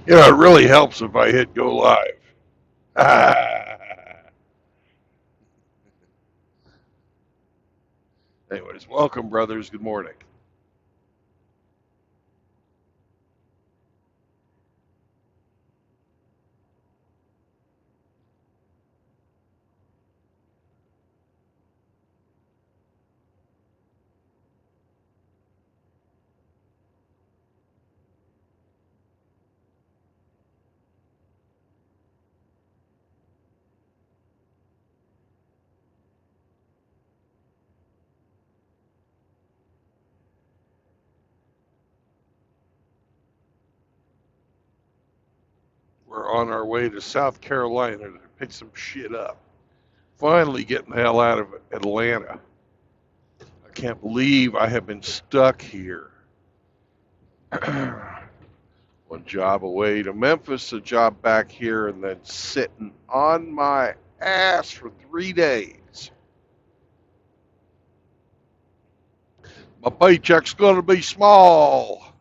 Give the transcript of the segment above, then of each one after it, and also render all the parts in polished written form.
You know, it really helps if I hit go live. Anyways, welcome, brothers. Good morning. We're on our way to South Carolina to pick some shit up. Finally getting the hell out of Atlanta. I can't believe I have been stuck here. One job away to Memphis, a job back here, and then sitting on my ass for 3 days. My paycheck's going to be small.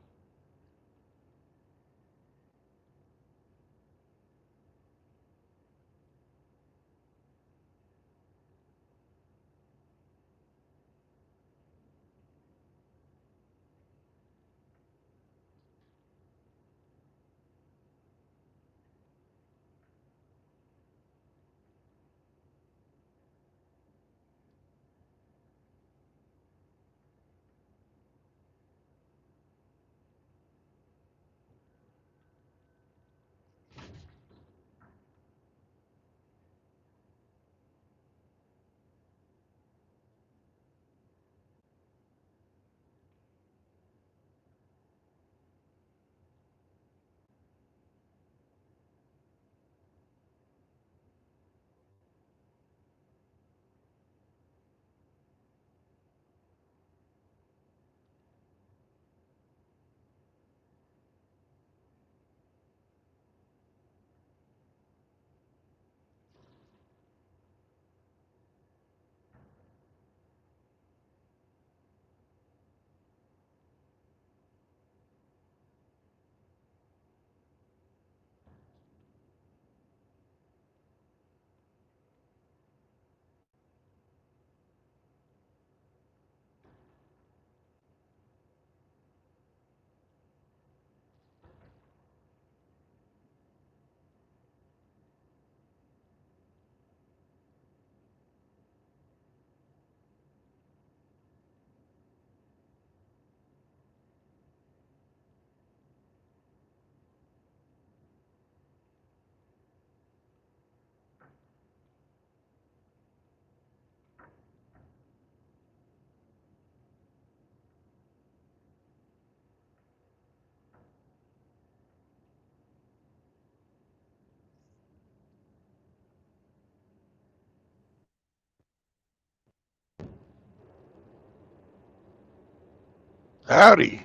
Howdy.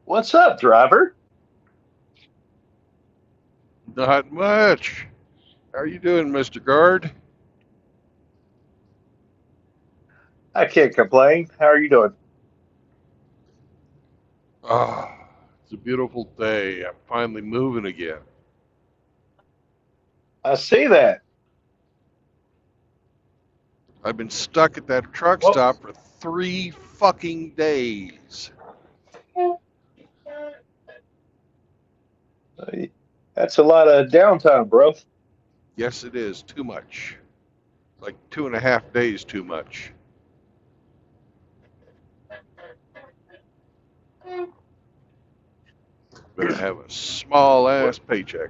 What's up, driver? Not much. How are you doing, Mr. Guard? I can't complain. How are you doing? Ah, it's a beautiful day. I'm finally moving again. I see that. I've been stuck at that truck Well, stop for 3 fucking days. that's a lot of downtime, bro. Yes, it is too much. Like 2.5 days too much. Better have a small Well, ass paycheck.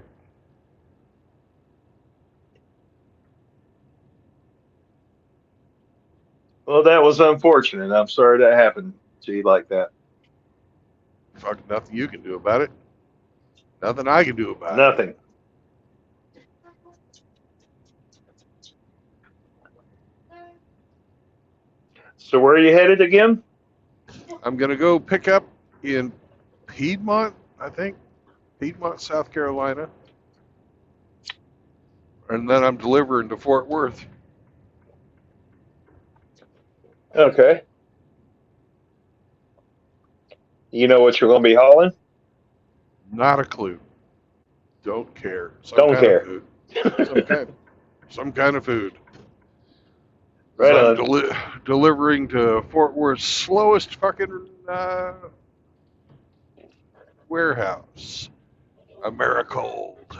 well, that was unfortunate. I'm sorry that happened to you like that. Fuck, nothing you can do about it. Nothing I can do about it. Nothing. So where are you headed again? I'm gonna go pick up in Piedmont, I think. Piedmont, South Carolina. And then I'm delivering to Fort Worth. Okay. You know what you're going to be hauling? Not a clue. Don't care. Some Don't kind of care. food. Some kind. Some kind of food. As Right I'm on. delivering to Fort Worth's slowest fucking warehouse, Americold.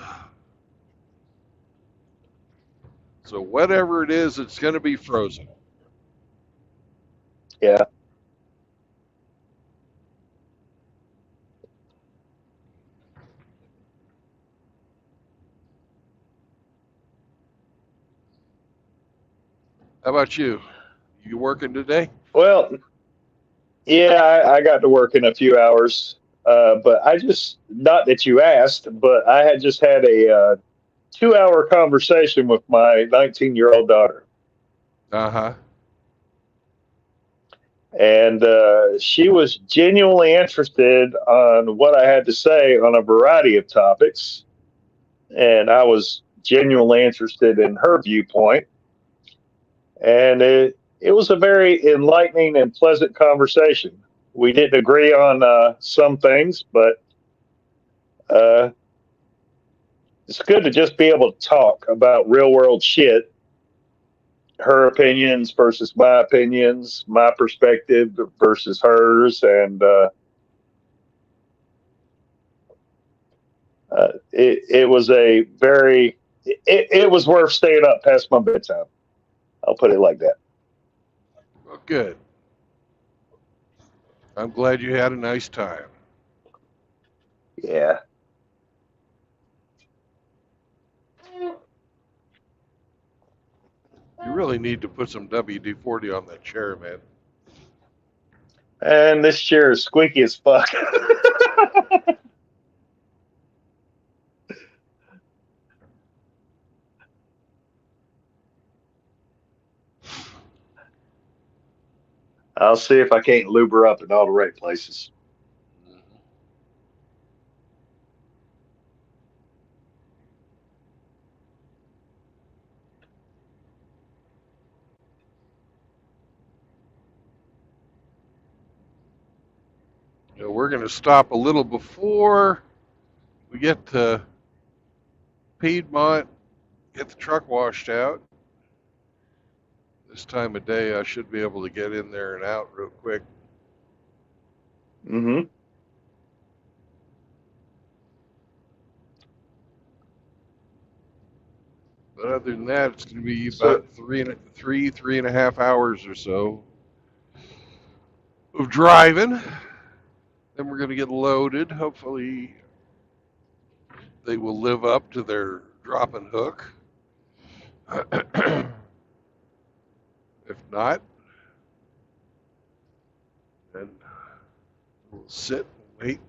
So whatever it is, it's going to be frozen. Yeah. How about you? You working today? Well, yeah, I got to work in a few hours. But I just, not that you asked, but I had just had a 2 hour conversation with my 19-year-old daughter. Uh huh. And she was genuinely interested on what I had to say on a variety of topics. And I was genuinely interested in her viewpoint. And it was a very enlightening and pleasant conversation. We didn't agree on some things, but uh, it's good to just be able to talk about real world shit, her opinions versus my opinions, my perspective versus hers. And it was a very, it was worth staying up past my bedtime. I'll put it like that. Well, good. I'm glad you had a nice time. Yeah. You really need to put some WD-40 on that chair, man. And this chair is squeaky as fuck. I'll see if I can't lube her up in all the right places. You know, we're going to stop a little before we get to Piedmont, get the truck washed out. This time of day, I should be able to get in there and out real quick. Mm-hmm. But other than that, it's going to be So, about three and a half hours or so of driving. Then we're going to get loaded. Hopefully, they will live up to their drop and hook. If not, then we'll sit and wait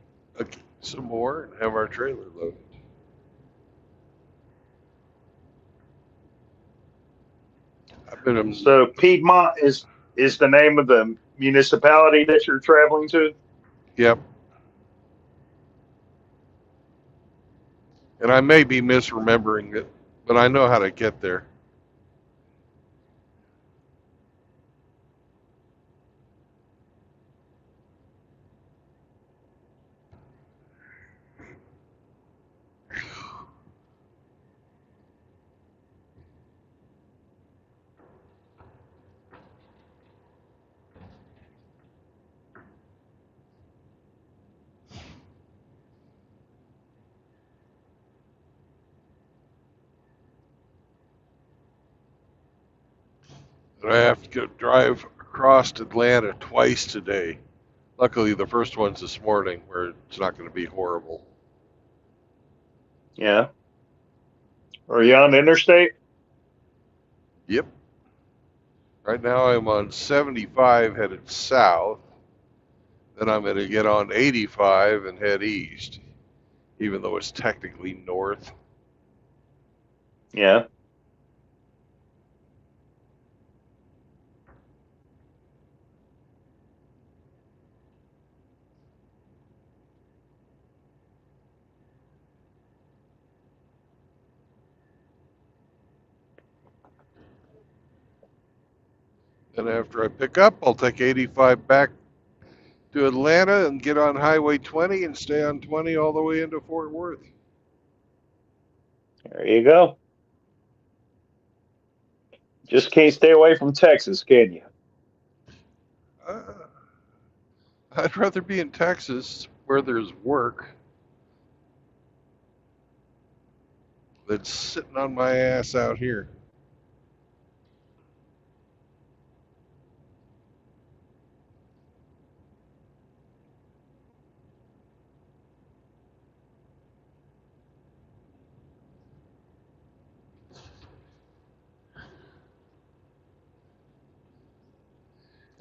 some more and have our trailer loaded. I've been, so Piedmont is the name of the municipality that you're traveling to. yep. And I may be misremembering it, but I know how to get there. But I have to drive across Atlanta twice today. Luckily, the first one's this morning, where it's not going to be horrible. Yeah. Are you on the interstate? Yep. Right now, I'm on 75 headed south. Then I'm going to get on 85 and head east, even though it's technically north. Yeah. And after I pick up, I'll take 85 back to Atlanta and get on Highway 20 and stay on 20 all the way into Fort Worth. There you go. Just can't stay away from Texas, can you? Uh, I'd rather be in Texas where there's work than sitting on my ass out here.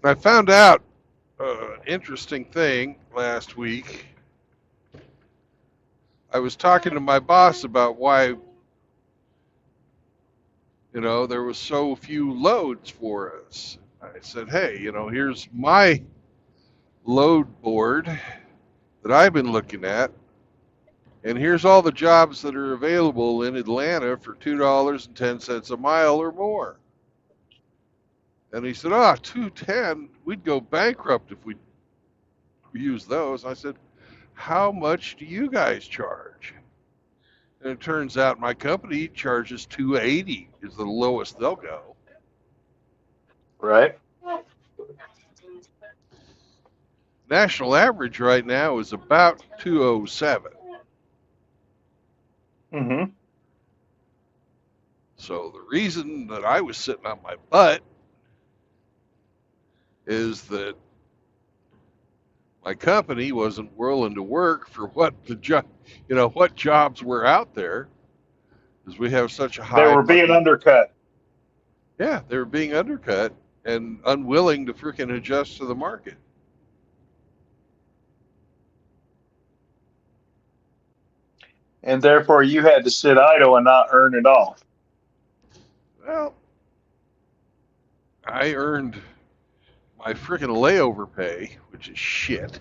And I found out an interesting thing last week. I was talking to my boss about why, there was so few loads for us. I said, hey, here's my load board that I've been looking at, and here's all the jobs that are available in Atlanta for $2.10 a mile or more. And he said, $2.10, we'd go bankrupt if we use those. I said, how much do you guys charge? And it turns out my company charges $2.80 is the lowest they'll go. Right. National average right now is about 207. Mm-hmm. So the reason that I was sitting on my butt is that my company wasn't willing to work for what what jobs were out there, because we have such a They high were being fucking. undercut. Yeah, they were being undercut and unwilling to freaking adjust to the market. And therefore you had to sit idle and not earn it all. Well, I earned my freaking layover pay, which is shit.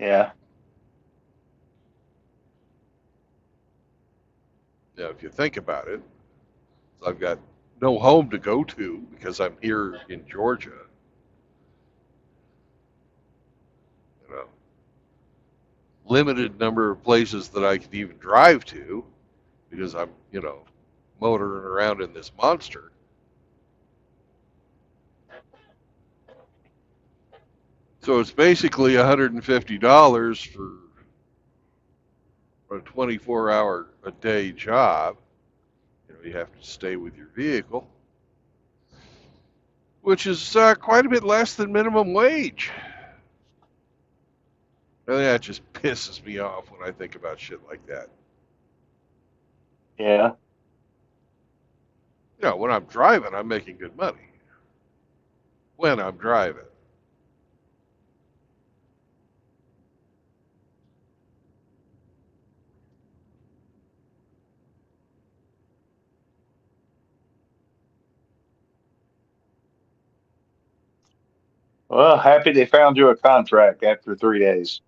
Yeah. Now, if you think about it, I've got no home to go to because I'm here in Georgia. You know, limited number of places that I can even drive to because I'm, motoring around in this monster. So it's basically $150 for a 24-hour a day job. You have to stay with your vehicle, which is quite a bit less than minimum wage. And that just pisses me off when I think about shit like that. Yeah. When I'm driving, I'm making good money. When I'm driving. Well, happy they found you a contract after 3 days.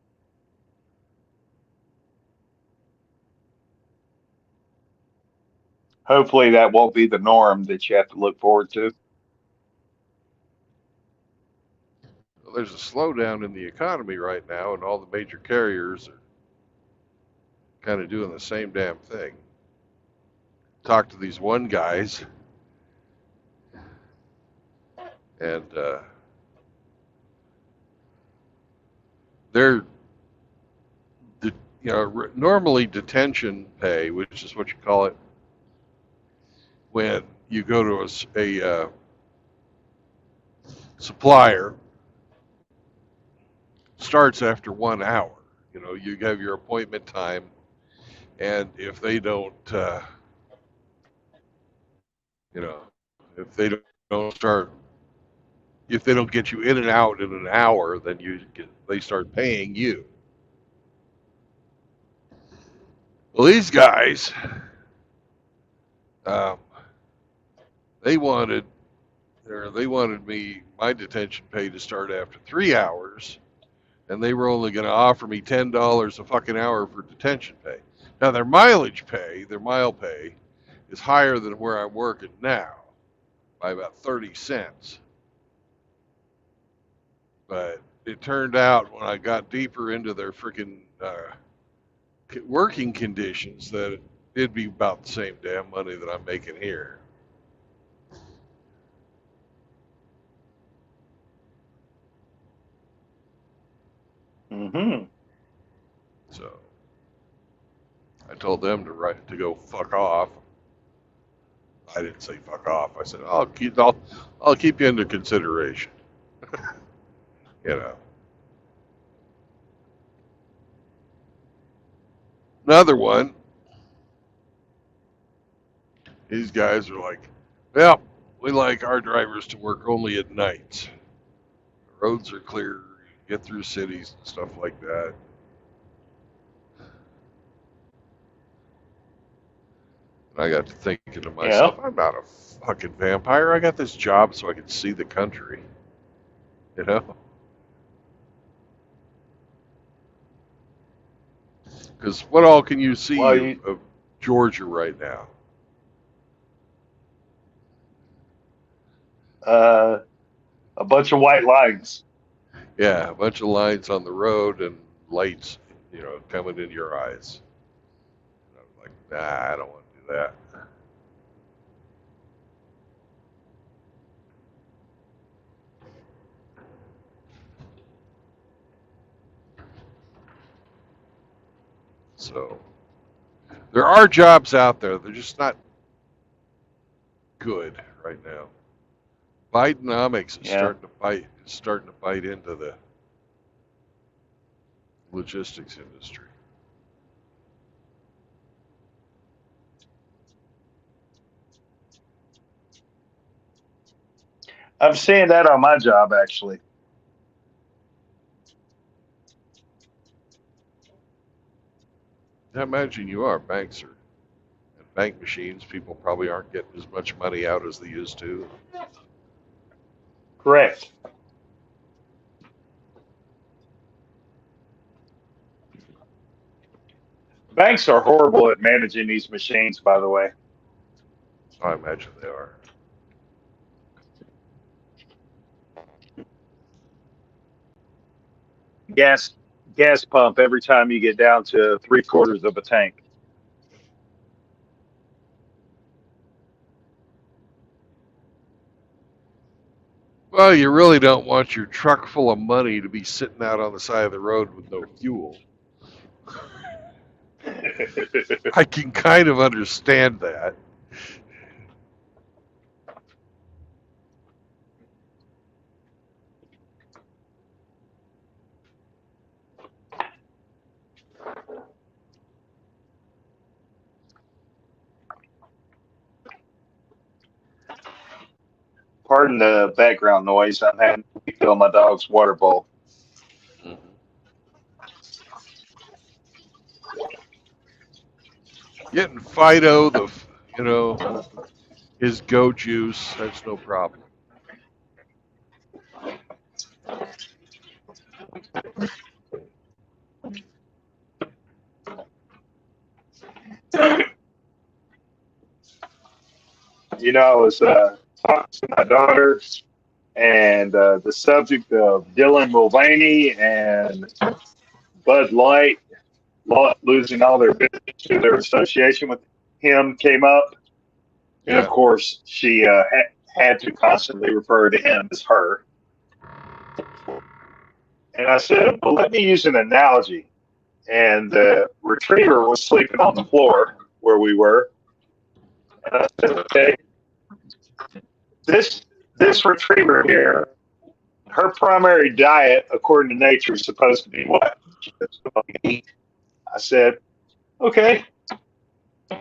Hopefully that won't be the norm that you have to look forward to. Well, there's a slowdown in the economy right now, and all the major carriers are kind of doing the same damn thing. Talk to these one guys, and they're normally detention pay, which is what you call it when you go to a supplier, starts after 1 hour. You have your appointment time, and if they don't, you know, if they don't start, if they don't get you in and out in an hour, then they start paying you. Well, these guys, um, they wanted my detention pay to start after 3 hours, and they were only going to offer me $10 a fucking hour for detention pay. Now their mile pay, is higher than where I'm working now by about 30 cents. But it turned out when I got deeper into their freaking working conditions that it'd be about the same damn money that I'm making here. Mm-hmm. So I told them to go fuck off. I didn't say fuck off. I said I'll keep you into consideration. You know. Another one. These guys are like, well, we like our drivers to work only at nights. The roads are clear, you get through cities and stuff like that. And I got to thinking to Yeah. myself, I'm not a fucking vampire. I got this job so I can see the country. You know? Because what all can you see Well, of Georgia right now? a bunch of white lines. Yeah, a bunch of lines on the road and lights, coming in your eyes. And I'm like, nah, I don't want to do that. So there are jobs out there. They're just not good right now. Bidenomics is Yeah. starting to bite into the logistics industry. I'm seeing that on my job, actually. I imagine you are. Banks are and bank machines. People probably aren't getting as much money out as they used to. Correct. Banks are horrible at managing these machines, by the way. I imagine they are. Gas gas pump every time you get down to three-quarters of a tank. Well, you really don't want your truck full of money to be sitting out on the side of the road with no fuel. I can kind of understand that. Pardon the background noise. I'm having to refill my dog's water bowl. Mhm. Getting Fido you know, his go juice, that's no problem. I was talking to my daughter, and the subject of Dylan Mulvaney and Bud Light losing all their business through their association with him came up. And of Yeah, course, she had to constantly refer to him as her. And I said, well, let me use an analogy. And the retriever was sleeping on the floor where we were. And I said, okay, this this retriever here, her primary diet, according to nature, is supposed to be what? I said, okay, I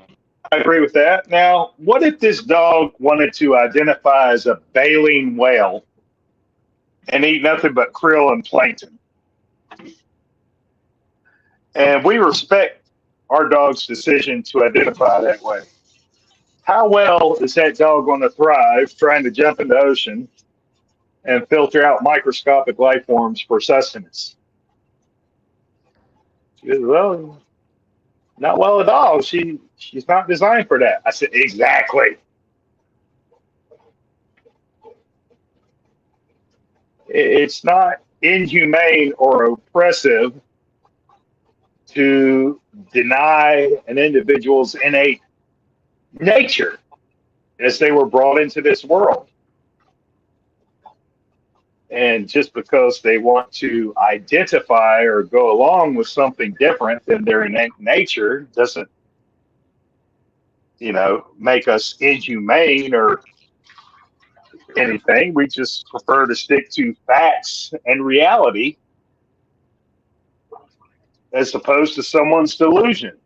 agree with that. Now, what if this dog wanted to identify as a baleen whale and eat nothing but krill and plankton? And we respect our dog's decision to identify that way. How well is that dog going to thrive trying to jump in the ocean and filter out microscopic life forms for sustenance? She goes, well, not well at all. She's not designed for that. I said, exactly. It's not inhumane or oppressive to deny an individual's innate nature as they were brought into this world. And just because they want to identify or go along with something different than their innate nature doesn't, make us inhumane or anything. We just prefer to stick to facts and reality as opposed to someone's delusion.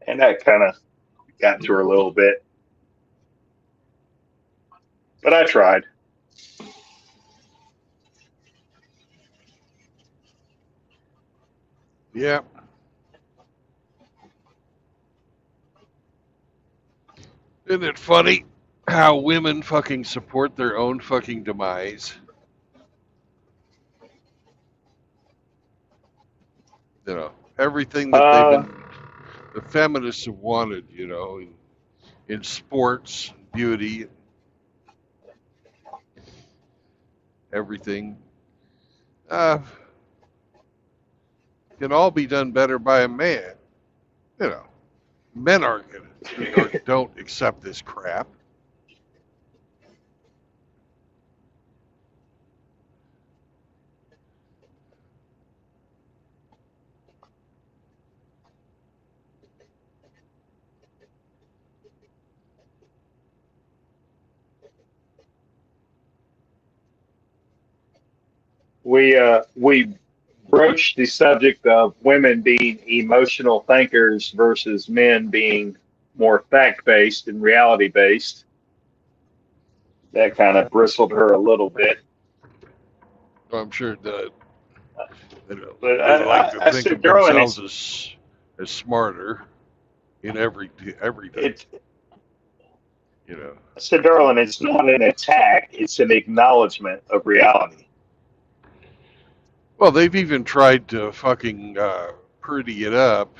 And that kind of got to her a little bit. But I tried. Yeah. Isn't it funny how women fucking support their own fucking demise? Everything that the feminists have wanted, in sports, beauty, everything, can all be done better by a man. Men aren't gonna, don't accept this crap. We broached the subject of women being emotional thinkers versus men being more fact based and reality based. That kind of bristled her a little bit. I'm sure it did. But They like to I think said, of darling, themselves as smarter in everything. I said, darling, it's not an attack; it's an acknowledgement of reality. Well, they've even tried to fucking pretty it up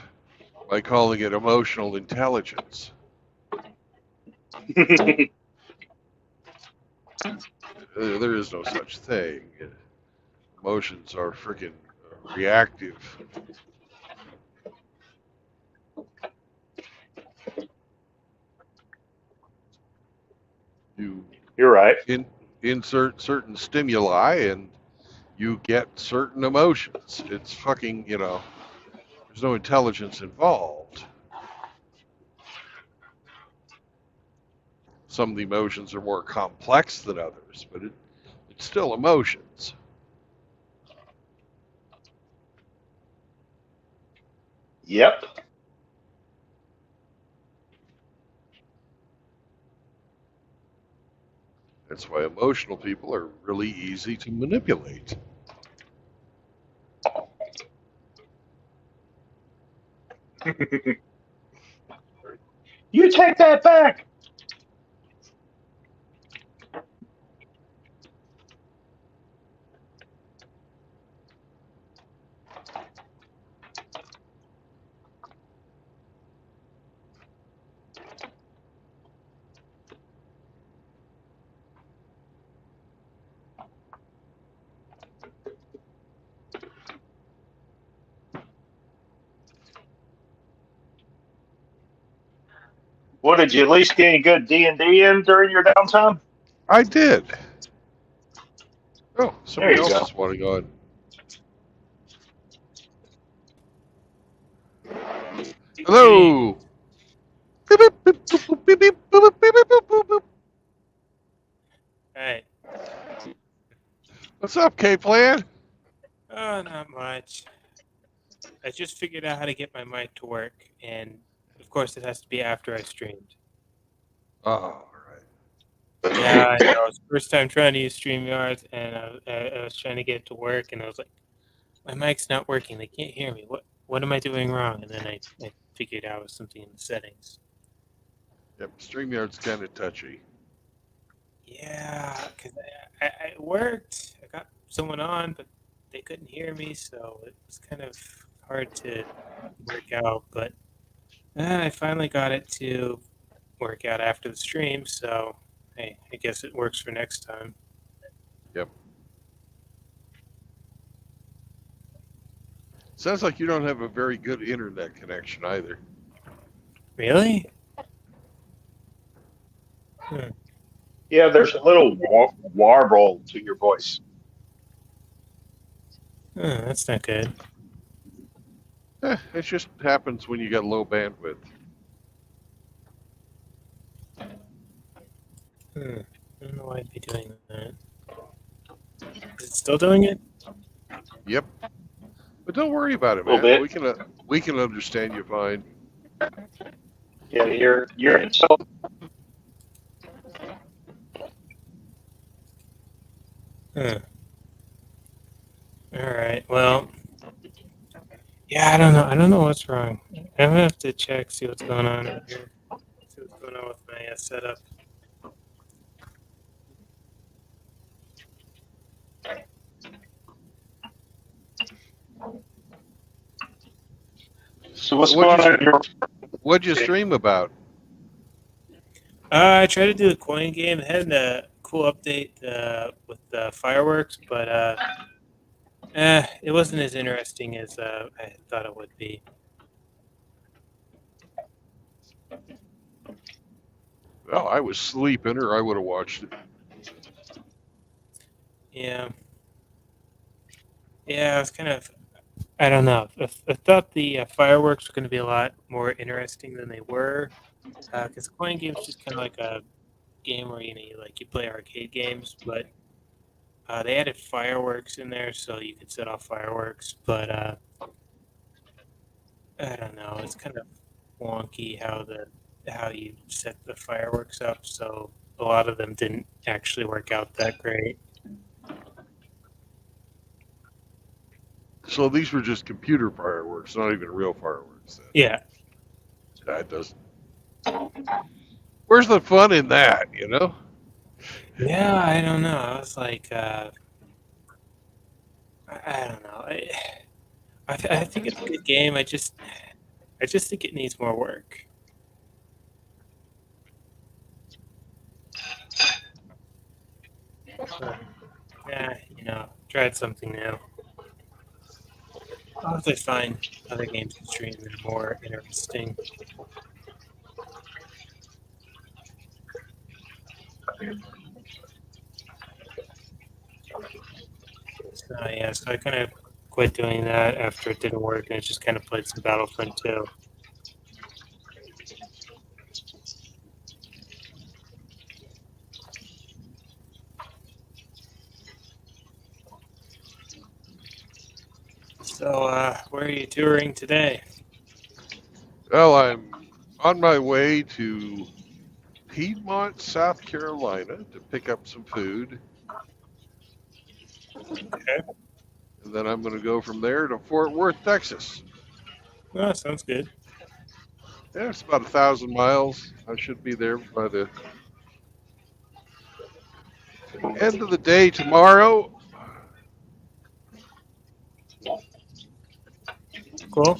by calling it emotional intelligence. There is no such thing. Emotions are freaking reactive. You're right. Insert certain stimuli and you get certain emotions. It's fucking, there's no intelligence involved. Some of the emotions are more complex than others, but it's still emotions. Yep. That's why emotional people are really easy to manipulate. You take that back. What, did you at least get any good D&D in during your downtime? I did. Oh, There somebody you else go. is wanting on. Hello. Hey. What's up, K-Plan? Oh, not much. I just figured out how to get my mic to work, and of course it has to be after I streamed. Oh, right. Yeah, I know. It's the first time trying to use StreamYard, and I was trying to get it to work, and I was like, my mic's not working. They can't hear me. What am I doing wrong? And then I figured out it was something in the settings. Yep, StreamYard's kind of touchy. Yeah, because I worked. I got someone on, but they couldn't hear me, so it was kind of hard to work out. But I finally got it to work out after the stream, so hey, I guess it works for next time. Yep. Sounds like you don't have a very good internet connection either. Really? Hmm. Yeah, there's a little warble to your voice. That's not good. It just happens when you got low bandwidth. I don't know why I'd be doing that. Is it still doing it? Yep. But don't worry about it, A little man. bit. We can understand you fine. Yeah, you're in some. Huh. All right. Well, yeah, I don't know. I don't know what's wrong. I'm gonna have to check, see what's going on over here. See what's going on with my setup. So what's So going on? what'd you stream about? I tried to do a coin game. It had a cool update with fireworks, but it wasn't as interesting as I thought it would be. Well, I was sleeping, or I would have watched it. Yeah, yeah. I was kind of. I don't know. I thought the fireworks were going to be a lot more interesting than they were, because coin games just kind of like a game where you play arcade games, but they added fireworks in there so you could set off fireworks. But I don't know. It's kind of wonky how you set the fireworks up. So a lot of them didn't actually work out that great. So these were just computer fireworks, not even real fireworks. Then. Yeah, That doesn't. Where's the fun in that? You know? yeah. I don't know. I was like, I don't know. I think it's a good game. I just think it needs more work. But, yeah, tried something new. I'll have to find other games to stream that are more interesting. So yeah, so I kind of quit doing that after it didn't work, and I just kind of played some Battlefront 2. So where are you touring today? Well, I'm on my way to Piedmont, South Carolina, to pick up some food, Okay. and then I'm going to go from there to Fort Worth, Texas. Oh, sounds good. Yeah, it's about 1,000 miles. I should be there by the end of the day tomorrow. Cool.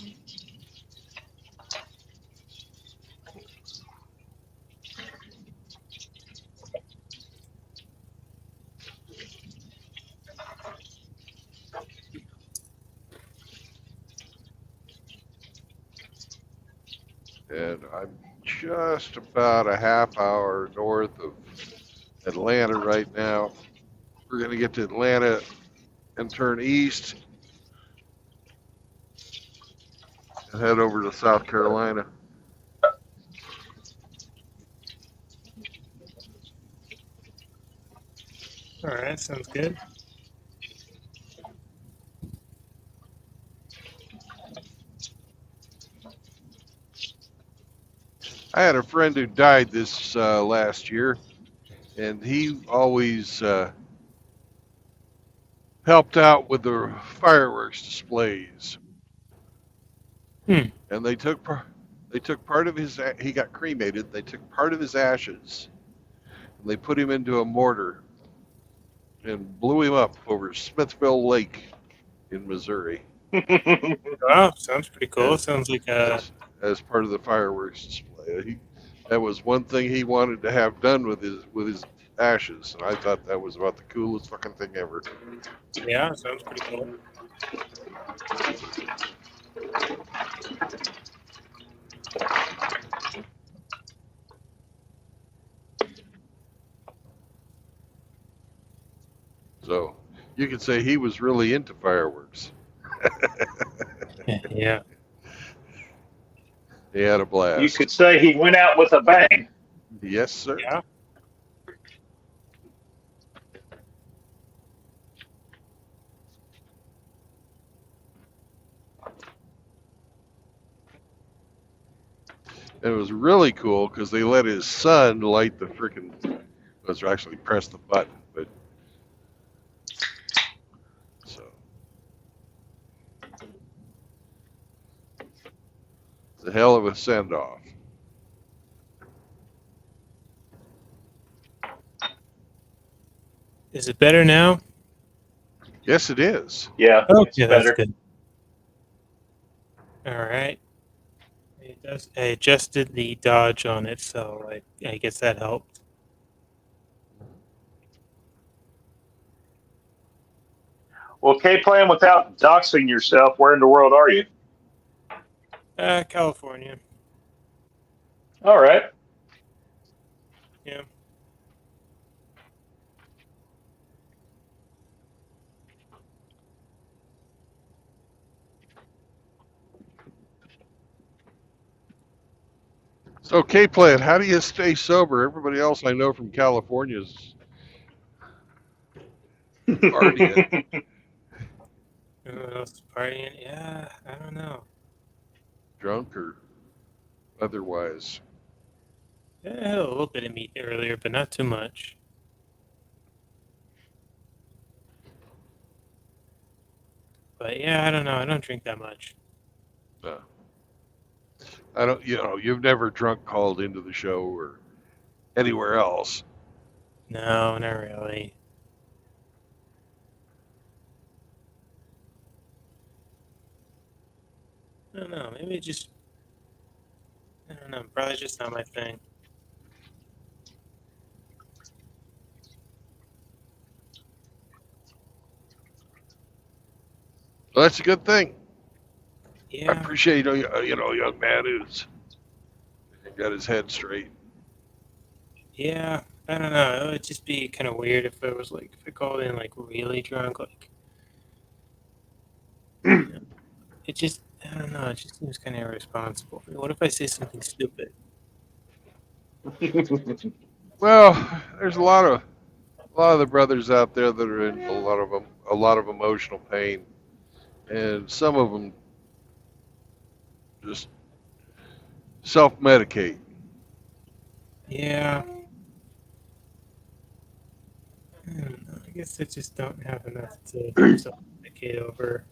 And I'm just about a half hour north of Atlanta right now. We're going to get to Atlanta and turn east and head over to South Carolina. All right, sounds good. I had a friend who died this last year, and he always helped out with the fireworks displays. Hmm. And they took part of his. He got cremated. They took part of his ashes, and they put him into a mortar and blew him up over Smithville Lake in Missouri Wow, sounds pretty cool. as Sounds like as part of the fireworks display. That was one thing he wanted to have done with his ashes, and I thought that was about the coolest fucking thing ever. yeah, sounds pretty cool. So you could say he was really into fireworks. Yeah. He had a You blast. could say he went out with a bang. Yes, sir. Yeah. And it was really cool because they let his son light the freaking. Was actually press the button, but so it's a hell of a send off. Is it better now? Yes, it is. Yeah, it's Okay, that's better. good. All right. I adjusted the dodge on it, so I guess that helped. Well, K-Plan, without doxing yourself, where in the world are you? California. All right. Yeah. So, K Plan, how do you stay sober? Everybody else I know from California is partying. Who else partying? Yeah, I don't know. Drunk or otherwise. I had a little bit of meat earlier, but not too much. But yeah, I don't know. I don't drink that much. No. I don't. You've never drunk called into the show or anywhere else. No, not really. I don't know. Maybe just, I don't know. Probably just not my thing. Well, that's a good thing. I Yeah. appreciate a young man who's got his head straight. Yeah. I don't know. It would just be kind of weird if it was like, if I called in like really drunk. Like, it just, I don't know. It just seems kind of irresponsible. What if I say something stupid? Well, there's a lot of the brothers out there that are in a lot of emotional pain, and some of them just self-medicate. Yeah. I don't know. I guess I just don't have enough to self-medicate over.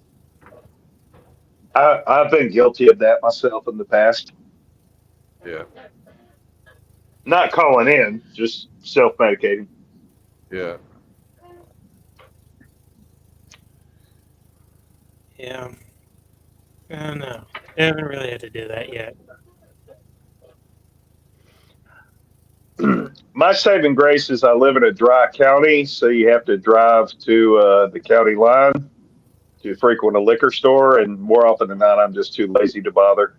I've been guilty of that myself in the past. Yeah, Not calling in, just self-medicating. yeah. Yeah. I don't know. I haven't really had to do that yet. My saving grace is I live in a dry county, so you have to drive to the county line to frequent a liquor store, and more often than not, I'm just too lazy to bother.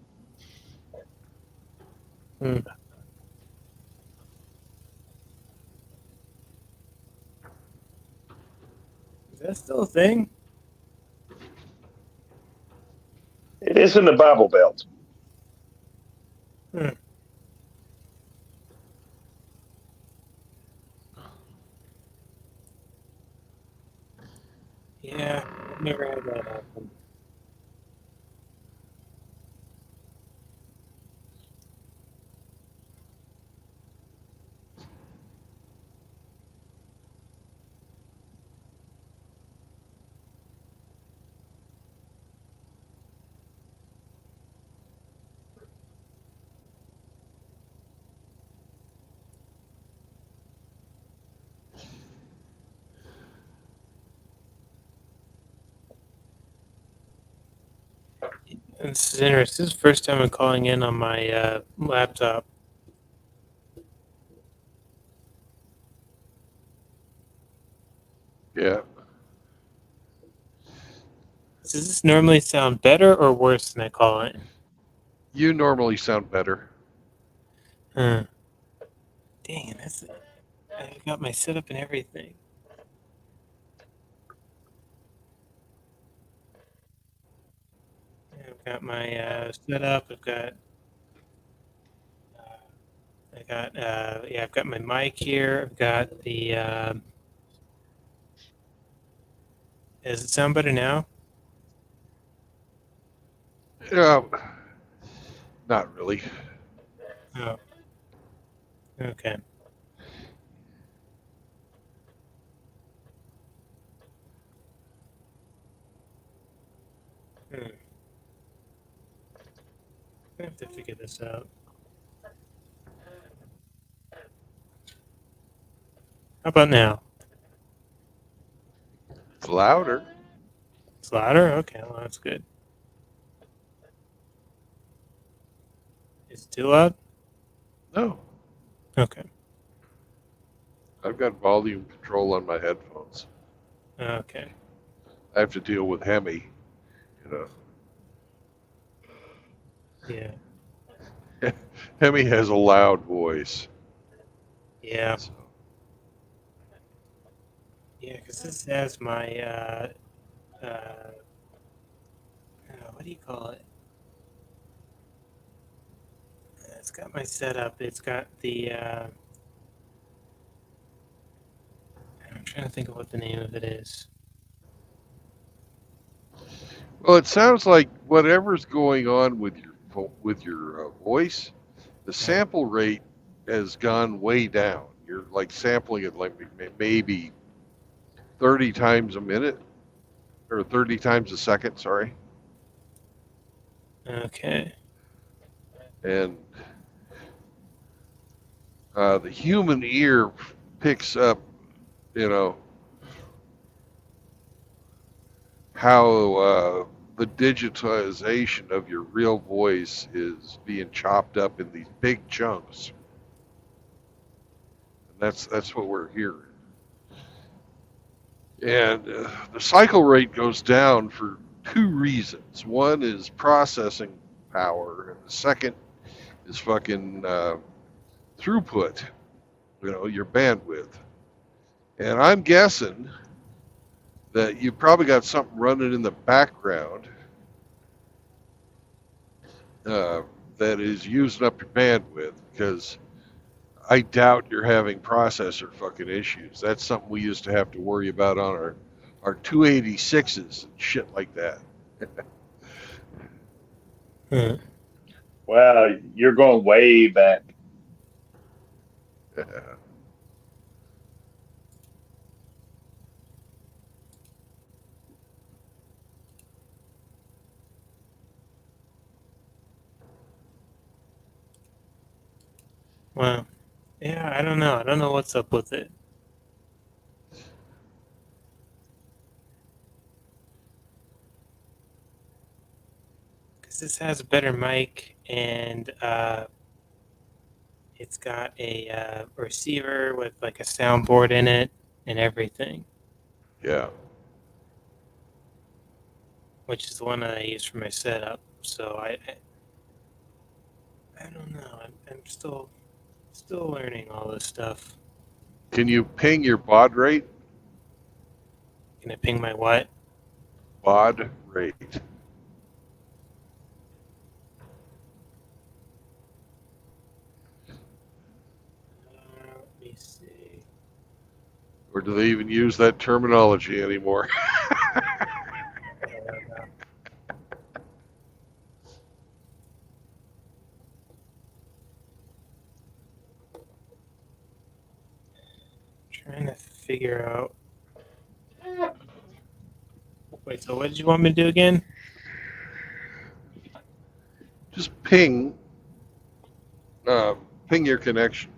Hmm. Is that still a thing? It is in the Bible Belt. Hmm. Yeah, I've never had that happen. This is interesting. This is the first time I'm calling in on my laptop. Yeah. Does this normally sound better or worse than I call it? You normally sound better. Huh. Dang it, I got my setup and everything. I've got my setup. I've got my mic here. I've got the. Does it sound better now? Not really. Oh, okay. Hmm. I have to figure this out. How about now? It's louder. It's louder? Okay, well, that's good. Is it too loud? No, Okay. I've got volume control on my headphones. Okay. I have to deal with Hemi, you Yeah. know. Hemi has a loud voice. Yeah. So, Yeah, because this has my, what do you call it? It's got my setup. It's got the, I'm trying to think of what the name of it is. well, it sounds like whatever's going on with your voice, the sample rate has gone way down. You're like sampling it like maybe 30 times a minute or 30 times a second, sorry. Okay. And the human ear picks up, you know, how the digitization of your real voice is being chopped up in these big chunks. And that's what we're hearing. And the cycle rate goes down for two reasons. One is processing power, and the second is fucking throughput, your bandwidth. And I'm guessing that you probably got something running in the background uh, that is using up your bandwidth because I doubt you're having processor fucking issues. That's something we used to have to worry about on our 286s and shit like that. Hmm. Wow, you're going way back. Well, yeah, I don't know. I don't know what's up with it. Because this has a better mic and it's got a receiver with like a soundboard in it and everything, Yeah. which is the one that I use for my setup. So I don't know. I'm still learning all this stuff. Can you ping your baud rate? Can I ping my what? Baud rate. Let me see. Or do they even use that terminology anymore? Trying to figure out. Wait, so what did you want me to do again? Just ping your connection.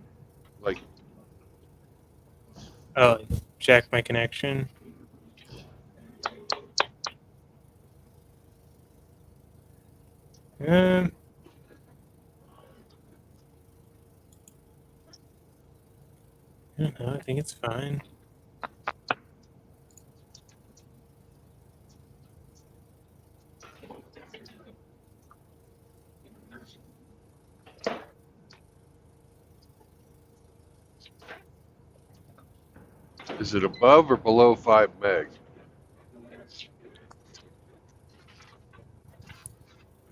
Like, Oh, check my connection. Um, I don't know. I think it's fine. Is it above or below 5 meg?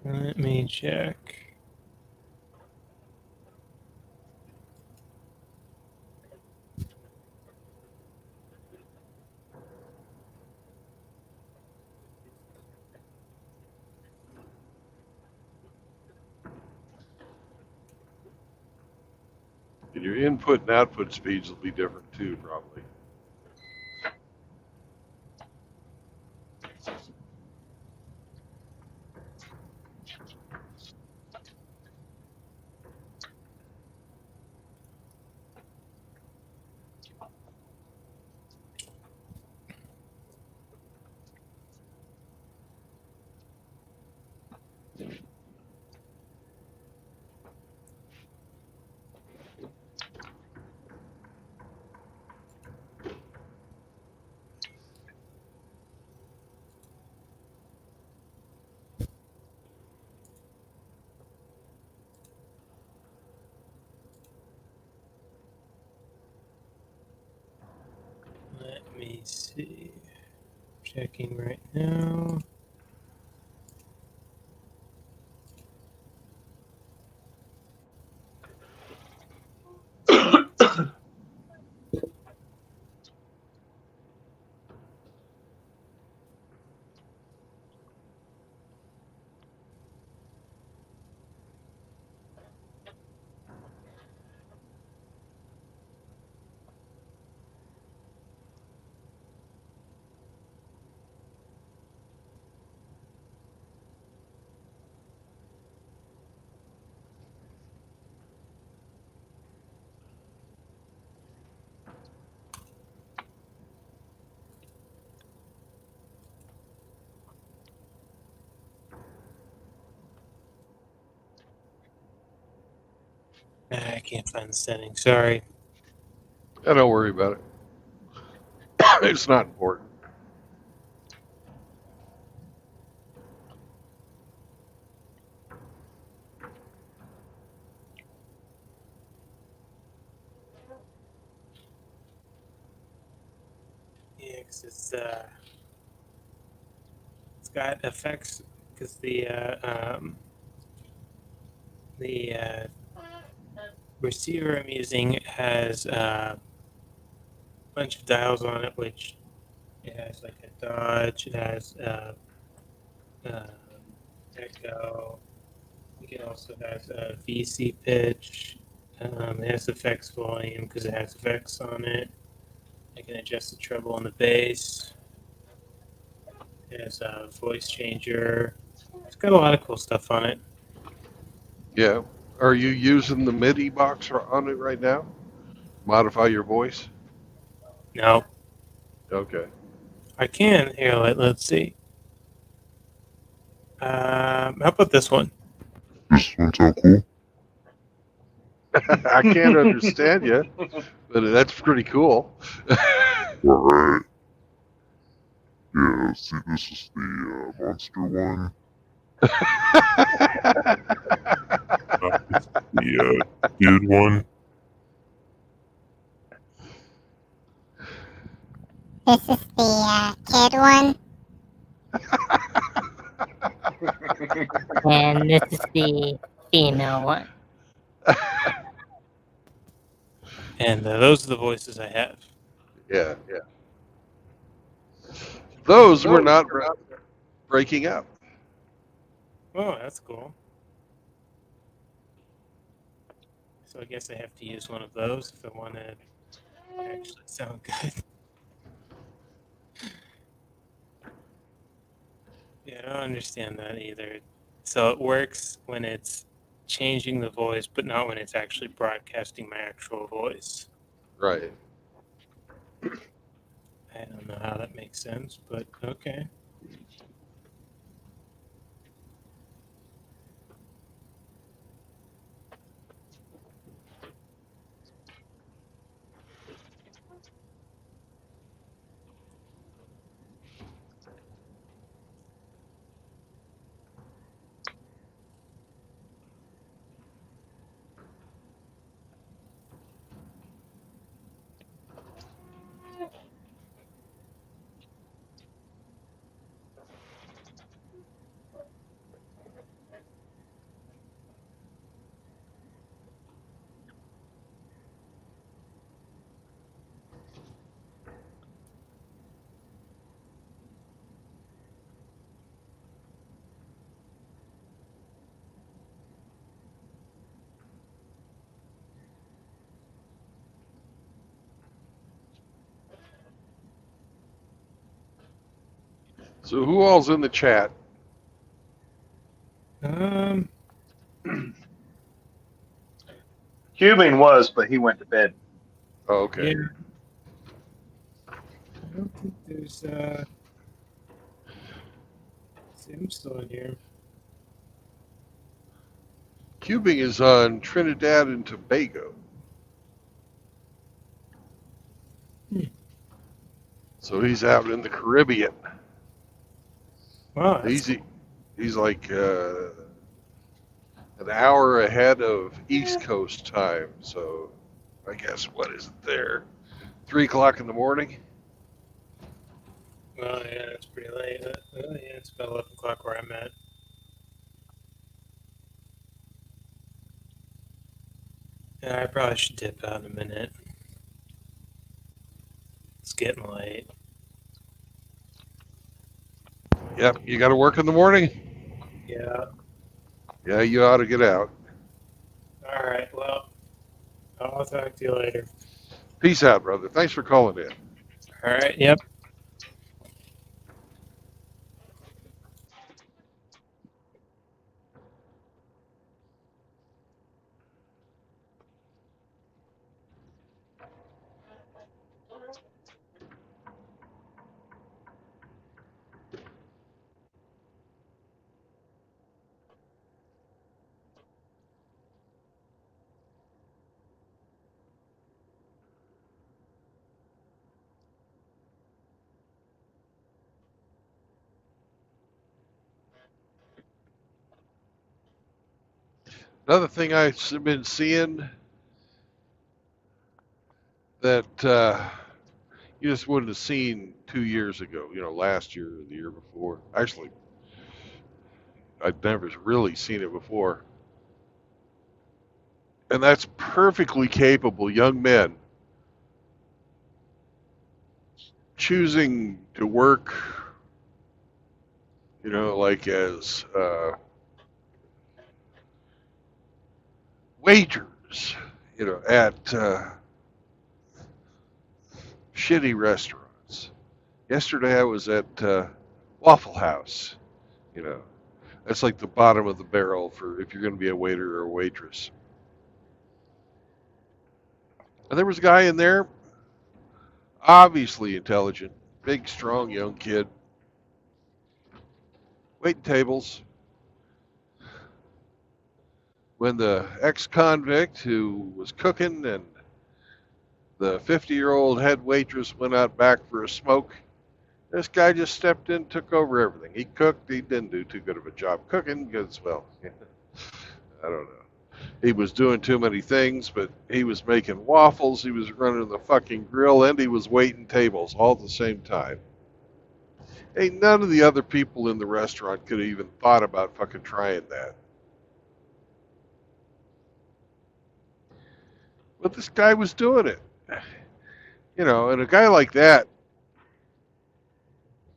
Let me check. And your input and output speeds will be different too, probably. Let me see. Checking right now. I can't find the setting. Sorry. Don't worry about it. It's not important. Yeah, 'cause it's got effects because the receiver I'm using has a bunch of dials on it, which it has like a dodge, it has um, echo. I think it also has a VC pitch. It has effects volume because it has effects on it. I can adjust the treble and the bass. It has a voice changer. It's got a lot of cool stuff on it. Yeah. Are you using the MIDI box on it right now? Modify your voice? No, Okay. I can. Here, let's see. How about this one? This one's so cool. I can't understand you, but that's pretty cool. Alright. Yeah, see, this is the monster one. The dude one. This is the kid one. And this is the female one. And those are the voices I have. Yeah. Those were not breaking up. Oh, that's cool. So I guess I have to use one of those if I want to actually sound good. Yeah, I don't understand that either. So it works when it's changing the voice, but not when it's actually broadcasting my actual voice. Right. I don't know how that makes sense, but okay. So who all's in the chat? Um, Cubing was, but he went to bed. Oh, okay. yeah. I don't think there's Sim still in here. Cubing is on Trinidad and Tobago. So he's out in the Caribbean. Wow, that's He's like an hour ahead of East Coast time. So I guess what is it there? 3 o'clock in the morning. well, yeah, it's pretty late. Yeah, it's about 11 o'clock where I'm at. Yeah, I probably should dip out in a minute. It's getting late. Yep, you got to work in the morning. Yeah. Yeah, you ought to get out. All right. Well, I'll talk to you later. Peace out, brother. Thanks for calling in. All right. Yep. Another thing I've been seeing that you just wouldn't have seen 2 years ago, last year or the year before. Actually, I'd never really seen it before. And that's perfectly capable young men choosing to work, like as waiters, at shitty restaurants. Yesterday I was at Waffle House. You know, that's like the bottom of the barrel for if you're going to be a waiter or a waitress. And there was a guy in there, obviously intelligent, big, strong, young kid, waiting tables. When the ex-convict who was cooking and the 50-year-old head waitress went out back for a smoke, this guy just stepped in, took over everything. He cooked. He didn't do too good of a job cooking because, well, I don't know. He was doing too many things, but he was making waffles, he was running the fucking grill, and he was waiting tables all at the same time. Hey, none of the other people in the restaurant could have even thought about fucking trying that. But this guy was doing it. And a guy like that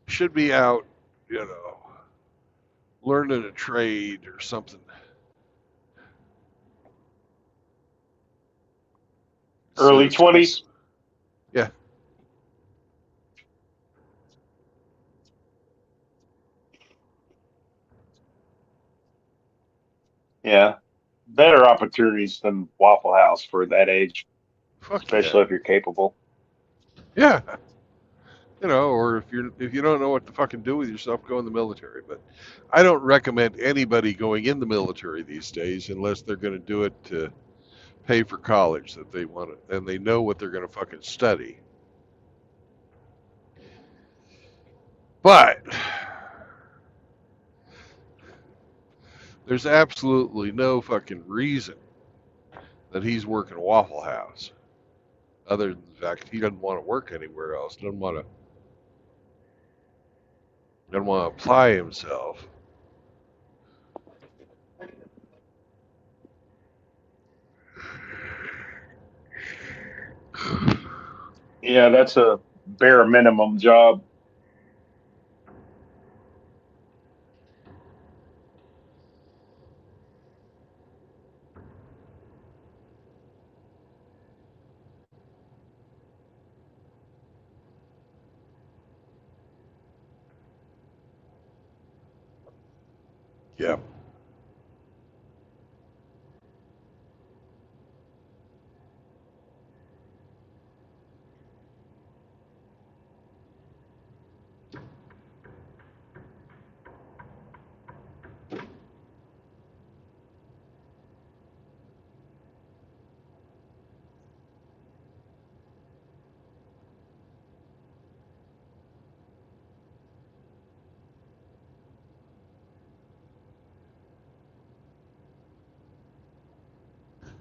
should be out, learning a trade or something. Early 20s. Yeah. Yeah. Better opportunities than Waffle House for that age, Fuck especially yeah. if you're capable. Yeah. Or if you don't know what to fucking do with yourself, go in the military. But I don't recommend anybody going in the military these days unless they're going to do it to pay for college that they want to, and they know what they're going to fucking study. But there's absolutely no fucking reason that he's working Waffle House, other than the fact he doesn't want to work anywhere else. Doesn't want to apply himself. Yeah, that's a bare minimum job. Yep.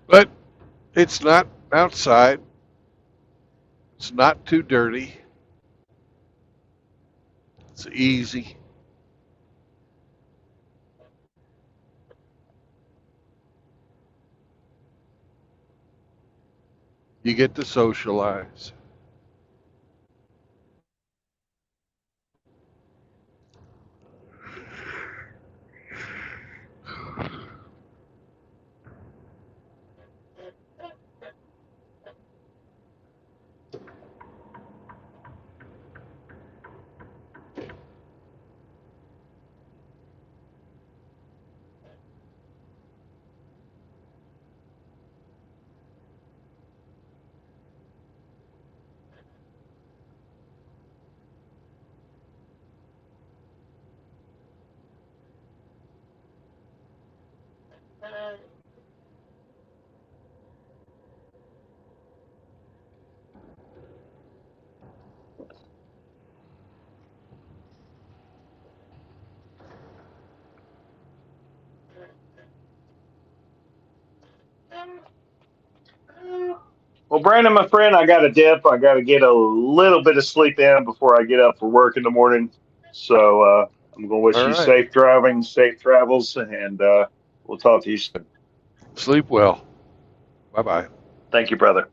But it's not outside. It's not too dirty. It's easy. You get to socialize. Well, Brandon, my friend, I got to dip. I got to get a little bit of sleep in before I get up for work in the morning. So I'm going to wish All you right. safe driving, safe travels, and we'll talk to you soon. Sleep well. Bye bye. Thank you, brother.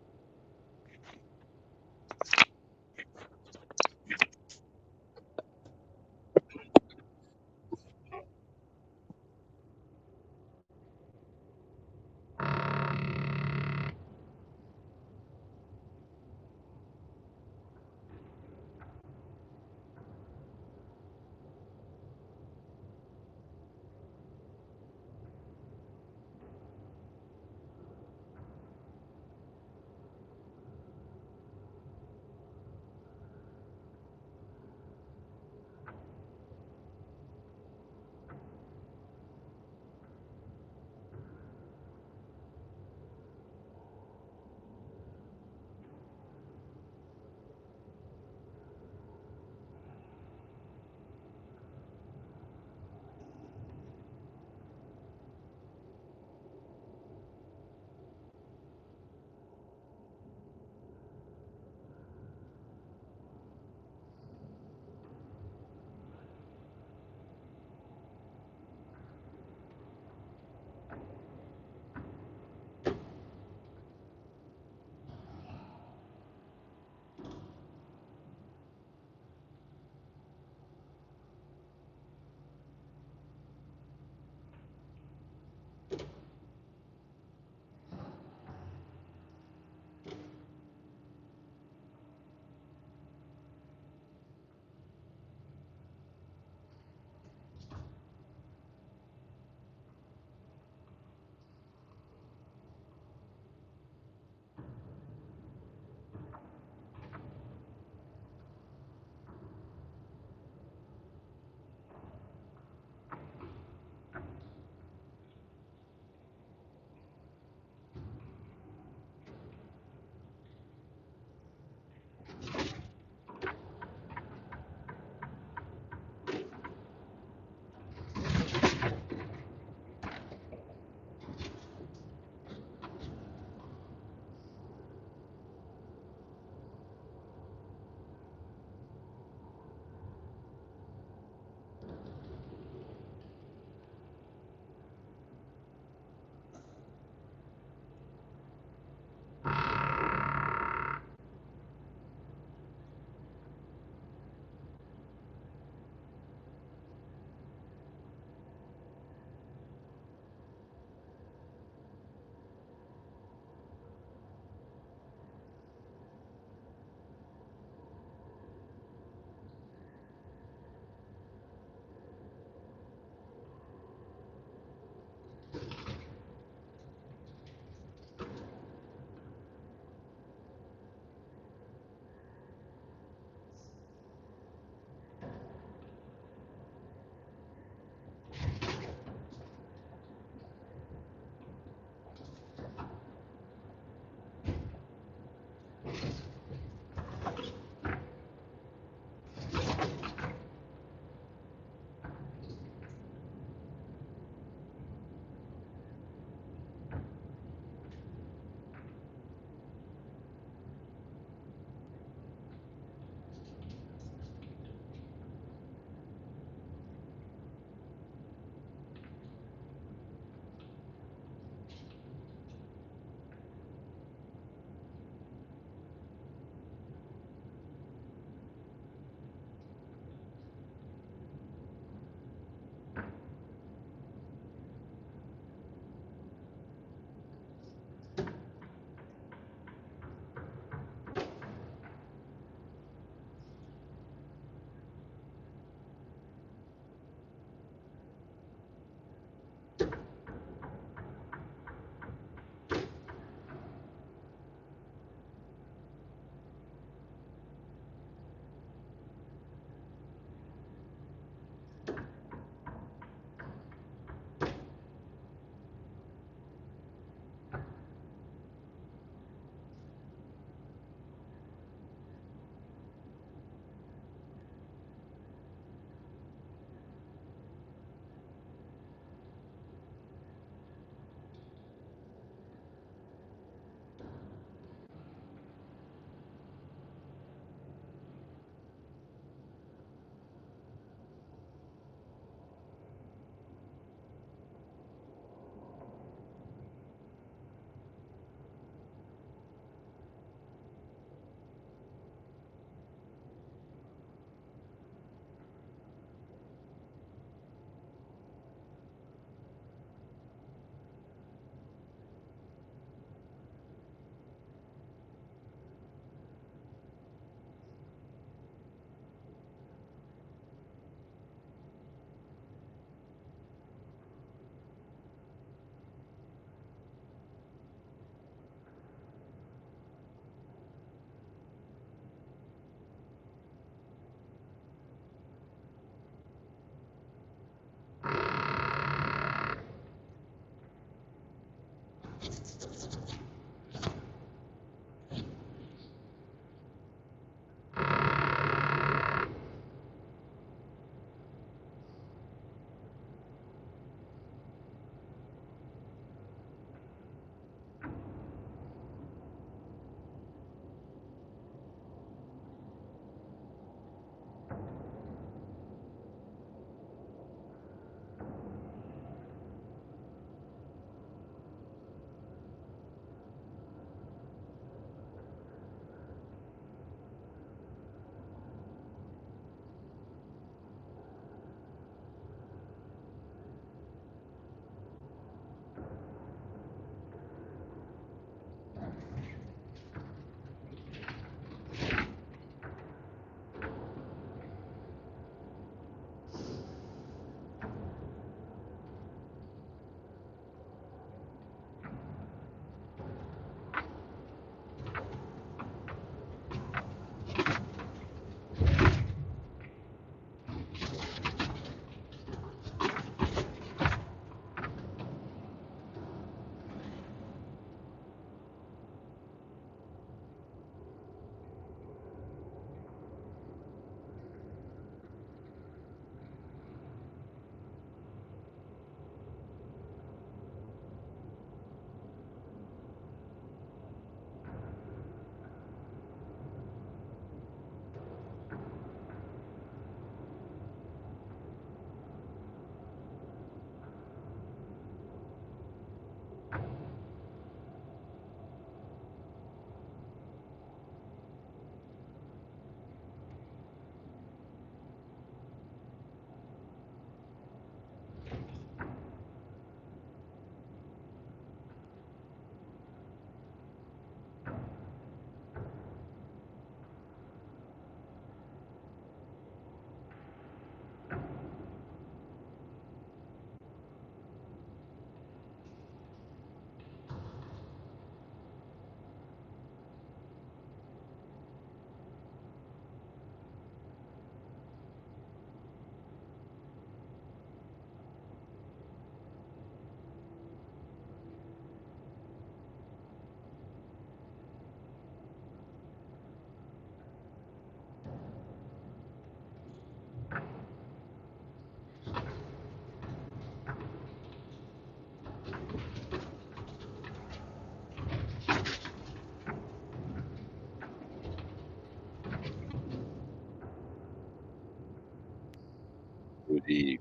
Good evening.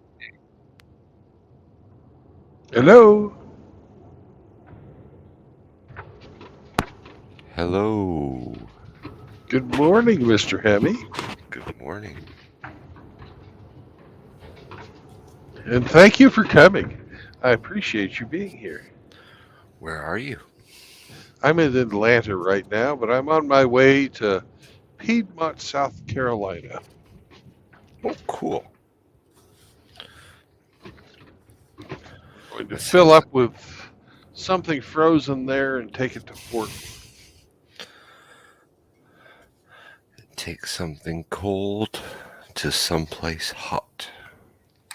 Hello. Hello. Good morning, Mr. Hemi. Good morning. And thank you for coming. I appreciate you being here. Where are you? I'm in Atlanta right now, but I'm on my way to Piedmont, South Carolina. Oh, cool. Going to That fill sounds up with something frozen there and take it to Fort. take something cold to someplace hot.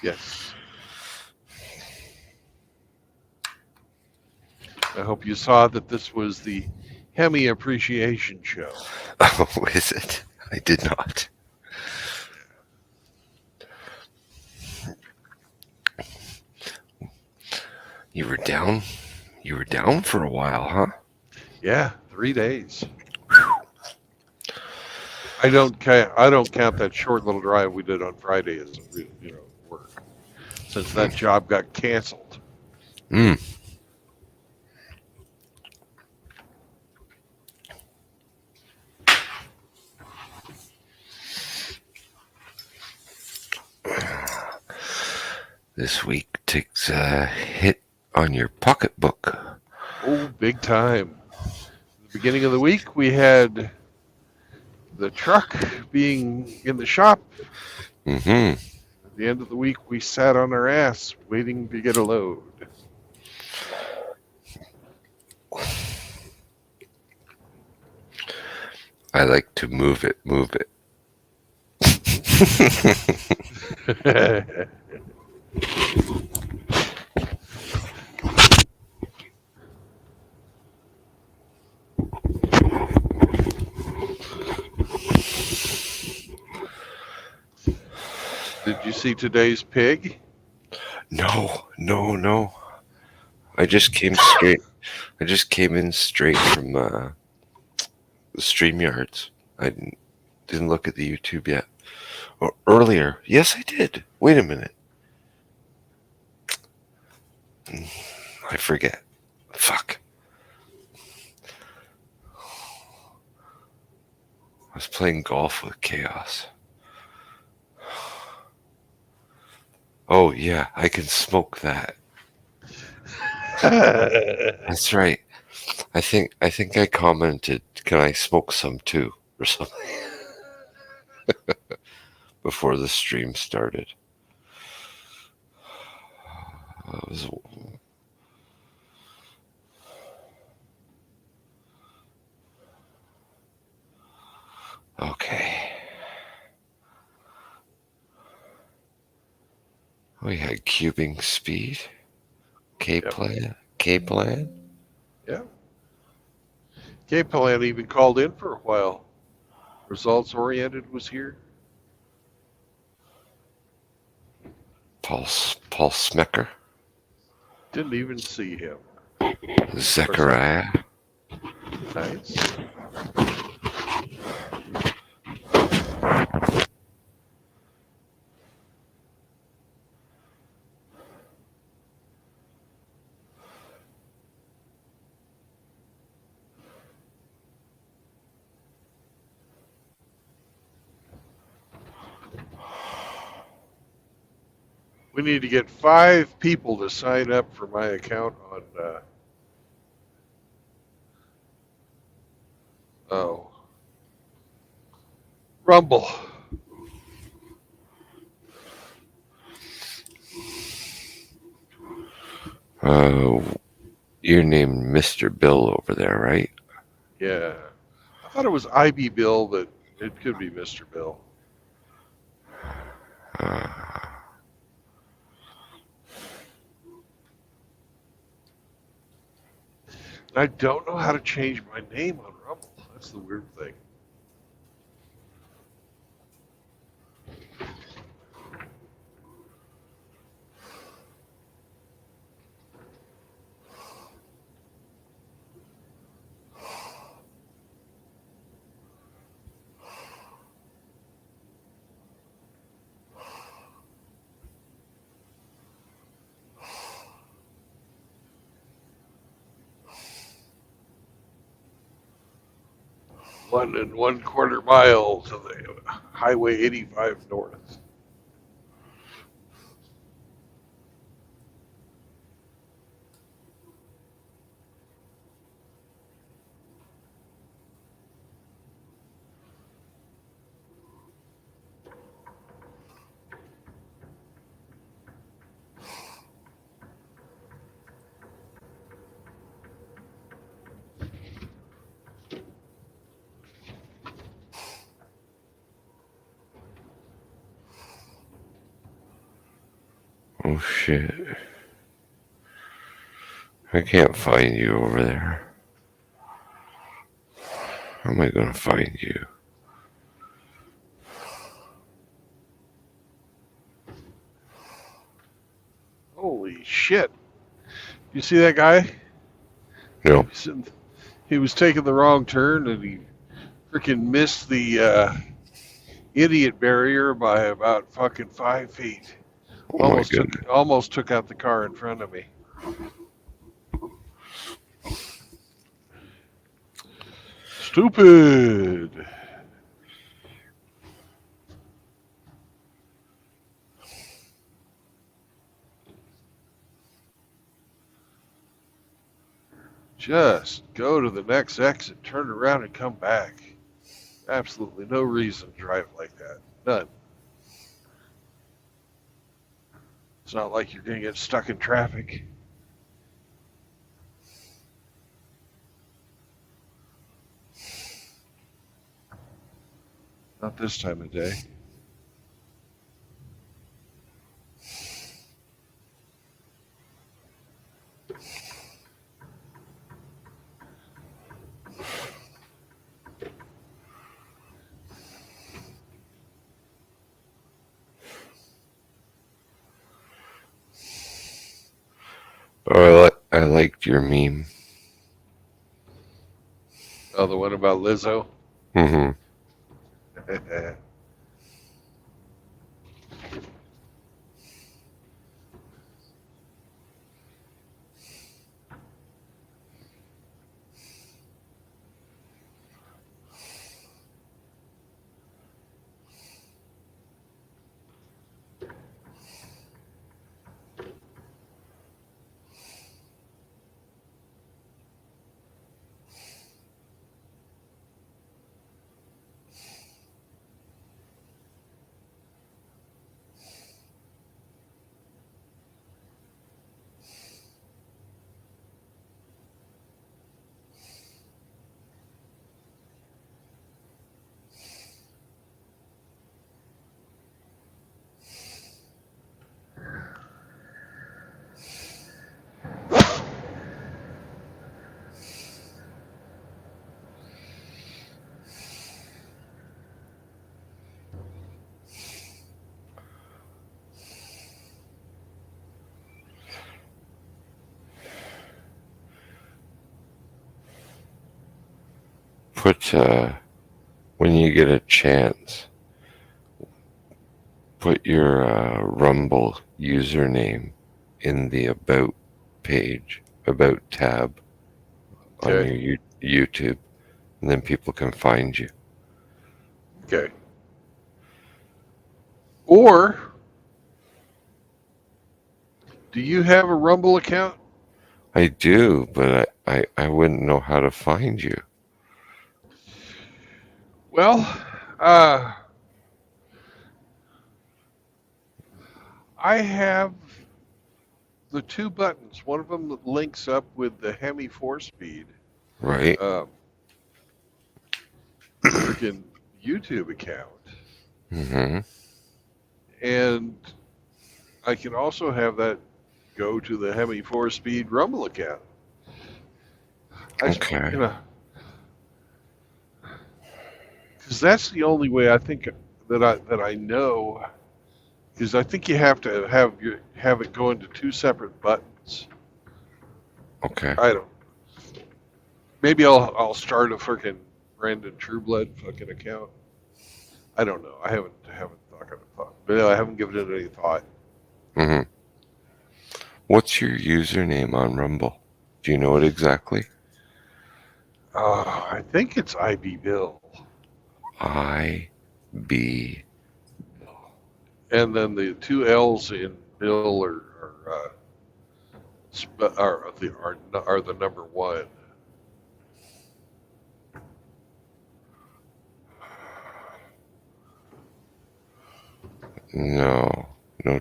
Yes. I hope you saw that this was the Hemi Appreciation Show. Oh, is it? I did not. You were down? You were down for a while, huh? Yeah, 3 days. I don't count that short little drive we did on Friday as work, since that job got canceled. Hmm. This week takes a hit on your pocketbook. Oh, big time. At the beginning of the week, we had the truck being in the shop. Mm-hmm. At the end of the week, we sat on our ass waiting to get a load. I like to move it. You see today's pig? No. I just came straight. I just came in straight from the StreamYards. I didn't look at the YouTube yet. Or earlier. Yes, I did. Wait a minute. I forget. Fuck. I was playing golf with Chaos. Oh yeah, I can smoke that. That's right. I think I commented, "Can I smoke some too?" or something before the stream started. It was, okay. We had cubing speed, K-plan. Yeah. K-Plan even called in for a while. Results Oriented was here. Paul Smecker, Didn't even see him. Zechariah. Nice. We need to get 5 people to sign up for my account on Rumble. You're named Mr. Bill over there, right? Yeah. I thought it was IB Bill, but it could be Mr. Bill. Uh, I don't know how to change my name on Rumble. That's the weird thing. One and 1/4 mile to the Highway 85 north. oh shit. I can't find you over there. How am I gonna find you? Holy shit. You see that guy? No. He was taking the wrong turn and he freaking missed the idiot barrier by about fucking 5 feet. Oh my goodness. Almost took out the car in front of me. Stupid. Just go to the next exit, turn around, and come back. Absolutely no reason to drive like that. None. It's not like you're going to get stuck in traffic. Not this time of day. your meme? Oh, the one about Lizzo? Mm-hmm. Put, when you get a chance, put your Rumble username in the About page, About tab on Okay. your YouTube, and then people can find you. Okay. Or, do you have a Rumble account? I do, but I wouldn't know how to find you. Well, I have the two buttons. One of them links up with the Hemi 4-speed Right? freaking YouTube account. Mm-hmm. And I can also have that go to the Hemi 4-speed Rumble account. Okay. Because that's the only way I think that I know. Because I think you have to have it go into two separate buttons. Okay. I don't. Maybe I'll start a freaking Brandon Trueblood fucking account. I don't know. I haven't thought. But I haven't given it any thought. Mm-hmm. What's your username on Rumble? Do you know it exactly? I think it's IB Bill. IB. And then the two L's in Bill are the number one. No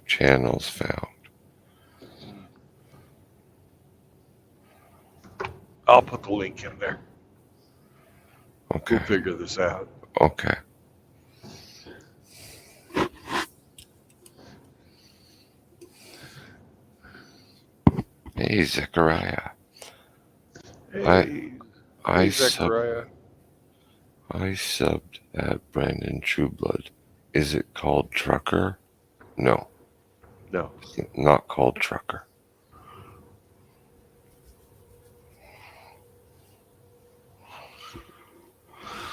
channels found. I'll put the link in there. Okay. We'll figure this out. Okay. Hey, Zechariah. Hey, I Zechariah. I subbed at Brandon Trueblood. Is it called Trucker? No, No. not called Trucker.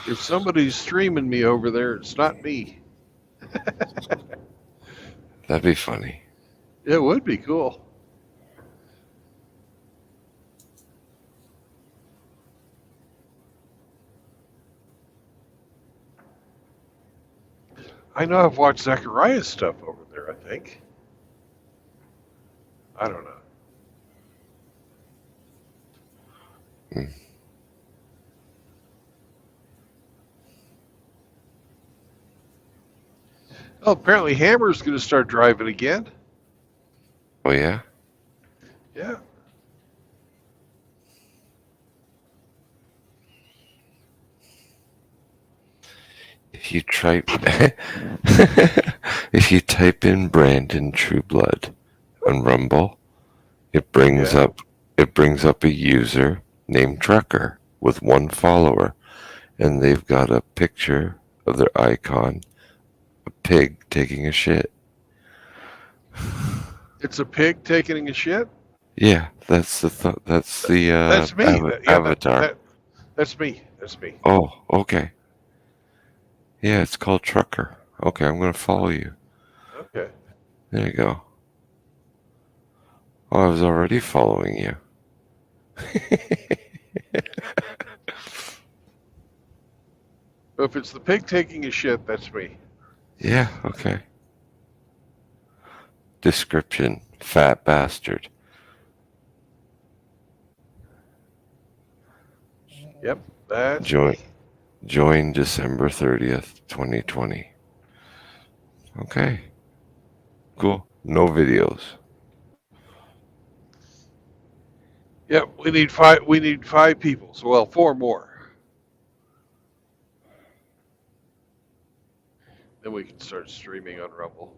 If somebody's streaming me over there, it's not me. That'd be funny. It would be cool. I know I've watched Zechariah's stuff over there, I think. I don't know. Hmm. Oh, apparently Hammer's going to start driving again. Oh, yeah? Yeah. If you type if you type in Brandon Trueblood on Rumble, it brings Yeah. up a user named Trucker with one follower, and they've got a picture of their icon, a pig taking a shit. It's a pig taking a shit? Yeah, that's the That's me. Yeah, avatar. that's me. That's me. Oh, okay. Yeah, it's called Trucker. Okay, I'm gonna follow you. Okay. There you go. Oh, I was already following you. If it's the pig taking a shit, that's me. Yeah, okay. Description: fat bastard. Yep, that's Join me. join December 30th, 2020. Okay, cool. No videos. Yep, we need five. We need 5 people. So, well, 4 more. Then we can start streaming on Rumble.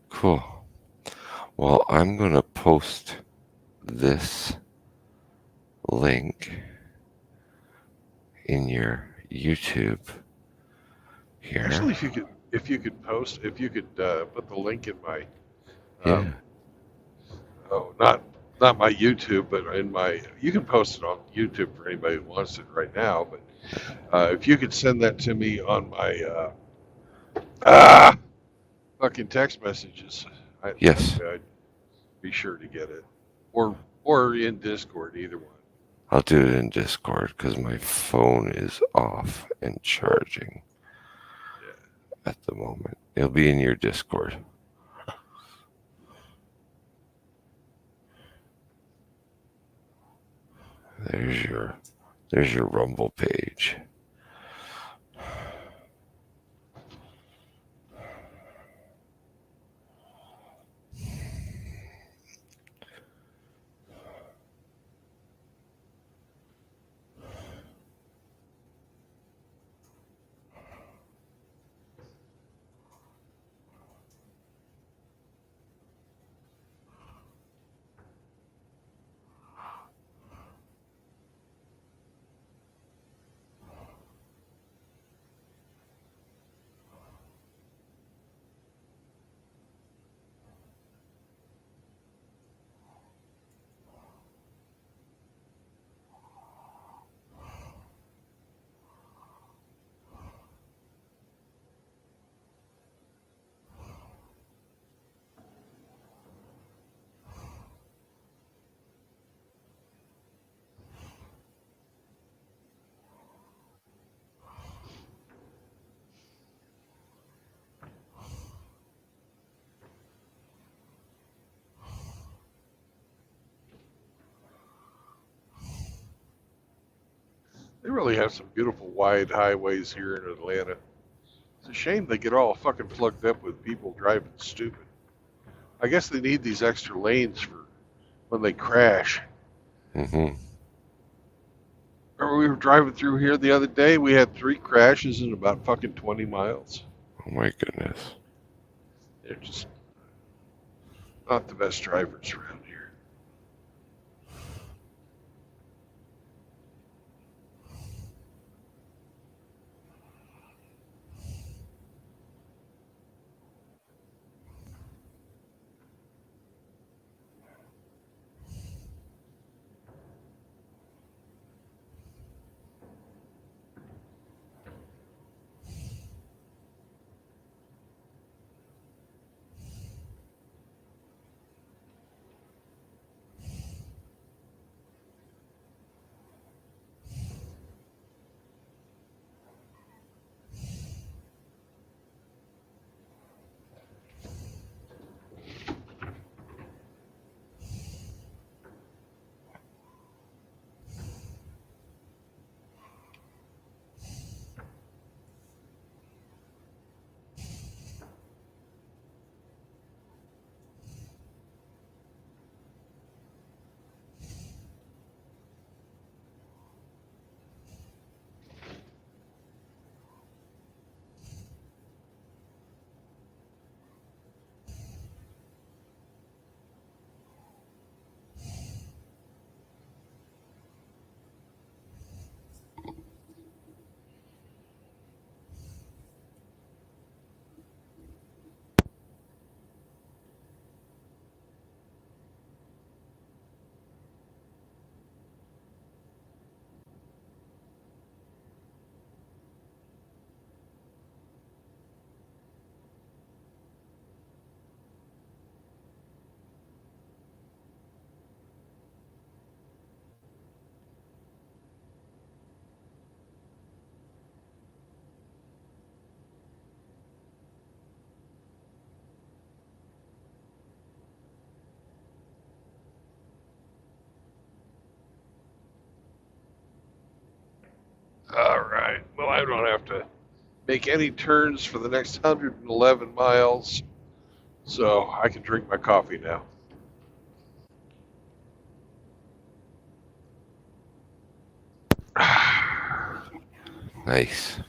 Cool. Well, I'm gonna post this link in your YouTube here. Actually, if you could put the link in my, um, Yeah. oh, not my YouTube, but in my, you can post it on YouTube for anybody who wants it right now. But if you could send that to me on my fucking text messages, that Yes, way I'd be sure to get it, or in Discord, either one. I'll do it in Discord because my phone is off and charging Yeah. at the moment. It'll be in your Discord. There's your Rumble page. They really have some beautiful wide highways here in Atlanta. It's a shame they get all fucking plugged up with people driving stupid. I guess they need these extra lanes for when they crash. Mm-hmm. Remember we were driving through here the other day? We had 3 crashes in about fucking 20 miles. Oh my goodness. They're just not the best drivers around here. right. Well, I don't have to make any turns for the next 111 miles, so I can drink my coffee now. Nice.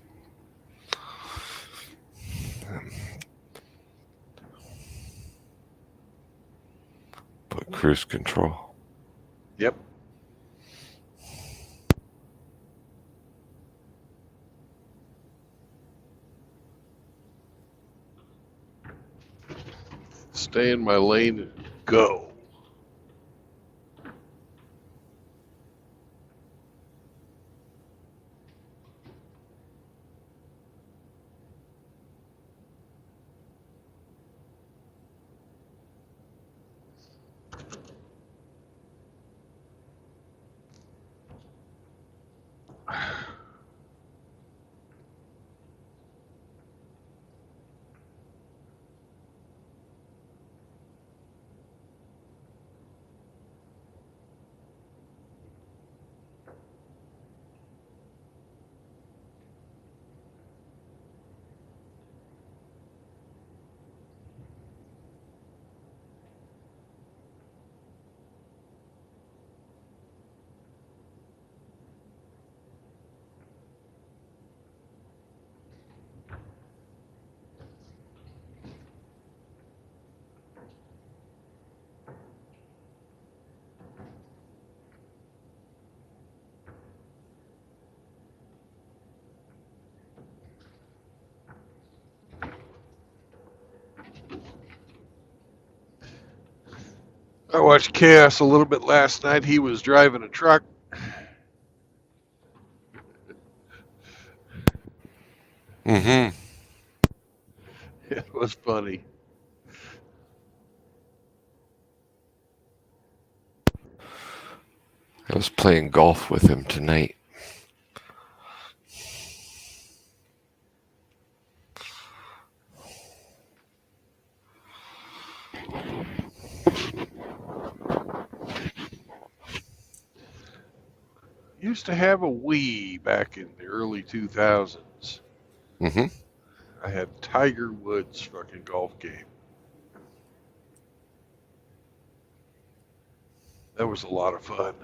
Put cruise control. Yep. Stay in my lane and go. I watched Chaos a little bit last night. He was driving a truck. Mm-hmm. It was funny. I was playing golf with him tonight. Used to have a Wii back in the early 2000s. Mm-hmm. I had Tiger Woods fucking golf game. That was a lot of fun.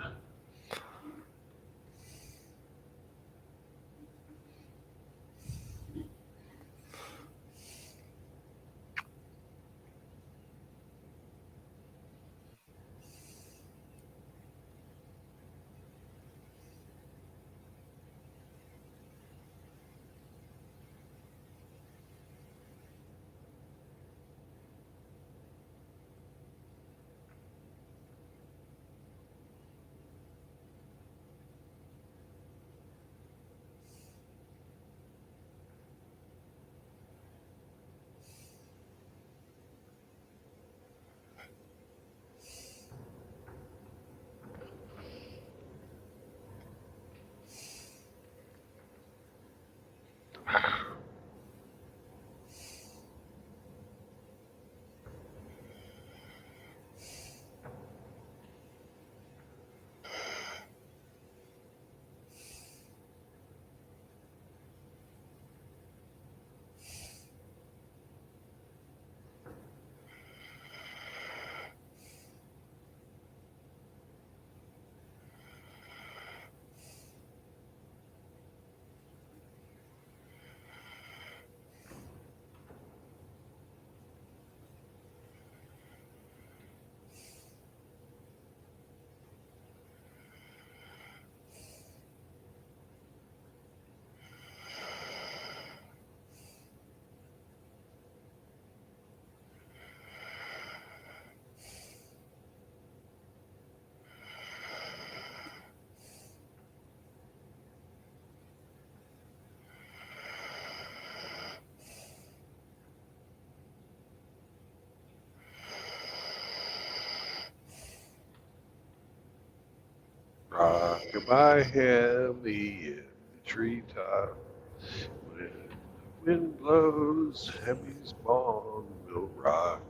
Rock-a-bye Hemi in the treetop. When the wind blows, Hemi's bond will rock.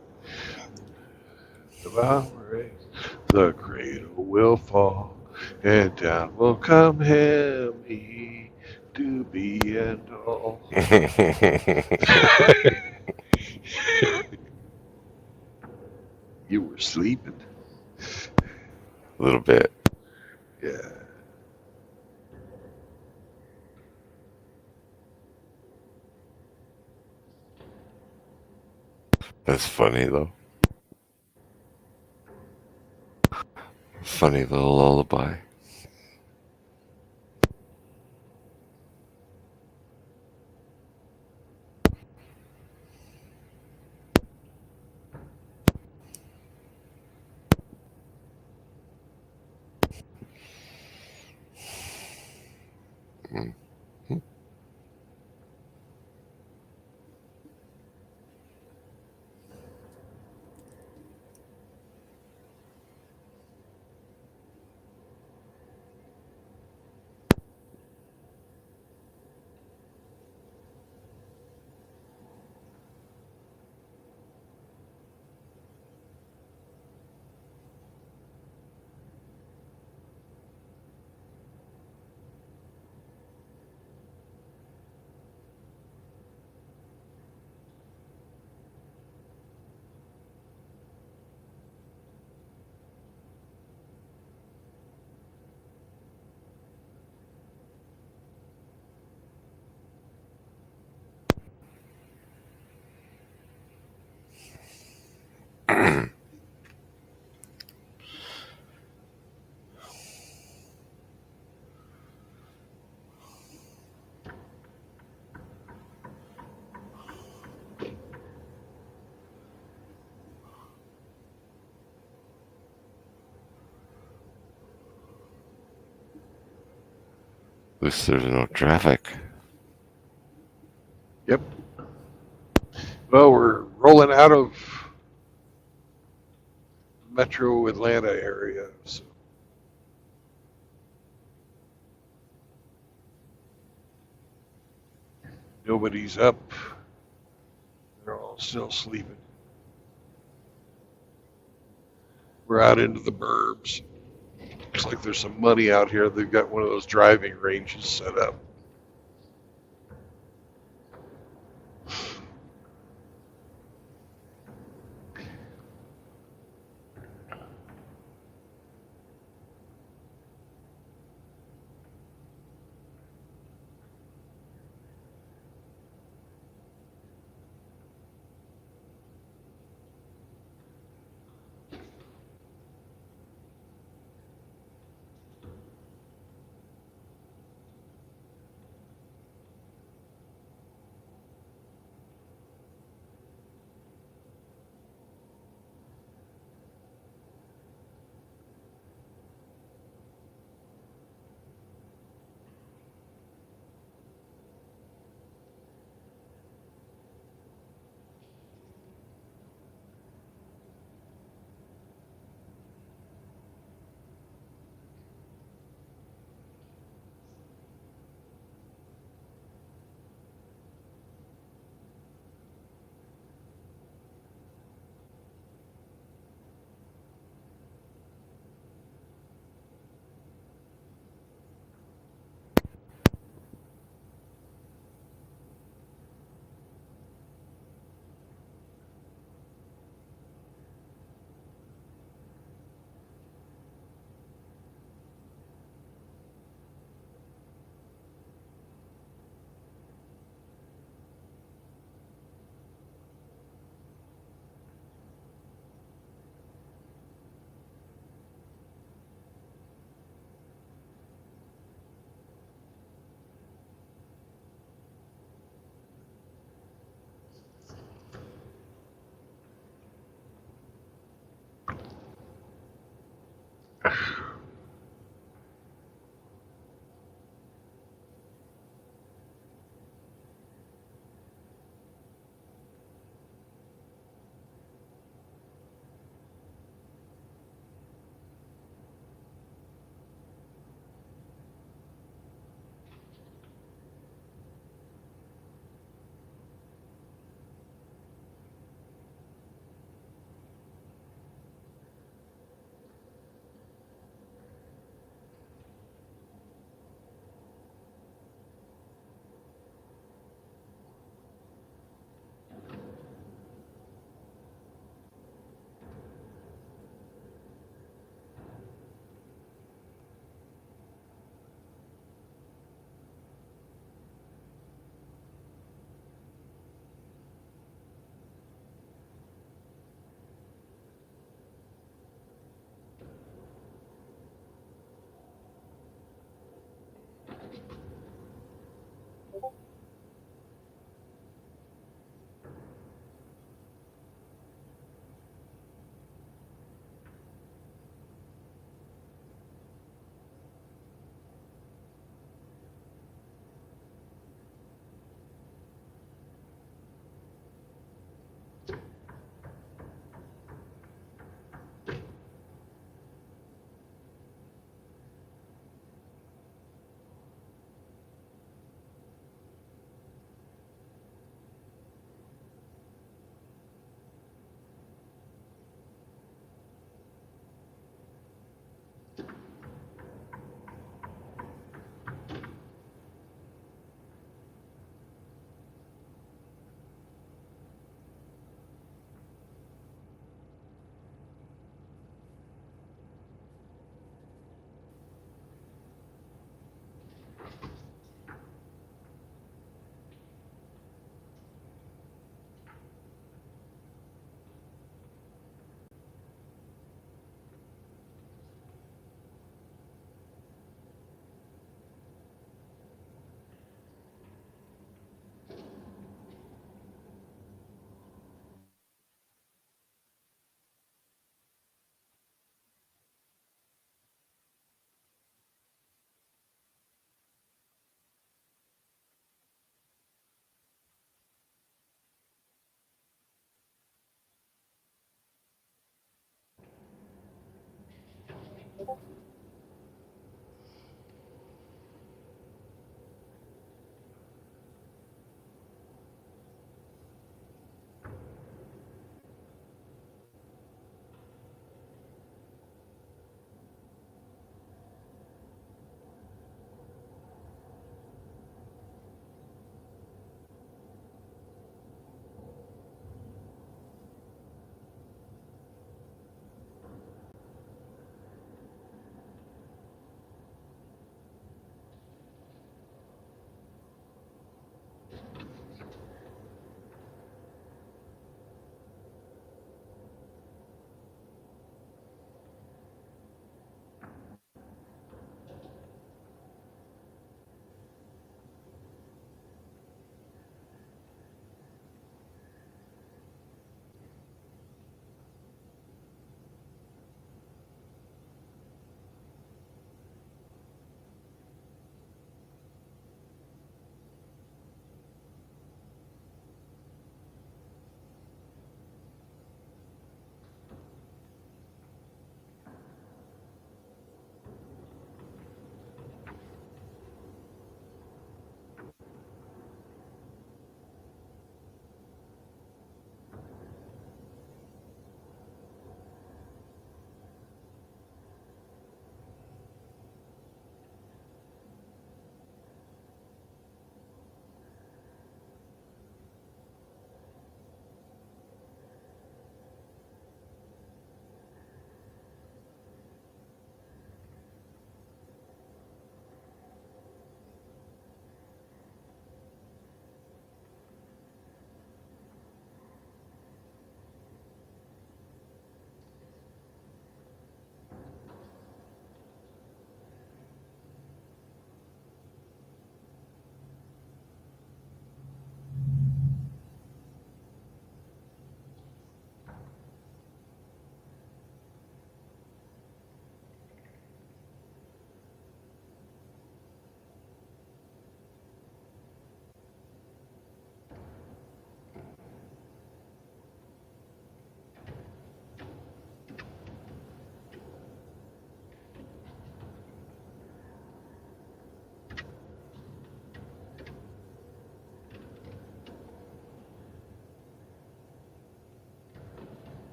The bow breaks, the cradle will fall, and down will come Hemi doobie and all. You were sleeping. A little bit. Yeah. That's funny though. Funny little lullaby. Mm. At least there's no traffic. Yep. Well, we're rolling out of metro Atlanta area. So nobody's up. They're all still sleeping. We're out into the burbs. Looks like there's some money out here. They've got one of those driving ranges set up.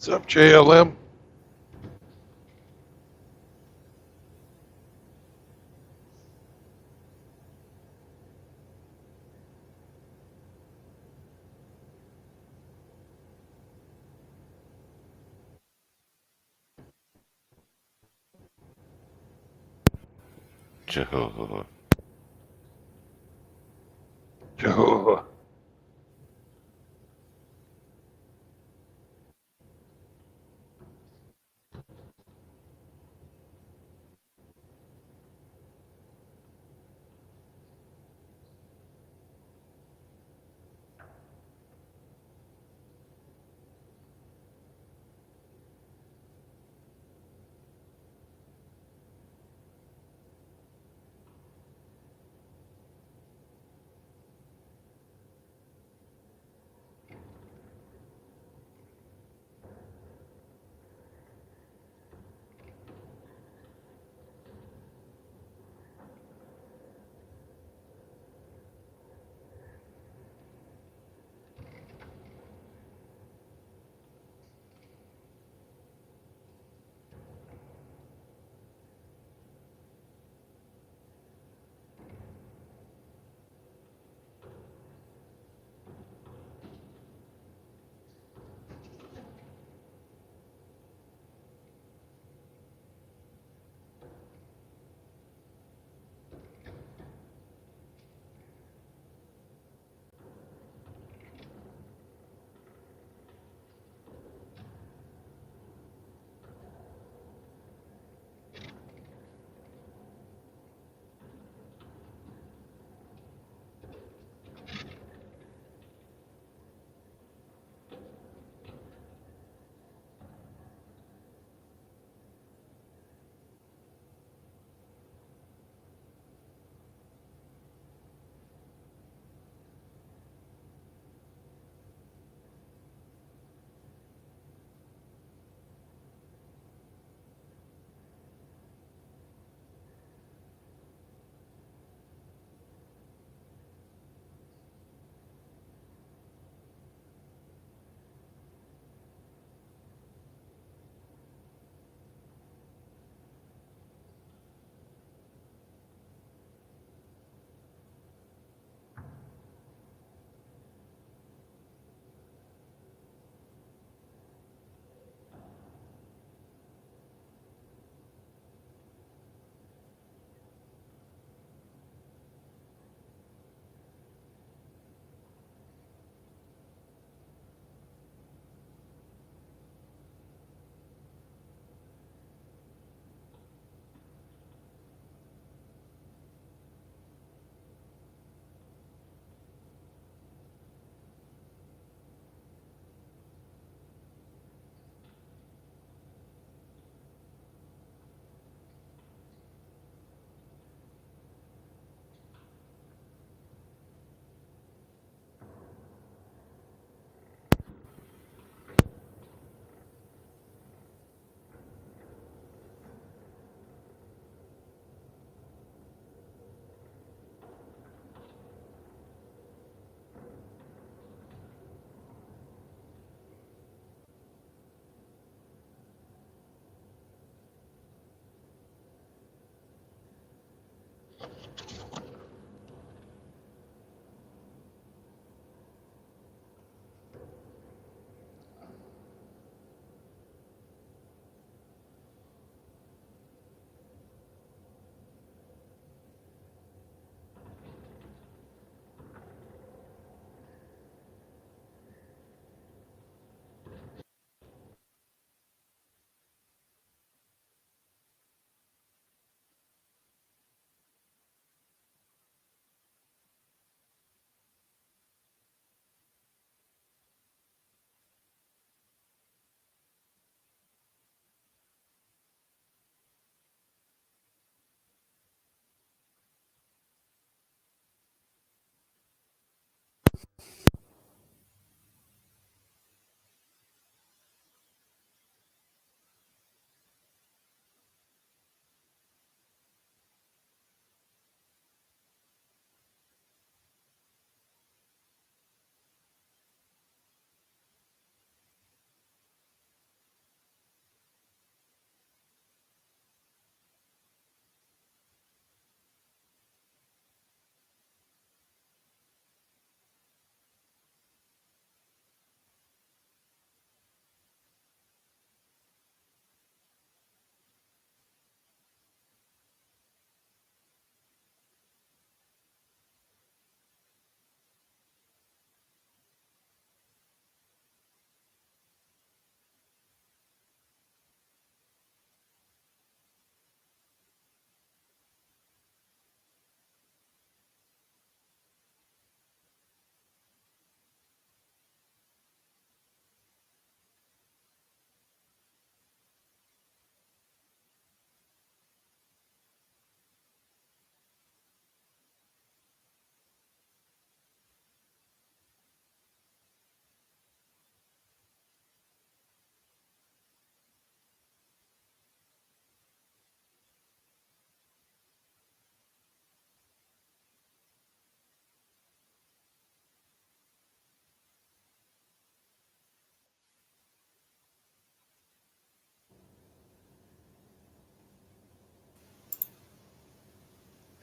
What's up, JLM? Jehovah. Jehovah.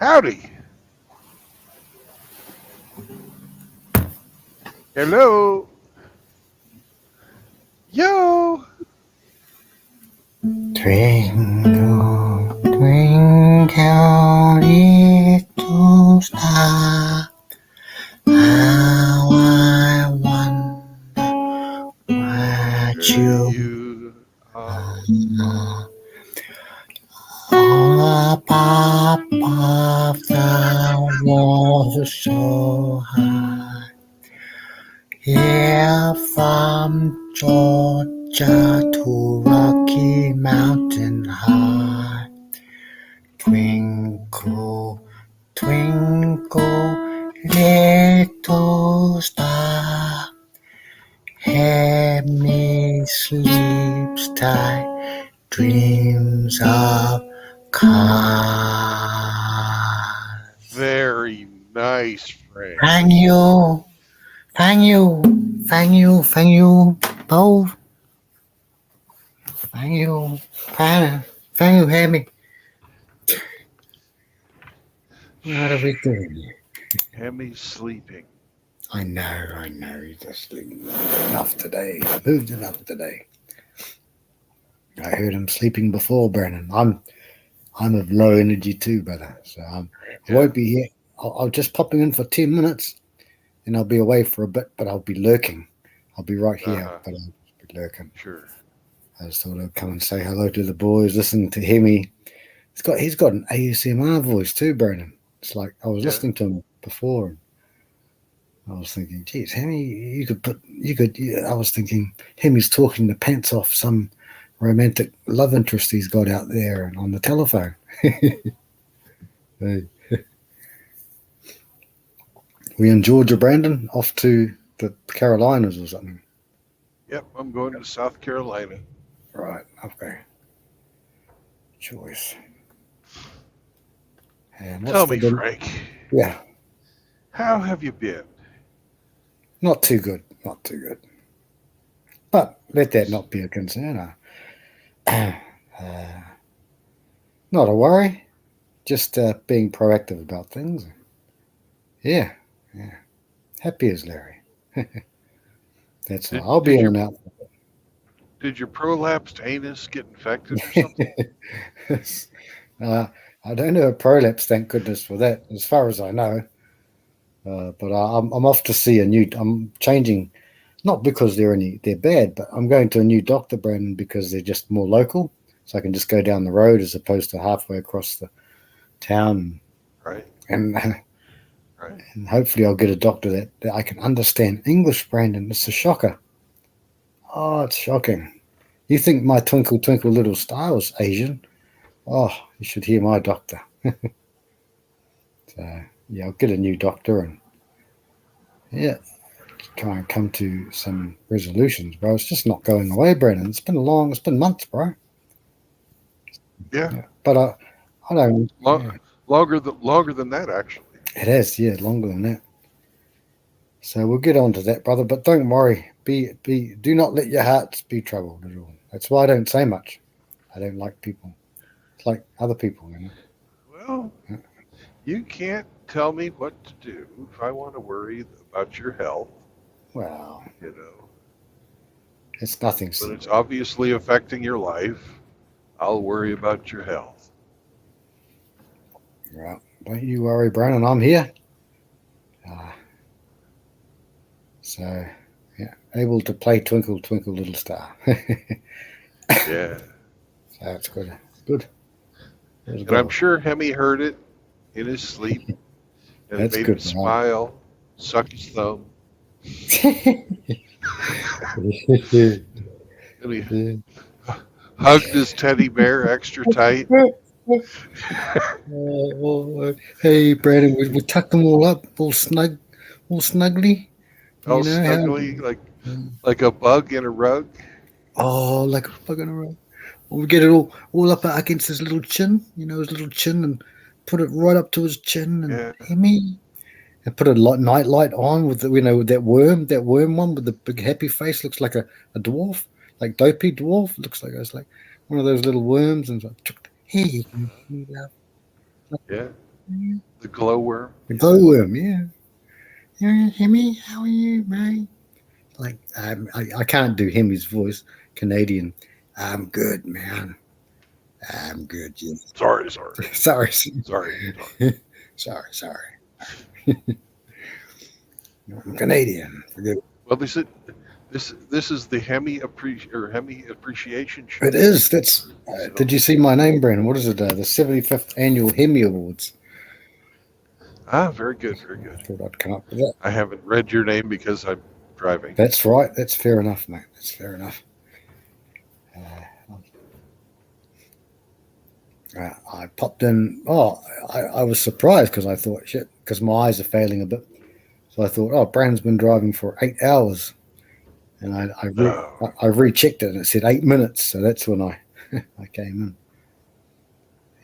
Howdy. Hello. Yo. Twinkle, twinkle, little star, how I wonder what you You are. are. All above the world so high, here from Georgia to Rocky Mountain High. Twinkle, twinkle, little star, Hemi sleeps tight, dreams of cars. Very nice, Frank. Thank you, thank you, thank you, thank you, both. Thank you, thank you, Hemi. What are we doing? Hemi's sleeping. I know. He's just enough today. Moved enough today. I heard him sleeping before, Brennan. I'm of low energy too, brother. So I won't be here. I'll just pop in for 10 minutes, and I'll be away for a bit. But I'll be lurking. I'll be right here, but I'll be lurking. Sure. I just thought I'd come and say hello to the boys. Listen to Hemi. He's got an ASMR voice too, Brennan. It's like I was listening to him before. And I was thinking, geez, Hemi, I was thinking, Hemi's talking the pants off some romantic love interest he's got out there and on the telephone. Hey. We in Georgia, Brandon, off to the Carolinas or something. Yep, I'm going to South Carolina. Right, okay. Choice. And Tell me, Frank. Yeah. How have you been? Not too good. But let that not be a concern. Not a worry. Just being proactive about things. Yeah. Happy as Larry. That's all. I'll be in and out. Did your prolapsed anus get infected or something? I don't have a prolapse, thank goodness for that, as far as I know. But I'm off to see I'm changing, not because they're bad, but I'm going to a new doctor, Brandon, because they're just more local. So I can just go down the road as opposed to halfway across the town. Right. And hopefully I'll get a doctor that I can understand English, Brandon. It's a shocker. Oh, it's shocking. You think my twinkle, twinkle, little star was Asian? Oh, you should hear my doctor. So, yeah, I'll get a new doctor and, try and come to some resolutions, bro. It's just not going away, Brandon. It's been months, bro. Yeah. But I don't. Longer than that, actually. It has, longer than that. So we'll get on to that, brother. But don't worry. Do not let your hearts be troubled at all. That's why I don't say much. I don't like people. It's like other people, Well, you can't tell me what to do if I want to worry about your health. Well, it's nothing. But it's obviously affecting your life. I'll worry about your health. Well, don't you worry, Brandon. I'm here. So, able to play Twinkle, Twinkle, Little Star. Yeah. So it's good. Good. And I'm sure Hemi heard it in his sleep. And it made him smile, suck his thumb. And he hugged his teddy bear extra tight. Hey, Brandon, we tucked them all up, all snugly. All snugly, like a bug in a rug. Oh, like a bug in a rug. We get it all up against his little chin, his little chin, and put it right up to his chin, and Hemi, and put a night light on with with that worm one with the big happy face, looks like a dwarf, like dopey dwarf. Looks like one of those little worms, and it's like, hey, Yeah. The glowworm. The glowworm, yeah. Hemi, how are you, mate? Like, I can't do Hemi's voice, Canadian. I'm good, man. I'm good, Jim. Sorry. sorry, sorry. I'm Canadian. Forgive. Well, this is the Hemi Appreciation Show. It is. That's. So, Did you see my name, Brandon? What is it? The 75th annual Hemi Awards. very good. I thought I'd come up with that. I haven't read your name because I'm driving. That's right. That's fair enough, mate. That's fair enough. I popped in. Oh, I was surprised because I thought, shit, because my eyes are failing a bit. So I thought, oh, Brandon's been driving for 8 hours. And I rechecked it and it said 8 minutes. So that's when I came in.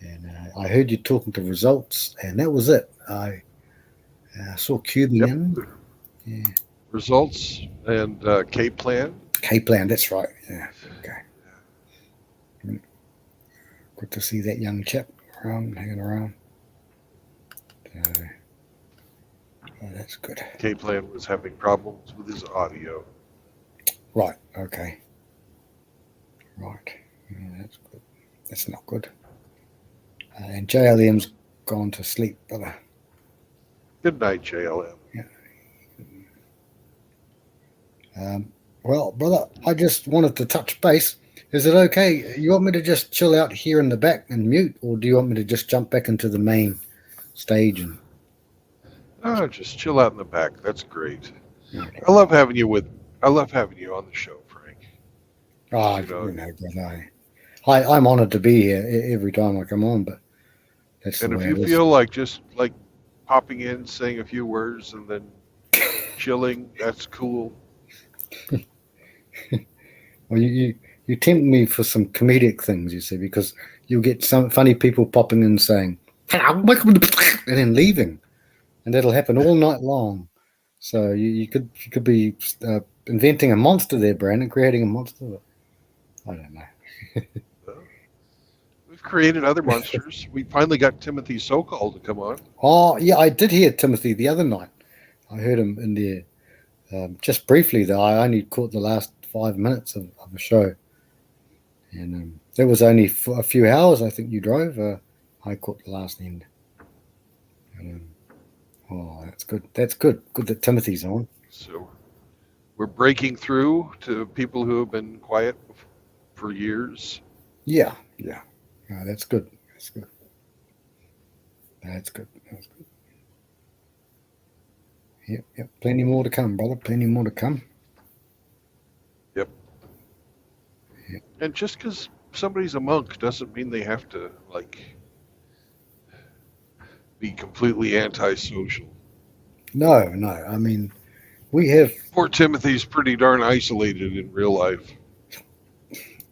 And I heard you talking to results, and that was it. I saw cubing in. Yeah. Results and K-Plan. K-Plan, that's right. Yeah. Okay. Good to see that young chap hanging around. Oh, that's good. K-Plan was having problems with his audio. Right. Okay. Right. Yeah, that's good. That's not good. And JLM's gone to sleep, brother. Good night, JLM. Yeah. Well, brother, I just wanted to touch base. Is it okay? You want me to just chill out here in the back and mute, or do you want me to just jump back into the main stage and? Just chill out in the back. That's great. Okay. I love having you on the show, Frank. Brother, I'm honored to be here every time I come on, but that's and the if way you it is. feel like just like popping in, saying a few words, and then chilling, that's cool. Well, you tempt me for some comedic things, you see, because you'll get some funny people popping in saying, and then leaving, and that'll happen all night long. So you could be inventing a monster there, Brandon, creating a monster. I don't know. We've created other monsters. We finally got Timothy Sokol to come on. Oh, yeah, I did hear Timothy the other night. I heard him in there just briefly, though. I only caught the last 5 minutes of a show. And that was only for a few hours, I think you drove. I caught the last end. Oh, that's good. That's good. Good that Timothy's on. So we're breaking through to people who have been quiet for years. Yeah. Oh, that's good. That's good. Yep. Plenty more to come, brother. Plenty more to come. Yep. And just because somebody's a monk doesn't mean they have to be completely antisocial. No. I mean, we have. Poor Timothy's pretty darn isolated in real life.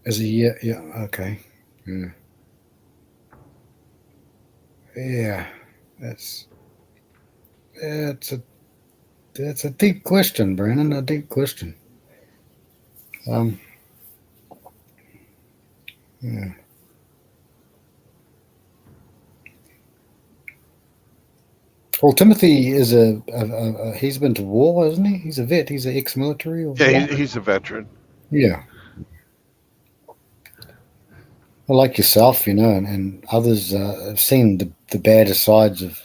Is he? Yeah. Okay. Yeah. That's a deep question, Brandon. A deep question. Yeah. Well, Timothy is he's been to war, isn't he? He's a vet. He's an ex-military. Yeah, he's a veteran. Yeah. Well, like yourself, and others have seen the badder sides of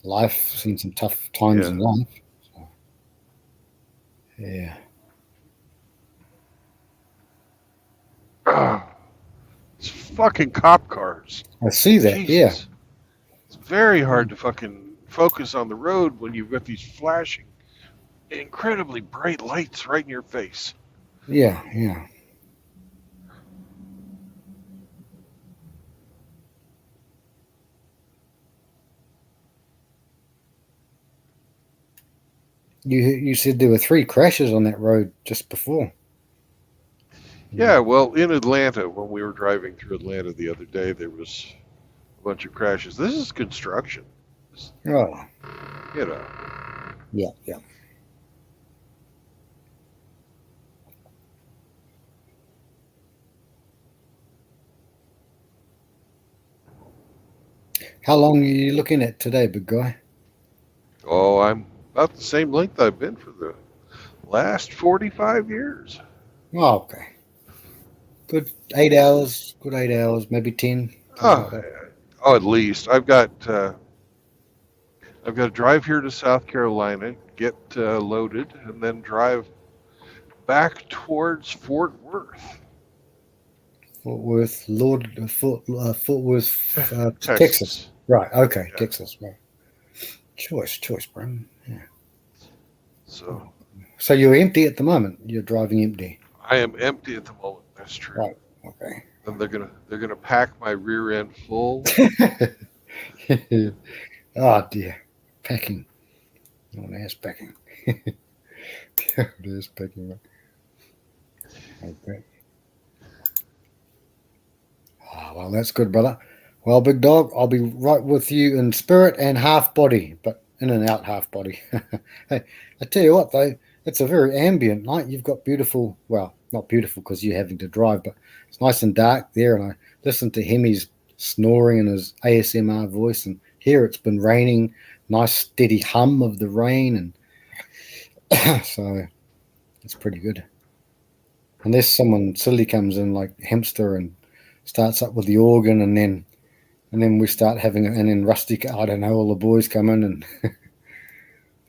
life, seen some tough times in life. So, yeah. It's fucking cop cars. I see that. Jesus. Yeah. It's very hard to fucking focus on the road when you've got these flashing, incredibly bright lights right in your face. Yeah. You said there were 3 crashes on that road just before. Yeah, well, in Atlanta, when we were driving through Atlanta the other day, there was a bunch of crashes. This is construction. Oh. Yeah. How long are you looking at today, big guy? Oh, I'm about the same length I've been for the last 45 years. Oh, okay. Good 8 hours. Good 8 hours, maybe 10, something Oh, like that. at least I've got to drive here to South Carolina, get loaded, and then drive back towards Fort Worth, Fort Worth, Fort Worth, Texas. Texas. Right. Okay, Yeah. Texas. Right. Choice, Brendan. Yeah. So So you're empty at the moment. You're driving empty. I am empty at the moment. That's true. Right. Okay. Then they're gonna pack my rear end full. Oh dear, packing. Oh, there's packing. There's packing. Okay. Ah, well, that's good, brother. Well, big dog, I'll be right with you in spirit and half body, but in and out half body. Hey, I tell you what, though, it's a very ambient night. You've got beautiful, well, not beautiful because you're having to drive, but it's nice and dark there. And I listen to Hemi's snoring in his ASMR voice, and here it's been raining, nice steady hum of the rain, and so it's pretty good. Unless someone silly comes in like Hamster and starts up with the organ, and then we start having, and then Rusty, I don't know, all the boys come in and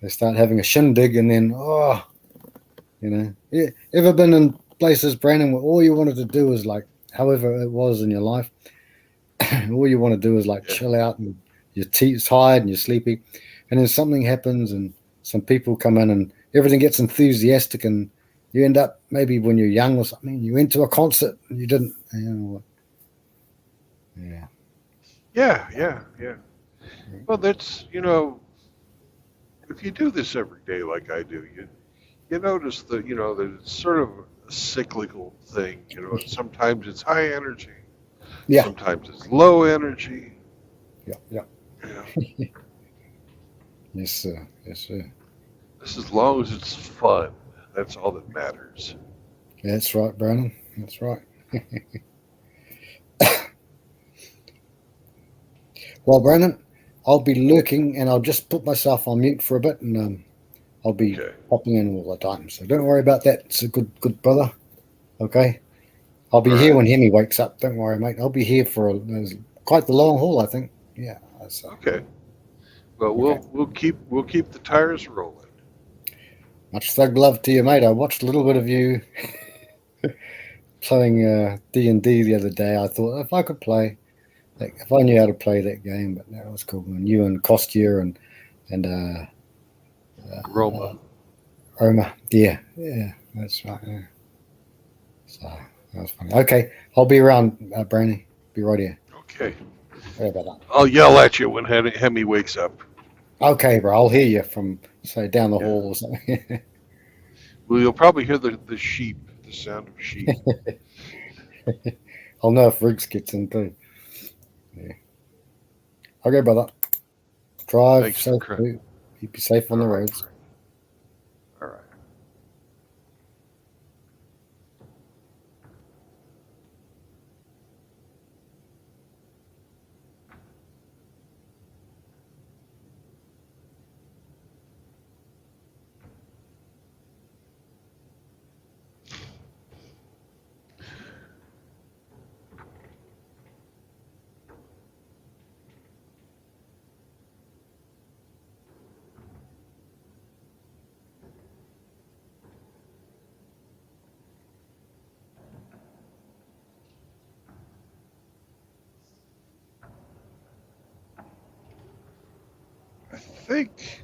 they start having a shindig, and then yeah, ever been in places, Brandon, where all you wanted to do is like, however it was in your life, all you want to do is like Yeah. chill out, and you're tired and you're sleepy, and then something happens and some people come in and everything gets enthusiastic, and you end up, maybe when you're young or something, you went to a concert and you didn't, yeah. Yeah. Well, that's if you do this every day like I do, you notice that it's sort of a cyclical thing. Sometimes it's high energy, Yeah, sometimes it's low energy. yeah. Yeah. Yes, sir. Yes, sir. Just as long as it's fun, that's all that matters. That's right, Brandon. That's right. Well, Brandon, I'll be lurking, and I'll just put myself on mute for a bit, and I'll be Okay. popping in all the time. So don't worry about that. It's a good brother. Okay. I'll be All here right. when Hemi wakes up. Don't worry, mate. I'll be here for quite the long haul, I think. Yeah. So, Okay. Well, okay. we'll keep the tires rolling. Much thug love to you, mate. I watched a little bit of you playing D&D the other day. I thought if I could play, like, if I knew how to play that game, but that was cool. And you and Kostya and Roma. Roma. Yeah, that's right. Yeah. So that was funny. Okay, I'll be around, Brandy. Be right here. Okay. Sorry about I'll yell at you when Hemi wakes up. that. Okay, bro. I'll hear you from, say, down the Yeah. hall or something. Well, you'll probably hear the sheep, the sound of sheep. I'll know if Riggs gets in too. Yeah. Okay, brother. Drive Thanks for safe. Keep you safe on All the right. roads. All right. I think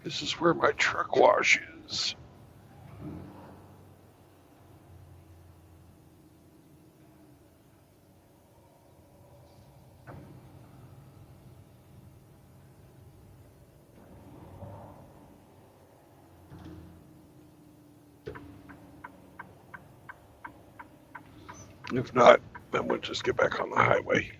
this is where my truck wash is. If not, then we'll just get back on the highway.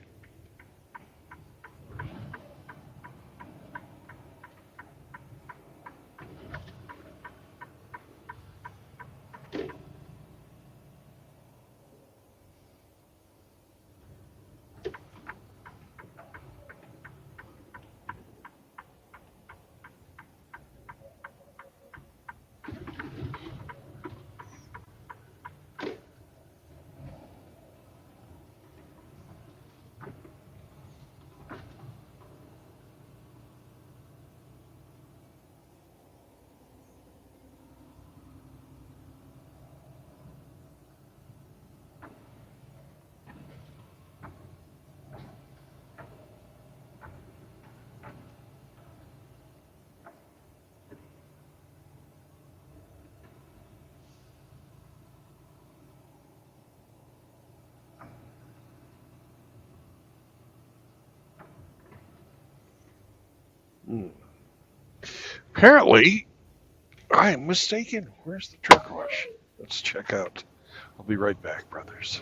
apparently, I am mistaken. Where's the truck wash? Let's check out. I'll be right back, brothers.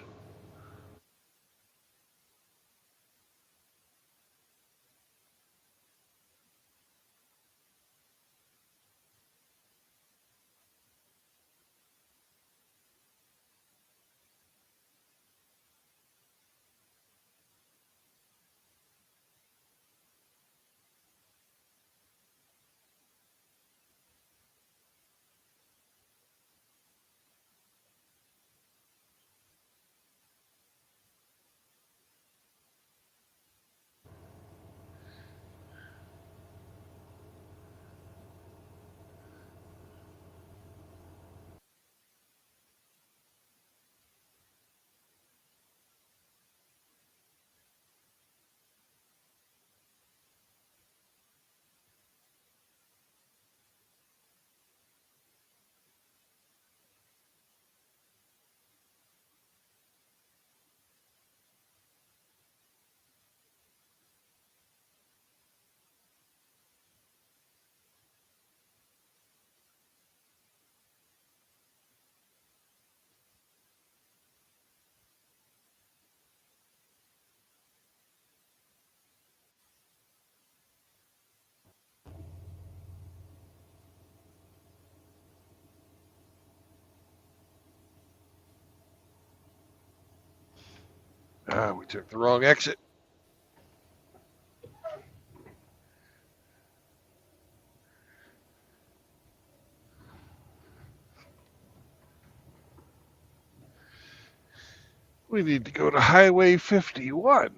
We took the wrong exit. We need to go to Highway 51.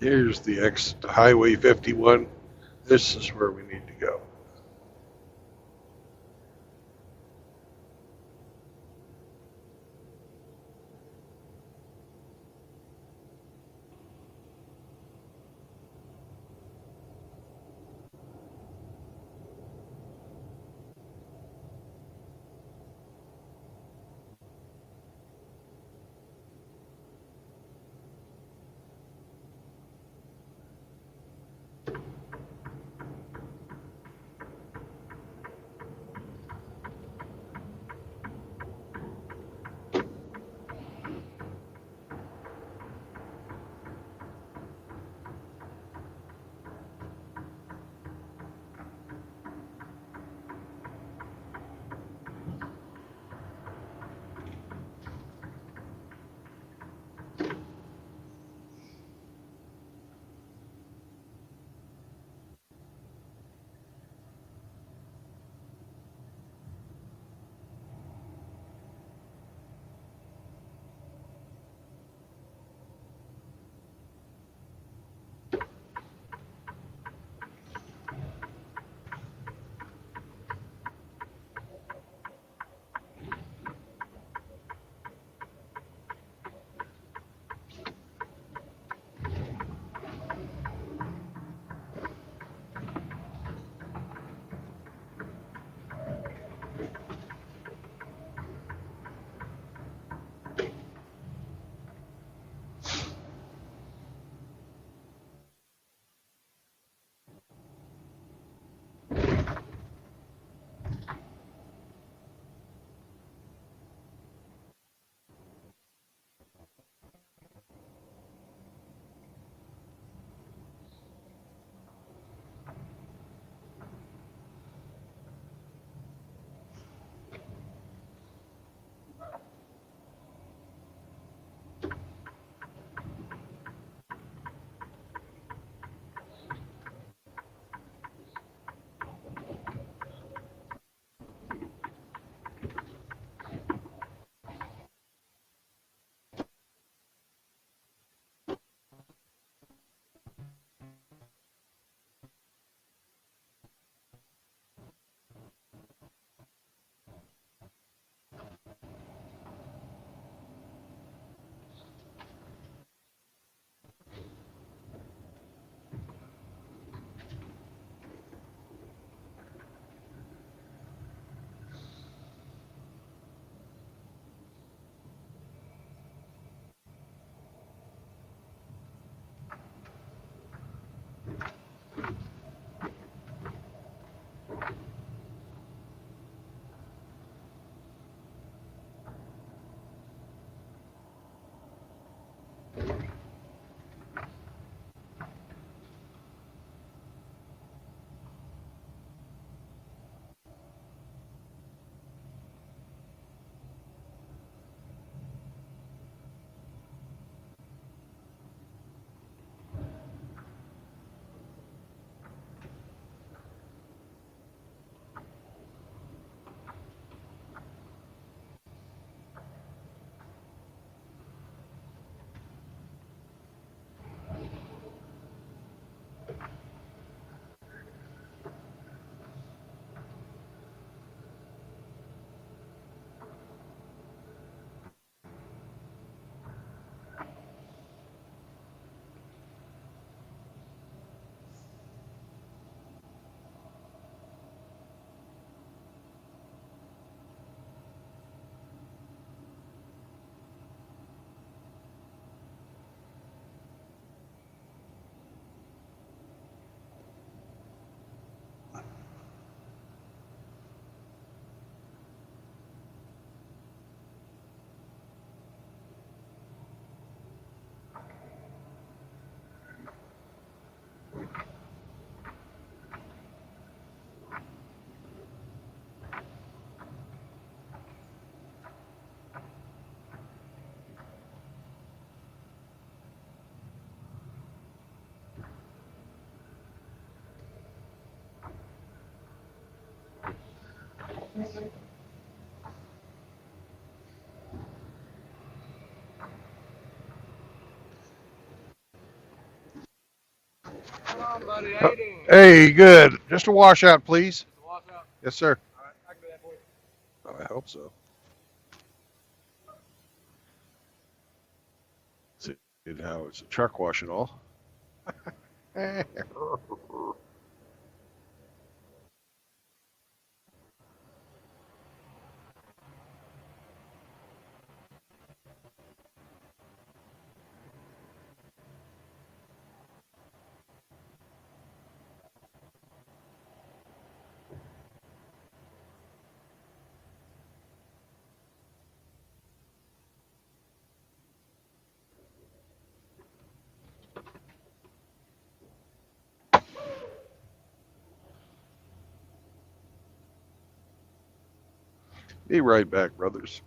Here's the exit to Highway 51. This is where we need to go. on, buddy? How you doing? Hey, good. Just a washout, please. Yes, sir. All right, I can do that for you. I hope so. See how it's a truck wash and all. Be right back, brothers.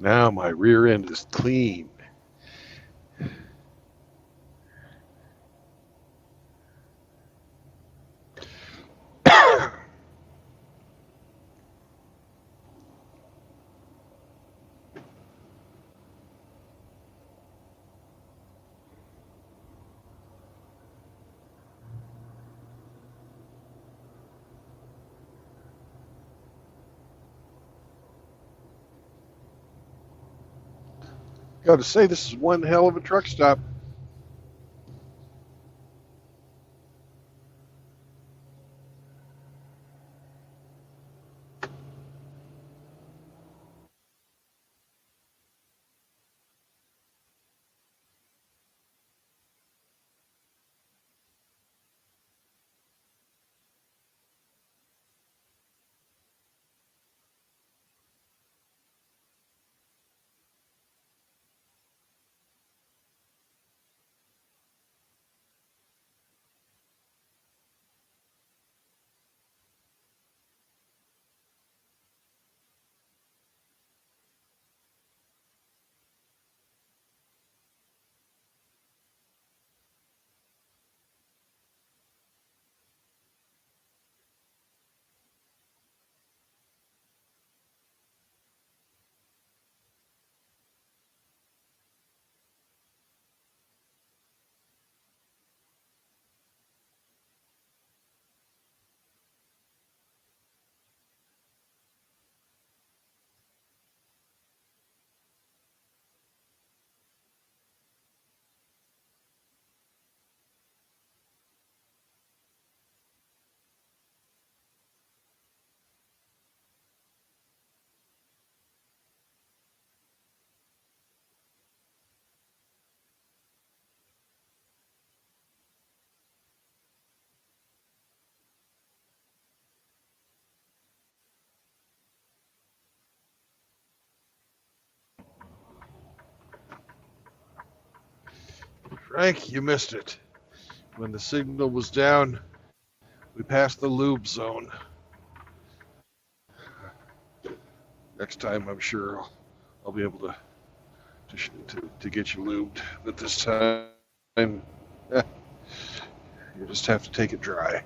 Now my rear end is clean. Got to say, this is one hell of a truck stop. Frank, you missed it. When the signal was down, we passed the lube zone. Next time, I'm sure I'll be able to get you lubed. But this time, eh, you just have to take it dry.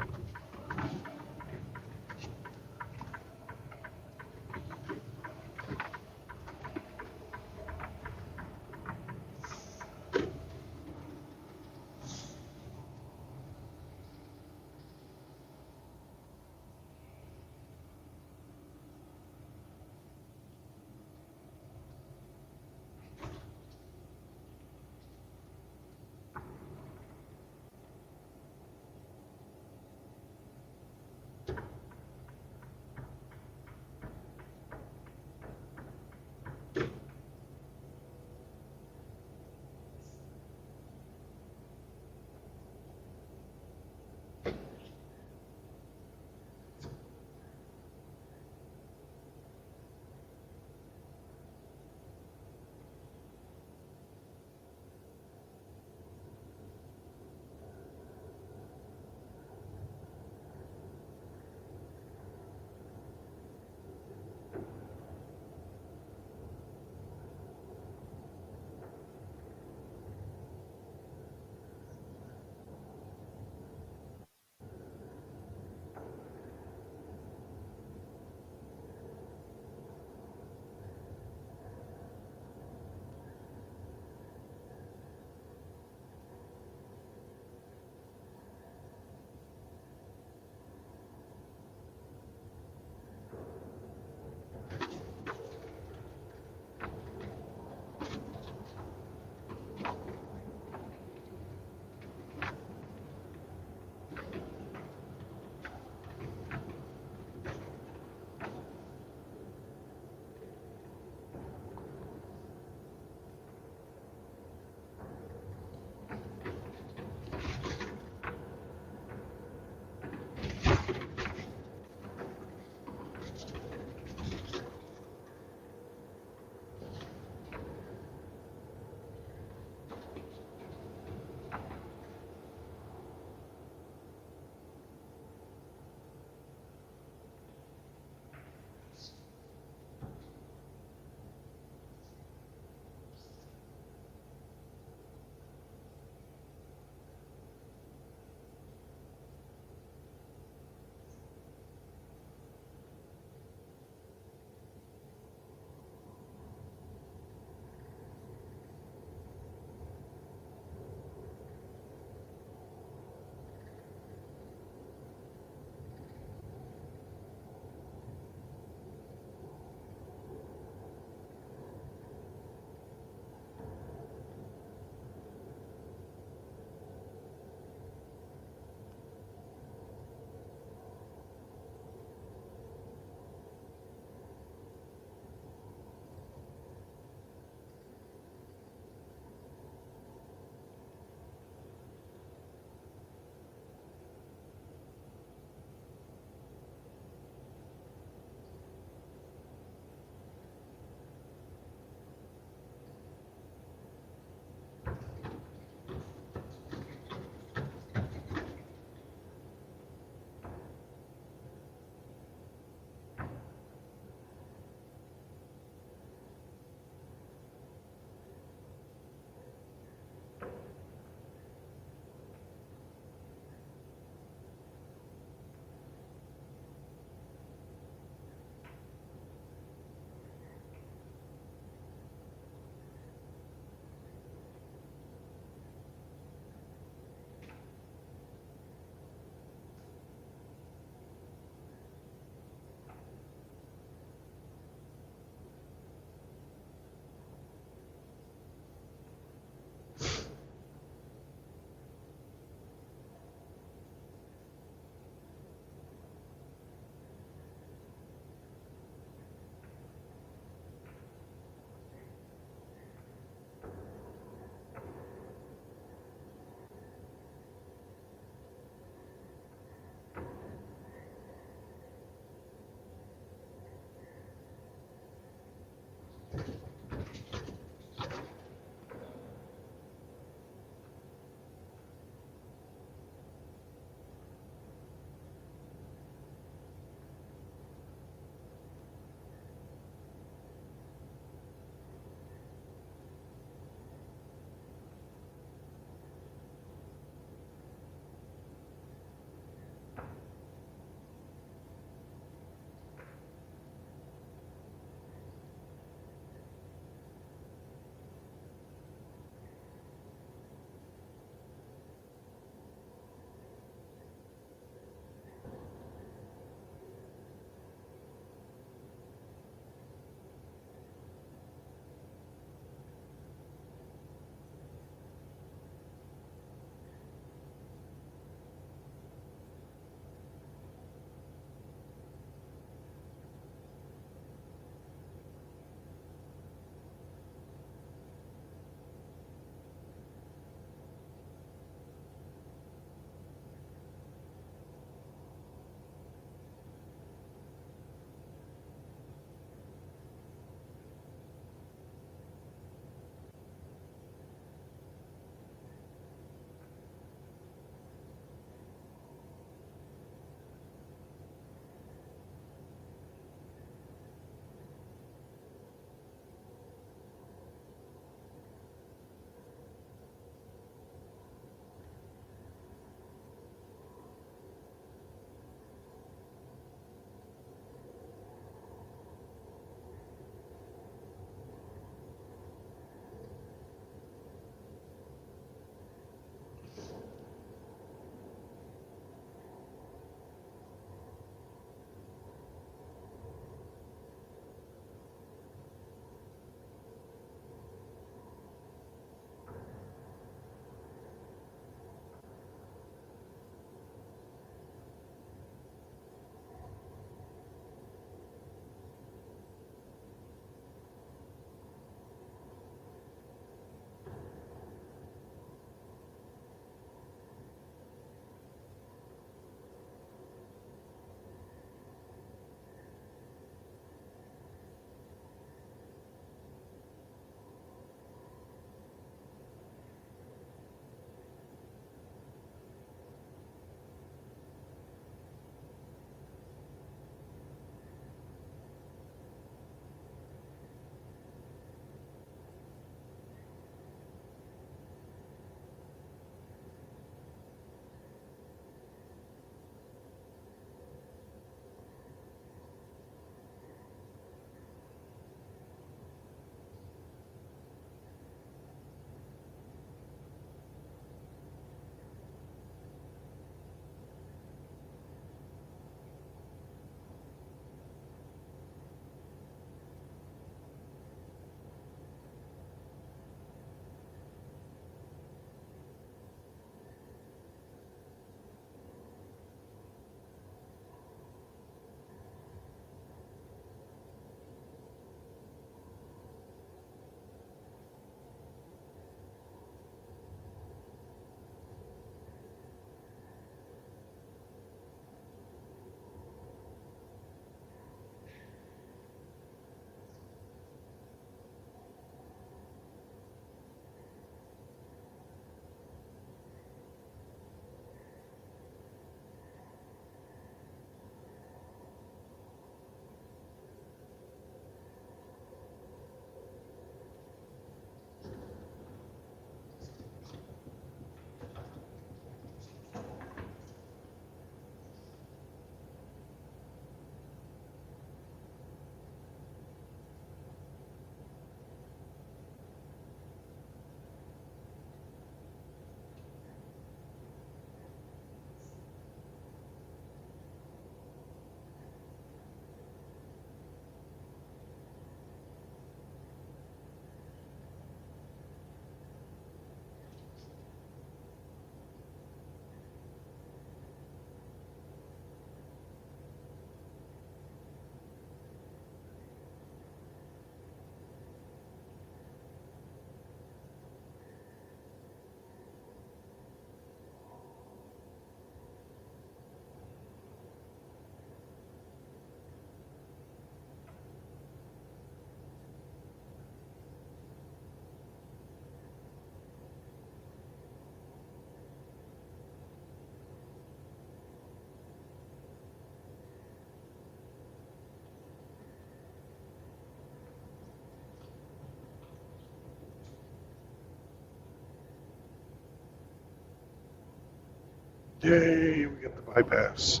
Yay, we get the bypass.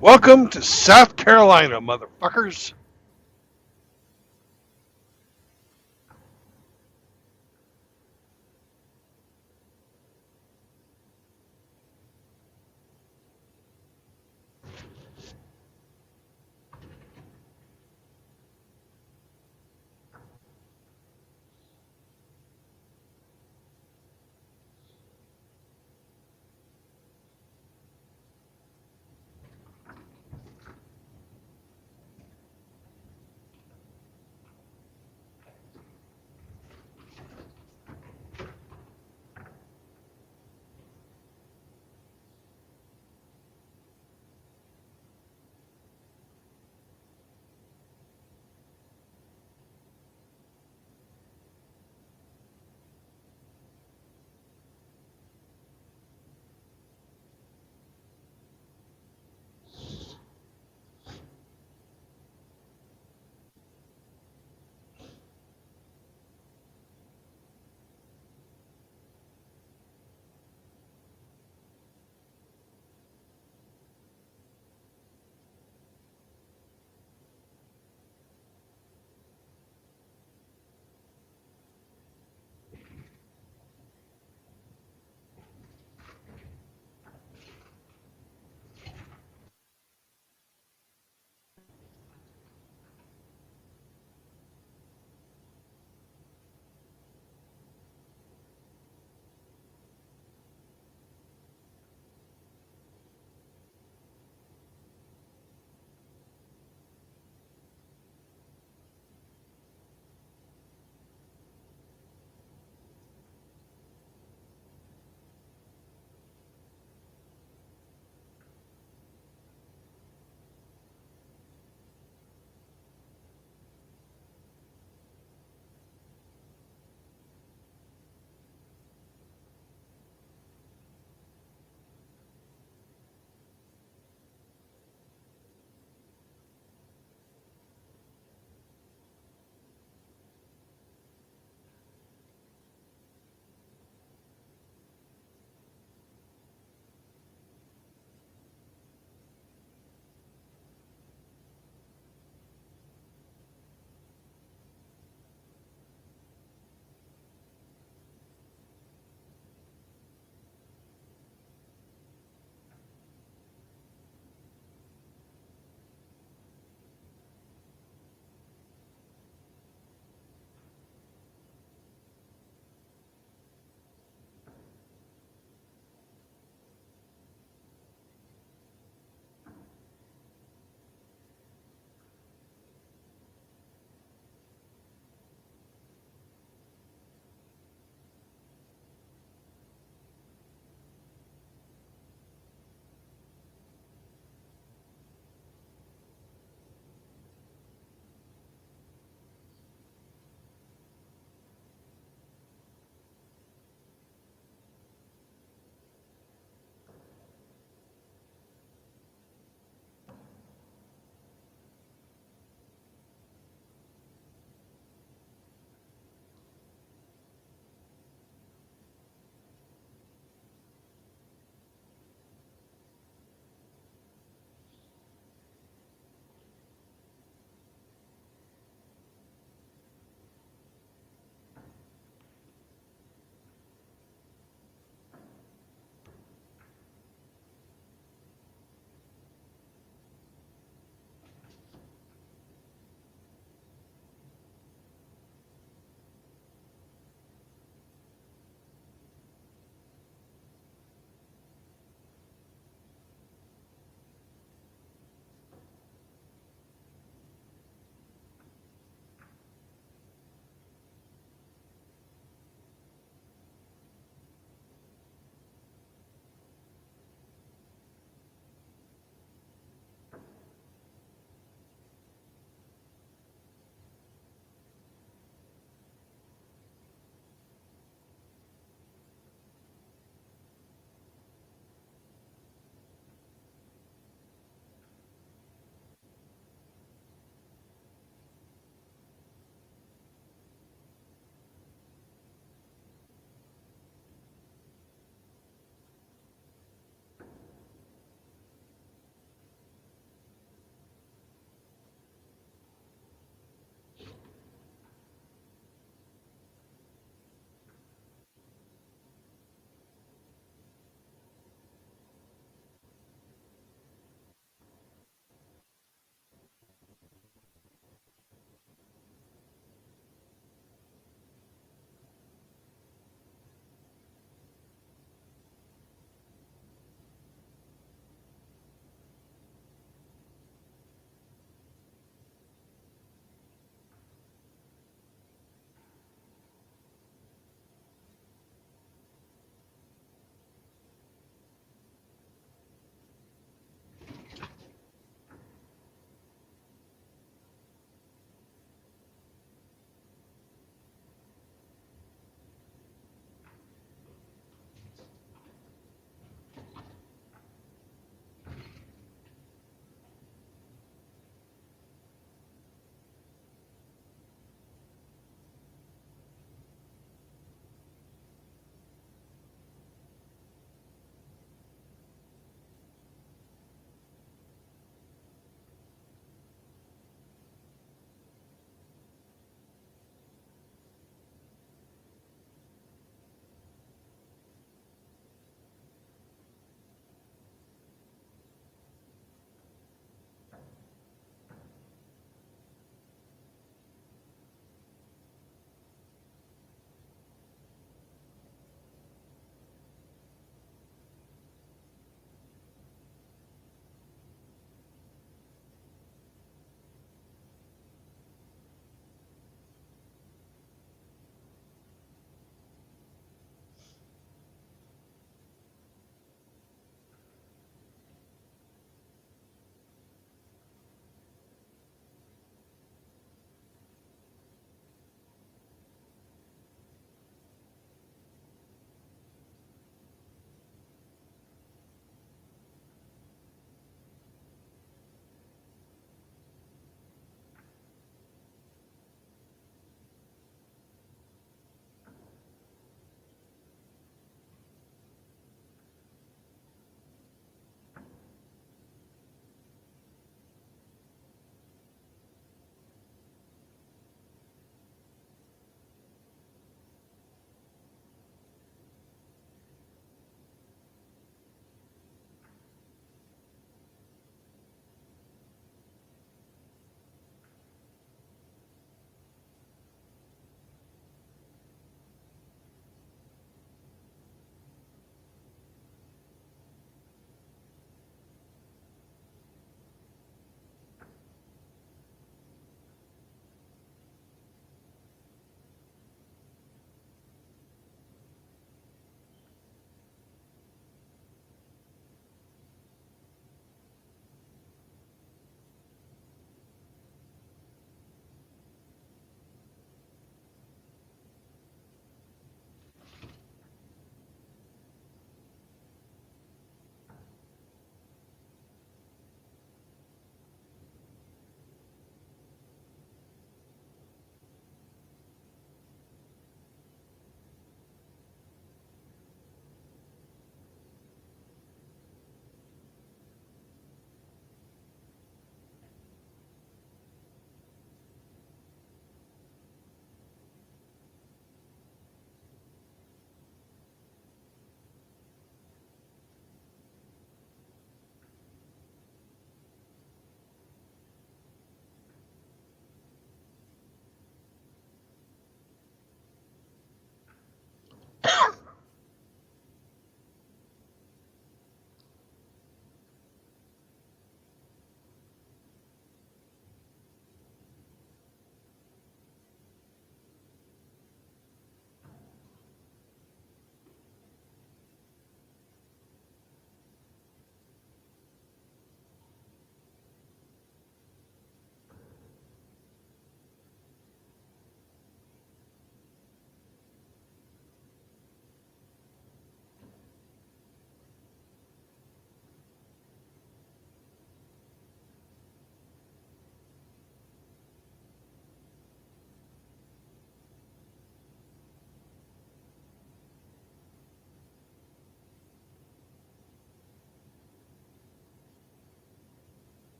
Welcome to South Carolina, motherfuckers.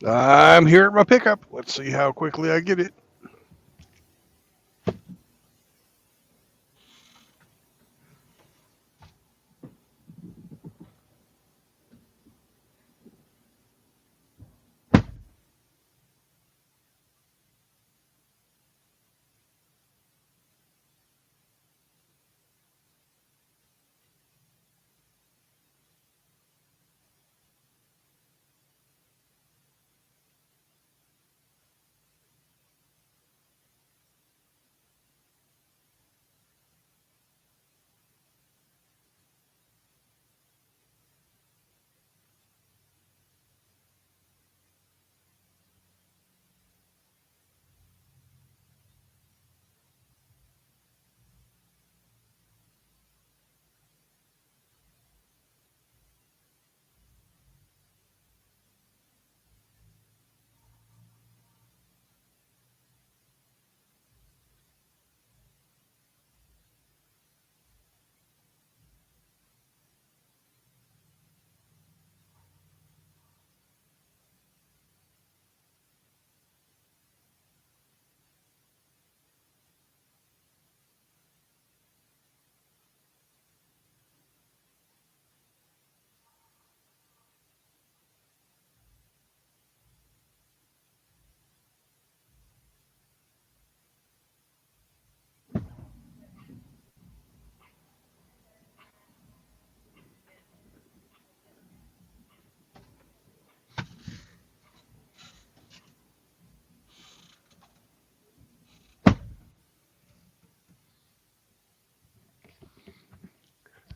I'm here at my pickup. Let's see how quickly I get it.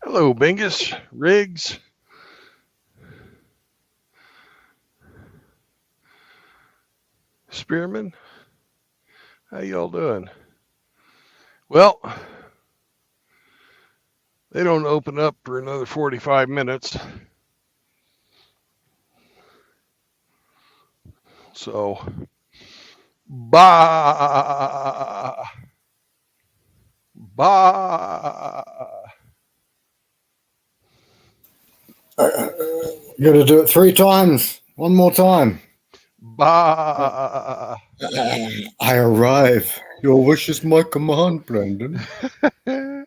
Hello, Bingus, Riggs. Spearman. How y'all doing? Well, they don't open up for another 45 minutes. So, bye. Bye. You got to do it 3 times. One more time. Bye. I arrive. Your wish is my command, Brandon. Well,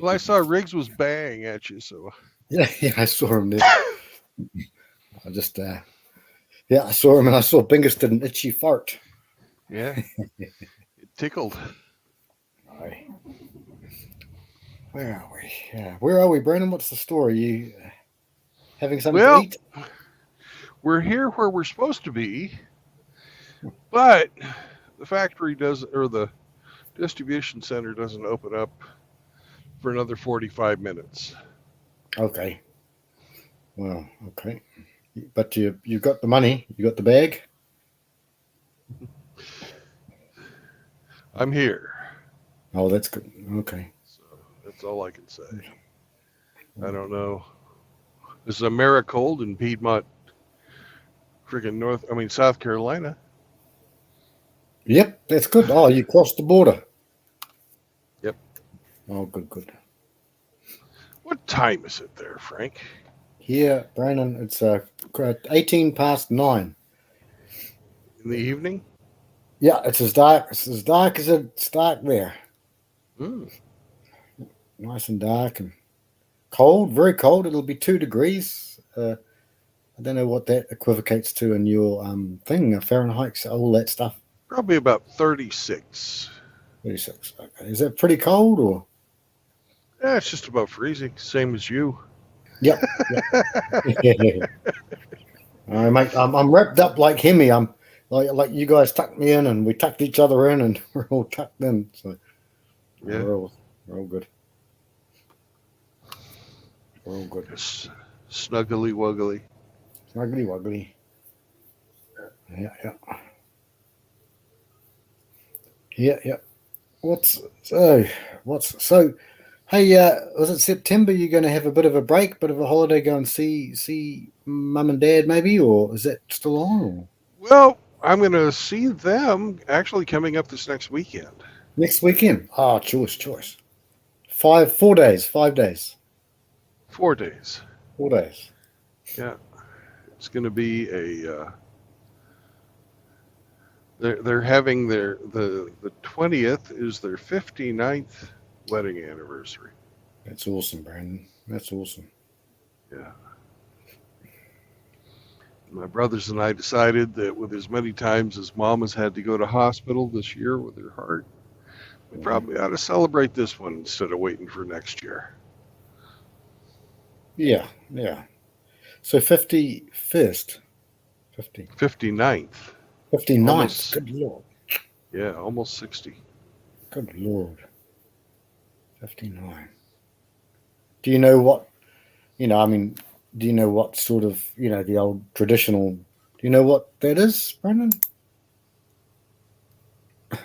I saw Riggs was bang at you, so. Yeah, I saw him there. I just, I saw him, and I saw Bingus did an itchy fart. Yeah. It tickled. Aye. Where are we? Yeah, where are we, Brandon? What's the story? You having something to eat? We're here where we're supposed to be, but the factory doesn't, or the distribution center doesn't open up for another 45 minutes. Okay. Well, okay. But you got the money. You got the bag. I'm here. Oh, that's good. Okay. So that's all I can say. I don't know. This is Americold in Piedmont, freaking South Carolina. Yep, that's good. Oh, you crossed the border. Yep. Oh, good. What time is it there, Frank? Here, Brandon, it's 18 past 9. In the evening? Yeah, it's as dark as it's dark there. Mm. Nice and dark and cold, very cold. It'll be 2 degrees. I don't know what that equivocates to in your thing, Fahrenheit, all that stuff. Probably about 36. 36. Okay. Is that pretty cold or? Yeah, it's just about freezing. Same as you. Yep. All right, mate. I'm wrapped up like Hemi. I'm like you guys tucked me in, and we tucked each other in, and we're all tucked in. So Yeah. we're all good. We're all good. Snuggly wuggly. Snuggly wuggly. Yeah. What's so? Hey, was it September? You're going to have a bit of a break, bit of a holiday, go and see mum and dad, maybe, or is that still on? Or? Well, I'm going to see them actually coming up this next weekend. Next weekend? Oh, choice. 4 days. 5 days. 4 days. 4 days. Yeah. It's going to be a They're having the 20th is their 59th wedding anniversary. That's awesome, Brandon. That's awesome. Yeah. My brothers and I decided that with as many times as Mom has had to go to hospital this year with her heart, we probably ought to celebrate this one instead of waiting for next year. Yeah, yeah. So 51st, 50, 59th. 59th. Almost, Good Lord. yeah, almost 60. Good Lord. 59. Do you know what, I mean, do you know what sort of, the old traditional, do you know what that is, Brandon?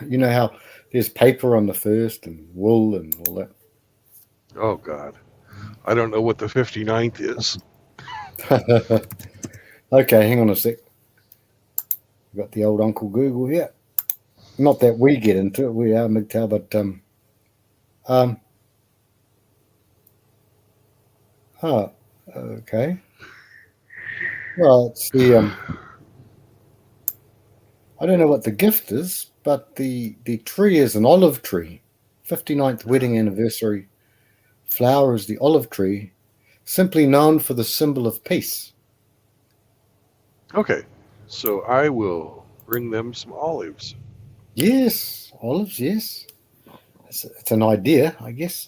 You know how there's paper on the first and wool and all that? Oh, God. I don't know what the 59th is. Okay, hang on a sec. We've got the old Uncle Google here. Not that we get into it, we are MGTOW, but okay. Well, it's the I don't know what the gift is, but the tree is an olive tree. 59th wedding anniversary. Flower is the olive tree, simply known for the symbol of peace. Okay, so I will bring them some olives. Yes, olives, yes. It's an idea, I guess.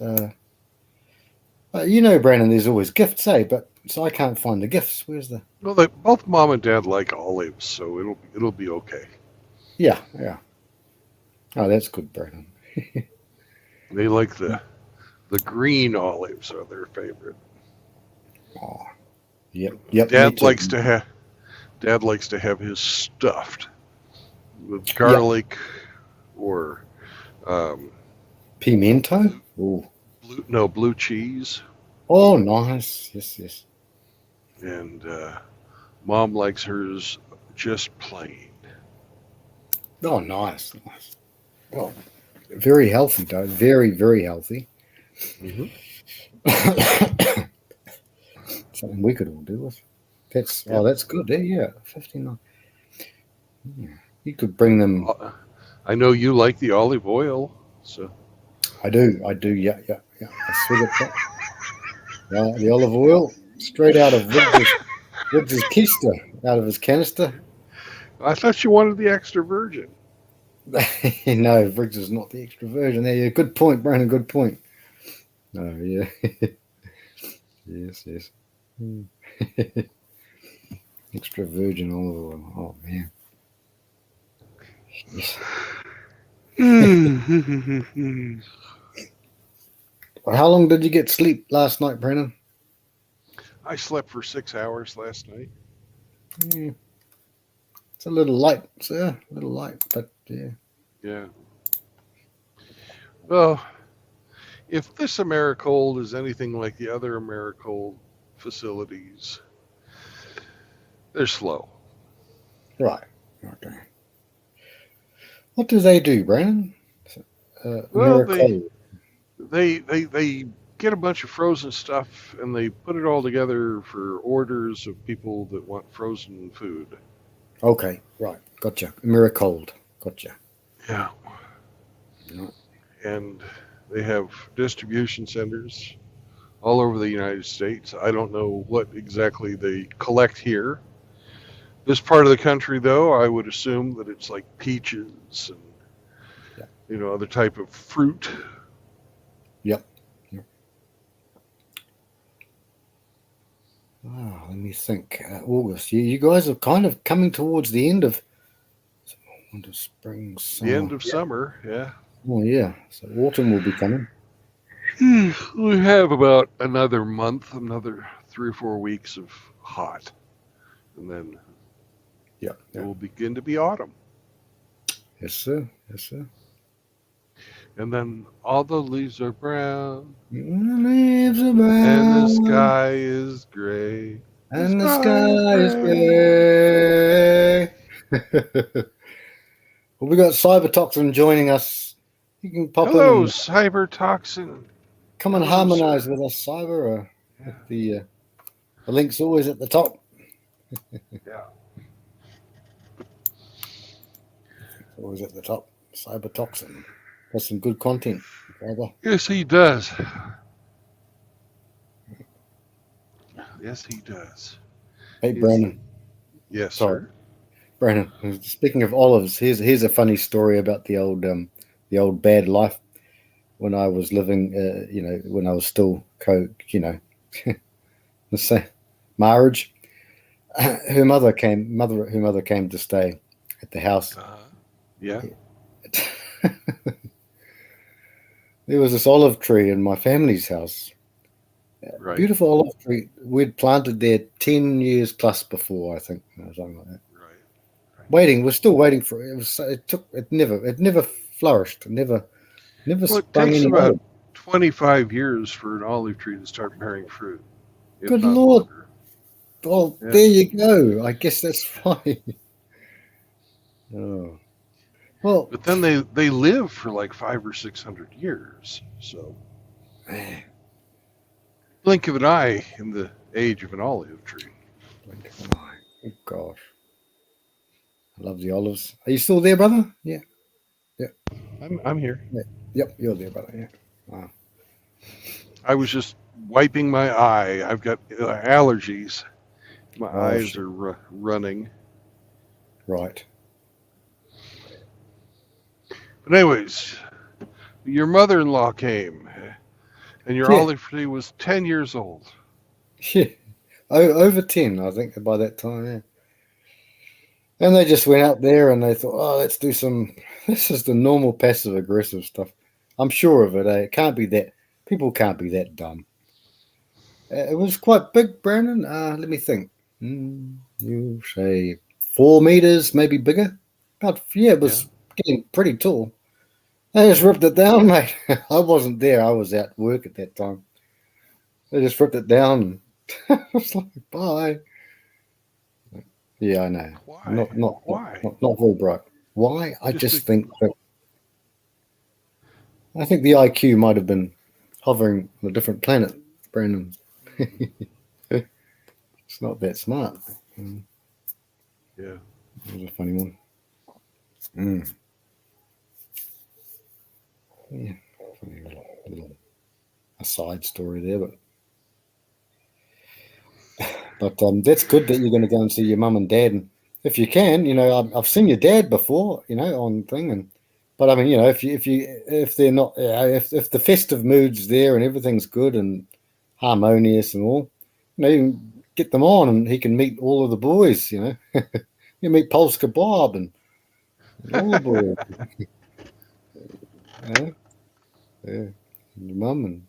Brandon, there's always gifts, eh? But so I can't find the gifts. Where's the? Well, both Mom and Dad like olives, so it'll be okay. Yeah. Oh, that's good, Brandon. They like the green olives are their favorite. Oh, yep. Dad likes to have his stuffed with garlic or pimento. Ooh. blue cheese. Oh, nice. Yes. And Mom likes hers just plain. Oh, nice. Well, very healthy, though. Very, very healthy. Mm-hmm. Something we could all do with. That's good. Yeah, 59. Yeah. You could bring them. I know you like the olive oil, so. I do. Yeah. I swig it. Yeah, the olive oil straight out of Riggs's keister, out of his canister. I thought you wanted the extra virgin. No, Briggs is not the extra virgin. There, yeah, good point, Brandon. Good point. No, yeah, yes. Extra virgin olive oil. Oh man. Yes. Well, how long did you get sleep last night, Brandon? I slept for 6 hours last night. Yeah. It's a little light, sir. A little light, but yeah. Yeah. Well, if this Americold is anything like the other Americold facilities, they're slow. Right. Okay. What do they do, Brandon? Well, Americold. they get a bunch of frozen stuff and they put it all together for orders of people that want frozen food. Okay, right. Gotcha. Americold. Gotcha. Yeah. And they have distribution centers all over the United States. I don't know what exactly they collect here. This part of the country, though, I would assume that it's like peaches and other type of fruit. Yep. Oh, let me think. August. You guys are kind of coming towards the end of winter, spring, summer. The end of summer, yeah. Oh, yeah. So autumn will be coming. We have about another month, another 3 or 4 weeks of hot. And then it will begin to be autumn. Yes, sir. And then all the leaves are brown. The leaves are brown. And the sky is gray. And the sky is gray. Well, we got Cybertoxin joining us. You can pop in. Hello, Cybertoxin. Come and harmonize with us, Cyber. The link's always at the top. Yeah. was at the top. Cybertoxin. That's some good content, brother. Yes, he does. Yes, he does. Hey, He's, Brandon. yes, Sorry, sir. Brandon. Speaking of olives, here's a funny story about the old bad life when I was living. When I was still let's say marriage. Her mother came to stay at the house. Yeah. There was this olive tree in my family's house. Right. Beautiful olive tree. We'd planted there 10 years plus before, I think, or something like that. Right. We're still waiting for it. It never flourished. It never Well, it sprung takes any about olive. 25 years for an olive tree to start bearing fruit, if Good not Lord. longer. Well, Yeah. there you go. I guess that's fine. Oh. Well, But then they live for like 500 or 600 years. So blink of an eye in the age of an olive tree. blink of an eye. Oh gosh. I love the olives. Are you still there, brother? Yeah. I'm here. Yeah. Yep, you're there, brother. Yeah. Wow. I was just wiping my eye. I've got allergies. My Oh, eyes shit. are running. Right. But anyways, your mother-in-law came, and your Yeah. olive tree was 10 years old. Yeah. Over 10, I think, by that time, yeah. And they just went out there and they thought, oh, let's do some. This is the normal passive aggressive stuff. I'm sure of it. It can't be that. People can't be that dumb. It was quite big, Brandon. Let me think. You say 4 meters, maybe bigger. It Yeah. was getting pretty tall. They just ripped it down, mate. I wasn't there. I was at work at that time. They just ripped it down. I was like, bye. Yeah, I know. Why? Why? Not very bright. Why? I Just just think that I think the IQ might have been hovering on a different planet, Brandon. It's not that smart. yeah. That was a funny one. Yeah, funny little aside story there, but that's good that you're going to go and see your mum and dad, and if you can, I've seen your dad before, on thing, but I mean, if they're not, if the festive mood's there and everything's good and harmonious and all, you can get them on, and he can meet all of the boys. You meet Polska Bob and all the boys. Yeah, yeah, and your mum and.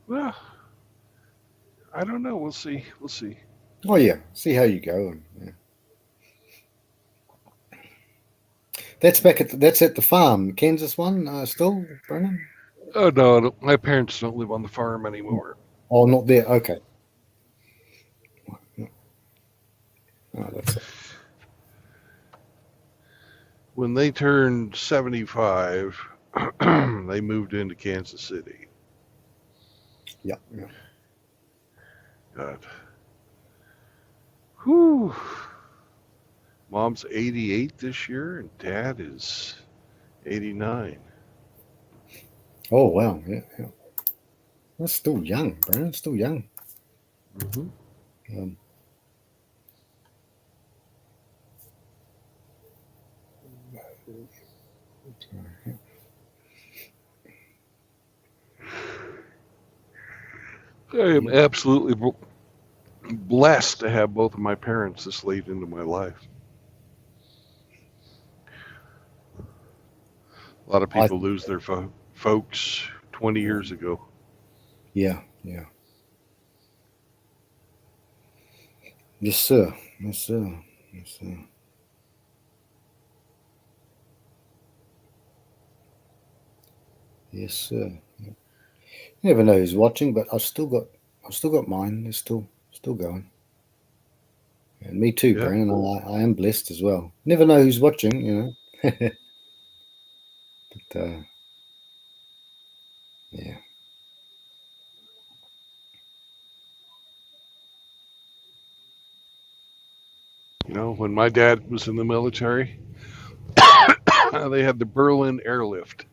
Well, I don't know. We'll see. We'll see. Oh yeah, see how you go. And, yeah. That's that's at the farm, Kansas one, still, Brennan? Oh no, my parents don't live on the farm anymore. Oh, not there. Okay. Oh, that's it. When they turned 75, they moved into Kansas City. Yeah. God. Whew. Mom's 88 this year, and Dad is 89. Oh wow, yeah. That's still young, Brennan. Still young. Mm-hmm. I am absolutely blessed to have both of my parents this late into my life. A lot of people lose their folks 20 years ago. Yeah. Yes, sir. Yes, sir. Yes, sir. You never know who's watching, but I've still got mine. They're still going. And me too, Yeah. Brandon. I am blessed as well. Never know who's watching, but yeah. when my dad was in the military, they had the Berlin airlift.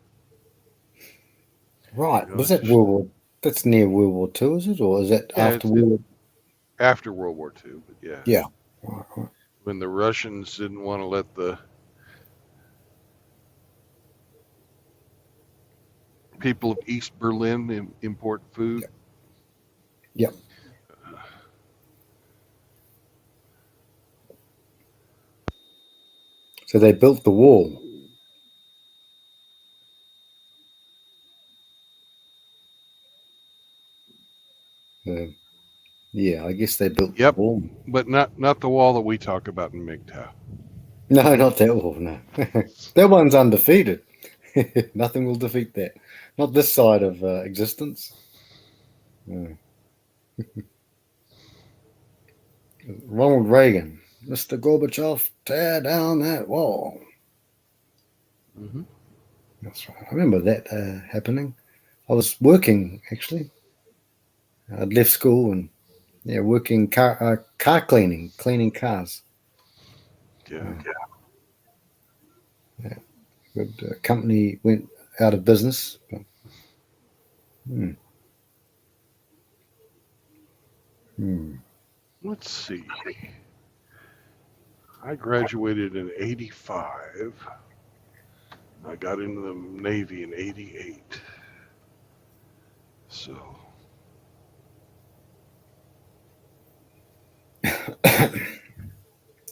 Right. You know, Was that World War? That's near World War Two, is it, or is that yeah, after World War? after World War II, but yeah, Yeah. Right. when the Russians didn't want to let the people of East Berlin import food. Yep. So they built the wall. Yeah, I guess they built Yep, the wall. but not the wall that we talk about in MGTOW. No, not that wall. No, that one's undefeated. Nothing will defeat that. Not this side of existence. No. Ronald Reagan, Mr. Gorbachev, tear down that wall. Mm-hmm. That's right. I remember that happening. I was working actually. I'd left school and working car cleaning cars. Yeah. Good company went out of business. But, Let's see. I graduated in '85. I got into the Navy in '88. So.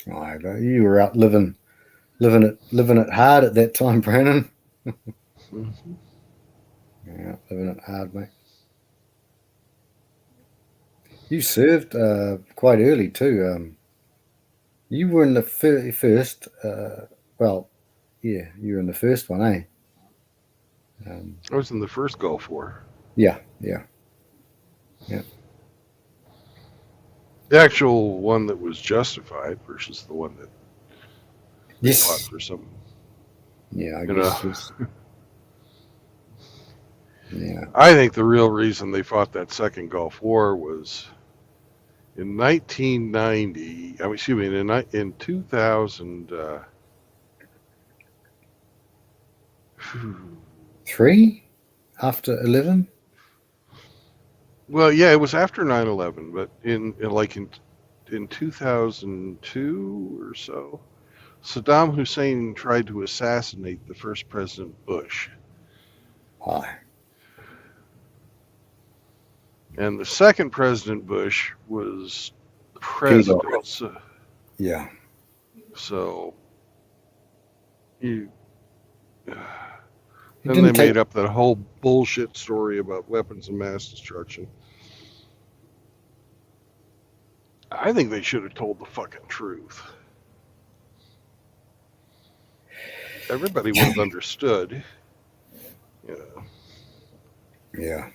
Right, you were out living it hard at that time, Brandon. Mm-hmm. Yeah, living it hard, mate. You served quite early too. You were in the first. Well, yeah, you were in the first one, eh? I was in the first Gulf War. Yeah. The actual one that was justified versus the one that they fought Yes. for some. Yeah, I You guess. know. Yes. Yeah. I think the real reason they fought that second Gulf War was in 1990. I mean, excuse me, in 2000. 3 after 11. Well, yeah, it was after 9/11, but in 2002 or so, Saddam Hussein tried to assassinate the first President Bush. Hi. And the second President Bush was president. Yeah. So you It then didn't they take. made up that whole bullshit story about weapons of mass destruction. I think they should have told the fucking truth. Everybody would have understood. You know, Yeah.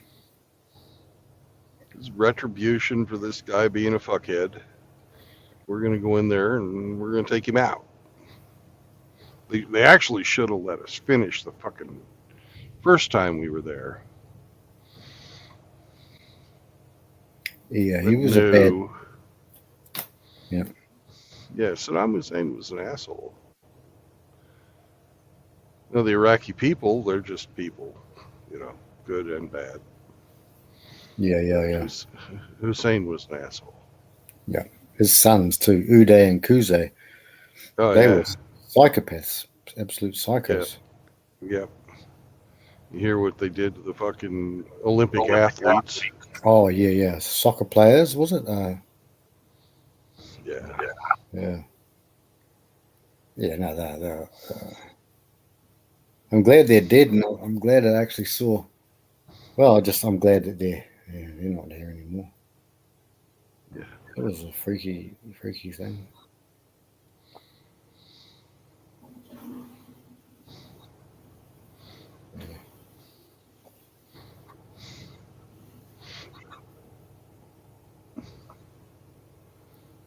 it's retribution for this guy being a fuckhead. We're going to go in there and we're going to take him out. They actually should have let us finish the fucking first time we were there. Yeah, But he was a bad. Yeah. Yeah, Saddam Hussein was an asshole. No, the Iraqi people, they're just people, good and bad. Yeah. Hussein was an asshole. Yeah. His sons too, Uday and Kuzay. Oh, They yeah. were psychopaths, absolute psychos. Yep. You hear what they did to the fucking Olympic athletes? Oh yeah. Soccer players, was it? Yeah. Yeah. Yeah, no, they're I'm glad they're dead, and I'm glad I actually saw. Well, I'm glad that they're not there anymore. Yeah. It was a freaky thing.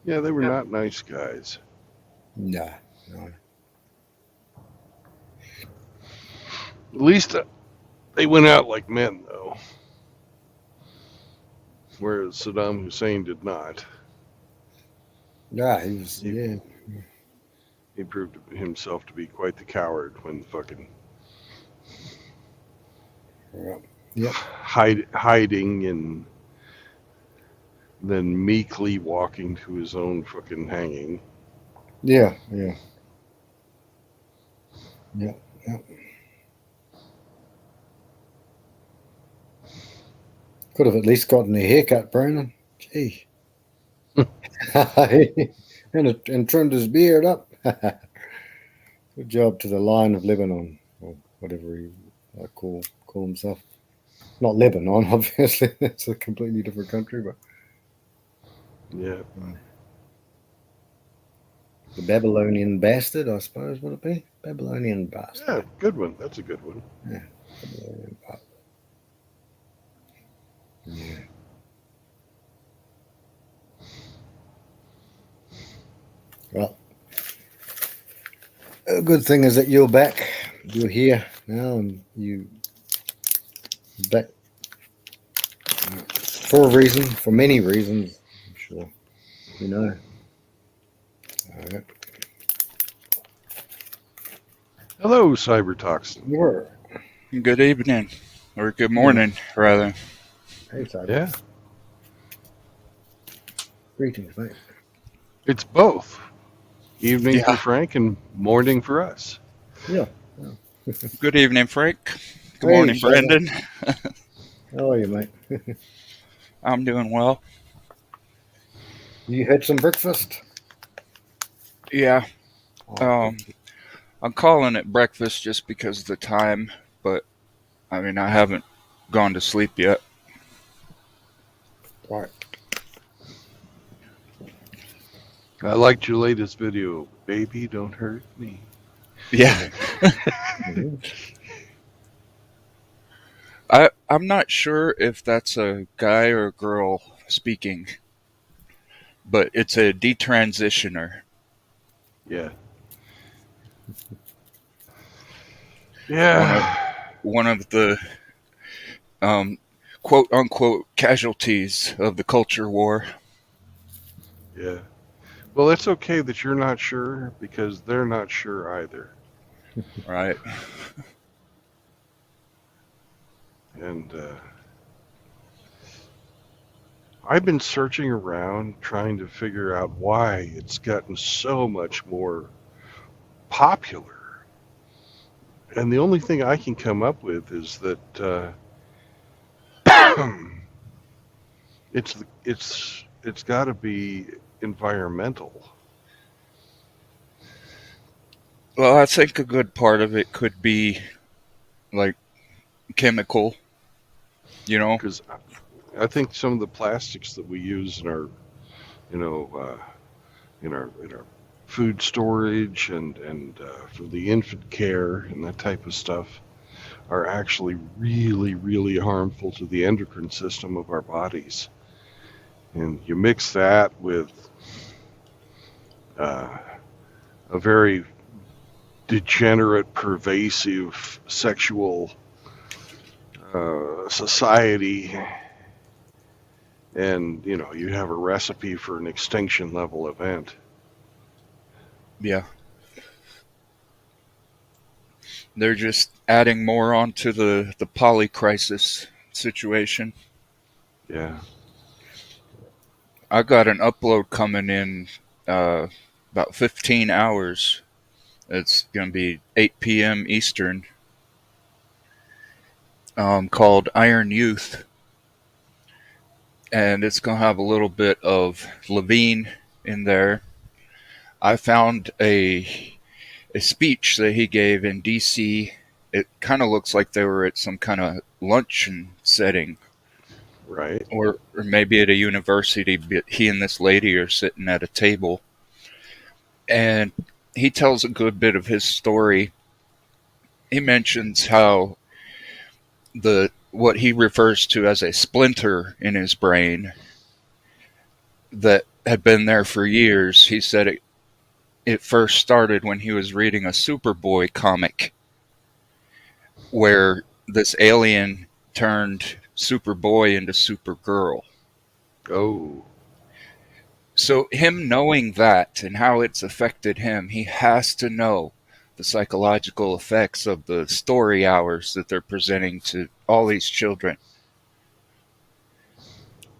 Yeah, they were not nice guys. No. At least they went out like men, though. Whereas Saddam Hussein did not. Yeah, he was. Yeah. He proved himself to be quite the coward when fucking Yep. hiding and then meekly walking to his own fucking hanging. Yeah. Yeah. Yep. Yep. Could have at least gotten a haircut, Brandon. Gee. and trimmed his beard up. Good job to the Lion of Lebanon, or whatever he call himself. Not Lebanon, obviously. That's a completely different country, but Yeah. the Babylonian bastard, I suppose, would it be? Babylonian bastard. Yeah, good one. That's a good one. Yeah. Babylonian bastard. Yeah. Well, a good thing is that you're back. You're here now, and you back for a reason, for many reasons, I'm sure. You know. All right. Hello, Cybertoxin. You're Good evening, or good morning, rather. hey, Cyber. Yeah, Greetings, mate. it's both. Evening Yeah. for Frank and morning for us. Yeah. Good evening, Frank. Good Hey, morning, Cyber. Brendan. How are you, mate? I'm doing well. You had some breakfast? Yeah. Oh, I'm calling it breakfast just because of the time, but I mean, I haven't gone to sleep yet. right. I liked your latest video. Baby, don't hurt me. Yeah. Mhm. I'm not sure if that's a guy or a girl speaking, but it's a detransitioner. Yeah. Yeah. One of the quote unquote casualties of the culture war. Yeah. Well, it's okay that you're not sure because they're not sure either. Right. And I've been searching around trying to figure out why it's gotten so much more popular. And the only thing I can come up with is that it's got to be environmental. Well, I think a good part of it could be like chemical, you know? Because I think some of the plastics that we use in our, you know, in our food storage and for the infant care and that type of stuff are actually really, really harmful to the endocrine system of our bodies. And you mix that with a very degenerate, pervasive sexual society, and you have a recipe for an extinction level event. Yeah. They're just adding more onto the polycrisis situation. Yeah. I got an upload coming in about 15 hours. It's going to be 8 p.m. Eastern, called Iron Youth. And it's going to have a little bit of Levine in there. I found a speech that he gave in D.C. It kind of looks like they were at some kind of luncheon setting, Right. or maybe at a university. But he and this lady are sitting at a table, and he tells a good bit of his story. He mentions how what he refers to as a splinter in his brain that had been there for years. He said it first started when he was reading a Superboy comic where this alien turned Superboy into Supergirl. Oh. So him knowing that and how it's affected him, he has to know the psychological effects of the story hours that they're presenting to all these children.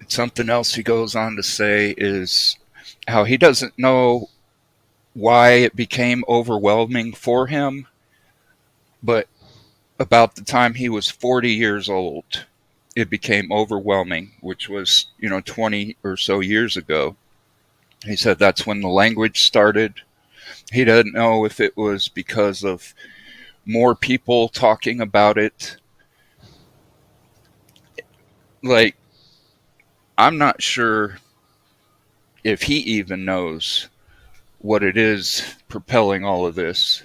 Something else he goes on to say is how he doesn't know why it became overwhelming for him, but about the time he was 40 years old, it became overwhelming, which was, 20 or so years ago. He said that's when the language started. He doesn't know if it was because of more people talking about it. Like, I'm not sure if he even knows what it is propelling all of this.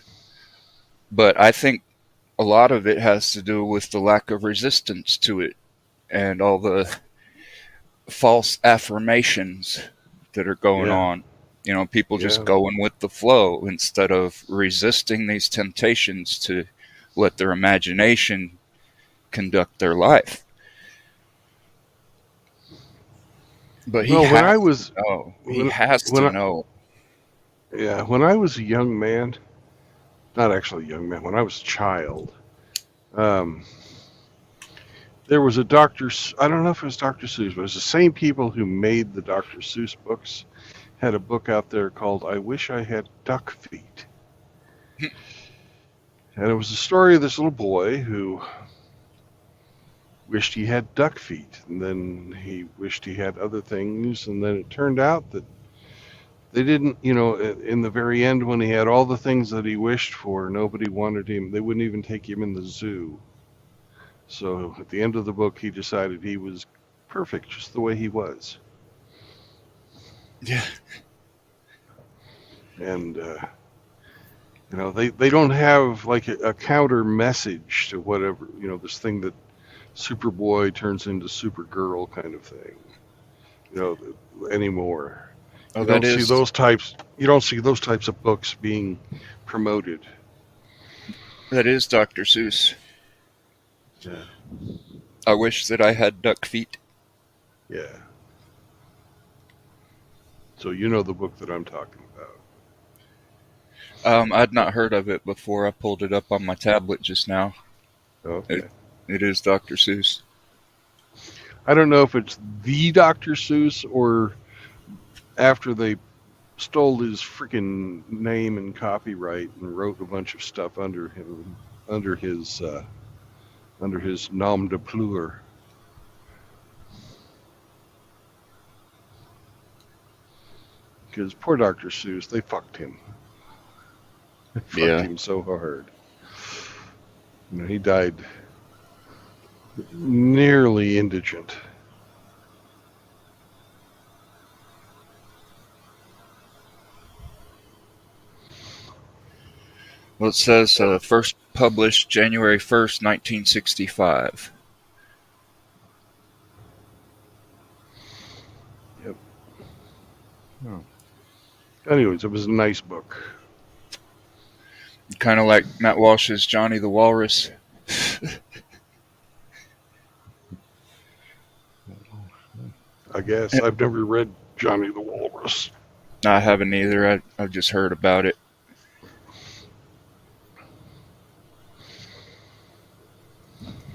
But I think a lot of it has to do with the lack of resistance to it and all the false affirmations that are going Yeah. on. People just Yeah. going with the flow instead of resisting these temptations to let their imagination conduct their life. But he Well, when I has was to know. He when has when to I, know. yeah, when I was a young man, not actually a young man, when I was a child, um, there was a I don't know if it was Dr. Seuss, but it was the same people who made the Dr. Seuss books had a book out there called I Wish I Had Duck Feet. And it was the story of this little boy who wished he had duck feet, and then he wished he had other things, and then it turned out that they didn't, in the very end when he had all the things that he wished for, nobody wanted him. They wouldn't even take him in the zoo. So at the end of the book, he decided he was perfect just the way he was. Yeah. And, they don't have like a counter message to whatever, this thing that Superboy turns into Supergirl kind of thing, anymore. Oh, You that don't see is those types. You don't see those types of books being promoted. Dr. Seuss. Yeah. I wish that I had duck feet. Yeah. So you know the book that I'm talking about. I'd not heard of it before. I pulled it up on my tablet just now. Okay. It is Dr. Seuss. I don't know if it's the Dr. Seuss or after they stole his freaking name and copyright and wrote a bunch of stuff under him, under his nom de plume. Because poor Dr. Seuss, they fucked him. They fucked him so hard. He died nearly indigent. Well, it says first published January 1st, 1965. Yep. Oh. Anyways, it was a nice book. Kind of like Matt Walsh's Johnny the Walrus. I guess. I've never read Johnny the Walrus. I haven't either. I've just heard about it.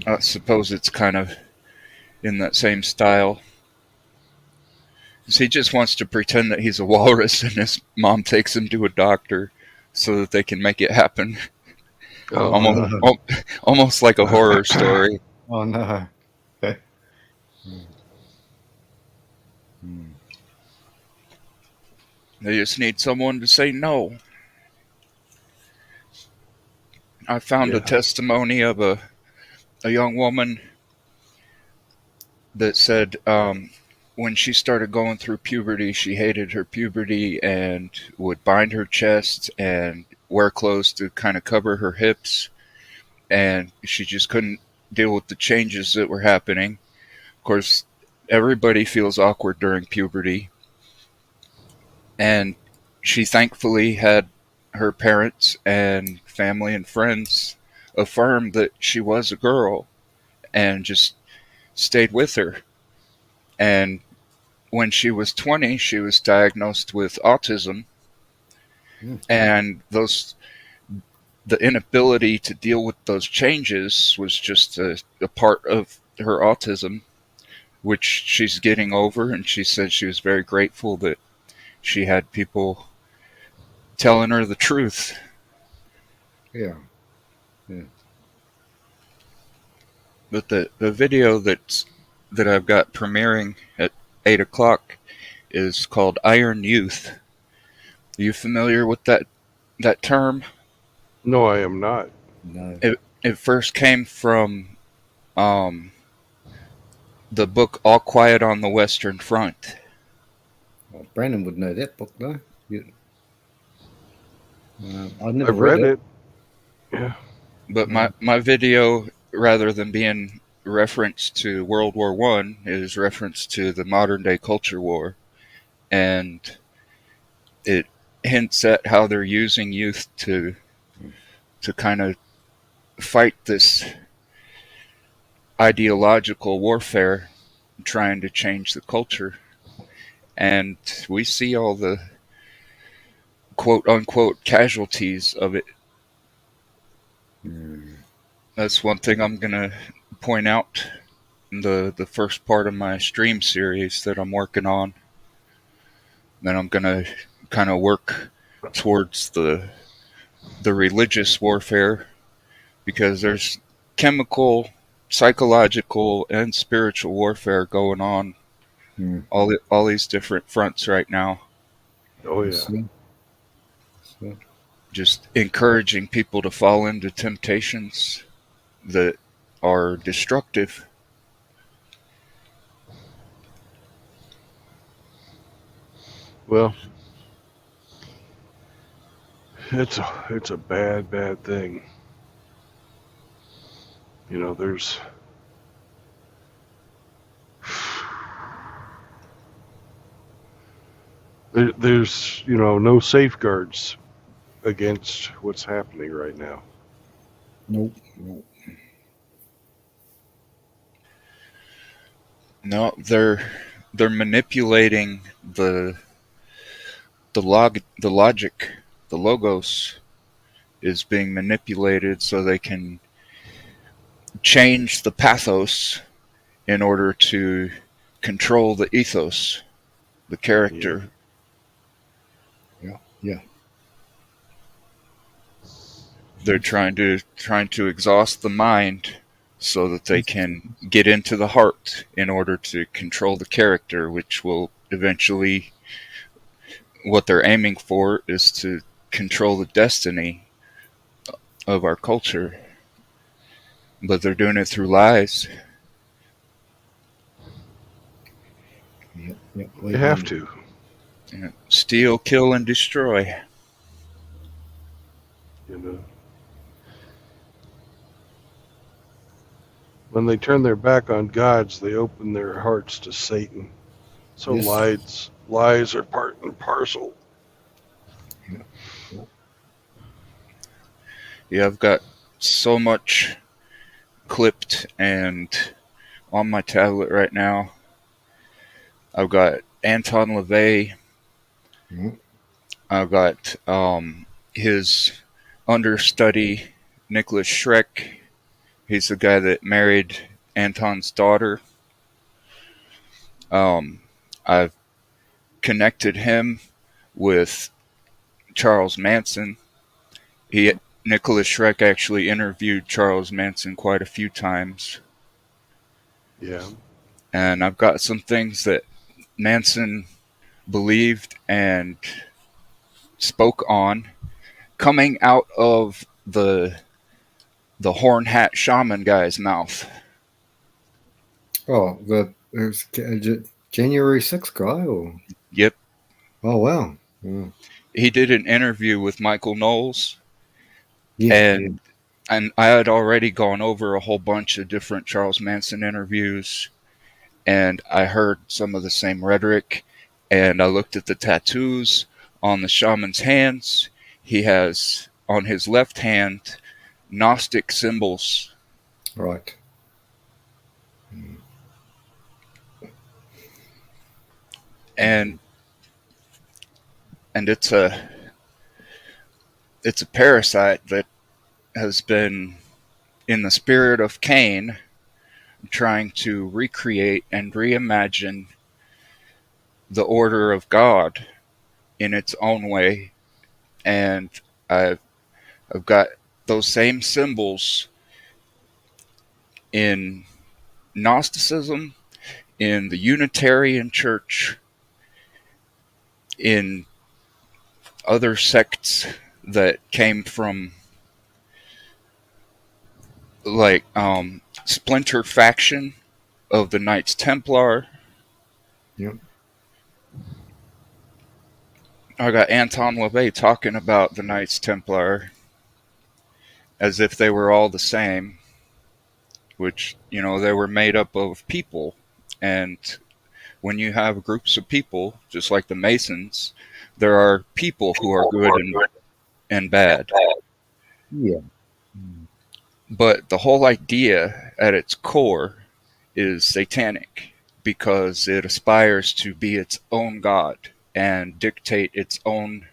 I suppose it's kind of in that same style. 'Cause he just wants to pretend that he's a walrus and his mom takes him to a doctor so that they can make it happen. Oh, Almost like a horror story. Oh no. They just need someone to say no. I found a testimony of a young woman that said when she started going through puberty, she hated her puberty and would bind her chest and wear clothes to kind of cover her hips. And she just couldn't deal with the changes that were happening. Of course, everybody feels awkward during puberty. And she thankfully had her parents and family and friends affirm that she was a girl and just stayed with her. And when she was 20, she was diagnosed with autism, and the inability to deal with those changes was just a part of her autism, which she's getting over. And she said she was very grateful that she had people telling her the truth. Yeah. But the video that I've got premiering at 8 o'clock is called Iron Youth. Are you familiar with that term? No, I am not. No. It first came from the book All Quiet on the Western Front. Well, Brandon would know that book, though. I've never I've read it. Yeah. But my video, rather than being reference to World War I, is reference to the modern day culture war. And it hints at how they're using youth to kind of fight this ideological warfare, trying to change the culture. And we see all the quote unquote casualties of it. That's one thing I'm going to point out in the first part of my stream series that I'm working on. Then I'm going to kind of work towards the religious warfare, because there's chemical, psychological, and spiritual warfare going on all these different fronts right now. Oh yeah. Just encouraging people to fall into temptations that are destructive. Well, it's a bad thing. You know, there's no safeguards against what's happening right now. Nope. No, they're manipulating the logic, the logos is being manipulated so they can change the pathos in order to control the ethos, the character. Yeah. They're trying to exhaust the mind so that they can get into the heart in order to control the character, which will eventually, what they're aiming for is to control the destiny of our culture. But they're doing it through lies. Yep. You have to. Steal, kill, and destroy. When they turn their back on gods, they open their hearts to Satan. So Yes. lies are part and parcel. Yeah, I've got so much clipped and on my tablet right now. I've got Anton LaVey. I've got his understudy, Nicholas Schreck. He's the guy that married Anton's daughter. I've connected him with Charles Manson. Nicholas Schreck actually interviewed Charles Manson quite a few times. Yeah. And I've got some things that Manson believed and spoke on coming out of the horn hat shaman guy's mouth. Oh, there's January 6th guy, or? Yep. Oh, wow. He did an interview with Michael Knowles. Yeah. And I had already gone over a whole bunch of different Charles Manson interviews, and I heard some of the same rhetoric, and I looked at the tattoos on the shaman's hands. He has on his left hand Gnostic symbols. Right. and it's a parasite that has been in the spirit of Cain, trying to recreate and reimagine the order of God in its own way. And I've got those same symbols in Gnosticism, in the Unitarian Church, in other sects that came from like splinter faction of the Knights Templar. Yep. I got Anton LaVey talking about the Knights Templar as if they were all the same, which, they were made up of people. And when you have groups of people, just like the Masons, there are people who are good and bad. Yeah. But the whole idea at its core is satanic because it aspires to be its own god and dictate its own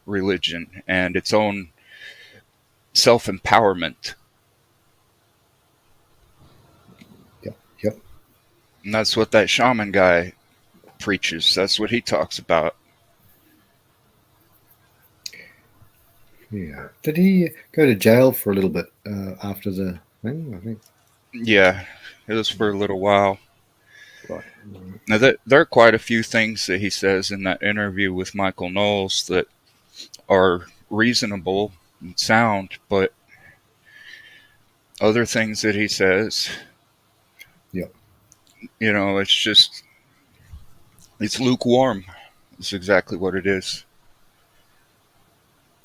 religion and its own self-empowerment. Yep. And that's what that shaman guy preaches. That's what he talks about. Yeah. Did he go to jail for a little bit after the thing? I think. Yeah, it was for a little while. Right. Now, there are quite a few things that he says in that interview with Michael Knowles that are reasonable and sound, but other things that he says, Yep. It's lukewarm. It's exactly what it is.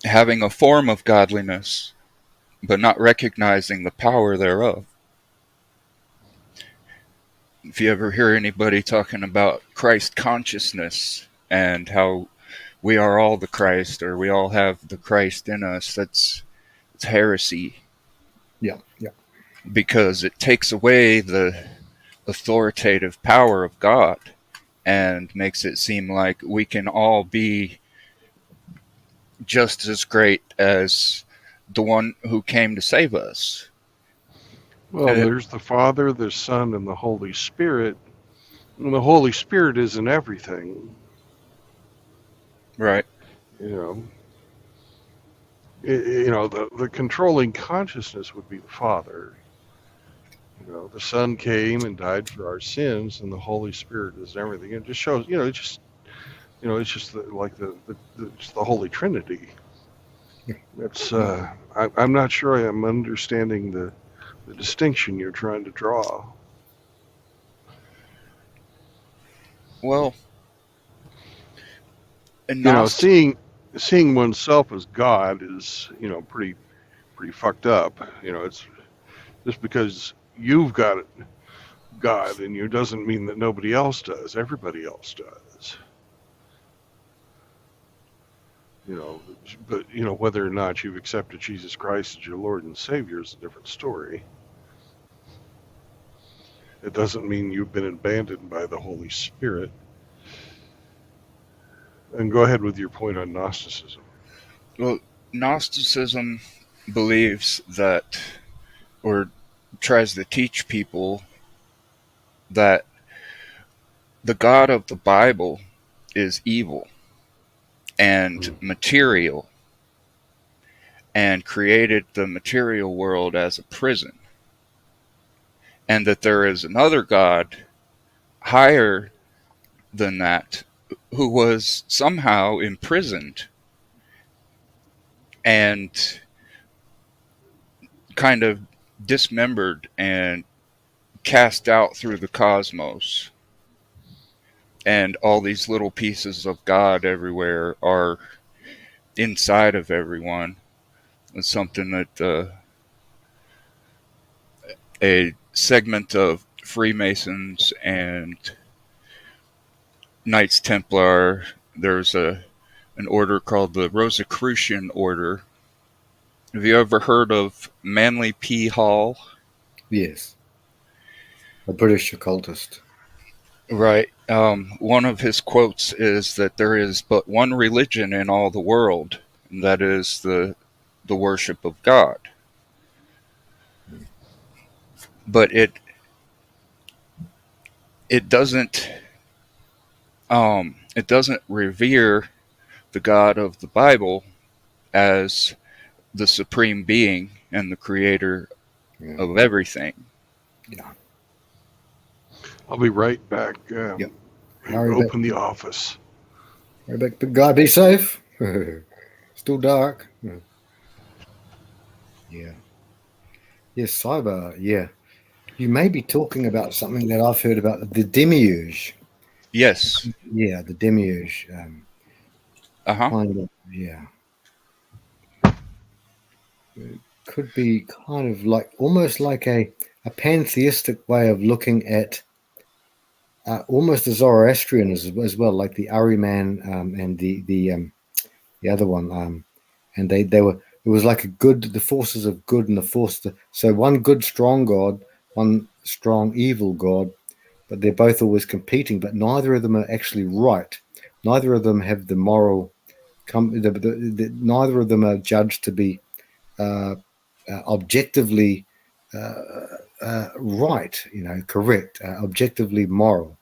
Having a form of godliness, but not recognizing the power thereof. If you ever hear anybody talking about Christ consciousness and how we are all the Christ, or we all have the Christ in us, it's heresy. Yeah. Because it takes away the authoritative power of God and makes it seem like we can all be just as great as the one who came to save us. Well, there's the Father, the Son, and the Holy Spirit. And the Holy Spirit isn't everything. Right. The controlling consciousness would be the Father. The Son came and died for our sins, and the Holy Spirit is everything. It just shows, it's just the Holy Trinity. It's I'm not sure I am understanding the distinction you're trying to draw. Well, seeing oneself as God is, pretty fucked up. It's just because you've got God in you doesn't mean that nobody else does. Everybody else does. But whether or not you've accepted Jesus Christ as your Lord and Savior is a different story. It doesn't mean you've been abandoned by the Holy Spirit. And go ahead with your point on Gnosticism. Well, Gnosticism believes that, or tries to teach people that the God of the Bible is evil and material and created the material world as a prison, and that there is another God higher than that who was somehow imprisoned and kind of dismembered and cast out through the cosmos. And all these little pieces of God everywhere are inside of everyone. It's something that a segment of Freemasons and Knights Templar, there's an order called the Rosicrucian Order. Have you ever heard of Manly P. Hall? Yes. A British occultist. Right. One of his quotes is that there is but one religion in all the world, and that is the worship of God. But it doesn't revere the God of the Bible as the supreme being and the creator Yeah. of everything. Yeah. I'll be right back. Yep. Hurry back. Open the office. Hurry back, big guy. Be safe. Still dark. Yeah. Yes, cyber. Yeah. You may be talking about something that I've heard about, the demiurge. Yes. Yeah, the demiurge. Uh-huh. Kind of, yeah. It could be kind of like almost like a pantheistic way of looking at almost the Zoroastrian as well, like the Ahriman and the other one. And they were, it was like the forces of good and the so one good strong god, one strong evil god, but they're both always competing, but neither of them are actually right. Neither of them have the moral neither of them are judged to be objectively right, correct, objectively moral,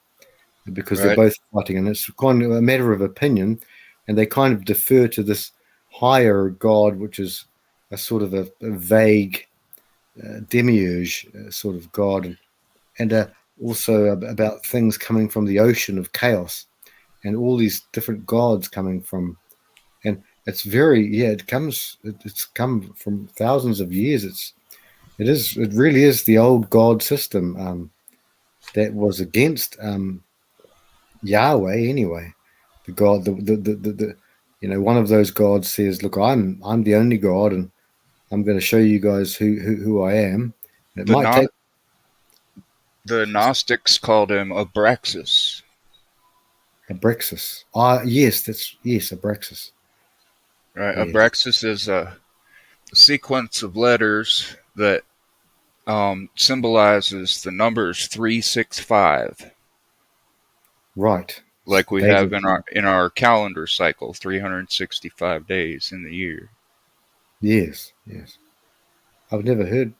because they're Right. both fighting, and it's kind of a matter of opinion, and they kind of defer to this higher god, which is a sort of a vague demiurge sort of god, and also about things coming from the ocean of chaos, and all these different gods coming from, and it's very, yeah, it's come from thousands of years. It really is the old god system that was against Yahweh anyway. The god, one of those gods says, "Look, I'm the only god, and I'm going to show you guys who I am." And it The might no- take the Gnostics called him Abraxas. Abraxas. Yes, Abraxas. Right. Yes, Abraxas is a sequence of letters that symbolizes the numbers 365, right. like we Days have of, in our calendar cycle, 365 days in the year. yes. I've never heard.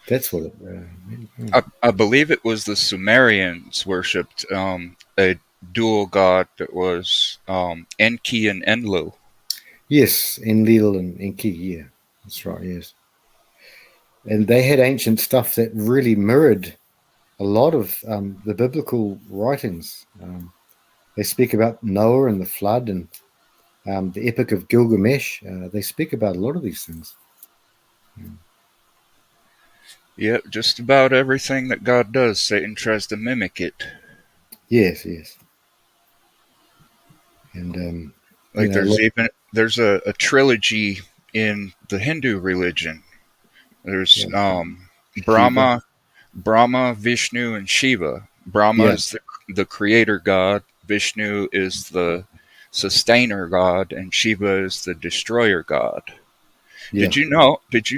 That's what it. I believe it was the Sumerians worshipped a dual god that was Enki and Enlil. Yes, Enlil and Enki. Yeah, that's right. Yes, and they had ancient stuff that really mirrored a lot of the biblical writings. They speak about Noah and the flood and the Epic of Gilgamesh. They speak about a lot of these things. Yep, just about everything that God does, Satan tries to mimic it. Yes. And Like there's a trilogy in the Hindu religion. There's yeah, Shiva. Brahma, Vishnu, and Shiva. Brahma Yeah, is the creator god. Vishnu is the sustainer god, and Shiva is the destroyer god. yeah. Did you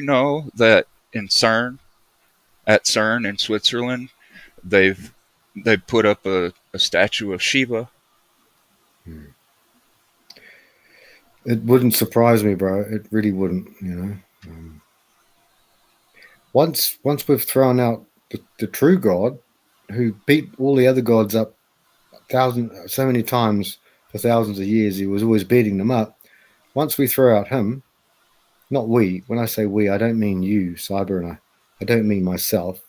know that at CERN in Switzerland, they've put up a statue of Shiva? It wouldn't surprise me, bro. It really wouldn't. Once we've thrown out the true God, who beat all the other gods up so many times for thousands of years, he was always beating them up. Once we throw out him, not we. When I say we, I don't mean you, Cyber, and I don't mean myself.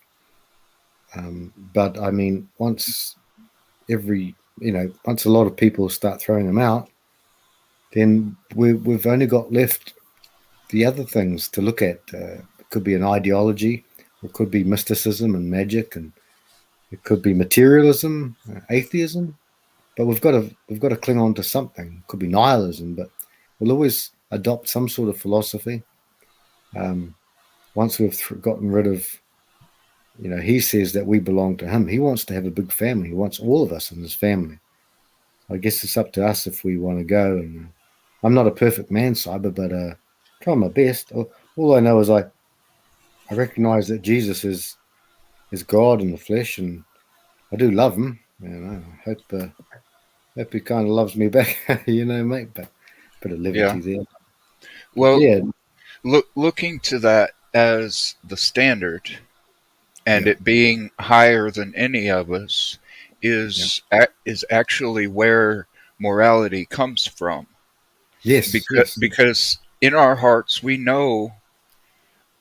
But I mean once a lot of people start throwing them out, then we've only got left the other things to look at. It could be an ideology, it could be mysticism and magic, and it could be materialism, atheism. But we've got to cling on to something. It could be nihilism, but we'll always adopt some sort of philosophy. Once we've gotten rid of, he says that we belong to him. He wants to have a big family. He wants all of us in his family. I guess it's up to us if we want to go. And I'm not a perfect man, Cyber, but try my best. All I know is I recognize that Jesus is God in the flesh, and I do love him. Hope he kind of loves me back, mate. But bit of Yeah. levity there. But Well, yeah, looking to that as the standard and yeah, it being higher than any of us yeah. is actually where morality comes from. Yes, yes. Because in our hearts we know,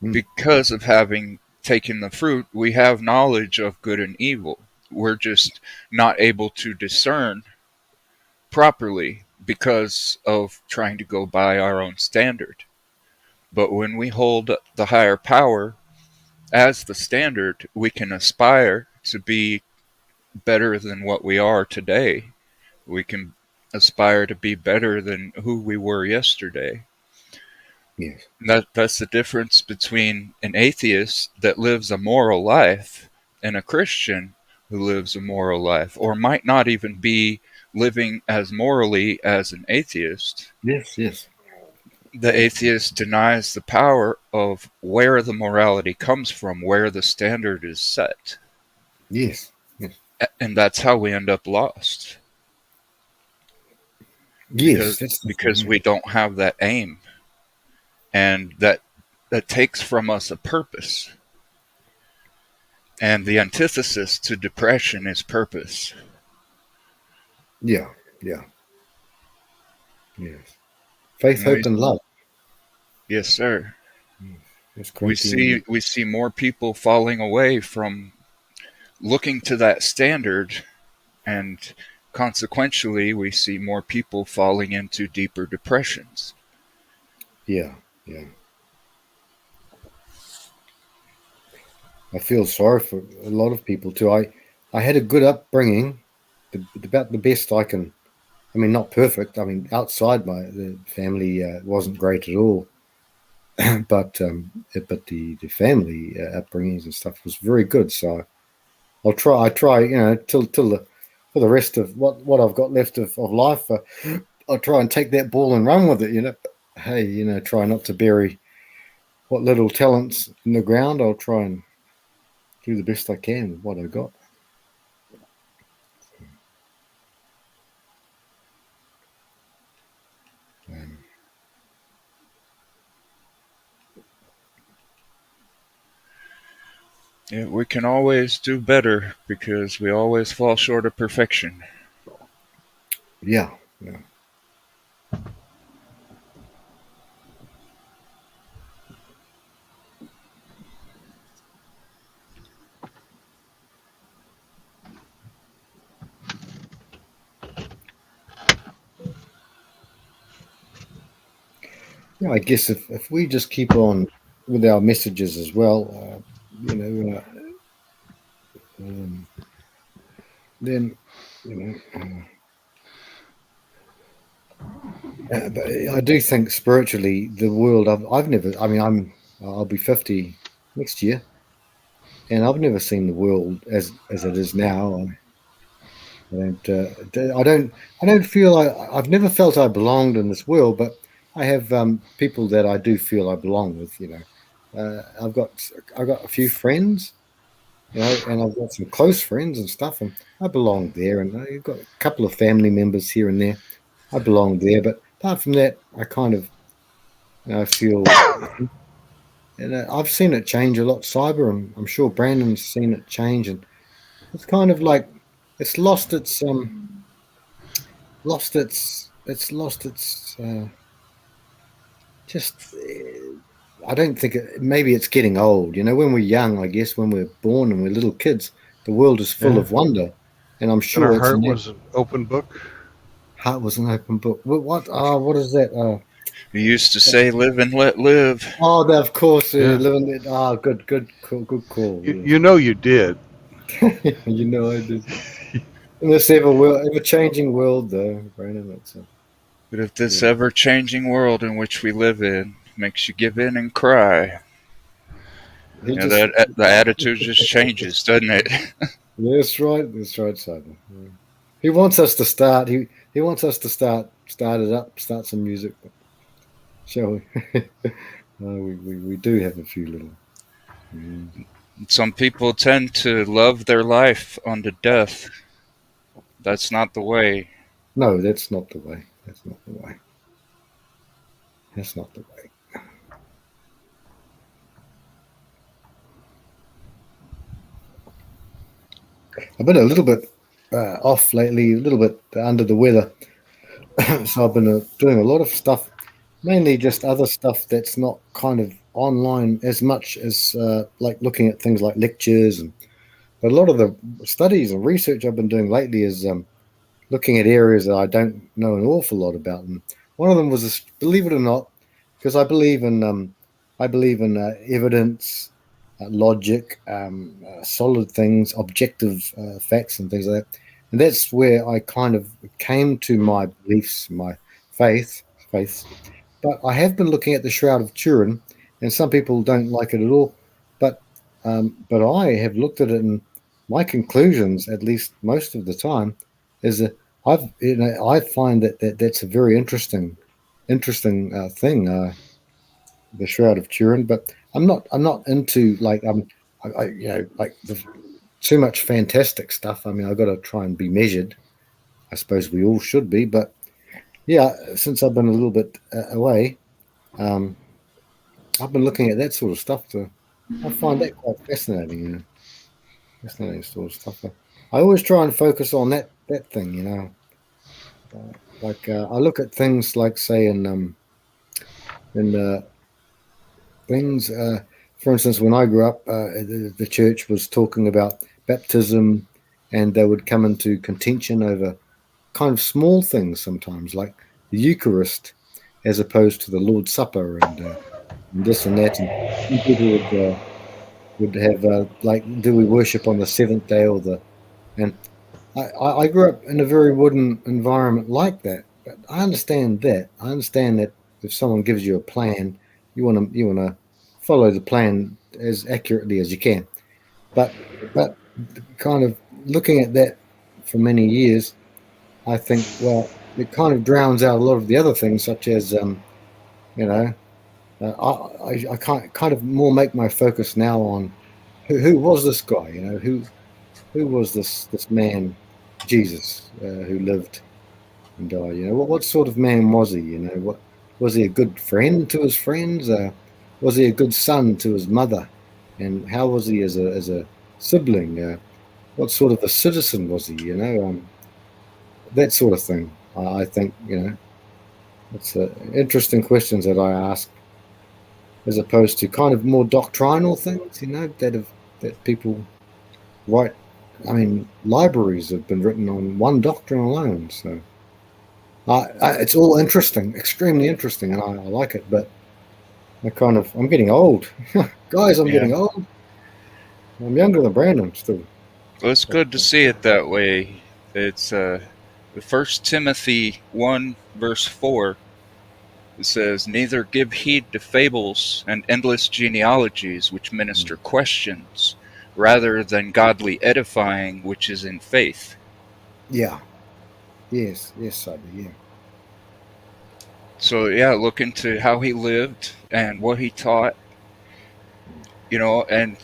Mm, because of having taken the fruit, we have knowledge of good and evil. We're just not able to discern properly because of trying to go by our own standard. But when we hold the higher power as the standard, we can aspire to be better than what we are today. We can aspire to be better than who we were yesterday. yes, That's the difference between an atheist that lives a moral life and a Christian who lives a moral life, or might not even be living as morally as an atheist. yes, yes, The atheist denies the power of where the morality comes from, where the standard is set. yes, yes, And that's how we end up lost yes. That's the because thing. we don't have that aim, and that takes from us a purpose. And the antithesis to depression is purpose. Yeah, yeah, yes. Faith, And hope, and love. yes, sir. That's We Corinthians. see more people falling away from looking to that standard, and consequentially, we see more people falling into deeper depressions. Yeah, yeah. I feel sorry for a lot of people too. I had a good upbringing, about the best I can. I mean, not perfect. I mean, outside the family wasn't great at all, but the family upbringings and stuff was very good. So I try, till for the rest of what I've got left of life. I'll try and take that ball and run with it. Hey, try not to bury what little talents in the ground. I'll try and do the best I can with what I got. Um, Yeah, we can always do better because we always fall short of perfection. yeah, yeah, yeah. I guess if we just keep on with our messages as well, you know, then you know. But I do think spiritually, the world. I've never. I mean, I'll be 50 next year, and I've never seen the world as it is now. I don't. I don't feel. I've never felt I belonged in this world, but I have people that I do feel I belong with. I've got a few friends, and I've got some close friends and stuff, and I belong there. And I've got a couple of family members here and there. I belong there, but apart from that, I kind of feel. And I've seen it change a lot, cyber, and I'm sure Brandon's seen it change, and it's kind of like it's lost its just. I don't think maybe it's getting old. When we're young, I guess when we're born and we're little kids, the world is full Yeah. of wonder, and I'm And our sure it's heart was an open book. heart was an open book. What is that? We used to say, live and let live. Oh, of course, Yeah. living it. Good call, good call. You know you did. I did. In this ever changing world, though, Brandon, But if this yeah. ever changing world in which we live in makes you give in and cry, the attitude just changes, doesn't it? That's right. That's right, Simon. Yeah. He wants us to start. He wants us to start it up, start some music. Shall we? We do have a few little. Some people tend to love their life unto death. That's not the way. No, that's not the way. That's not the way. That's not the way. I've been a little bit off lately, a little bit under the weather. So I've been doing a lot of stuff, mainly just other stuff that's not kind of online as much as like looking at things like lectures. But a lot of the studies and research I've been doing lately is looking at areas that I don't know an awful lot about. And one of them was, believe it or not, because I believe in evidence, logic, solid things, objective facts, and things like that. And that's where I kind of came to my beliefs, my faiths. But I have been looking at the Shroud of Turin, and some people don't like it at all. But I have looked at it, and my conclusions, at least most of the time, is that I find that's a very interesting thing, the Shroud of Turin. But I'm not into like like too much fantastic stuff. I mean, I've got to try and be measured. I suppose we all should be. But yeah, since I've been a little bit away, um, I've been looking at that sort of stuff. I find that quite fascinating. Fascinating sort of stuff. I always try and focus on that thing. I look at things like, say, in things. For instance, when I grew up, the church was talking about baptism, and they would come into contention over kind of small things sometimes, like the Eucharist, as opposed to the Lord's Supper, and this and that. And some people would have like, do we worship on the seventh day or the and I grew up in a very wooden environment like that, but I understand that. I understand that if someone gives you a plan, you want to follow the plan as accurately as you can. But kind of looking at that for many years, I think, well, it kind of drowns out a lot of the other things, such as you know, I can't kind of more make my focus now on who was this guy, who was this man, Jesus, who lived and died? What sort of man was he? What was he? A good friend to his friends? Was he a good son to his mother? And how was he as a sibling? What sort of a citizen was he? That sort of thing. I think it's interesting questions that I ask, as opposed to kind of more doctrinal things. That people write. I mean, libraries have been written on one doctrine alone. So it's all interesting, extremely interesting, and I like it. But I'm getting old, guys. I'm Yeah. getting old. I'm younger than Brandon still. Well, it's good to see it that way. It's the 1 Timothy 1 verse 4. It says, "Neither give heed to fables and endless genealogies which minister questions, rather than godly edifying which is in faith." Yeah. Yes. Sadly, yeah. So yeah, look into how he lived and what he taught, and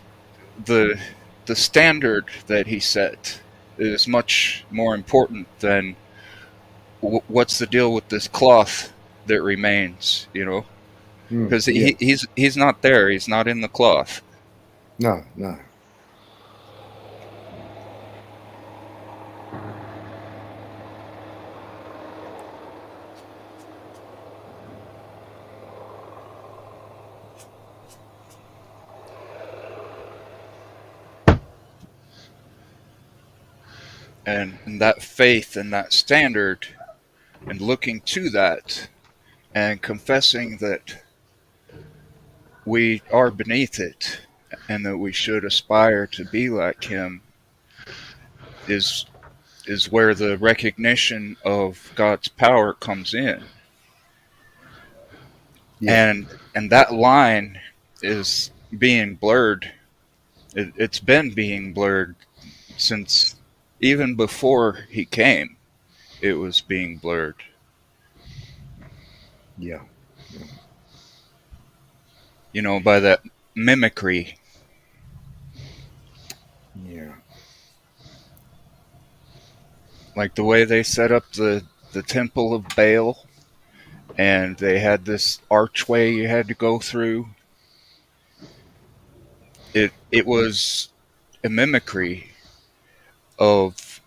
the standard that he set is much more important than what's the deal with this cloth that remains, because Yeah. he's not there. He's not in the cloth. No. And that faith and that standard, and looking to that and confessing that we are beneath it and that we should aspire to be like him is where the recognition of God's power comes in. Yeah. And that line is being blurred. It's been being blurred since even before he came. It was being blurred. Yeah. By that mimicry. Yeah. Like the way they set up the temple of Baal, and they had this archway you had to go through. It was a mimicry of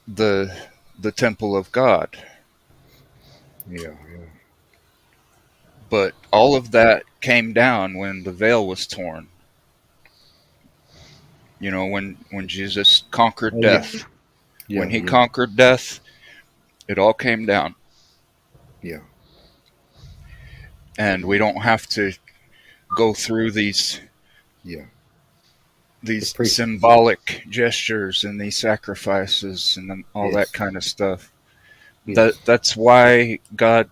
the the temple of God. Yeah. But all of that came down when the veil was torn. You know, when Jesus conquered Oh, yeah. death. Yeah. When he Yeah. conquered death, it all came down. Yeah. And we don't have to go through these Yeah. these Priest. symbolic gestures and these sacrifices and all that Yes. kind of stuff. Yes. That's why God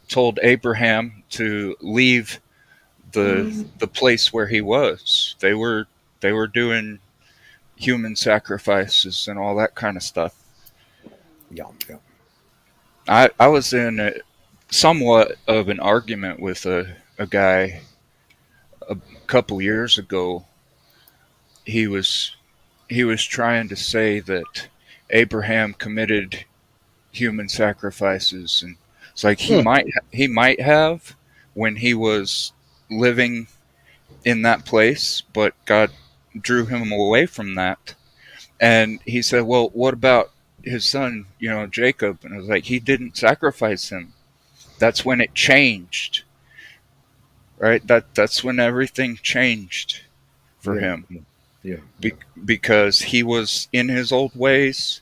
told Abraham to leave the place where he was. They were doing human sacrifices and all that kind of stuff. Yeah. Yeah. I was in somewhat of an argument with a guy a couple years ago. He was he was trying to say that Abraham committed human sacrifices, and it's like he might have when he was living in that place, but God drew him away from that. And he said, "Well, what about his son, Jacob?" And I was like, "He didn't sacrifice him. That's when it changed, right? That's when everything changed for Yeah. him, Yeah. Yeah. because he was in his old ways,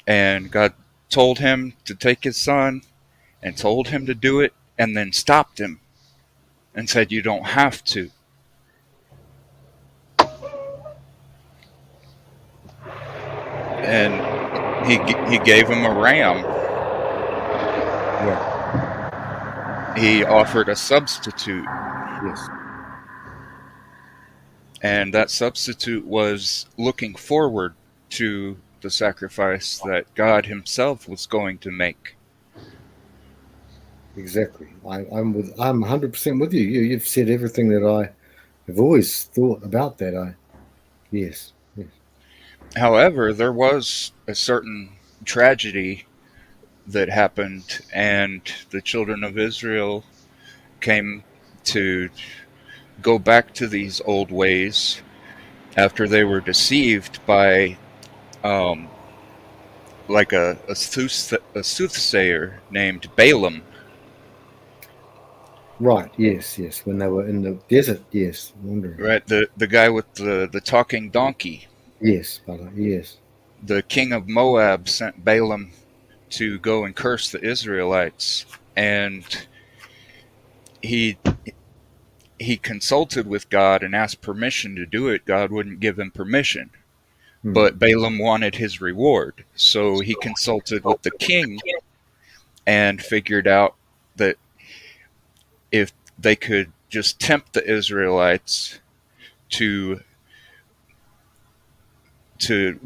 and God told him to take his son and told him to do it, and then stopped him and said, 'You don't have to.'" And he gave him a ram. Yeah. He offered a substitute, Yes. and that substitute was looking forward to the sacrifice that God Himself was going to make. Exactly. I'm 100% with you. You've said everything that I have always thought about that. Yes. Yes. However, there was a certain tragedy that happened, and the children of Israel came to go back to these old ways after they were deceived by um, like a soothsayer named Balaam. Right. Yes. Yes. When they were in the desert. Yes. Wondering. Right, the guy with the talking donkey. Yes. Brother. Yes. The king of Moab sent Balaam to go and curse the Israelites, and he he consulted with God and asked permission to do it. God wouldn't give him permission, but Balaam wanted his reward, so he consulted with the king and figured out that if they could just tempt the Israelites to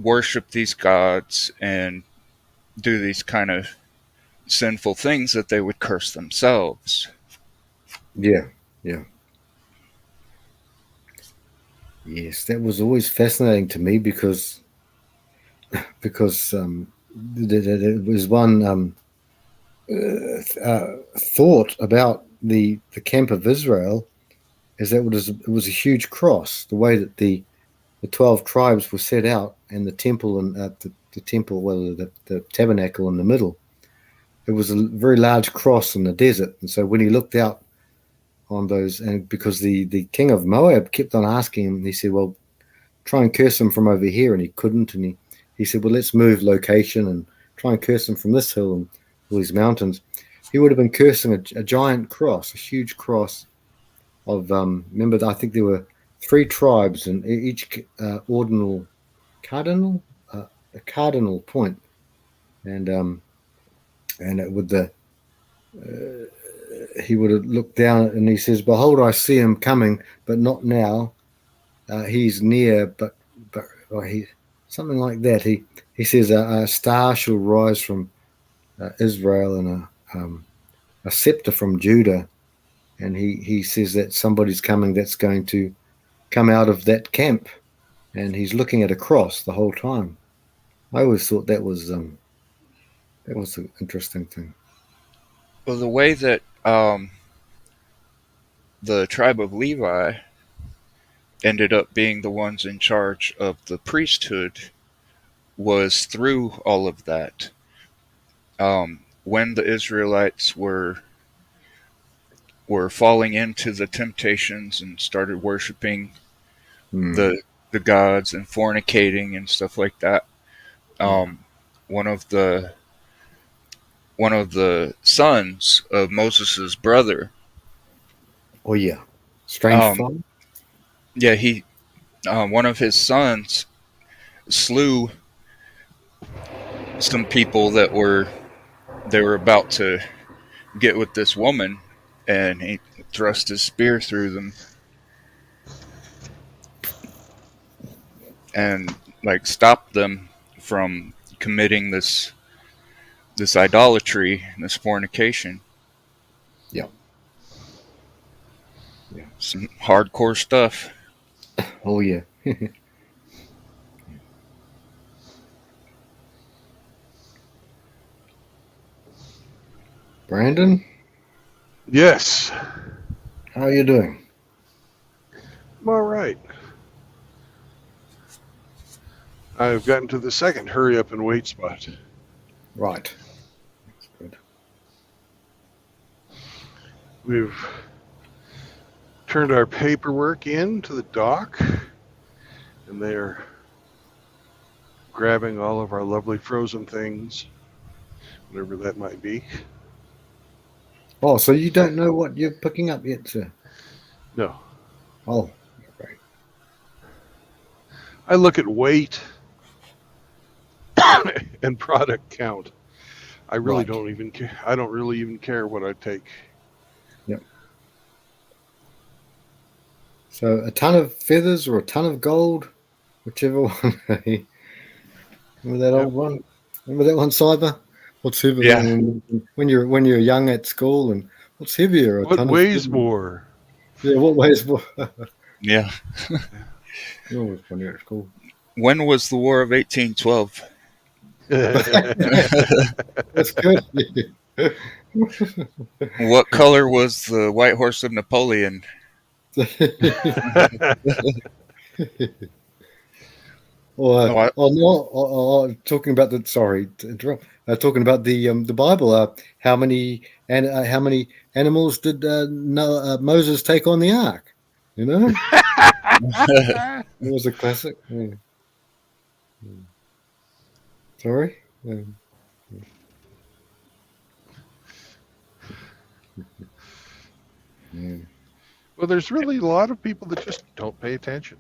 worship these gods and do these kind of sinful things, that they would curse themselves. Yeah. Yeah. Yes. That was always fascinating to me because there was one thought about the camp of Israel is that it was a huge cross. The way that the 12 tribes were set out, and the temple and the temple, well, the tabernacle in the middle, it was a very large cross in the desert. And so when he looked out on those, and because the king of Moab kept on asking him, he said, "Well, try and curse him from over here," and he couldn't. And he said, "Well, let's move location and try and curse him from this hill and all these mountains." He would have been cursing a giant cross, a huge cross of remember, I think there were 3 tribes, and each cardinal a cardinal point, and with the he would have looked down and he says, "Behold, I see him coming, but not now. He's near, but he something like that." He says, "A star shall rise from Israel, and a scepter from Judah." And he says that somebody's coming that's going to come out of that camp, and he's looking at a cross the whole time. I always thought that was That was an interesting thing. Well, the way that the tribe of Levi ended up being the ones in charge of the priesthood was through all of that. When the Israelites were falling into the temptations and started worshiping Hmm. the gods and fornicating and stuff like that, Yeah. one of the sons of Moses' brother, Oh yeah. Strange um, fun. yeah, he one of his sons slew some people that were about to get with this woman, and he thrust his spear through them and like stopped them from committing this idolatry, this fornication. Yeah. Yeah. Some hardcore stuff. Oh yeah. Brandon, Yes, how are you doing? I'm all right. I've gotten to the second hurry up and wait spot. Right. That's good. We've turned our paperwork in to the dock, and they're grabbing all of our lovely frozen things, whatever that might be. Oh, so you don't know what you're picking up yet, sir? No, Oh, okay. I look at weight and product count. I really Right. don't even care. I don't really even care what I take. Yep. So a ton of feathers or a ton of gold, whichever one. Remember that Yep. old one? Remember that one, Cyber? What's heavier Yeah. when you're young at school, and what's heavier, a What ton of weighs feathers? more? Yeah, what weighs more? Yeah. You're always funny at school. When was the War of 1812? That's good. What color was the white horse of Napoleon? Or, Oh, I, no, talking about the sorry to interrupt. Talking about the Bible. How many how many animals did Moses take on the ark? You know, it was a classic. Yeah. Sorry. Yeah. Well, there's really a lot of people that just don't pay attention.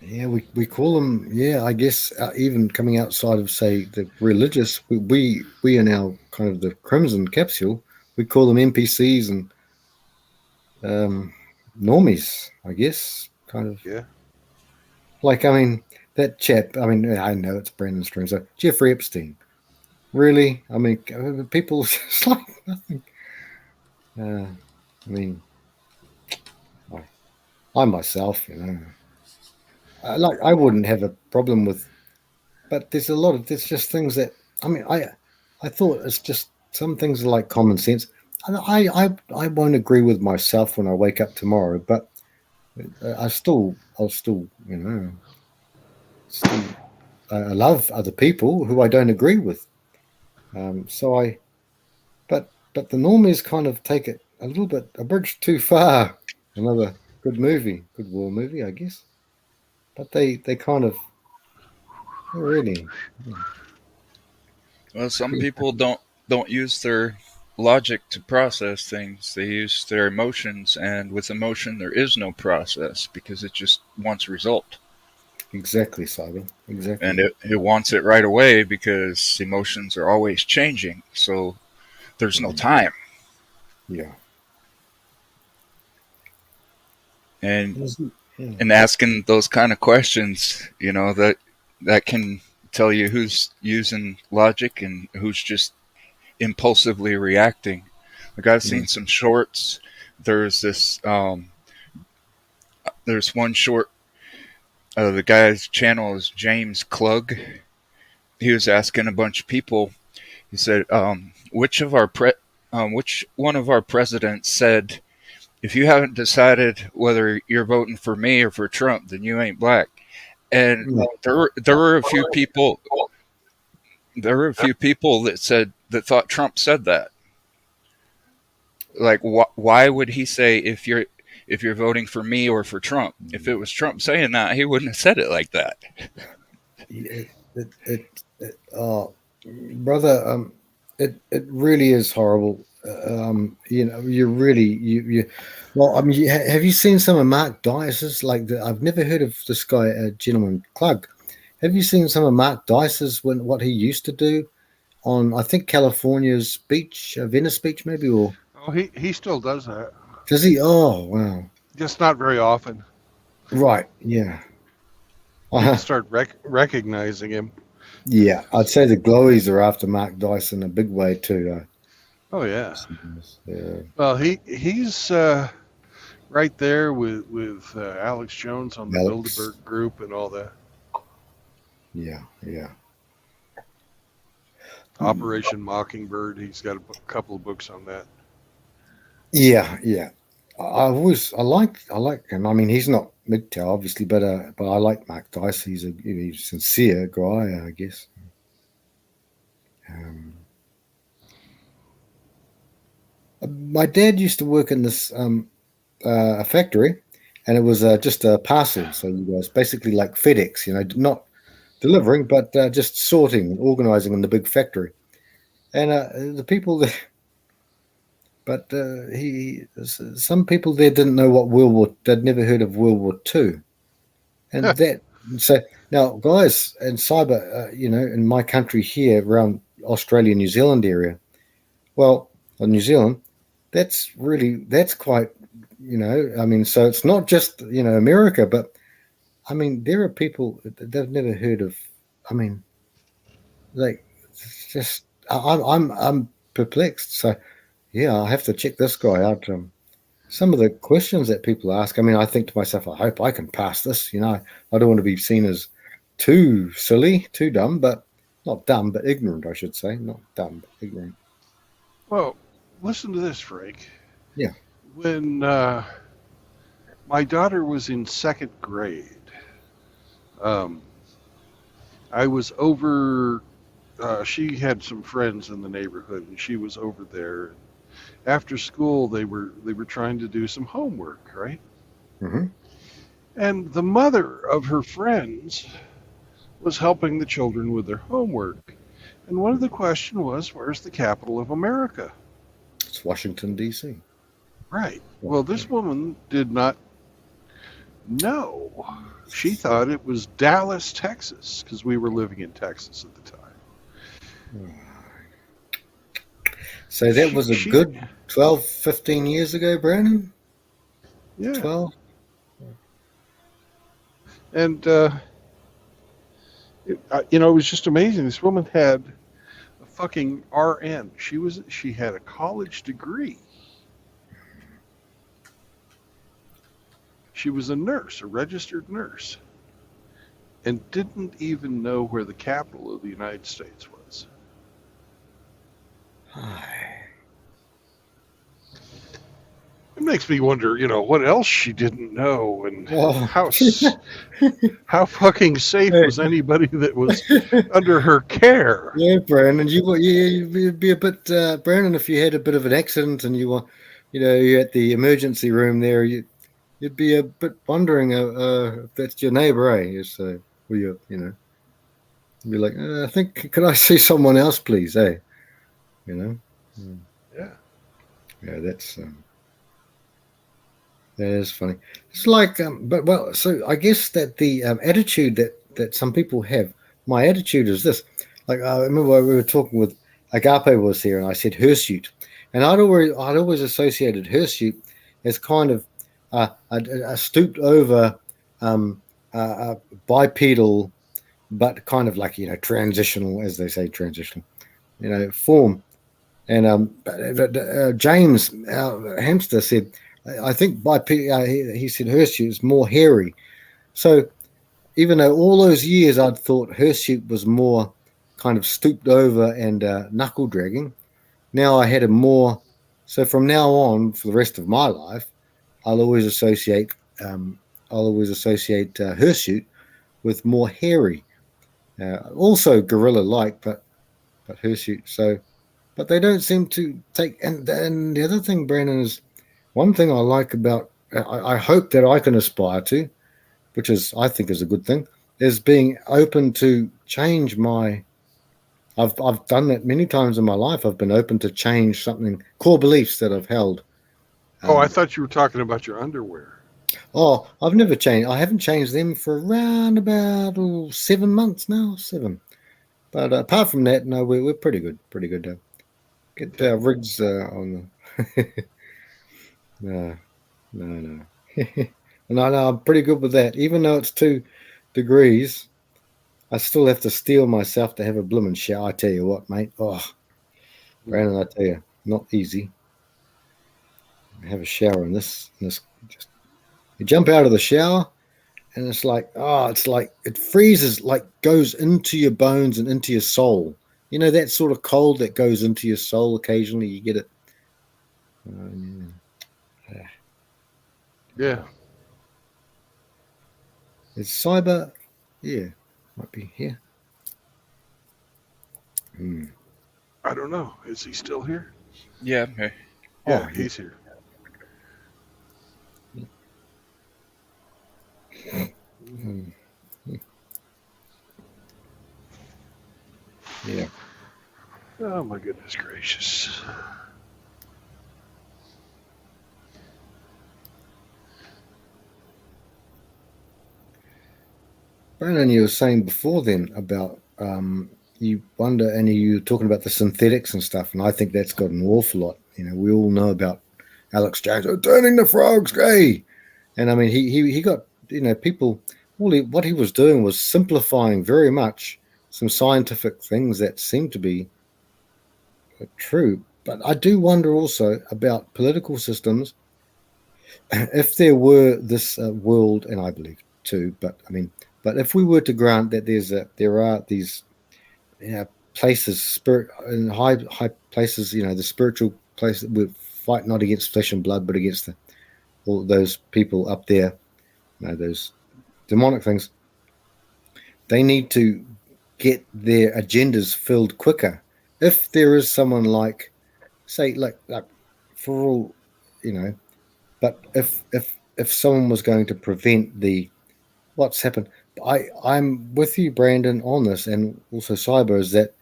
Yeah, we call them. Yeah, I guess even coming outside of say the religious, we in our kind of the Crimson Capsule, we call them NPCs and um, normies. I guess kind of Yeah. like I mean that chap. I mean I know it's Brandon Strong, so Jeffrey Epstein. Really, I mean people just like nothing. I mean, I myself, you know, like I wouldn't have a problem with. But there's just things that I mean I thought it's just some things are like common sense. And I won't agree with myself when I wake up tomorrow, but I'll still you know still I love other people who I don't agree with. So I but the normies kind of take it a little bit a bridge too far. Another good movie, good war movie, I guess. But they kind of really. well, some people don't use their logic to process things. They use their emotions, and with emotion, there is no process because it just wants a result. Exactly, Cyber. Exactly. And it wants it right away because emotions are always changing. So there's no time. Yeah. And Yeah. asking those kind of questions, that can tell you who's using logic and who's just impulsively reacting. Like I've Yeah. seen some shorts. There's this there's one short The guy's channel is James Klug. He was asking a bunch of people. He said, which one of our presidents said, if you haven't decided whether you're voting for me or for Trump, then you ain't black. And there were a few people. There were a few people that thought Trump said that. Like, why would he say if you're voting for me or for Trump? If it was Trump saying that, he wouldn't have said it like that. Brother, it really is horrible. You really. Well, I mean, have you seen some of Mark Dice's? I've never heard of this guy, gentleman Klug. Have you seen some of Mark Dice's what he used to do on, I think, California's beach, Venice Beach, maybe, or Oh, he still does that. does he? Oh, wow. Just not very often. Right. Yeah. People start recognizing him. Yeah, I'd say the glowies are after Mark Dice in a big way too. Oh yeah. Yeah. Well, he's right there with Alex Jones on the Alex. Bilderberg group and all that. Yeah. Operation Mockingbird. He's got a couple of books on that. Yeah. I like him. I mean, he's not MGTOW obviously, but I like Mark Dice. He's a sincere guy, I guess. My dad used to work in this a factory, and it was just a parcel. So you guys basically like FedEx, not delivering, but just sorting and organizing in the big factory. And the people there, but some people there didn't know what they'd never heard of World War II, and so now guys in cyber, in my country here around Australia, New Zealand area, New Zealand, that's quite, I mean, so it's not just America, but I mean there are people they've never heard of. I mean, like, just I'm perplexed. So yeah, I have to check this guy out. Some of the questions that people ask, I mean, I think to myself, I hope I can pass this. I don't want to be seen as too silly, too dumb, but not dumb, but ignorant, I should say. Not dumb, but ignorant. Well, listen to this, Frank. Yeah. When my daughter was in second grade, I was over. She had some friends in the neighborhood, and she was over there. After school, they were trying to do some homework, right? Mm-hmm. And the mother of her friends was helping the children with their homework. And one of the questions was, "Where's the capital of America?" It's Washington, D.C. Right. Well, this woman did not know. She thought it was Dallas, Texas, because we were living in Texas at the time. So that was a good 12, 15 years ago, Brandon? Yeah. 12? And, it was just amazing. This woman had a fucking RN. She had a college degree. She was a nurse, a registered nurse, and didn't even know where the capital of the United States was. It makes me wonder, what else she didn't know, and how fucking safe was anybody that was under her care. Yeah, Brandon, you'd be a bit, Brandon, if you had a bit of an accident and you're at the emergency room there, you'd be a bit wondering if that's your neighbor, eh? So, you'd be like, I think, could I see someone else, please, eh? Yeah. Yeah, that is funny. It's like, so I guess that the attitude that some people have, my attitude is this. Like, I remember we were talking with Agape was here, and I said hirsute, and I'd always associated hirsute as kind of a stooped over bipedal, but kind of like transitional, as they say, transitional, form. And James, our hamster, said, I think he said hirsute is more hairy. So even though all those years I'd thought hirsute was more kind of stooped over and knuckle dragging, now I had a more. So from now on, for the rest of my life, I'll always associate um, hirsute with more hairy, also gorilla-like, but hirsute. So, but they don't seem to take. And the other thing, Brandon, is one thing I like about. I hope that I can aspire to, which is I think is a good thing, is being open to change my. I've done that many times in my life. I've been open to change something core beliefs that I've held. Oh, I thought you were talking about your underwear. Oh, I've never changed. I haven't changed them for around about 7 months now. 7. But apart from that, no, we're pretty good. Pretty good. Get Okay. rigs on the. No, no. No, I'm pretty good with that. Even though it's 2 degrees, I still have to steel myself to have a blooming shower. I tell you what, mate. Oh, Brandon, I tell you, not easy. Have a shower in this. Just you jump out of the shower, and it's like, it freezes, like goes into your bones and into your soul. You know that sort of cold that goes into your soul occasionally. You get it. Yeah. It's cyber. Yeah, might be here. I don't know. Is he still here? Yeah. Yeah, Oh, he's here. Yeah. Oh my goodness gracious. Brandon, you were saying before then about you wonder, and you were talking about the synthetics and stuff, and I think that's got an awful lot. You know, we all know about Alex Jones turning the frogs gay, and I mean he got people. What he was doing was simplifying very much some scientific things that seem to be true. But I do wonder also about political systems. If there were this world, and I believe too, but I mean, but if we were to grant that there are these places, spirit in high places, the spiritual place that we fight not against flesh and blood, but against all those people up there, those demonic things. They need to get their agendas filled quicker. If there is someone like, say, like for all, but if someone was going to prevent what's happened, I'm with you, Brandon, on this, and also Cyber, is that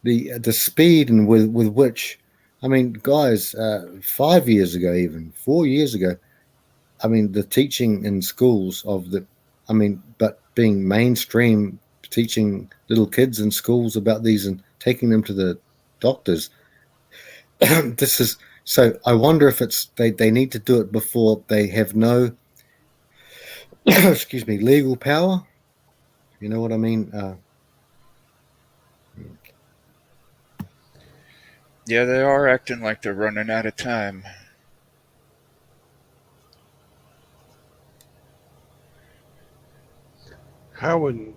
the speed and with which, I mean, guys, 5 years ago, even 4 years ago, I mean, the teaching in schools but being mainstream, teaching little kids in schools about these and taking them to the doctors. This is so. I wonder if they need to do it before they have no, excuse me, legal power. You know what I mean? Yeah, they are acting like they're running out of time. How in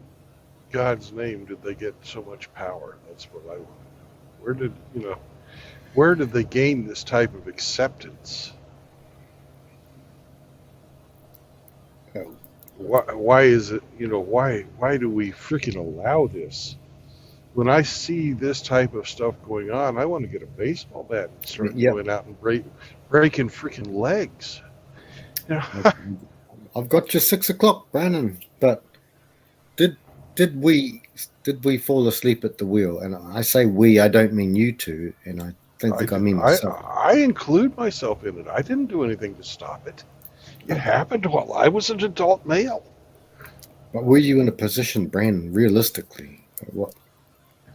God's name did they get so much power? That's what I want to know. Where did they gain this type of acceptance? Why is it, why do we freaking allow this? When I see this type of stuff going on, I want to get a baseball bat and start going out and breaking freaking legs. I've got your 6 o'clock, Brandon. But did we fall asleep at the wheel? And I say we, I don't mean you two, and I don't think I mean myself. I include myself in it. I didn't do anything to stop it. It happened while I was an adult male. But were you in a position, Brandon, realistically? What?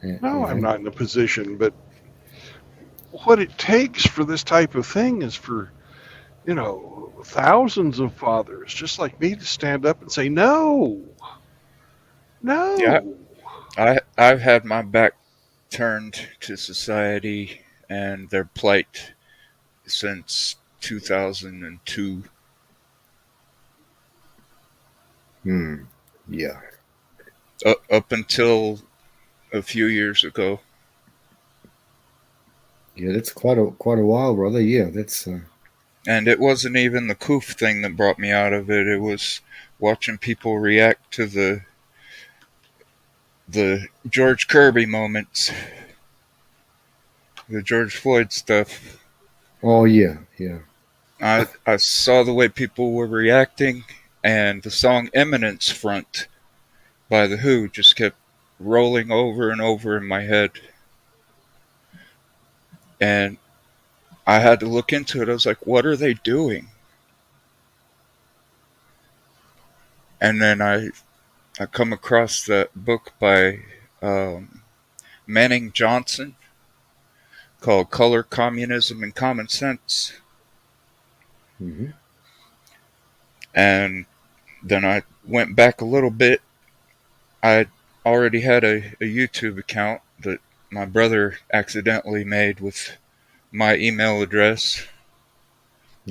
No, I'm not in a position, but what it takes for this type of thing is for, thousands of fathers just like me to stand up and say, no. Yeah, I've had my back turned to society and their plight since 2002. Yeah. up until a few years ago. Yeah, that's quite a while, brother. Yeah, that's And it wasn't even the coof thing that brought me out of it. It was watching people react to the George Kirby moments, the George Floyd stuff. oh yeah, yeah. I saw the way people were reacting, and the song Eminence Front by The Who just kept rolling over and over in my head. And I had to look into it. I was like, what are they doing? And then I come across that book by Manning Johnson called Color, Communism, and Common Sense. Hmm. And then I went back a little bit. I already had a YouTube account that my brother accidentally made with my email address.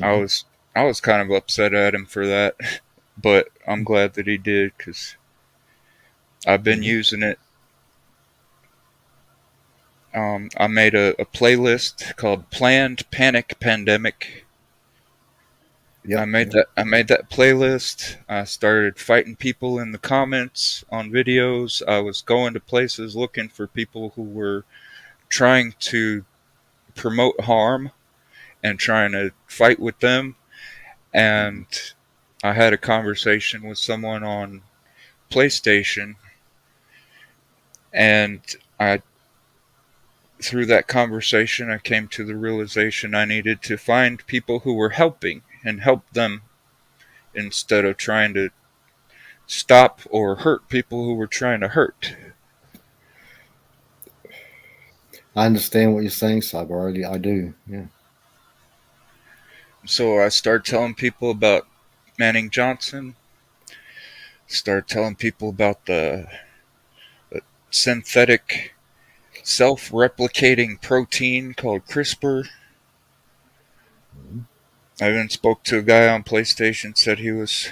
I Hmm. was I was kind of upset at him for that, but I'm glad that he did because I've been Hmm. using it. I made a playlist called Planned Panic Pandemic. Yep. Yep. I made that playlist. I started fighting people in the comments on videos. I was going to places looking for people who were trying to promote harm and trying to fight with them. And I had a conversation with someone on PlayStation, and I through that conversation I came to the realization I needed to find people who were helping and help them instead of trying to stop or hurt people who were trying to hurt. I understand what you're saying, Cyber. I do. Yeah. So I started telling people about Manning Johnson, started telling people about the synthetic self-replicating protein called CRISPR. Mhm. I even spoke to a guy on PlayStation, said he was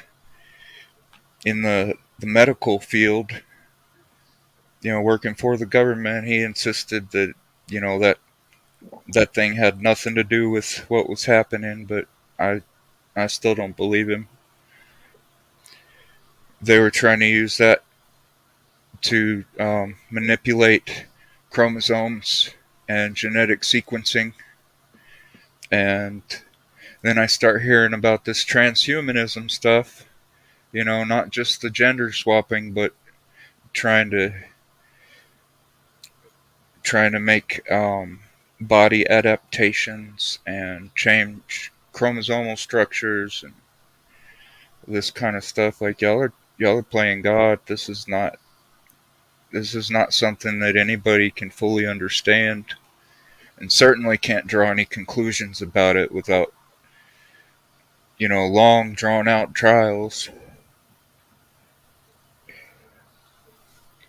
in the medical field, working for the government. He insisted that, that thing had nothing to do with what was happening, but I I still don't believe him. They were trying to use that to manipulate chromosomes and genetic sequencing. And then I start hearing about this transhumanism stuff, not just the gender swapping, but trying to make body adaptations and change chromosomal structures and this kind of stuff. Like y'all are playing God. This is not something that anybody can fully understand, and certainly can't draw any conclusions about it without long drawn out trials.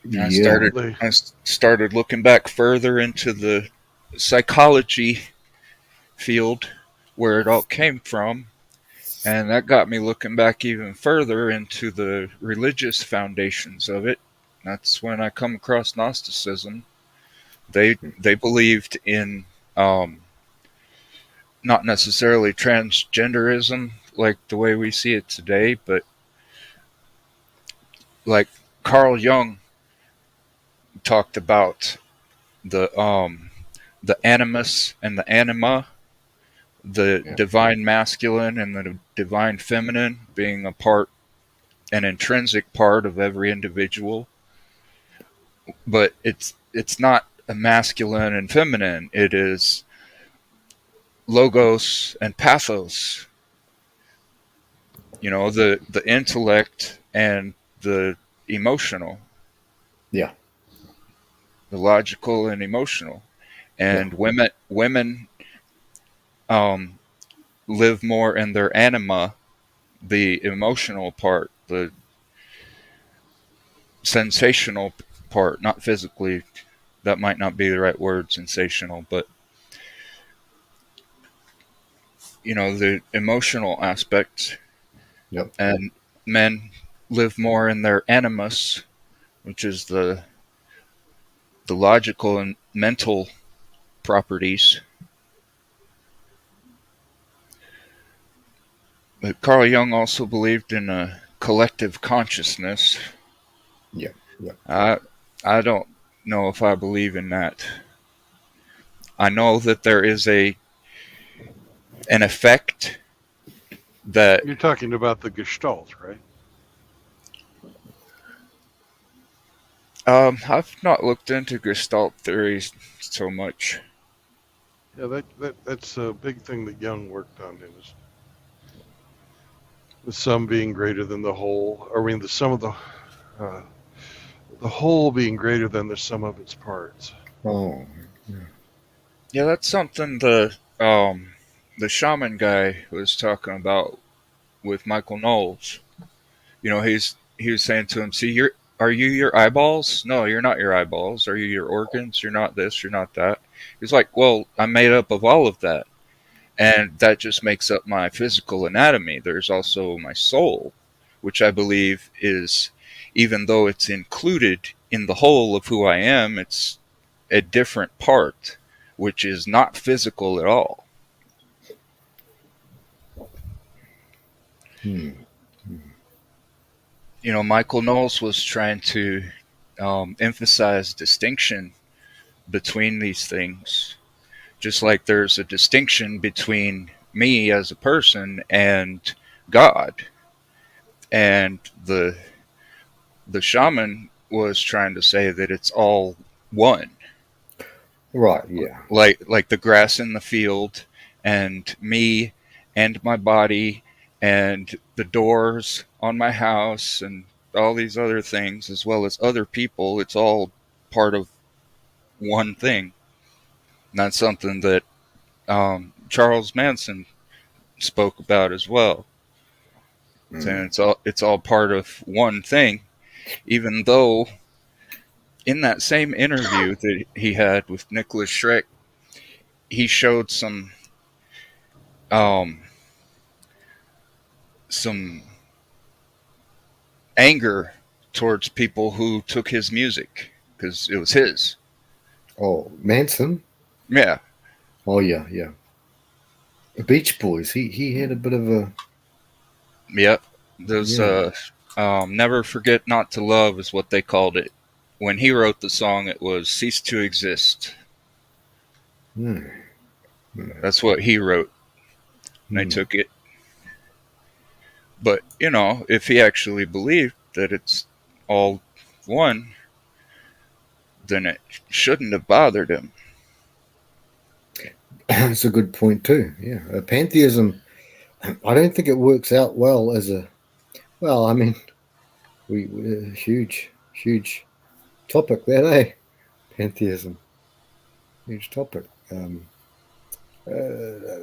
I Yeah. started They, I started looking back further into the psychology field where it all came from. And that got me looking back even further into the religious foundations of it. That's when I come across Gnosticism. They believed in not necessarily transgenderism like the way we see it today, but like Carl Jung talked about the animus and the anima, the Yeah. divine masculine and the divine feminine being an intrinsic part of every individual, but it's not a masculine and feminine. It is logos and pathos. The intellect and the emotional, Yeah. the logical and emotional. Yeah. And women um, live more in their anima, the emotional part, the sensational part, not physically. That might not be the right word, sensational, but the emotional aspects. Yep. And men live more in their animus, which is the logical and mental properties. But Carl Jung also believed in a collective consciousness. Yeah, yeah. I don't know if I believe in that. I know that there is an effect that You're talking about the Gestalt, right? I've not looked into Gestalt theories so much. Yeah, that's a big thing that Jung worked on, is the sum being greater than the whole. I mean, the sum of the whole being greater than the sum of its parts. Oh, Yeah, that's something the shaman guy was talking about with Michael Knowles. You know, he was saying to him, "See, are you your eyeballs? No, you're not your eyeballs. Are you your organs? You're not this. You're not that." He's like, "Well, I'm made up of all of that, and that just makes up my physical anatomy. There's also my soul, which I believe is, even though it's included in the whole of who I am, it's a different part, which is not physical at all." hmm. You know, Michael Knowles was trying to emphasize distinction between these things, just like there's a distinction between me as a person and God. And the shaman was trying to say that it's all one, Right, yeah. like the grass in the field, and me, and my body, and the doors on my house, and all these other things, as well as other people. It's all part of one thing. And that's something that Charles Manson spoke about as well, saying it's all part of one thing. Even though in that same interview that he had with Nicholas Schreck, he showed um, some anger towards people who took his music because it was his. Oh, Manson. Yeah, Oh, yeah, yeah. The Beach Boys. He had a bit of a yep. Those yeah. "Never Forget Not to Love" is what they called it. When he wrote the song, it was "Cease to Exist." Hmm. That's what he wrote, and they Hmm. took it. But you know, if he actually believed that it's all one, then it shouldn't have bothered him. That's a good point too. Yeah, pantheism. I don't think it works out well as a. Well, I mean, we huge topic there, eh? Pantheism, huge topic.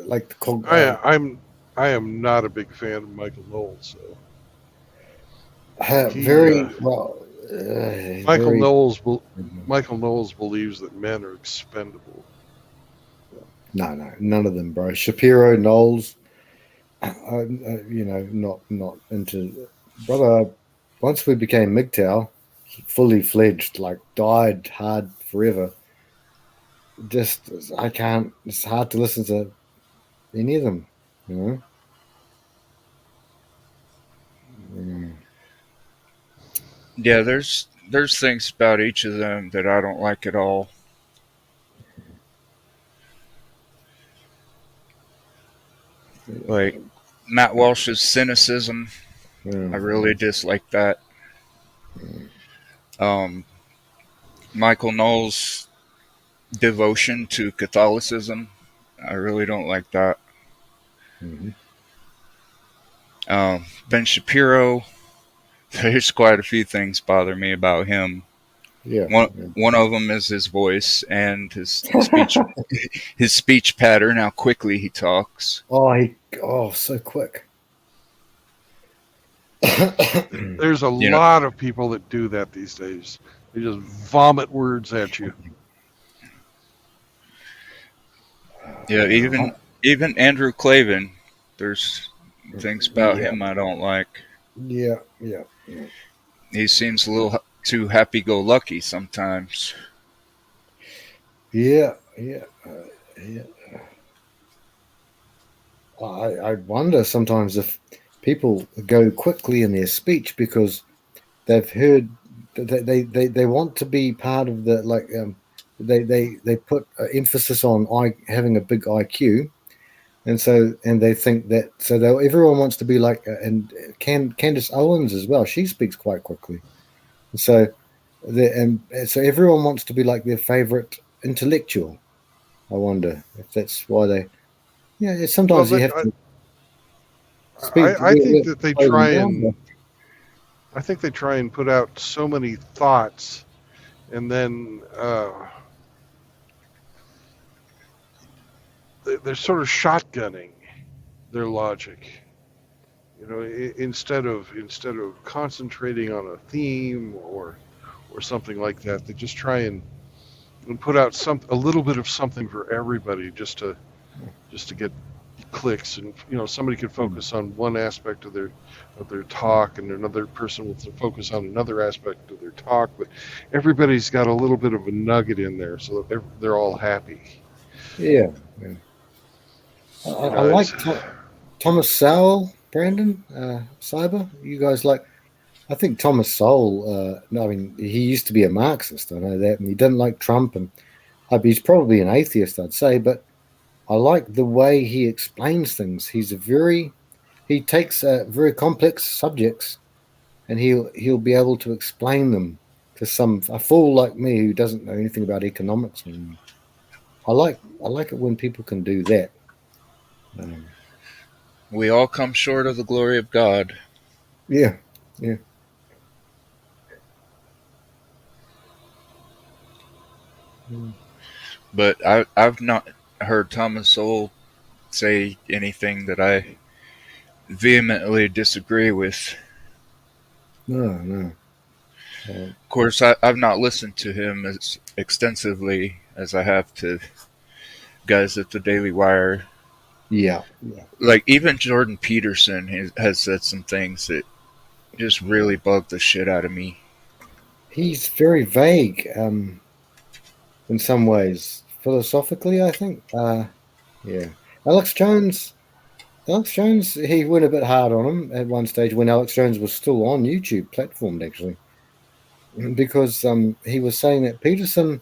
Like the I am not a big fan of Michael Knowles. So he very well, Michael very. Knowles Michael Knowles believes that men are expendable. No, none of them, bro. Shapiro, Knowles, not into brother. Once we became MGTOW, fully fledged, like died hard forever. Just I can't. It's hard to listen to any of them. You know. Mm. Yeah, there's things about each of them that I don't like at all. Like Matt Walsh's cynicism, I really dislike that. Um, Michael Knowles' devotion to Catholicism, I really don't like that. Mm-hmm. Ben Shapiro, there's quite a few things bother me about him. Yeah. One of them is his voice and his speech pattern, how quickly he talks. So quick. There's a You know, lot of people that do that these days. They just vomit words at you. yeah, even Andrew Clavin, there's things about him I don't like. Yeah, Yeah. He seems a little too happy-go-lucky sometimes. Yeah. I wonder sometimes if people go quickly in their speech because they've heard that they want to be part of the they put emphasis on having a big IQ, and they think that everyone wants to be like and Candace Owens as well. She speaks quite quickly, so so everyone wants to be like their favorite intellectual. I wonder if that's why they. Yeah, Well, sometimes you but have to speak. I think that they Slow them try down. and I think they try and put out so many thoughts, and then they're sort of shotgunning their logic. You know, instead of concentrating on a theme or something like that, they just try and put out a little bit of something for everybody just to get clicks. And somebody could focus on one aspect of their talk, and another person will focus on another aspect of their talk, but everybody's got a little bit of a nugget in there so that they're all happy. Yeah. I like Guys, Thomas Sowell, Brandon, Cyber. You guys like? I think Thomas Sowell. No, I mean, he used to be a Marxist. I know that, and he didn't like Trump, and he's probably an atheist, I'd say. But I like the way he explains things. He takes very complex subjects, and he'll be able to explain them to a fool like me who doesn't know anything about economics. And I like it when people can do that. Um, We all come short of the glory of God. yeah. But I've not heard Thomas Sowell say anything that I vehemently disagree with. No. Of course, I've not listened to him as extensively as I have to guys at the Daily Wire. Yeah. Like, even Jordan Peterson has said some things that just really bugged the shit out of me. He's very vague in some ways, philosophically, I think. Yeah. Alex Jones, he went a bit hard on him at one stage when Alex Jones was still on YouTube, platformed actually, because he was saying that Peterson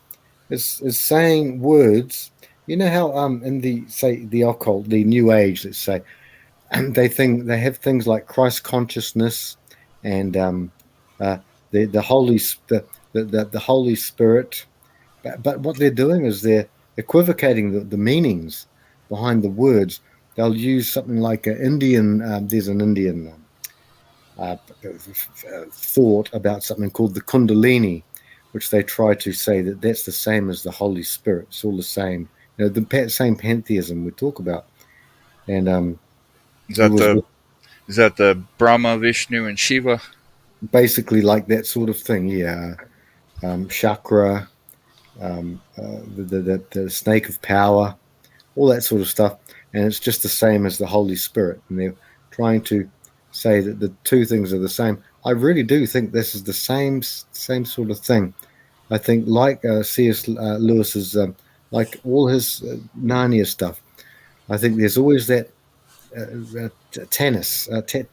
is saying words. You know how in the occult, the New Age, let's say, they have things like Christ consciousness and the Holy the Holy Spirit, but what they're doing is they're equivocating the meanings behind the words. They'll use something like an Indian. There's an Indian thought about something called the Kundalini, which they try to say that that's the same as the Holy Spirit. It's all the same. The same pantheism we talk about, and Is it that was the Brahma, Vishnu, and Shiva? basically like that sort of thing. Yeah, chakra, the snake of power, all that sort of stuff, and it's just the same as the Holy Spirit. And they're trying to say that the two things are the same. I really do think this is the same sort of thing. I think like C.S. Lewis's, like all his Narnia stuff. I think there's always that Tennis.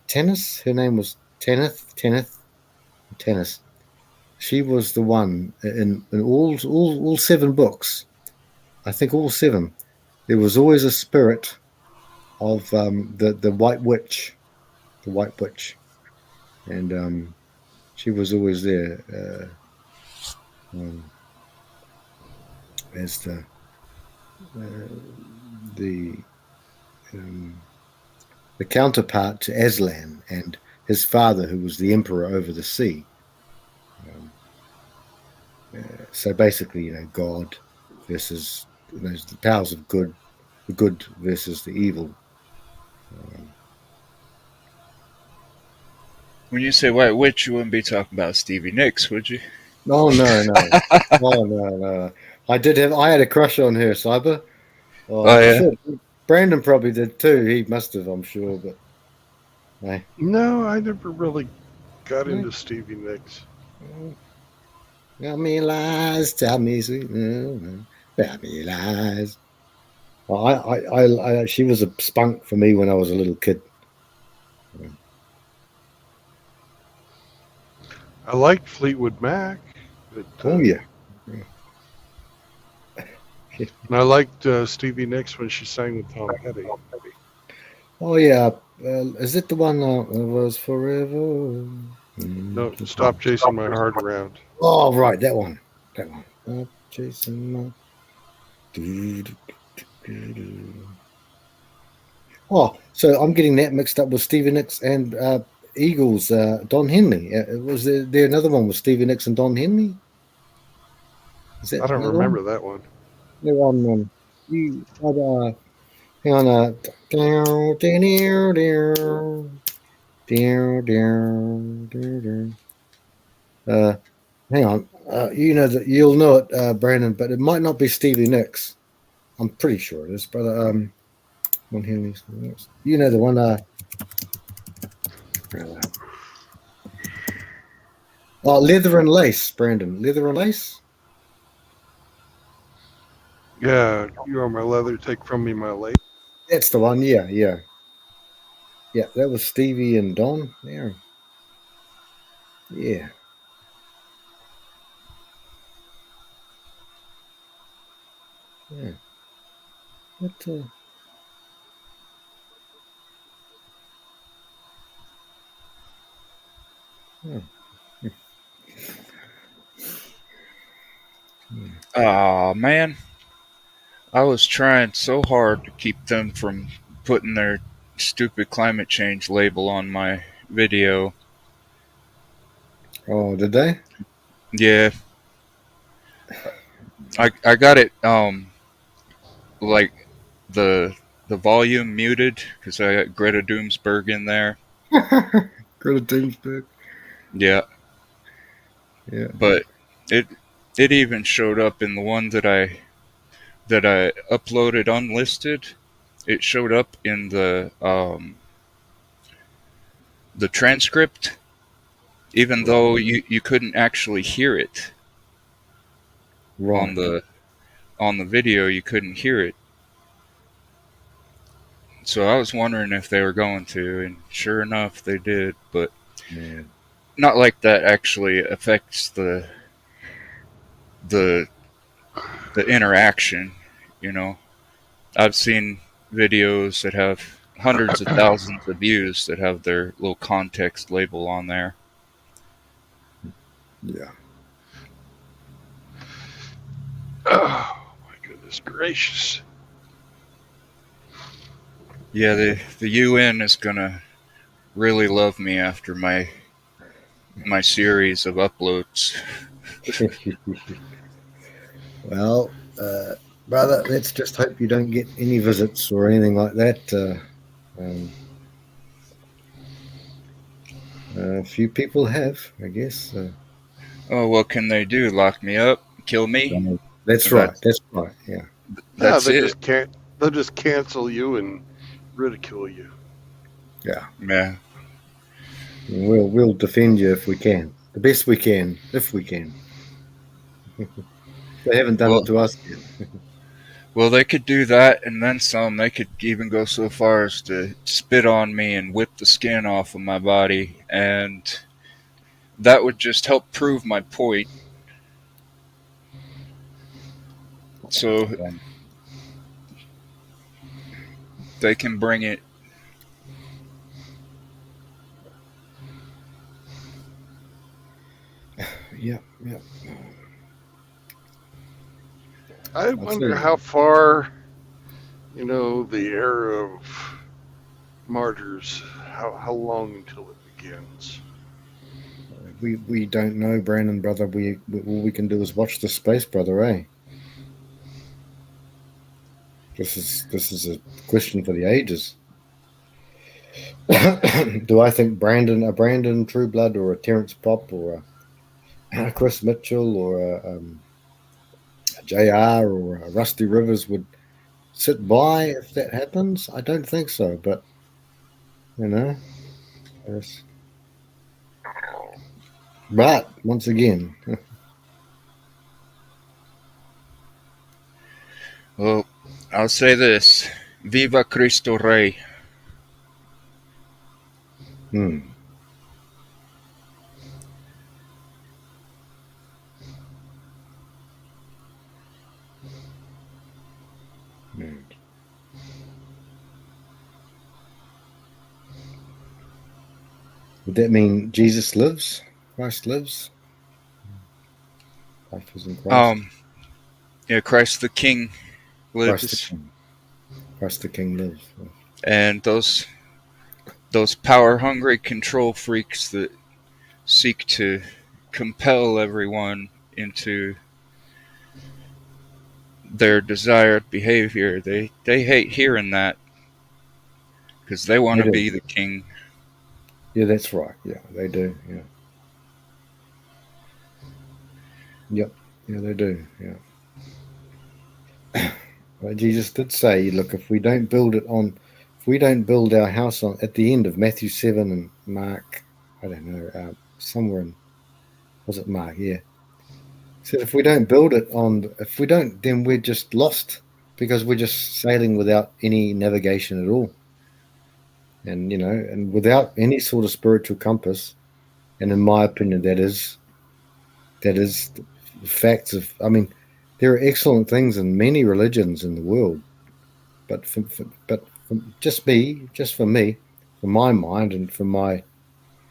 Tennis. Her name was Tennis. She was the one in all seven books. I think all seven. There was always a spirit of the White Witch, and she was always there as the the counterpart to Aslan and his father, who was the emperor over the sea. So basically, God versus the powers of good, the good versus the evil. When you say White Witch, you wouldn't be talking about Stevie Nicks, would you? Oh no. Oh no. I had a crush on her, Cyber. Oh, Oh, I'm yeah. sure Brandon probably did too. He must have, I'm sure, but no, I never really got into Stevie Nicks. Tell me lies, tell me sweet, tell me lies. Well, she was a spunk for me when I was a little kid. I liked Fleetwood Mac, but Oh yeah. and I liked Stevie Nicks when she sang with Tom Petty. Oh yeah. Is it the one it was forever? No, Stop Chasing My Heart Around. Oh right, that one. That one. Stop chasing my. Oh, so I'm getting that mixed up with Stevie Nicks and Eagles. Don Henley. Was there another one with Stevie Nicks and Don Henley? Is that I don't another one? remember that one. The one. You had hang on. Hang on. You know that you'll know it, Brandon, but it might not be Stevie Nicks. I'm pretty sure it is, but Don Henley's. You know the one. Oh, Leather and Lace, Brandon. Leather and Lace? Yeah, You Are My Leather, Take From Me My Lace. That's the one. Yeah. Yeah, that was Stevie and Don there. Yeah. Yeah. What, Ah, man. I was trying so hard to keep them from putting their stupid climate change label on my video. Oh, did they? Yeah. I got it like the volume muted because I got Greta Doomsburg in there. Greta Thunberg. Yeah. Yeah. But it even showed up in the one that I uploaded unlisted. It showed up in the transcript, even though you couldn't actually hear it Right. on the video. You couldn't hear it. So I was wondering if they were going to, and sure enough, they did. But Man. not like that actually affects the interaction. You know, I've seen videos that have hundreds of thousands of views that have their little context label on there. Yeah. Oh, my goodness gracious. Yeah, the UN is gonna really love me after my series of uploads. Well, brother, let's just hope you don't get any visits or anything like that. A few people have, I guess. Oh, what can they do? Lock me up? Kill me? That's right. That's right. Yeah. That's they it. just can't. They'll just cancel you and ridicule you. Yeah. Yeah. We'll defend you if we can, the best we can, if we can. They haven't done it to us yet. Well, they could do that and then some. They could even go so far as to spit on me and whip the skin off of my body, and that would just help prove my point. So they can bring it. Yeah. I wonder how far, the era of martyrs, how long until it begins. We don't know, Brandon, brother. All we can do is watch the space, brother. Eh? This is a question for the ages. Do I think a Brandon Trueblood or a Terrence Pop or a Chris Mitchell or a JR or a Rusty Rivers would sit by if that happens? I don't think so, but yes. But once again, Well, I'll say this: Viva Cristo Rey. hmm, hmm. Would that mean Jesus lives? Christ lives? Life is in Christ. Yeah, Christ the King Christ the lives, King. Christ the King lives. and those power hungry control freaks that seek to compel everyone into their desired behavior. They hate hearing that because they want They to do. be the king. Yeah, that's right. Yeah, they do. Yeah. Yep. Yeah, they do. Yeah. Well, Jesus did say, look, if we don't build it on, if we don't build our house on, at the end of Matthew 7 and Mark, I don't know, somewhere in, was it Mark? Yeah. He said, if we don't build it on, if we don't, then we're just lost because we're just sailing without any navigation at all. And, and without any sort of spiritual compass. And in my opinion, that is the facts of, I mean, there are excellent things in many religions in the world. But just for me, for my mind and for my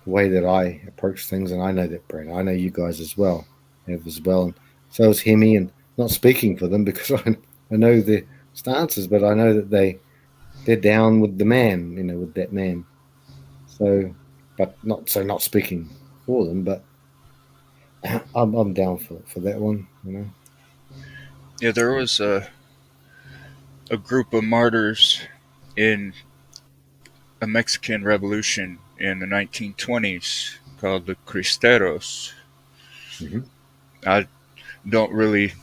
the way that I approach things, and I know that Brent, I know you guys as well have as well, and so is Hemi, and not speaking for them because I know their stances, but I know that they're down with the man, with that man. So, but not speaking for them, but I'm down for that one. Yeah, there was a group of martyrs in a Mexican revolution in the 1920s called the Cristeros. Hmm. I don't really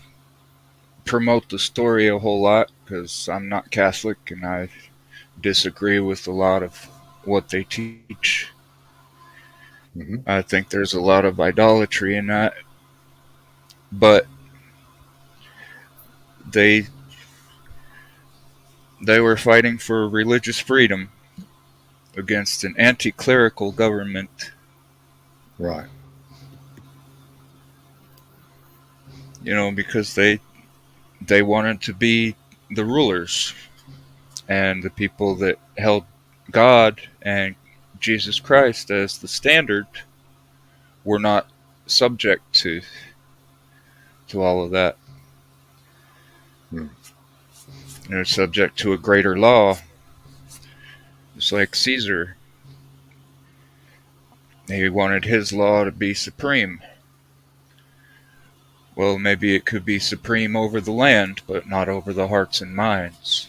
promote the story a whole lot because I'm not Catholic and I disagree with a lot of what they teach. Hmm. I think there's a lot of idolatry in that, but they they were fighting for religious freedom against an anti-clerical government, Right. because they wanted to be the rulers, and the people that held God and Jesus Christ as the standard were not subject to all of that. Hmm. They're subject to a greater law. It's like Caesar. He wanted his law to be supreme. Well, maybe it could be supreme over the land, but not over the hearts and minds.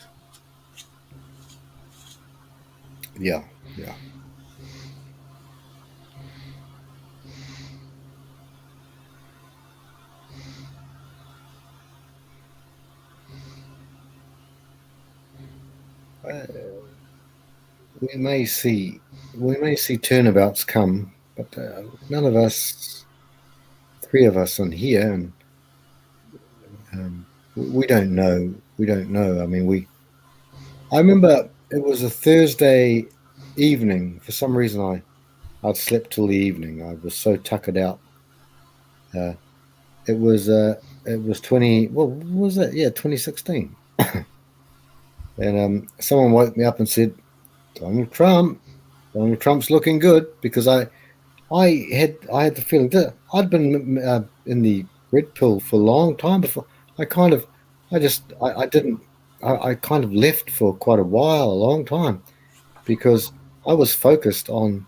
Yeah. Yeah. Uh, we may see turnabouts come, but none of us, three of us on here, and we don't know. We don't know. I mean, I remember it was a Thursday evening. For some reason, I'd slept till the evening. I was so tuckered out. Uh, it was uh, it was 20. What was that? Yeah, 2016. And someone woke me up and said, Donald Trump. Donald Trump's looking good because I had the feeling that I'd been in the red pill for a long time before. I kind of, I didn't, I kind of left for quite a while, a long time, because I was focused on,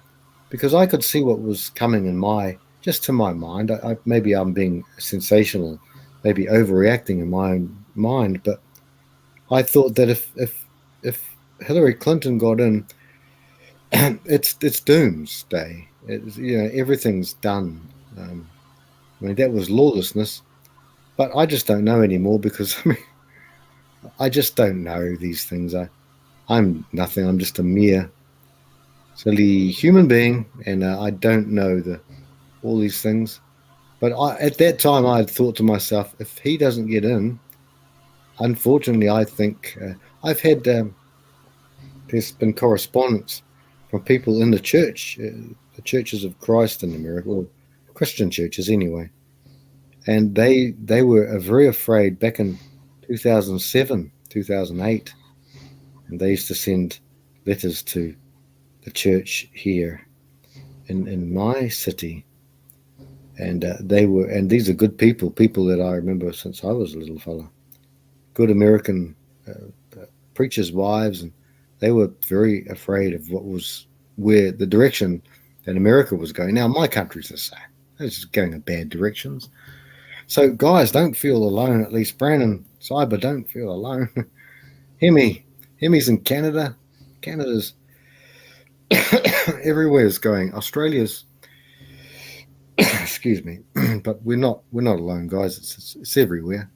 because I could see what was coming in just to my mind. Maybe I'm being sensational, maybe overreacting in my own mind, but I thought that if Hillary Clinton got in, it's doomsday. Everything's done. I mean, that was lawlessness, but I just don't know anymore because I mean, I just don't know these things. I'm nothing. I'm just a mere silly human being, and I don't know all these things. But at that time, I had thought to myself, if he doesn't get in, unfortunately, I think I've had there's been correspondence from people in the church, the churches of Christ in America, or Christian churches anyway, and they were very afraid back in 2007, 2008, and they used to send letters to the church here in my city, and and these are good people that I remember since I was a little fella, good American preachers' wives, and they were very afraid of where the direction that America was going. Now, my country's the same; it's going in bad directions. So, guys, don't feel alone. At least Brandon, Cyber, don't feel alone. Hemi's in Canada. Canada's everywhere's going. Australia's, excuse me, but we're not alone, guys. It's everywhere.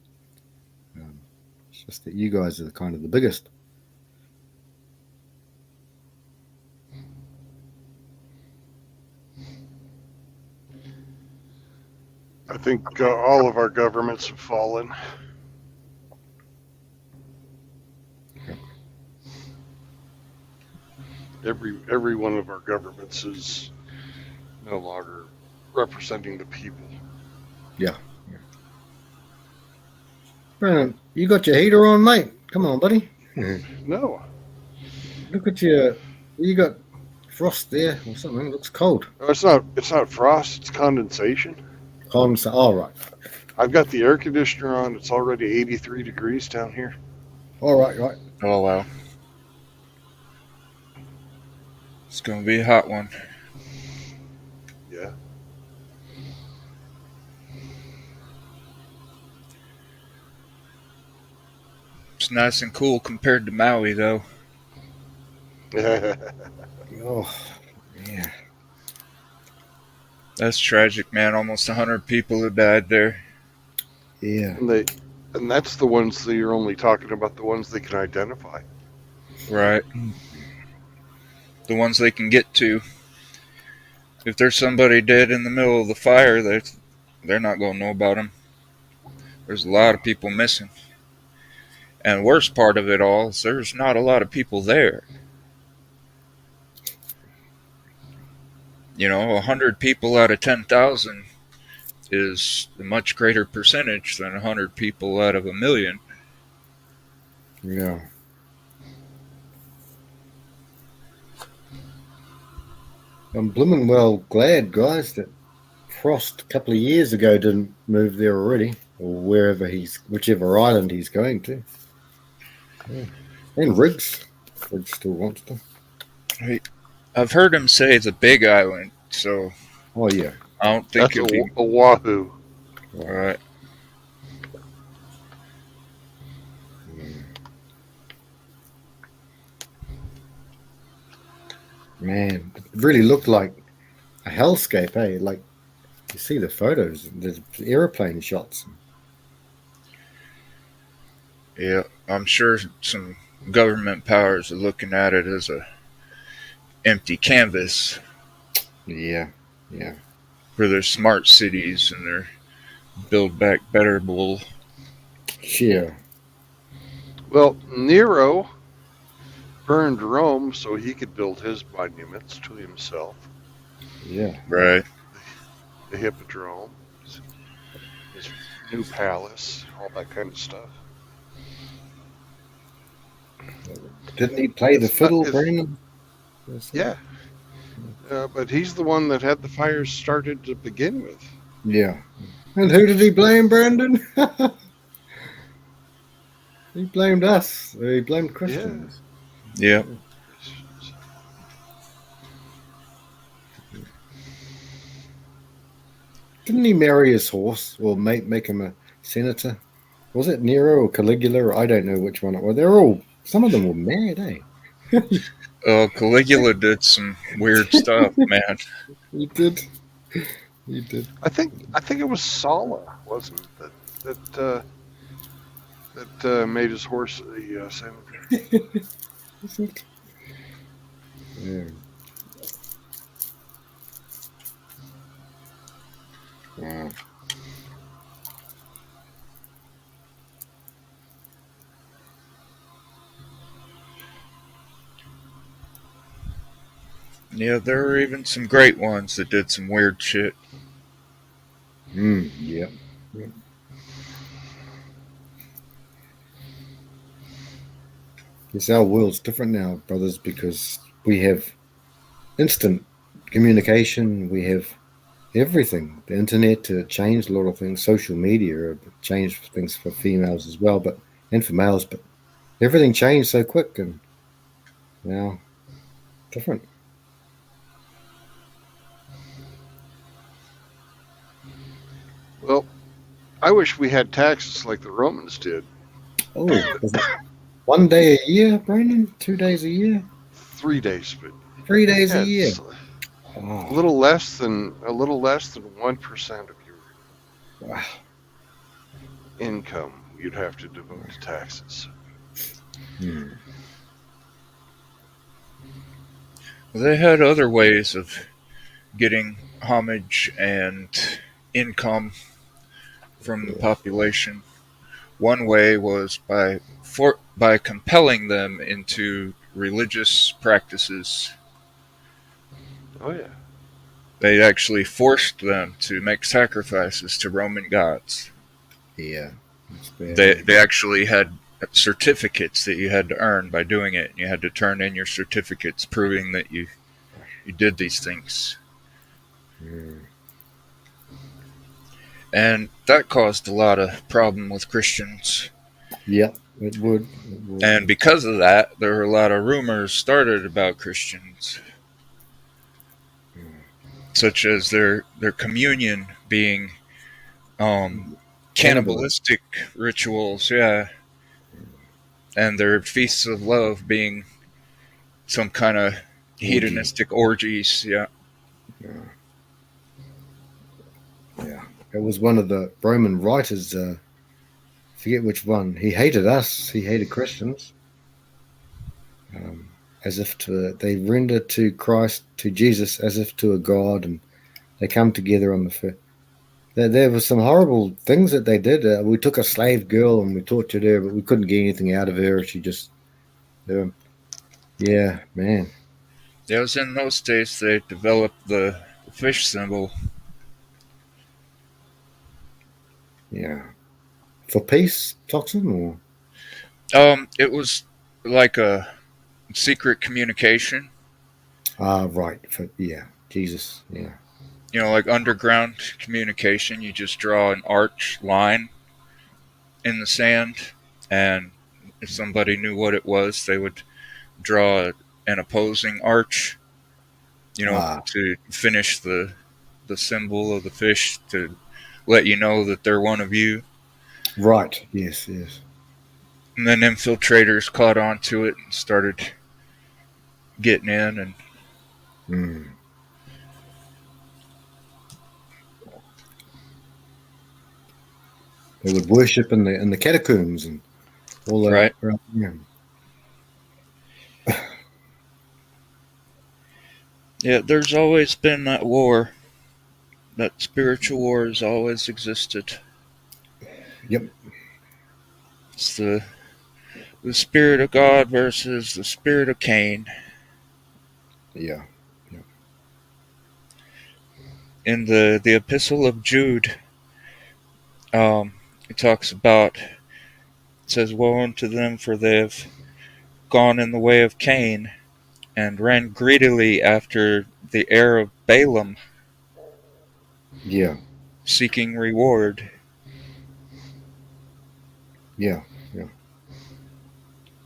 It's just that you guys are kind of the biggest. I think all of our governments have fallen. Every one of our governments is no longer representing the people. Yeah. Brandon, you got your heater on, mate? Come on, buddy. No. Look at you got frost there or something. It looks cold. No, it's not frost. It's condensation. All right. I've got the air conditioner on. It's already 83 degrees down here. All right. Oh, wow. It's going to be a hot one. Yeah. It's nice and cool compared to Maui, though. Oh, yeah. That's tragic, man. Almost 100 people have died there. Yeah. And that's the ones that you're only talking about, the ones they can identify. Right. The ones they can get to. If there's somebody dead in the middle of the fire, they're not going to know about them. There's a lot of people missing. And the worst part of it all is there's not a lot of people there. 100 people out of 10,000 is a much greater percentage than 100 people out of 1,000,000. Yeah. I'm blooming well glad, guys, that Frost a couple of years ago didn't move there already, or whichever island he's going to. Yeah. And Riggs still wants to. I've heard him say the Big Island, so. Oh yeah. I don't think that's Oahu. All right. Man, it really looked like a hellscape, eh? Like you see the photos, there's airplane shots. Yeah, I'm sure some government powers are looking at it as a empty canvas. Yeah. For their smart cities and their Build Back Better bull. Sure. Well, Nero burned Rome so he could build his monuments to himself. Yeah. Right. The Hippodrome, his new palace, all that kind of stuff. Didn't he play the fiddle, Brandon? Yeah. But he's the one that had the fires started to begin with. Yeah. And who did he blame, Brandon? He blamed us. He blamed Christians. Yeah. Didn't he marry his horse or make him a senator? Was it Nero or Caligula? Or I don't know which one it was. Some of them were mad, eh? Caligula did some weird stuff, man. He did. I think it was Sulla, wasn't it, that made his horse the senator. Yeah. Wow. Yeah, there were even some great ones that did some weird shit. Yep. Yep. Yes, our world's different now, brothers, because we have instant communication. We have everything. The internet changed a lot of things. Social media changed things for females as well, and for males. But everything changed so quick, and now different. Well, I wish we had taxes like the Romans did. Oh, is it 1 day a year, Brandon? 2 days a year? 3 days, but 3 days a yeah, year? it's a Oh, little less than 1% of your wow. income you'd have to devote to taxes. Hmm. They had other ways of getting homage and income from the population. One way was by compelling them into religious practices. Oh yeah. They actually forced them to make sacrifices to Roman gods. Yeah, that's bad. They actually had certificates that you had to earn by doing it. You had to turn in your certificates proving that you did these things. Hmm. And that caused a lot of problem with Christians. Yep, it would. It would. And because of that, there were a lot of rumors started about Christians, such as their communion being cannibalistic rituals, yeah, and their feasts of love being some kind of Orgy. hedonistic orgies, yeah. Yeah. Yeah. It was one of the Roman writers, forget which one. He hated us. He hated Christians. As if they render to Christ, to Jesus, as if to a God, and they come together on the first. There were some horrible things that they did. We took a slave girl and we tortured her, but we couldn't get anything out of her. She just, yeah, man. It was in those days they developed the fish symbol. Yeah. For peace, toxin, or? It was like a secret communication. Right. Yeah, Jesus. Yeah. Like underground communication. You just draw an arch line in the sand, and if somebody knew what it was, they would draw an opposing arch, Ah, to finish the symbol of the fish to let you know that they're one of you. right. Yes, yes. And then infiltrators caught on to it and started getting in, and Mm. They would worship in the catacombs and all that. right. Right, yeah. Yeah, there's always been that war. That spiritual war has always existed. Yep. It's the spirit of God versus the spirit of Cain. Yeah. In the Epistle of Jude, it talks about, it says, "Woe unto them, for they have gone in the way of Cain, and ran greedily after the heir of Balaam, Yeah. seeking reward." Yeah.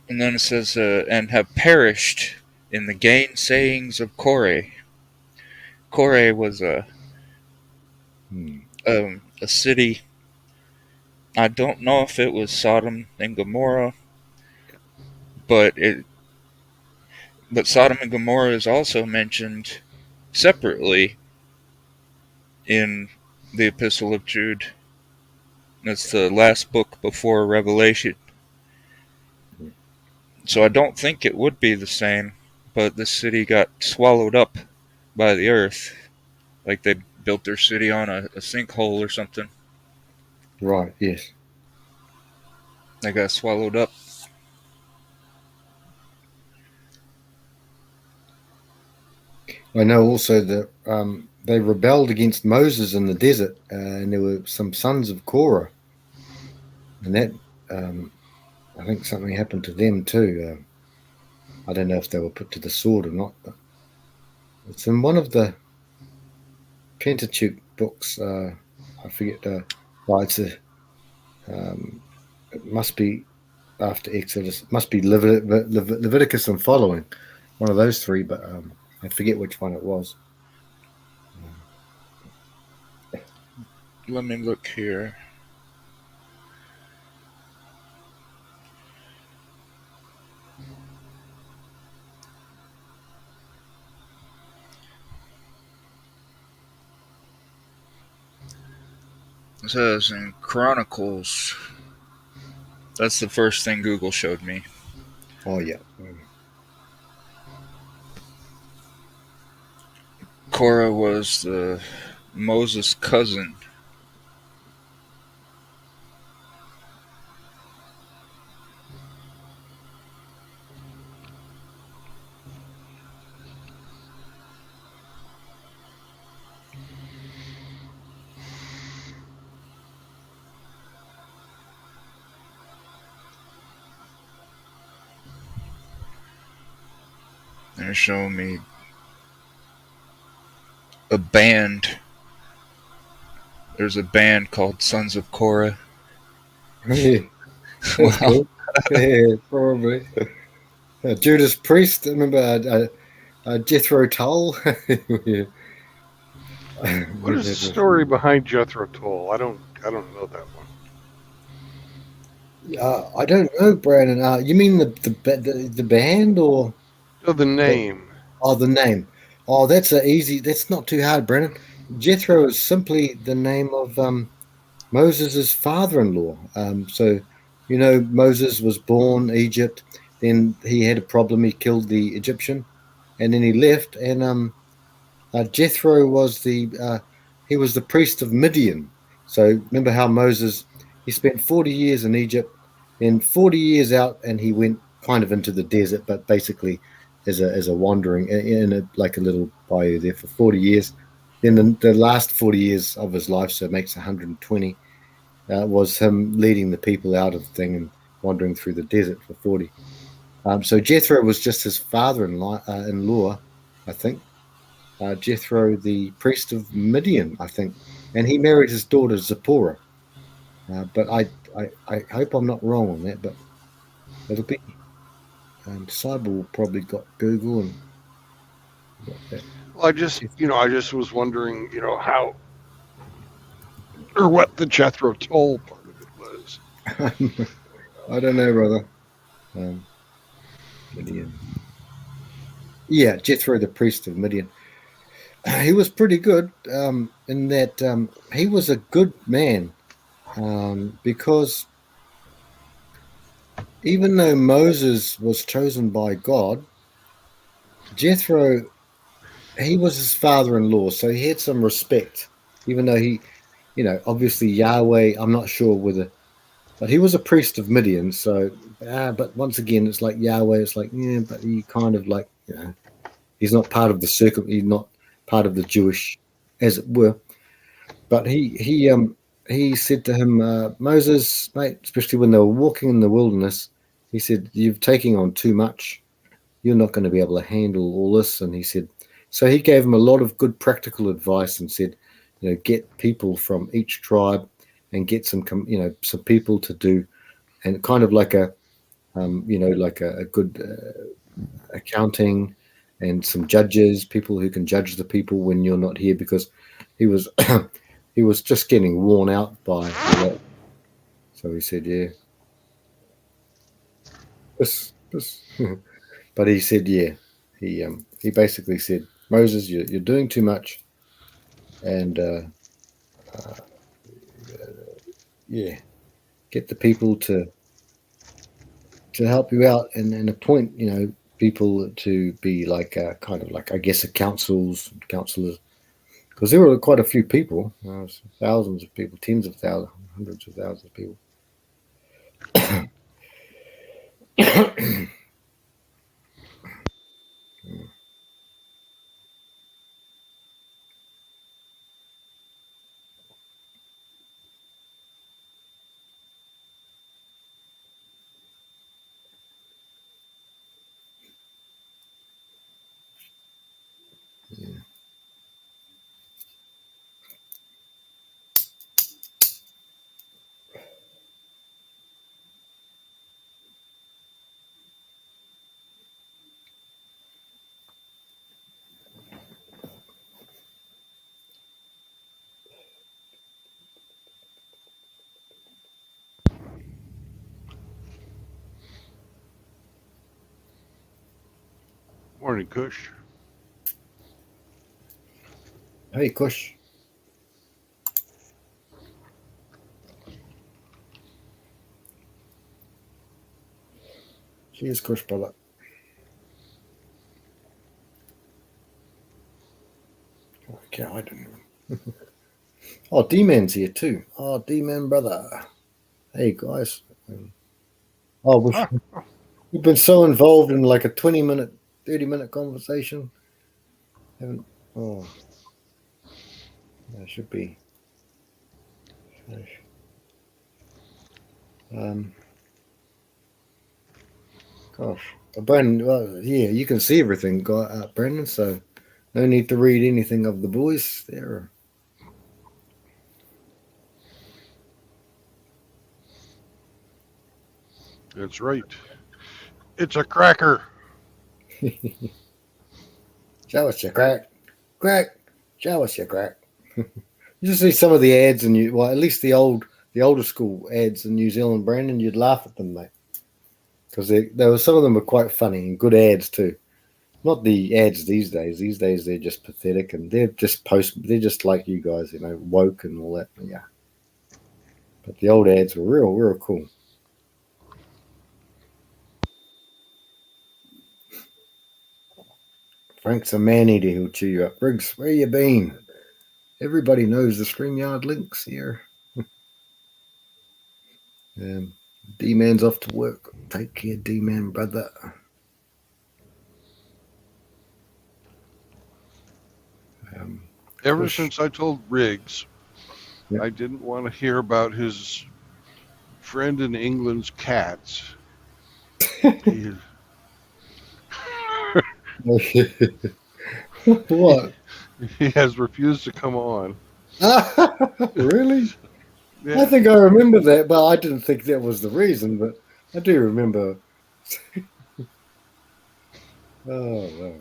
And then it says, "and have perished in the gainsayings of Kore." Kore was Hmm. a city. I don't know if it was Sodom and Gomorrah, but Sodom and Gomorrah is also mentioned separately in the Epistle of Jude. It's the last book before Revelation. So I don't think it would be the same, but the city got swallowed up by the earth. Like built their city on a sinkhole or something. Right. Yes. They got swallowed up. I know also that they rebelled against Moses in the desert, and there were some sons of Korah, and that I think something happened to them too. I don't know if they were put to the sword or not, but it's in one of the Pentateuch books. I forget. Well, it must be after Exodus. It must be Leviticus and following, one of those three, but I forget which one it was. Let me look here. It says in Chronicles. That's the first thing Google showed me. Oh yeah. Korah was Moses' cousin. They're showing me a band. There's a band called Sons of Korah. Yeah, that's cool. Yeah, probably. Judas Priest. Remember Jethro Tull? Yeah. What is the story behind Jethro Tull? I don't know that one. I don't know, Brandon. You mean the band or Oh, the name. the name? Oh, that's easy. That's not too hard, Brandon. Jethro is simply the name of Moses' father-in-law. So, Moses was born Egypt. Then he had a problem. He killed the Egyptian, and then he left. And Jethro was he was the priest of Midian. So remember how Moses he spent 40 years in Egypt, then 40 years out, and he went kind of into the desert, but basically as a wandering like a little bayou there for 40 years. Then the last 40 years of his life, so it makes 120, was him leading the people out of the thing and wandering through the desert for 40. So Jethro was just his father-in-law, I think. Jethro, the priest of Midian, I think, and he married his daughter Zipporah. But I hope I'm not wrong on that. But it'll be Cyber will probably got Google and got that. Well, I just was wondering, how or what the Jethro Tull part of it was. I don't know, brother. Midian. Yeah, Jethro, the priest of Midian. He was pretty good in that he was a good man because even though Moses was chosen by God, Jethro, he was his father-in-law, so he had some respect, even though he, obviously Yahweh, I'm not sure whether, but he was a priest of Midian, so, but once again, it's like Yahweh, it's like, yeah, but he kind of like, he's not part of the he's not part of the Jewish, as it were, but he said to him, Moses, mate, especially when they were walking in the wilderness, he said, you're taking on too much. You're not going to be able to handle all this. And he said, so he gave him a lot of good practical advice and said, get people from each tribe and get some people to do, and kind of like like a good accounting and some judges, people who can judge the people when you're not here, because he was he was just getting worn out by that. So he said, yeah. This. But he said, yeah. He basically said, Moses, you're doing too much, and yeah, get the people to help you out and appoint people to be like kind of like, I guess, counselors, because there were quite a few people, thousands of people, tens of thousands, hundreds of thousands of people. Morning, Kush. Hey, Kush. Cheers, Kush, brother. Okay, I don't know. Oh, D-Man's here too. Oh, D-Man, brother. Hey, guys. Oh, we've been so involved in like a 20-minute, 30-minute conversation. Haven't. Oh, that should be. Gosh, Brandon. Well, yeah, you can see everything, Brandon. So no need to read anything of the boys there. That's right. It's a cracker. Show us your crack, crack. Show us your crack. You just see some of the ads, and at least the older school ads in New Zealand, Brandon, you'd laugh at them, mate, because some of them were quite funny and good ads too. Not the ads these days. These days they're just pathetic, and they're just like you guys, woke and all that. Yeah, but the old ads were real cool. Frank's a man-eater. He'll chew you up. Briggs, where you been? Everybody knows the StreamYard links here. D-Man's off to work. Take care, D-Man, brother. Ever since I told Riggs I didn't want to hear about his friend in England's cats. What? He has refused to come on. Really? Yeah. I think I remember that, but I didn't think that was the reason. But I do remember. Oh,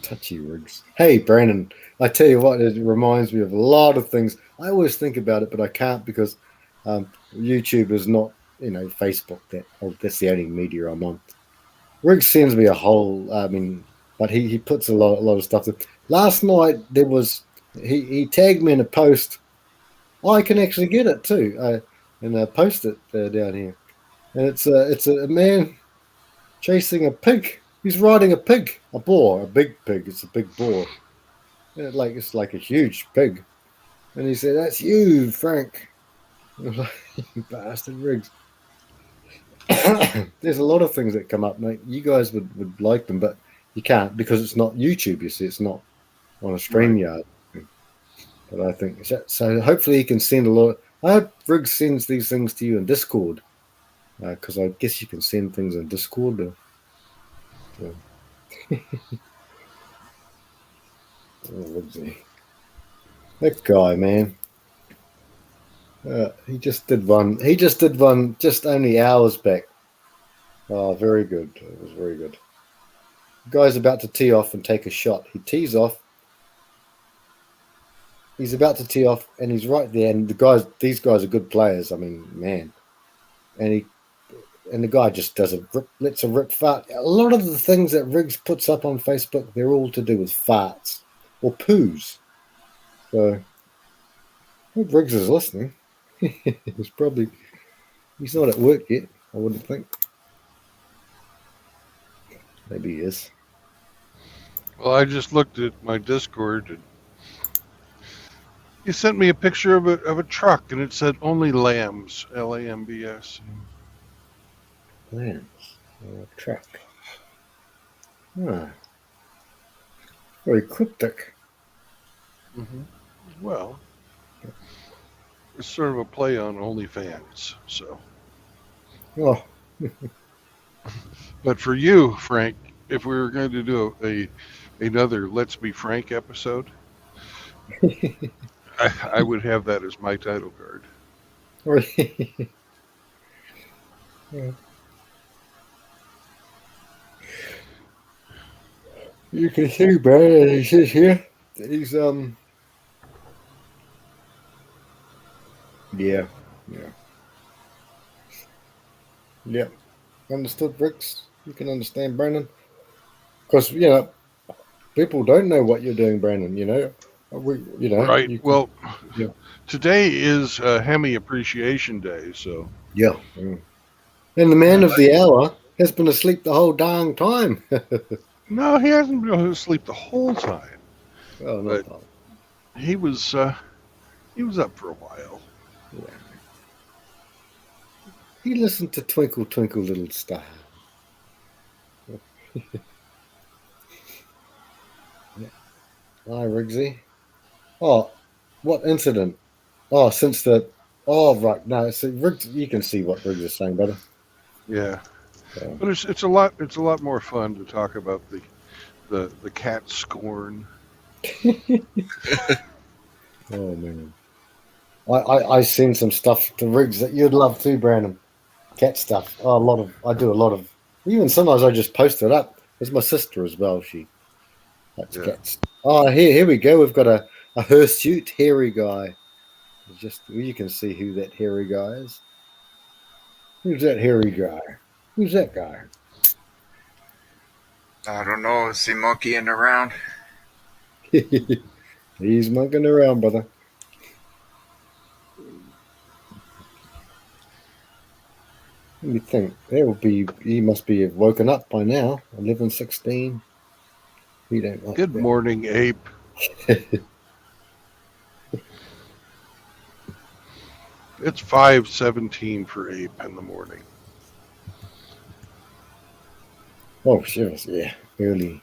touchy Riggs. Hey, Brandon, I tell you what, it reminds me of a lot of things. I always think about it, but I can't because YouTube is not, Facebook. That's the only media I'm on. Riggs sends me a whole. But he puts a lot of stuff. Last night there was he tagged me in a post. I can actually get it too, and post it down here. And it's a man chasing a pig. He's riding a pig, a boar, a big pig. It's a big boar. It's like a huge pig. And he said, "That's you, Frank." I was like, "You bastard, Riggs." There's a lot of things that come up, mate. You guys would like them, but you can't because it's not YouTube. You see, it's not on a StreamYard. Right. But I think so. Hopefully, he can send a lot. I hope Riggs sends these things to you in Discord, because I guess you can send things in Discord. That guy, man. He just did one. He just did one just only hours back. Oh, very good. It was very good. The guy's about to tee off and take a shot. He tees off. He's about to tee off, and he's right there. And these guys are good players. I mean, man. And the guy just lets a rip fart. A lot of the things that Riggs puts up on Facebook, they're all to do with farts or poos. So, I hope Riggs is listening. He's not at work yet, I wouldn't think. Maybe he is. Well, I just looked at my Discord, and You sent me a picture of a truck, and it said only lambs, Lambs. Lambs. Truck. Ah, very cryptic. Hmm. Well, it's sort of a play on OnlyFans. So, Oh, but for you, Frank, if we were going to do another Let's Be Frank episode, I would have that as my title card. Yeah. You can see, Brad, he says here, he's, yeah. Yep. Understood, Bricks. You can understand, Brandon. Because, people don't know what you're doing, Brandon, Right. you can, Well, yeah. today is Hemi Appreciation Day, so. Yeah. Mm. And the man of the hour has been asleep the whole dang time. No, he hasn't been asleep the whole time, Well, not but the whole. he was up for a while. Yeah. He listened to Twinkle, Twinkle, Little Star. Yeah. Hi, Riggsy. Oh, what incident? Oh, right. No, so Riggs, you can see what Riggs is saying, brother. Yeah, Yeah. but it's a lot more fun to talk about the cat scorn. Oh, man. I seen some stuff to Riggs that you'd love too, Brandon. Cat stuff. Oh, I do a lot of, even sometimes I just post it up. There's my sister as well. She likes Yeah. cats. Oh, here we go. We've got a hirsute hairy guy. You can see who that hairy guy is. Who's that hairy guy? Who's that guy? I don't know. Is he monkeying around? He's monkeying around, brother. Let me think. He must be woken up by now. 11:16. He don't like Good that. morning, Ape. It's 5:17 for Ape in the morning. Oh, sure. Yeah. Early.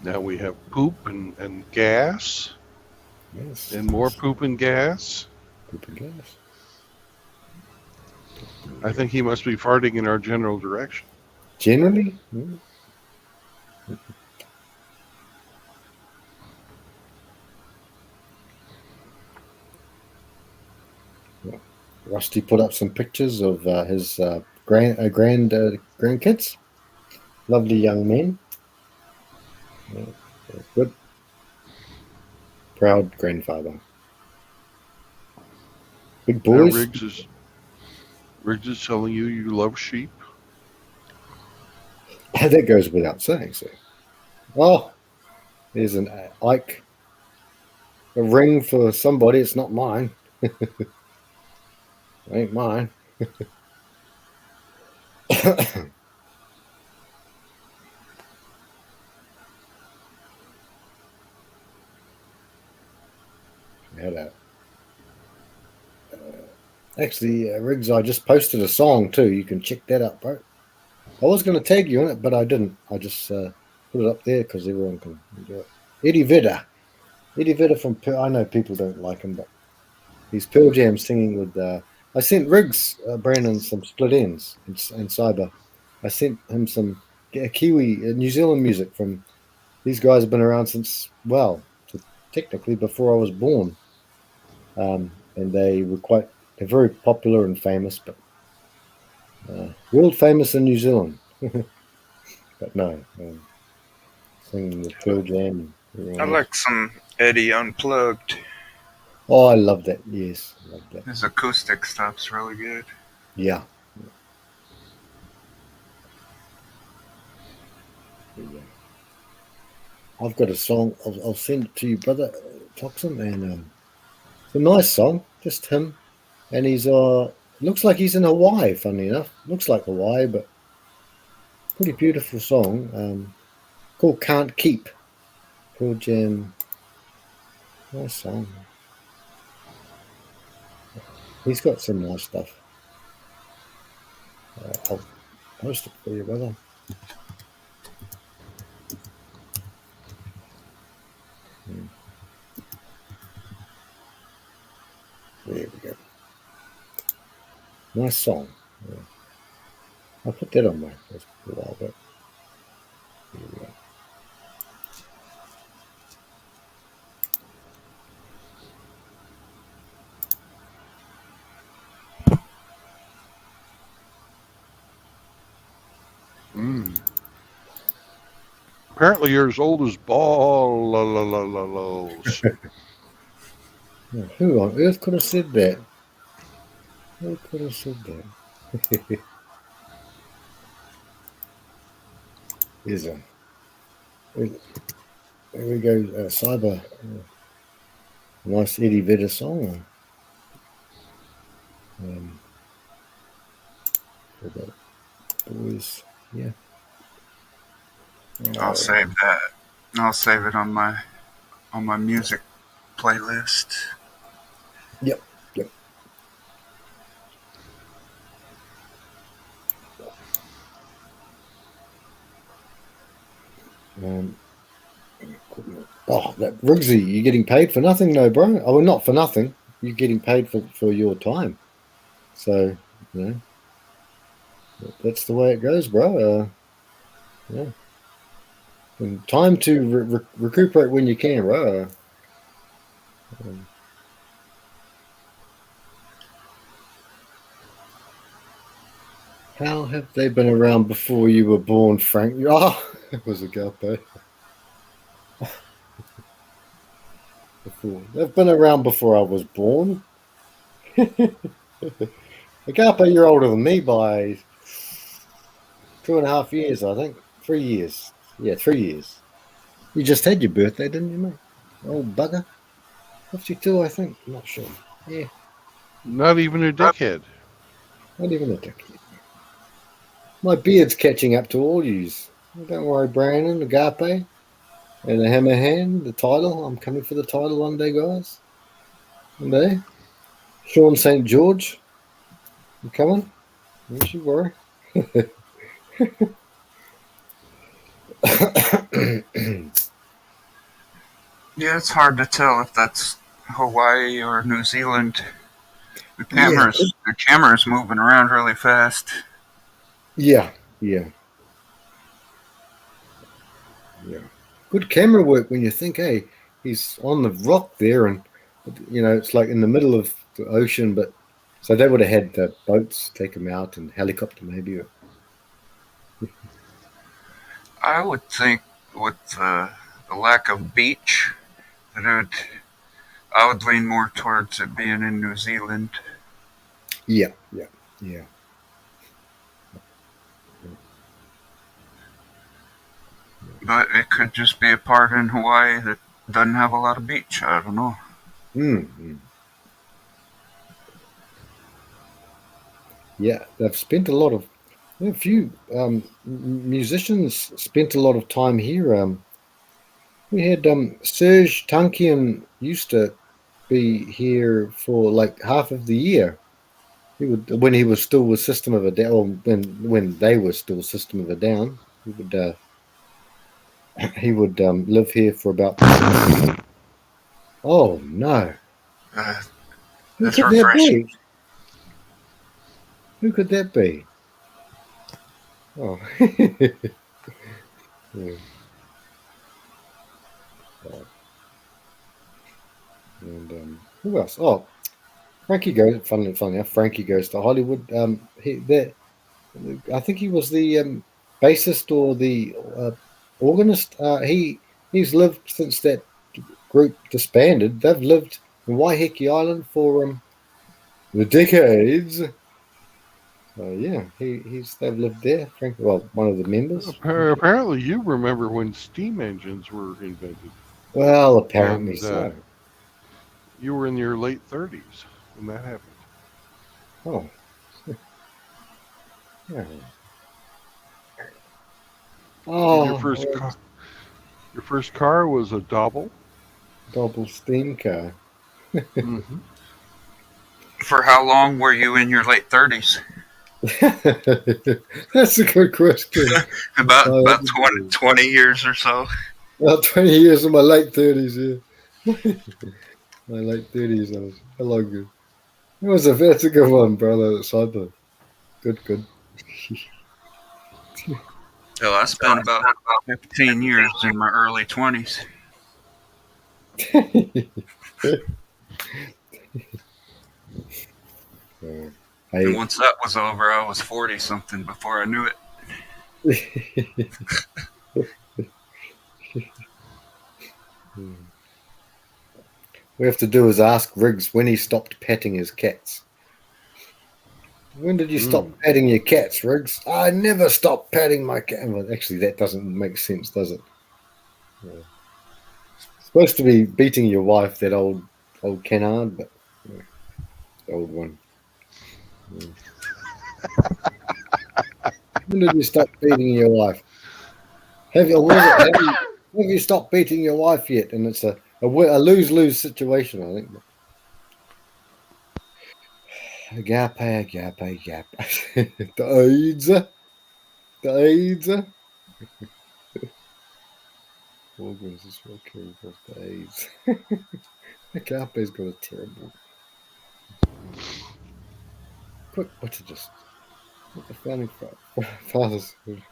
Now we have poop and gas, Yes. and more poop and gas. Poop and gas. I think he must be farting in our general direction. Generally? Hmm. Rusty put up some pictures of his grandkids. Lovely young men. Yeah, good. Proud grandfather. Big Now boys. Riggs is telling you love sheep. That goes without saying, so. Oh, there's an Ike. A ring for somebody. It's not mine. Ain't mine. Actually, Riggs, I just posted a song too. You can check that out, bro. I was going to tag you in it, but I didn't. I just put it up there because everyone can do it. Eddie Vedder from Pearl. I know people don't like him, but he's Pearl Jam singing with. I sent Riggs, Brandon, some split ends and cyber. I sent him some Kiwi, New Zealand music from. These guys have been around since, well, technically before I was born, and they're very popular and famous, but world famous in New Zealand. But no, singing with Pearl Jam. I like some Eddie Unplugged. Oh, I love that. Yes, I love that. His acoustic stuff's really good. Yeah. I've got a song. I'll send it to you, brother Toxin, and it's a nice song. Just him, and he's looks like he's in Hawaii. Funny enough, looks like Hawaii, but pretty beautiful song. Called "Can't Keep." Pearl Jam. Nice song. He's got some nice stuff. I'll post it for you, brother. There we go. Nice song. Yeah. I put that on my list for a while, but here we go. Apparently you're as old as balls. Who on earth could have said that? Who could have said that? Here's a. There we go. Cyber. Nice Eddie Vedder song. For the boys. Yeah. I'll save that. I'll save it on my music playlist. Yep. That Riggsy, you're getting paid for nothing, no, bro. Oh, well, not for nothing. You're getting paid for your time. So, that's the way it goes, bro. Yeah. And time to recuperate when you can, bro. How have they been around before you were born, Frank? Oh, it was a Galpo. They've been around before I was born. Galpo, you're older than me by 2.5 years, I think. 3 years. Yeah, 3 years. You just had your birthday, didn't you, mate? Old bugger. 52, I think. I'm not sure. Yeah. Not even a dickhead. Not even a decade. My beard's catching up to all yous. Don't worry, Brandon, Agape, and the Hammerhand, the title. I'm coming for the title one day, guys. One day. Sean St. George. You coming? Don't you worry. Yeah, it's hard to tell if that's Hawaii or New Zealand. The camera's moving around really fast. Yeah. Good camera work when you think, hey, he's on the rock there, and it's like in the middle of the ocean, but so they would have had the boats take him out and helicopter maybe. I would think with the lack of beach, that I would lean more towards it being in New Zealand. Yeah. But it could just be a part in Hawaii that doesn't have a lot of beach. I don't know. Mm-hmm. Yeah, they've spent a lot of. A few musicians spent a lot of time here. We had Serge Tankian used to be here for like half of the year. He would, when he was still with System of a Down, or when they were still System of a Down, he would live here for about. Oh no! Who That's could that refreshing. be? Who could that be? Oh. Yeah. And who else? Oh, Frankie goes. Funny enough, Frankie goes to Hollywood. I think he was the bassist or the organist. He's lived since that group disbanded. They've lived in Waiheke Island for the decades. So yeah, they've lived there. Frank, well, one of the members. Apparently, you remember when steam engines were invented. Well, apparently And so. you were in your late 30s when that happened. Oh. Yeah. Oh. Your first car. Your first car was a Dobble? Double steam car. Mm-hmm. For how long were you in your late 30s? That's a good question. About Oh, about 20 years or so. About 20 years in my late 30s, yeah. My late 30s, I was hello good. That's a good one, brother. Cyber. Good. So I spent about 15 years in my early 20s. And Hey. once that was over, I was 40 something before I knew it. We have to do is ask Riggs when he stopped petting his cats. When did you stop petting your cats, Riggs? I never stopped petting my cat. Well, actually, that doesn't make sense, does it? Yeah. It's supposed to be beating your wife, that old canard, but yeah, the old one. Yeah. When did you stop beating your wife? Have you stopped beating your wife yet? And it's a lose-lose situation, I think. Agape. The AIDS. Organs is well caring for the AIDS. Agape's got a terrible. Quick, what the founding fathers we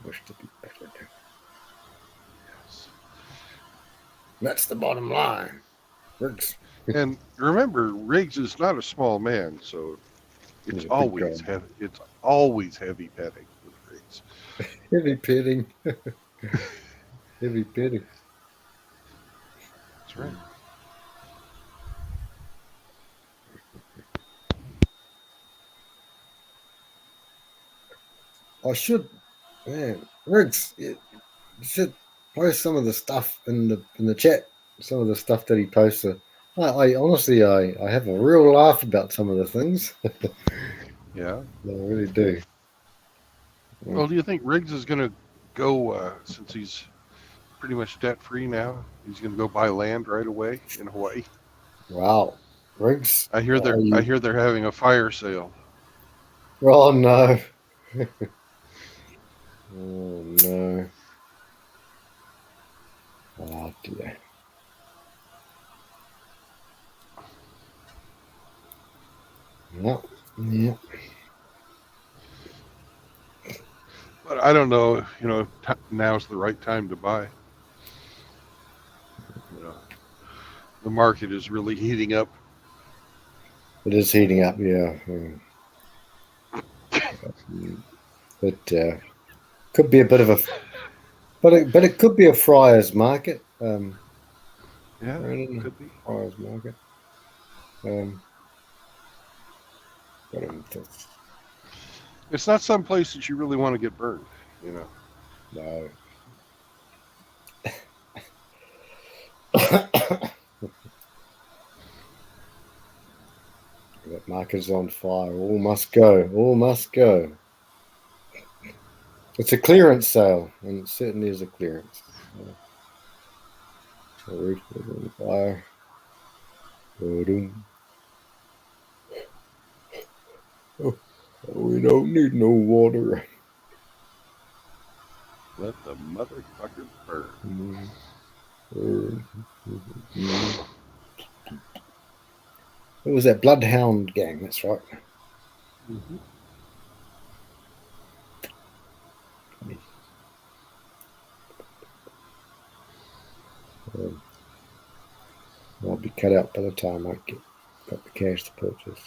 wish to be better. Yes. That's the bottom line. Riggs. And remember, Riggs is not a small man, so He's it's a big always guy. heavy. It's always heavy petting with Riggs. Heavy petting. Heavy petting. That's right. I should, man, Riggs. You should post some of the stuff in the chat. Some of the stuff that he posts. I honestly, I have a real laugh about some of the things. Yeah. I really do. Well, do you think Riggs is going to go, since he's pretty much debt free now, he's going to go buy land right away in Hawaii? Wow, Riggs. I hear they're having a fire sale. Oh no. Oh no. Oh dear. Yeah. But I don't know, now's the right time to buy. The market is really heating up. It is heating up, yeah. But could be a bit of a, but it could be a friar's market. Yeah, it could be. Friar's market. But It's not some place that you really want to get burned, No. That market's on fire. All must go. All must go. It's a clearance sale, and it certainly is a clearance. The roof is on fire. Oh, we don't need no water. Let the motherfuckers burn. It was that Bloodhound gang, that's right. Mm-hmm. I'll be cut out by the time I got the cash to purchase.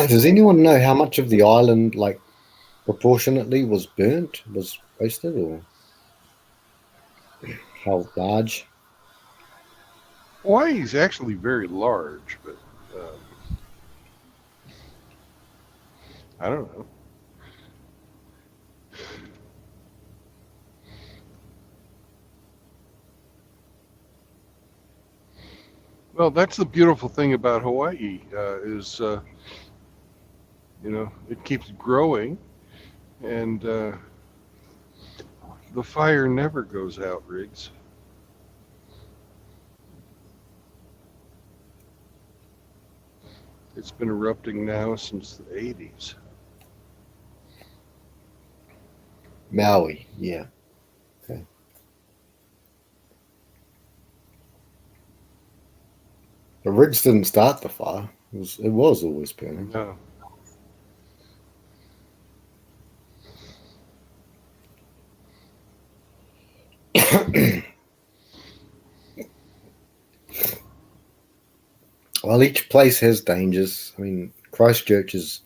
Does anyone know how much of the island, like, proportionately was burnt, was wasted, or how large? Hawaii's actually very large, but I don't know. Well, that's the beautiful thing about Hawaii is You know, it keeps growing, and the fire never goes out, Riggs. It's been erupting now since the 80s. Maui, yeah. Okay. The Riggs didn't start the fire. It was always burning. No. Well, each place has dangers. I mean, Christchurch is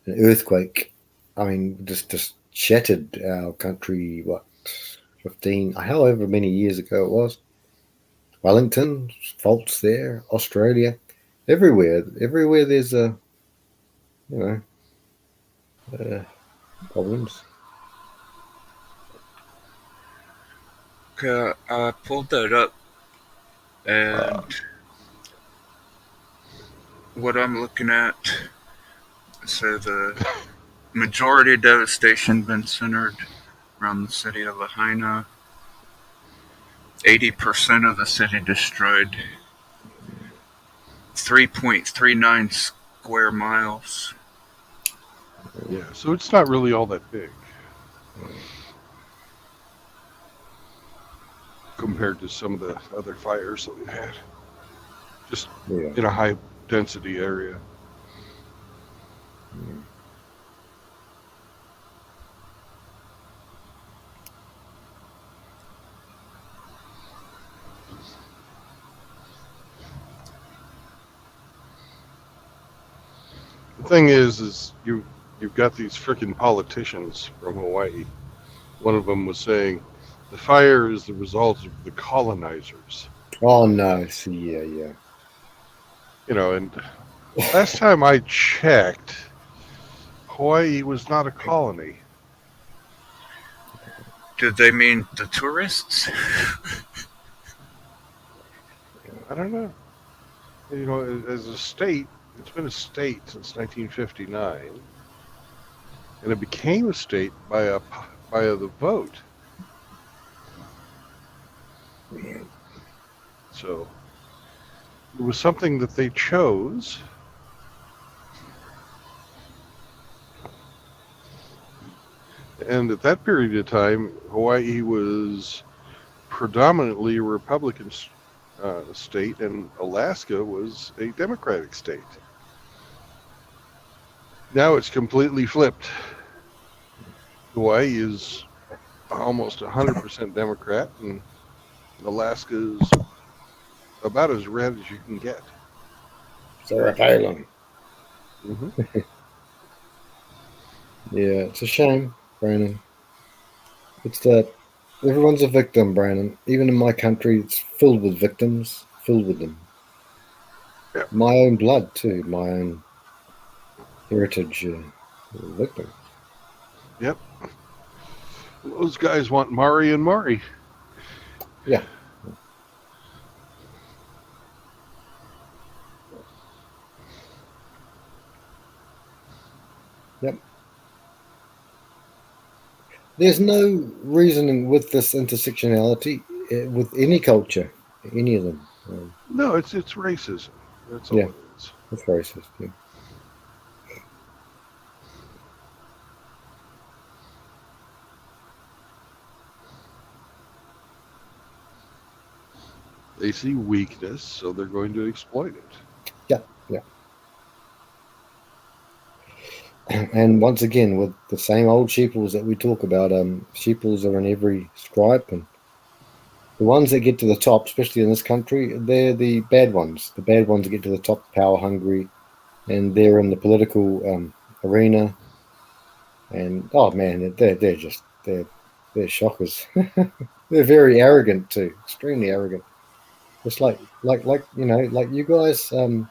an earthquake. I mean, just shattered our country. What, 15, however many years ago it was. Wellington, faults there. Australia, everywhere there's problems. Okay, I pulled that up, and what I'm looking at, so the majority of devastation been centered around the city of Lahaina. 80% of the city destroyed. 3.39 square miles. Yeah, so it's not really all that big compared to some of the other fires that we've had. Just in a high density area. The thing is you've got these frickin' politicians from Hawaii. One of them was saying the fire is the result of the colonizers. Oh no! See, yeah. You know, and last time I checked, Hawaii was not a colony. Did they mean the tourists? I don't know. You know, as a state, it's been a state since 1959, and it became a state by the vote. So it was something that they chose. And at that period of time, Hawaii was predominantly a Republican state, and Alaska was a Democratic state. Now it's completely flipped. Hawaii is almost 100% Democrat, and Alaska is about as red as you can get. Sarah Palin. Mm-hmm. Yeah, it's a shame, Brandon. It's that everyone's a victim, Brandon. Even in my country, it's filled with victims, filled with them. Yeah. My own blood, too, my own heritage victims. Yep. Those guys want Mari and Mari. Yeah. Yep. There's no reasoning with this intersectionality with any culture, any of them. No, it's racism. That's all it is. It's racist, yeah. They see weakness, so they're going to exploit it. Yeah. And once again, with the same old sheeples that we talk about, sheeples are in every stripe, and the ones that get to the top, especially in this country, they're the bad ones. The bad ones get to the top, power hungry, and they're in the political arena. And oh man, they're shockers. They're very arrogant too, extremely arrogant. Just like like you guys in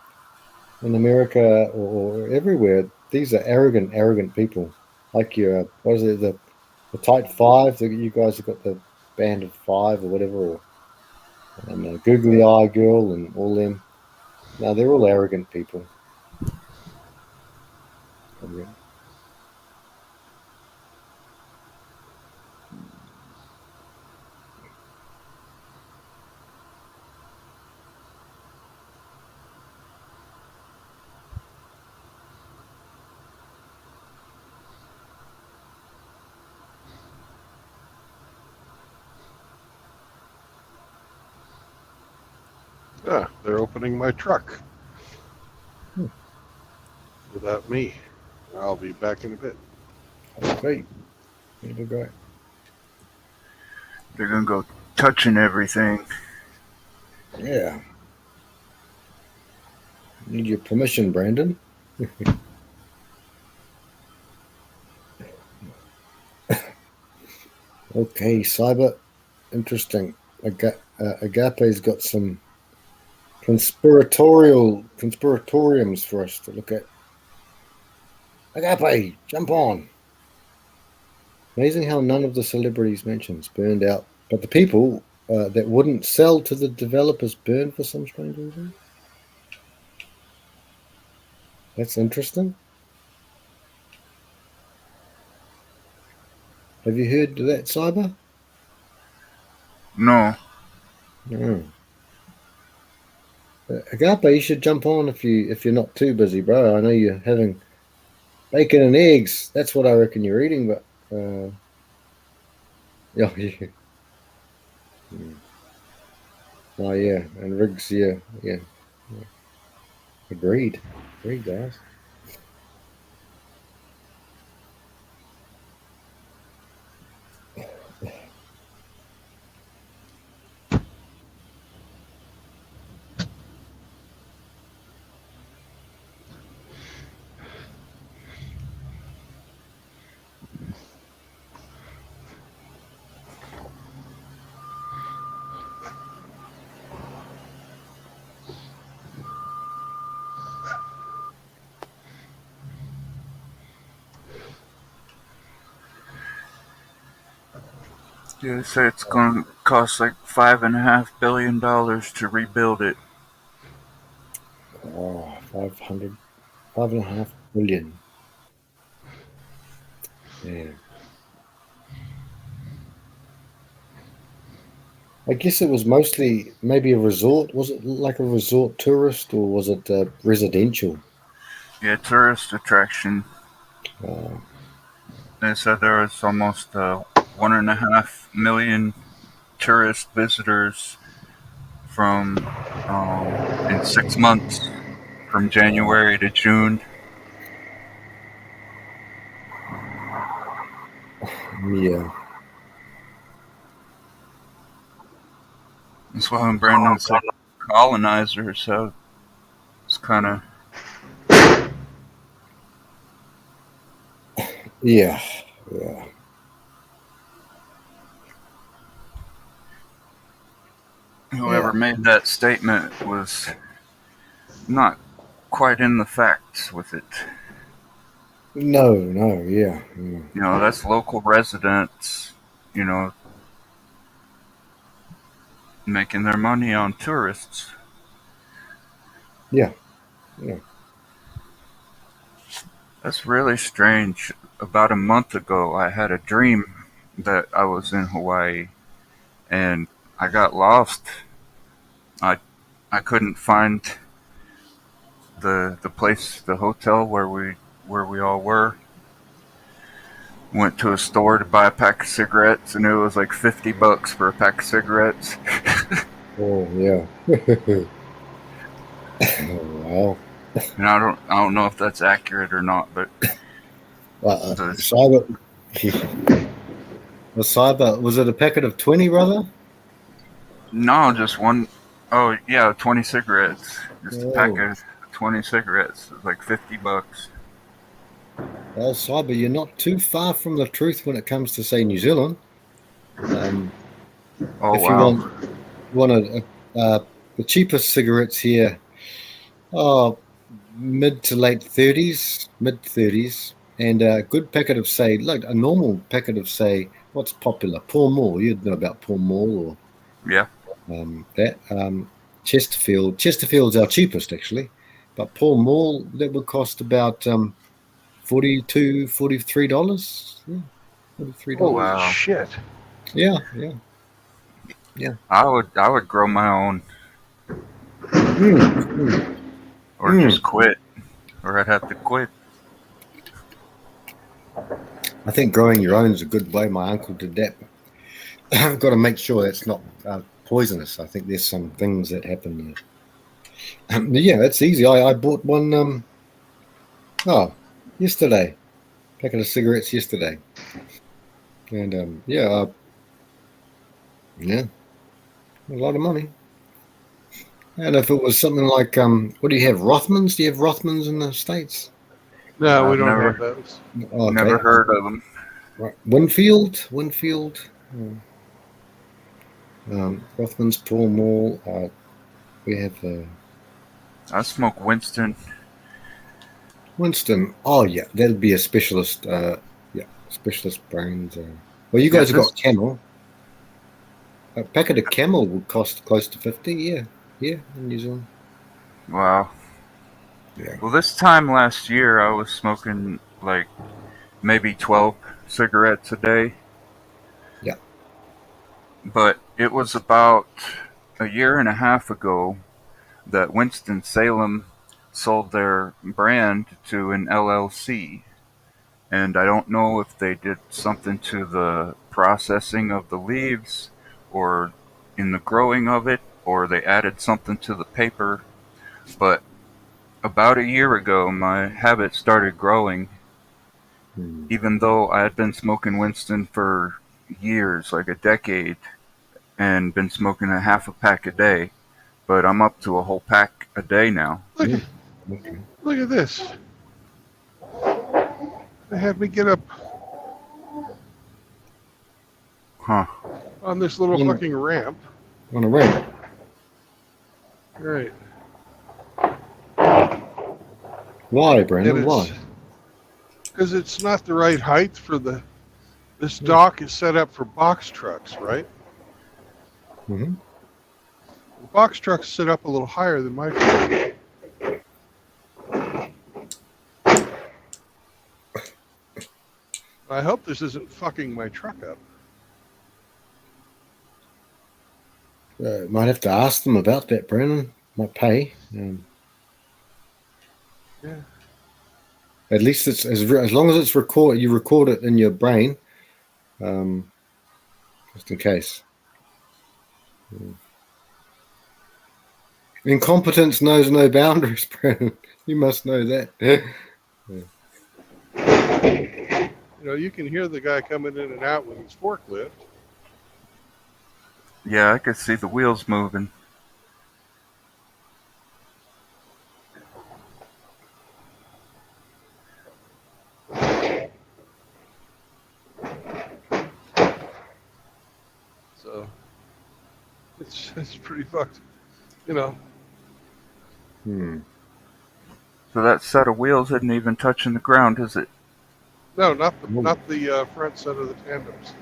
America or everywhere. These are arrogant people. Like your what is it, the Tight Five? You guys have got the Band of Five or whatever, and Googly Eye Girl and all them. No, they're all arrogant people. Ah, they're opening my truck. Without me. I'll be back in a bit. Okay. It'll go. They're gonna go touching everything. Yeah. Need your permission, Brandon. Okay, cyber. Interesting. Agape's got some conspiratoriums for us to look at. Agape, jump on. Amazing how none of the celebrities mentioned burned out, but the people that wouldn't sell to the developers burned for some strange reason. That's interesting. Have you heard that, Cyber? No. No. Agape, you should jump on if you're not too busy, bro. I know you're having bacon and eggs. That's what I reckon you're eating, but yeah. Oh yeah, and Riggs, yeah. Agreed, guys. They say it's gonna cost like $5.5 billion to rebuild it. Oh, 5.5 billion. Yeah. I guess it was mostly maybe a resort. Was it like a resort tourist or was it residential? Yeah, tourist attraction. They said there was almost 1.5 million tourist visitors from in 6 months, from January to June. Yeah. That's why when Brandon said colonizers, so it's kind of Yeah. whoever made that statement was not quite in the facts with it. No, yeah. You know, that's local residents, you know, making their money on tourists. Yeah. That's really strange. About a month ago, I had a dream that I was in Hawaii and I got lost. I couldn't find the place, the hotel where we all were. Went to a store to buy a pack of cigarettes, and it was like $50 for a pack of cigarettes. Oh yeah. Wow. And I don't know if that's accurate or not, but Cyber. Cyber. Was it a packet of 20, brother? No, just one. Oh yeah, 20 cigarettes. Just a pack of 20 cigarettes. It was like $50. Well, Cyber, you're not too far from the truth when it comes to, say, New Zealand. Oh if wow! You want the cheapest cigarettes here, mid to late 30s, mid 30s, and a good packet of, say, like a normal packet of, say, what's popular? Pall Mall. You'd know about Pall Mall or Yeah. Chesterfield. Chesterfield's our cheapest actually, but Pall Mall that would cost about $43. Yeah, $43. Holy Wow. shit! Yeah. I would grow my own, Mm. or just quit, or I'd have to quit. I think growing your own is a good way. My uncle did that. I've got to make sure that's not poisonous. I think there's some things that happen there. Yeah, it's easy. I bought one yesterday. Packet of cigarettes yesterday. And yeah, a lot of money. And if it was something like what do you have? Rothmans? Do you have Rothmans in the States? No, we I've don't have never those. Oh, never okay. heard of them. Right. Winfield. Rothmans, Paul Mall. We have I smoke Winston. Winston. Oh yeah, that'd be a specialist. Specialist brand. Well, you Yeah, guys have got Camel. A packet of Camel would cost close to 50. Yeah, in New Zealand. Wow. Yeah. Well, this time last year, I was smoking like maybe 12 cigarettes a day. Yeah. But it was about a year and a half ago that Winston-Salem sold their brand to an LLC. And I don't know if they did something to the processing of the leaves or in the growing of it, or they added something to the paper. But about a year ago, my habit started growing, even though I had been smoking Winston for years, like a decade, and been smoking a half a pack a day. But I'm up to a whole pack a day now. Look, Okay. look at this. They had me get up Huh. on this little Mm. fucking ramp. On a ramp. Right. Why, Brandon? And Why? because it's not the right height for this dock is set up for box trucks, right? Mm-hmm. The box trucks sit up a little higher than my truck. I hope this isn't fucking my truck up. Might have to ask them about that, Brandon. Might pay. Yeah. At least it's as long as it's recorded. You record it in your brain, just in case. Incompetence knows no boundaries, Brandon. You must know that. You know, you can hear the guy coming in and out with his forklift. Yeah, I could see the wheels moving. So it's pretty fucked. You know. So that set of wheels isn't even touching the ground, is it? No, not the front set of the tandems.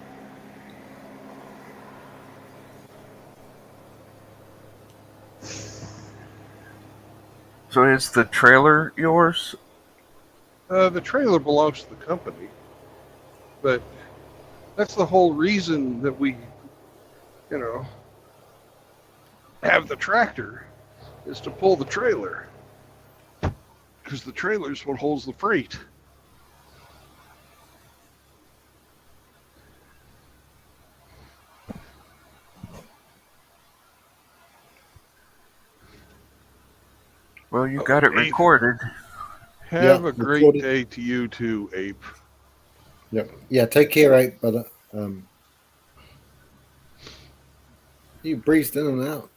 So is the trailer yours? The trailer belongs to the company, but that's the whole reason that we, you know, have the tractor is to pull the trailer, because the trailer is what holds the freight. Well, you got it Ape. recorded. Have Yeah, a great recorded. day to you too, Ape. Yep. Yeah. Take care, Ape, brother. You breezed in and out.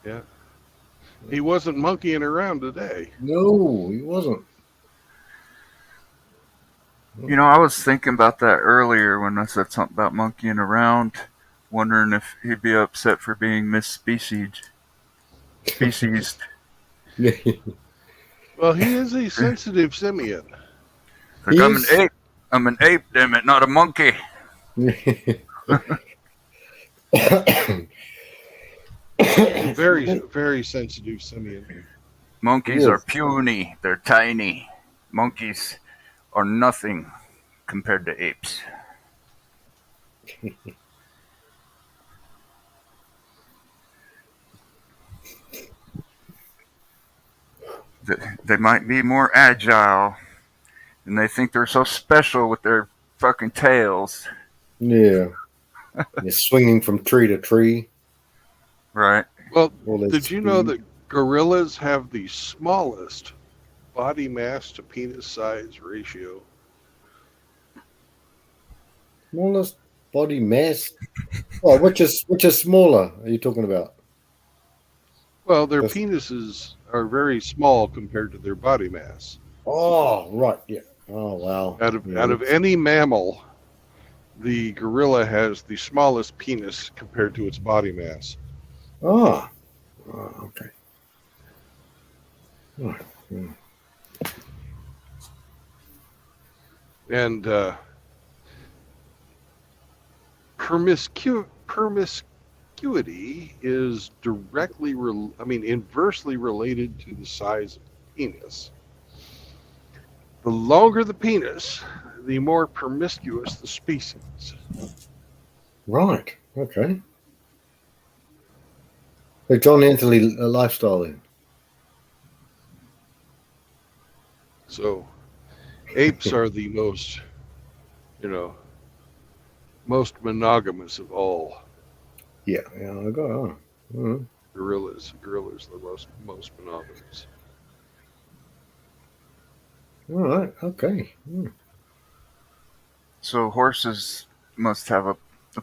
Yeah. He wasn't monkeying around today. No, he wasn't. You know, I was thinking about that earlier when I said something about monkeying around, wondering if he'd be upset for being misspeciesed. Well, he is a sensitive simian. Like, I'm an ape. I'm an ape, damn it, not a monkey. Very, very sensitive simian. Monkeys are Yes. puny. They're tiny. Monkeys are nothing compared to apes. They might be more agile, and they think they're so special with their fucking tails. Yeah. You're swinging from tree to tree. Right. Well, All that did you know speed. that gorillas have the smallest body mass to penis size ratio? Smallest body mass? Oh, which is smaller are you talking about? Well, their That's, penises are very small compared to their body mass. oh, right. Yeah. Oh, wow. Yeah, Out of any mammal, the gorilla has the smallest penis compared to its body mass. oh, okay. Oh, hmm. And promiscuity is inversely related to the size of the penis. The longer the penis, the more promiscuous the species. Right. Okay. So John Anthony lifestyle then. So apes are the most, most monogamous of all Yeah. Yeah. I got. Oh. Mhm. gorillas. Gorillas are the most monogamous. All right. Okay. Hmm. So horses must have a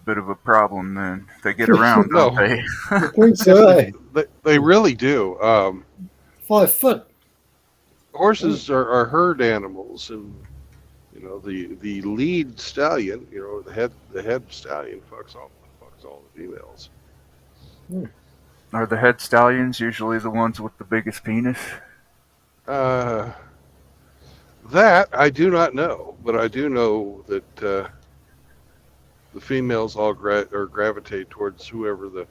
bit of a problem then. They get around, don't No, they? I think yes, so. Eh? they really do. 5 foot. Oh, Horses are herd animals, and the lead stallion, the head stallion fucks all the females. Are the head stallions usually the ones with the biggest penis? Uh, that I do not know, but I do know that the females all gravitate towards whoever the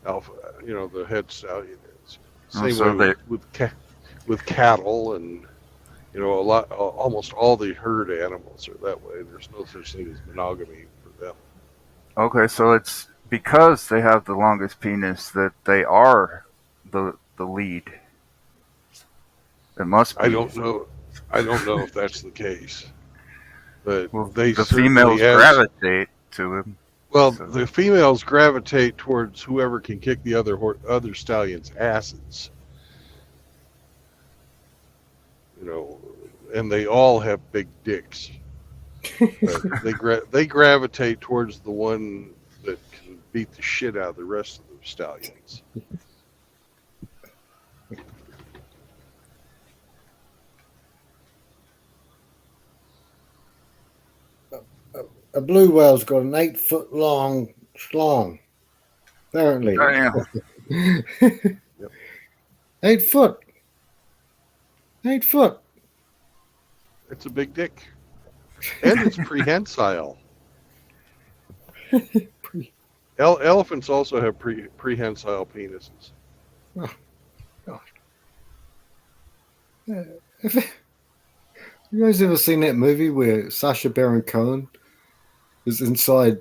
alpha, the head stallion is. Oh, Same way so they with cattle and almost all the herd animals are that way. There's no such thing as monogamy for them. okay. So it's because they have the longest penis that they are the lead. It must I be. don't know. I don't know if that's the case, but Well, they the certainly females as gravitate to him. well. So The females gravitate towards whoever can kick the other stallions' asses. And they all have big dicks. But they gravitate towards the one that can beat the shit out of the rest of the stallions. a blue whale's got an 8 foot long schlong. Apparently. damn. 8 foot. 8 foot. It's a big dick, and it's prehensile. Elephants also have prehensile penises. Oh, gosh. Have you guys ever seen that movie where Sacha Baron Cohen is inside,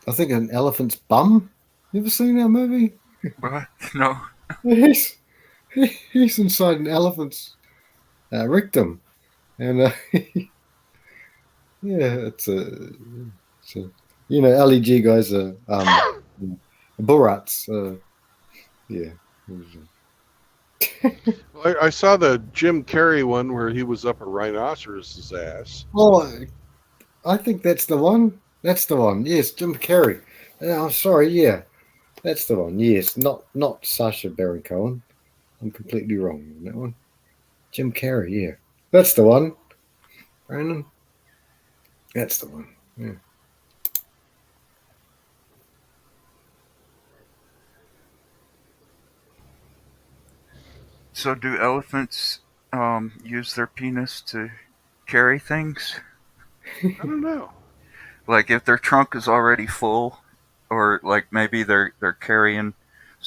I think, an elephant's bum? You ever seen that movie? What? No. He's, he's inside an elephant's rectum. And yeah, it's a LEG guys are Borats. Yeah. I saw the Jim Carrey one where he was up a rhinoceros's ass. Oh, I think that's the one. That's the one. Yes, Jim Carrey. I'm sorry. Yeah, that's the one. Yes, not Sacha Baron Cohen. I'm completely wrong on that one. Jim Carrey. Yeah, that's the one. Brandon. That's the one. Yeah. So do elephants use their penis to carry things? I don't know. Like if their trunk is already full, or like maybe they're carrying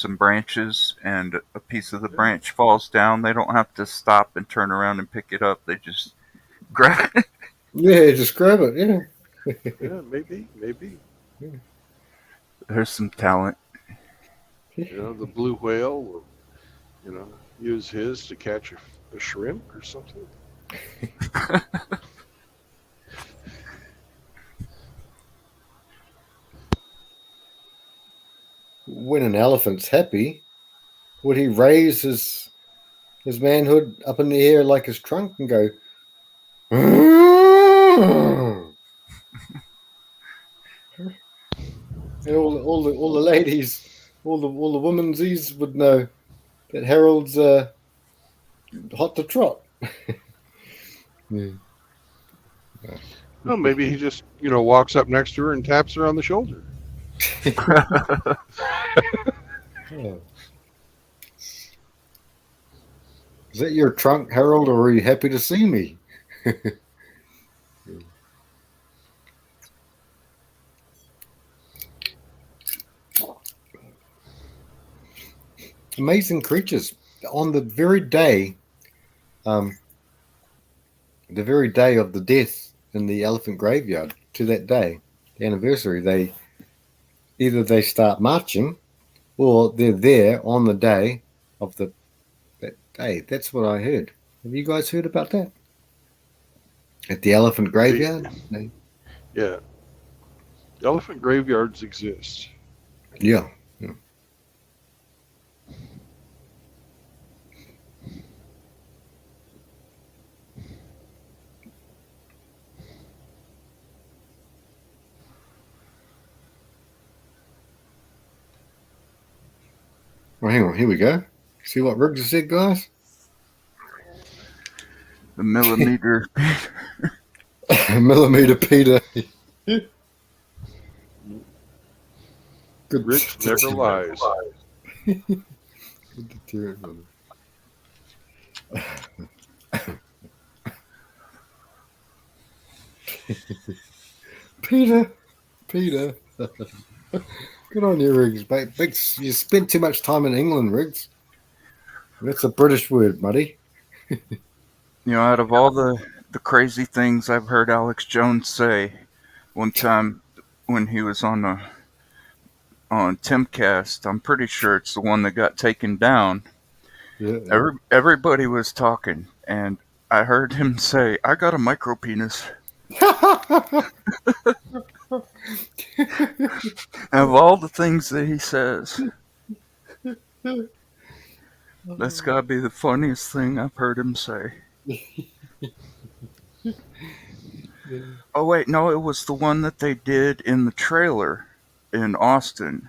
some branches and a piece of the branch falls down, they don't have to stop and turn around and pick it up. They just grab it. Yeah, just grab it. Yeah. Yeah, maybe. There's some talent. The blue whale will, use his to catch a shrimp or something. When an elephant's happy, would he raise his manhood up in the air like his trunk and go? And all the ladies, all the womensies would know that Harold's hot to trot. Yeah. Well, maybe he just, walks up next to her and taps her on the shoulder. Oh. Is that your trunk, Harold, or are you happy to see me? Amazing creatures. On the very day of the death in the elephant graveyard, to that day, the anniversary, they start marching, or they're there on the day of that day. That's what I heard. Have you guys heard about that? At the elephant graveyard? Yeah. Elephant graveyards exist. Yeah. Well, hang on. Here we go. See what Riggs has said, guys? The millimeter. Millimeter Peter. Good. Rick never lies. Good deterrent. Peter. Good on you, Riggs. Mate. You spent too much time in England, Riggs. That's a British word, buddy. Out of all the crazy things I've heard Alex Jones say, one time when he was on Timcast, I'm pretty sure it's the one that got taken down. Yeah. Everybody was talking, and I heard him say, "I got a micro penis." Of all the things that he says, that's gotta be the funniest thing I've heard him say. Oh wait, no, it was the one that they did in the trailer in Austin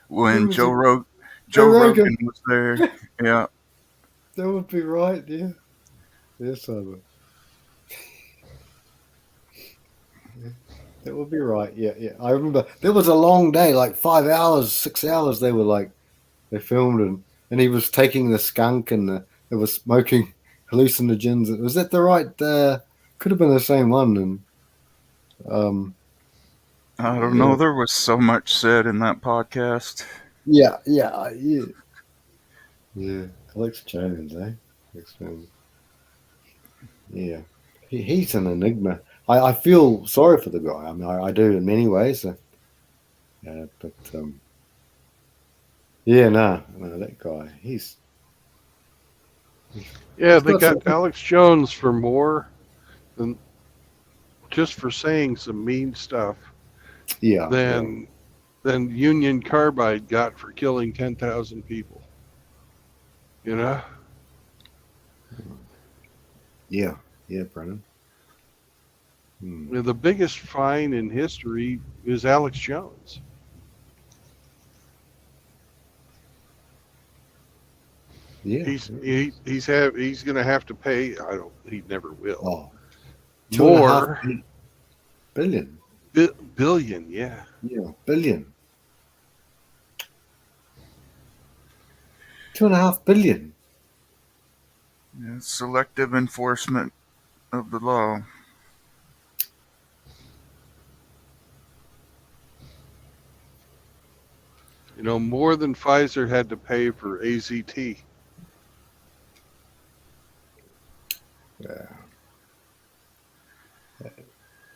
when Joe Rogan was there. Yeah, that would be right. Yeah. Yes, I would. That would be right. Yeah. I remember there was a long day, like 5 hours, 6 hours. They filmed and he was taking the skunk and it was smoking hallucinogens. Was that the right? Could have been the same one. And I don't know. There was so much said in that podcast. Yeah. Alex Jones, eh? Alex Jones. Yeah, he's an enigma. I feel sorry for the guy. I mean, I do in many ways. But no, that guy, They got Alex Jones for more than just for saying some mean stuff. Yeah. Than Union Carbide got for killing 10,000 people. Yeah, Brennan. The biggest fine in history is Alex Jones. Yeah. He's going to have to pay. He never will. Oh, more billion. Billion, yeah. Yeah, billion. 2.5 billion. Yeah, selective enforcement of the law. You know, more than Pfizer had to pay for AZT. Yeah.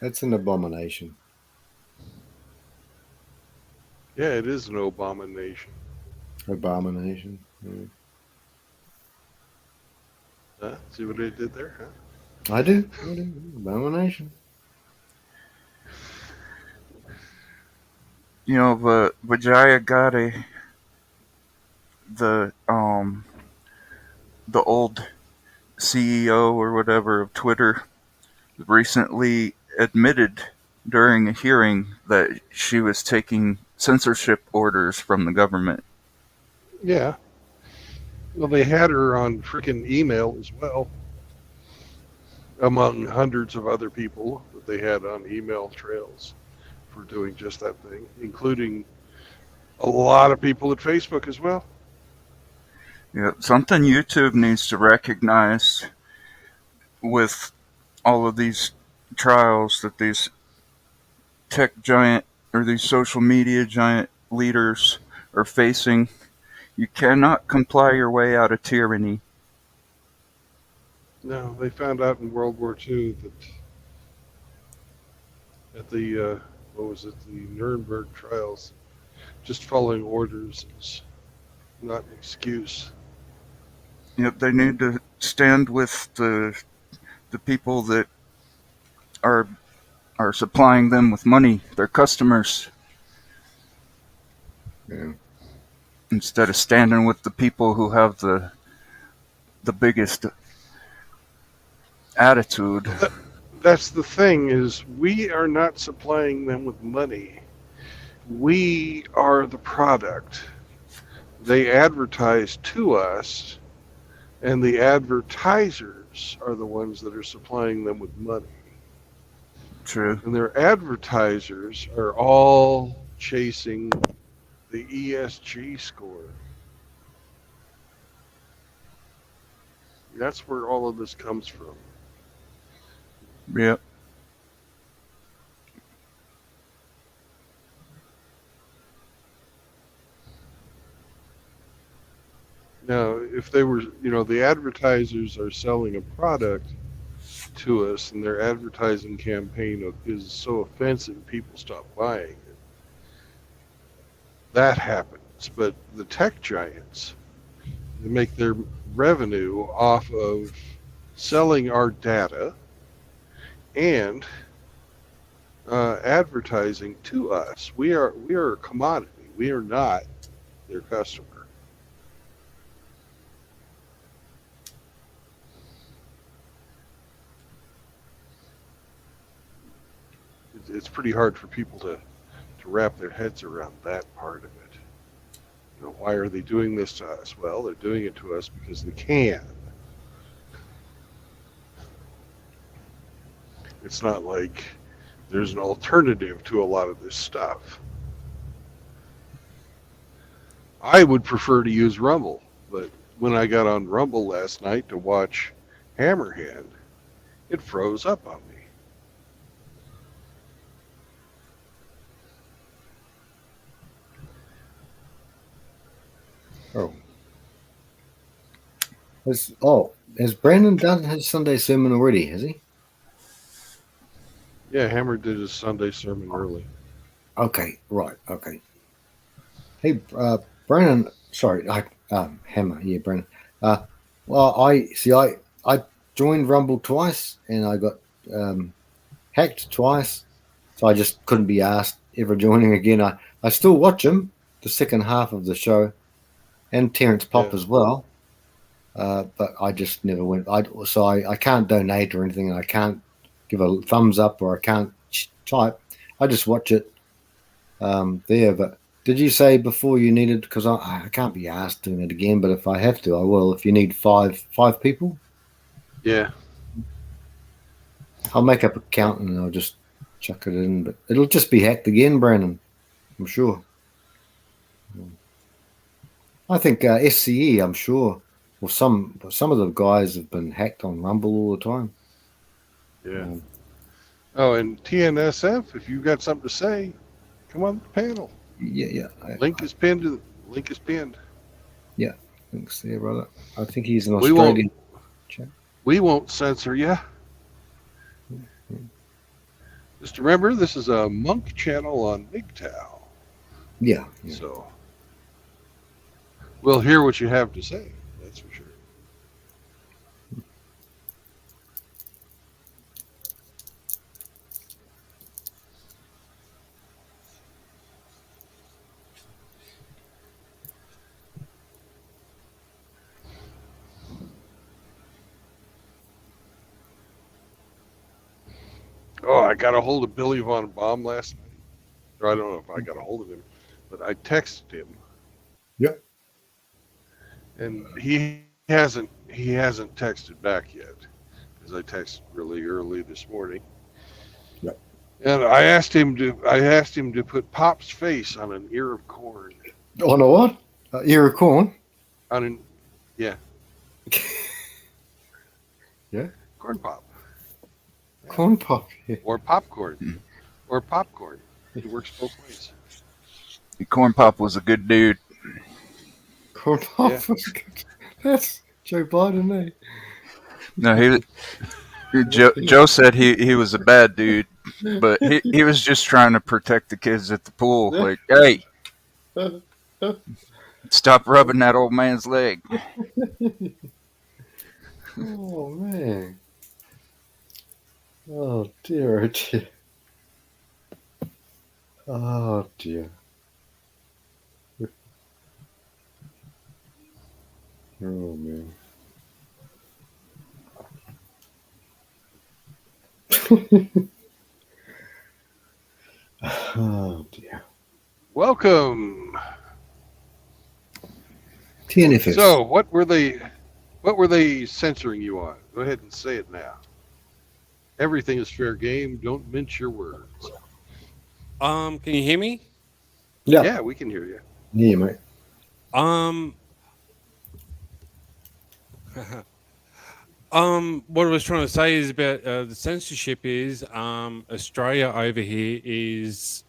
That's an abomination. Yeah, it is an abomination. Abomination. Yeah. Huh? See what I did there? Huh? I do. Abomination. You know, but Vijaya Gadde, the the old CEO or whatever of Twitter, recently admitted during a hearing that she was taking censorship orders from the government. Yeah. Well, they had her on freaking email as well, among hundreds of other people that they had on email trails for doing just that thing, including a lot of people at Facebook as well. Yeah, something YouTube needs to recognize with all of these trials that these tech giant or these social media giant leaders are facing. You cannot comply your way out of tyranny. No, they found out in World War II that at the what was it, the Nuremberg trials, just following orders is not an excuse. Yet they need to stand with the people that are are supplying them with money, their customers, Yeah. instead of standing with the people who have the biggest attitude. Well, that's the thing, is we are not supplying them with money. We are the product. They advertise to us, and the advertisers are the ones that are supplying them with money. True. And their advertisers are all chasing the ESG score. That's where all of this comes from. Yep. Now, if they were, the advertisers are selling a product to us, and their advertising campaign is so offensive, people stop buying it. That happens. But the tech giants, they make their revenue off of selling our data and advertising to us. We are a commodity. We are not their customer. It's pretty hard for people to wrap their heads around that part of it. Why are they doing this to us? Well, they're doing it to us because they can. It's not like there's an alternative to a lot of this stuff. I would prefer to use Rumble, but when I got on Rumble last night to watch Hammerhand, it froze up on me. Has Brandon done his Sunday sermon already? Has he? Yeah, Hammer did his Sunday sermon early. Okay, right. Okay. Hey, Brandon. Sorry, Hammer. Yeah, Brandon. Well, I joined Rumble twice, and I got hacked twice, so I just couldn't be asked ever joining again. I still watch him, the second half of the show, and Terrence Pop as well. But I just never went. I can't donate or anything. I can't give a thumbs up or I can't type. I just watch it there. But did you say before you needed? Because I can't be asked doing it again. But if I have to, I will. If you need five people, Yeah. I'll make up an account and I'll just chuck it in. But it'll just be hacked again, Brandon. I'm sure. I think SCE. I'm sure. Well, some of the guys have been hacked on Rumble all the time. Yeah. Oh, and TNSF, if you've got something to say, come on the panel. Yeah. Link is pinned. Link is pinned. Thanks there, brother. I think he's an We won't. Australian chap. We won't censor you. Just remember, this is a monk channel on MGTOW. Yeah. So we'll hear what you have to say. That's for sure. Oh, I got a hold of Billy Von Baum last night. Or I don't know if I got a hold of him, but I texted him. Yep. And he hasn't texted back yet, because I texted really early this morning. Yep. And I asked him to put Pop's face on an ear of corn. On a what? Ear of corn? On an Yeah. corn pop. Corn pop. Yeah. Or popcorn. Or popcorn. It works both ways. Corn Pop was a good dude. Corn pop. Yeah. That's Joe Biden, eh? No, Joe said he was a bad dude, but he was just trying to protect the kids at the pool. Like, hey, stop rubbing that old man's leg. Oh, man. Oh, dear. Oh, dear. Oh, dear. Oh, man. Oh, dear. Welcome. TNFS. So, what were they censoring you on? Go ahead and say it now. Everything is fair game. Don't mince your words. Can you hear me? Yeah, we can hear you. Yeah, mate. What I was trying to say is about the censorship is Australia over here is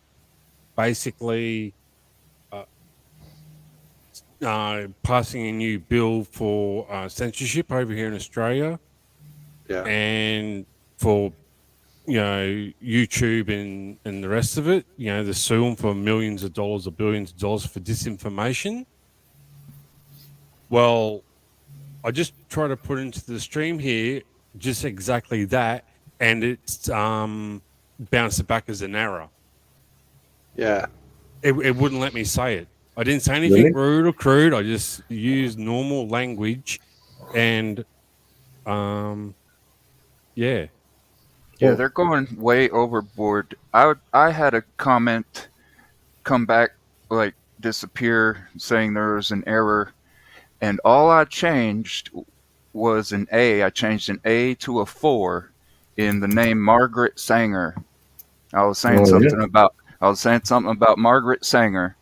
basically passing a new bill for censorship over here in Australia. Yeah. And for YouTube and the rest of it, they're suing for millions of dollars or billions of dollars for disinformation. Well, I just try to put into the stream here just exactly that, and it's bounced it back as an error. Yeah. It wouldn't let me say it. I didn't say anything rude or crude. I just used normal language, and yeah. Yeah, they're going way overboard. I had a comment come back, like disappear, saying there was an error, and all I changed was an A. I changed an A to a 4 in the name Margaret Sanger. I was saying something about Margaret Sanger,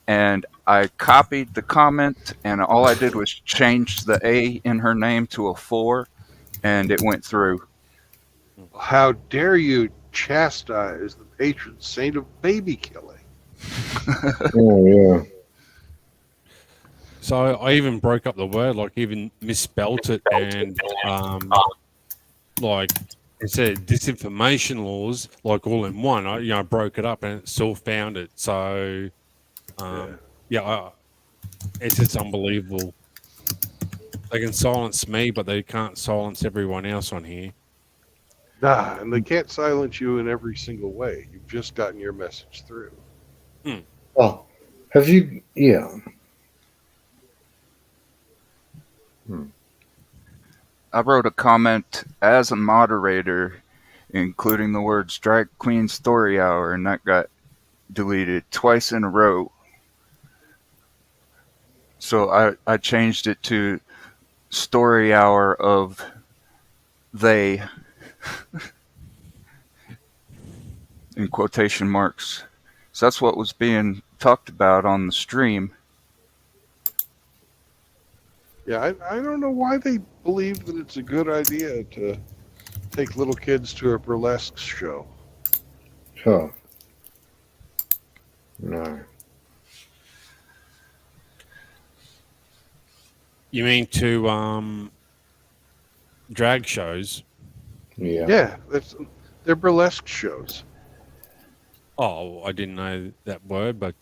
and I copied the comment, and all I did was change the A in her name to a 4, and it went through. How dare you chastise the patron saint of baby killing? Oh, yeah. So I even broke up the word, like even misspelt it, and like instead of disinformation laws, like all in one, I broke it up and it still found it. So it's just unbelievable. They can silence me, but they can't silence everyone else on here. Nah, and they can't silence you in every single way. You've just gotten your message through. Oh, have you? Yeah. I wrote a comment as a moderator, including the words Drag Queen Story Hour, and that got deleted twice in a row. So I changed it to Story Hour of They, in quotation marks. So that's what was being talked about on the stream. Yeah, I don't know why they believe that it's a good idea to take little kids to a burlesque show. Huh. No. You mean to drag shows? Yeah. Yeah, they're burlesque shows. Oh, I didn't know that word, but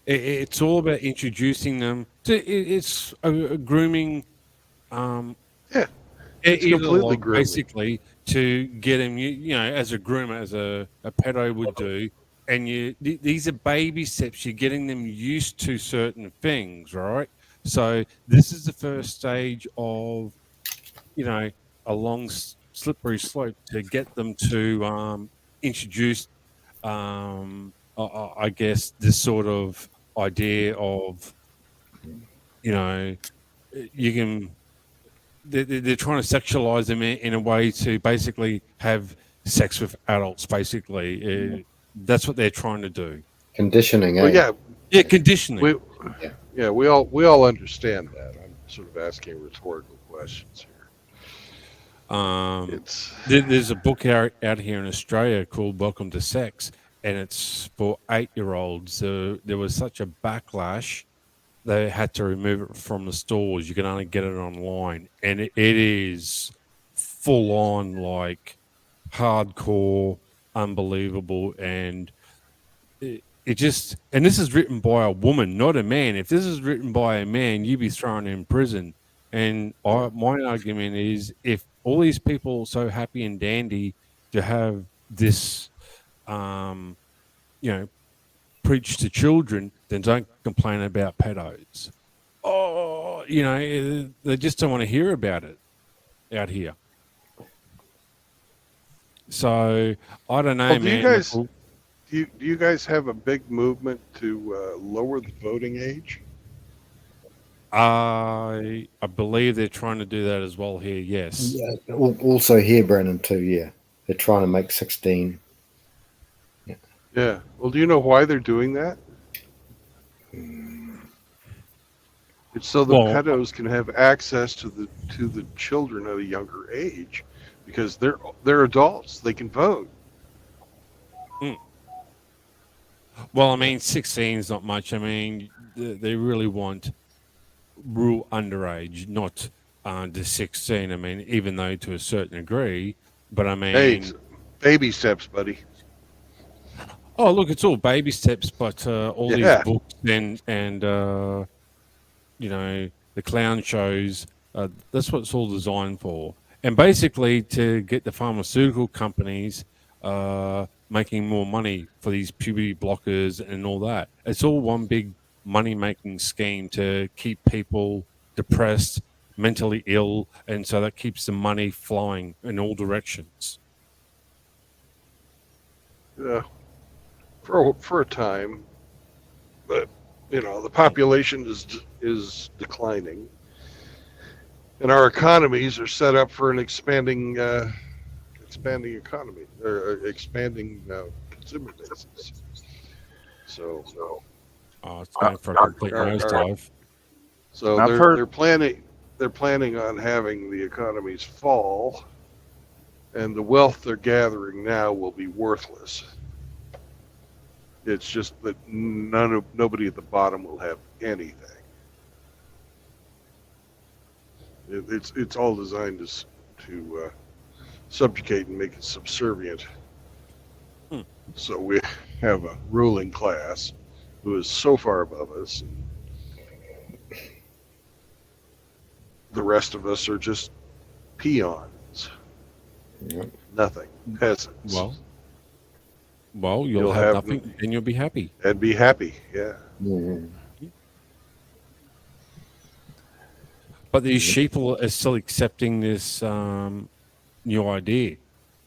it's all about introducing them to. It's a grooming Yeah, it's completely ideologue, grooming. basically, to get him. You know, as a groomer, as a pedo would do. And these are baby steps. You're getting them used to certain things, right? So this is the first stage of, you know, a long slippery slope to get them to introduce, I guess, this sort of idea of, you know, you can. They're trying to sexualize them in a way to basically have sex with adults. Basically, that's what they're trying to do. Conditioning, Well, eh? yeah, Yeah, conditioning. we yeah we all understand that. I'm sort of asking rhetorical questions here. It's There's a book out here in Australia called Welcome to Sex, and it's for 8-year-olds. There was such a backlash, they had to remove it from the stores. You can only get it online, and it is full on, like, hardcore, unbelievable, and it just. And this is written by a woman, not a man. If this is written by a man, you'd be thrown in prison. And my argument is, if all these people are so happy and dandy to have this, you know, preach to children, then don't complain about pedos. Oh, you know, they just don't want to hear about it out here. So I don't know, well, do you man. guys do you guys have a big movement to lower the voting age? I believe they're trying to do that as well here. Yes. Yeah. Also here, Brennan, too. Yeah, they're trying to make 16. Yeah. Well, do you know why they're doing that? It's so the pedos can have access to the children at a younger age, because they're adults. They can vote. Well, I mean, 16 is not much. I mean, they really want rule underage, not under 16. I mean, even though to a certain degree, but I mean, Hey, baby steps, buddy. Oh, look, it's all baby steps, but all these books and you know, the clown shows, that's what it's all designed for. And basically to get the pharmaceutical companies making more money for these puberty blockers and all that. It's all one big money-making scheme to keep people depressed, mentally ill, and so that keeps the money flowing in all directions. Yeah. For a time, but you know the population is declining, and our economies are set up for an expanding economy or expanding consumer bases. So it's going for a complete nosedive. So they're planning on having the economies fall, and the wealth they're gathering now will be worthless. It's just that nobody at the bottom will have anything. It's all designed to subjugate and make it subservient. So we have a ruling class who is so far above us, and the rest of us are just peons. Yep. Nothing, peasants. Well, you'll have nothing, and you'll be happy. And be happy, yeah. Mm-hmm. But these sheep are still accepting this new idea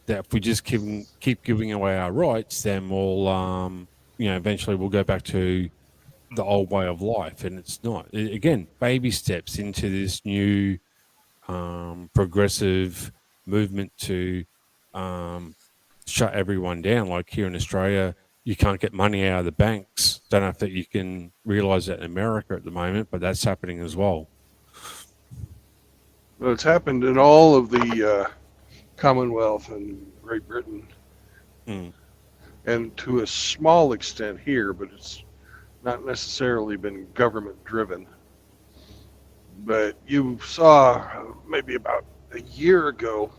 that if we just keep giving away our rights, then we'll, you know, eventually we'll go back to the old way of life. And it's not. Again, baby steps into this new progressive movement to shut everyone down. Like here in Australia, you can't get money out of the banks. Don't know if that you can realize that in America at the moment, but that's happening as well. Well, it's happened in all of the Commonwealth and Great Britain, and to a small extent here, but it's not necessarily been government driven. But you saw maybe about a year ago,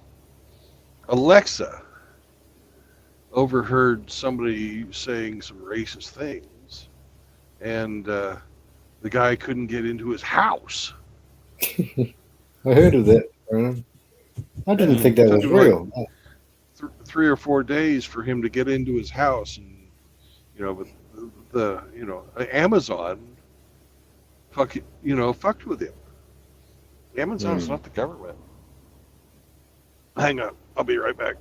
Alexa overheard somebody saying some racist things, and the guy couldn't get into his house. I heard of that. I didn't think It that took was him like real. 3 or 4 days for him to get into his house, and but Amazon fucked with him. Amazon's not the government. Hang on, I'll be right back.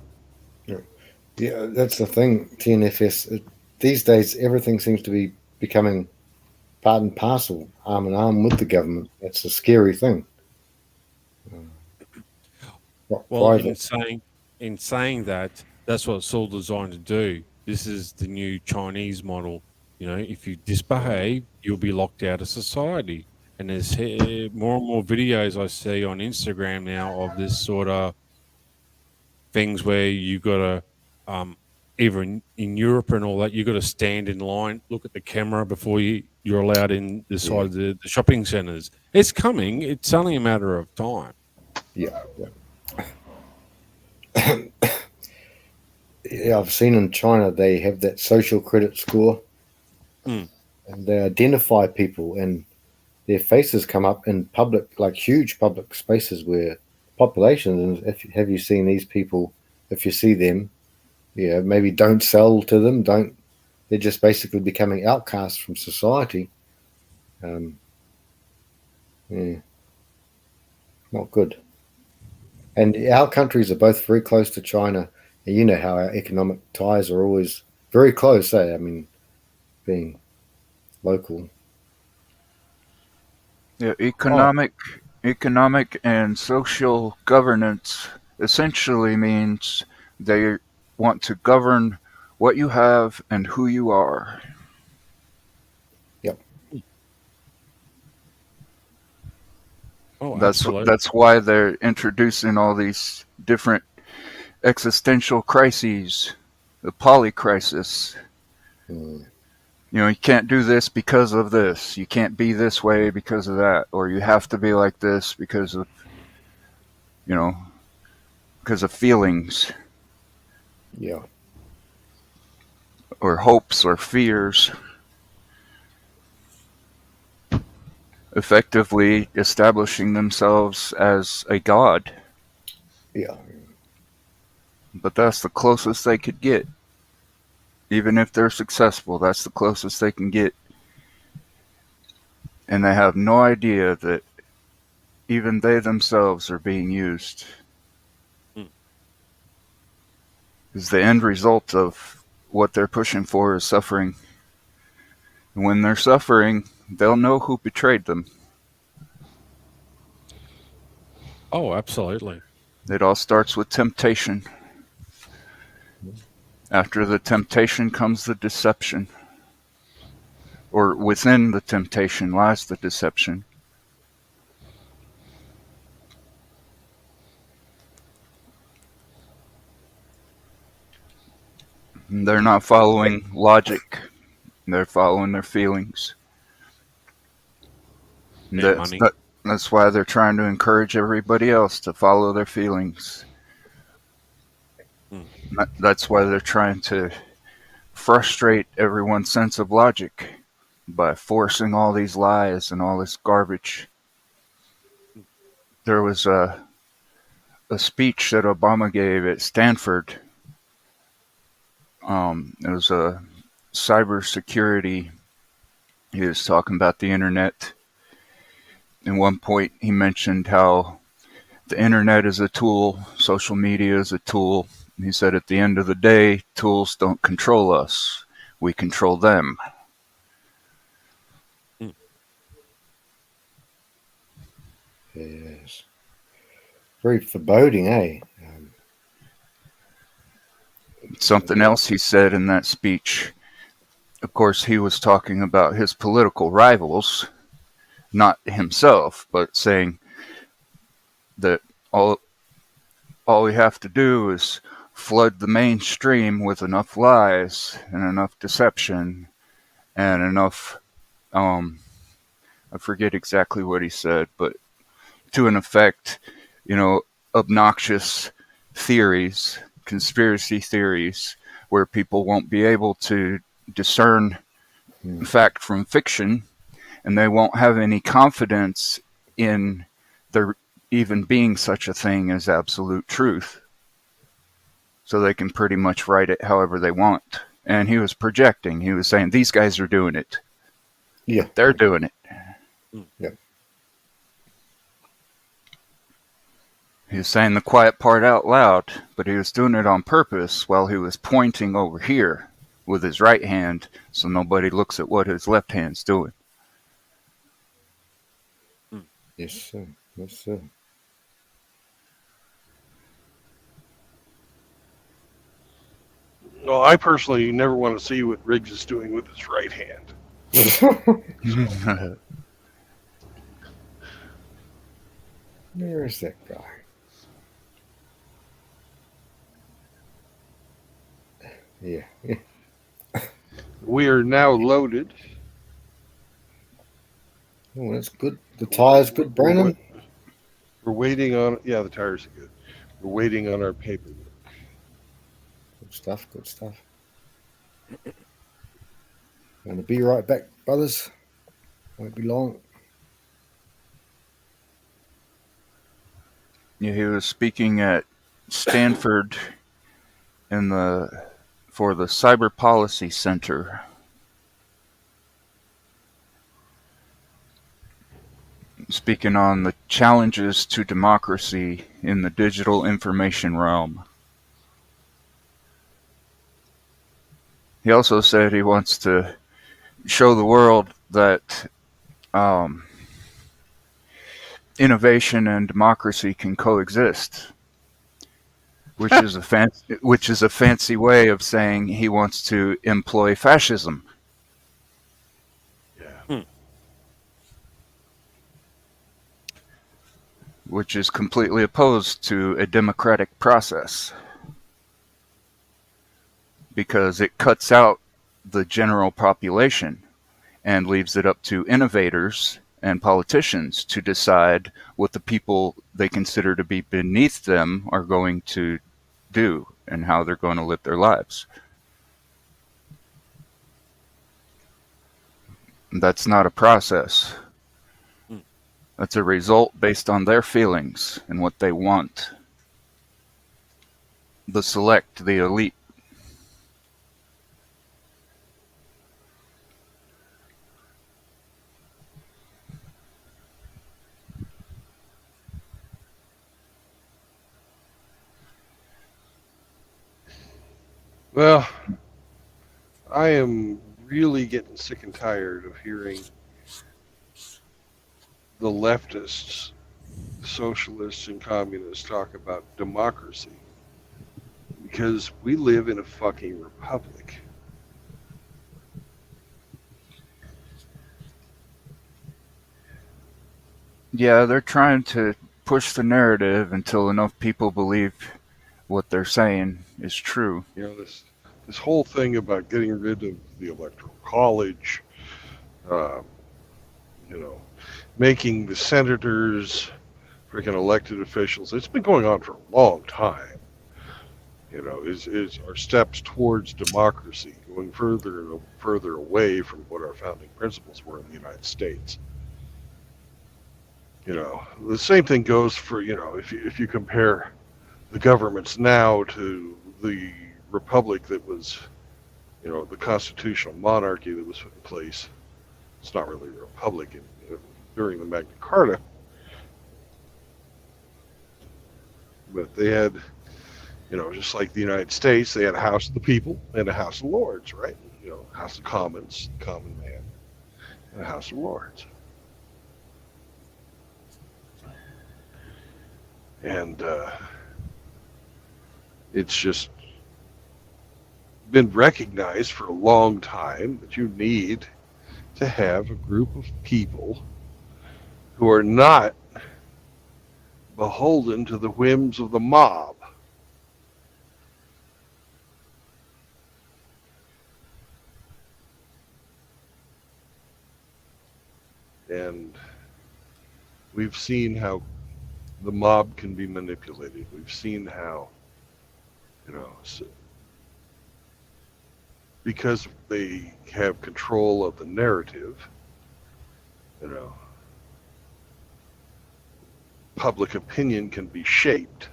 Yeah, that's the thing, TNFS. These days, everything seems to be becoming part and parcel, arm in arm with the government. That's a scary thing. Well, Private. in saying that, that's what it's all designed to do. This is the new Chinese model. If you disbehave, you'll be locked out of society. And there's more and more videos I see on Instagram now of this sort of things where you got to, either in Europe and all that, you got to stand in line, look at the camera before you're allowed in the side of the shopping centers. It's coming. It's only a matter of time. Yeah. Yeah, I've seen in China they have that social credit score, and they identify people, and their faces come up in public, like huge public spaces where populations. And have you seen these people? If you see them, maybe don't sell to them. Don't. They're just basically becoming outcasts from society. Not good. And our countries are both very close to China. And you know how our economic ties are always very close, I mean, being local. Yeah, economic and social governance essentially means they want to govern what you have and who you are. Yep. Oh, That's absolutely. that's why they're introducing all these different existential crises, the poly crisis. You can't do this because of this. You can't be this way because of that, or you have to be like this because of feelings. Yeah. Or hopes or fears. Effectively establishing themselves as a god. Yeah. But that's the closest they could get. Even if they're successful, that's the closest they can get. And they have no idea that even they themselves are being used. Because the end result of what they're pushing for is suffering. And when they're suffering, they'll know who betrayed them. Oh, absolutely. It all starts with temptation. After the temptation comes the deception. Or within the temptation lies the deception. And they're not following logic. They're following their feelings. That's why they're trying to encourage everybody else to follow their feelings. That's why they're trying to frustrate everyone's sense of logic by forcing all these lies and all this garbage. There was a speech that Obama gave at Stanford. It was a cybersecurity. He was talking about the internet. At one point, he mentioned how the internet is a tool, social media is a tool. He said at the end of the day, tools don't control us. We control them. Yes. Very foreboding, eh? Something else he said in that speech, of course, he was talking about his political rivals, not himself, but saying that all we have to do is flood the mainstream with enough lies and enough deception and enough I forget exactly what he said, but to an effect, obnoxious theories, conspiracy theories, where people won't be able to discern fact from fiction, and they won't have any confidence in there even being such a thing as absolute truth. So they can pretty much write it however they want. And he was projecting. He was saying, these guys are doing it. Yeah. They're doing it. Yeah. He was saying the quiet part out loud, but he was doing it on purpose while he was pointing over here with his right hand so nobody looks at what his left hand's doing. Yes, sir. Yes, sir. Well, I personally never want to see what Riggs is doing with his right hand. Where is that guy? Yeah. We are now loaded. Oh, that's good. The tire's good, Brandon. We're waiting on. Yeah, the tires are good. We're waiting on our paperwork. Good stuff. Good stuff. Gonna be right back, brothers. Won't be long. Yeah, he was speaking at Stanford for the Cyber Policy Center. Speaking on the challenges to democracy in the digital information realm. He also said he wants to show the world that innovation and democracy can coexist, which is a fancy way of saying he wants to employ fascism. Yeah. Which is completely opposed to a democratic process, because it cuts out the general population and leaves it up to innovators and politicians to decide what the people they consider to be beneath them are going to do and how they're going to live their lives. That's not a process. That's a result based on their feelings and what they want. The select, the elite. Well, I am really getting sick and tired of hearing the leftists, socialists, and communists talk about democracy, because we live in a fucking republic. Yeah, they're trying to push the narrative until enough people believe what they're saying is true. You know, this whole thing about getting rid of the electoral college, you know, making the senators freaking elected officials. It's been going on for a long time. You know, is our steps towards democracy, going further and further away from what our founding principles were in the United States. You know, the same thing goes for, you know, if you compare the governments now to the republic that was, you know, the constitutional monarchy that was put in place. It's not really a republic during the Magna Carta, but they had, you know, just like the United States, they had a House of the People and a House of Lords, right? You know, House of Commons, common man, and a House of Lords. And it's just been recognized for a long time that you need to have a group of people who are not beholden to the whims of the mob. And we've seen how the mob can be manipulated. We've seen how, because they have control of the narrative, you know, public opinion can be shaped.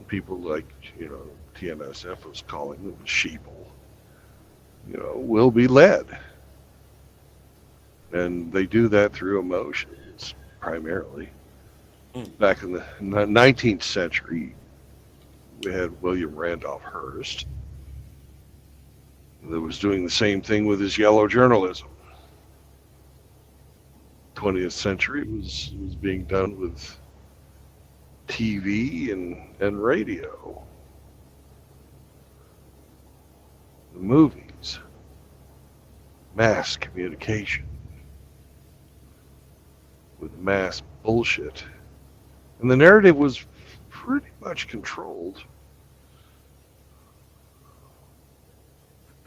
People like, TNSF was calling them sheeple, will be led. And they do that through emotions, primarily. Back in the 19th century, we had William Randolph Hearst that was doing the same thing with his yellow journalism. 20th century was being done with TV and radio, the movies, mass communication with mass bullshit. And the narrative was pretty much controlled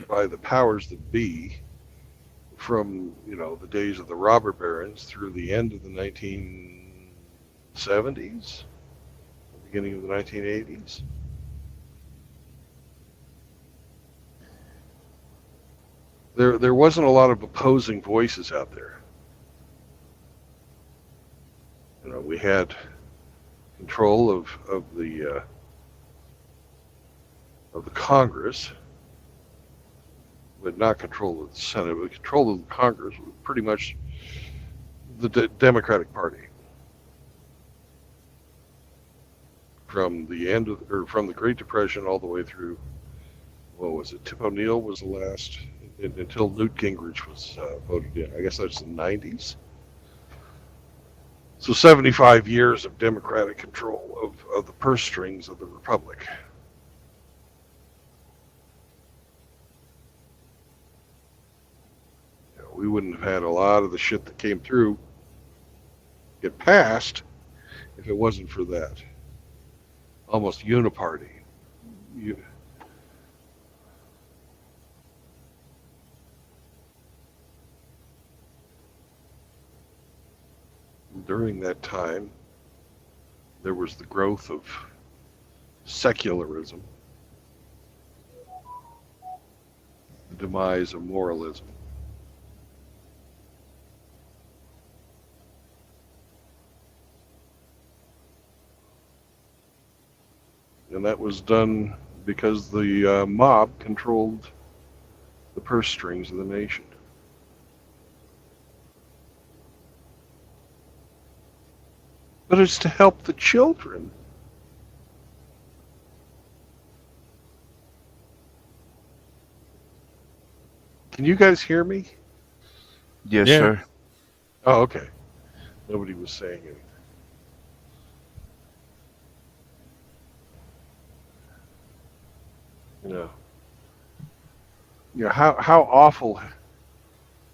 by the powers that be from, the days of the robber barons through the end of the 1970s, beginning of the 1980s. There wasn't a lot of opposing voices out there. We had control of the Congress, but not control of the Senate. But control of the Congress was pretty much the Democratic Party. From the end of, or from the Great Depression all the way through, what was it? Tip O'Neill was the last, until Newt Gingrich was voted in. I guess that's the 90s. So 75 years of Democratic control of the purse strings of the Republic. We wouldn't have had a lot of the shit that came through get passed if it wasn't for that almost uniparty. During that time, there was the growth of secularism, the demise of moralism. And that was done because the mob controlled the purse strings of the nation. But it's to help the children. Can you guys hear me? Yes, Yeah. sir. Oh, okay. Nobody was saying anything. How awful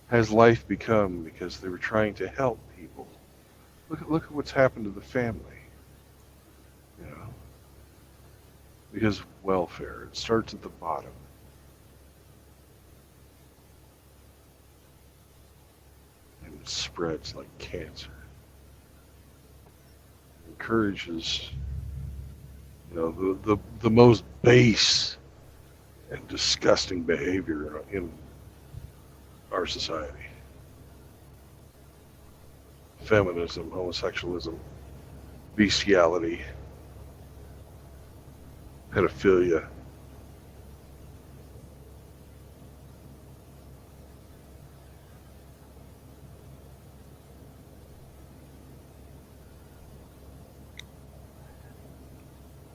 has life become because they were trying to help people? Look at what's happened to the family. Because welfare, it starts at the bottom. And it spreads like cancer. It encourages, the most base and disgusting behavior in our society. Feminism, homosexualism, bestiality, pedophilia.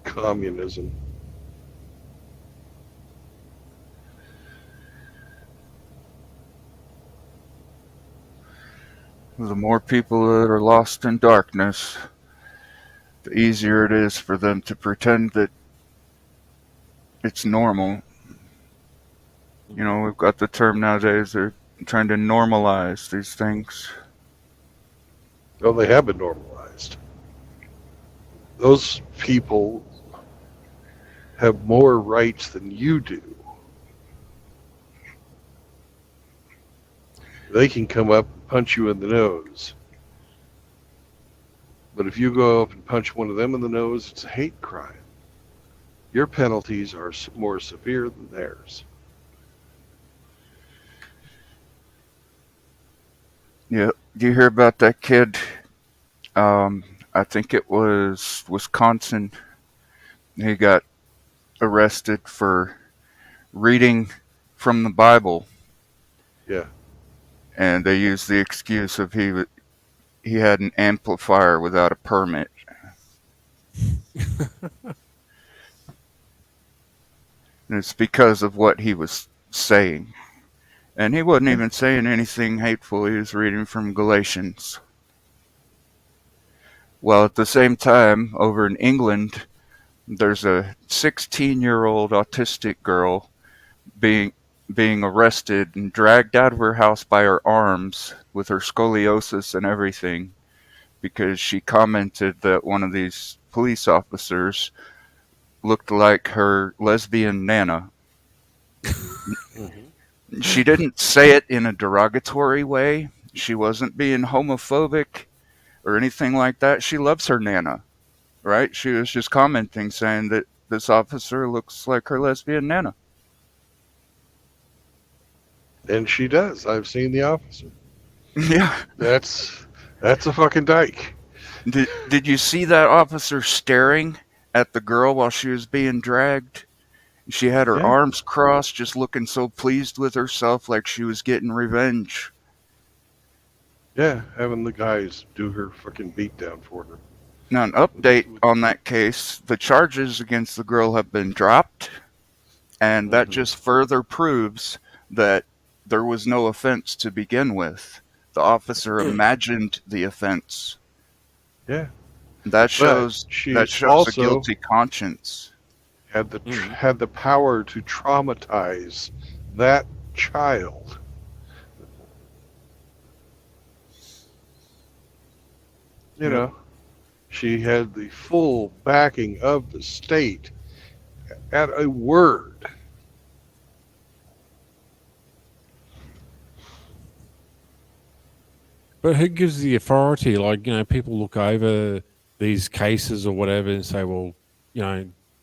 Communism. The more people that are lost in darkness, the easier it is for them to pretend that it's normal. We've got the term nowadays, they're trying to normalize these things. Well, they have been normalized. Those people have more rights than you do. They can come up and punch you in the nose. But if you go up and punch one of them in the nose, it's a hate crime. Your penalties are more severe than theirs. Yeah. Do you hear about that kid? I think it was Wisconsin. He got arrested for reading from the Bible, Yeah. and they used the excuse of he had an amplifier without a permit. And it's because of what he was saying. And he wasn't even saying anything hateful. He was reading from Galatians. Well, at the same time, over in England, there's a 16-year-old autistic girl being arrested and dragged out of her house by her arms with her scoliosis and everything because she commented that one of these police officers looked like her lesbian nana. She didn't say it in a derogatory way. She wasn't being homophobic or anything like that. She loves her nana, right? She was just commenting saying that this officer looks like her lesbian nana. And she does. I've seen the officer. Yeah. That's a fucking dyke. Did you see that officer staring at the girl while she was being dragged? She had her Yeah. arms crossed, just looking so pleased with herself like she was getting revenge. Yeah, having the guys do her fucking beatdown for her. Now, an update on that case, the charges against the girl have been dropped, and that just further proves that there was no offense to begin with. The officer imagined the offense. Yeah. That shows a also guilty conscience. had the power to traumatize that child. You know, she had the full backing of the state at a word. But who gives the authority? Like, people look over these cases or whatever and say, well,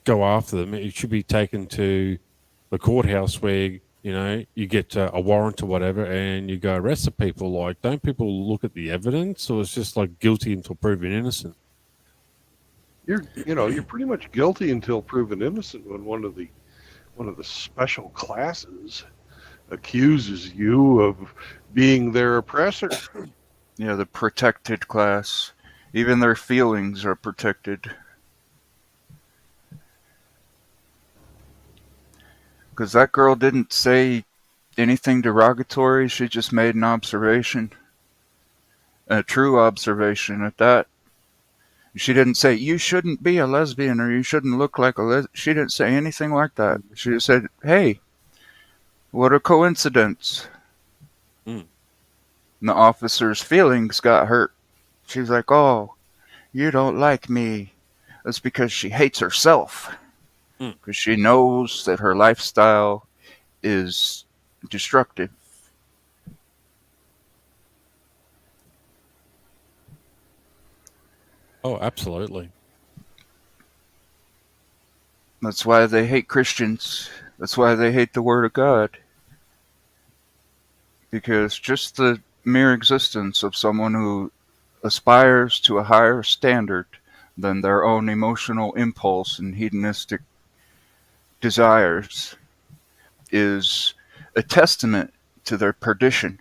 go after them. It should be taken to the courthouse where, you get a warrant or whatever and you go arrest the people. Like, don't people look at the evidence, or it's just like guilty until proven innocent? You're pretty much guilty until proven innocent when one of the special classes accuses you of being their oppressor. Yeah, the protected class. Even their feelings are protected. Because that girl didn't say anything derogatory, she just made an observation. A true observation at that. She didn't say, you shouldn't be a lesbian or you shouldn't look like a lesbian. She didn't say anything like that. She just said, hey, what a coincidence. And the officer's feelings got hurt. She's like, oh, you don't like me. That's because she hates herself. Because she knows that her lifestyle is destructive. Oh, absolutely. That's why they hate Christians. That's why they hate the Word of God. Because just the mere existence of someone who aspires to a higher standard than their own emotional impulse and hedonistic desires is a testament to their perdition.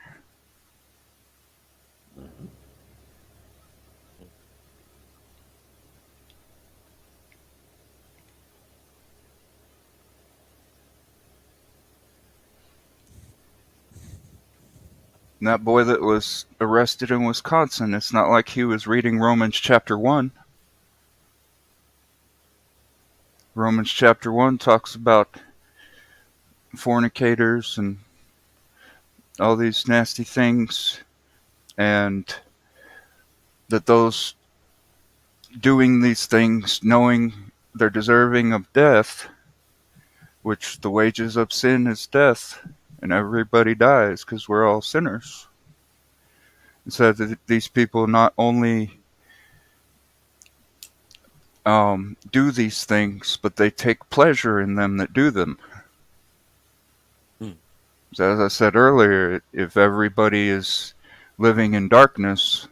And that boy that was arrested in Wisconsin, it's not like he was reading Romans chapter 1. Romans chapter 1 talks about fornicators and all these nasty things, and that those doing these things knowing they're deserving of death, which the wages of sin is death, and everybody dies because we're all sinners. It said that these people not only do these things, but they take pleasure in them that do them. So as I said earlier, if everybody is living in darkness,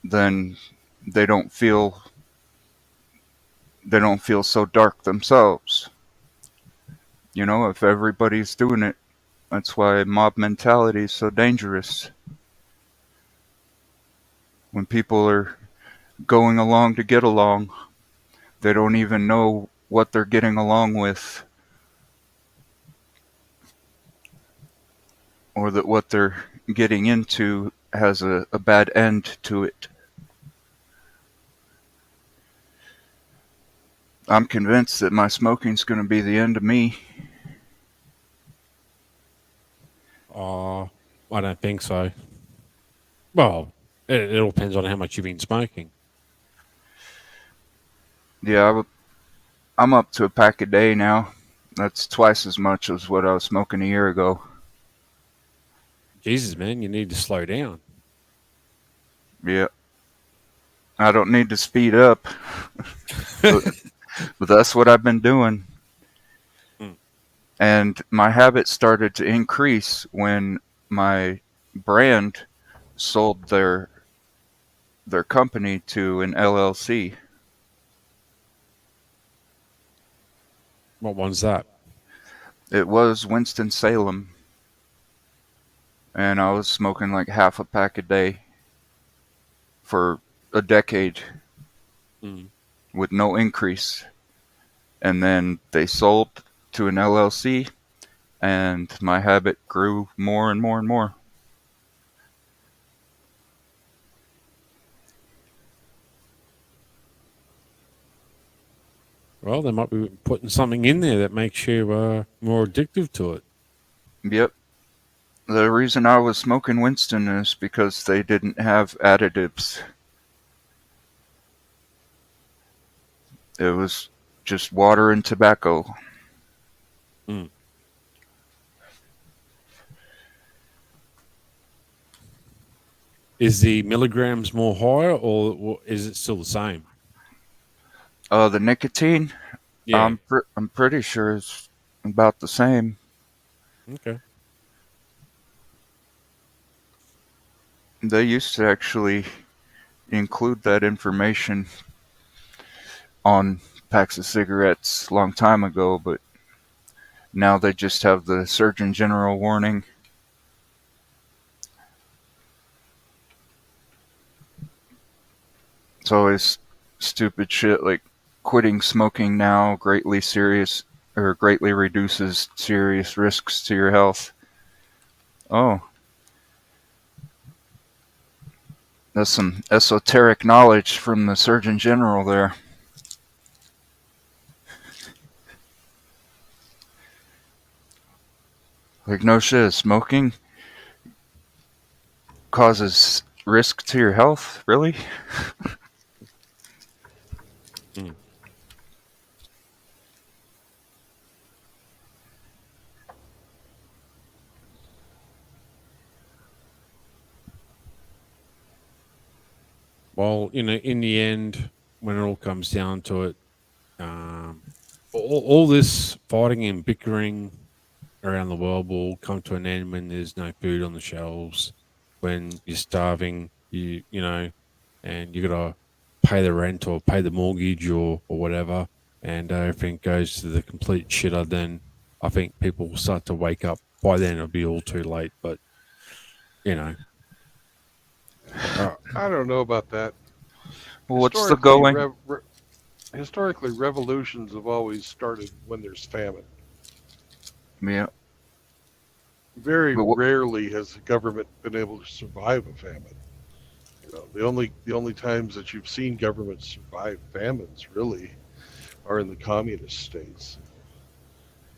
then they don't feel so dark themselves. You know, if everybody's doing it, that's why mob mentality is so dangerous. When people are going along to get along, they don't even know what they're getting along with, or that what they're getting into has a bad end to it. I'm convinced that my smoking's going to be the end of me. I don't think so. Well, it all depends on how much you've been smoking. Yeah, I'm up to a pack a day now. That's twice as much as what I was smoking a year ago. Jesus, man, you need to slow down. Yeah. I don't need to speed up. but that's what I've been doing. And my habit started to increase when my brand sold their company to an LLC. What one's that? It was Winston-Salem. And I was smoking like half a pack a day for a decade with no increase. And then they sold to an LLC, and my habit grew more and more and more. Well, they might be putting something in there that makes you more addictive to it. Yep. The reason I was smoking Winston is because they didn't have additives. It was just water and tobacco. Is the milligrams more higher, or is it still the same? The nicotine? Yeah. I'm pretty sure it's about the same. Okay. They used to actually include that information on packs of cigarettes a long time ago, but now they just have the Surgeon General warning. It's always stupid shit like quitting smoking now greatly reduces serious risks to your health. Oh. That's some esoteric knowledge from the Surgeon General there. Like, no shit, smoking causes risk to your health? Really? Well, in the end, when it all comes down to it, all this fighting and bickering around the world will come to an end when there's no food on the shelves, when you're starving, and you gotta pay the rent or pay the mortgage or whatever, and everything goes to the complete shitter. Then I think people will start to wake up. By then, it'll be all too late. But I don't know about that. Well, what's the going? Historically, revolutions have always started when there's famine. Yeah. Very rarely has the government been able to survive a famine. The only times that you've seen governments survive famines really are in the communist states.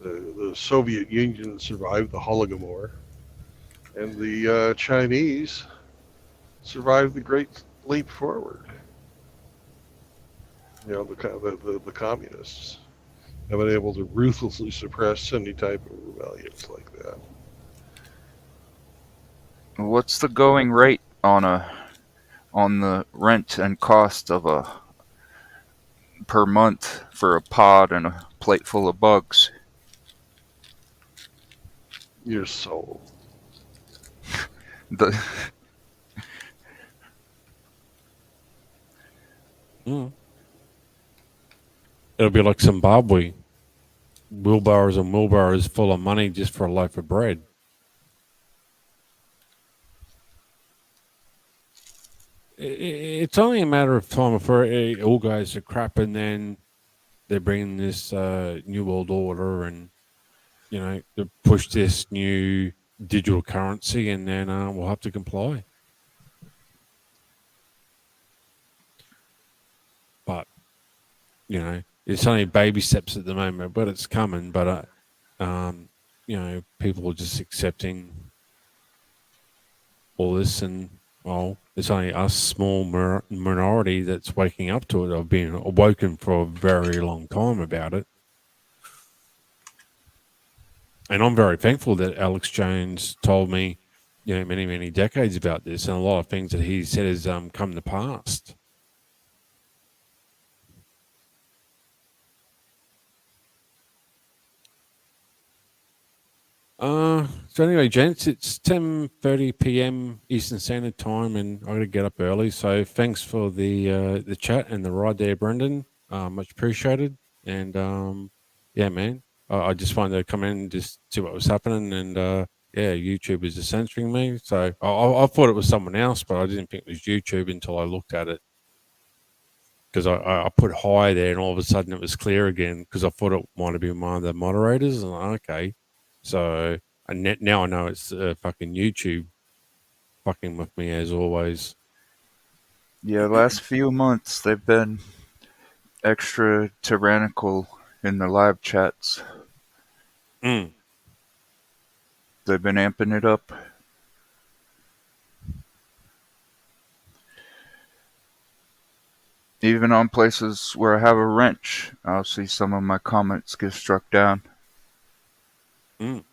The Soviet Union survived the Holodomor, and the Chinese survived the Great Leap Forward. The communists have been able to ruthlessly suppress any type of rebellions like that. What's the going rate on the rent and cost of per month for a pod and a plate full of bugs. Your soul. The Mm. It'll be like Zimbabwe, wheelbarrows and wheelbarrows full of money just for a loaf of bread. It's only a matter of time before it all goes to crap, and then they're bringing this new world order, and to push this new digital currency, and then we'll have to comply. But it's only baby steps at the moment, but it's coming. But people are just accepting all this, and well, it's only us small minority that's waking up to it. I've been awoken for a very long time about it. And I'm very thankful that Alex Jones told me, many, many decades about this, and a lot of things that he said has come to pass. So anyway, gents, it's 10:30 p.m. Eastern Standard Time, and I got to get up early. So thanks for the chat and the ride there, Brendan. Much appreciated. And yeah, man, I just wanted to come in and just see what was happening. And yeah, YouTube is just censoring me. So I thought it was someone else, but I didn't think it was YouTube until I looked at it. Because I put hi there, and all of a sudden it was clear again. Because I thought it might have been one of the moderators. And okay, so now I know it's fucking YouTube fucking with me as always. Yeah, last few months they've been extra tyrannical in the live chats. Mm. They've been amping it up. Even on places where I have a wrench, I'll see some of my comments get struck down. Mm.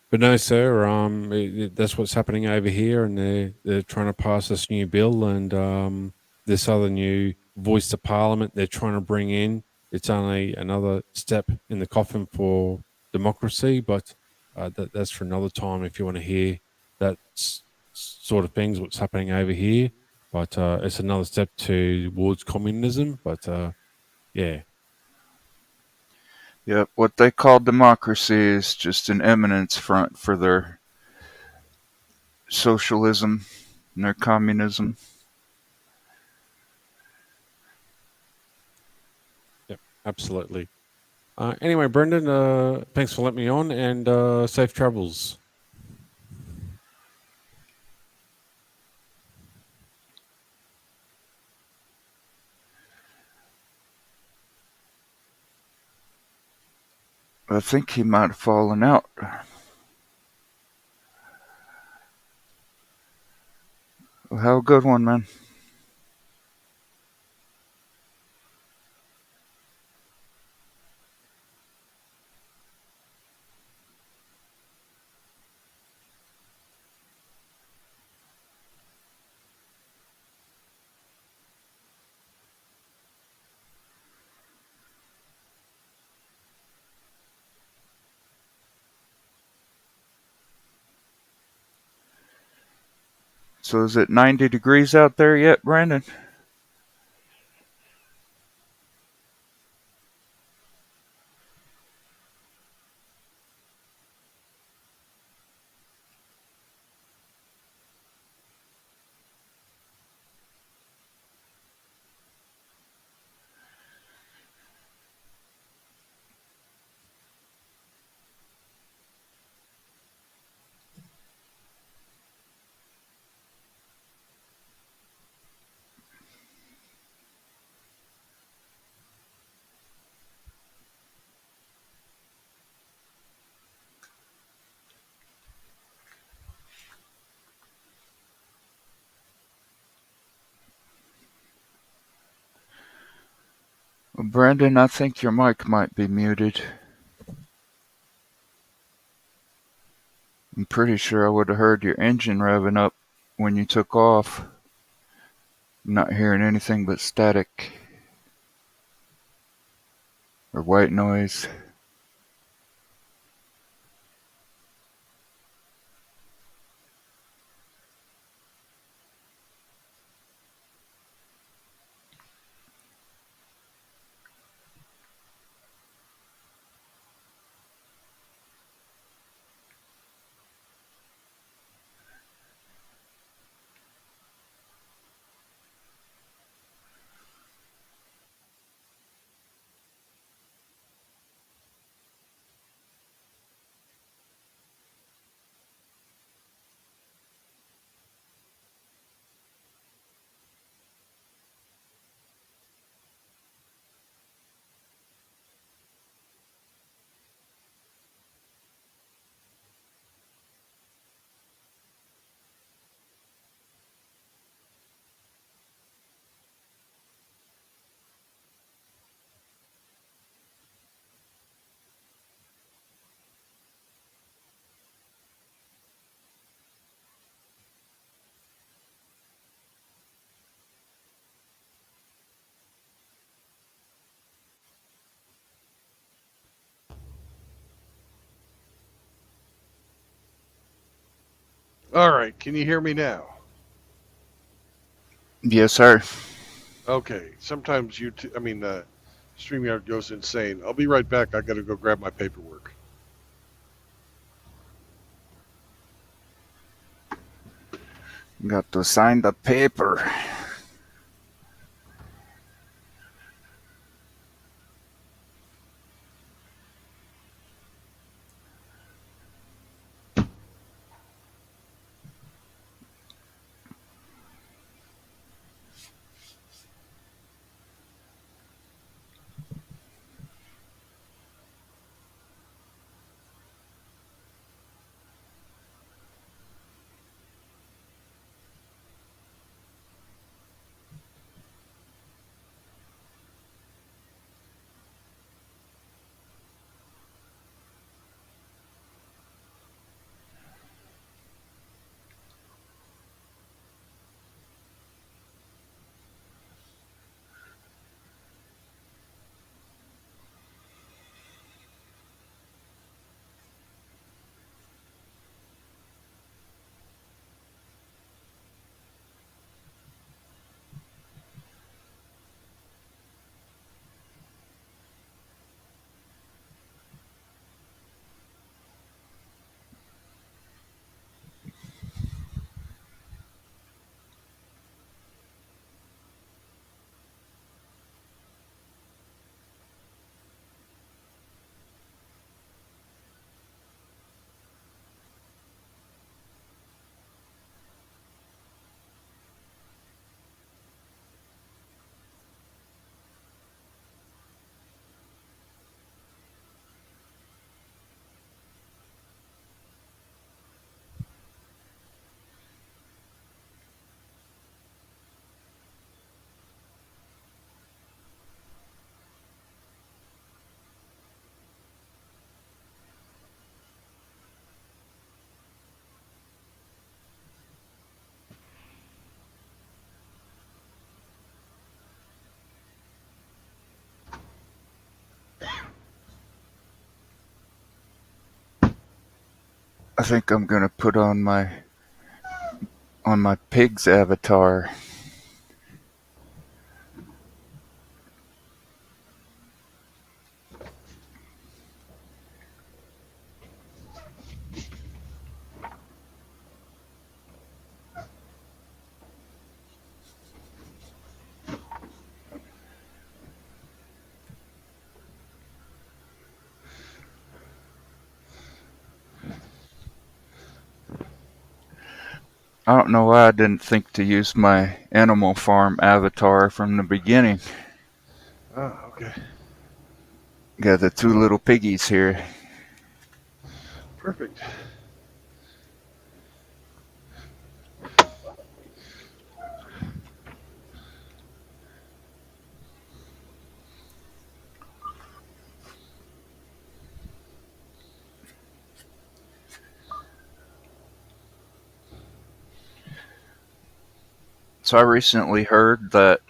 But no, sir. That's what's happening over here, and they're trying to pass this new bill, and this other new voice to Parliament they're trying to bring in. It's only another step in the coffin for democracy, but that's for another time. If you want to hear that sort of things, what's happening over here, but it's another step towards communism. But yeah. Yep, what they call democracy is just an eminence front for their socialism and their communism. Yep, absolutely. Anyway, Brendan, thanks for letting me on, and safe travels. I think he might have fallen out. Well, have a good one, man. So is it 90 degrees out there yet, Brandon? Well, Brandon, I think your mic might be muted. I'm pretty sure I would have heard your engine revving up when you took off. I'm not hearing anything but static or white noise. All right, can you hear me now? Yes, sir. Okay. Sometimes StreamYard goes insane. I'll be right back. I got to go grab my paperwork. Got to sign the paper. I think I'm gonna put on my pig's avatar. I don't know why I didn't think to use my Animal Farm avatar from the beginning. Oh, okay. Got the two little piggies here. Perfect. So I recently heard that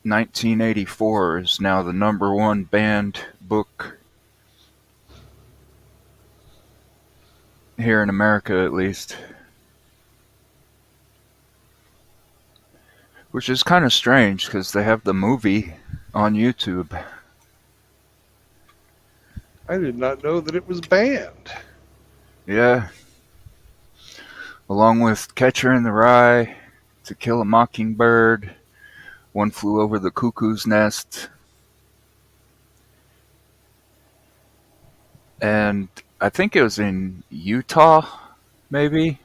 1984 is now the number one banned book here in America, at least. Which is kind of strange because they have the movie on YouTube. I did not know that it was banned. Yeah. Along with Catcher in the Rye, To Kill a Mockingbird, One Flew Over the Cuckoo's Nest, and I think it was in Utah, maybe,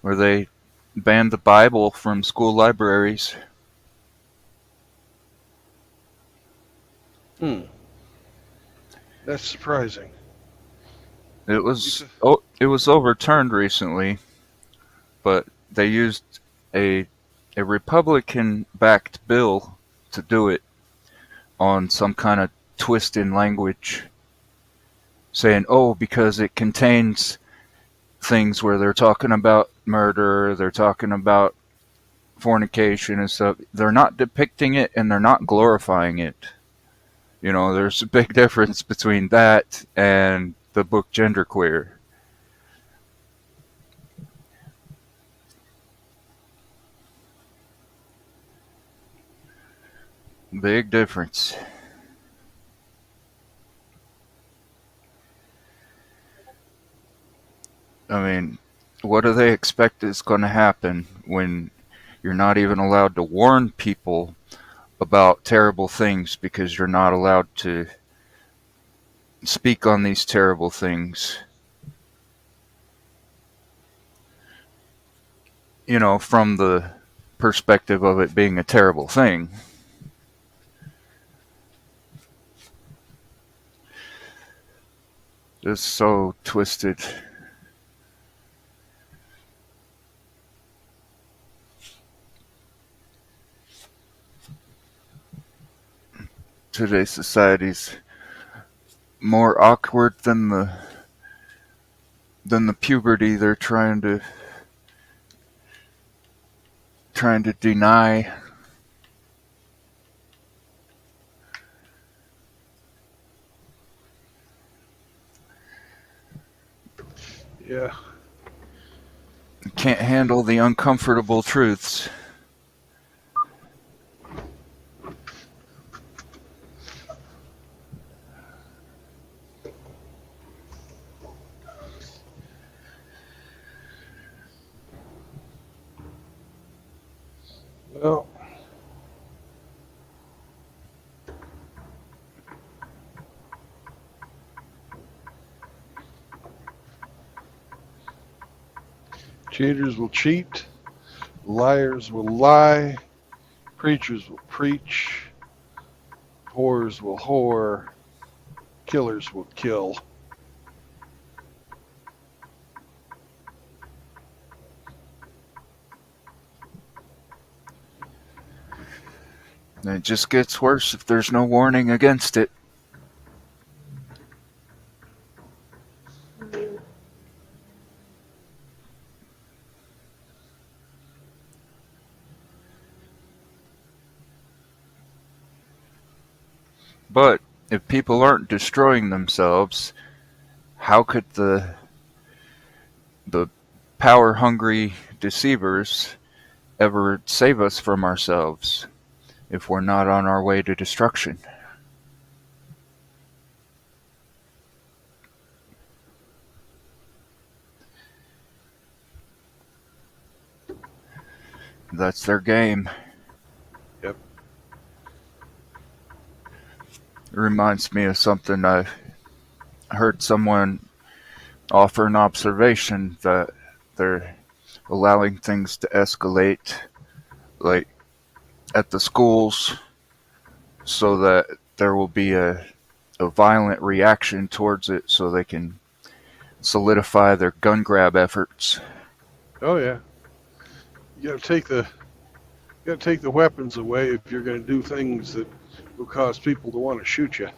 where they banned the Bible from school libraries. That's surprising. It was overturned recently, but they used a Republican-backed bill to do it on some kind of twist in language, saying, "Oh, because it contains things where they're talking about murder, they're talking about fornication and stuff. They're not depicting it and they're not glorifying it." You know, there's a big difference between that and the book Genderqueer. Big difference. I mean, what do they expect is going to happen when you're not even allowed to warn people about terrible things because you're not allowed to speak on these terrible things? You know, from the perspective of it being a terrible thing. It's so twisted. Today's society's more awkward than the puberty they're trying to deny. Yeah. Can't handle the uncomfortable truths. Well, cheaters will cheat, liars will lie, preachers will preach, whores will whore, killers will kill. And it just gets worse if there's no warning against it. But if people aren't destroying themselves, how could the power-hungry deceivers ever save us from ourselves if we're not on our way to destruction? That's their game. Yep. It reminds me of something I heard someone offer an observation that they're allowing things to escalate, like at the schools, so that there will be a violent reaction towards it so they can solidify their gun grab efforts. Oh yeah. You gotta take the weapons away if you're gonna do things that will cause people to want to shoot you.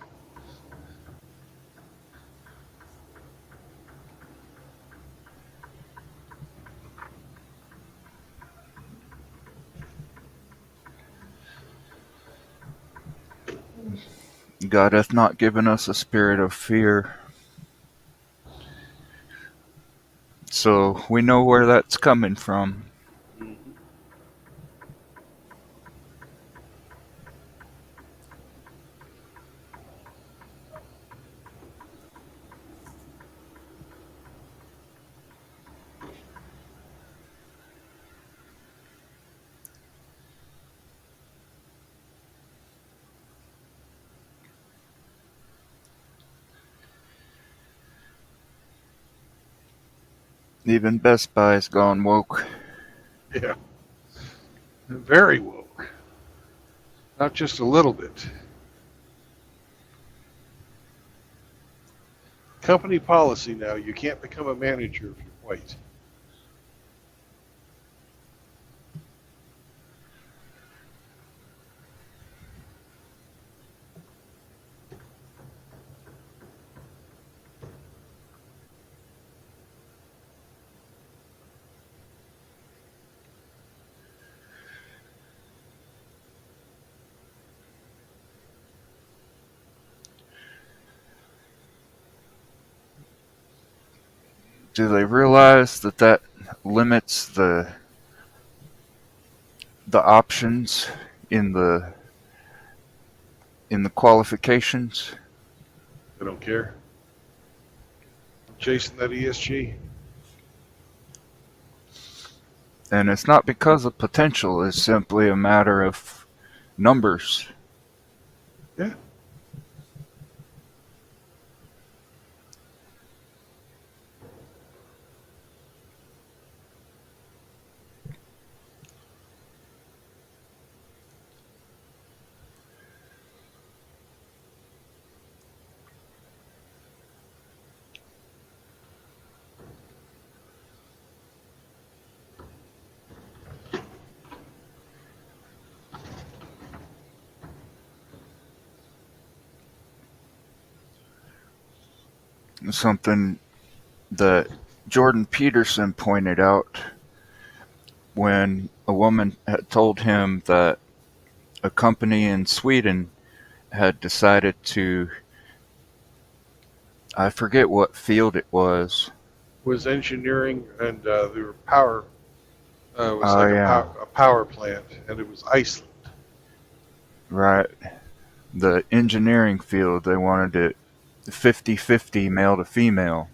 God hath not given us a spirit of fear. So we know where that's coming from. Mhm. Even Best Buy's gone woke. Yeah. Very woke. Not just a little bit. Company policy now, you can't become a manager if you're white. Do they realize that that limits the options in the qualifications? They don't care. Chasing that ESG. And it's not because of potential, it's simply a matter of numbers. Yeah. Something that Jordan Peterson pointed out when a woman had told him that a company in Sweden had decided to, I forget what field it was. Was engineering, and there were power. It was Oh, like yeah. a power plant, and it was Iceland. Right. The engineering field, they wanted it 50-50 male to female.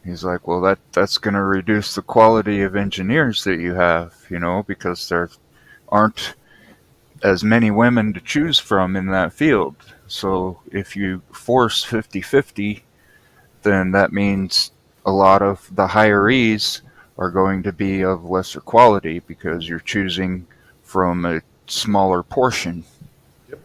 He's like, well, that's going to reduce the quality of engineers that you have, because there aren't as many women to choose from in that field. So if you force 50-50, then that means a lot of the hirees are going to be of lesser quality because you're choosing from a smaller portion. Yep.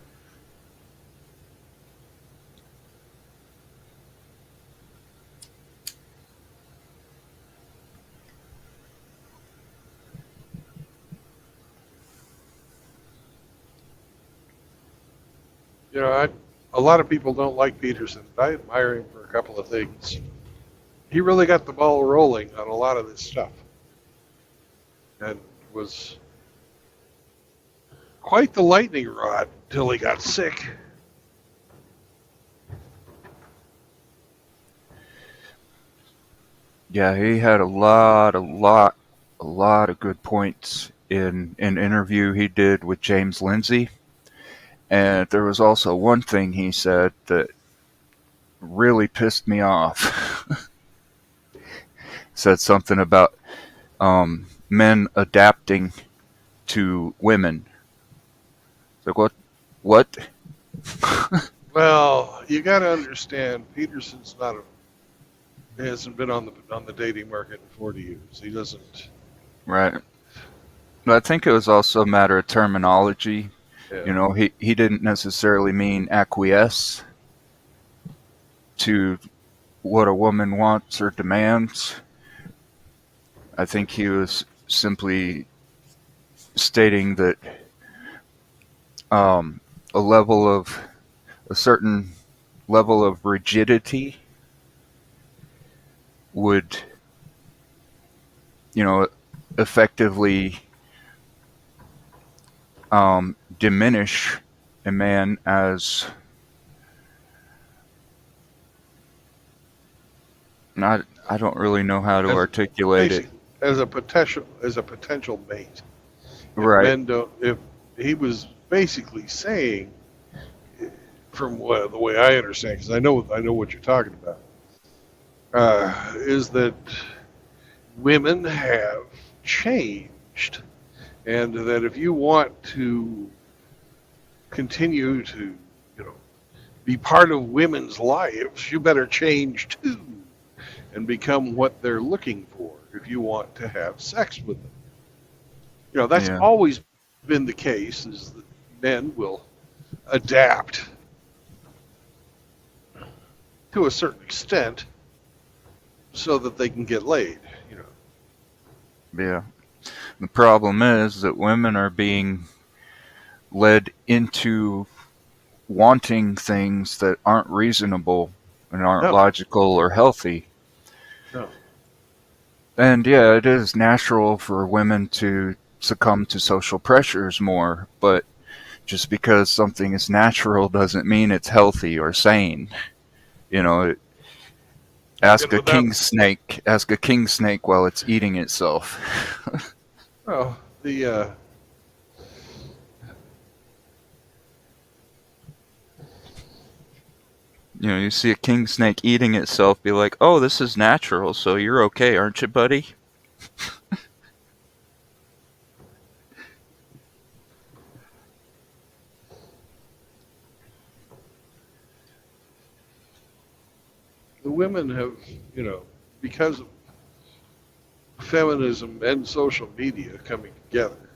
A lot of people don't like Peterson, but I admire him for a couple of things. He really got the ball rolling on a lot of this stuff, and was quite the lightning rod until he got sick. Yeah, he had a lot of good points in an interview he did with James Lindsay. And there was also one thing he said that really pissed me off. Said something about men adapting to women. Like, what? Well, you got to understand, Peterson's not a, hasn't been on the dating market in 40 years. He doesn't. Right. But I think it was also a matter of terminology. Yeah. He didn't necessarily mean acquiesce to what a woman wants or demands. I think he was simply stating that a level of a certain level of rigidity would, effectively diminish a man as I don't really know how to as articulate it. basically as a potential mate. If Right. men don't, if he was basically saying, from the way I understand, because I know what you're talking about, is that women have changed, and that if you want to continue to, you know, be part of women's lives, you better change too, and become what they're looking for if you want to have sex with them. You know, that's Yeah. always been the case, is that men will adapt to a certain extent so that they can get laid, you know. Yeah. The problem is that women are being led into wanting things that aren't reasonable and aren't No, logical or healthy. no. And yeah, it is natural for women to succumb to social pressures more, but just because something is natural doesn't mean it's healthy or sane. You know, And without, ask a king snake while it's eating itself. well, the, You know, you see a king snake eating itself, be like, "Oh, this is natural, so you're okay, aren't you, buddy?" the women have, you know, because of feminism and social media coming together,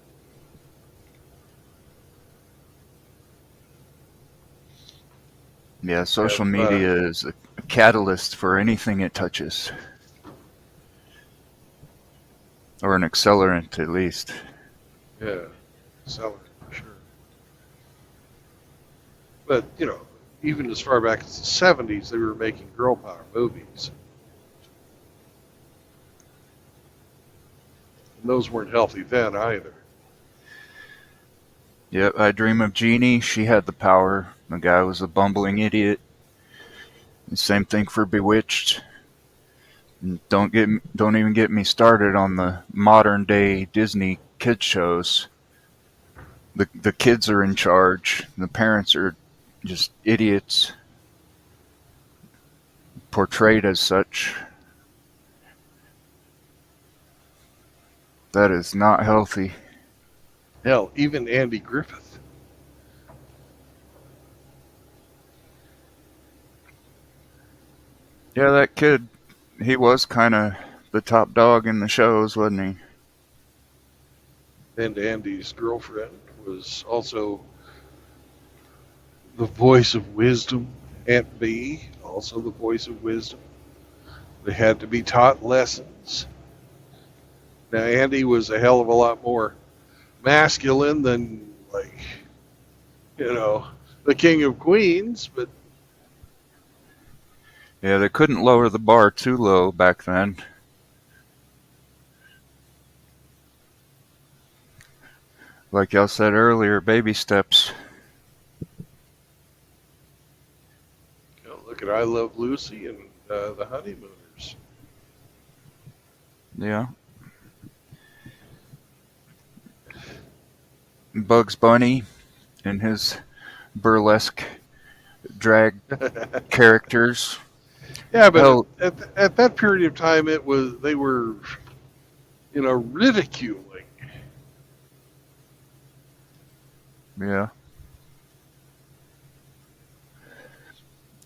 Yeah, have, social media is a catalyst for anything it touches, or an accelerant at least. yeah, selling, for sure. But, you know, even as far back as the 70s, they were making girl power movies. And those weren't healthy then either. Yep, I Dream of Jeannie, she had the power. The guy was a bumbling idiot. The same thing for Bewitched. Don't even get me started on the modern day Disney kid shows. The kids are in charge. The parents are just idiots, portrayed as such. That is not healthy. Hell, even Andy Griffith. Yeah, that kid, he was kind of the top dog in the shows, wasn't And Andy's girlfriend was also the voice of wisdom. Aunt B, also the voice of wisdom. They had to be taught lessons. Now, Andy was a hell of a lot more masculine than, like, you know, the King of Queens, but he? Yeah, they couldn't lower the bar too low back then. Like y'all said earlier, baby steps. you know, look at I Love Lucy and the Honeymooners. Yeah. Bugs Bunny and his burlesque drag characters. Yeah, but Hell, at that period of time, they were, you know, ridiculing. yeah.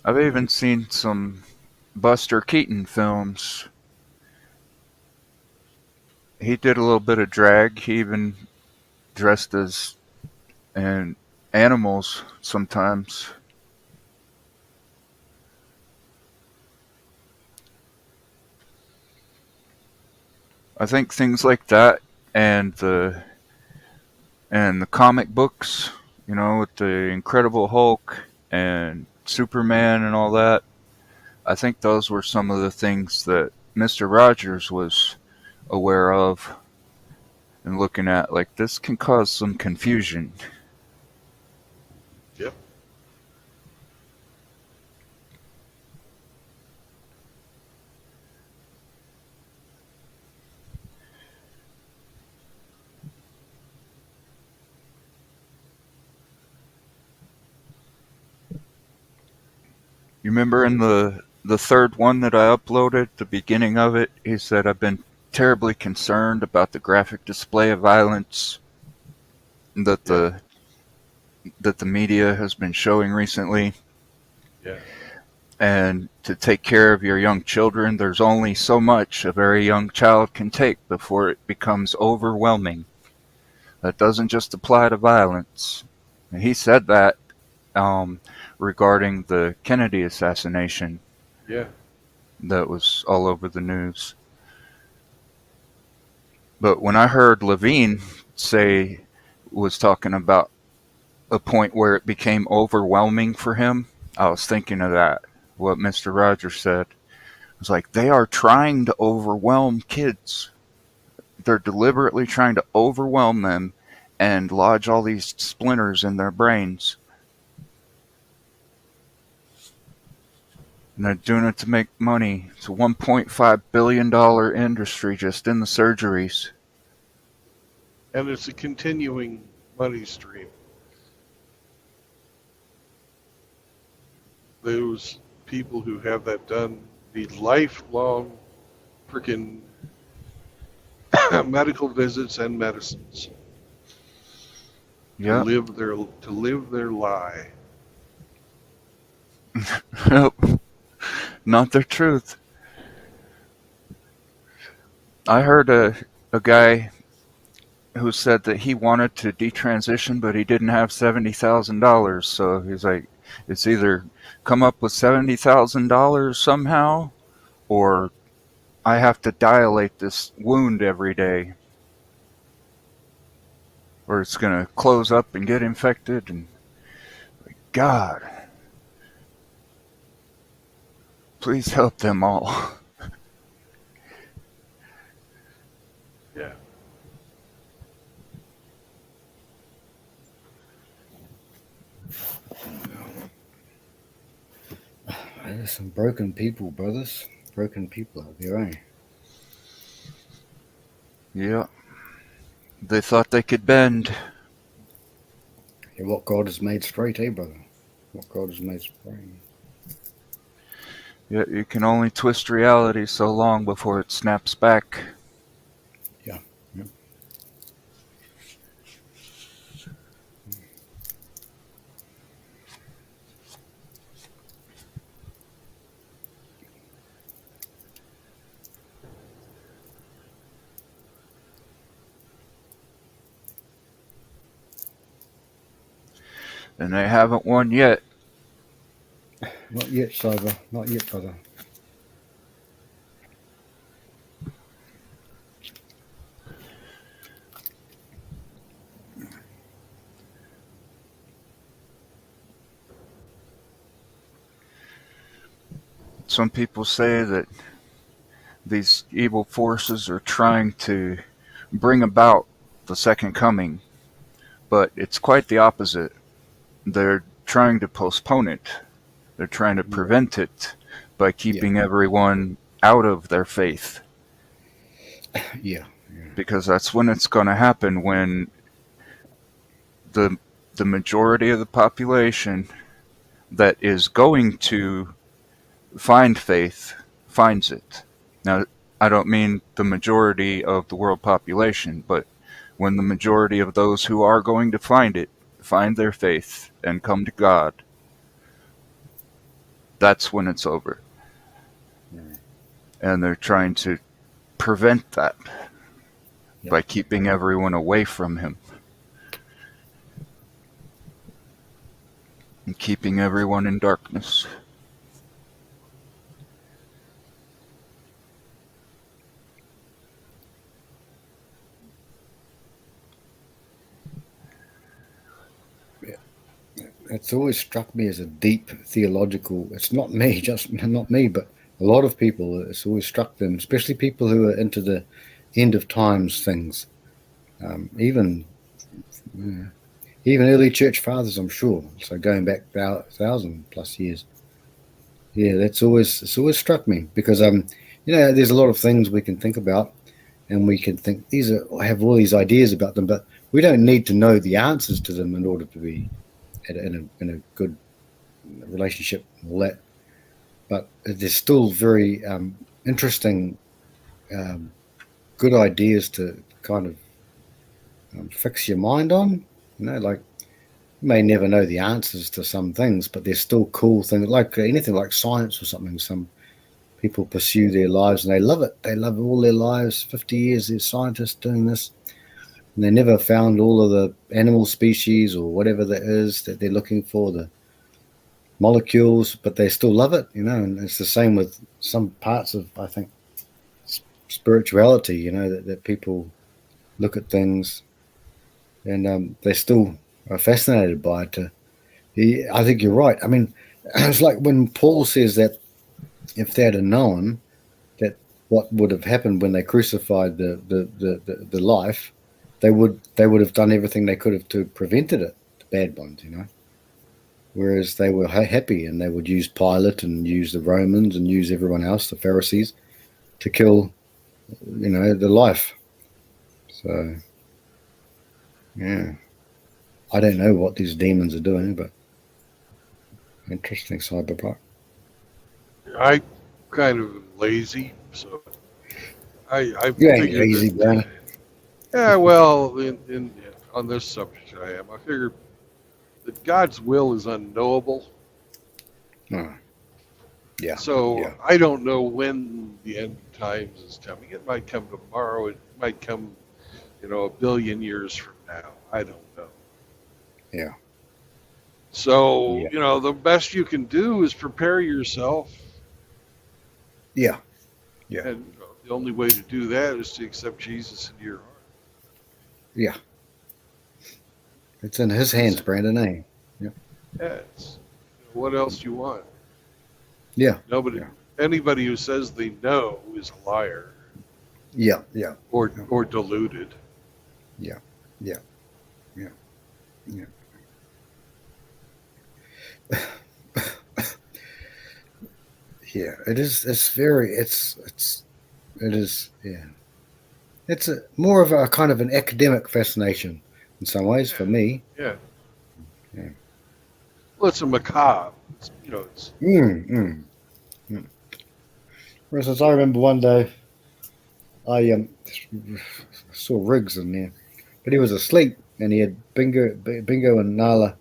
I've even seen some Buster Keaton films. He did a little bit of drag. He even dressed as and animals sometimes. I think things like that and the comic books, you know, with the Incredible Hulk and Superman and all that. I think those were some of the things that Mr. Rogers was aware of and looking at. Like, this can cause some confusion. Yep. You remember in the third one that I uploaded, the beginning of it, he said, I've been terribly concerned about the graphic display of violence that the media has been showing recently. Yeah. And to take care of your young children, there's only so much a very young child can take before it becomes overwhelming. That doesn't just apply to violence. And he said that regarding the Kennedy assassination. Yeah. That was all over the news. But when I heard Levine was talking about a point where it became overwhelming for him, I was thinking of that, what Mr. Rogers said. It was like, they are trying to overwhelm kids. They're deliberately trying to overwhelm them and lodge all these splinters in their brains. And they're doing it to make money. It's a $1.5 billion industry just in the surgeries. And it's a continuing money stream. Those people who have that done need lifelong freaking medical visits and medicines Yeah. to live their lie. Nope. Not the truth. I heard a guy who said that he wanted to detransition, but he didn't have $70,000. So he's like, it's either come up with $70,000 somehow, or I have to dilate this wound every day, or it's going to close up and get infected. And God, please help them all. Yeah. There's some broken people, brothers. Broken people out there, eh? Yeah. They thought they could bend. Yeah, what God has made straight, eh, brother? What God has made straight. Yeah, you can only twist reality so long before it snaps back. Yeah. Yeah. And they haven't won yet. Not yet, Cyber. Not yet, brother. Some people say that these evil forces are trying to bring about the second coming, but it's quite the opposite. They're trying to postpone it. They're trying to prevent it by keeping everyone out of their faith. Yeah. Because that's when it's going to happen, when the majority of the population that is going to find faith finds it. Now, I don't mean the majority of the world population, but when the majority of those who are going to find it find their faith and come to God, that's when it's over. And they're trying to prevent that by keeping everyone away from Him and keeping everyone in darkness. It's always struck me as a deep theological. It's not me, just not me, but a lot of people. It's always struck them, especially people who are into the end of times things. Even early church fathers, I'm sure. So going back 1,000+ years. Yeah, it's always struck me because there's a lot of things we can think about, and we can think have all these ideas about them, but we don't need to know the answers to them in order to be in a good relationship and all that. but there's still very interesting, good ideas to kind of fix your mind on. Like you may never know the answers to some things, but there's still cool things like anything like science or something. Some people pursue their lives and they love it. They love all their lives. 50 years, they're scientists doing this. And they never found all of the animal species or whatever that is that they're looking for, the molecules, but they still love it, and it's the same with some parts of, I think, spirituality, that people look at things and they still are fascinated by it. I think you're right. I mean, it's like when Paul says that if they'd have known that what would have happened when they crucified the life, they would have done everything they could have to prevented it, the bad ones, Whereas they were happy and they would use Pilate and use the Romans and use everyone else, the Pharisees, to kill, the life. So, yeah. I don't know what these demons are doing, but interesting, Cyberpunk. I kind of lazy, so I You ain't figured lazy, that. Brian. Yeah, well, on this subject, I am. I figured that God's will is unknowable. Oh, yeah. So yeah. I don't know when the end of times is coming. It might come tomorrow. It might come, a billion years from now. I don't know. Yeah. So, Yeah. the best you can do is prepare yourself. Yeah. Yeah. And the only way to do that is to accept Jesus into your heart. Yeah. It's in his hands, Brandon, eh? Yeah. Yes. What else do you want? Yeah. Anybody who says they know is a liar. Yeah. Yeah. Or deluded. Yeah. Yeah. Yeah. Yeah. Yeah. It is. It's very. It is. Yeah. It's more of a kind of an academic fascination in some ways for me. Yeah. Yeah. Well, it's a macabre. It's. For instance, I remember one day I saw Riggs in there, but he was asleep and he had Bingo and Nala.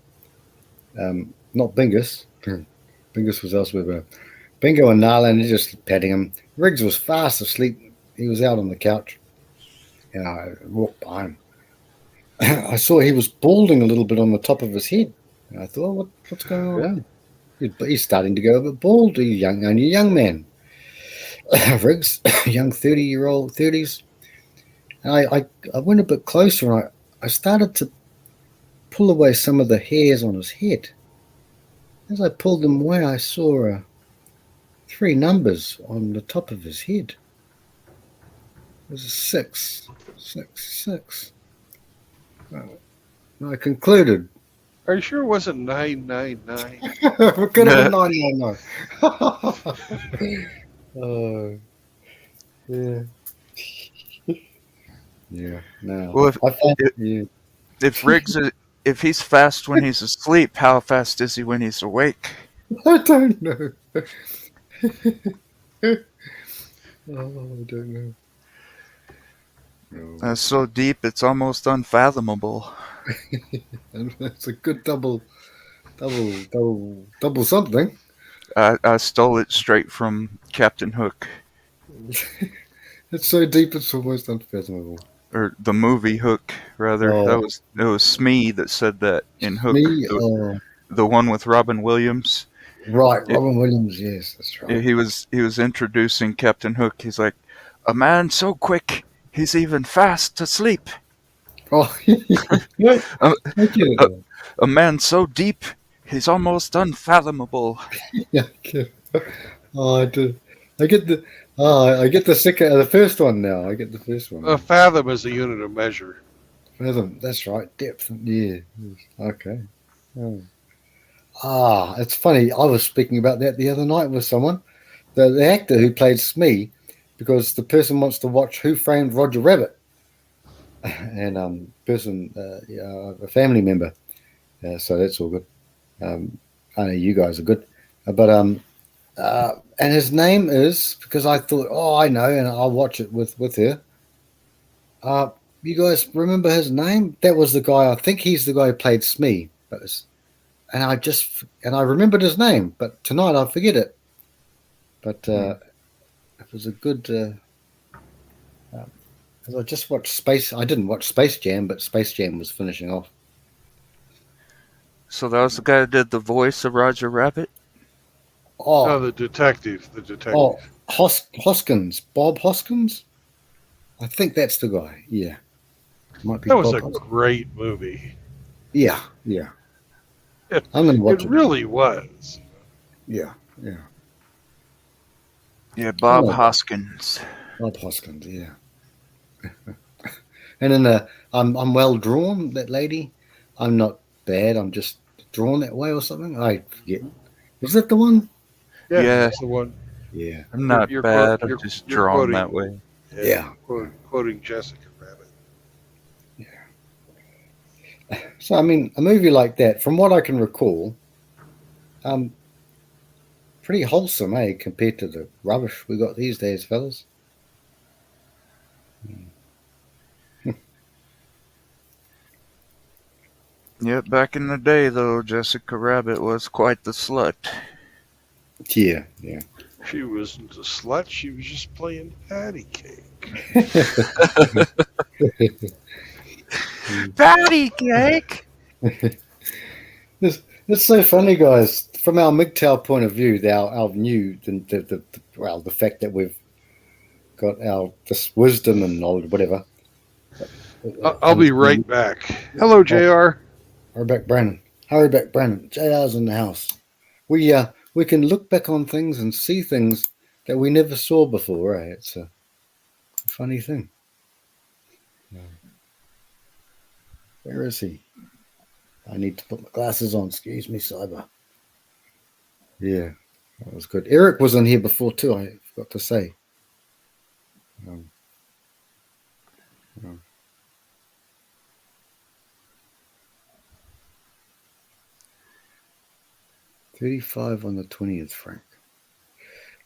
Not Bingus. Bingus was elsewhere, but Bingo and Nala, and they're just patting him. Riggs was fast asleep. He was out on the couch. And I walked by him. I saw he was balding a little bit on the top of his head. And I thought, what's going on? He's starting to go a bit bald. He's only a young man. Riggs, young 30s. And I went a bit closer and I started to pull away some of the hairs on his head. As I pulled them away, I saw 3 numbers on the top of his head. It was a 6. I concluded. Are you sure it wasn't 999? It could have been 999. Oh, yeah. Yeah. No. Well, if Riggs, if he's fast when he's asleep, how fast is he when he's awake? I don't know. I don't know. No. That's so deep, it's almost unfathomable. That's a good double something. I stole it straight from Captain Hook. It's so deep, it's almost unfathomable. Or the movie Hook, rather. Oh. It was Smee that said that in Hook. Smee, the one with Robin Williams. Right, Robin Williams. Yes, that's right. He was introducing Captain Hook. He's like, a man so quick, he's even fast asleep. Oh, a man so deep, he's almost unfathomable. Yeah. Oh, I do. I get the second, the first one now. I get the first one. A fathom is a unit of measure. Fathom. That's right. Depth. Yeah. Okay. Oh. It's funny. I was speaking about that the other night with someone. The actor who played Smee, because the person wants to watch Who Framed Roger Rabbit, and a family member. So that's all good. I know you guys are good, but And his name is, because I thought, oh, I know, and I'll watch it with her. You guys remember his name? That was the guy. I think he's the guy who played Smee. And I remembered his name, but tonight I forget it. But it was a good. Because I just watched Space. I didn't watch Space Jam, but Space Jam was finishing off. So that was the guy who did the voice of Roger Rabbit? Oh, Oh, the detective. The detective. oh, Hoskins, Bob Hoskins. I think that's the guy. Yeah, might be. That was Bob a Hoskins. great movie. Yeah. I'm gonna watch It it. really was. Yeah. Yeah, Bob Oh. Hoskins. Bob Hoskins. Yeah. And then I'm well drawn. That lady. I'm not bad. I'm just drawn that way or something. I forget. Is that the one? Yeah, Yeah. that's the one. Yeah. I'm not You're bad. quote- I'm just you're drawn quoting- that way. Yeah. Quoting Jessica Rabbit. So I mean, a movie like that, from what I can recall, pretty wholesome, eh, compared to the rubbish we got these days, fellas. Yeah, back in the day, though, Jessica Rabbit was quite the slut. Yeah. She wasn't a slut. She was just playing patty cake. Patty cake! It's so funny, guys. From our MGTOW point of view, our new the fact that we've got this wisdom and knowledge, whatever. I'll be right back. Hello, JR. Hurry back, Brandon. JR's in the house. We can look back on things and see things that we never saw before. Right? It's a funny thing. Where is he? I need to put my glasses on. Excuse me, Cyber. Yeah, that was good. Eric was in here before too. I forgot to say. 35 on the 20th, Frank.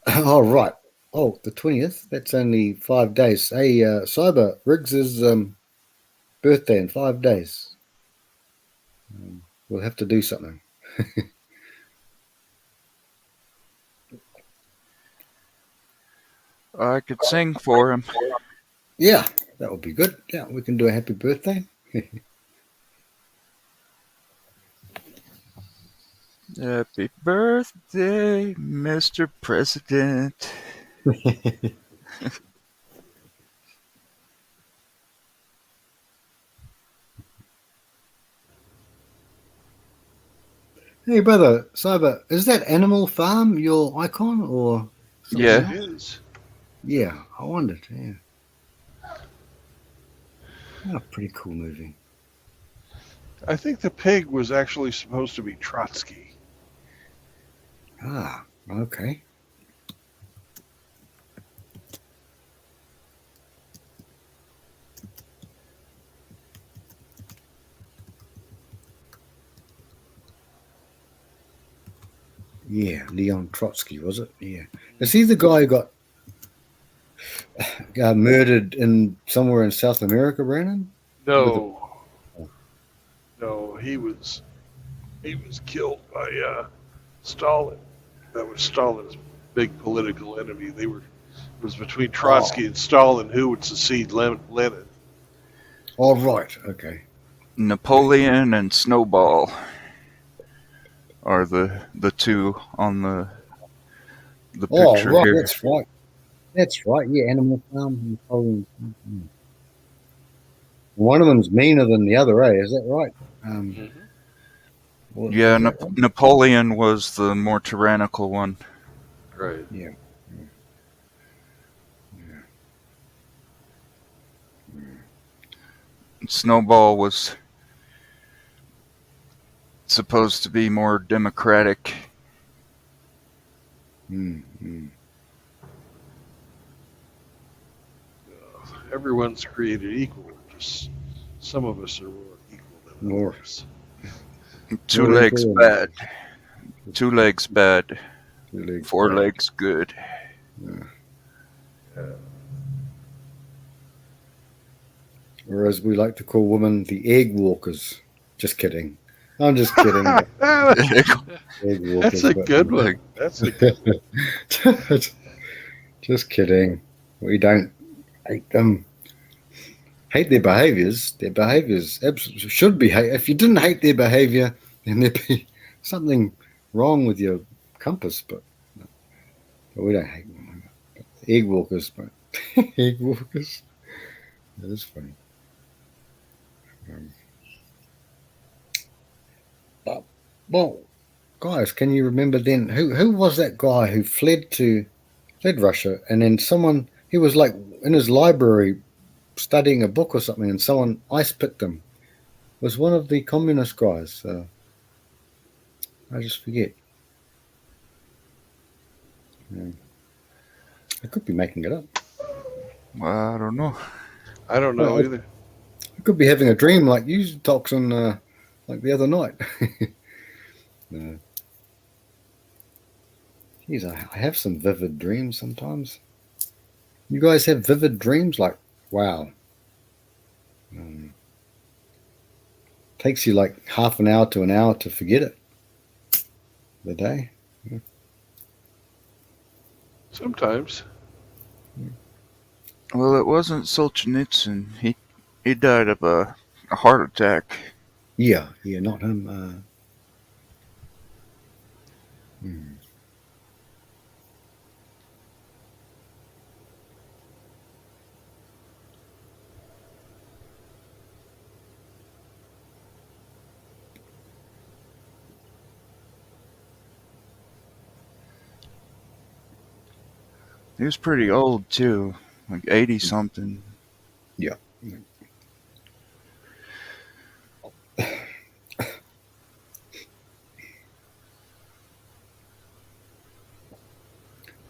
Oh, right. Oh, the 20th? That's only 5 days. Hey, Cyber, Riggs' birthday in 5 days. We'll have to do something. I could sing for him. Yeah, that would be good. Yeah, we can do a happy birthday. Happy birthday, Mr. President. Hey, brother, Cyber, is that Animal Farm your icon or something Yeah. else? It is. Yeah, I wondered. Yeah. Oh, pretty cool movie. I think the pig was actually supposed to be Trotsky. Ah, okay. Yeah, Leon Trotsky, was it? Yeah. Is he the guy who got murdered in somewhere in South America, Brandon? No, he was killed by Stalin. That was Stalin's big political enemy. It was between Trotsky and Stalin who would succeed Lenin. Oh, right. Okay. Napoleon and Snowball are the two on the picture right. here. That's right. That's right. Yeah, Animal Farm. One of them's meaner than the other, eh? Is that right? Yeah, Napoleon was the more tyrannical one. Right. Yeah. Snowball was supposed to be more democratic. Everyone's created equal. Just some of us are more equal than others. Two legs bad. Really 4 great. legs good. Or as we like to call women, the egg walkers. Just kidding. I'm just kidding. Egg That's walkers, a but good one. That's a good one. just kidding. We don't hate them. Hate their behaviors. Their behaviors should be hate. If you didn't hate their behavior, then there'd be something wrong with your compass. But we don't hate them. Egg walkers, but egg walkers. That is funny. Well, guys, can you remember then who was that guy who fled Russia, and then someone he was like in his library studying a book or something, and someone ice picked him. It was one of the communist guys. I just forget. I could be making it up. Well, I don't know. I don't know either. I could be having a dream like you, Toxin, like the other night. No. Geez, I have some vivid dreams sometimes. You guys have vivid dreams? Like, wow. Takes you like half an hour to an hour to forget it. The day. Yeah. Sometimes. Well, it wasn't Solzhenitsyn. He died of a heart attack. Yeah, not him. He was pretty old too, like 80 something. Yeah.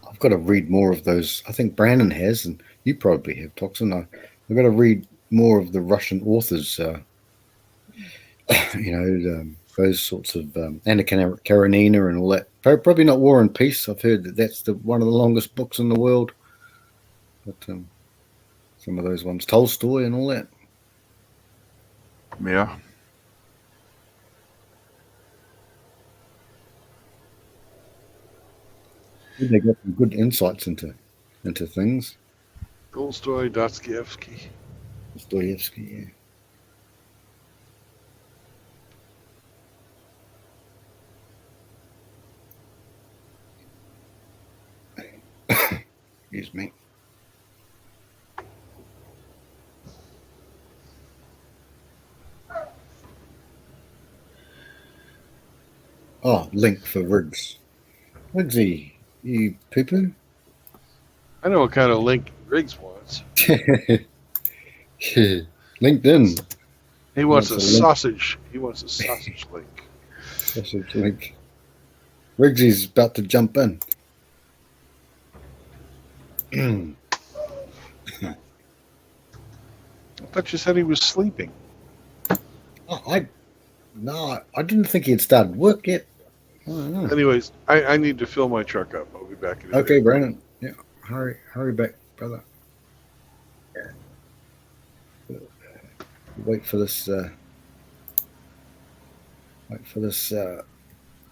I've got to read more of those. I think Brandon has, and you probably have, Toxin. I've got to read more of the Russian authors. Those sorts of Anna Karenina and all that. Probably not War and Peace. I've heard that's one of the longest books in the world. But some of those ones, Tolstoy and all that. Yeah. They got some good insights into things. Tolstoy, Dostoevsky. Dostoevsky, yeah. Excuse me. Oh, link for Riggs. Riggsy, you poo-poo? I know what kind of link Riggs wants. LinkedIn. He wants a sausage. He wants a sausage link. Sausage link. Riggsy's about to jump in. I thought you said he was sleeping. I didn't think he had started work yet. Anyways, I need to fill my truck up. I'll be back in a Okay, minute. Brandon. Yeah, hurry back, brother. Wait for this.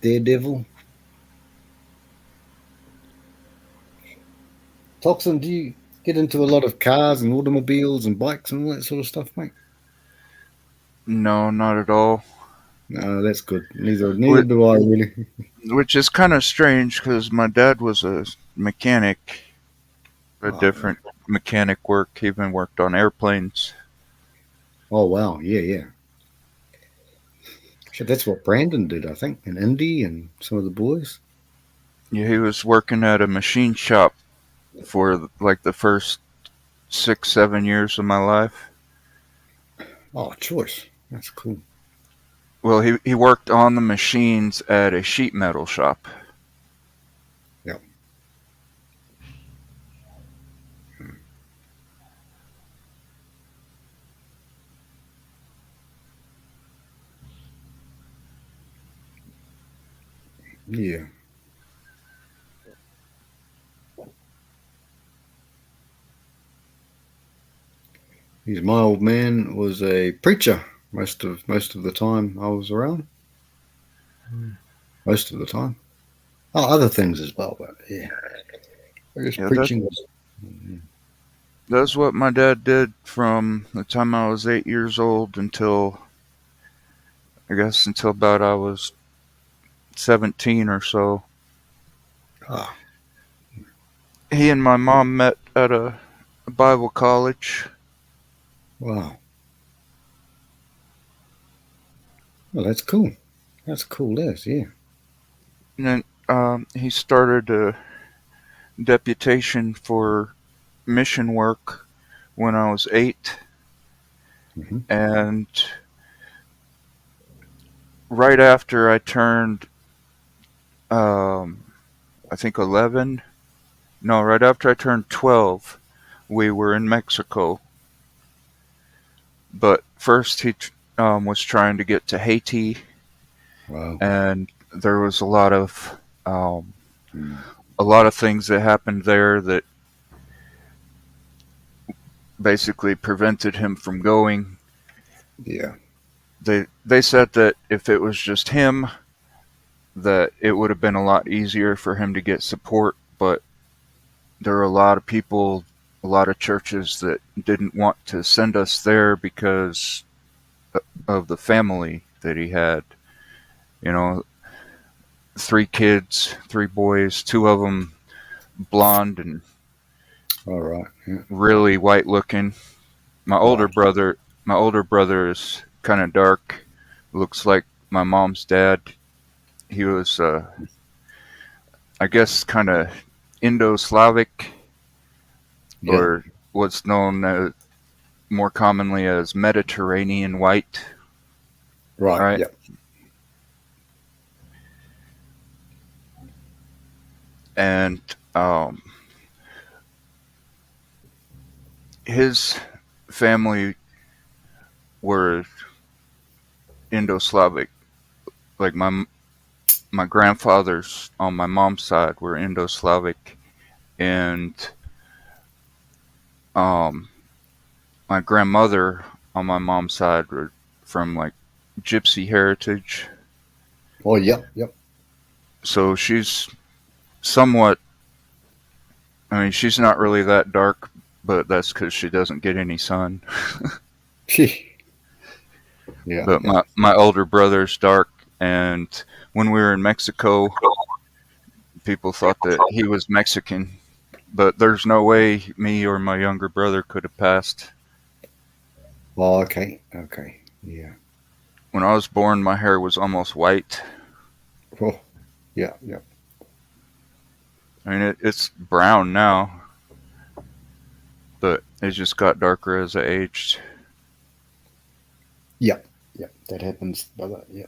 Daredevil. Toxin, do you get into a lot of cars and automobiles and bikes and all that sort of stuff, mate? No, not at all. No, that's good. Neither do I, really. Which is kind of strange because my dad was a mechanic, different mechanic work. He even worked on airplanes. Oh, wow. Yeah. Shit, that's what Brandon did, I think, in Indy and some of the boys. Yeah, he was working at a machine shop for like the first 6-7 years of my life. Oh, choice. That's cool. Well, he worked on the machines at a sheet metal shop. Yeah. Yeah. my old man was a preacher most of the time I was around. Most of the time. Oh, other things as well, but yeah. I guess Yeah, preaching was. that's what my dad did from the time I was 8 years old until about I was 17 or so. Ah, He and my mom met at a Bible college. wow. Well, that's cool. That's cool. Yes, yeah. And then he started a deputation for mission work when I was 8. Mm-hmm. And right after I turned, I think 11. No, right after I turned 12, we were in Mexico. But first, he was trying to get to Haiti, Wow. and there was um, Mm. a lot of things that happened there that basically prevented him from going. Yeah. They said that if it was just him, that it would have been a lot easier for him to get support, but there are a lot of people, a lot of churches that didn't want to send us there because of the family that he had. You know, 3 kids, 3 boys, 2 of them blonde and All right. Yeah. really white looking. My older Wow. brother, my older brother is kind of dark, looks like my mom's dad. He was, I guess, kind of Indo-Slavic, Yeah. or what's known more commonly as Mediterranean white, Right. right? Yeah. And um, his family were Indo-Slavic. Like my grandfathers on my mom's side were Indo-Slavic, and um, my grandmother on my mom's side were from like gypsy heritage. Oh, yep. Yep. So she's somewhat. I mean, she's not really that dark, but that's because she doesn't get any sun. Yeah. But Yeah. my older brother's dark, and when we were in Mexico, people thought that he was Mexican, but there's no way me or my younger brother could have passed. Oh, okay. Okay. Yeah. When I was born, my hair was almost white. Oh, yeah. Yeah. I mean, it's brown now, but it just got darker as I aged. Yeah. Yeah. That happens, brother. Yeah.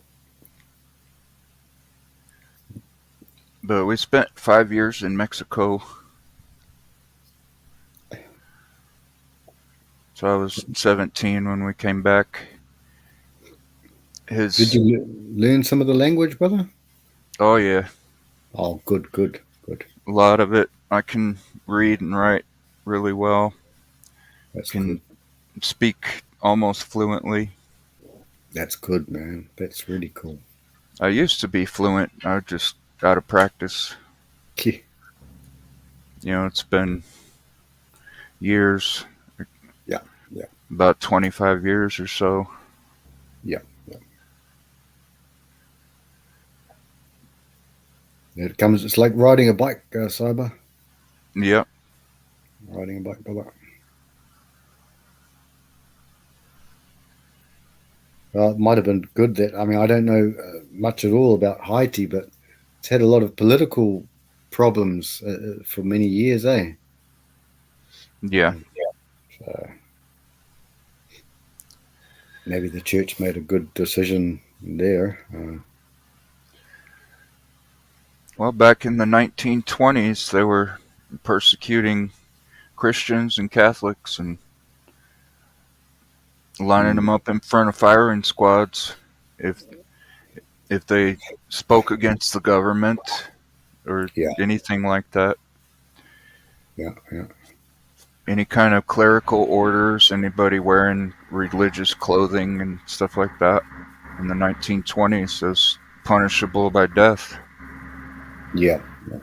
But we spent 5 years in Mexico. So I was 17 when we came back. Did you learn some of the language, brother? Oh yeah, Oh, good. Good. Good. a lot of it. I can read and write really well. That's Can good. speak almost fluently. That's good, man. That's really cool. I used to be fluent. I just out of practice. Yeah. You know, it's been years, Yeah. Yeah. about 25 years or so. Yeah. Yeah. It comes. It's like riding a bike, Cyber. Yep. Riding a bike, brother. Well, it might have been good that. I mean, I don't know much at all about Haiti, but it's had a lot of political problems for many years, eh? Yeah. So maybe the church made a good decision there. Well, back in the 1920s, they were persecuting Christians and Catholics and lining them up in front of firing squads if they spoke against the government or Yeah. anything like that. Yeah. Yeah. any kind of clerical orders, anybody wearing religious clothing and stuff like that in the 1920s is punishable by death. Yeah. Yeah.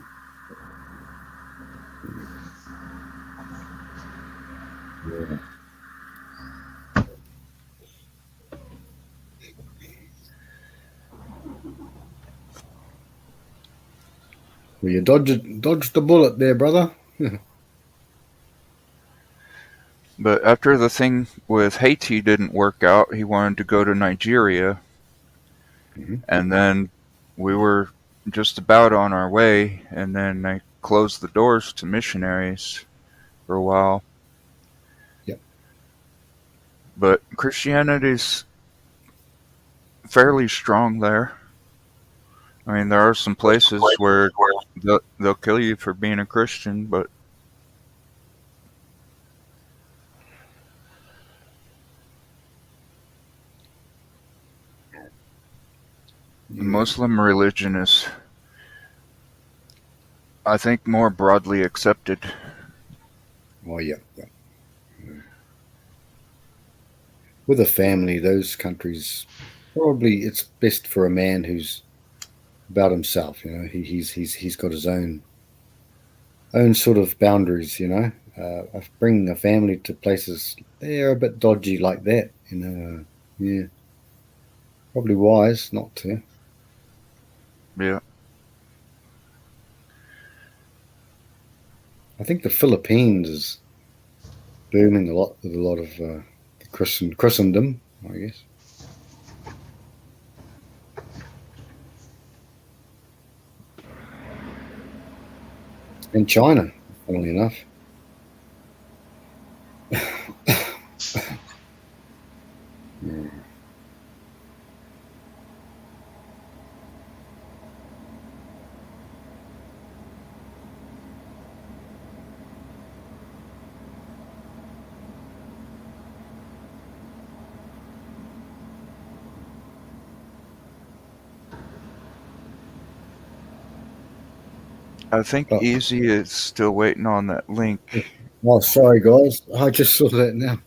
Well, you dodged the bullet there, brother. But after the thing with Haiti didn't work out, he wanted to go to Nigeria. Mhm. And then we were just about on our way, and then they closed the doors to missionaries for a while. Yep. But Christianity's fairly strong there. I mean, there are some places where they'll kill you for being a Christian, but the Muslim religion is, I think, more broadly accepted. Well, yeah. With a family, those countries probably it's best for a man who's about himself. You know, he's got his own sort of boundaries. You know, of bringing a family to places they're a bit dodgy like that. You know, yeah, probably wise not to. Yeah. I think the Philippines is booming a lot with a lot of Christendom, I guess. And China, funnily enough. Yeah. I think Oh. Easy is still waiting on that link. Oh, sorry, guys. I just saw that now.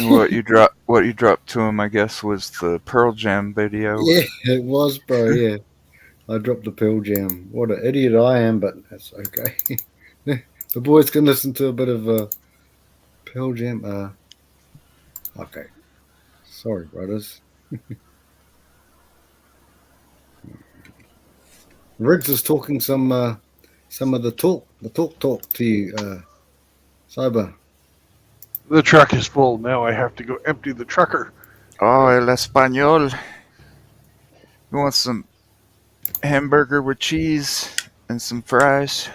What you dropped to him, I guess, was the Pearl Jam video. Yeah, it was, bro. Yeah, I dropped the Pearl Jam. What an idiot I am, but that's okay. The boys can listen to a bit of Pearl Jam. Okay. Sorry, brothers. Riggs is talking some of the talk to you, Cyber. The truck is full. Now I have to go empty the trucker. Oh, el español. You want some hamburger with cheese and some fries?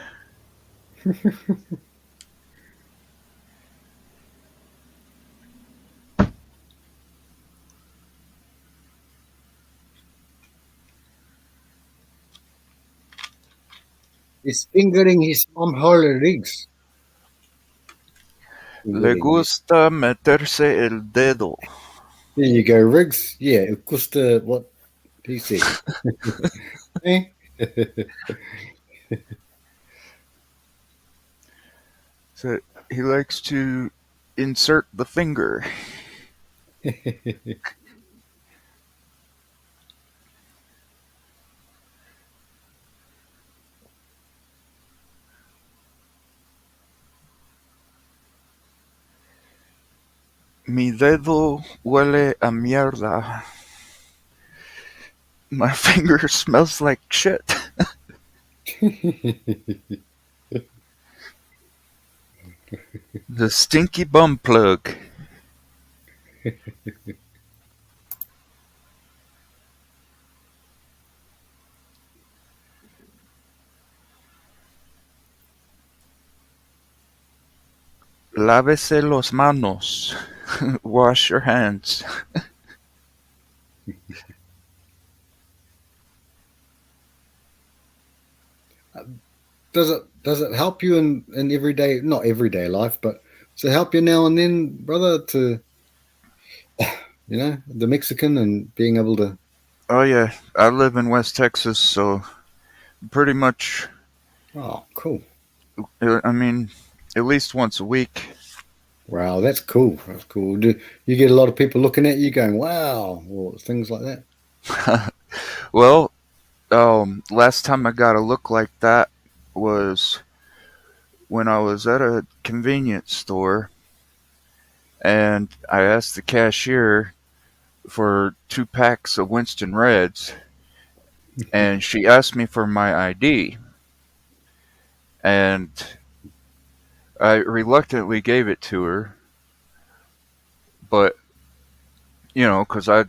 He's fingering his mom, Harley Riggs. Le gusta meterse el dedo. There you go, Riggs. Yeah, it cost what he said. Eh? So he likes to insert the finger. Mi dedo huele a mierda. My finger smells like shit. The stinky bum plug. Lávese los manos. Wash your hands. Does it help you in everyday, not everyday life, but does it help you now and then, brother, to the Mexican and being able to? Oh yeah, I live in West Texas, so pretty much. Oh, cool. I mean, at least once a week, Wow, that's cool. That's cool. Do you get a lot of people looking at you going, wow, or things like that? Well, last time I got a look like that was when I was at a convenience store and I asked the cashier for 2 packs of Winston Reds, and she asked me for my ID, and I reluctantly gave it to her, but because I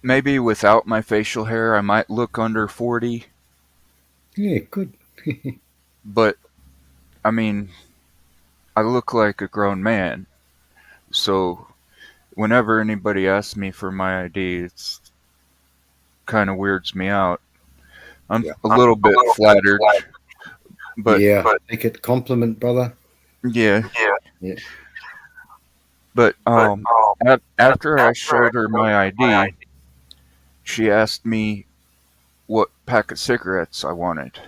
maybe without my facial hair I might look under 40, Yeah, good. but I mean I look like a grown man, so whenever anybody asks me for my ID, it's kind of weirds me out. I'm Yeah. a little bit flattered, but Yeah, take it compliment, brother. yeah. Yeah. But after I showed her my ID, she asked me what pack of cigarettes I wanted.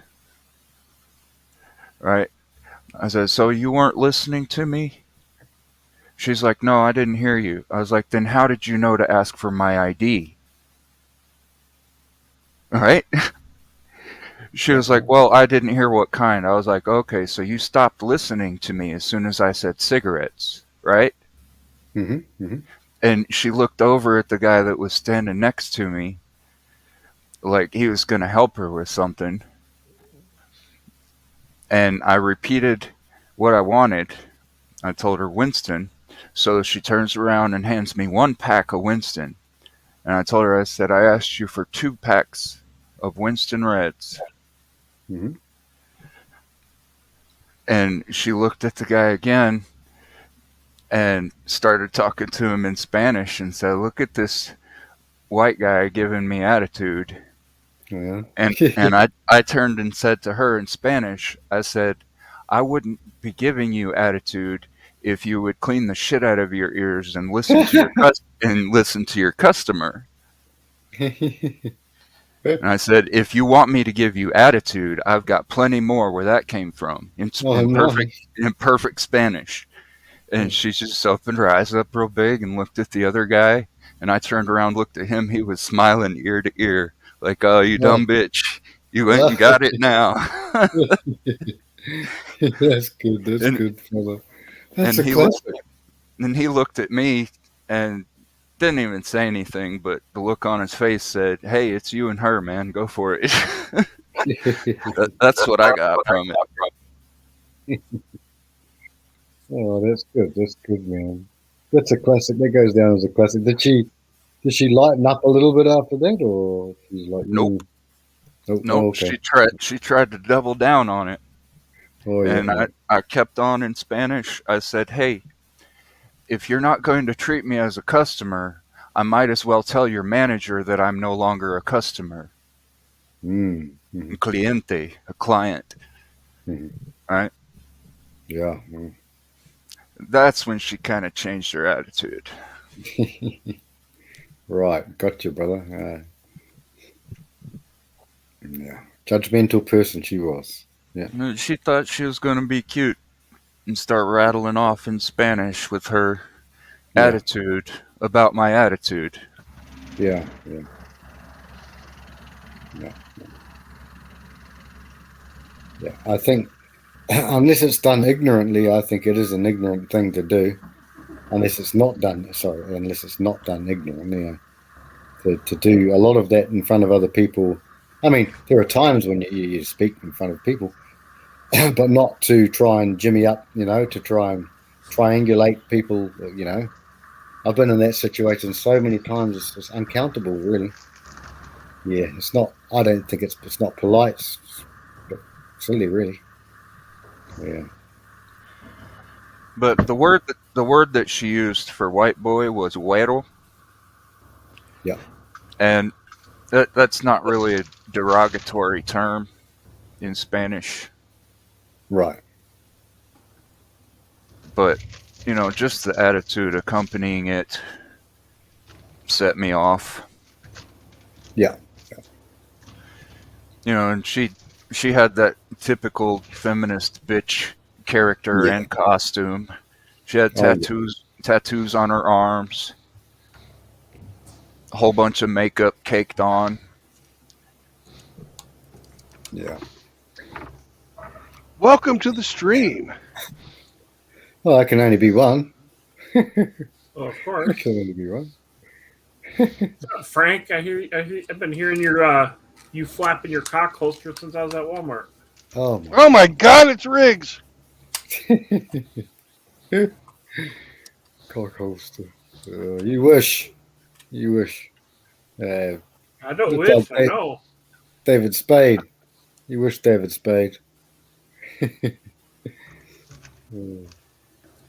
Right? I said, "So you weren't listening to me?" She's like, "No, I didn't hear you." I was like, "Then how did you know to ask for my ID?" All right? She was like, "Well, I didn't hear what kind." I was like, "Okay, so you stopped listening to me as soon as I said cigarettes, right?" Mm-hmm. Mm-hmm. And she looked over at the guy that was standing next to me, like he was going to help her with something. And I repeated what I wanted. I told her Winston. So she turns around and hands me 1 pack of Winston. And I told her, I said, "I asked you for 2 packs of Winston Reds." Mm-hmm. And she looked at the guy again and started talking to him in Spanish and said, "Look at this white guy giving me attitude." Yeah. And I turned and said to her in Spanish, I said, "I wouldn't be giving you attitude if you would clean the shit out of your ears and listen to your customer." And I said, "If you want me to give you attitude, I've got plenty more where that came from in Oh, nice. perfect Spanish." And she just opened her eyes up real big and looked at the other guy. And I turned around, looked at him. He was smiling ear to ear, like, "Oh, you dumb bitch. You went and got it now." That's good. That's and, good, brother. That's and a he looked classic. and he looked at me and didn't even say anything, but the look on his face said, "Hey, it's you and her, man. Go for it." That's what I got from it. Oh, that's good. That's good, man. That's a classic. That goes down as a classic. Did she lighten up a little bit after that, or she's like, Nope. Nope. Nope. Oh, okay. She tried to double down on it. Oh, yeah. And I kept on in Spanish. I said, "Hey, if you're not going to treat me as a customer, I might as well tell your manager that I'm no longer a customer. Mm-hmm. Un cliente, a client." Mm-hmm. Right? Yeah. That's when she kind of changed her attitude. Right. Gotcha, brother. Yeah. Judgmental person she was. Yeah. She thought she was going to be cute and start rattling off in Spanish with her attitude about my attitude. Yeah. I think unless it's done ignorantly, I think it is an ignorant thing to do. Unless it's not done ignorantly, to do a lot of that in front of other people. I mean, there are times when you speak in front of people, but not to try and jimmy up, to try and triangulate people, I've been in that situation so many times, it's uncountable, really. Yeah, it's not, I don't think it's not polite, it's silly, really. Yeah. But the word that she used for white boy was güero. Yeah. And that's not really a derogatory term in Spanish. Right. But, just the attitude accompanying it set me off. Yeah. And she had that typical feminist bitch character and costume. She had Oh, tattoos on her arms, a whole bunch of makeup caked on. yeah. Welcome to the stream. Well, I can only be one. Well, of I course. can only be one. Frank, I've been hearing you flapping your cock holster since I was at Walmart. Oh my. Oh my God, it's Riggs. Cock holster. You wish. You wish. I don't Looks wish, like I know. David Spade. You wish David Spade.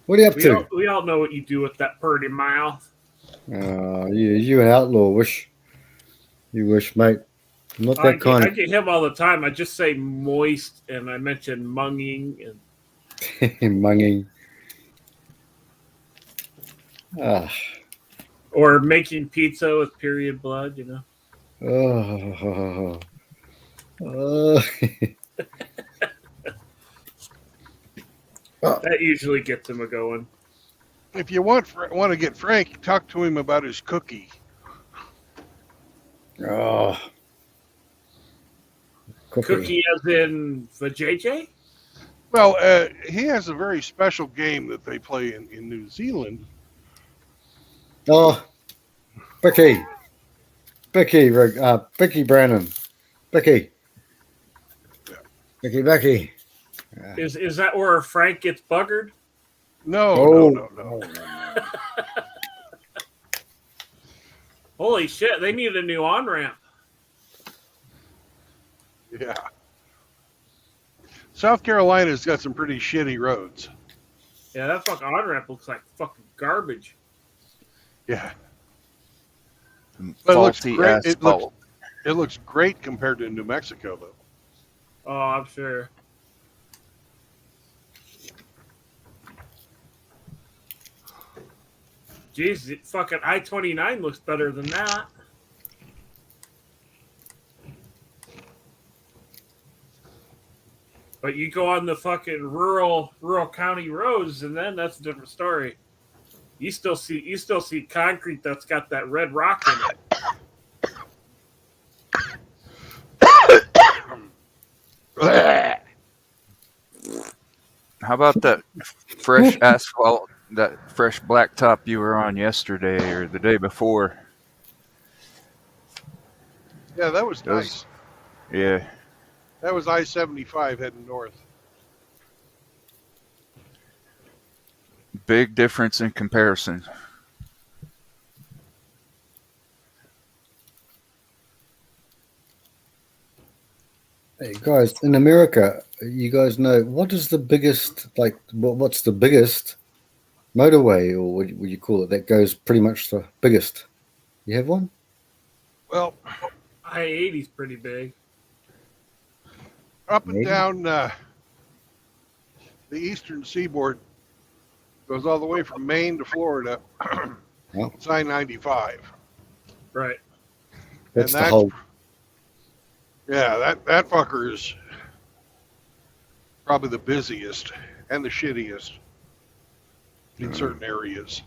What are you up to? We all know what you do with that purty mouth. You an outlaw. Wish. You wish, mate. I'm not that kind I get him all the time. I just say moist, and I mention munging, and of munging. Ah. or making pizza with period blood. You know. Oh. Oh. That usually gets him a going. If you want to get Frank, talk to him about his cookie. Oh. Cookie as in the JJ? Well, he has a very special game that they play in New Zealand. Oh. Becky Brannon. Becky. Is that where Frank gets buggered? No. Holy shit! They need a new on ramp. Yeah. South Carolina's got some pretty shitty roads. Yeah, that fucking on ramp looks like fucking garbage. Yeah. But Faulty it looks great. asphalt. It looks great compared to New Mexico, though. Oh, I'm sure. Jeez, fucking I-29 looks better than that. But you go on the fucking rural county roads, and then that's a different story. You still see concrete that's got that red rock in it. How about that fresh asphalt, that fresh blacktop you were on yesterday or the day before? Yeah, that was nice. Yeah. That was I-75 heading north. Big difference in comparison. Hey guys, in America, you guys know what is the biggest, like, what's the biggest motorway, or what would you call it, that goes pretty much the biggest? You have one? Well, I-80's pretty big. Up and Maybe. down the eastern seaboard goes all the way from Maine to Florida. Oh. It's I-95. Right. That's And the whole. Yeah, that fucker is probably the busiest and the shittiest in certain areas.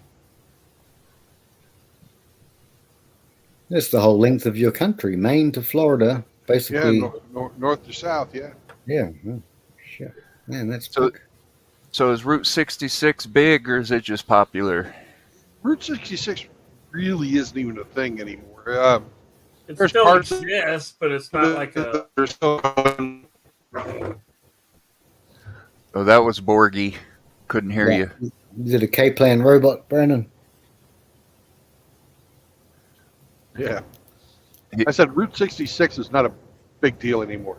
That's the whole length of your country, Maine to Florida, basically. Yeah, north to south, yeah. Yeah. Oh, shit. Man, that's So, big. so is Route 66 big or is it just popular? Route 66 really isn't even a thing anymore. It There's still parts exists, but it's not like a. There's still Oh, that was Borgie. Couldn't hear you. Is it a K-Plan robot, Brandon? Yeah. I said Route 66 is not a big deal anymore.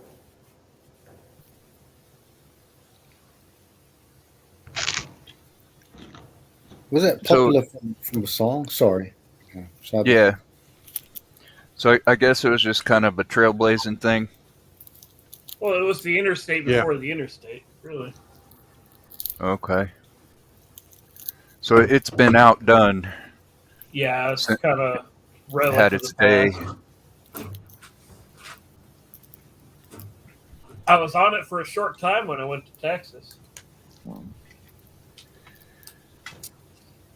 Was that popular from a song? Sorry. Yeah. So I guess it was just kind of a trailblazing thing. Well, it was the interstate before the interstate, really. Okay. So it's been outdone. Yeah, it's kind of relic Had of its the day. past. I was on it for a short time when I went to Texas.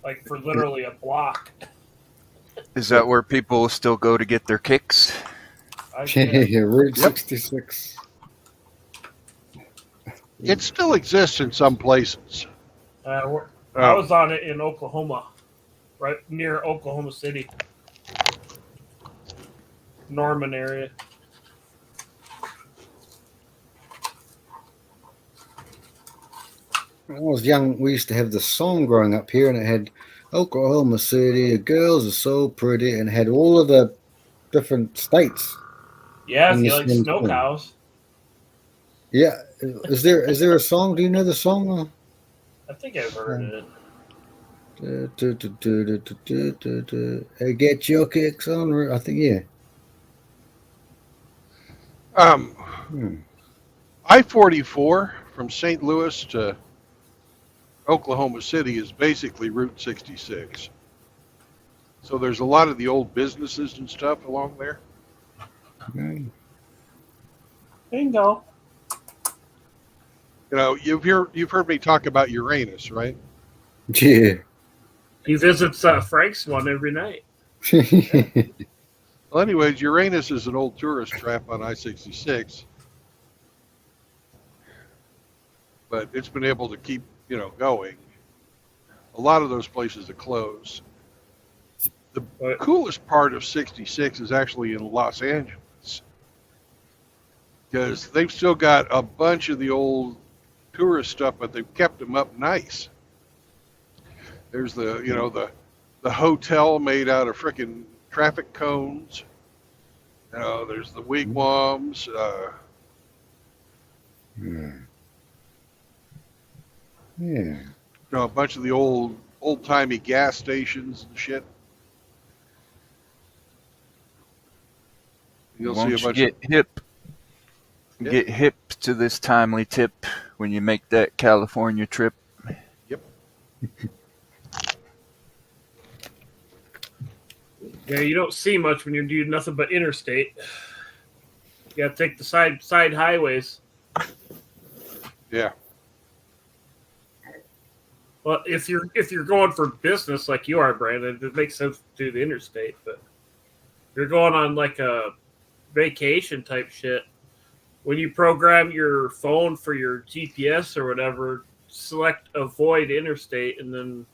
like for literally a block. Is that where people still go to get their kicks? I guess. Yeah, Route Yep. 66. It still exists in some places. I was on it in Oklahoma, right near Oklahoma City, Norman area. When I was young, we used to have this song growing up here, and it had Oklahoma City, the girls are so pretty, and it had all of the different states. Yeah, in if the you like same snow song. cows. Yeah, is there a song? Do you know the song? I think I've heard it. Get your kicks on. I think yeah. I-44 from St. Louis to Oklahoma City is basically Route 66. So there's a lot of the old businesses and stuff along there. Okay. Bingo. You know, you've heard me talk about Uranus, right? Yeah. He visits Frank's one every night. Well, anyways, Uranus is an old tourist trap on I-66, but it's been able to keep, going. A lot of those places are closed. The coolest part of 66 is actually in Los Angeles, because they've still got a bunch of the old tourist stuff, but they've kept them up nice. There's the hotel made out of frickin' traffic cones. There's the wigwams. Yeah. A bunch of the old-timey gas stations and shit. You'll see a Won't you bunch get of hip? Yeah. Get hip to this timely tip when you make that California trip. Yep. Yeah, you don't see much when you're doing nothing but interstate. You gotta take the side highways. Yeah. Well, if you're going for business like you are, Brandon, it makes sense to do the interstate. But if you're going on like a vacation type shit, when you program your phone for your GPS or whatever, select avoid interstate, and then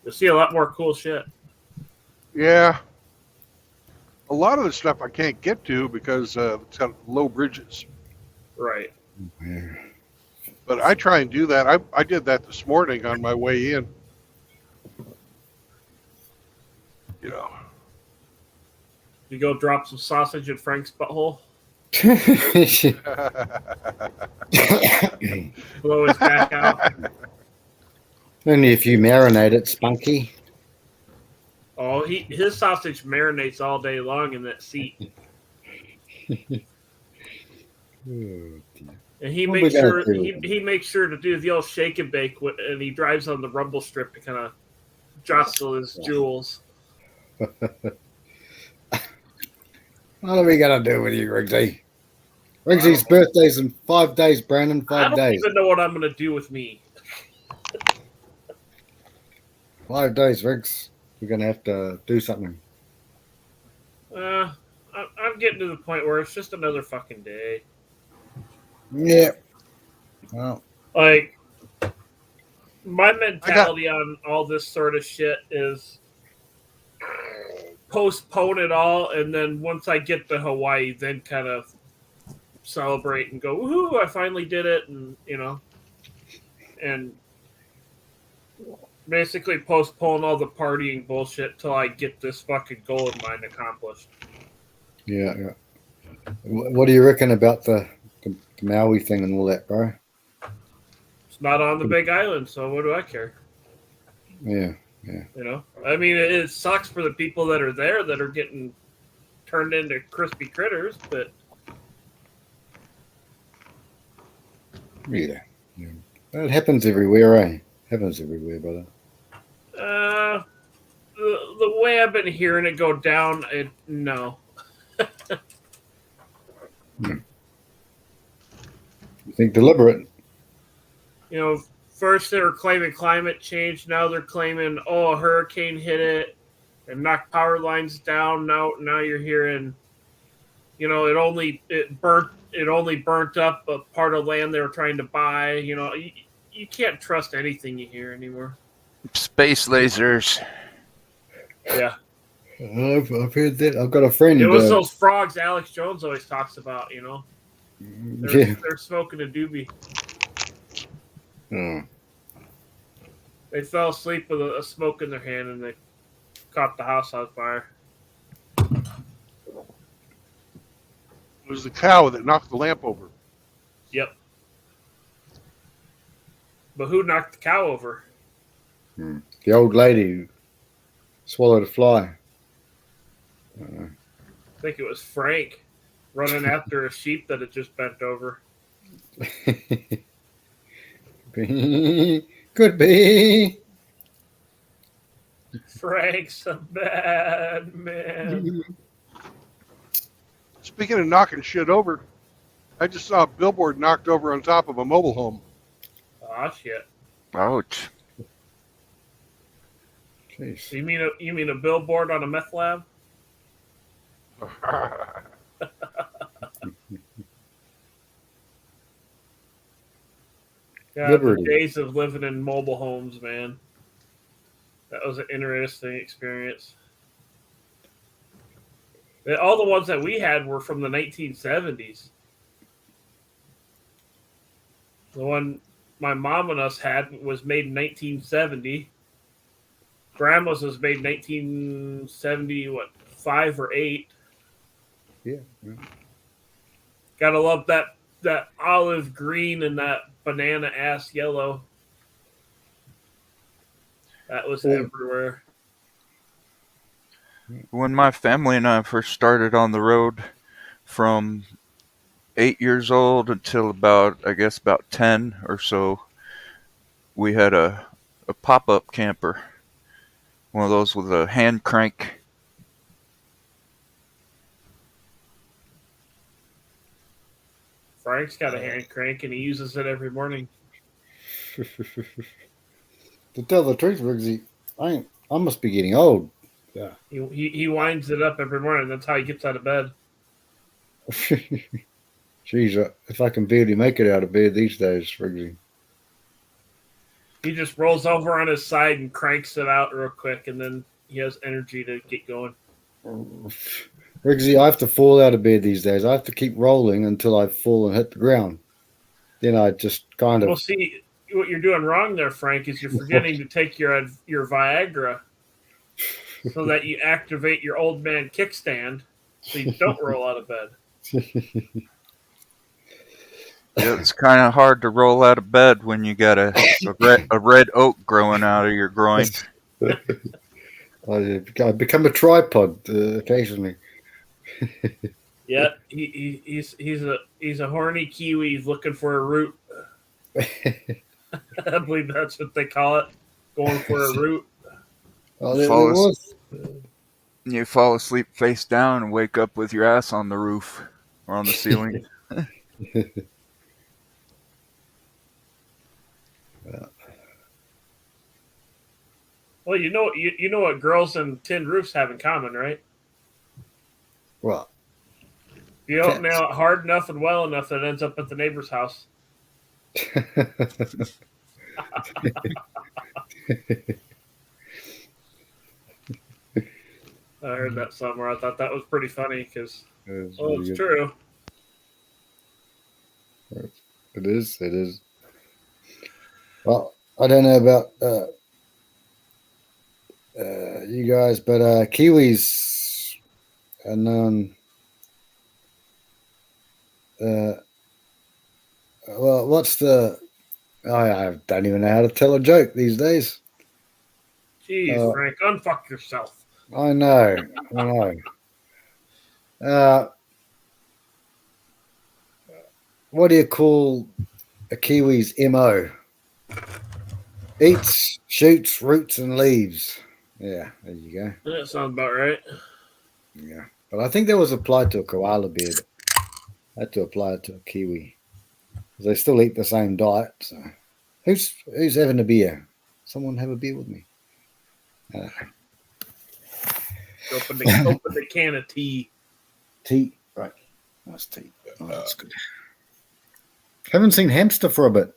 you'll see a lot more cool shit. Yeah. A lot of the stuff I can't get to because it's got low bridges. Right. Yeah. But I try and do that. I did that this morning on my way in. You go drop some sausage in Frank's butthole. Blow his back out. Only if you marinate it, Spunky. Oh, his sausage marinates all day long in that seat. And he makes sure he makes sure to do the old shake and bake, and he drives on the rumble strip to kind of jostle his jewels. What are we gonna do with you, Riggsy? Riggsy's birthday's in 5 days, Brandon. 5 days. I don't even know what I'm gonna do with me. 5 days, Riggs. We're gonna have to do something. I'm getting to the point where it's just another fucking day. Yeah. Well, like my mentality on all this sort of shit is postpone it all, and then once I get to Hawaii, then kind of celebrate and go, woohoo, I finally did it, and and basically postpone all the partying bullshit till I get this fucking goal of mine accomplished. Yeah. What do you reckon about the Maui thing and all that, bro? It's not on the Big Island, so what do I care? Yeah. I mean, it sucks for the people that are there that are getting turned into crispy critters, but Yeah. It happens everywhere, eh? Happens everywhere, brother. The way I've been hearing it go down, no. You think deliberate? First they were claiming climate change. Now they're claiming, oh, a hurricane hit it and knocked power lines down. Now you're hearing, it only burnt up a part of land they were trying to buy. You can't trust anything you hear anymore. Space lasers. Yeah. I've heard that. I've got a friend. It was those frogs Alex Jones always talks about, They're smoking a doobie. Oh. They fell asleep with a smoke in their hand and they caught the house on fire. It was the cow that knocked the lamp over. Yep. But who knocked the cow over? The old lady who swallowed a fly. I think it was Frank running after a sheep that had just bent over. Could be. Frank's a bad man. Speaking of knocking shit over, I just saw a billboard knocked over on top of a mobile home. Ah, shit. Ouch. Jeez. You mean a billboard on a meth lab? Yeah, the days of living in mobile homes, man. That was an interesting experience. All the ones that we had were from the 1970s. The one my mom and us had was made in 1970. Grandma's was made in 1970, 5 or 8. Yeah. Gotta love that olive green and that banana ass yellow. That was everywhere. When my family and I first started on the road, from 8 years old until about 10 or so, we had a pop-up camper. One of those with a hand crank. Frank's got a hand crank and he uses it every morning. To tell the truth, Riggsy, I must be getting old. Yeah. He winds it up every morning. That's how he gets out of bed. Jeez, if I can barely make it out of bed these days, Riggsy. He just rolls over on his side and cranks it out real quick, and then he has energy to get going. Riggsy, I have to fall out of bed these days. I have to keep rolling until I fall and hit the ground. Then I just kind of... Well, see, what you're doing wrong there, Frank, is you're forgetting to take your Viagra so that you activate your old man kickstand so you don't roll out of bed. Yeah, it's kind of hard to roll out of bed when you got a red oak growing out of your groin. I become a tripod occasionally. Yeah, he's a horny Kiwi. He's looking for a root. I believe that's what they call it. Going for a root. Oh, You fall asleep face down and wake up with your ass on the roof or on the ceiling. Well, you know what girls and tin roofs have in common, right? What? If you don't nail it hard enough and well enough, it ends up at the neighbor's house. I heard that somewhere. I thought that was pretty funny because it's true. It is. Well, I don't know about you guys, but Kiwis are known. Well, what's the? I don't even know how to tell a joke these days. Jeez, Frank, unfuck yourself. I know. What do you call a Kiwi's MO? Eats, shoots, roots, and leaves. Yeah, there you go. That sounds about right. Yeah, but I think that was applied to a koala bear. I had to apply it to a Kiwi. They still eat the same diet, so. Who's having a beer? Someone have a beer with me. Open the can of tea. Tea, right? Nice tea. Oh, that's good. Haven't seen Hamster for a bit.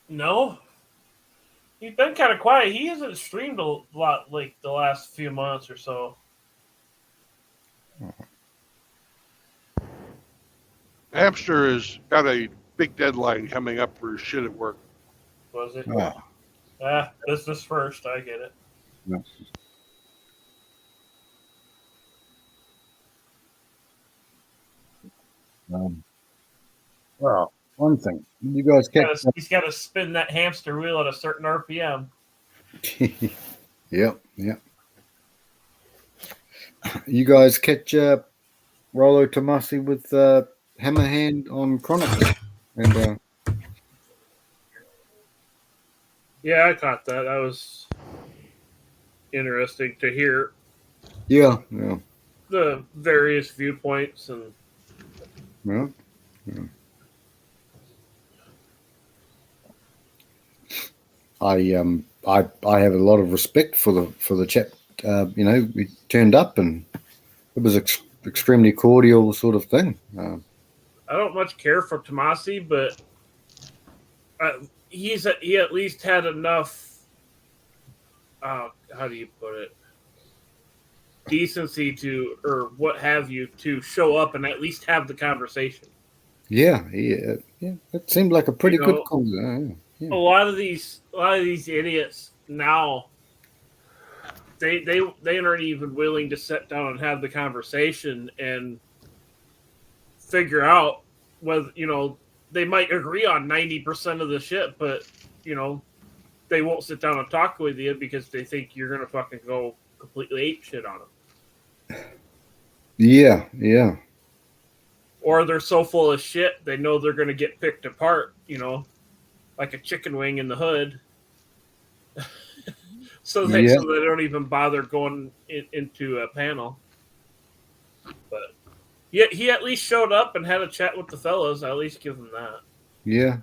No, he's been kind of quiet. He hasn't streamed a lot like the last few months or so. Hamster has got a big deadline coming up for his shit at work. Was it? Oh. Business first. I get it. Yeah. Well, one thing. You guys catch. He's got to spin that hamster wheel at a certain RPM. Yep. You guys catch Rollo Tomasi with Hammerhand on Chronicle. And Yeah, I caught that. That was interesting to hear yeah. the various viewpoints and. Yeah. I have a lot of respect for the chap. He turned up and it was extremely cordial sort of thing. I don't much care for Tomasi, but he at least had enough. How do you put it? Decency to, or what have you, to show up and at least have the conversation. Yeah. It seemed like a pretty good conversation. A lot of these idiots now, they aren't even willing to sit down and have the conversation and figure out whether they might agree on 90% of the shit, but they won't sit down and talk with you because they think you're gonna fucking go completely ape shit on them. Yeah. Or they're so full of shit they know they're gonna get picked apart, like a chicken wing in the hood. so they don't even bother going into a panel. But yeah, he at least showed up and had a chat with the fellas. I at least give him that. Yeah.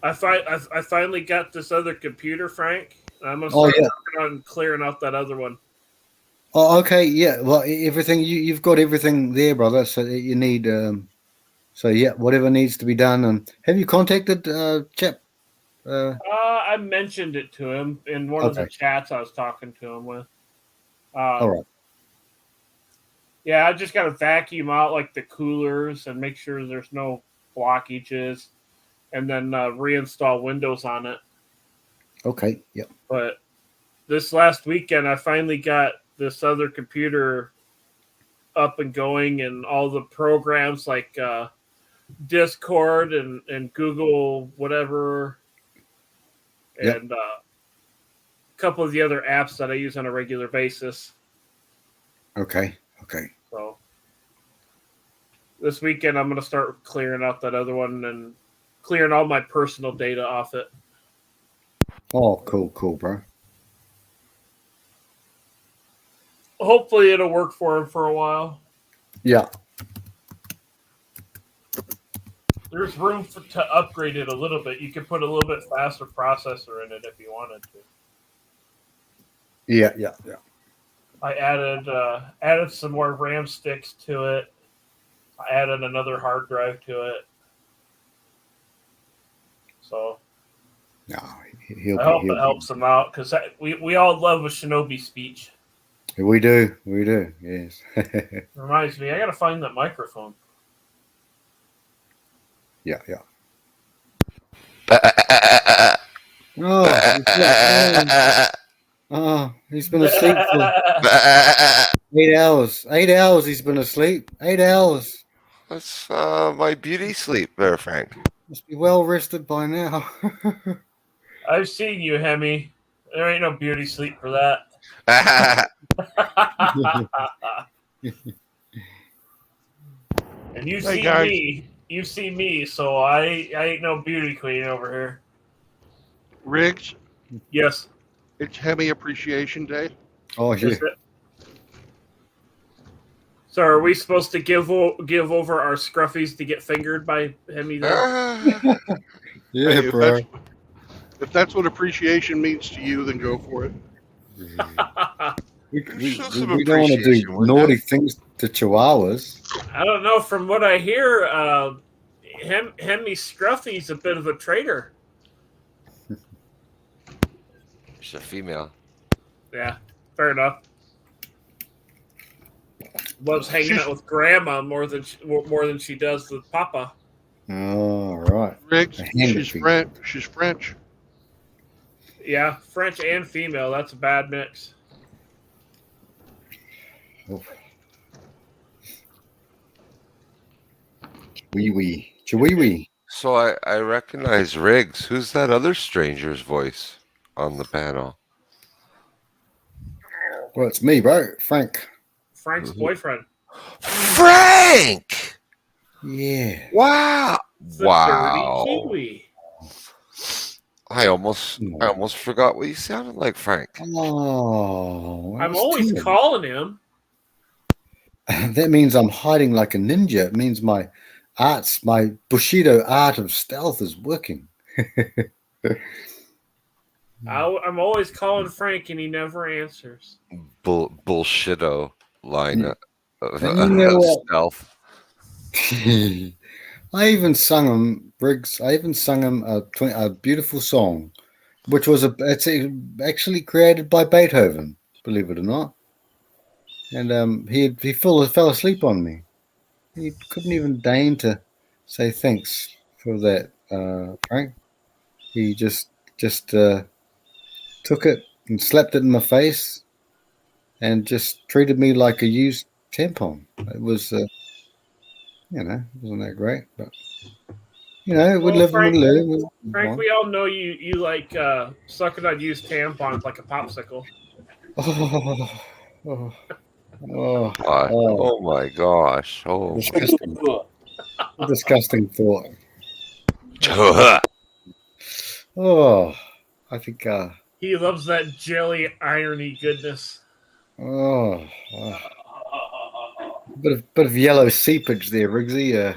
I finally got this other computer, Frank. I'm gonna start working on clearing out that other one. Oh, okay. Yeah. Well, everything you've got everything there, brother. So you need. Whatever needs to be done. And have you contacted chap? I mentioned it to him in one of the chats I was talking to him with. All right. Yeah, I just got to vacuum out like the coolers and make sure there's no blockages, and then reinstall Windows on it. Okay. Yep. But this last weekend, I finally got this other computer up and going, and all the programs like Discord and Google whatever, and a couple of the other apps that I use on a regular basis. Okay. So this weekend, I'm going to start clearing out that other one and clearing all my personal data off it. Oh, cool, bro. Hopefully, it'll work for him for a while. Yeah. There's room to upgrade it a little bit. You could put a little bit faster processor in it if you wanted to. Yeah. I added some more RAM sticks to it. I added another hard drive to it. So I hope it helps them out, because we all love a Shinobi speech. We do. Yes. Reminds me, I gotta find that microphone. Yeah. He's been asleep for 8 hours. 8 hours he's been asleep. 8 hours. That's my beauty sleep there, Frank. Must be well rested by now. I've seen you, Hemi. There ain't no beauty sleep for that. And you see me. You see me, so I ain't no beauty queen over here. Riggs? Yes. It's Hemi Appreciation Day. Oh, yeah. So are we supposed to give over our scruffies to get fingered by Hemi then? Yeah, Hey, bro. if that's what appreciation means to you, then go for it. Show some We don't want to do appreciation, wouldn't naughty you? things to chihuahuas. I don't know. From what I hear, Hemi Scruffy's a bit of a traitor. She's a female. Yeah, fair enough. Loves hanging out with Grandma more than she does with Papa. Oh, right. Riggs, A hand she's feed. French. She's French. Yeah, French and female. That's a bad mix. Wee wee. Chiwee. So I recognize Riggs. Who's that other stranger's voice on the panel? Well, it's me, bro. Frank. Frank's boyfriend. Frank! Yeah. Wow. The Wow. dirty Kiwi. I almost forgot what you sounded like, Frank. Oh. I'm always calling him. That means I'm hiding like a ninja. It means my Bushido art of stealth is working. I'm always calling Frank and he never answers. Bullshito line of And you know what? stealth. I even sung him, Briggs. I even sung him a beautiful song, which was it's actually created by Beethoven, believe it or not. And he fell asleep on me. He couldn't even deign to say thanks for that, Frank. He just took it and slapped it in my face, and just treated me like a used tampon. It was, wasn't that great, but we live and we learn. Frank, we all know you like sucking on used tampons like a popsicle. Oh my gosh. Oh. Disgusting. Disgusting thought. Oh, I think. He loves that jelly irony goodness. Bit of yellow seepage there, Riggsy.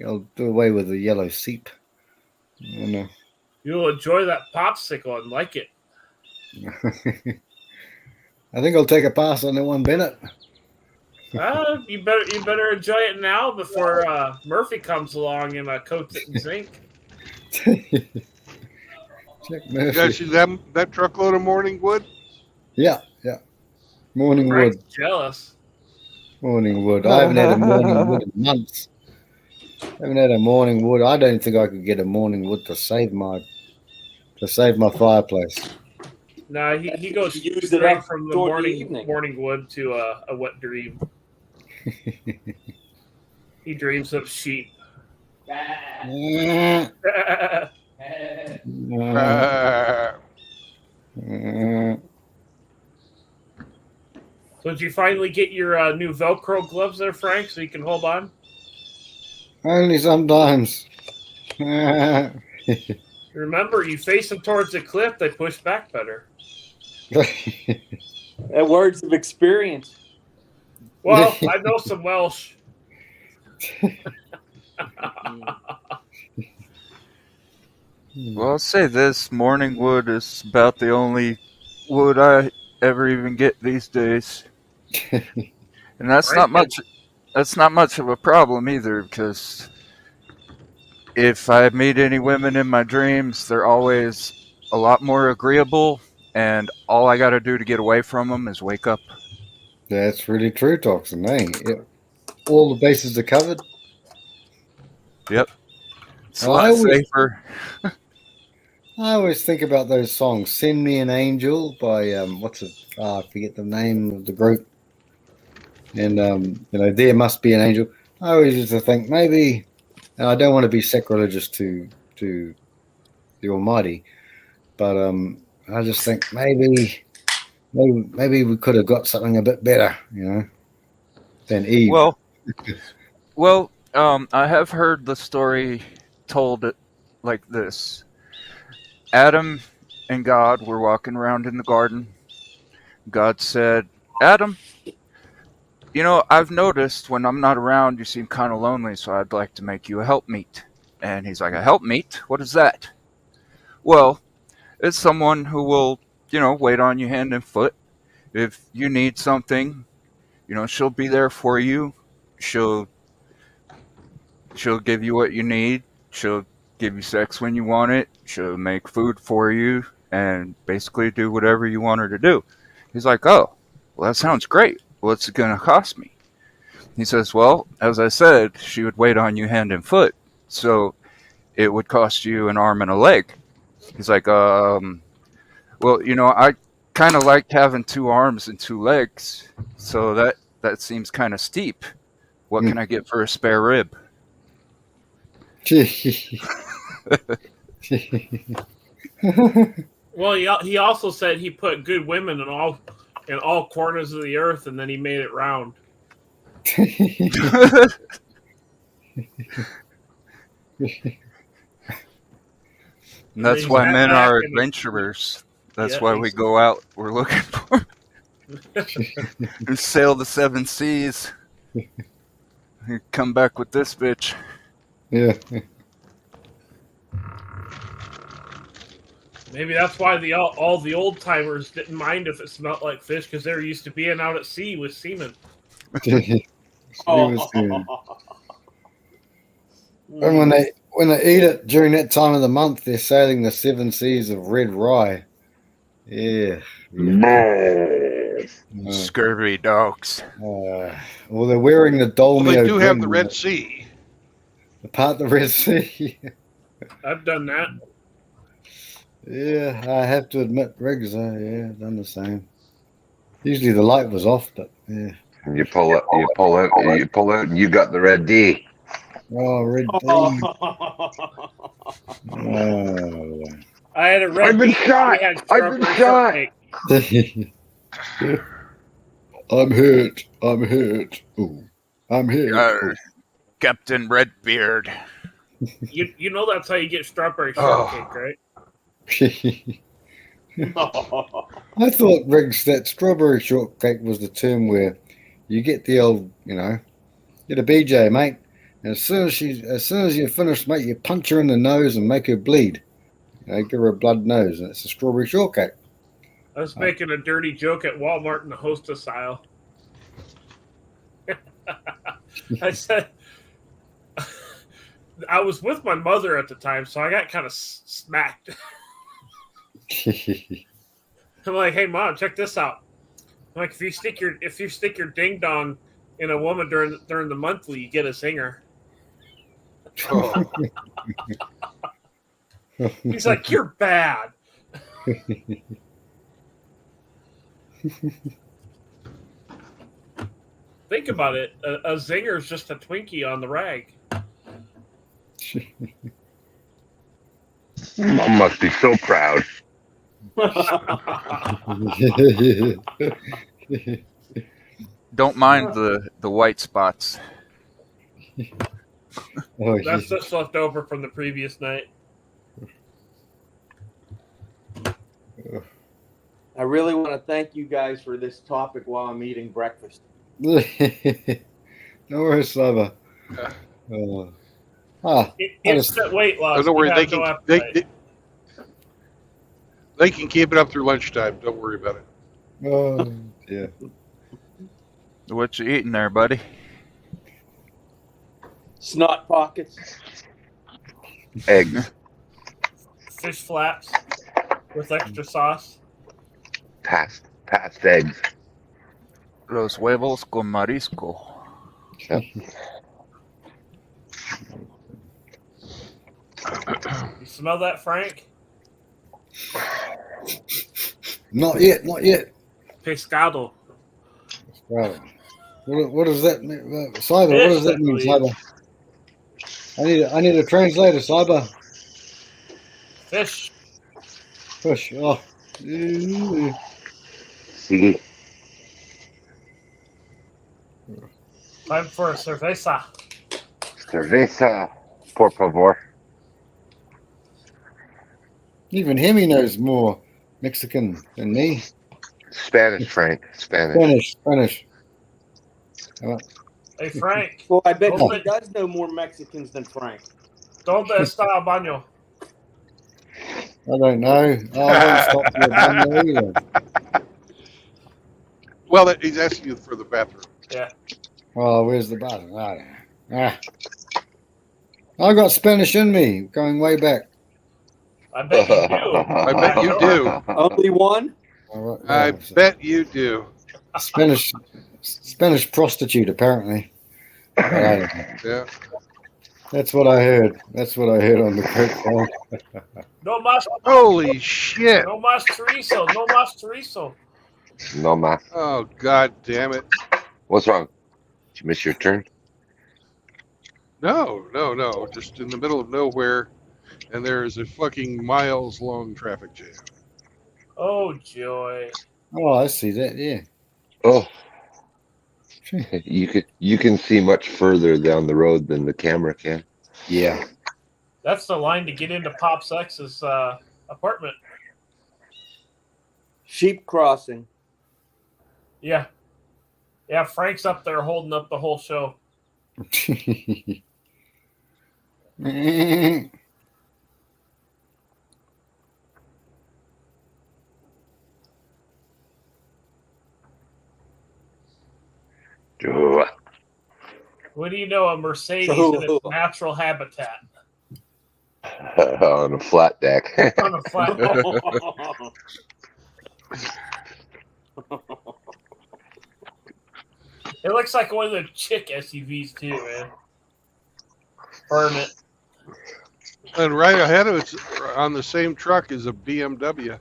I'll do away with the yellow seep. Oh, no. You'll enjoy that popsicle and like it. I think I'll take a pass on that one, Bennett. You better enjoy it now before Murphy comes along and coats it in zinc. You guys see that truckload of morning wood? Yeah. Morning Frank's wood. jealous. Morning wood. I haven't had a morning wood in months. I don't think I could get a morning wood to save my fireplace. No, he goes straight from the morning wood to a wet dream. He dreams of sheep. So did you finally get your new Velcro gloves there, Frank, so you can hold on? Only sometimes. Remember, you face them towards the cliff, they push back better. Words of experience. Well, I know some Welsh. Well, I'll say this: morning wood is about the only wood I ever even get these days, and that's not much. That's not much of a problem either, because if I meet any women in my dreams, they're always a lot more agreeable, and all I got to do to get away from them is wake up. That's really true, Toxin. All the bases are covered. Yep. It's a lot safer. I always think about those songs. "Send Me an Angel" by I forget the name of the group. And "There Must Be an Angel." I always used to think maybe, and I don't want to be sacrilegious to the Almighty, but I just think maybe we could have got something a bit better, than Eve. Well, I have heard the story told like this. Adam and God were walking around in the garden. God said, "Adam, You know, I've noticed when I'm not around, you seem kind of lonely, so I'd like to make you a helpmeet. And he's like, a helpmeet? What is that? Well, it's someone who will, wait on you hand and foot. If you need something, she'll be there for you. She'll she'll give you what you need. She'll give you sex when you want it. She'll make food for you and basically do whatever you want her to do. He's like, oh, well, that sounds great. What's it going to cost me? He says, well, as I said, she would wait on you hand and foot. So it would cost you an arm and a leg. He's like, well, I kind of like having 2 arms and 2 legs. So that seems kind of steep. What can I get for a spare rib? Well, he also said he put good women in all corners of the earth, and then he made it round. And that's why men are adventurers. That's why we go out. We're looking for and sail the 7 seas. And come back with this bitch. Yeah. Maybe that's why all the old timers didn't mind if it smelled like fish, because they're used to being out at sea with seamen. And when they eat it during that time of the month, they're sailing the 7 seas of red rye. Yeah. Scurvy dogs. Well, they're wearing the Dolmio. Well, they do have the Green Red Sea. The part of the Red Sea. I've done that. Yeah, I have to admit, Riggs, done the same. Usually the light was off, but yeah. You pull out, and you got the red D. Oh, red D. Oh. I had a red. I've been D. shot. I've been shot. I'm hurt. Ooh, I'm hurt. Captain Redbeard. You know that's how you get strawberry shortcake, right? I thought, Riggs, that strawberry shortcake was the term where you get the old, get a BJ, mate. And as soon as you're finished, mate, you punch her in the nose and make her bleed. Give her a blood nose, and it's a strawberry shortcake. I was making a dirty joke at Walmart in the hostess aisle. I said, I was with my mother at the time, so I got kind of smacked. I'm like, hey, Mom, check this out. I'm like, if you stick your ding dong in a woman during the monthly, you get a zinger. Oh. He's like, you're bad. Think about it. A zinger is just a Twinkie on the rag. Mom must be so proud. Don't mind the white spots. That's just left over from the previous night. I really want to thank you guys for this topic while I'm eating breakfast. No worries, Slava. Instant weight loss. Don't worry, You they have no can appetite. they can keep it up through lunchtime. Don't worry about it. Oh, yeah. What you eating there, buddy? Snot pockets. Eggs. Fish flaps with extra sauce. Past eggs. Los huevos con marisco. Yep. You smell that, Frank? Not yet. Pescado. Right. What does that mean? Cyber, what does that mean, Cyber? I need a translator, Cyber. Fish. Oh. See. Time for a cerveza. Cerveza, por favor. Even Hemi knows more Mexican than me. Spanish, Frank. Spanish. Spanish. Hey, Frank. Well, I bet Don't he let- does know more Mexicans than Frank. ¿Dónde está el baño? I don't know. I won't stop for the bun either. Well, he's asking you for the bathroom. Yeah. Oh, where's the button? Oh, yeah. I got Spanish in me, going way back. I bet you do. I bet you do. Only one? All right, I well, bet you do. Spanish prostitute, apparently. But I don't know. Yeah. That's what I heard. That's what I heard on the grapevine. No más. Holy shit. No más chorizo. No más chorizo. No, ma. Oh, God damn it. What's wrong? Did you miss your turn? No. Just in the middle of nowhere, and there is a fucking miles-long traffic jam. Oh, joy. Oh, I see that. Yeah. Oh, you can see much further down the road than the camera can. Yeah. That's the line to get into Pop's ex's apartment. Sheep crossing. Yeah. Yeah, Frank's up there holding up the whole show. What do you know? A Mercedes in its natural habitat. On a flat deck. On a flat deck. It looks like one of the chick SUVs too, man. Burn it. And right ahead of it, on the same truck, is a BMW.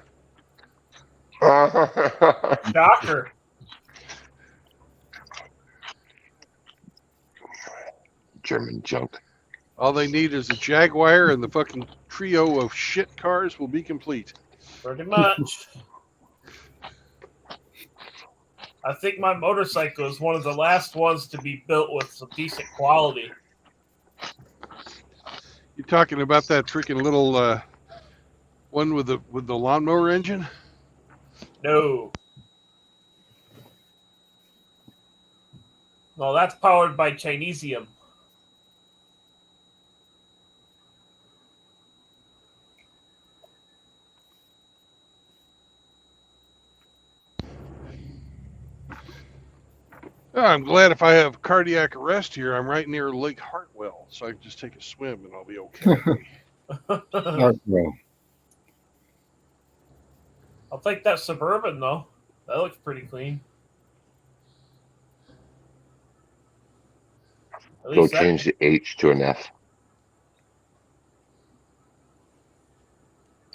Shocker. German junk. All they need is a Jaguar, and the fucking trio of shit cars will be complete. Pretty much. I think my motorcycle is one of the last ones to be built with some decent quality. You talking about that freaking little one with the lawnmower engine? No. No, that's powered by Chinesium. Oh, I'm glad if I have cardiac arrest here, I'm right near Lake Hartwell, so I can just take a swim and I'll be okay. Hartwell. I'll take that Suburban, though. That looks pretty clean. At Go least that- change the H to an F.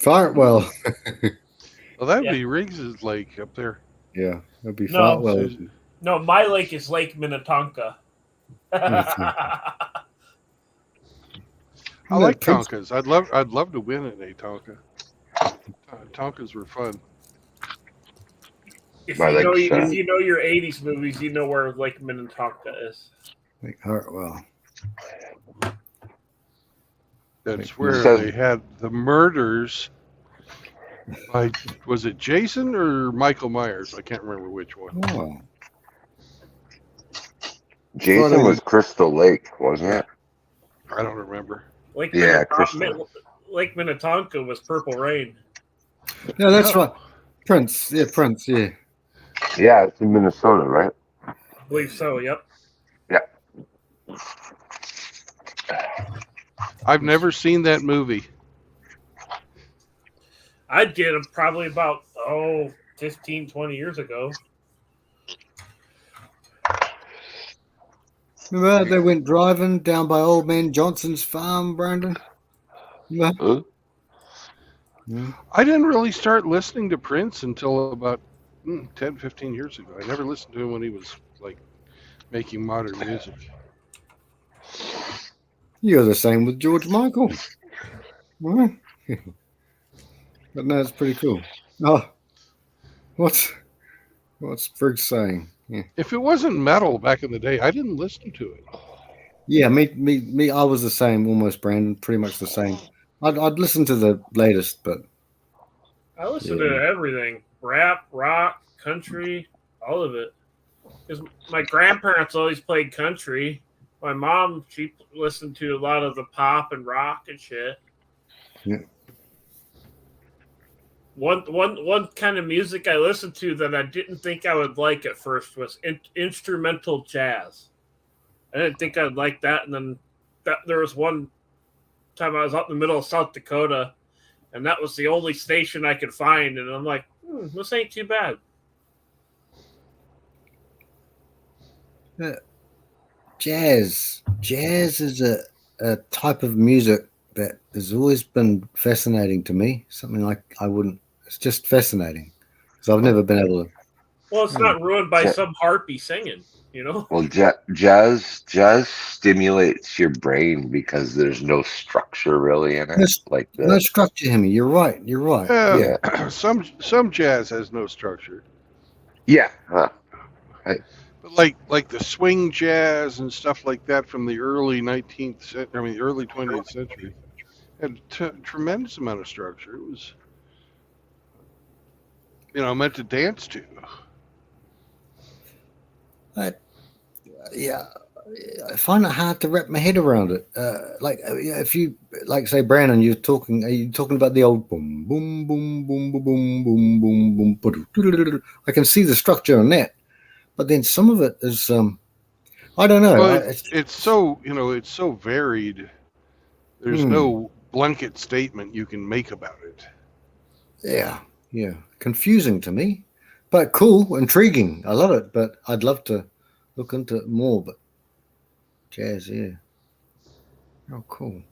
Fartwell. Well, that'd Yeah. be Riggs's lake up there. Yeah, that'd be No. Fartwell. No, my lake is Lake Minnetonka. I like Tonkas. I'd love to win at a Tonka. Tonkas were fun. If My you, know, legs, if you know your 80s movies, you know where Lake Minnetonka is. Like Hartwell. That's where So- they had the murders by, was it Jason or Michael Myers? I can't remember which one. Oh. Jason was Crystal Lake, wasn't it? I don't remember. Lake Yeah, Lake Minnetonka was Purple Rain. Yeah, that's right. Prince. Yeah, Prince. Yeah. Yeah, it's in Minnesota, right? I believe so, yep. I've never seen that movie. I did it probably about, 15, 20 years ago. Remember they went driving down by Old Man Johnson's farm, Brandon? Huh? Yeah. I didn't really start listening to Prince until about 10, 15 years ago. I never listened to him when he was like making modern music. You're the same with George Michael. Well, but no, it's pretty cool. Oh, what's Briggs saying? Yeah. If it wasn't metal back in the day, I didn't listen to it. Yeah, me. I was the same, almost, Brandon. Pretty much the same. I'd listen to the latest, but I listen to everything. Rap, rock, country, all of it. Because my grandparents always played country. My mom, she listened to a lot of the pop and rock and shit. Yeah. One kind of music I listened to that I didn't think I would like at first was instrumental jazz. I didn't think I'd like that, and then there was one time I was out in the middle of South Dakota, and that was the only station I could find, and I'm like, this ain't too bad. Jazz is a type of music that has always been fascinating to me. Something like it's just fascinating because I've never been able to. Well, it's not ruined by some harpy singing, you know. Well, jazz stimulates your brain because there's no structure really in it. No structure, Hemi. You're right. Yeah. Some jazz has no structure. Yeah. But like the swing jazz and stuff like that from the early early 20th century had tremendous amount of structure. It was, meant to dance to. But yeah, I find it hard to wrap my head around it. If you say Brandon, are you talking about the old boom boom boom boom boom boom boom boom boom? I can see the structure on that, but then some of it is I don't know. Well, it's so it's so varied. There's no blanket statement you can make about it. Yeah, confusing to me, but cool, intriguing. I love it, but I'd love to look into it more. But jazz, yeah. Oh, cool.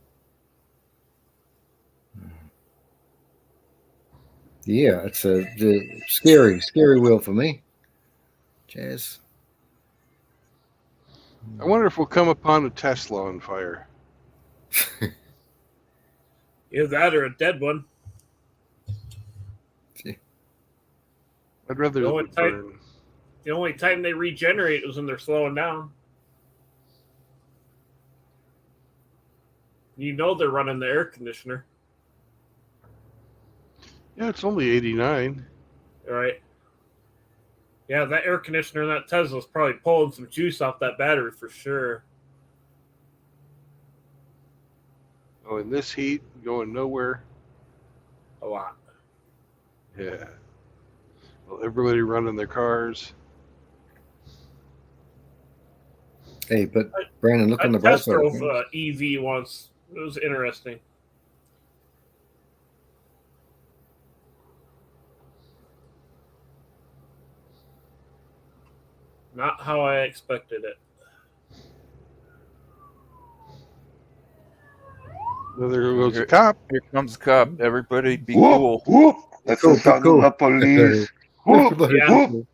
Yeah, it's the scary wheel for me. Jazz. I wonder if we'll come upon a Tesla on fire. Either that or a dead one. I'd rather the only time they regenerate is when they're slowing down. You know they're running the air conditioner. Yeah, it's only 89. All right. Yeah, that air conditioner in that Tesla's probably pulling some juice off that battery for sure. Oh, in this heat, going nowhere. A lot. Yeah. Well, everybody running their cars. Hey, but Brandon, look on the I bright test side. drove EV once. It was interesting. Not how I expected it. Well, there goes a cop. Here comes the cop. Everybody be cool. Whoop. That's the sound of the police. Whoop. Whoop.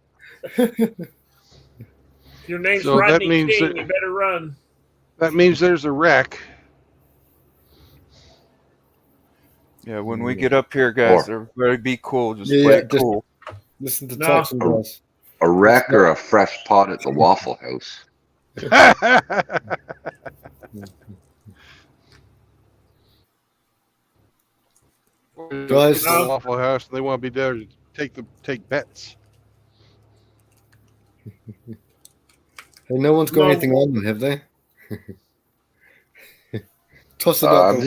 If your name's So Rodney that means King, you better run. That means there's a wreck. Yeah, when we get up here, guys, everybody be cool. Just play it cool. Listen to talks and guys. A wreck or a fresh pot at the Waffle House. Guys, the Waffle House, and they want to be there to take bets. Hey, no one's got anything on them, have they? Toss it out.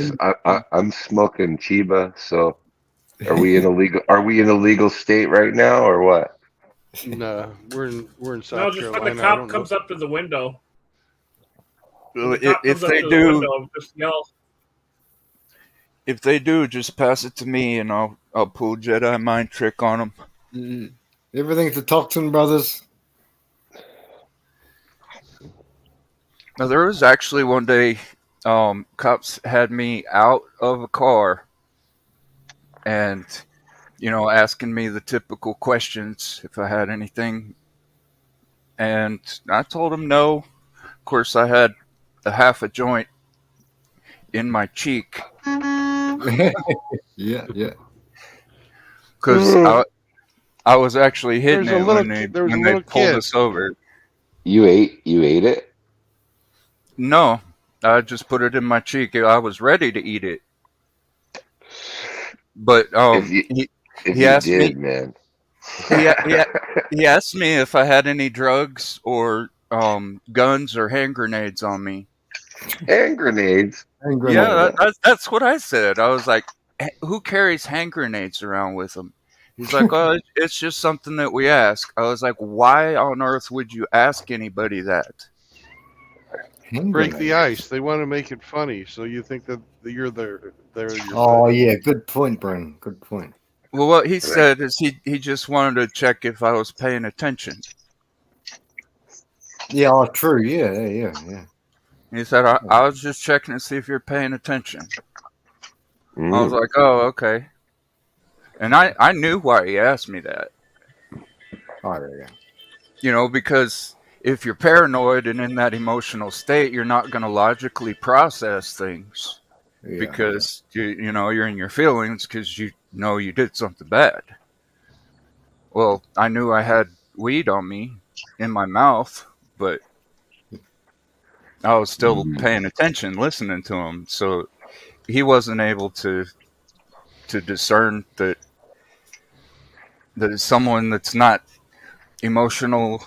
I'm smoking Chiba, so are we in a legal state right now or what? No, we're in South No, just Carolina. when the cop comes up to the window. If they do, just yell. If they do, just pass it to me, and I'll pull Jedi mind trick on them. Everything's the Toxin brothers. Now there was actually one day, cops had me out of a car, and asking me the typical questions if I had anything, and I told them no. Of course, I had a half a joint in my cheek. Yeah. Because I was actually hitting it when they pulled us over. You ate it? No, I just put it in my cheek. I was ready to eat it. But if he you asked did, me, man. He asked me if I had any drugs or guns or hand grenades on me. Hand grenades. Hand Yeah, grenade. that's what I said. I was like, who carries hand grenades around with them? He's like, oh, it's just something that we ask. I was like, why on earth would you ask anybody that? Hand Break the grenade. ice. They want to make it funny, so you think that you're their your Oh buddy. yeah, good point, Brennan. Good point. Well, what he said is he just wanted to check if I was paying attention. Yeah, oh, true. Yeah. He said, I was just checking to see if you're paying attention. I was like, oh, okay. And I knew why he asked me that. Oh, yeah. You know, because if you're paranoid and in that emotional state, you're not going to logically process things. Yeah. Because, you know, you're in your feelings because you know you did something bad. Well, I knew I had weed on me in my mouth, but I was still paying attention, listening to him. So he wasn't able to discern that someone that's not emotional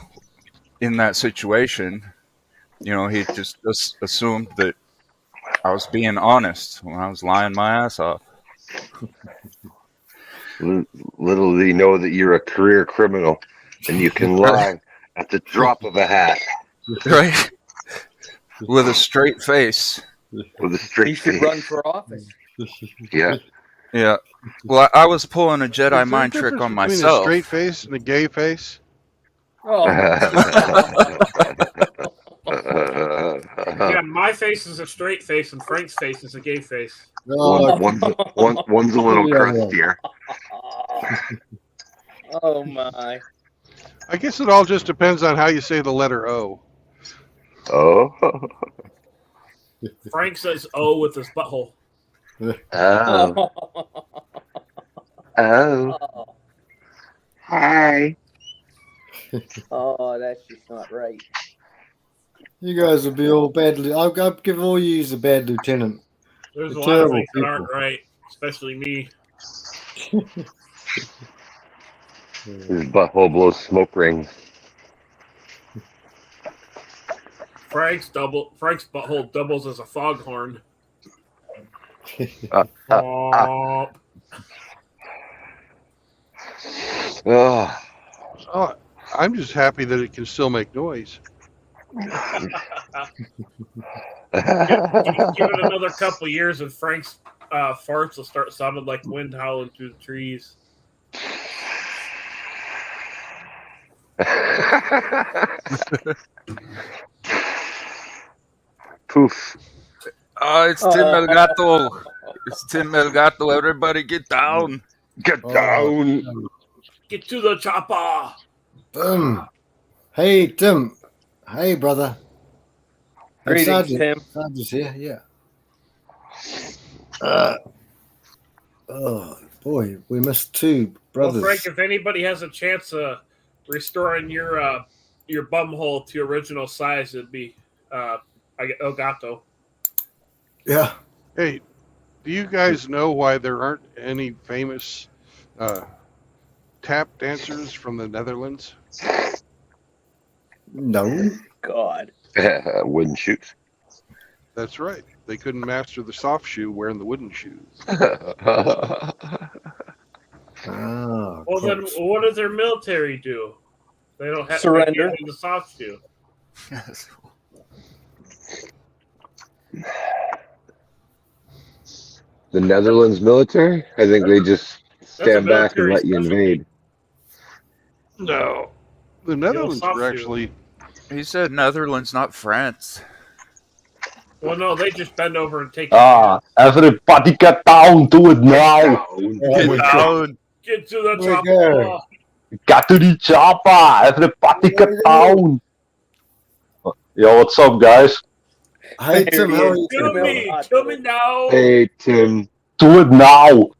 in that situation, you know, he just assumed that I was being honest when I was lying my ass off. Little do you know that you're a career criminal and you can lie at the drop of a hat. Right? With a straight face. With a straight He should face. run for office. Yeah. Yeah. Well, I was pulling a Is there Jedi a mind trick difference on between myself. a straight face and a gay face? Oh. Yeah, my face is a straight face and Frank's face is a gay face. One's a little crustier. Oh my. I guess it all just depends on how you say the letter O. Oh. Frank says O with his butthole. Oh. Oh. Hi. Oh, that's just not right. You guys will be all bad. I'll give all you a bad lieutenant. There's a You're lot of terrible things that people. aren't right, especially me. His butthole blows smoke rings. Frank's butthole doubles as a foghorn. Oh. Oh, I'm just happy that it can still make noise. Give it another couple years and Frank's farts will start sounding like wind howling through the trees. Poof. Oh, it's Tim El Gato. It's Tim El Gato. Everybody get down. Get down. Get to the chopper. Hey, Tim. Hey, brother. Hey, Greetings, Tim. Sergeant's here, yeah. Oh, boy, we missed two brothers. Well, Frank, if anybody has a chance of restoring your bumhole to original size, it'd be El Gato. Yeah. Hey, do you guys know why there aren't any famous tap dancers from the Netherlands? No. God. Wooden shoes. That's right. They couldn't master the soft shoe wearing the wooden shoes. Ah, Well, then what does their military do? They don't have Surrender. to get the soft shoe. The Netherlands military? I think they just stand back and military let you invade. No. The Netherlands soft are shoe. actually... He said Netherlands, not France. Well, no, they just bend over and take Everybody get down, do it now. Get down. Get to the There we chopper. Got to the chopper. Everybody get down. Yo, what's up, guys? Hey, Tim, how are you? Kill me now. Hey, Tim. Do it now.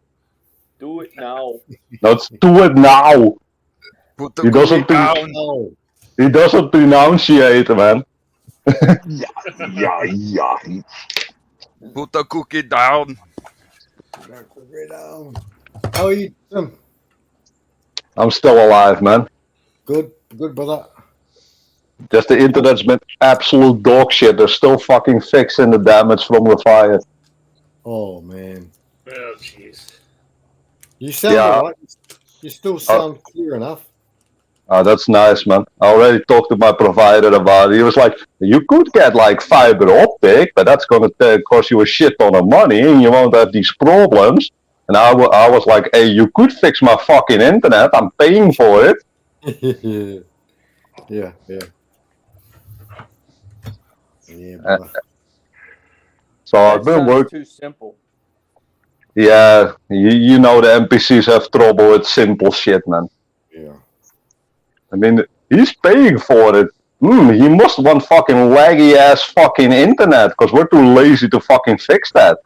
Do it now. Let's do it now. Put the He doesn't cookie down. He doesn't pronunciate, man. yeah. Put the cookie down. How are you, Tim? I'm still alive, man. Good, brother. Just the internet's been absolute dog shit. They're still fucking fixing the damage from the fire. Oh man. Oh jeez. You sound alright. You still sound clear enough. That's nice, man. I already talked to my provider about it. He was like, you could get like fiber optic, but that's going to cost you a shit ton of money and you won't have these problems. And I was like, hey, you could fix my fucking internet. I'm paying for it. Yeah. Yeah, brother. So That I've been sounds working. too simple. Yeah, you know the NPCs have trouble with simple shit, man. Yeah. I mean, he's paying for it. He must want fucking laggy ass fucking internet because we're too lazy to fucking fix that.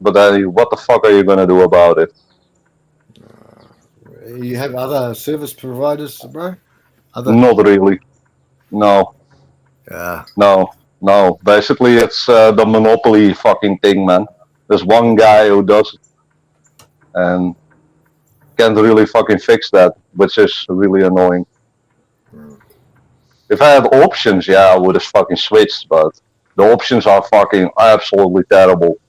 But what the fuck are you gonna do about it? You have other service providers, bro? Not really. No. Yeah. No. Basically, it's the monopoly fucking thing, man. There's one guy who does it. And can't really fucking fix that, which is really annoying. If I had options, yeah, I would have fucking switched, but the options are fucking absolutely terrible.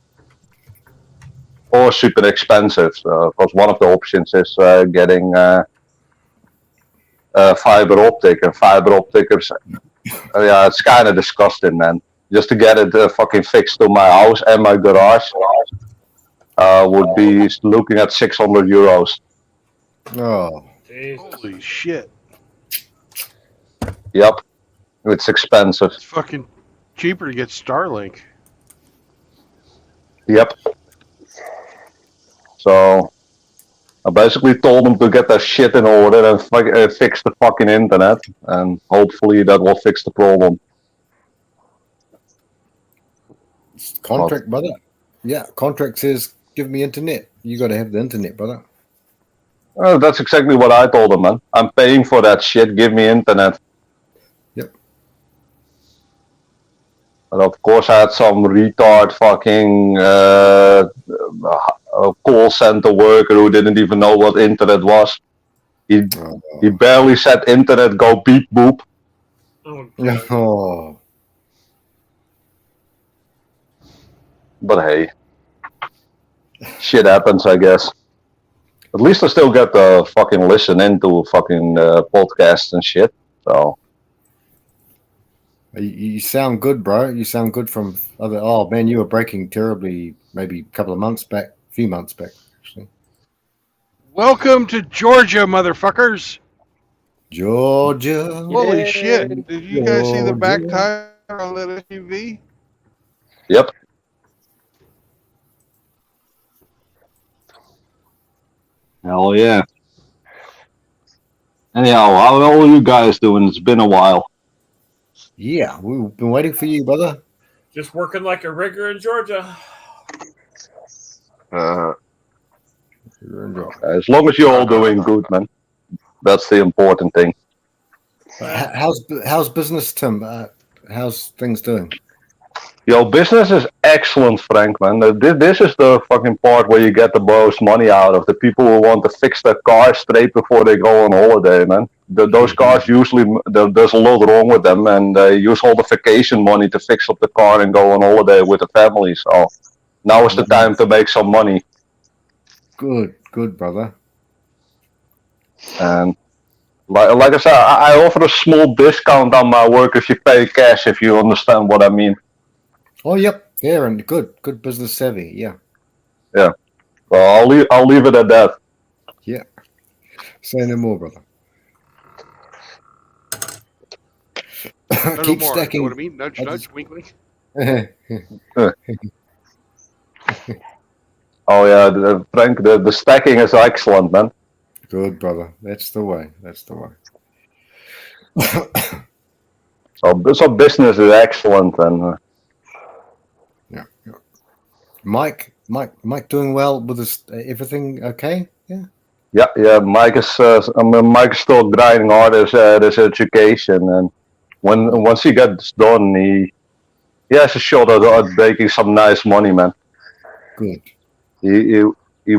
Or super expensive, because one of the options is getting fiber optic, and fiber optic is, yeah, it's kind of disgusting, man. Just to get it fucking fixed to my house and my garage would be looking at €600. Oh. Holy shit. Yep. It's expensive. It's fucking cheaper to get Starlink. Yep. So I basically told them to get their shit in order and fix the fucking internet, and hopefully that will fix the problem. It's contract, brother. Yeah, contract says give me internet. You got to have the internet, brother. That's exactly what I told them, man. I'm paying for that shit. Give me internet. Yep. But of course, I had some retard fucking call center worker who didn't even know what internet was. He barely said internet, go beep boop. Oh. But hey, shit happens, I guess. At least I still get to fucking listen into fucking podcasts and shit. So You sound good, bro. You sound good from other. Oh man, you were breaking terribly. Maybe a couple of months back, a few months back, actually. Welcome to Georgia, motherfuckers. Georgia. Holy shit. Did you guys see the back tire on that SUV? Yep. Hell yeah. Anyhow, how are you guys doing? It's been a while. Yeah, we've been waiting for you, brother. Just working like a rigger in Georgia. As long as you're all doing good, man. That's the important thing. How's business, Tim? How's things doing? Yo, business is excellent, Frank, man. This is the fucking part where you get the most money out of. The people who want to fix their car straight before they go on holiday, man. Those cars usually, there's a lot wrong with them, and they use all the vacation money to fix up the car and go on holiday with the family. So now is the time to make some money. Good, brother. And like I said, I offer a small discount on my work if you pay cash, if you understand what I mean. Oh, yep. Yeah, and good business savvy. Yeah. Yeah. Well, I'll leave it at that. Yeah. Say no more, brother. Keep stacking. You know what I mean? Nudge, nudge, wink, wink. Oh yeah, Frank, the stacking is excellent, man. Good, brother. That's the way. So business is excellent, and yeah. Mike doing well with his everything okay? Yeah. Mike is still grinding hard at his education, and once he gets done, he has a shot at making some nice money, man. Good. He he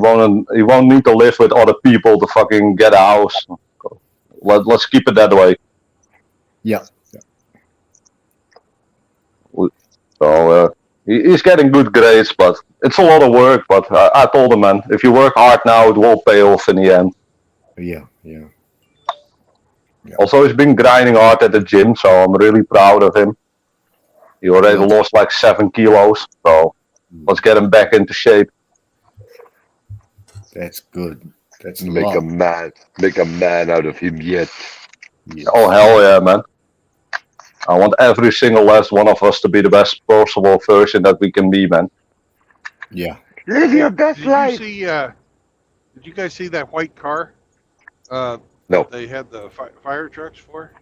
won't need to live with other people to fucking get a house. Let's keep it that way. Yeah. So he's getting good grades, but it's a lot of work. But I told him, man, if you work hard now, it will pay off in the end. Yeah. Also, he's been grinding hard at the gym, so I'm really proud of him. He already lost like 7 kilos, so let's get him back into shape. That's good. That's Make love. a man out of him yet. Yes. Oh hell yeah, man! I want every single last one of us to be the best possible version that we can be, man. Yeah. Live your best life. Did you guys see that white car? No. They had the fire trucks for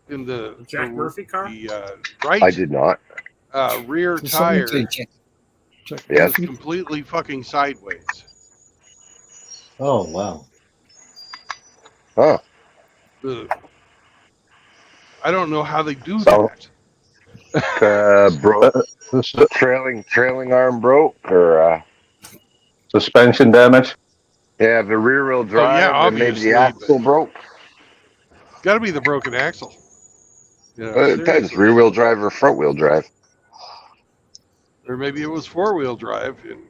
in the Jack Murphy car. The right. I did not. Rear So someone tire say Jack Yes. was completely fucking sideways. Oh wow. Huh. I don't know how they do So- that. Broke. Trailing arm broke, or Suspension damage. yeah, the rear wheel drive, yeah, and maybe obviously, the axle broke. Got to be the broken axle. Yeah, It depends, rear wheel drive or front wheel drive. Or maybe it was 4-wheel drive, and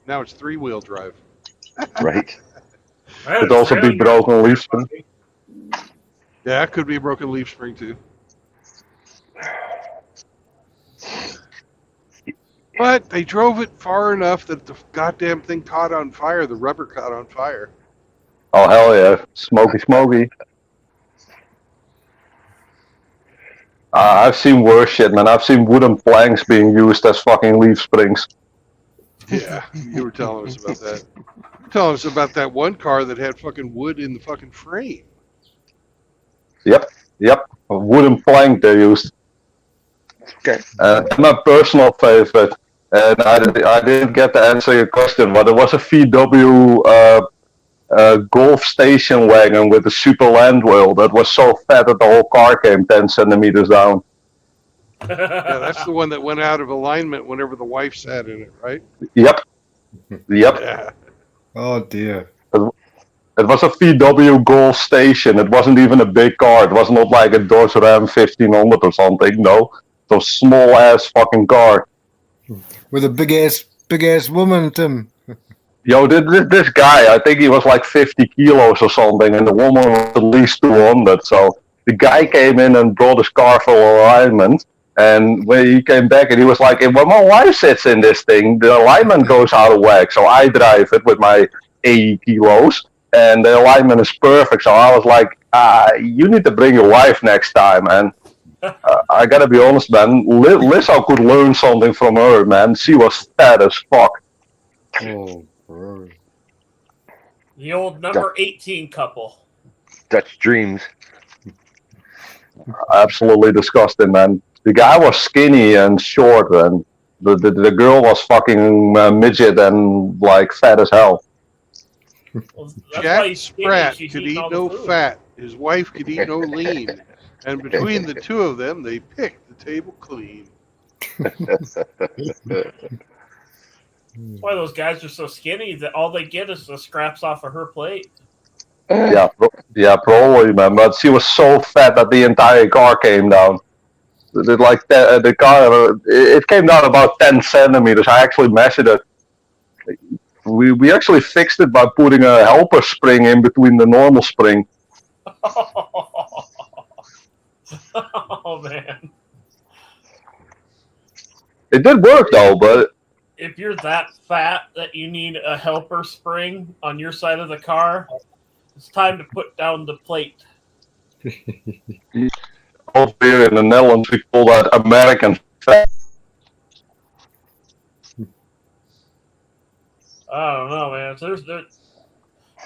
now it's 3-wheel drive. Right. Could also be broken leaf spring. Yeah, it could be a broken leaf spring too. But they drove it far enough that the goddamn thing caught on fire. The rubber caught on fire. Oh hell yeah, smoky. I've seen worse shit, man. I've seen wooden planks being used as fucking leaf springs. Yeah, you were telling us about that. Telling us about that one car that had fucking wood in the fucking frame. Yep. A wooden plank they used. Okay. My personal favorite, and I didn't get to answer your question, but it was a VW Golf station wagon with a super land wheel that was so fat that the whole car came 10 centimeters down. Yeah, that's the one that went out of alignment whenever the wife sat in it, right? Yep. Yeah. Oh dear. It was a VW Golf station. It wasn't even a big car. It was not like a Dodge Ram 1500 or something. No, it was a small ass fucking car. With a big ass woman, Tim. Yo, this guy, I think he was like 50 kilos or something, and the woman was at least 200. So the guy came in and brought his car for alignment. And when he came back, and he was like, when my wife sits in this thing, the alignment goes out of whack. So I drive it with my 80 kilos, and the alignment is perfect. So I was like, you need to bring your wife next time. And I gotta be honest, man, Lizzo could learn something from her, man. She was fat as fuck. Oh, bro. The old number 18 couple. Dutch dreams. Absolutely disgusting, man. The guy was skinny and short, and the girl was fucking midget and like fat as hell. Well, that's why Jack he's skinny. Spratt She's could eating eat all the no food. fat. His wife could eat no lean. And between the two of them, they picked the table clean. That's why those guys are so skinny that all they get is the scraps off of her plate. Yeah, probably, man. But she was so fat that the entire car came down. The car, it came down about 10 centimeters. I actually measured it. We actually fixed it by putting a helper spring in between the normal spring. Oh man! It did work though, but If you're that fat that you need a helper spring on your side of the car, it's time to put down the plate. over here in the Netherlands we call that American fat. I don't know, man.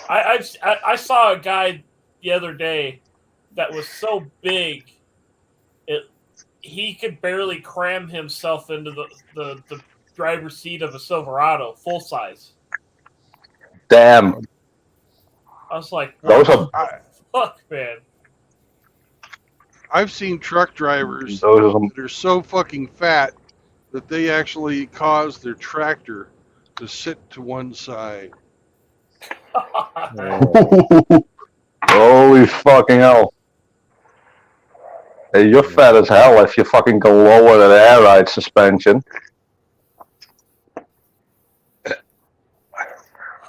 I saw a guy the other day that was so big, he could barely cram himself into the driver's seat of a Silverado, full size. Damn. I was like, Those what are the fuck, man? I've seen truck drivers those are some, that are so fucking fat that they actually cause their tractor to sit to one side. Holy fucking hell. Hey, you're fat as hell if you fucking can lower the air ride suspension.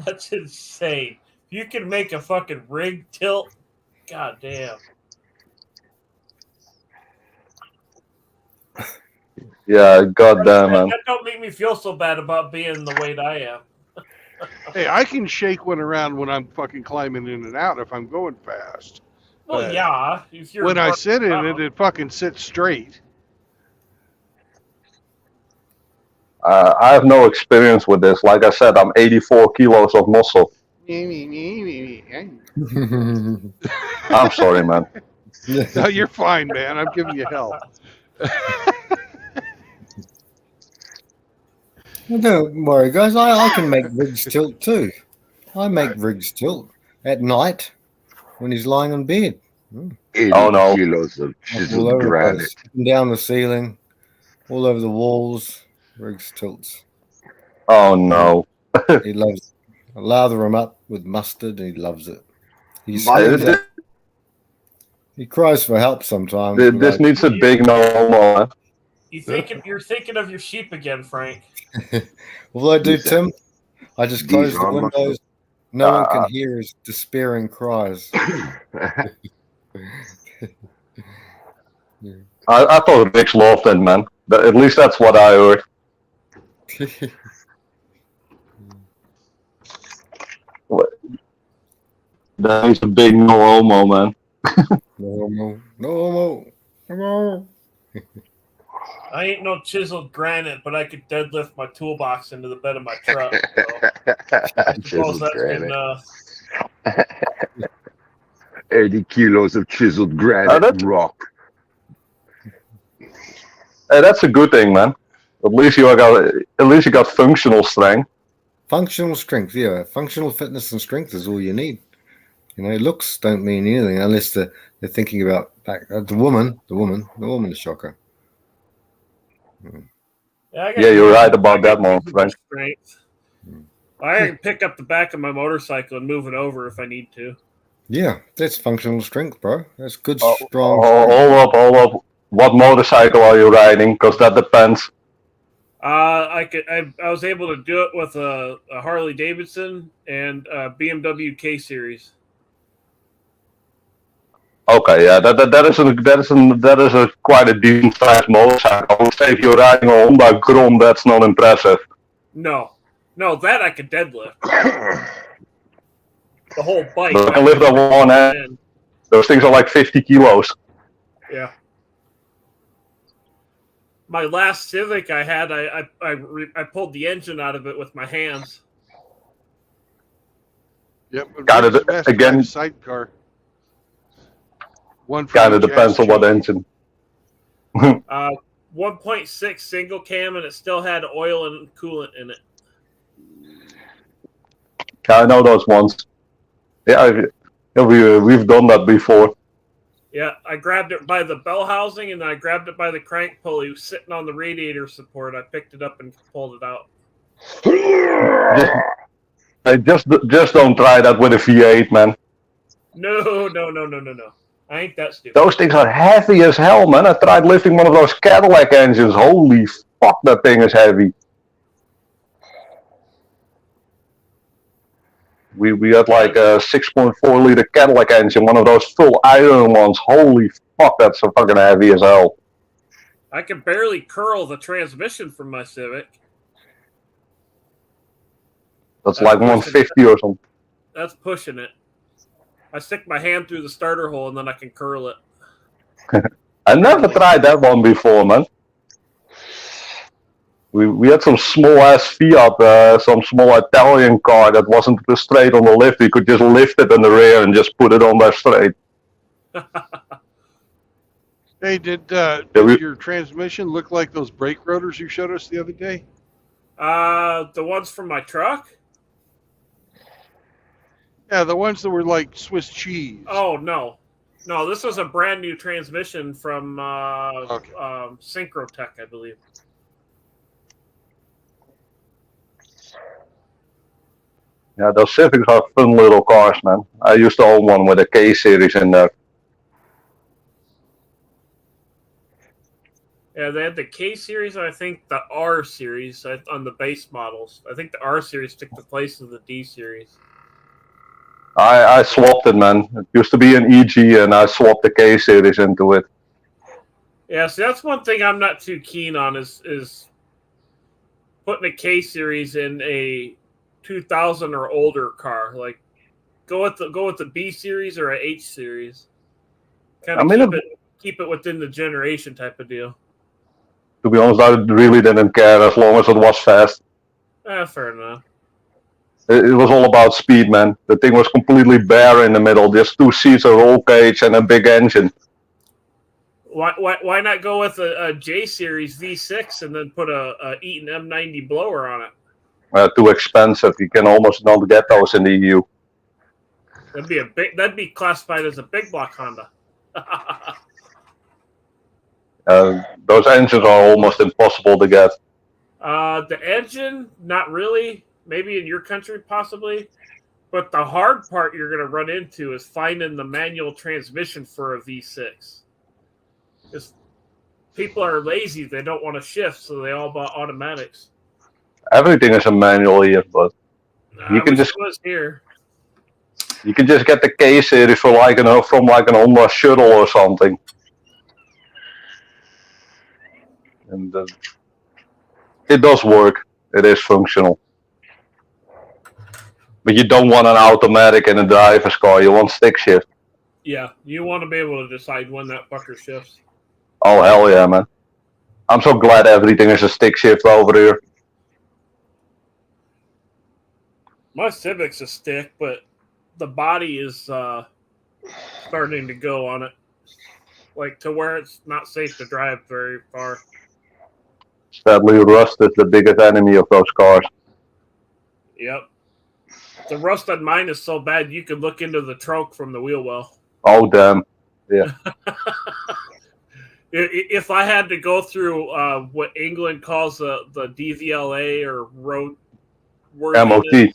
That's insane. You can make a fucking rig tilt. God damn. Yeah, goddamn, man. That don't make me feel so bad about being the weight I am. Hey, I can shake one around when I'm fucking climbing in and out if I'm going fast. Well, But yeah. If you're when I running sit in around. it fucking sits straight. I have no experience with this. Like I said, I'm 84 kilos of muscle. I'm sorry, man. No, you're fine, man. I'm giving you hell. Well, don't worry, guys. I can make rigs tilt too. I make rigs tilt at night when he's lying on bed. 80 Oh, no. kilos of All chiseled over the granite. place, up and down the ceiling, all over the walls. Rigs tilts. Oh, no. He loves it. I lather him up with mustard. He loves it. He This, screams out. He cries for help sometimes. but this like, needs a big no. You're thinking of your sheep again, Frank. what will I do, These are- Tim? I just close the Dijon windows. muscle. No one can hear his despairing cries. I thought Rick's loved it, man. At least that's what I heard. That needs a big no homo, man. No homo. I ain't no chiseled granite, but I could deadlift my toolbox into the bed of my truck. I suppose Chiseled that's good granite. enough. 80 kilos of chiseled granite that's- rock. Hey, that's a good thing, man. At least you got functional strength. Functional strength, yeah. Functional fitness and strength is all you need. You know, looks don't mean anything unless they're thinking about the woman is shocker. Yeah, You're right about that, man, Frank. Strength. I can pick up the back of my motorcycle and move it over if I need to. Yeah, that's functional strength, bro. That's good, Oh, strong. hold up. What motorcycle are you riding? Because that depends. I was able to do it with a Harley Davidson and a BMW K Series. Okay, yeah, that is a quite a decent sized motorcycle. I would say if you're riding a Honda Grom, that's not impressive. No, that I could deadlift. The whole bike. But I can lift that one end. Those things are like 50 kilos. Yeah. My last Civic I had, I pulled the engine out of it with my hands. Yep. Got it again. Sidecar. One Kind of depends on what engine. 1.6 single cam, and it still had oil and coolant in it. I know those ones. Yeah, we've done that before. Yeah, I grabbed it by the bell housing, and then I grabbed it by the crank pulley sitting on the radiator support. I picked it up and pulled it out. Just don't try that with a V8, man. No. I ain't that stupid. Those things are heavy as hell, man. I tried lifting one of those Cadillac engines. Holy fuck, that thing is heavy. We had like a 6.4 liter Cadillac engine, one of those full iron ones. Holy fuck, that's so fucking heavy as hell. I can barely curl the transmission from my Civic. That's like 150 or something. That's pushing it. I stick my hand through the starter hole and then I can curl it. I never tried that one before, man. We had some small ass Fiat, some small Italian car that wasn't straight on the lift. You could just lift it in the rear and just put it on there straight. Hey, did your transmission look like those brake rotors you showed us the other day? The ones from my truck? Yeah, the ones that were like Swiss cheese. Oh, no. No, this was a brand new transmission from Synchrotech, I believe. Yeah, those Civics are fun little cars, man. I used to own one with a K series in there. Yeah, they had the K series and I think the R series on the base models. I think the R series took the place of the D series. I swapped it, man. It used to be an EG, and I swapped the K series into it. Yeah, so that's one thing I'm not too keen on is putting a K series in a 2000 or older car. Like, go with the B series or a H series. Kind I of mean, keep it within the generation type of deal. to be honest, I really didn't care as long as it was fast. Fair enough. It was all about speed, man. The thing was completely bare in the middle. Just 2 seats, a roll cage, and a big engine. Why not go with a J series V6 and then put a Eaton M90 blower on it? Too expensive. You can almost not get those in the EU. That'd be classified as a big block Honda. Those engines are almost impossible to get. The engine, not really. Maybe in your country, possibly. But the hard part you're going to run into is finding the manual transmission for a V6. Because people are lazy; they don't want to shift, so they all bought automatics. Everything is a manual here, but you can just here. You can just get the K series for from an Honda Shuttle or something. And it does work. It is functional. But you don't want an automatic in a driver's car. You want stick shift. Yeah, you want to be able to decide when that fucker shifts. Oh, hell yeah, man. I'm so glad everything is a stick shift over here. My Civic's a stick, but the body is starting to go on it. Like, to where it's not safe to drive very far. Sadly, rust is the biggest enemy of those cars. Yep. The rust on mine is so bad you could look into the trunk from the wheel well. Oh, damn. Yeah. If I had to go through what England calls the DVLA or road MOT.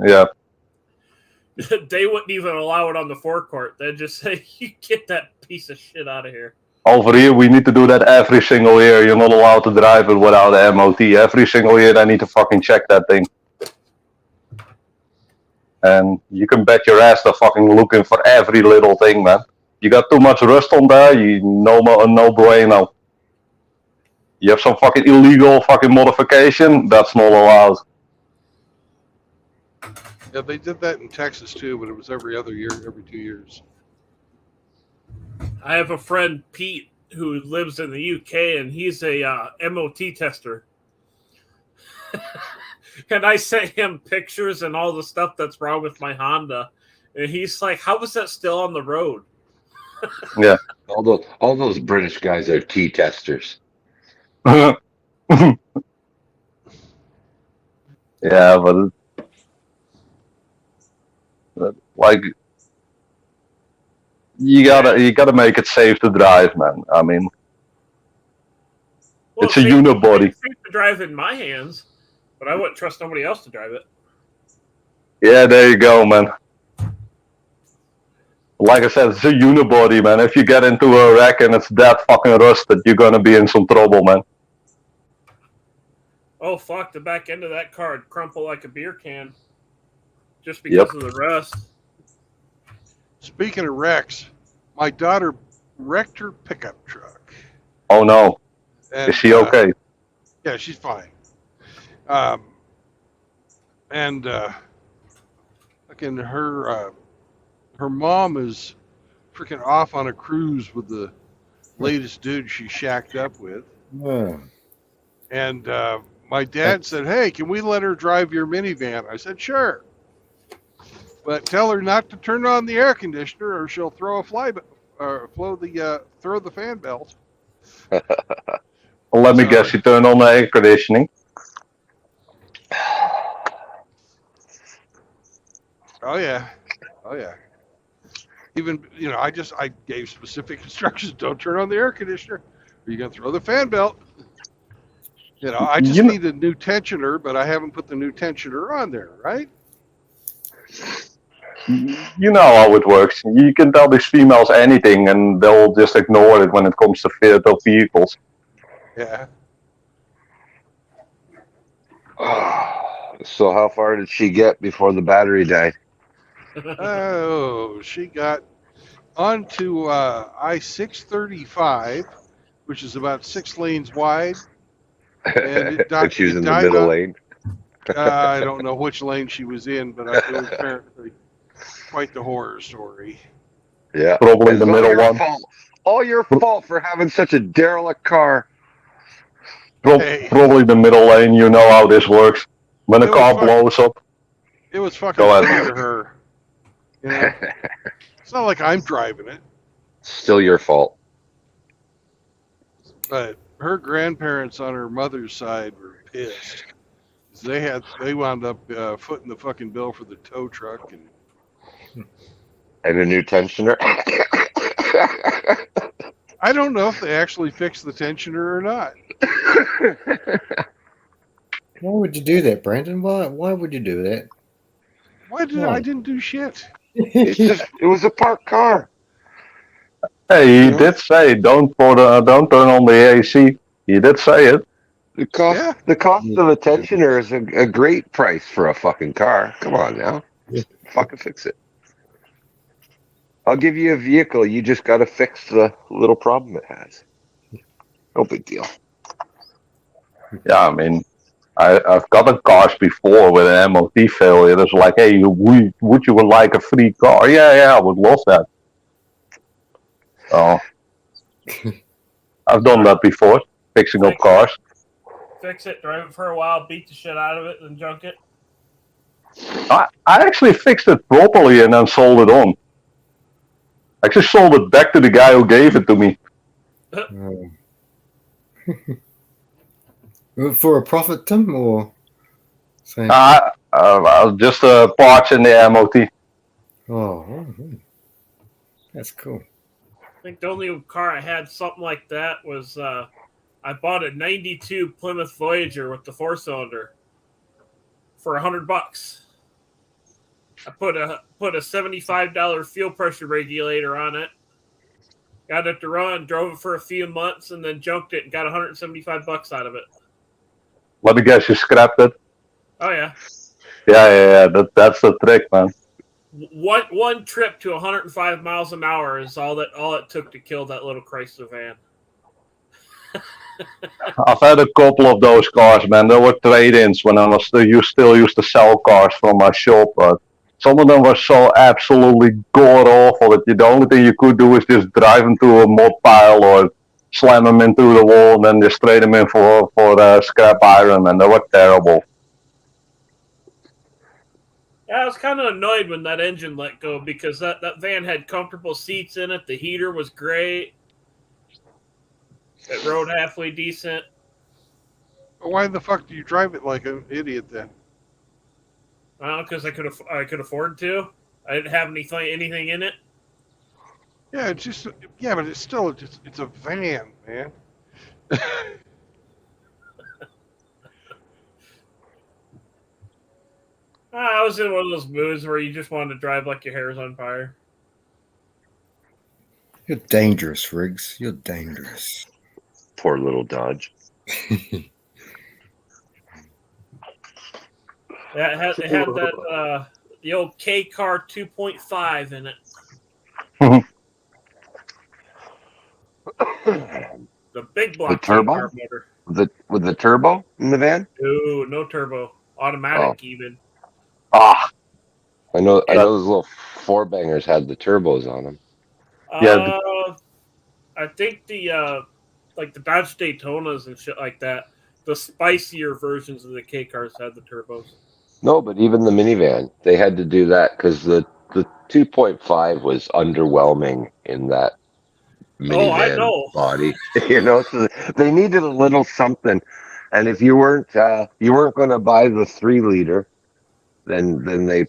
Yeah. They wouldn't even allow it on the forecourt. They'd just say, "You get that piece of shit out of here." Over here, we need to do that every single year. You're not allowed to drive it without the MOT. Every single year, they need to fucking check that thing. And you can bet your ass they're fucking looking for every little thing, man. You got too much rust on there, no bueno. You have some fucking illegal fucking modification, that's not allowed. Yeah, they did that in Texas too, but it was every other year, every 2 years. I have a friend, Pete, who lives in the UK, and he's a MOT tester. And I sent him pictures and all the stuff that's wrong with my Honda. And he's like, how was that still on the road? Yeah. All those British guys are T testers. Yeah, but like you gotta make it safe to drive, man. I mean, Well, it's a unibody. It's safe to drive in my hands, but I wouldn't trust somebody else to drive it. Yeah, there you go, man. Like I said, it's a unibody, man. If you get into a wreck and it's that fucking rusted, you're gonna be in some trouble, man. Oh, fuck, the back end of that car would crumple like a beer can just because of the rust. Speaking of wrecks, my daughter wrecked her pickup truck. Oh, no. And, is she okay? Yeah, she's fine. Fucking her mom is freaking off on a cruise with the latest dude she shacked up with. Oh. And my dad said, "Hey, can we let her drive your minivan?" I said, "Sure, but tell her not to turn on the air conditioner, or she'll throw the fan belt." Well, let me guess, you turn on the air conditioning. Oh yeah. Even I gave specific instructions: don't turn on the air conditioner, or you're gonna throw the fan belt. You know, I just need a new tensioner, but I haven't put the new tensioner on there, right? You know how it works. You can tell these females anything, and they'll just ignore it when it comes to vehicles. Yeah. So how far did she get before the battery died? Oh, she got onto I-635, which is about 6 lanes wide, and it And she was in the died middle on. lane. I don't know which lane she was in, but it was apparently quite the horror story. Yeah, Probably and the it's all middle your one. fault. All your fault for having such a derelict car. Hey. Probably the middle lane. You know how this works. When a car blows up, It was fucking go ahead. fun to her. You know, it's not like I'm driving it, Still your fault. but her grandparents on her mother's side were pissed. They wound up footing the fucking bill for the tow truck and a new tensioner. I don't know if they actually fixed the tensioner or not. Why would you do that, Brandon? Why would you do that? I didn't do shit. It was a parked car. Hey, he did say don't turn on the AC. He did say it. The cost of a tensioner is a great price for a fucking car. Come on now, fucking fix it. I'll give you a vehicle. You just got to fix the little problem it has. No big deal. Yeah, I mean, I've gotten cars before with an MOT failure. It's like, hey, would you like a free car? Yeah, I would love that. Oh, I've done that before, fixing up cars. Fix it, drive it for a while, beat the shit out of it, then junk it. I actually fixed it properly and then sold it on. I just sold it back to the guy who gave it to me. For a profit, Tim, or same? Just parts in the MOT. Oh, that's cool. I think the only car I had something like that was I bought a '92 Plymouth Voyager with the 4-cylinder for $100. I put a $75 fuel pressure regulator on it, got it to run, drove it for a few months, and then junked it and got $175 out of it. Let me guess, you scrapped it? Oh yeah. Yeah. That's the trick, man. One trip to 105 miles an hour is all it took to kill that little Chrysler van. I've had a couple of those cars, man. There were trade-ins when I was still used to sell cars from my shop, but some of them were so absolutely god awful that the only thing you could do is just drive them to a mud pile or slam them into the wall and then just trade them in for scrap iron, and they were terrible. Yeah, I was kind of annoyed when that engine let go because that van had comfortable seats in it. The heater was great. It rode halfway decent. Why the fuck do you drive it like an idiot then? Because I could afford to. I didn't have anything in it. Yeah, but it's still it's a van, man. I was in one of those moods where you just wanted to drive like your hair's on fire. You're dangerous, Riggs. You're dangerous. Poor little Dodge. Yeah, it had that the old K car 2.5 in it. The big block turbo? car motor. With the turbo in the van? No turbo. Automatic even. Ah. I know those little 4-bangers had the turbos on them. I think the Dodge Daytonas and shit like that, the spicier versions of the K cars had the turbos. No, but even the minivan, they had to do that because the 2.5 was underwhelming in that minivan body. So they needed a little something. And if you weren't going to buy the 3-liter, then they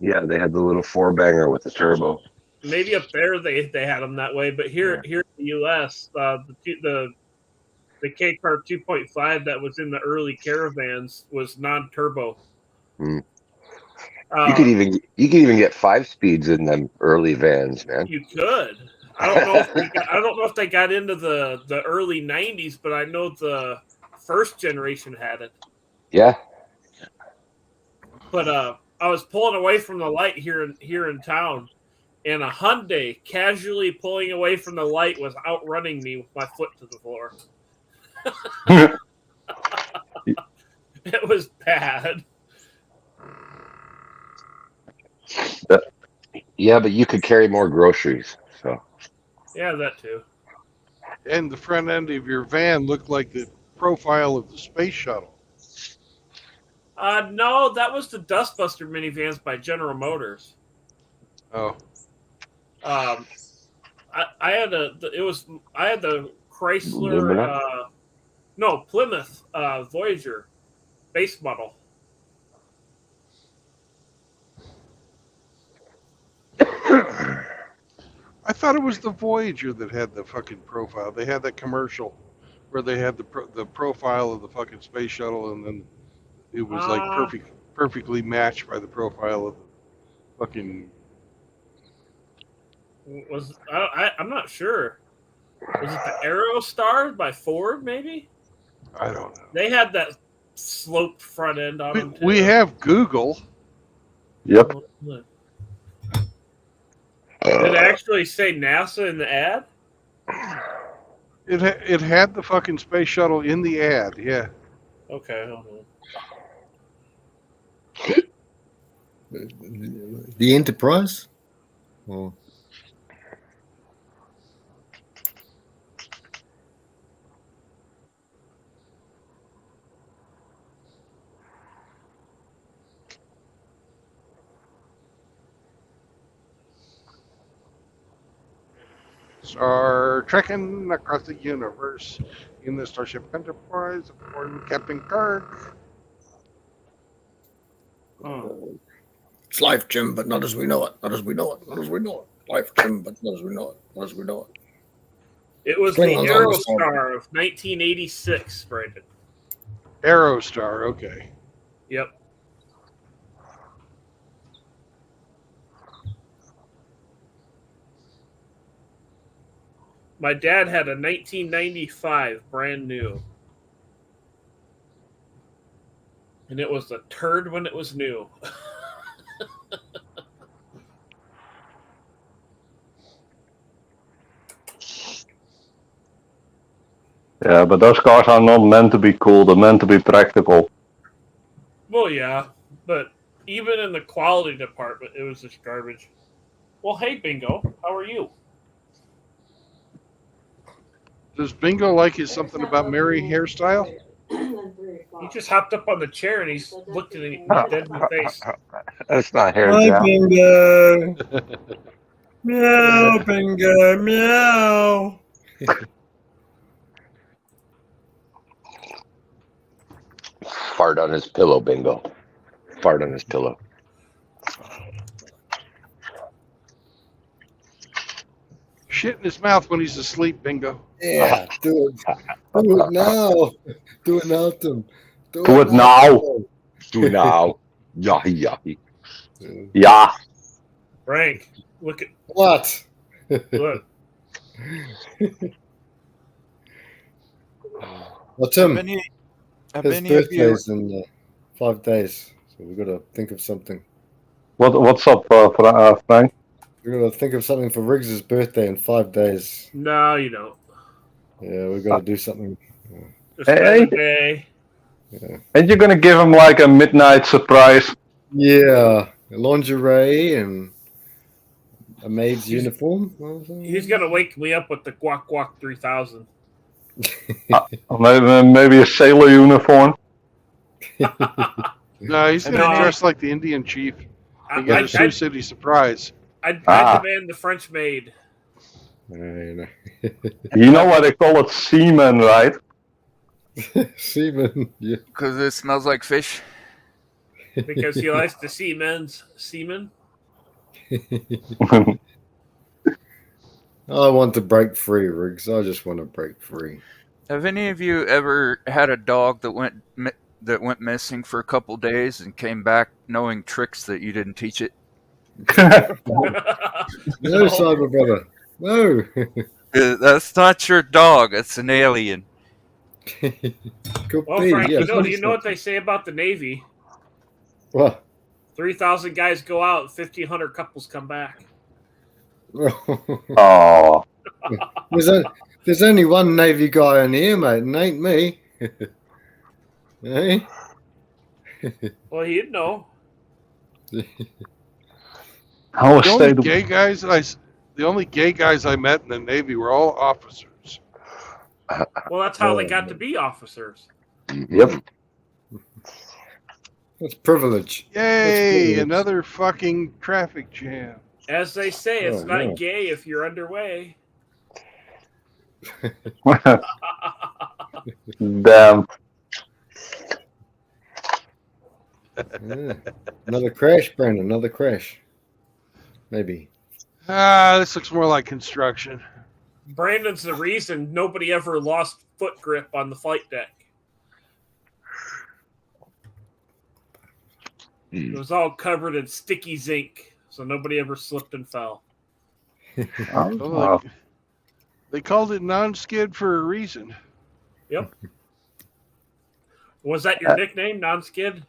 had the little 4-banger with the turbo. Maybe up there they had them that way, but here in the U.S., the the K car 2.5 that was in the early caravans was non-turbo. You could even get 5 speeds in them early vans, man. You could. I don't know if they got into the early 90s, but I know the first generation had it. Yeah. But I was pulling away from the light here in town, and a Hyundai casually pulling away from the light was outrunning me with my foot to the floor. It was bad. Yeah, but you could carry more groceries. So. Yeah, that too. And the front end of your van looked like the profile of the space shuttle. No, that was the Dustbuster minivans by General Motors. Oh. I had the Chrysler, Plymouth Voyager base model. I thought it was the Voyager that had the fucking profile. They had that commercial where they had the profile of the fucking space shuttle, and then it was like perfectly matched by the profile of the fucking. I'm not sure. Was it the Aerostar by Ford? Maybe. I don't know. They had that sloped front end on them too. We have Google. Yep. Did it actually say NASA in the ad? It had the fucking space shuttle in the ad. Yeah. Okay. The Enterprise? Oh. Star trekking across the universe in the Starship Enterprise aboard Captain Kirk. It's life, Jim, but not as we know it. Not as we know it. Not as we know it. Life, Jim, but not as we know it. Not as we know it. It was the Aerostar of 1986, Brandon. Aerostar, okay. Yep. My dad had a 1995 brand new. And it was a turd when it was new. Yeah, but those cars are not meant to be cool. They're meant to be practical. Well, yeah, but even in the quality department, it was just garbage. Well, hey, Bingo, how are you? Does Bingo like his something about Mary hairstyle? He just hopped up on the chair and he's looked at me dead in the face. That's not hair, Hi, Jack. Bingo. Meow, Bingo, meow. Fart on his pillow, Bingo. Fart on his pillow. Shit in his mouth when he's asleep, Bingo. Yeah, do it. Do it now. Do it now, Tim. Do it now. Do it now. Yahi. Yeah. Frank, look at what? Look. Well, Tim, have his any of you- birthday's in 5 days, so we've got to think of something. What's up, Frank? We've got to think of something for Riggs's birthday in 5 days. No, you don't. Yeah, we've got to do something. Just another day. Yeah. And you're gonna give him like a midnight surprise. Yeah, lingerie and a maid's uniform. He's gonna wake me up with the Guac Guac 3000. Maybe a sailor uniform. No, he's going to dress like the Indian chief and get a Sioux City surprise. I demand the French maid. You know why they call it seaman, right? Seaman, yeah. Because it smells like fish. Because he likes to see men's semen. I want to break free, Riggs. I just want to break free. Have any of you ever had a dog that went missing for a couple days and came back knowing tricks that you didn't teach it? No, Cyber Brother. No. That's not your dog. It's an alien. Could Well, be. Frank, Yeah, you know what they say about the Navy? What? 3,000 guys go out, 1,500 couples come back. Oh. There's only one Navy guy in here, mate, and ain't me. Hey? Well, you'd know. The only gay guys I met in the Navy were all officers. Well, that's how they got to be officers. Yep. That's privilege. Yay! Another fucking traffic jam. As they say, it's not gay if you're underway. Damn. Yeah. Another crash, Brandon. Another crash. Maybe. This looks more like construction. Brandon's the reason nobody ever lost foot grip on the flight deck. It was all covered in sticky zinc, so nobody ever slipped and fell. They called it non-skid for a reason. Yep. Was that your nickname, non-skid?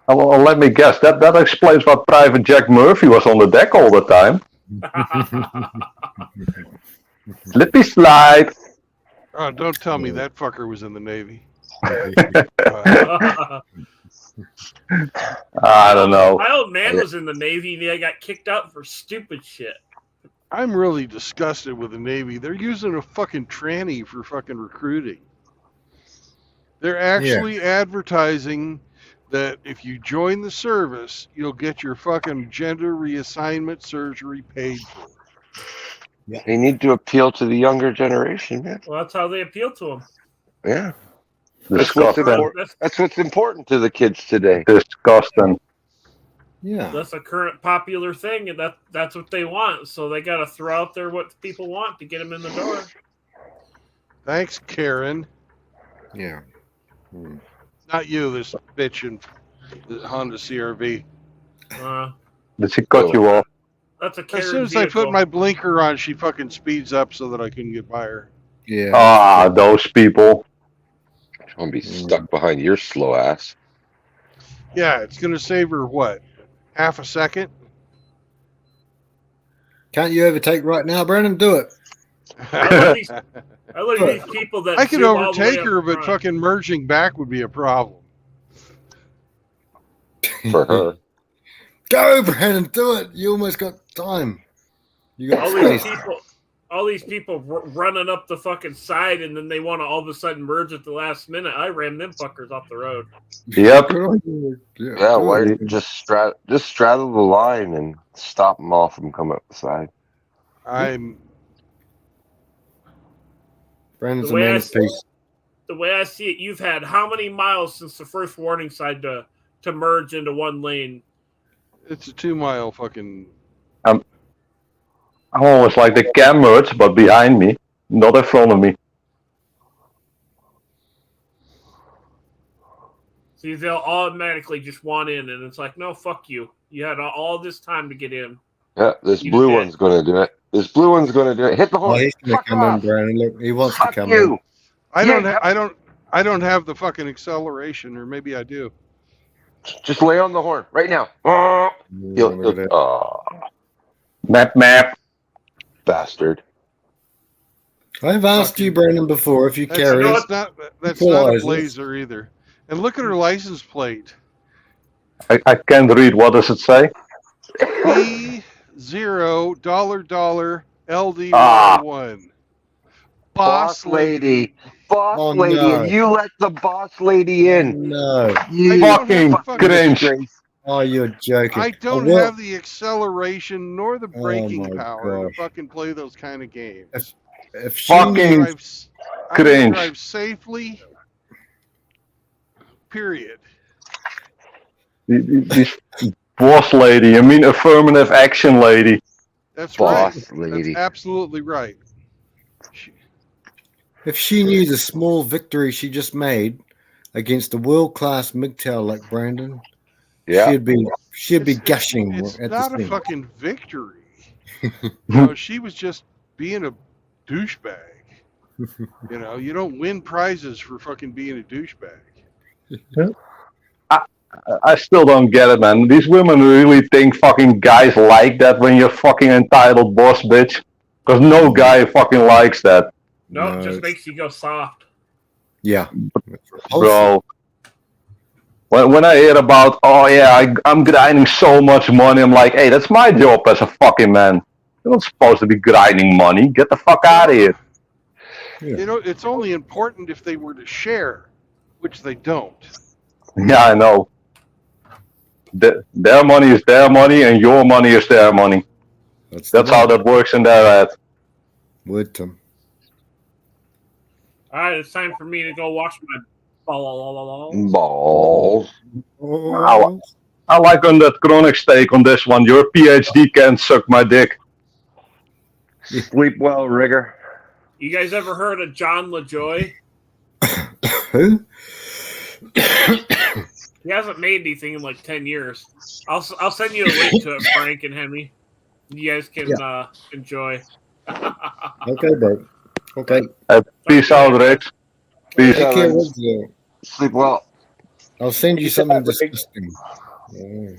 Well, let me guess. That explains why Private Jack Murphy was on the deck all the time. Slippy slide. Oh, don't tell me that fucker was in the Navy. I don't know. My old man was in the Navy and he got kicked out for stupid shit. I'm really disgusted with the Navy. They're using a fucking tranny for fucking recruiting. They're actually advertising that if you join the service, you'll get your fucking gender reassignment surgery paid for. They need to appeal to the younger generation, man. Well, that's how they appeal to them. Yeah. That's what's important to the kids today. Disgusting. Yeah. That's a current popular thing, and that's what they want. So they got to throw out there what people want to get them in the door. Thanks, Karen. Yeah. Not you, this bitch in the Honda CRV. Did she cut you off? That's a As Karen soon as vehicle. I put my blinker on, she fucking speeds up so that I couldn't get by her. Yeah. Ah, those people. I'm gonna be stuck behind your slow ass. Yeah, it's gonna save her what? Half a second? Can't you overtake right now, Brandon? Do it. I love these people that I could zoom all the way overtake up her, but front. fucking merging back would be a problem. For her. Go, Brandon. Do it. You almost got time. You got space. All these people running up the fucking side, and then they want to all of a sudden merge at the last minute. I ran them fuckers off the road. Yep. Yeah, why just straddle the line and stop them all from coming up the side. Brandon's a man of peace. The way I see it, you've had how many miles since the first warning sign to merge into one lane? It's a 2 mile fucking. I'm always like the cam merge, but behind me, not in front of me. See, they'll automatically just want in, and it's like, no, fuck you. You had all this time to get in. Yeah, this blue one's gonna do it. This blue one's gonna do it. Hit the horn. Oh, he's gonna come in, Brandon. Look, he wants to come you. in. I don't have the fucking acceleration, or maybe I do. Just lay on the horn right now. Map. Bastard. I've asked you, Brandon, before if you carry. That's not a Blazer either. And look at her license plate. I can't read. What does it say? E0 $$ LD1. Boss lady. Boss lady. no. And you let the boss lady in. No. You fucking cringe. Oh, you're joking. I don't have the acceleration nor the braking power gosh. to fucking play those kind of games. If she Fucking I cringe. drive safely. Period. This boss lady. I mean affirmative action lady. That's Boss right. lady. That's absolutely right. If she knew the small victory she just made against a world-class MGTOW like Brandon, Yeah. she'd be gushing It's at the not a scene. fucking victory. She was just being a douchebag. You don't win prizes for fucking being a douchebag. I still don't get it, man. These women really think fucking guys like that when you're fucking entitled boss bitch. Because no guy fucking likes that. No, it just makes you go soft. Yeah. Bro. When I hear about, oh yeah, I'm grinding so much money, I'm like, hey, that's my job as a fucking man. You're not supposed to be grinding money. Get the fuck out of here. It's only important if they were to share, which they don't. Yeah, I know. Their money is their money, and your money is their money. That's how that works in their head. Would Tom. All right, it's time for me to go wash my balls. Balls. I like on that chronic steak on this one. Your PhD can't suck my dick. Sleep well, Rigger. You guys ever heard of John LaJoy? Who? He hasn't made anything in like 10 years. I'll send you a link to it, Frank and Hemi. You guys can enjoy. Okay, bro. Okay. Peace out, Rex. Peace Take out. care, Rex. Sleep well. I'll send you something disgusting. Yeah.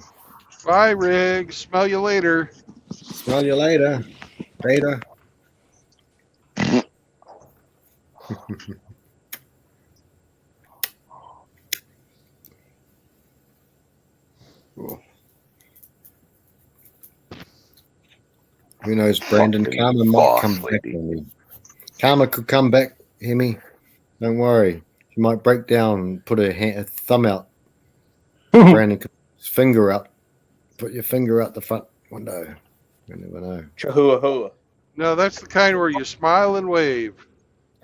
Bye, Rig. Smell you later. Smell you later. Later. Who knows, Brandon? Karma might come back on me. Karma could come back, Hemi. Don't worry. She might break down and put a thumb out. Brandon could put his finger out. Put your finger out the front window. You never know. Chahua. No, that's the kind where you smile and wave.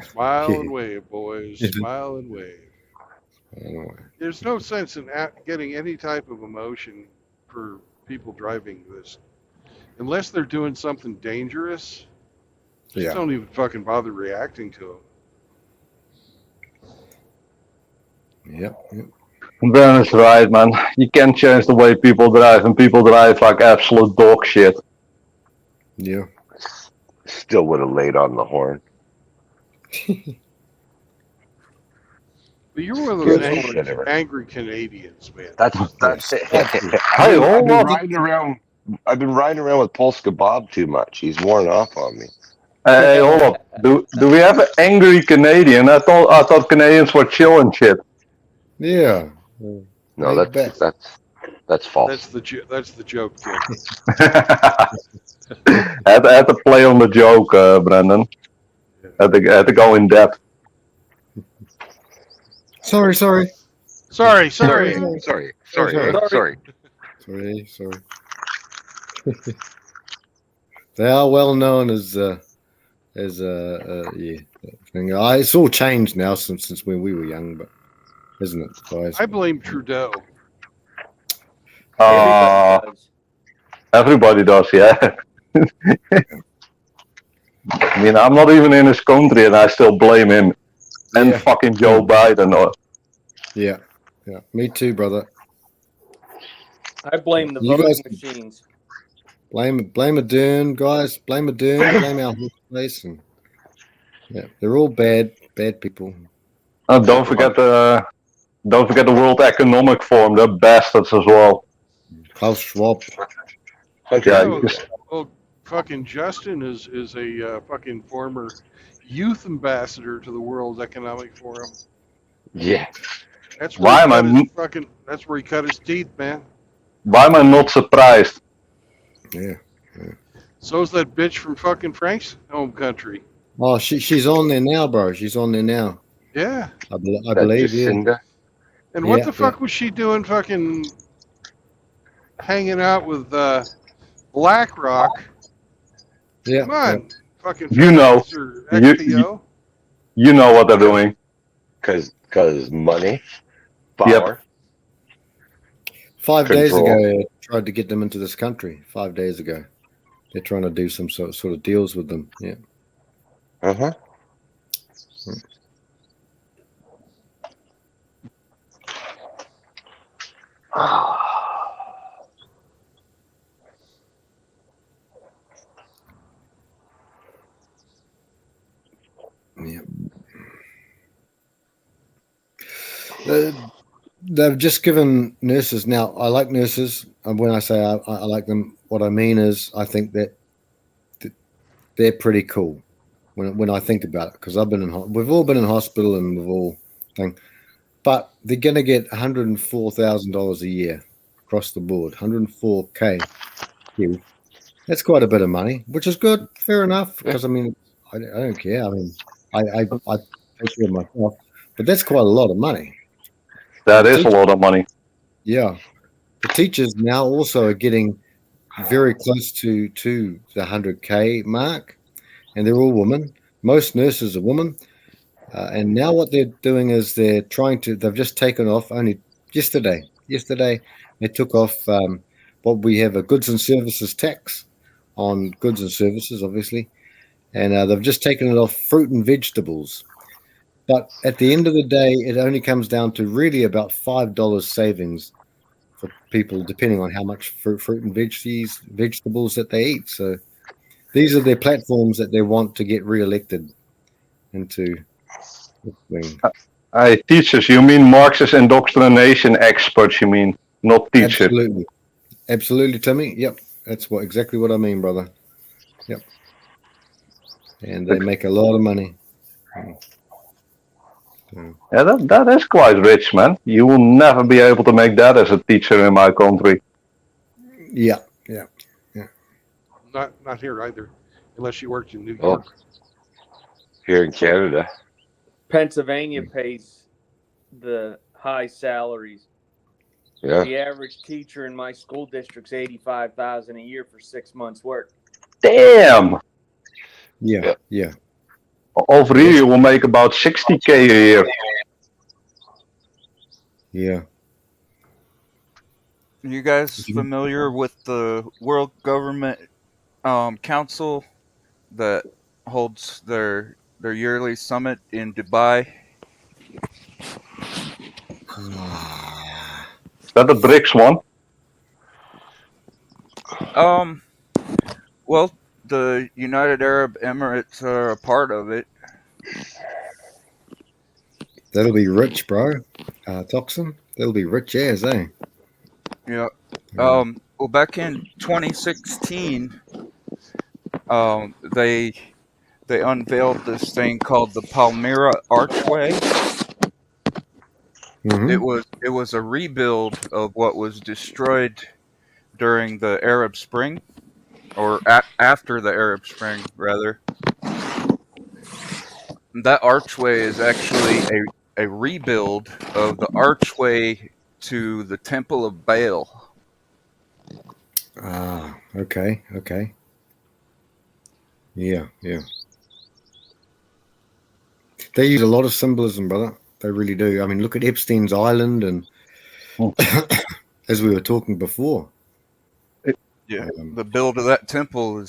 Smile and wave, boys. Smile and wave. There's no sense in getting any type of emotion for people driving this. Unless they're doing something dangerous, just don't even fucking bother reacting to them. Yep. Ben is right, man. You can't change the way people drive, and people drive like absolute dog shit. Yeah. Still would have laid on the horn. But you're one of those angry Canadians, man. That's it. Hey, I've been riding around with Polska Bob too much. He's worn off on me. Hey, hold up. Do we have an angry Canadian? I thought Canadians were chill and shit. Yeah. No, that's false. That's the joke, kid. I had to play on the joke, Brandon. I had to go in depth. Sorry. They are well known as yeah. It's all changed now since when we were young, but isn't it, guys? I blame Trudeau. Everybody does, yeah. I mean, I'm not even in his country, and I still blame him and fucking Joe Biden. Yeah, me too, brother. I blame the voting machines. Blame a Dern, guys. Blame a Dern. Blame our whole place, and they're all bad people. Don't forget the World Economic Forum. They're bastards as well. Klaus Schwab. Fucking Justin is a fucking former youth ambassador to the World Economic Forum. Yeah. That's where that's where he cut his teeth, man. Why am I not surprised? Yeah. So's that bitch from fucking Frank's home country. Oh, she's on there now, bro. She's on there now. Yeah. I believe, yeah. And what the fuck was she doing fucking hanging out with BlackRock? Yeah. Come on. Fucking you know. You know what they're doing. Because money, power. 5 days ago, I tried to get them into this country. 5 days ago. They're trying to do some sort of deals with them. Yeah. Yeah. They've just given nurses now. I like nurses, and when I say I like them, what I mean is I think that they're pretty cool. When I think about it, because we've all been in hospital and we've all thing, but they're going to get $104,000 a year across the board, 104K. That's quite a bit of money, which is good, fair enough. Because I mean, I don't care. I mean, I take care of myself, but that's quite a lot of money. That is a lot of money. Yeah, the teachers now also are getting very close to the 100K mark, and they're all women. Most nurses are women, and now what they're doing is they've just taken off only yesterday. Yesterday they took off what we have a goods and services tax on goods and services, obviously, and they've just taken it off fruit and vegetables. But at the end of the day, it only comes down to really about $5 savings for people, depending on how much fruit and vegetables that they eat. So these are their platforms that they want to get re-elected into. Teachers, you mean Marxist indoctrination experts, you mean, not teachers. Absolutely. Absolutely, Timmy. Yep. That's exactly what I mean, brother. Yep. And they make a lot of money. Yeah, that is quite rich, man. You will never be able to make that as a teacher in my country. Yeah. Not here either, unless you worked in New York. Here in Canada. Pennsylvania pays the high salaries. Yeah. The average teacher in my school district's $85,000 a year for 6 months' work. Damn. Yeah. Over here, you will make about 60K a year. Yeah. Are you guys familiar with the World Government Council that holds their yearly summit in Dubai? Is that the BRICS one? Well, the United Arab Emirates are a part of it. That'll be rich, bro. Toxin. That'll be rich as, eh? Yeah. Well, back in 2016, they unveiled this thing called the Palmyra Archway. Mm-hmm. It was a rebuild of what was destroyed during the Arab Spring, or after the Arab Spring, rather. That archway is actually a rebuild of the archway to the Temple of Baal. Okay. Yeah. They use a lot of symbolism, brother. They really do. I mean, look at Epstein's Island, and as we were talking before. Yeah, the build of that temple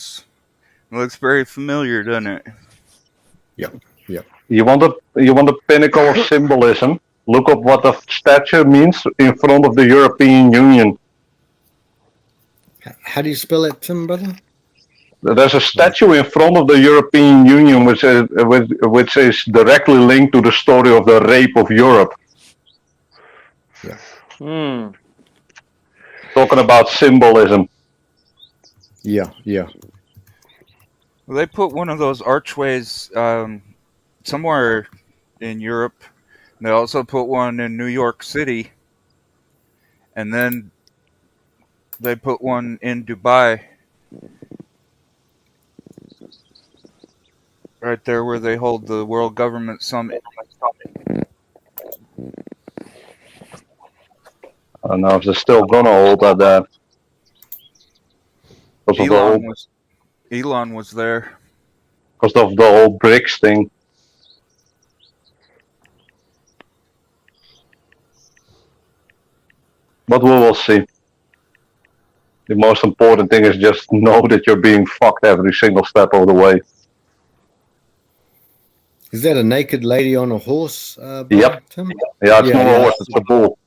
looks very familiar, doesn't it? Yep. You want the pinnacle of symbolism? Look up what the statue means in front of the European Union. How do you spell that, Tim, brother? There's a statue in front of the European Union which is directly linked to the story of the rape of Europe. Yeah. Talking about symbolism. Yeah. Well, they put one of those archways somewhere in Europe. They also put one in New York City. And then they put one in Dubai. Right there where they hold the World Government Summit. I don't know if they're still gonna hold that. Elon was there. Because of the whole BRICS thing. But we will see. The most important thing is just know that you're being fucked every single step of the way. Is that a naked lady on a horse, bro, Yep. Tim? Yeah, it's not a horse, it's a bull.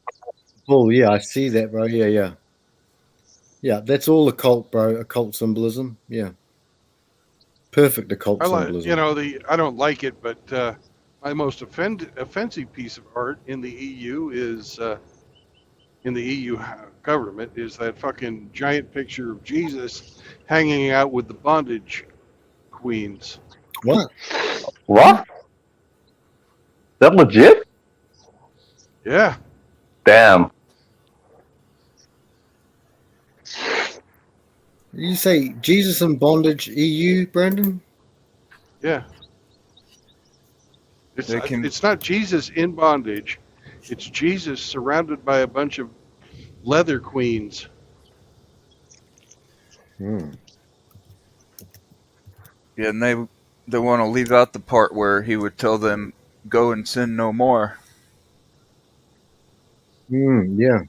Bull, yeah, I see that, bro. Yeah. Yeah, that's all occult, bro. Occult symbolism. Yeah. Perfect occult I like, symbolism. I don't like it, but my most offensive piece of art in the EU is in the EU government is that fucking giant picture of Jesus hanging out with the bondage queens. What? What? That legit? Yeah. Damn. You say Jesus in bondage, EU, Brandon? Yeah. It's not Jesus in bondage. It's Jesus surrounded by a bunch of leather queens. Hmm. Yeah, and they want to leave out the part where he would tell them, "Go and sin no more." Yeah.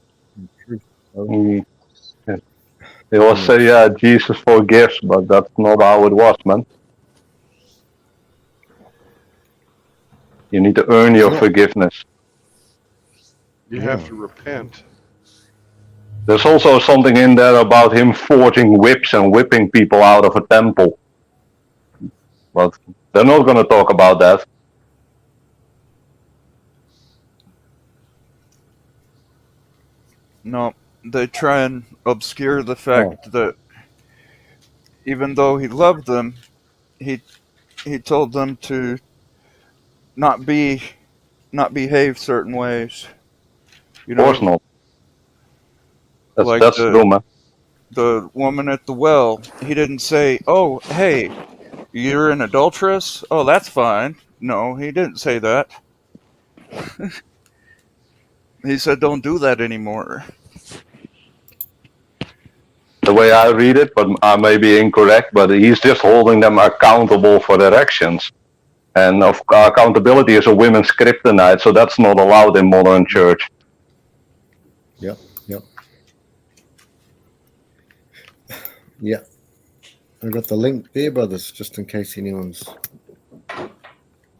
Mm. Yeah. They will say, yeah, Jesus forgives, but that's not how it was, man. You need to earn your forgiveness. You have to repent. There's also something in there about him forging whips and whipping people out of a temple. But they're not going to talk about that. No, they try and obscure the fact that even though he loved them, he told them to not behave certain ways. You Of course know, not. like That's true, man. the woman at the well. He didn't say, "Oh, hey, you're an adulteress." Oh, that's fine. No, he didn't say that. He said, "Don't do that anymore." The way I read it, but I may be incorrect, but he's just holding them accountable for their actions. And accountability is a women's kryptonite, so that's not allowed in modern church. Yep. Yeah. I got the link there, brothers, just in case anyone's.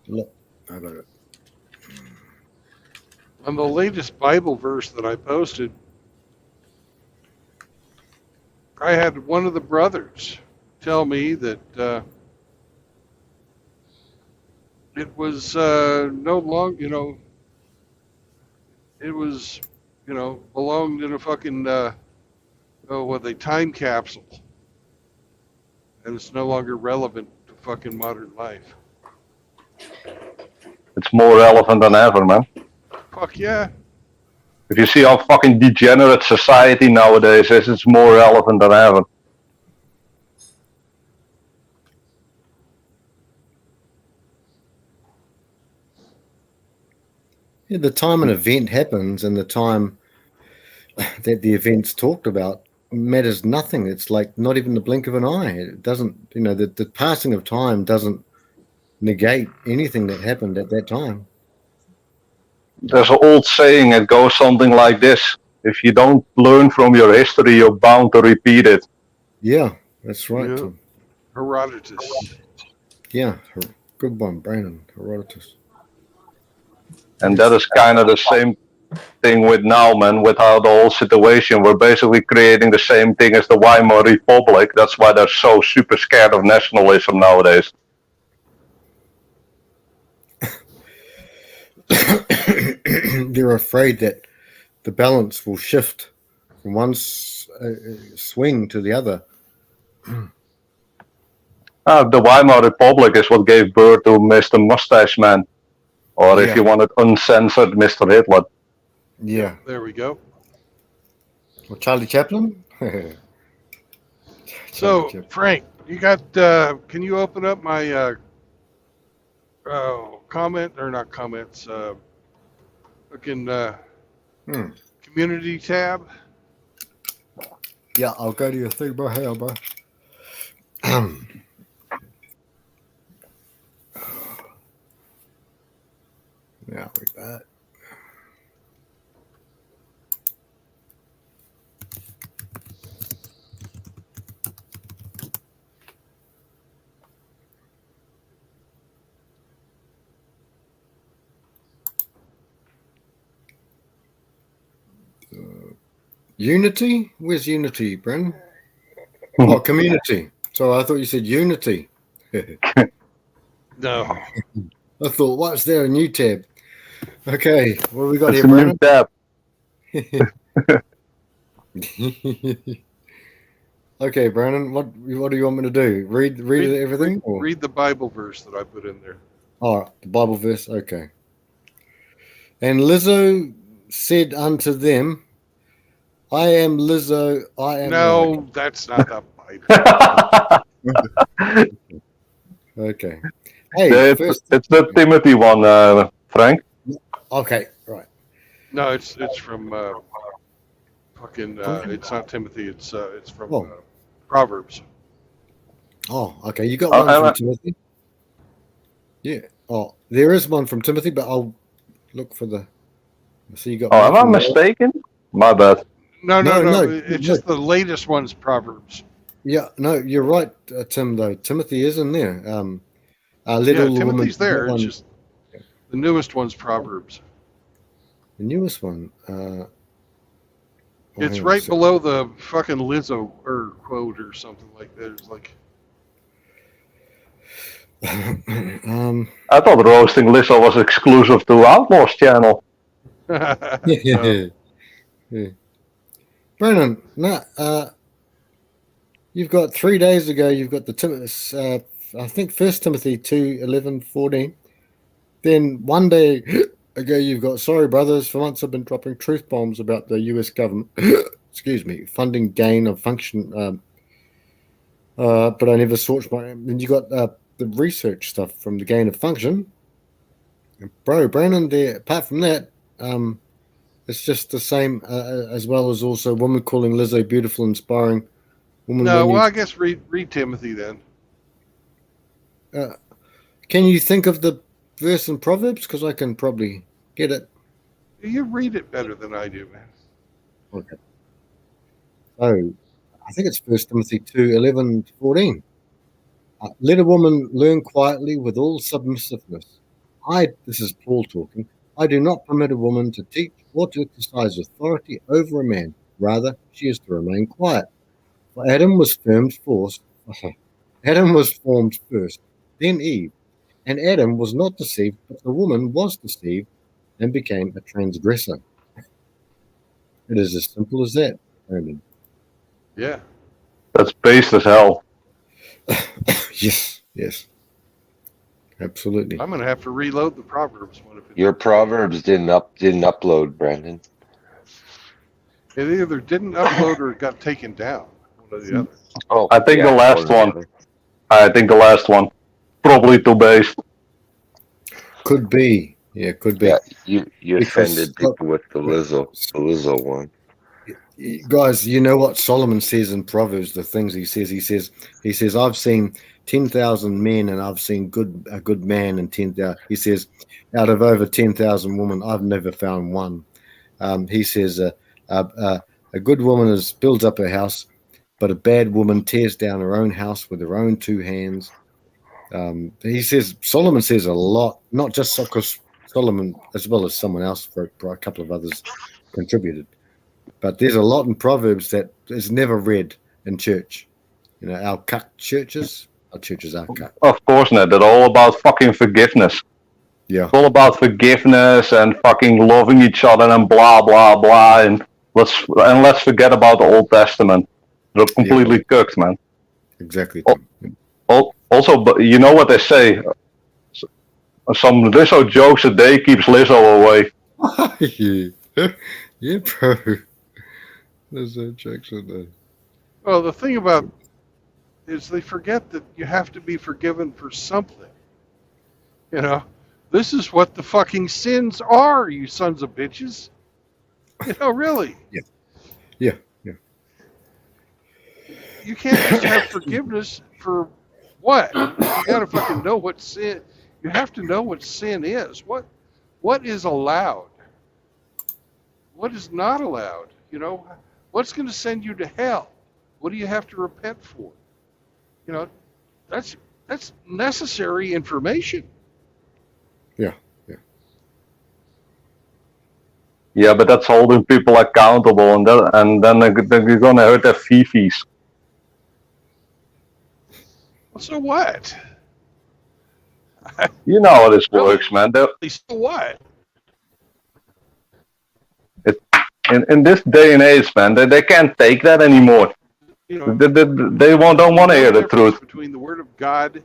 Look, I got it. On the latest Bible verse that I posted, I had one of the brothers tell me that it was no longer, it was, belonged in a fucking, time capsule. And it's no longer relevant to fucking modern life. It's more relevant than ever, man. Fuck yeah. If you see how fucking degenerate society nowadays is, it's more relevant than ever. Yeah, the time an event happens and the time that the event's talked about matters nothing. It's like not even the blink of an eye. It doesn't, the passing of time doesn't negate anything that happened at that time. There's an old saying, it goes something like this. If you don't learn from your history, you're bound to repeat it. Yeah, that's right, Yeah. Tim. Herodotus. Yeah, good one, Brandon. Herodotus. And that is kind of the same thing with now, man, with how the whole situation, we're basically creating the same thing as the Weimar Republic. That's why they're so super scared of nationalism nowadays. They're afraid that the balance will shift from one swing to the other. The Weimar Republic is what gave birth to Mr. Mustache Man. Or if you want it uncensored, Mr. Hitler. Yeah. There we go. Well, Charlie Chaplin? So, Frank, you got, can you open up my comment, or not comments, looking community tab? Yeah, I'll go to your thing, bro. Hell, bro. Yeah, we back. Unity? Where's Unity, Bren? Oh, community. So I thought you said Unity. No. I thought, what's there? A new tab. Okay, what have we got It's here, a new Brandon? tab. Okay, Brandon, what do you want me to do? Read everything? Or? Read the Bible verse that I put in there. Oh, the Bible verse. Okay. And Lizzo said unto them, I am Lizzo. I am. No, that's not the Bible. Okay. Hey, Yeah, it's the Timothy one, Frank. Okay, right. No, it's from fucking. It's not Timothy. It's from Proverbs. Oh, okay. You got one from Timothy. Yeah. Oh, there is one from Timothy, but I'll look for the. So you got. Oh, am I mistaken? My bad. No. It's just the latest one's Proverbs. Yeah, no, you're right, Tim. Though Timothy is in there. Timothy's there. It's just the newest one's Proverbs. The newest one. It's right below the fucking Lizzo quote or something like that. It's like. I thought roasting Lizzo was exclusive to Outlaw's channel. Yeah. Brennan, you've got 3 days ago. You've got the I think 1 Timothy 2:11-14. Then 1 day ago, you've got sorry brothers. For months, I've been dropping truth bombs about the U.S. government. Excuse me, funding gain of function. But I never sought my. Then you got the research stuff from the gain of function. Bro, Brandon, there. Apart from that, it's just the same as well as also woman calling Lizzo beautiful, inspiring. Woman. No, well, I guess read Timothy then. Can you think of the verse in Proverbs? Because I can probably get it. You read it better than I do, man. Okay. So, I think it's 1 Timothy 2:11-14. Let a woman learn quietly with all submissiveness. This is Paul talking. I do not permit a woman to teach or to exercise authority over a man. Rather, she is to remain quiet. For Adam was formed first, then Eve. And Adam was not deceived, but the woman was deceived and became a transgressor. It is as simple as that, Brandon. Yeah. That's based as hell. Yes. Absolutely. I'm going to have to reload the Proverbs one. Your Proverbs didn't upload, Brandon. It either didn't upload or it got taken down. One or the other. Oh, I think the last one. I think the last one. Probably too based. Could be. Yeah, could be. Yeah, you offended people with the Lizzo one. Guys, you know what Solomon says in Proverbs, the things he says, I've seen 10,000 men and I've seen a good man and 10,000. He says, out of over 10,000 women, I've never found one. He says, a good woman builds up her house, but a bad woman tears down her own house with her own two hands. Solomon says a lot, not just because Solomon, as well as someone else, for a couple of others contributed. But there's a lot in Proverbs that is never read in church. You know, our churches are cucked. Of course not. They're all about fucking forgiveness. Yeah. It's all about forgiveness and fucking loving each other and blah blah blah. And let's forget about the Old Testament. They're completely cooked, man. Exactly. Also, but you know what they say? Some Lizzo jokes a day keeps Lizzo away. Yeah, bro. Lizzo jokes a day. Well, the thing about is they forget that you have to be forgiven for something. You know, this is what the fucking sins are, you sons of bitches. You know, really. Yeah. You can't just have forgiveness for what? You got to fucking know what sin. You have to know what sin is. What is allowed? What is not allowed? You know, what's going to send you to hell? What do you have to repent for? You know, that's necessary information. Yeah. Yeah, but that's holding people accountable, and then you're gonna hurt their fifis. Well, so what? You know how this works, man. So what? In this day and age, man, they can't take that anymore. You know, They don't want to hear the truth. Between the Word of God,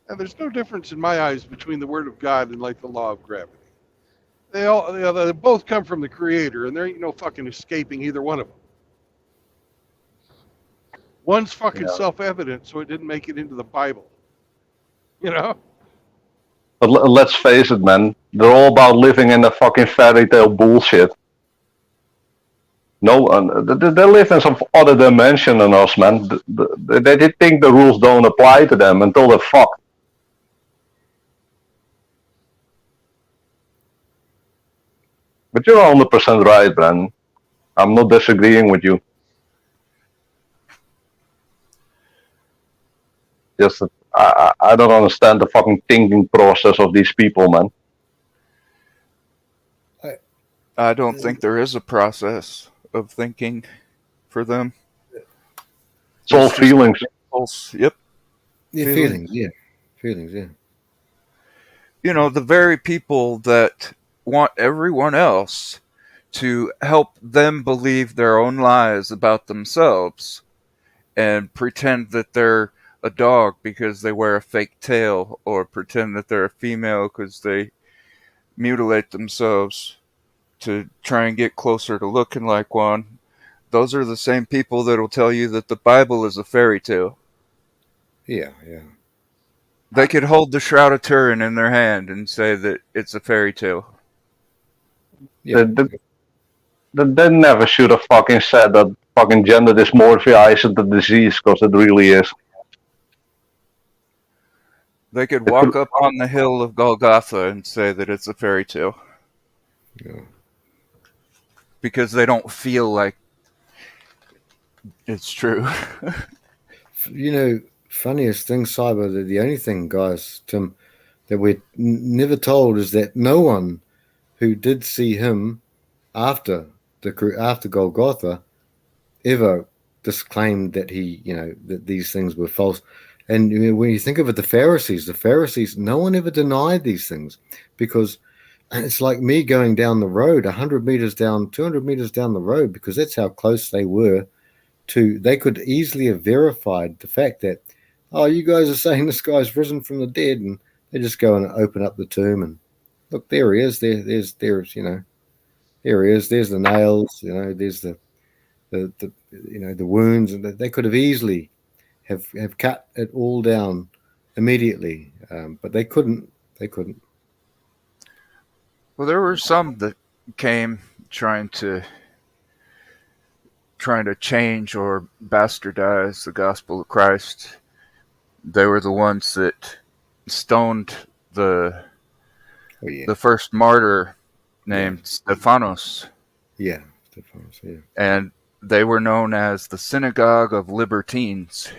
and there's no difference in my eyes between the Word of God and like the law of gravity. They both come from the Creator, and there ain't no fucking escaping either one of them. One's fucking self-evident, so it didn't make it into the Bible. You know? But let's face it, man. They're all about living in the fucking fairy tale bullshit. No, they live in some other dimension than us, man. They think the rules don't apply to them until they're fucked. But you're 100% right, Brandon. I'm not disagreeing with you. Just I don't understand the fucking thinking process of these people, man. I don't think there is a process of thinking for them. It's all feelings. Yep. Yeah, feelings, yeah. Feelings, yeah. You know, the very people that want everyone else to help them believe their own lies about themselves and pretend that they're a dog because they wear a fake tail, or pretend that they're a female because they mutilate themselves to try and get closer to looking like one. Those are the same people that will tell you that the Bible is a fairy tale. Yeah, yeah. They could hold the Shroud of Turin in their hand and say that it's a fairy tale. Yeah. They never should have fucking said that fucking gender dysmorphia isn't a disease, because it really is. They could walk up on the hill of Golgotha and say that it's a fairy tale. Yeah. Because they don't feel like it's true. You know, funniest thing, Cyber, the only thing, guys, Tim, that we're never told is that no one who did see him after Golgotha ever disclaimed that that these things were false. And when you think of it, the Pharisees, no one ever denied these things, because it's like me going down the road 100 meters down, 200 meters down the road, because that's how close they were to. They could easily have verified the fact that, oh, you guys are saying this guy's risen from the dead, and they just go and open up the tomb and look, there he is. There he is. There's the nails. There's the wounds, and they could have easily have cut it all down immediately, but they couldn't. Well, there were some that came trying to change or bastardize the gospel of Christ. They were the ones that stoned the first martyr named Stephanos. Yeah, Stephanos, yeah. And they were known as the Synagogue of Libertines.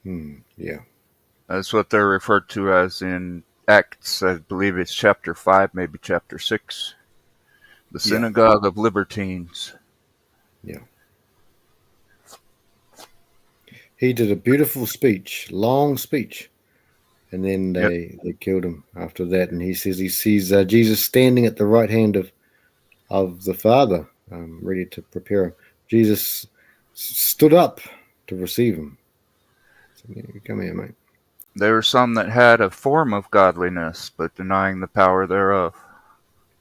Yeah. That's what they're referred to as in Acts, I believe it's chapter 5, maybe chapter 6. The Synagogue of Libertines. Yeah. He did a beautiful speech, long speech, and then they killed him after that. And he says he sees Jesus standing at the right hand of the Father, ready to prepare him. Jesus stood up to receive him. So, come here, mate. There were some that had a form of godliness, but denying the power thereof.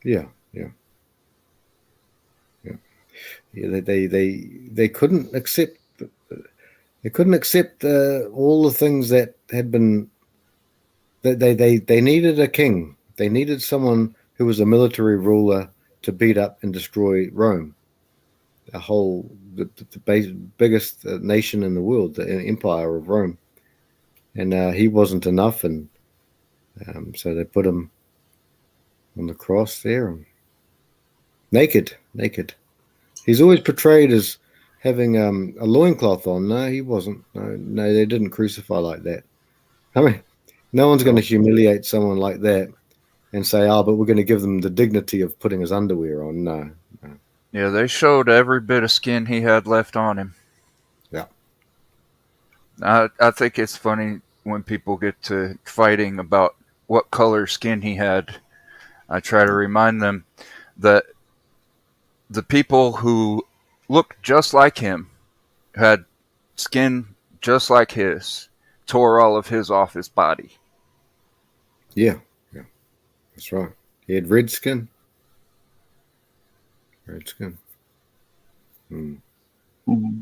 Yeah. They couldn't accept. They couldn't accept all the things that had been. They needed a king. They needed someone who was a military ruler to beat up and destroy Rome, the biggest nation in the world, the empire of Rome. And he wasn't enough, and so they put him on the cross there, naked. He's always portrayed as having a loincloth on. No, he wasn't. No, they didn't crucify like that. I mean, no one's going to humiliate someone like that and say, "Oh, but we're going to give them the dignity of putting his underwear on." No. Yeah, they showed every bit of skin he had left on him. Yeah. I think it's funny when people get to fighting about what color skin he had. I try to remind them that the people who looked just like him, had skin just like his, tore all of his off his body. Yeah. That's right. He had red skin. Red skin.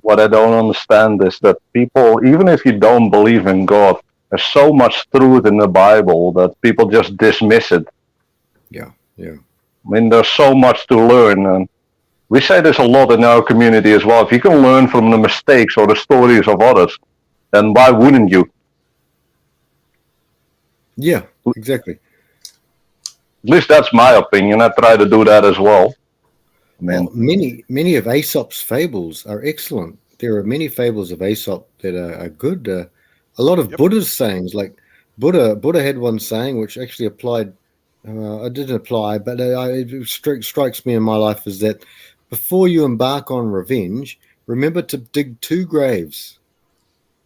What I don't understand is that people, even if you don't believe in God, there's so much truth in the Bible that people just dismiss it. Yeah. I mean, there's so much to learn, and we say this a lot in our community as well. If you can learn from the mistakes or the stories of others, then why wouldn't you? Yeah, exactly. At least that's my opinion. I try to do that as well. I mean, many of Aesop's fables are excellent. There are many fables of Aesop that are good. A lot of Buddha's sayings, like Buddha had one saying which actually applied. It didn't apply, but it strikes me in my life is that before you embark on revenge, remember to dig 2 graves.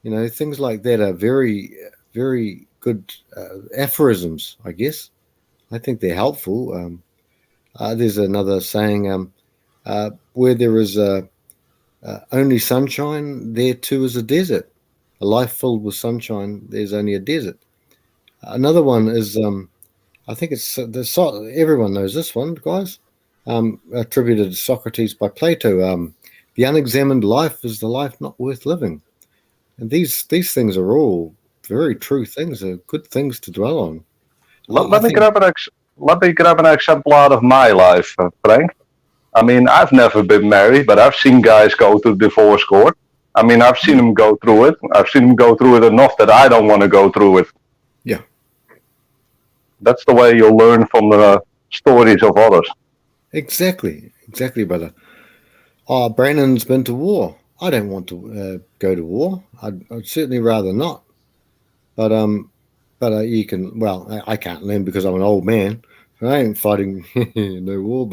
Things like that are very, very good aphorisms, I guess. I think they're helpful. There's another saying, where there is only sunshine, there too is a desert. A life filled with sunshine, there's only a desert. Another one is, I think it's everyone knows this one, guys. Attributed to Socrates by Plato. The unexamined life is the life not worth living. And these things are all very true things. They're good things to dwell on. let me grab an example out of my life, Frank. I mean, I've never been married, but I've seen guys go to divorce court. I mean, I've seen them go through it. I've seen them go through it enough that I don't want to go through it. Yeah. That's the way you'll learn from the stories of others. Exactly, brother. Oh, Brandon's been to war. I don't want to go to war. I'd certainly rather not. But you can. Well, I can't learn because I'm an old man. I ain't fighting no war.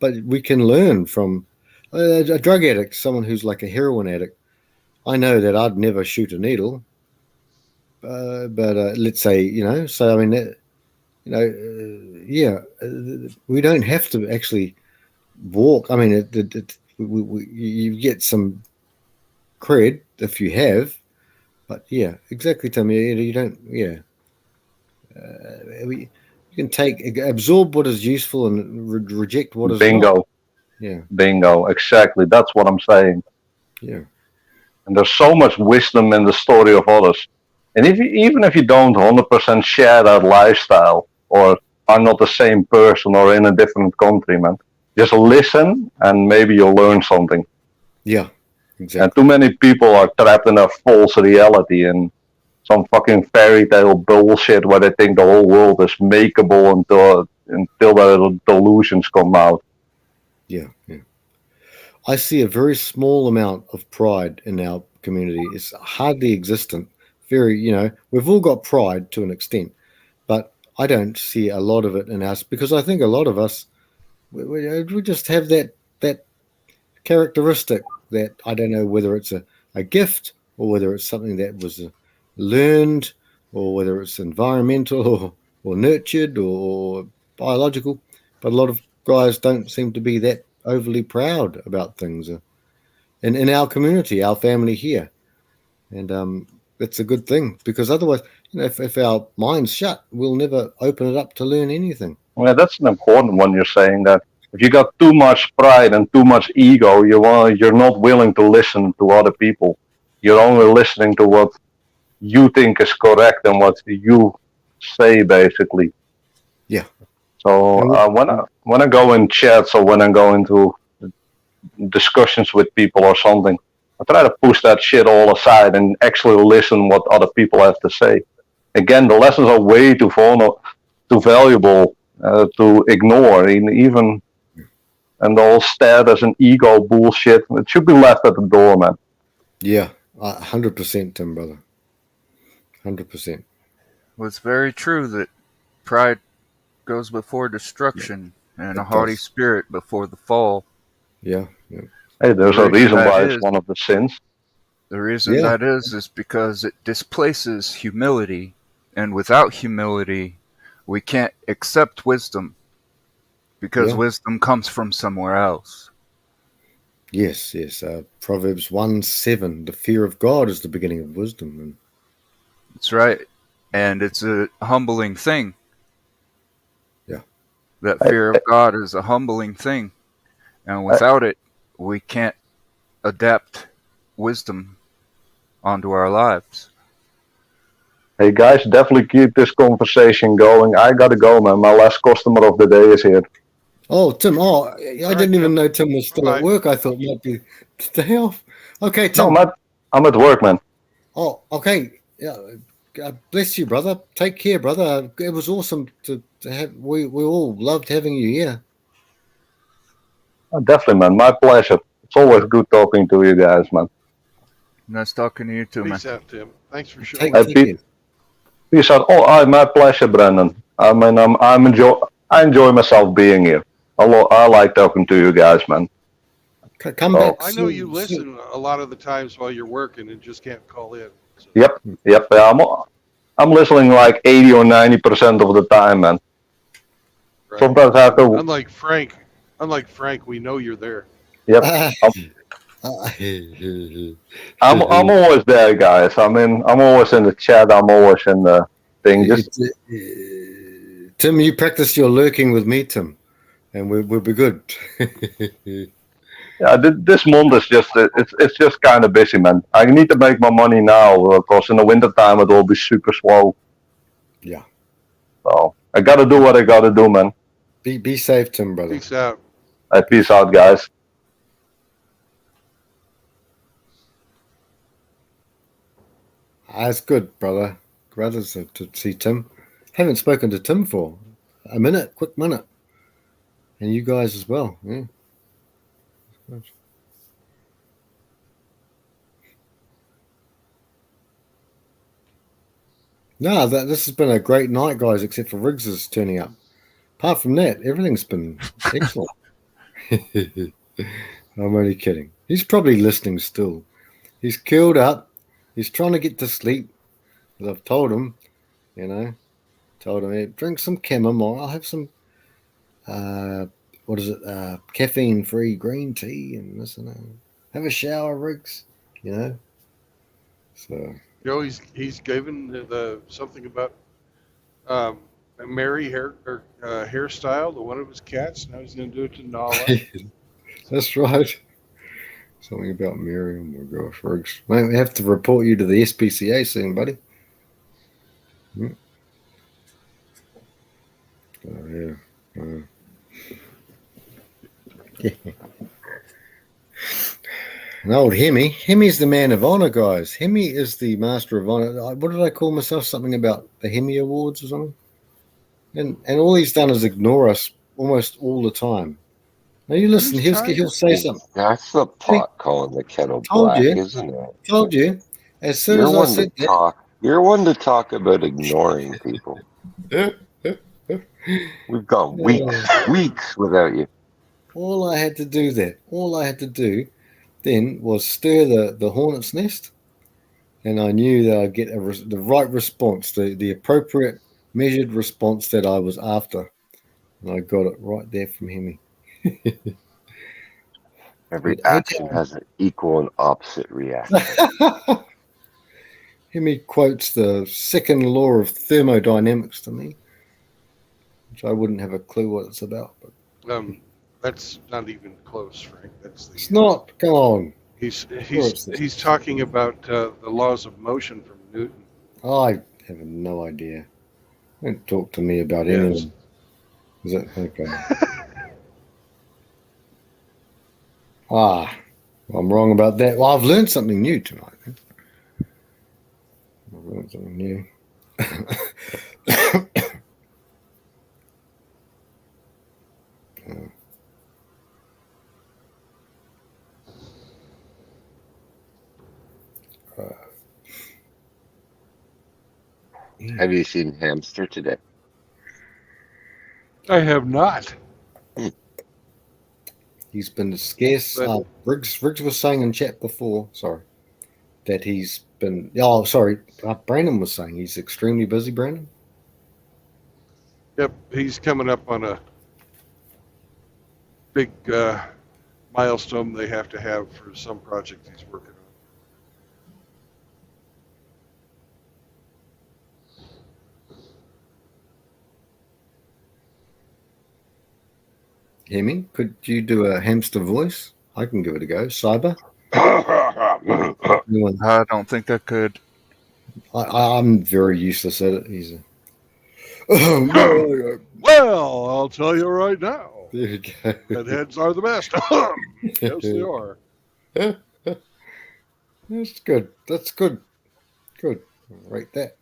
But we can learn from a drug addict, someone who's like a heroin addict. I know that I'd never shoot a needle. But let's say, so I mean, we don't have to actually walk. I mean, you get some cred if you have, but yeah, exactly, Tommy. You don't, yeah. You can absorb what is useful and reject what is Bingo. not. Yeah. Bingo. Exactly. That's what I'm saying. Yeah. And there's so much wisdom in the story of others. And even if you don't 100% share that lifestyle or are not the same person or in a different country, man, just listen and maybe you'll learn something. Yeah, exactly. And too many people are trapped in a false reality and some fucking fairy tale bullshit where they think the whole world is makeable until the delusions come out. Yeah. I see a very small amount of pride in our community. It's hardly existent. We've all got pride to an extent, but I don't see a lot of it in us because I think a lot of us, we just have that characteristic that I don't know whether it's a gift or whether it's something that was learned or whether it's environmental or nurtured or biological. But a lot of guys don't seem to be that overly proud about things in our community, our family here. And that's a good thing because otherwise, if our mind's shut, we'll never open it up to learn anything. Yeah, that's an important one. You're saying that if you got too much pride and too much ego, you're not willing to listen to other people. You're only listening to what you think is correct and what you say, basically. Yeah. So when I go in chats or when I go into discussions with people or something, I try to push that shit all aside and actually listen what other people have to say. Again, the lessons are way too valuable to ignore. And the whole status and ego bullshit, it should be left at the door, man. Yeah, 100%, Tim, brother. 100%. Well, it's very true that pride goes before destruction, and a It haughty does. spirit before the fall. Yeah. Yeah. Hey, there's The a reason reason that why it's is, one of the sins. the reason Yeah. that is because it displaces humility, and without humility, we can't accept wisdom, because Yeah. wisdom comes from somewhere else. Yes. Yes. Proverbs 1:7. The fear of God is the beginning of wisdom. And That's right. And it's a humbling thing. yeah. That Hey, fear of God is a humbling thing. And without it, we can't adapt wisdom onto our lives. hey guys, definitely keep this conversation going. I gotta go, man. My last customer of the day is here. Oh, Tim. Oh, I All didn't right, even Tim. know Tim was still at Bye-bye. work. I thought might be the hell. Okay, No, Tim. I'm at work, man. Oh, okay. Yeah. God bless you, brother. Take care, brother. It was awesome to have. We all loved having you here. Definitely, man. My pleasure. It's always good talking to you guys, man. Nice talking to you too, man. Peace out, Tim. Thanks for Take showing up. care. Peace out. Oh, my pleasure, Brandon. I mean, I enjoy myself being here. I like talking to you guys, man. Come Oh, back I know you soon. listen a lot of the times while you're working and just can't call in. So. yep. Yeah, I'm listening like 80 or 90% of the time, man. Right. Sometimes I have to. Unlike Frank, we know you're there. Yep. I'm always there, guys. I mean, I'm always in the chat. I'm always in the thing. Just Tim, you practice your lurking with me, Tim, and we'll be good. yeah, this month is just it's just kind of busy, man. I need to make my money now because in the winter time it will be super slow. Yeah. So I gotta do what I gotta do, man. Be safe, Tim, brother. Peace out. Peace out, guys. That's good, brother. Brothers to see Tim. Haven't spoken to Tim for a minute, quick minute, and you guys as well. Yeah. No, this has been a great night, guys. Except for Riggs is turning up. Apart from that, everything's been excellent. I'm only kidding. He's probably listening still. He's curled up. He's trying to get to sleep. As I've told him, hey, drink some chamomile. I'll have some, what is it, caffeine-free green tea and this and that. Have a shower, Riggs, So. He's given the something about Mary hairstyle to one of his cats. Now he's going to do it to Nala. That's right. Something about Miriam. Oh my gosh, Riggs. Mate, we have to report you to the SPCA soon, buddy. Oh, yeah. And old Hemi. Hemi's the man of honor, guys. Hemi is the master of honor. What did I call myself? Something about the Hemi Awards or something? And all he's done is ignore us almost all the time. Now you listen, he'll say something. That's the pot calling the kettle Told black, you. isn't it? Told you. As soon as I said that. You're one to talk about ignoring people. We've gone weeks without you. All I had to do then was stir the hornet's nest, and I knew that I'd get the right response, the appropriate measured response that I was after, and I got it right there from Hemi. Every action has an equal and opposite reaction. Hemi quotes the second law of thermodynamics to me, which I wouldn't have a clue what it's about. But that's not even close, Frank. It's not. Come on. He's talking about the laws of motion from Newton. I have no idea. Don't talk to me about any of them. Is it okay? I'm wrong about that. Well, I've learned something new tonight. I've learned something new. Have you seen Hamster today? I have not. He's been scarce. But Riggs was saying in chat before, sorry, that he's been. Oh, sorry. Brandon was saying he's extremely busy, Brandon. yep, he's coming up on a big milestone they have to have for some project he's working on. Hemi, could you do a hamster voice? I can give it a go. Cyber? I don't think I could. I'm very useless at it. He's a... Well, I'll tell you right now. There you go. Redheads are the best. Yes, they are. That's good. That's good. Good. Right there.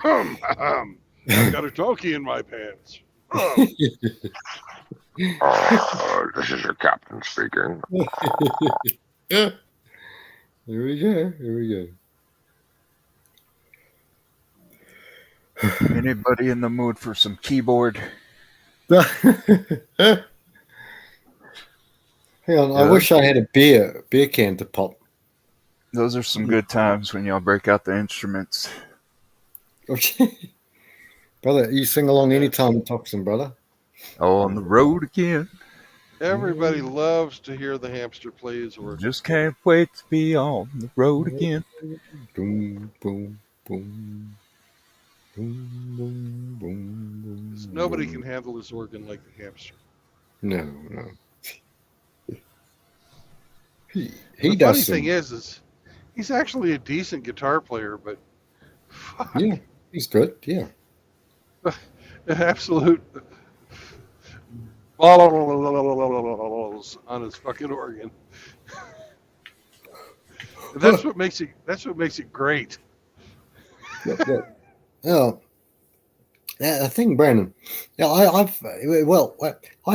I've got a talkie in my pants. This is your captain speaking. Here we go. Here we go. Anybody in the mood for some keyboard? Hang on, I wish I had a beer can to pop. Those are some good times when y'all break out the instruments. Brother, you sing along anytime with Toxin, brother. On the road again. Everybody loves to hear the hamster play his organ. Just can't wait to be on the road again. Boom, boom, boom. Boom, boom, boom, boom. Nobody can handle his organ like the hamster. No. He the does. Funny thing is he's actually a decent guitar player, but fuck. Yeah, he's good. Yeah. Absolute balls on his fucking organ. And that's what makes it great. Yeah. I think Brandon. Yeah, I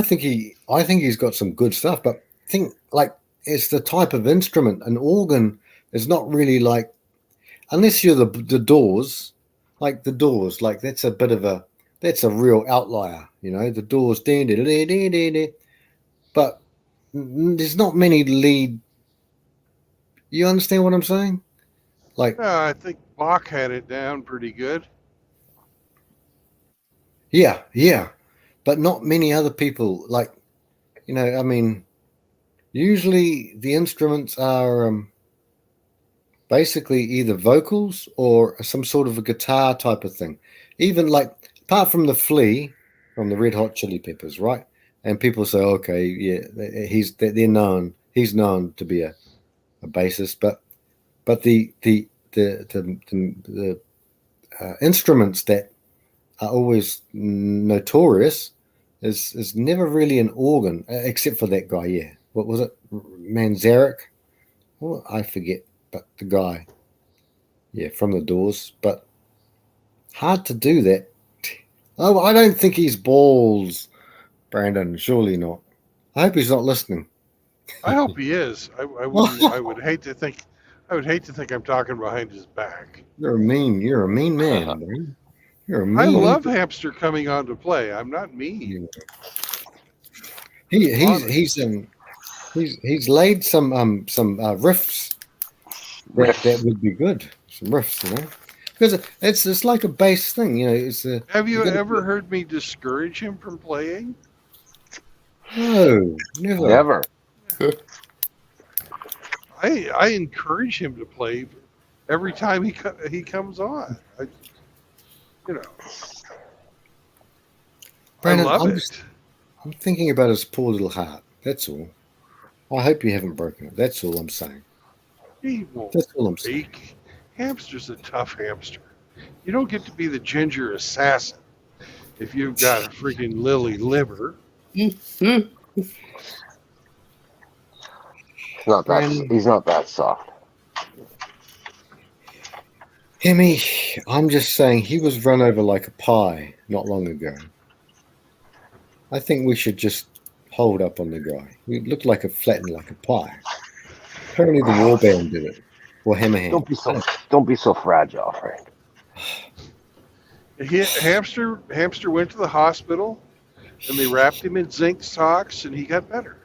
think he's got some good stuff, but I think like it's the type of instrument. An organ is not really like, unless you're the Doors, like the Doors, like that's a real outlier, you know. The Doors, but there's not many lead. You understand what I'm saying? Like, I think Bach had it down pretty good. Yeah, but not many other people. Like, you know, I mean, usually the instruments are basically either vocals or some sort of a guitar type of thing. Even like, apart from the Flea from the Red Hot Chili Peppers, right? And people say, okay, yeah, they're known. He's known to be a bassist, but the instruments that are always notorious is never really an organ, except for that guy. Yeah, what was it, Manzarek? Well, I forget, but the guy, yeah, from the Doors. But hard to do that. Oh, I don't think he's balls, Brandon. Surely not. I hope he's not listening. I hope he is. I would hate to think I'm talking behind his back. You're a mean man, man. You're a mean. I love Hamster coming on to play. I'm not mean. He's laid some riffs that would be good. Some riffs, you know, because it's like a bass thing, you know. Have you ever heard me discourage him from playing? No, never. I encourage him to play every time he comes on. Brandon, I love it. I'm thinking about his poor little heart. That's all. I hope you haven't broken it. That's all I'm saying. He won't. That's all I'm saying. Hamster's a tough hamster. You don't get to be the ginger assassin if you've got a freaking lily liver. He's not that soft. Hemi, I'm just saying he was run over like a pie not long ago. I think we should just hold up on the guy. He looked like flattened like a pie. Apparently the warband did it. Or Hammerhand. Don't be so fragile, Frank. Hamster went to the hospital, and they wrapped him in zinc socks, and he got better.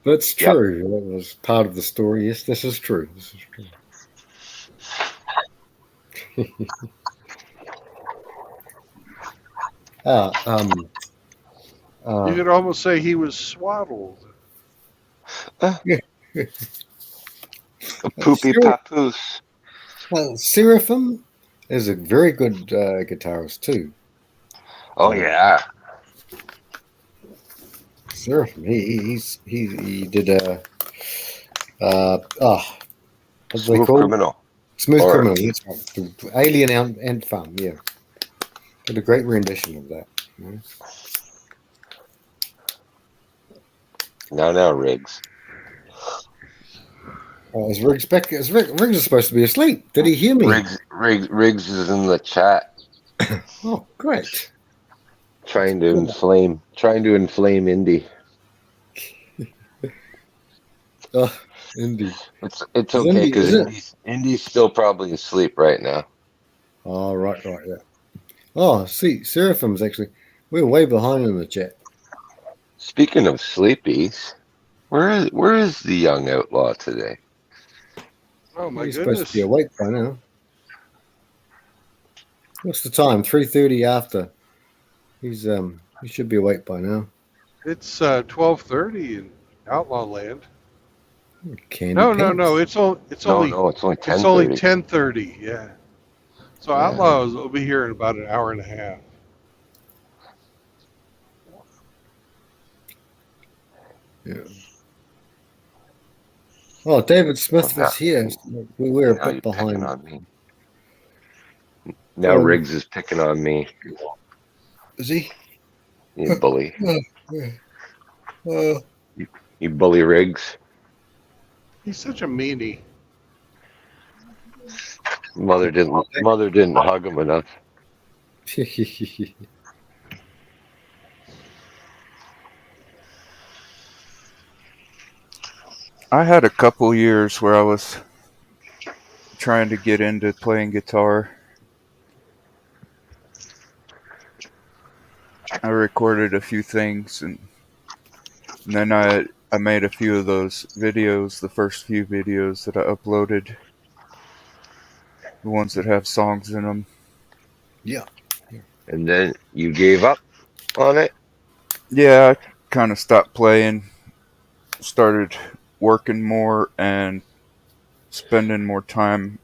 That's true. That was part of the story. Yes, this is true. This is true. You could almost say he was swaddled. Yeah. A poopy papoose. Seraphim is a very good guitarist too. Oh yeah. Seraphim. He did what's they Smooth called? Criminal. Smooth Or- Criminal. That's right. The Alien Ant Farm. Yeah, did a great rendition of that. You know? Now, Riggs. Is Riggs back? Riggs is supposed to be asleep. Did he hear me? Riggs is in the chat. Oh, great. Trying to inflame Indy. Oh, Indy. It's okay because Indy's still probably asleep right now. Oh, right, yeah. Oh, see, Seraphim's actually, we're way behind in the chat. Speaking of sleepies, where is the young outlaw today? Oh my He's goodness! supposed to be awake by now. What's the time? 3:30 after. He should be awake by now. It's 12:30 in Outlaw Land. Candy No. pants. It's only 10:30. 10:30. Yeah. So Yeah. Outlaws will be here in about an hour and a half. Yeah. Oh, David Smith is here. We're a bit behind. On me. Now Riggs is picking on me. Is he? You bully. Uh, You bully Riggs. He's such a meanie. Mother didn't hug him enough. I had a couple years where I was trying to get into playing guitar. I recorded a few things, and then I made a few of those videos, the first few videos that I uploaded, the ones that have songs in them. Yeah. And then you gave up on it? Yeah, I kind of stopped playing, started working more and spending more time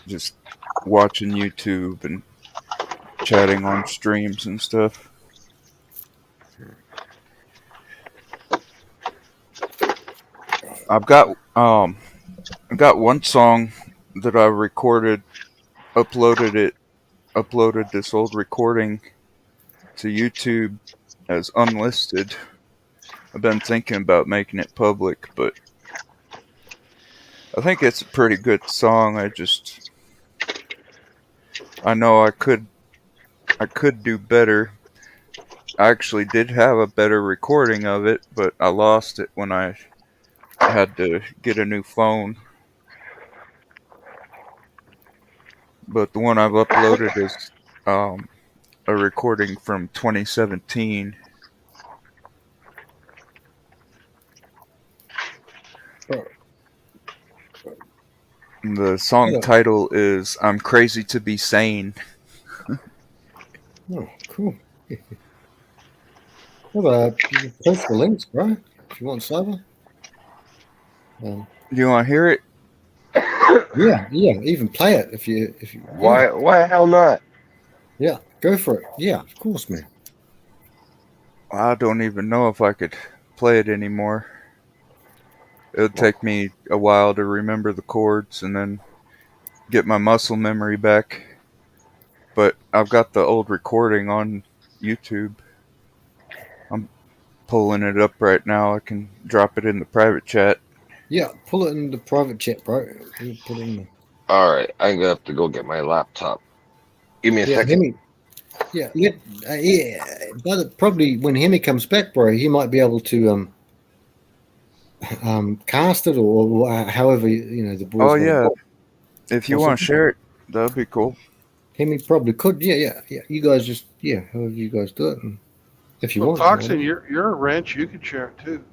just watching YouTube and chatting on streams and stuff. I've got one song that I recorded, uploaded this old recording to YouTube as unlisted. I've been thinking about making it public, but I think it's a pretty good song. I know I could do better. I actually did have a better recording of it, but I lost it when I had to get a new phone. But the one I've uploaded is a recording from 2017. The song title is "I'm Crazy to Be Sane." Oh, cool. Well, you can post the links, bro, if you want cyber. Do you want to hear it? Yeah, even play it if you. Why the hell not? Yeah, go for it. Yeah, of course, man. I don't even know if I could play it anymore. It would take me a while to remember the chords and then get my muscle memory back. But I've got the old recording on YouTube. I'm pulling it up right now. I can drop it in the private chat. Yeah, pull it in the private chat, bro. Put it in there. All right, I'm gonna have to go get my laptop. Give me a second. Hemi, yeah. But probably when Hemi comes back, bro, he might be able to cast it or however the boys. Oh yeah, if you want to share it, that'd be cool. Hemi probably could. Yeah. You guys just however you guys do it, and if you Well, want. Toxin, you're a wrench. You can share it too.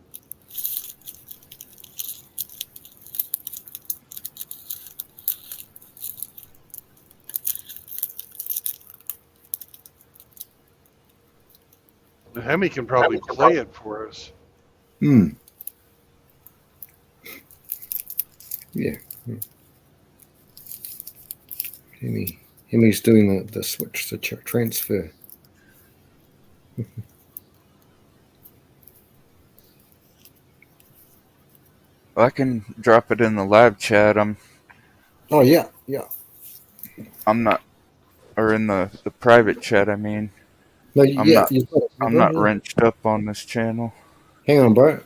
The Hemi can probably play it for us. Yeah. Hemi's doing the switch, the transfer. I can drop it in the live chat. Oh yeah. I'm not, or in the private chat. I mean, No, I'm not. you've got it, I'm not wrenched up on this channel. Hang on, bro.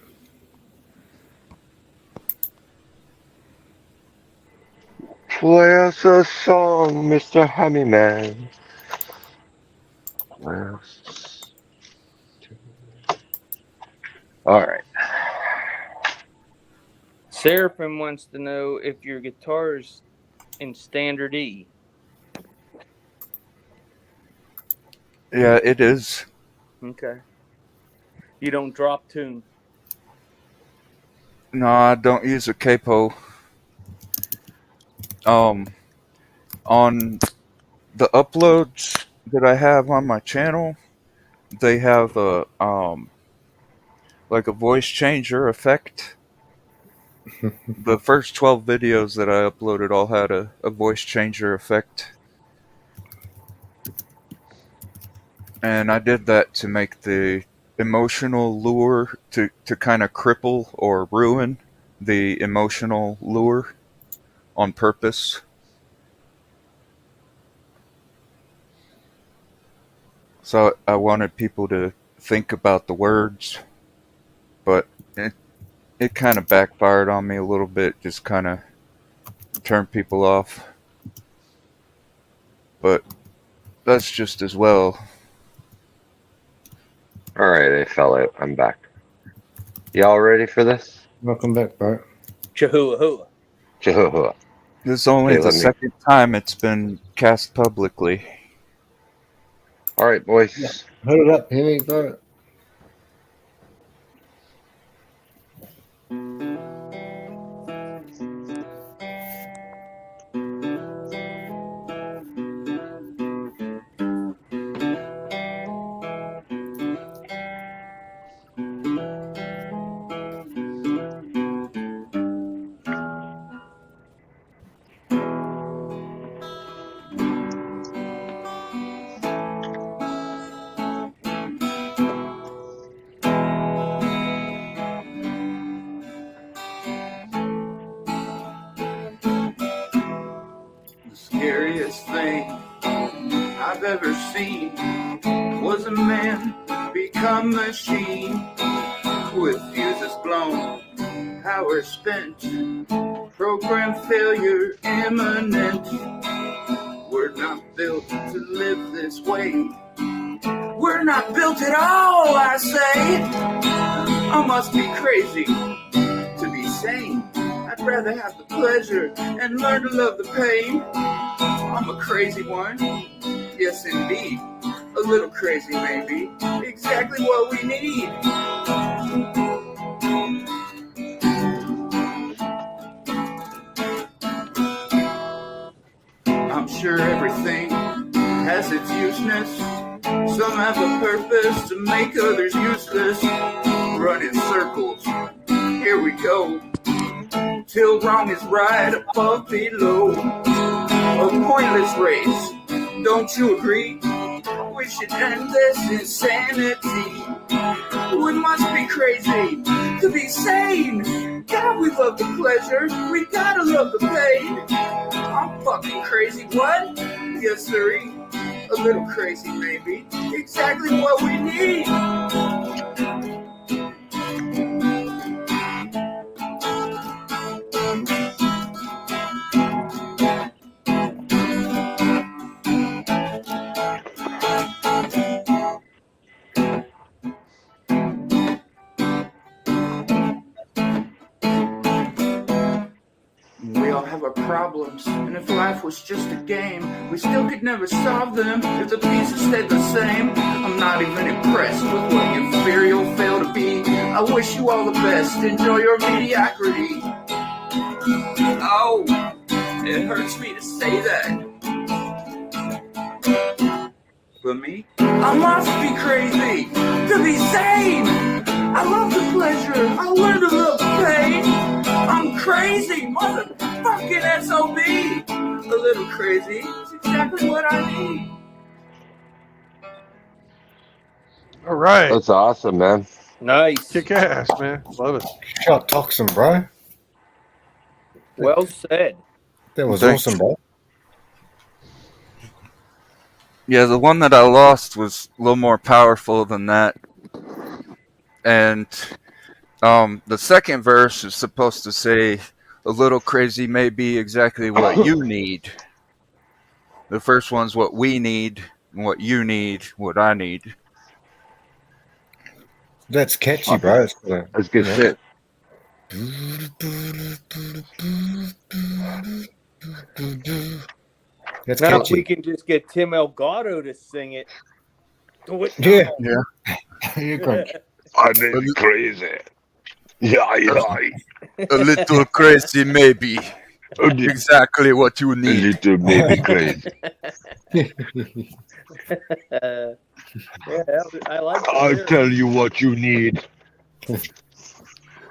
Play us a song, Mr. Hemi Man. All right. Seraphim wants to know if your guitar's in standard E. Yeah, it is. Okay. You don't drop tune. No, I don't use a capo. On the uploads that I have on my channel, they have a like a voice changer effect. The first 12 videos that I uploaded all had a voice changer effect. And I did that to make the emotional lure to kind of cripple or ruin the emotional lure on purpose. So I wanted people to think about the words, but it kind of backfired on me a little bit, just kind of turned people off. But that's just as well. All right, I fell out. I'm back. Y'all ready for this? Welcome back, bro. Chahua. Chihuahua. This is only Okay, the second time it's been cast publicly. All right, boys. Hold it up, Hemi, bro. The scariest thing I've ever seen was a man become machine with fuses blown, power spent, program failure imminent. We're not built to live this way. We're not built at all, I say. I must be crazy to be sane. I'd rather have the pleasure and learn to love the pain. I'm a crazy one, yes indeed. A little crazy maybe, exactly what we need. I'm sure everything has its useness. Some have a purpose to make others useless. Run in circles, here we go, till wrong is right, above below. A pointless race, don't you agree? We should end this insanity. We must be crazy to be sane. God, we love the pleasure, we gotta love the pain. I'm fucking crazy, what? Yes, sirree. A little crazy, maybe. Exactly what we need. We all have our problems, and if life was just a game, we still could never solve them if the pieces stayed the same. I'm not even impressed with what you fear you'll fail to be. I wish you all the best, enjoy your mediocrity. Oh, it hurts me to say that, but me, I must be crazy to be sane. I love the pleasure, I learned to love the pain. I'm crazy, motherfucking SOB. A little crazy is exactly what I need. All right. That's awesome, man. Nice. Kick ass, man. Love it. Shot toxin, bro. Well said. That was Thanks. awesome, bro. Yeah, the one that I lost was a little more powerful than that. And the second verse is supposed to say, a little crazy may be exactly what you need. The first one's what we need, and what you need, what I need. That's catchy, bro. It's That's good shit. That's Now, if catchy. we can just get Tim Elgato to sing it, do it Yeah. now. You're great. I may be crazy. Yeah. A little crazy, maybe. Exactly what you A need. little maybe crazy. I like the I'll lyrics. tell you what you need.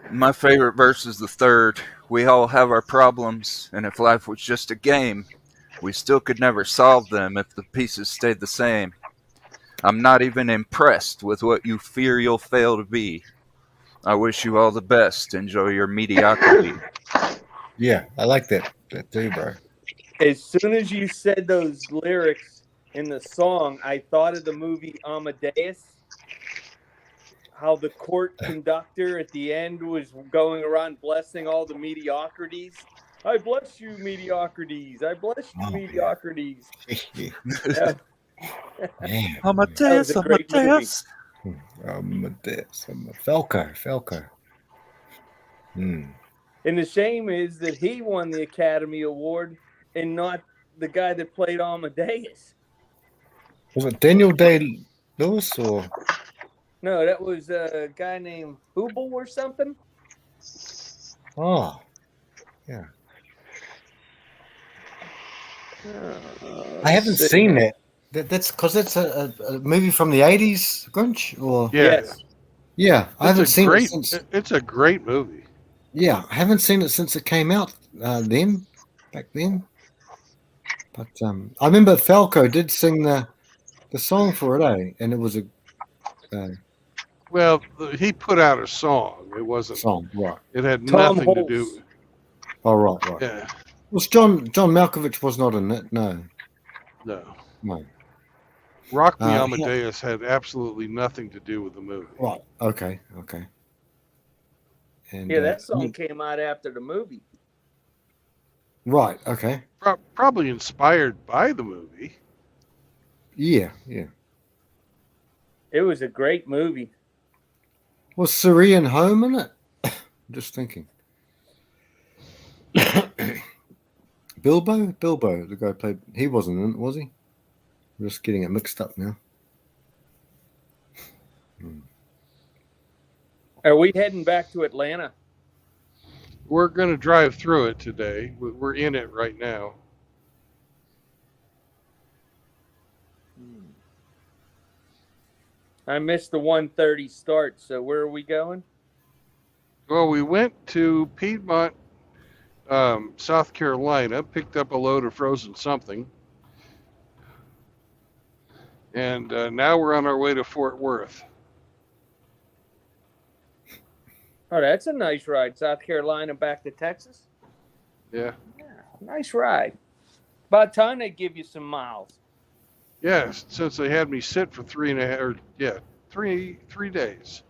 My favorite verse is the third. We all have our problems, and if life was just a game, we still could never solve them if the pieces stayed the same. I'm not even impressed with what you fear you'll fail to be. I wish you all the best. Enjoy your mediocrity. Yeah, I like that too, bro. As soon as you said those lyrics in the song, I thought of the movie Amadeus. How the court conductor at the end was going around blessing all the mediocrities. I bless you, mediocrities. I bless you, mediocrities. Yeah. Amadeus, That was a great Amadeus. Falco. And the shame is that he won the Academy Award and not the guy that played Amadeus. Was it Daniel Day-Lewis or? No, that was a guy named Hubel or something. Oh, yeah. I haven't seen that. That's because it's a movie from the 80s, Grinch? Or Yes. Yeah, I haven't seen it since. It's a great movie. Yeah, I haven't seen it since it came out back then. But I remember Falco did sing the song for it, and it was a Well, he put out a song. It wasn't song, right? It had Tom nothing to Holtz. do. Oh, right. Yeah. Was John Malkovich was not in it? No. Rock Me Yeah. Amadeus had absolutely nothing to do with the movie. Right. Okay. And Yeah, that song came out after the movie. Right. Okay. Probably inspired by the movie. Yeah. It was a great movie. Was Syrian home in it? Just thinking. Bilbo, the guy played. He wasn't in it, was he? I'm just getting it mixed up now. Are we heading back to Atlanta? We're going to drive through it today. We're in it right now. I missed the 1:30 start, so where are we going? Well, we went to Piedmont, South Carolina, picked up a load of frozen something, and now we're on our way to Fort Worth. Oh, that's a nice ride. South Carolina back to Texas. Yeah. Nice ride. About time they give you some miles. Yes, since they had me sit for 3 days.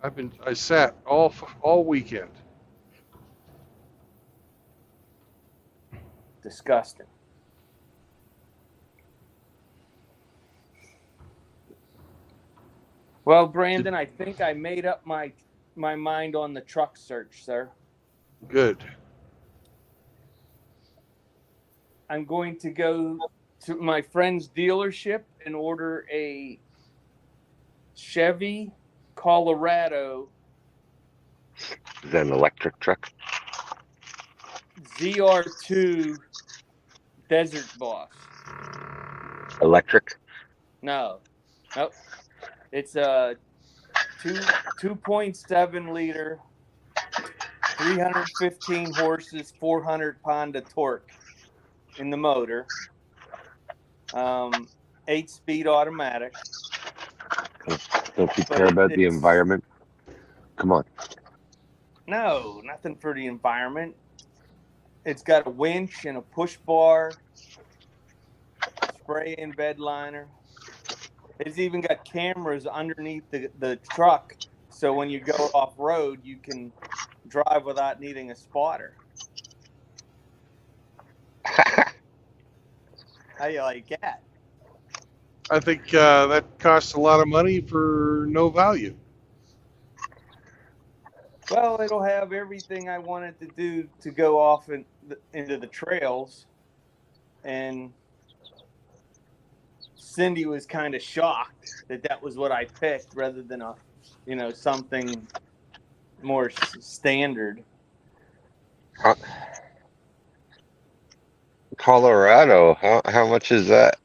I sat all weekend. Disgusting. Well, Brandon, I think I made up my mind on the truck search, sir. Good. I'm going to go to my friend's dealership and order a Chevy Colorado Is that an electric truck? ZR2 Desert Boss. Electric? No, nope. It's a 2.7 liter, 315 horses, 400 pound of torque in the motor. 8-speed automatic. Don't you But care about the it's environment? Come on. no, nothing for the environment. It's got a winch and a push bar, spray in bed liner. It's even got cameras underneath the truck, so when you go off road, you can drive without needing a spotter. How you like that? I think that costs a lot of money for no value. Well, it'll have everything I wanted to do to go off into the trails, and Cindy was kind of shocked that was what I picked rather than something more standard. Colorado, how much is that?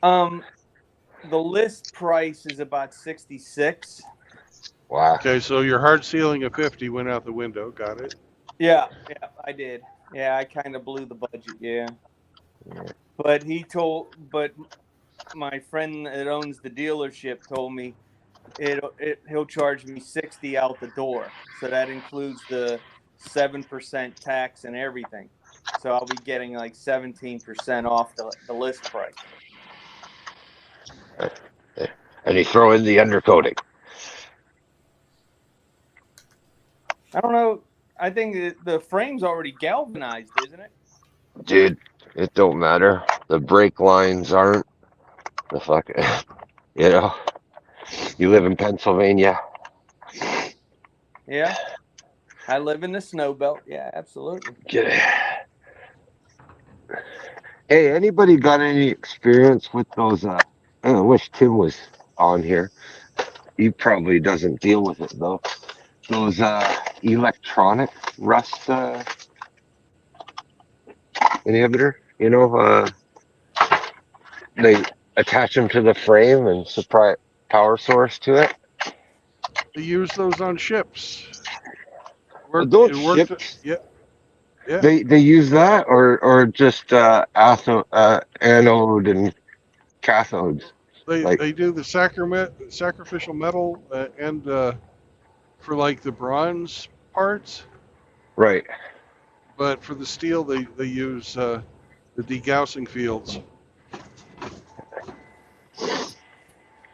The list price is about 66. Wow. Okay, so your hard ceiling of 50 went out the window. Got it. Yeah, I did. Yeah, I kind of blew the budget. Yeah. But my friend that owns the dealership told me he'll charge me 60 out the door. So that includes the 7% tax and everything. So I'll be getting like 17% off the list price. And you throw in the undercoating. I don't know. I think the frame's already galvanized, isn't it? Dude, it don't matter. The brake lines aren't. The fuck, you know. You live in Pennsylvania. Yeah. I live in the snow belt. Yeah, absolutely. Hey, anybody got any experience with those? I wish Tim was on here. He probably doesn't deal with it though. Those electronic rust inhibitor. You know, they attach them to the frame and supply power source to it. They use those on ships. Those ships. Yeah. Yeah. They use that or just anode and cathodes. They do the sacrificial metal and for like the bronze parts. Right. But for the steel, they use the degaussing fields.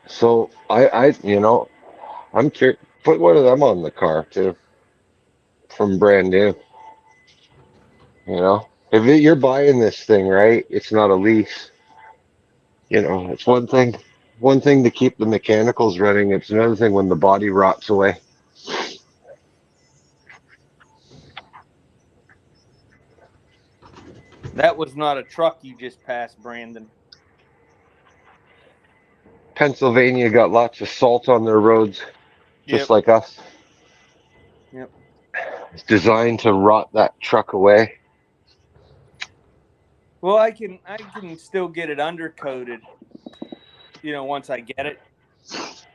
So I'm curious. Put one of them on the car too, from brand new. You know, if you're buying this thing, right, it's not a lease. You know, it's one thing to keep the mechanicals running. It's another thing when the body rots away. That was not a truck you just passed, Brandon. Pennsylvania got lots of salt on their roads, just like us. Yep. It's designed to rot that truck away. Well, I can still get it undercoated. You know, once I get it.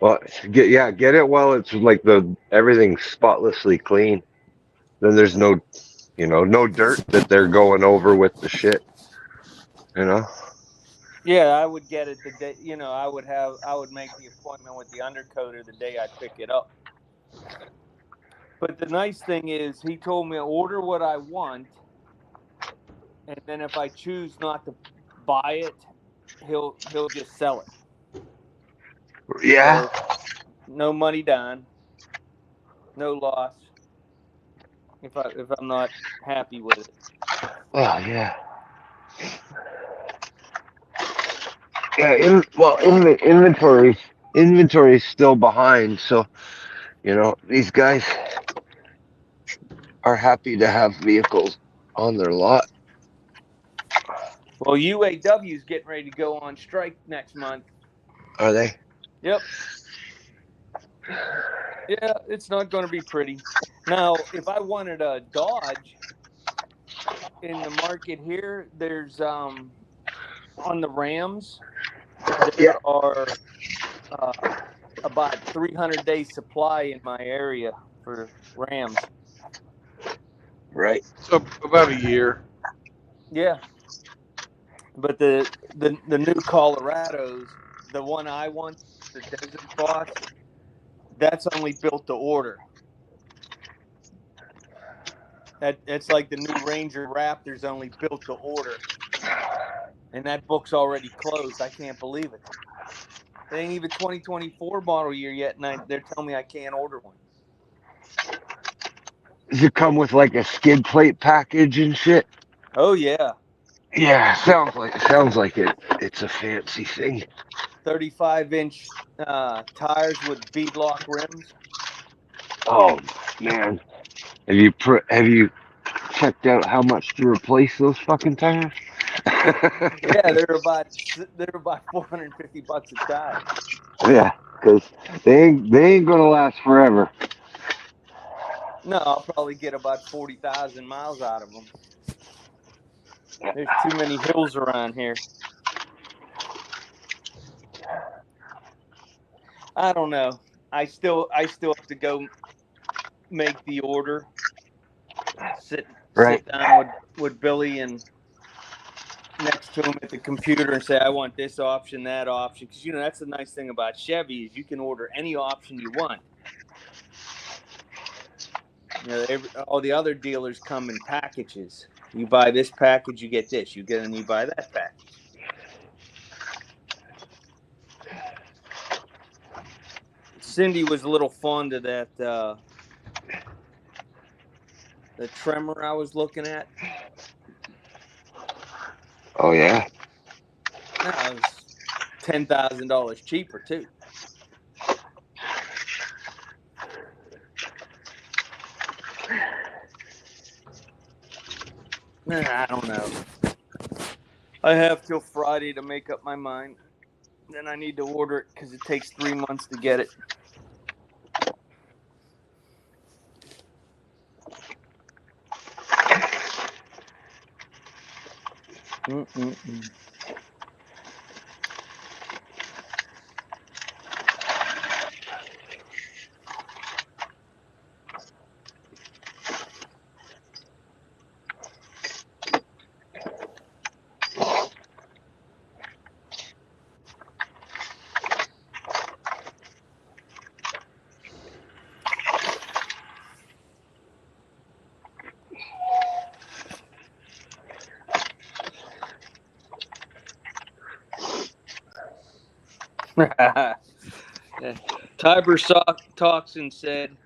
Well, get it while it's like everything's spotlessly clean. Then there's no dirt that they're going over with the shit. You know. Yeah, I would get it the day. You know, I would make the appointment with the undercoater the day I pick it up. But the nice thing is, he told me order what I want, and then if I choose not to buy it, he'll just sell it. Yeah. So, no money down, no loss. If I'm not happy with it. Oh yeah. Yeah. Inventory is still behind. So, these guys, are happy to have vehicles on their lot. Well, UAW is getting ready to go on strike next month. Are they? Yep. Yeah, it's not going to be pretty. Now, if I wanted a Dodge in the market here, there's on the Rams, there are about 300 days supply in my area for Rams. Right. So about a year. Yeah. But the new Colorados, the one I want, the Desert Boss, that's only built to order. It's like the new Ranger Raptor's only built to order. And that book's already closed. I can't believe it. It ain't even 2024 model year yet, and they're telling me I can't order one. Does it come with like a skid plate package and shit? Oh yeah. Yeah, sounds like it. It's a fancy thing. 35-inch tires with beadlock rims. Oh man, have you checked out how much to replace those fucking tires? Yeah, they're about $450 a tire. Yeah, because they ain't gonna last forever. No, I'll probably get about 40,000 miles out of them. There's too many hills around here. I don't know. I still have to go make the order. Sit down with Billy and next to him at the computer and say, I want this option, that option. Because, that's the nice thing about Chevy is you can order any option you want. All the other dealers come in packages. You buy this package, you get this. You buy that package. Cindy was a little fond of that, the Tremor I was looking at. Oh yeah. No, it was $10,000 cheaper too. I don't know. I have till Friday to make up my mind. Then I need to order it because it takes 3 months to get it. Mm-mm-mm. Tiber Toxin said,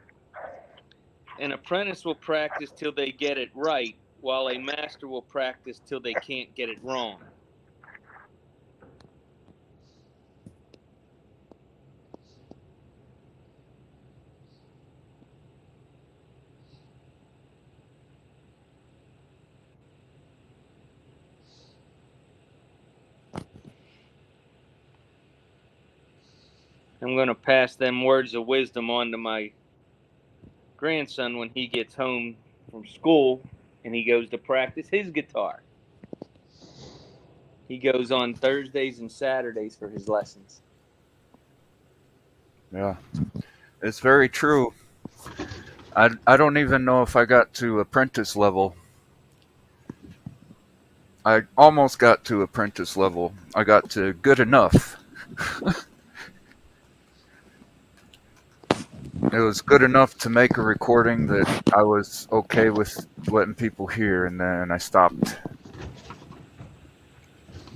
an apprentice will practice till they get it right, while a master will practice till they can't get it wrong. I'm going to pass them words of wisdom on to my grandson when he gets home from school and he goes to practice his guitar. He goes on Thursdays and Saturdays for his lessons. Yeah, it's very true. I don't even know if I got to apprentice level. I almost got to apprentice level. I got to good enough. It was good enough to make a recording that I was okay with letting people hear, and then I stopped.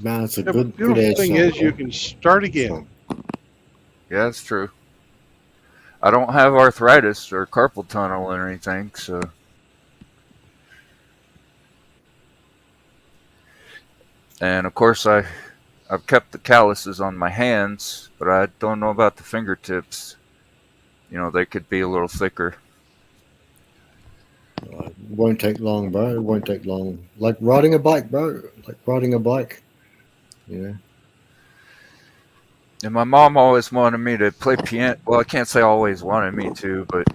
Man, it's a Yeah, good but the beautiful thing song, is you man. can start again. Yeah, that's true. I don't have arthritis or carpal tunnel or anything, so. And of course, I've kept the calluses on my hands, but I don't know about the fingertips. They could be a little thicker. It won't take long, bro. It won't take long. Like riding a bike, bro. Like riding a bike. You know. And my mom always wanted me to play piano. Well, I can't say always wanted me to, but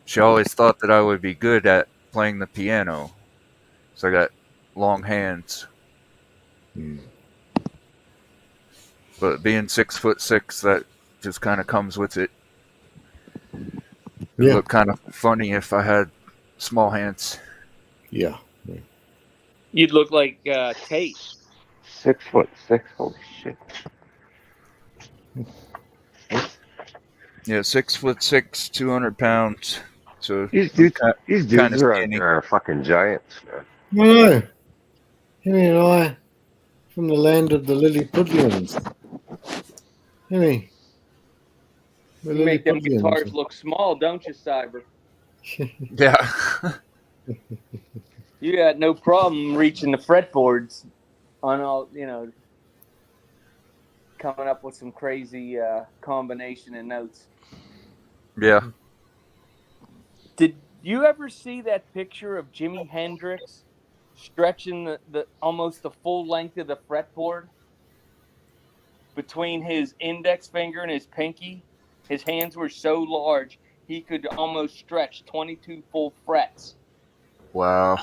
she always thought that I would be good at playing the piano. So I got long hands. But being 6'6", that just kind of comes with it. It would look kind of funny if I had small hands. Yeah. You'd look like Tate. 6'6", holy shit. Yeah, 6'6", 200 pounds. So These I'm dudes kind of are out skinny. there are fucking giants, man. No. Hemi and I, from the land of the Lilliputians. Hemi. The You make them Lilliputians. guitars look small, don't you, Cyber? Yeah. You got no problem reaching the fretboards on all, coming up with some crazy combination of notes. Yeah. Did you ever see that picture of Jimi Hendrix stretching the almost the full length of the fretboard between his index finger and his pinky? His hands were so large he could almost stretch 22 full frets. Wow.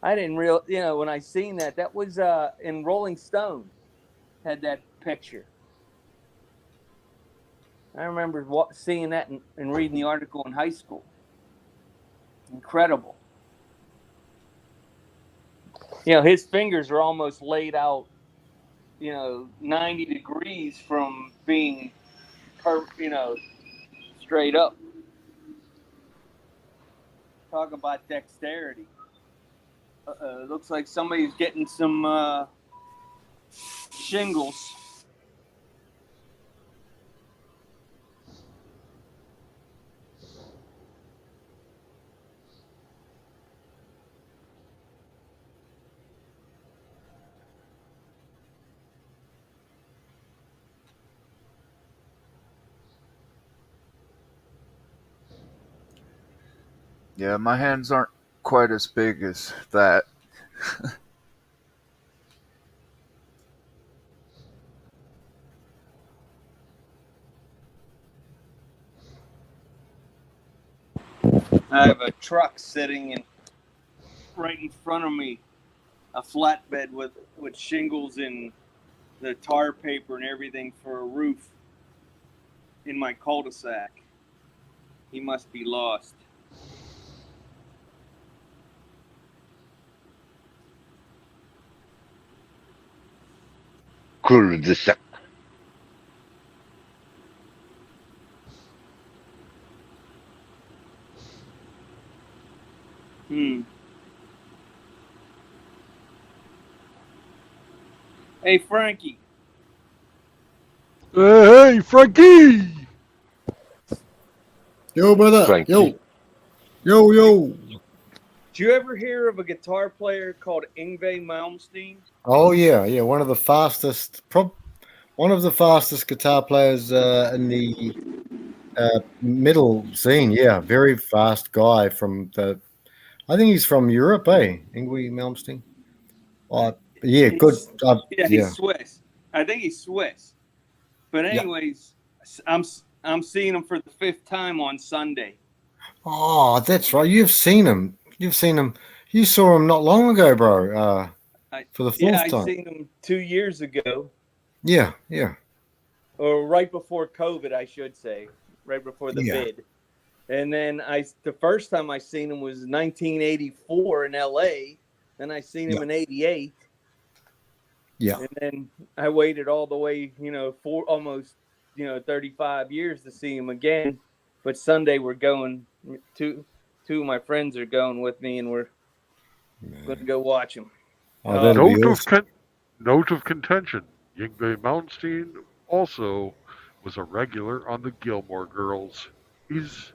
I didn't when I seen that was in Rolling Stone had that picture. I remember seeing that and reading the article in high school. Incredible. His fingers are almost laid out, 90 degrees from being, straight up. Talk about dexterity. Looks like somebody's getting some shingles. Yeah, my hands aren't quite as big as that. I have a truck sitting right in front of me, a flatbed with shingles and the tar paper and everything for a roof in my cul-de-sac. He must be lost. Cul-de-sac. Hey, Frankie. Hey, Frankie! Yo, brother. Frankie. Yo. Did you ever hear of a guitar player called Yngwie Malmsteen? Oh yeah. One of the fastest guitar players in the middle scene. Yeah, very fast guy from I think he's from Europe, Yngwie Malmsteen. Yeah, good. He's Swiss. I think he's Swiss. But anyways, I'm seeing him for the 5th time on Sunday. Oh, that's right. You've seen him. You saw him not long ago, bro. For the 4th time. I seen him 2 years ago. Yeah. Or right before COVID, I should say. Right before the bid. And then the first time I seen him was 1984 in LA. Then I seen him in 88. Yeah. And then I waited all the way, for almost, 35 years to see him again. But Sunday we're going, two of my friends are going with me, and we're going to go watch him. Note of contention. Yngwie Malmsteen also was a regular on the Gilmore Girls. He's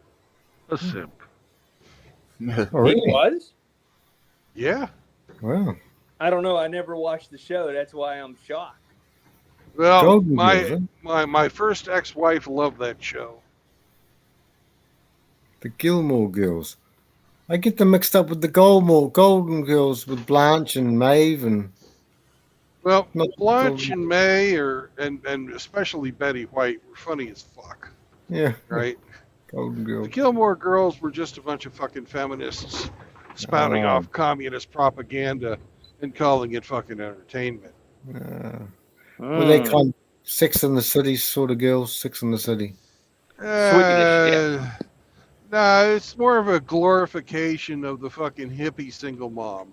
a simp. Oh, really? He was? Yeah. Wow. I don't know. I never watched the show. That's why I'm shocked. Well, my first ex-wife loved that show. The Gilmore Girls. I get them mixed up with the Golden Girls with Blanche and Maeve and. Well, Not Blanche Golden- and May, and especially Betty White, were funny as fuck. Yeah. Right? Golden The Girls. Gilmore Girls were just a bunch of fucking feminists spouting Oh. off communist propaganda and calling it fucking entertainment. Were they kind of Sex in the City sort of girls? Sex in the City. No, it's more of a glorification of the fucking hippie single mom.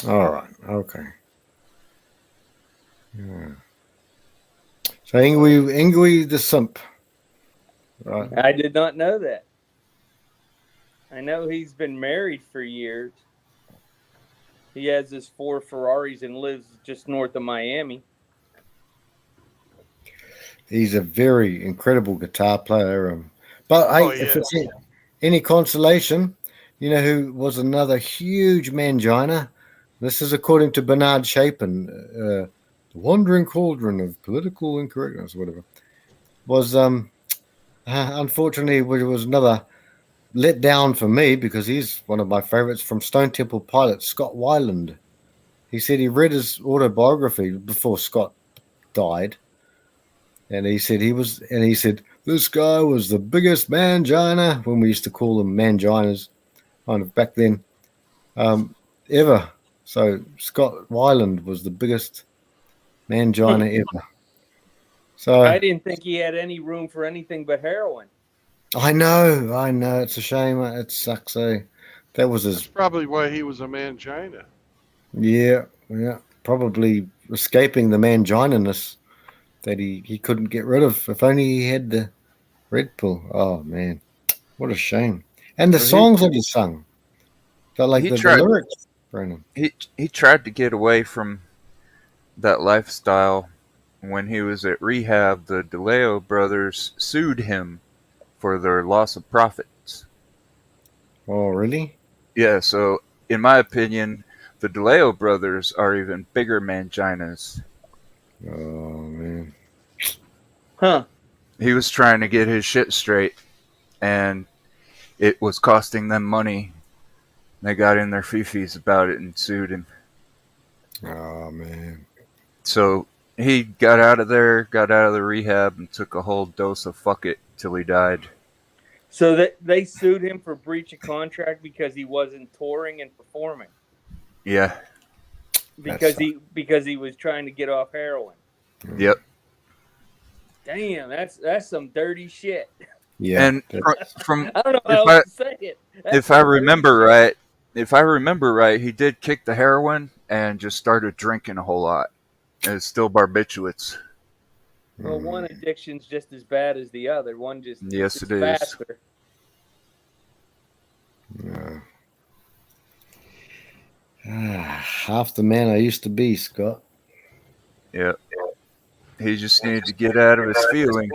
All right. Okay. Yeah. So Ingwe the simp. Right. I did not know that. I know he's been married for years. He has his 4 Ferraris and lives just north of Miami. He's a very incredible guitar player. But if it's any consolation, you know who was another huge mangina? This is according to Bernard Chapin, the wandering cauldron of political incorrectness, whatever. Was unfortunately it was another letdown for me because he's one of my favorites from Stone Temple Pilots, Scott Weiland. He said he read his autobiography before Scott died. And he said this guy was the biggest mangina, when we used to call them manginas kind of back then, ever. So Scott Weiland was the biggest mangina ever. So I didn't think he had any room for anything but heroin. I know. It's a shame. It sucks. That was his. That's probably why he was a mangina. Yeah. Probably escaping the mangininess that he couldn't get rid of. If only he had the red pill. Oh man, what a shame. And the songs that he sung, felt like the lyrics. Brandon. He tried to get away from that lifestyle. When he was at rehab, the DeLeo brothers sued him for their loss of profits. Oh, really? Yeah, so in my opinion, the DeLeo brothers are even bigger manginas. Oh, man. Huh. He was trying to get his shit straight, and it was costing them money. They got in their fifis about it and sued him. Oh, man. So he got out of the rehab, and took a whole dose of fuck it till he died. So they sued him for breach of contract because he wasn't touring and performing. Yeah. Because he was trying to get off heroin. Yep. Damn, that's some dirty shit. Yeah. And from I don't know how else to say it. If I remember right, he did kick the heroin and just started drinking a whole lot. And it's still barbiturates. Well, one addiction's just as bad as the other. One just Yes, it is. faster. Yeah. Half the man I used to be, Scott. Yeah. He just needed to get out of his feelings.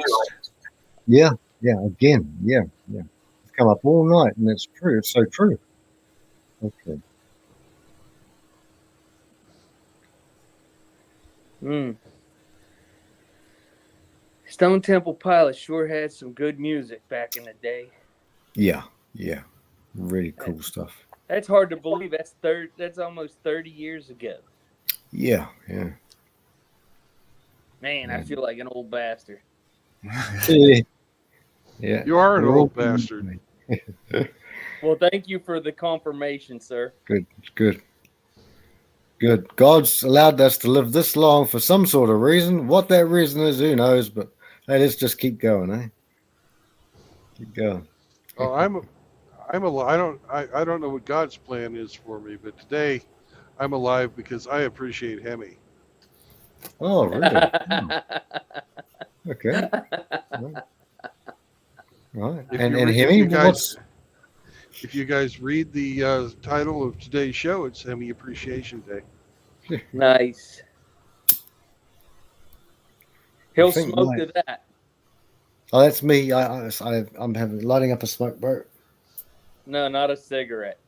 Yeah, again, yeah. It's come up all night, and it's true. It's so true. Okay. Stone Temple Pilots sure had some good music back in the day. Yeah. Really cool stuff. That's hard to believe. That's almost 30 years ago. Yeah. Man, I feel like an old bastard. Yeah. You are an old bastard. Well, thank you for the confirmation, sir. Good. God's allowed us to live this long for some sort of reason. What that reason is, who knows? But hey, let's just keep going, eh? Keep going. Oh, I don't know what God's plan is for me, but today I'm alive because I appreciate Hemi. Oh, really? Okay. Right. And Hemi, if you guys read the title of today's show, it's Hemi Appreciation Day. Nice. He'll smoke to that. Oh, that's me. I'm lighting up a smoke, bro. No, not a cigarette.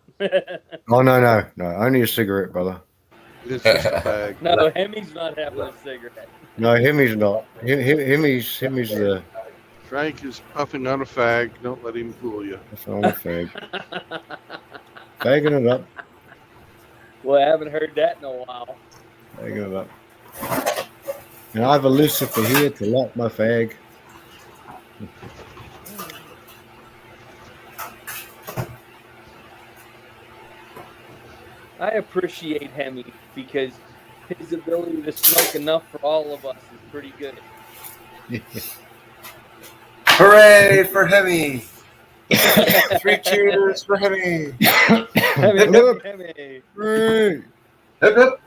Oh no, only a cigarette, brother. It's just a bag. No, Hemi's not having a cigarette. No, Hemi's not. Hemi's the Frank is puffing on a fag. Don't let him fool you. Puffing on a fag. Fagging it up. Well, I haven't heard that in a while. Fagging it up. And I have a Lucifer here to light my fag. I appreciate Hemi because his ability to smoke enough for all of us is pretty good. Hooray for Hemi! 3 cheers for Hemi! Hemi, Hip, hip. Hemi. Hooray! Hip, hip.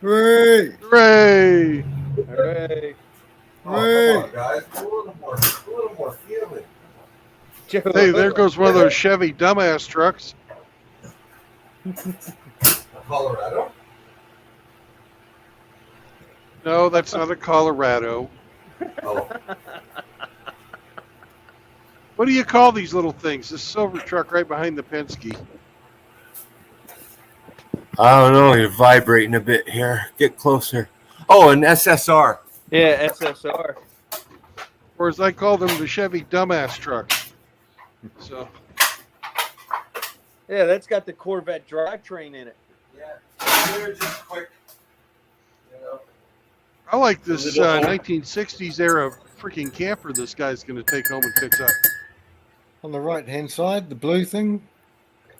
Hooray! Hooray! Hooray! Oh, come on, guys. A little more feeling. Hey, there goes one of those Chevy dumbass trucks. Colorado? No, that's not a Colorado. Oh. What do you call these little things? This silver truck right behind the Penske. I don't know. You're vibrating a bit here. Get closer. Oh, an SSR. Yeah, SSR. Or as I call them, the Chevy dumbass truck. So. Yeah, that's got the Corvette drivetrain in it. Yeah, they're just quick. You know. I like this 1960s era freaking camper this guy's going to take home and fix up. On the right hand side, the blue thing.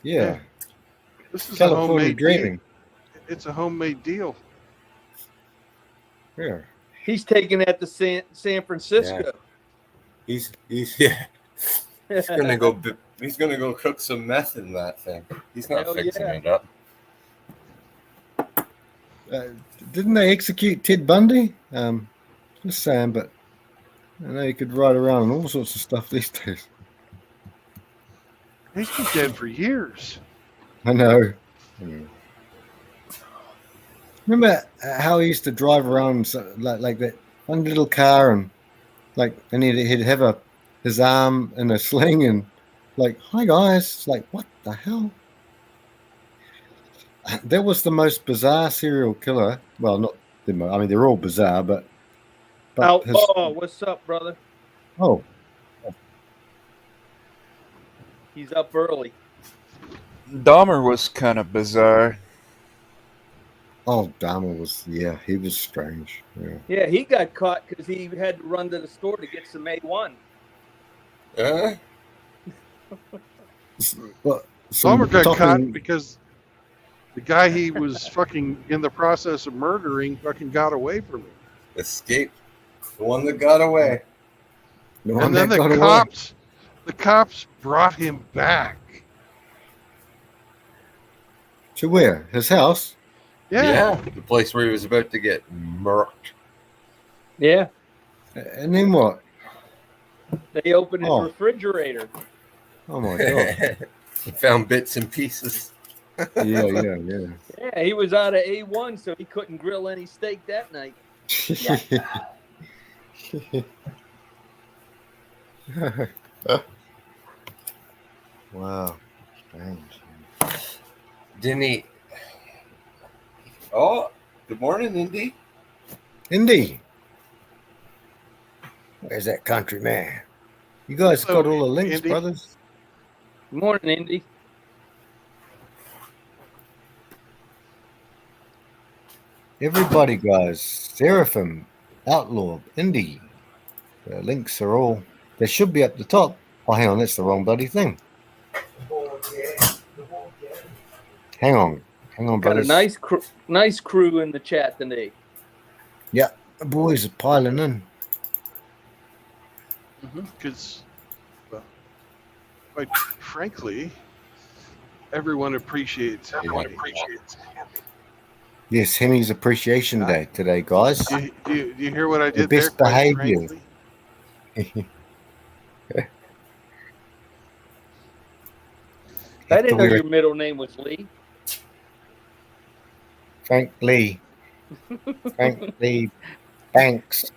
Yeah. This is California a homemade dreaming. deal. It's a homemade deal. Yeah. He's taking that to San Francisco. He's yeah. He's gonna go. He's gonna go cook some meth in that thing. He's not Hell fixing yeah. it up. Didn't they execute Ted Bundy? Just saying, but I know you could ride around and all sorts of stuff these days. He's been dead for years. I know. Remember how he used to drive around like that one little car and and he'd have his arm in a sling and like, hi guys. It's like, what the hell? That was the most bizarre serial killer. Well, not the most. I mean, they're all bizarre, but Outlaw, what's up, brother? Oh. He's up early. Dahmer was kind of bizarre. Oh, Dahmer was, yeah, he was strange. Yeah. Yeah, he got caught because he had to run to the store to get some A1. Well, Palmer got caught because the guy he was fucking in the process of murdering fucking got away from him. Escape. The one that got away. And then the cops brought him back. To where? His house? Yeah. The place where he was about to get murked. Yeah. And then what? They opened his refrigerator. Oh my god. He found bits and pieces. Yeah. Yeah, he was out of A1, so he couldn't grill any steak that night. Wow. Strange. Didn't he? Oh, good morning, Indy. Indy. Where's that country man? You guys got all the links, Indy. brothers? Good morning, Indy. Everybody, guys. Seraphim, Outlaw, Indy. The links are all. They should be at the top. Oh, hang on. That's the wrong bloody thing. Hang on, Got brothers. a nice crew in the chat today. Yeah, the boys are piling in. Because, quite frankly, everyone appreciates Hemi. Yes, Hemi's Appreciation Day today, guys. Do you hear what I The did best there? quite behavior. frankly? I didn't know your middle name was Lee. Frank Lee. Frank Lee Banks.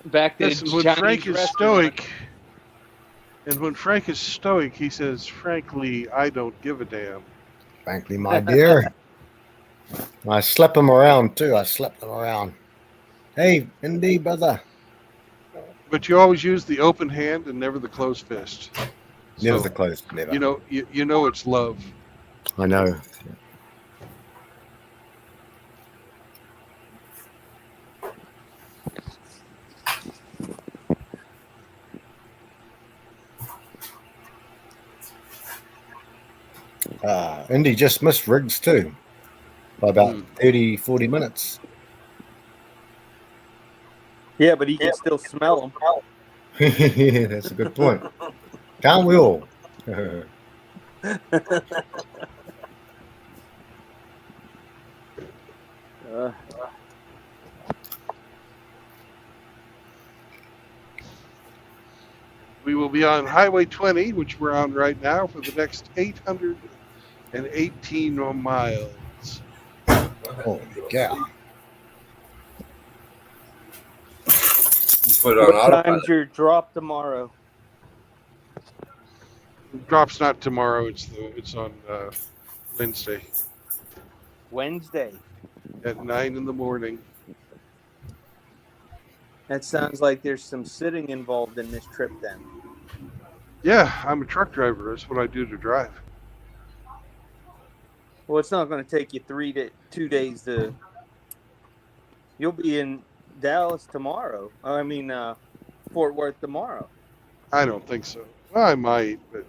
Back to Listen, when Chinese Frank is restaurant. stoic, and when Frank is stoic, he says, "Frankly, I don't give a damn." Frankly, my dear. I slap him around too. I slap them around. Hey, indeed, brother. But you always use the open hand and never the closed fist. Never So, the closed, never. You know it's love. I know. Indy just missed Riggs too by about 30, 40 minutes. Yeah, but he can still smell them. Yeah, that's a good point. Can't we all? We will be on Highway 20, which we're on right now, for the next 818 miles. Holy cow. Put on What autopilot. time's your drop tomorrow? Drop's not tomorrow. It's on Wednesday Wednesday. at 9 in the morning. That sounds like there's some sitting involved in this trip then. Yeah, I'm a truck driver. That's what I do to drive. Well, it's not going to take you 2 days to. You'll be in Dallas tomorrow. Fort Worth tomorrow. I don't think so. Well, I might, but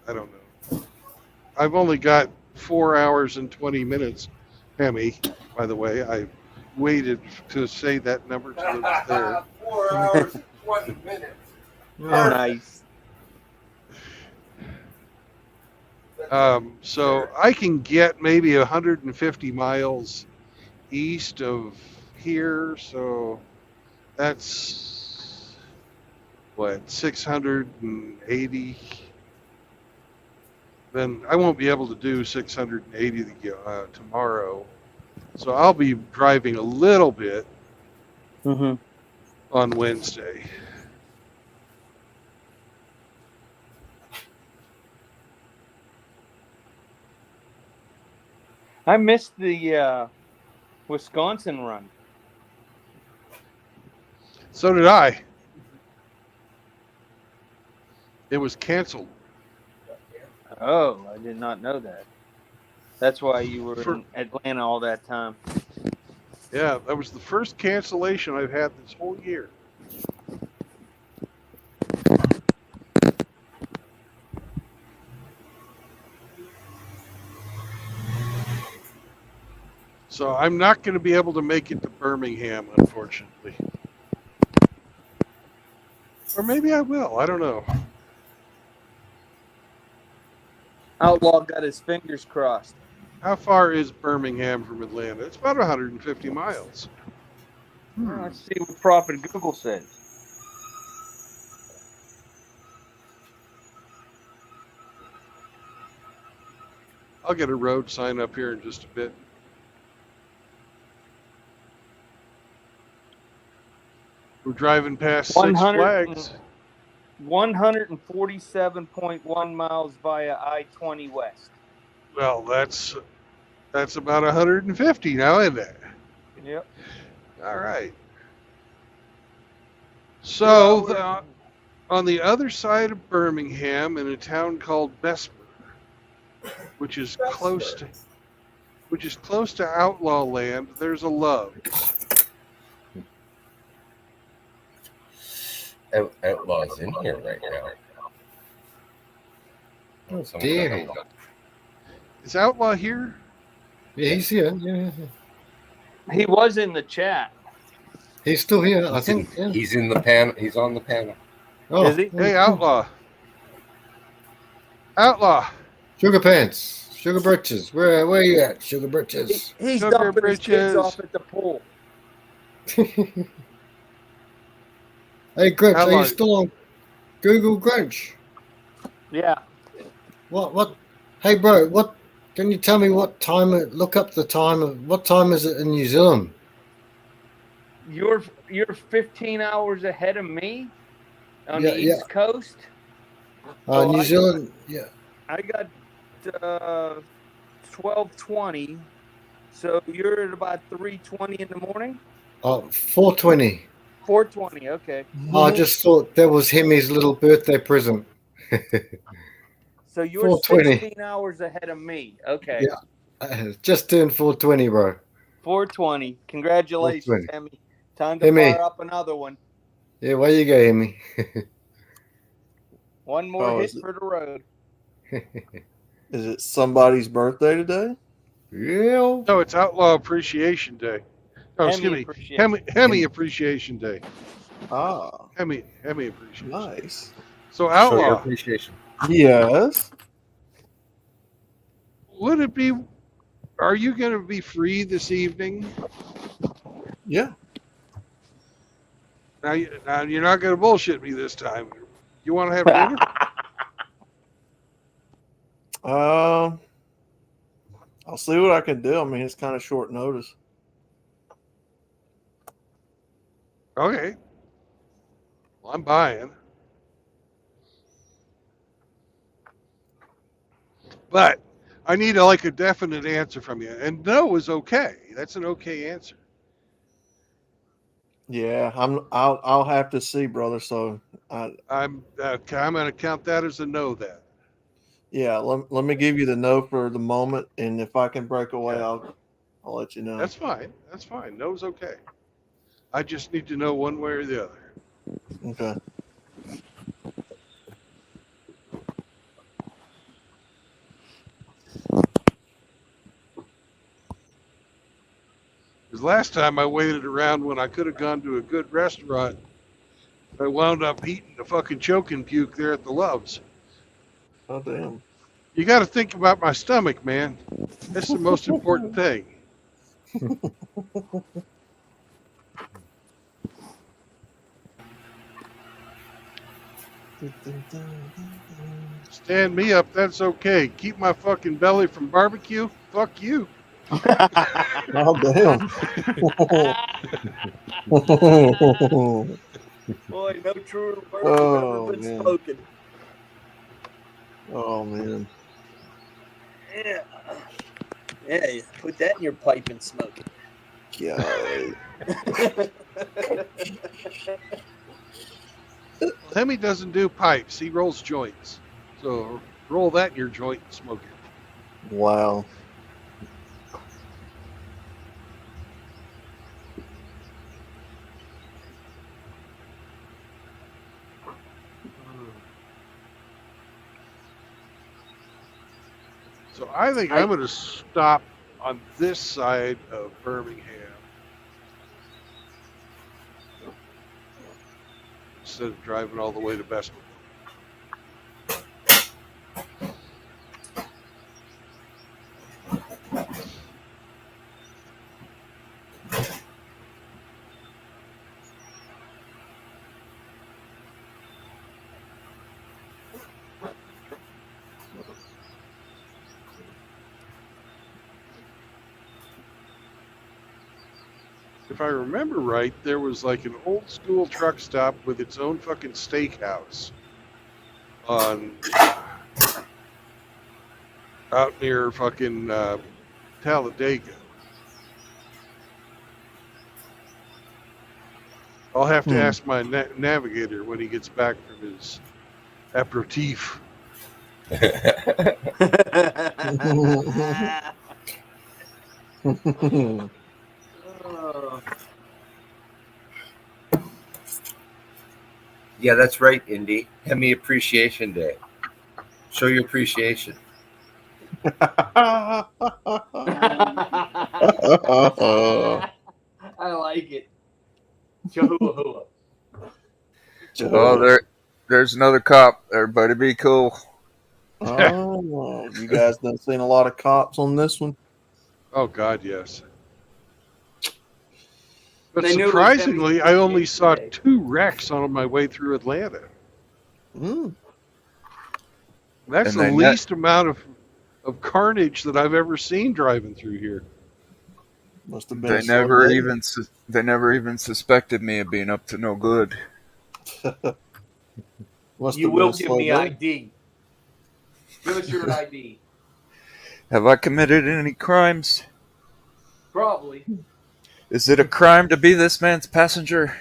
I don't know. I've only got 4 hours and 20 minutes, Hemi, by the way. I waited to say that number till it was there. 4 hours and 20 minutes. Nice. So I can get maybe 150 miles east of here. So that's what, 680. Then I won't be able to do 680 tomorrow. So I'll be driving a little bit on Wednesday. I missed the Wisconsin run. So did I. It was canceled. Oh, I did not know that. That's why you were in Atlanta all that time. Yeah, that was the first cancellation I've had this whole year. So I'm not going to be able to make it to Birmingham, unfortunately. Or maybe I will. I don't know. Outlaw got his fingers crossed. How far is Birmingham from Atlanta? It's about 150 miles. Well, let's see what Prophet Google says. I'll get a road sign up here in just a bit. We're driving past Six Flags. 147.1 miles via I-20 West. Well, that's about 150 now, isn't it? Yep. All right. So on the other side of Birmingham, in a town called Bessemer, which is close to outlaw land, there's a love. Outlaw's in here right now. Oh, dear. Is Outlaw here? Yeah, he's here. Yeah. He was in the chat. He's still here, I think. Yeah. He's in the panel. He's on the panel. Oh, is he? Hey, Outlaw. Outlaw. Sugar Pants. Sugar Britches. Where you at, Sugar Britches? He's Sugar dumping his kids Britches. off at the pool. Hey, Grinch, Outlaw. are you still on Google Grinch? Yeah. What? Hey, bro, what? Can you tell me what time? Look up the time of what time is it in New Zealand? You're 15 hours ahead of me on the East Coast. New Zealand. Yeah. I got 12:20. So you're at about 3:20 in the morning. Oh, 420. 420. Okay. Oh, I just thought that was Hemi's little birthday present. So you're 420. 16 hours ahead of me. Okay. Yeah. Just turned 420, bro. 420. Congratulations, 420. Hemi. Time to Hemi. fire up another one. Yeah, where you go, Hemi? One more Oh, hit is it- for the road. Is it somebody's birthday today? Yeah. No, it's Outlaw Appreciation Day. Oh, excuse Hemi me. appreciation. Hemi Appreciation Day. Ah, Hemi Appreciation. nice. So Show your Outlaw, appreciation. Yes. would it be? Are you going to be free this evening? Yeah. Now you're not going to bullshit me this time. You want to have dinner? I'll see what I can do. I mean, it's kind of short notice. Okay. Well, I'm buying. But I need a definite answer from you. And no is okay. That's an okay answer. Yeah, I'll have to see, brother. So I'm going to count that as a no then. yeah, let me give you the no for the moment, and if I can break away, Yeah. I'll let you know. That's fine. That's fine. No's okay. I just need to know one way or the other. Okay. Because last time I waited around when I could have gone to a good restaurant, I wound up eating the fucking choking puke there at the Loves. Oh damn. You got to think about my stomach, man. That's the most important thing. Stand me up, that's okay. Keep my fucking belly from barbecue? Fuck you. Oh damn. Boy, no truer words Oh, have ever been man. spoken. Oh man. Yeah. Yeah, you put that in your pipe and smoke it. Golly. Hemi doesn't do pipes, he rolls joints. So roll that in your joint and smoke it. Wow. So I think I'm going to stop on this side of Birmingham instead of driving all the way to Bestwood. If I remember right, there was like an old school truck stop with its own fucking steakhouse on out near fucking Talladega. I'll have to ask my navigator when he gets back from his aperitif. Yeah, that's right, Indy. Hemi Appreciation Day. Show your appreciation. I like it. Chihuahua. Oh, there's another cop. Everybody be cool. Oh, you guys done seen a lot of cops on this one? Oh God, yes. But They knew it was surprisingly, I only saw 2 wrecks on my way through Atlanta. That's And the they least amount of carnage that I've ever seen driving through here. Must have been They a slow never day. even suspected me of being up to no good. Must You have been will a give slow me day. ID. Give us your ID. Have I committed any crimes? Probably. Is it a crime to be this man's passenger?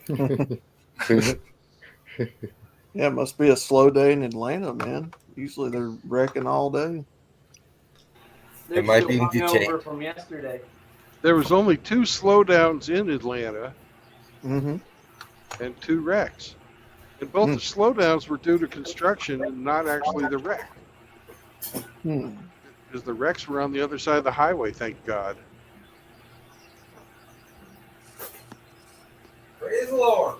Yeah, it must be a slow day in Atlanta, man. Usually they're wrecking all day. They're might still be in Detroit. hungover from yesterday. There was only 2 slowdowns in Atlanta Mm-hmm. and 2 wrecks. And both the slowdowns were due to construction and not actually the wreck. Because the wrecks were on the other side of the highway, thank God. Praise the Lord.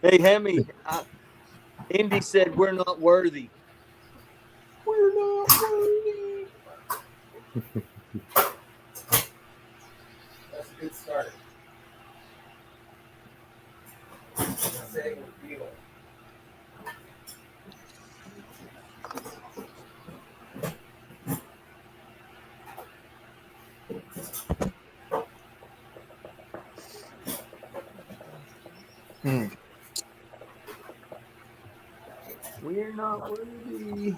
Hey, Hemi, Indy said we're not worthy. We're not worthy. That's a good start. Say we feel it. We're not worthy.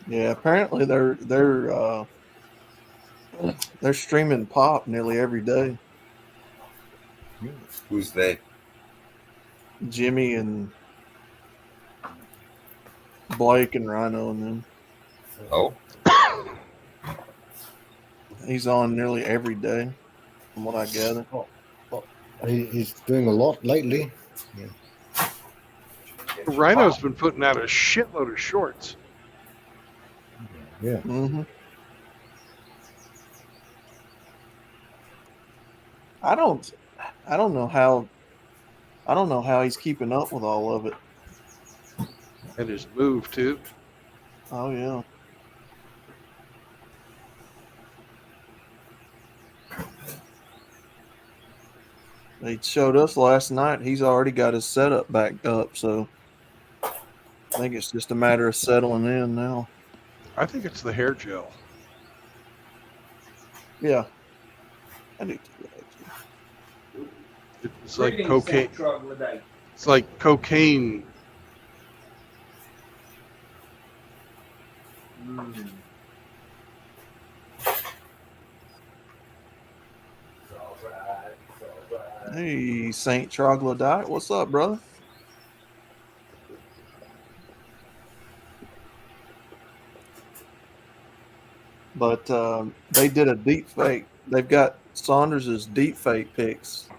Yeah, apparently they're streaming pop nearly every day. Who's they? Jimmy and Blake and Rhino and them. Oh. He's on nearly every day, from what I gather. He's doing a lot lately. Yeah. Rhino's been putting out a shitload of shorts. Yeah. Mm-hmm. I don't know how he's keeping up with all of it. And his move too. Oh yeah. He showed us last night. He's already got his setup backed up, so I think it's just a matter of settling in now. I think it's the hair gel. Yeah. I do too, actually. It's like Greetings, cocaine. Saint Troglodyte. It's like cocaine. Hey, Saint Troglodyte, what's up, brother? But they did a deep fake. They've got Saunders's deep fake pics.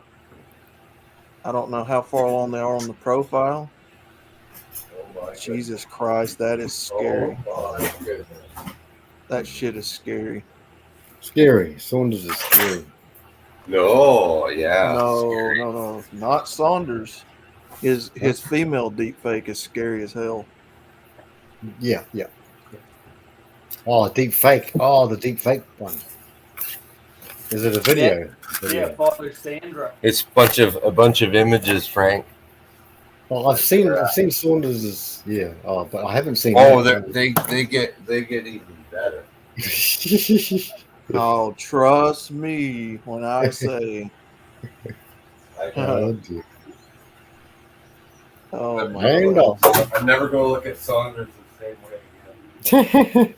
I don't know how far along they are on the profile. Jesus Christ, that is scary. That shit is scary. Scary. Saunders is scary. No, yeah. No, not Saunders. His female deep fake is scary as hell. Yeah. Oh, deep fake. Oh, the deep fake one. Is it a video? Yeah, Father Sandra. It's a bunch of images, Frank. Well, I've seen Saunders's. Yeah. Oh, but I haven't seen. Oh, that. they get even better. Oh, trust me when I say. Oh, dear. Oh my Hang God. on. I'm never going to look at Saunders the same way again.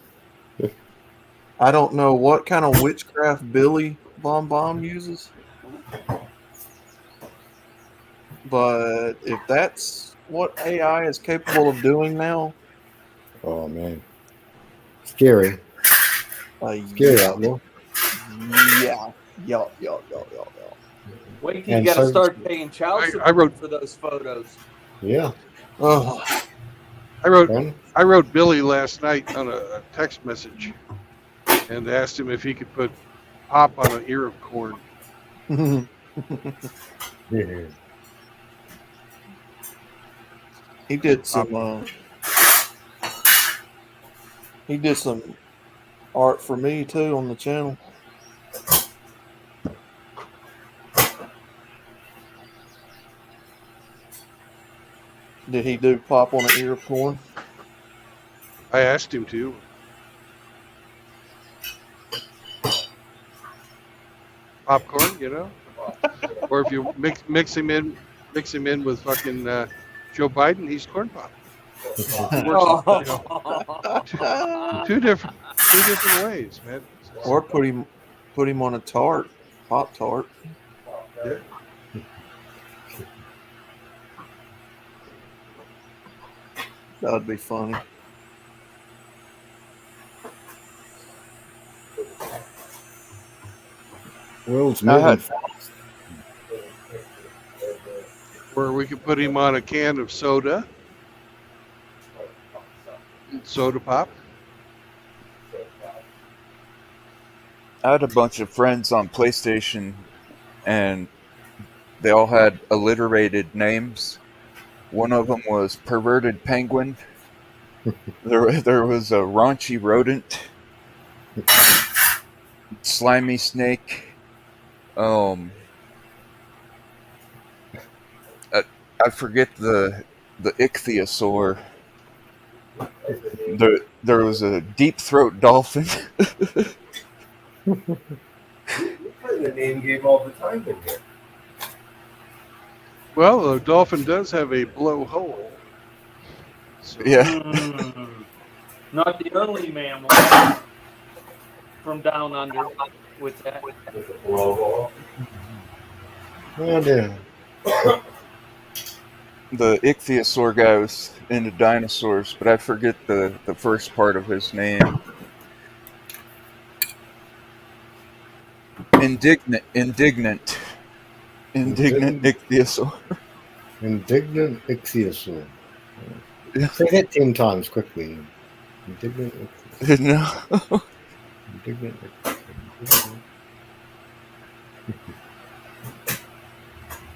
I don't know what kind of witchcraft Billy Bomb uses, but if that's what AI is capable of doing now, Oh man, scary. Scary outlaw. Yeah. Wait till you got to start paying child support for those photos. Yeah. Oh. I wrote Billy last night on a text message and asked him if he could put pop on an ear of corn. Yeah. He did some. He did some art for me too on the channel. Did he do pop on an ear of corn? I asked him to. Popcorn, you know, or if you mix him in with fucking Joe Biden, he's corn pop. Two different ways, man. Or put him on a tart, Pop Tart. Yeah. That would be funny. World's moving fast. Or we could put him on a can of soda. Soda pop. I had a bunch of friends on PlayStation, and they all had alliterated names. One of them was Perverted Penguin. There was a Raunchy Rodent, Slimy Snake. I forget the ichthyosaur. There was a deep throat dolphin. You play the name game all the time in here. Well, a dolphin does have a blowhole. So. Yeah. Not the only mammal from down under with that. Oh dear. The ichthyosaur guy was into dinosaurs, but I forget the first part of his name. Indignant ichthyosaur. Indignant ichthyosaur. Say that 10 times quickly. Indignant ichthyosaur. No. Indignant ichthyosaur.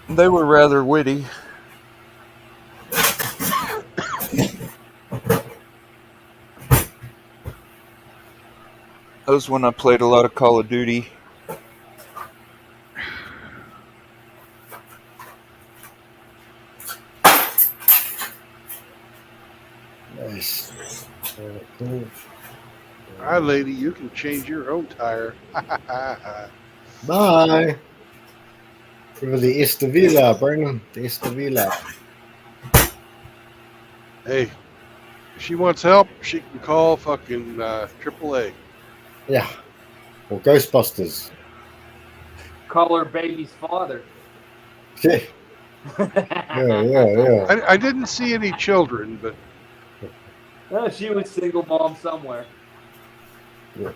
They were rather witty. That was when I played a lot of Call of Duty. Nice. Hi, lady. You can change your own tire. Bye. For the Estavila, Brennan. The Estavila. Hey, if she wants help, she can call fucking AAA. Yeah. Or Ghostbusters. Call her baby's father. Yeah. Yeah. I didn't see any children, but No, she was single mom somewhere. Yeah.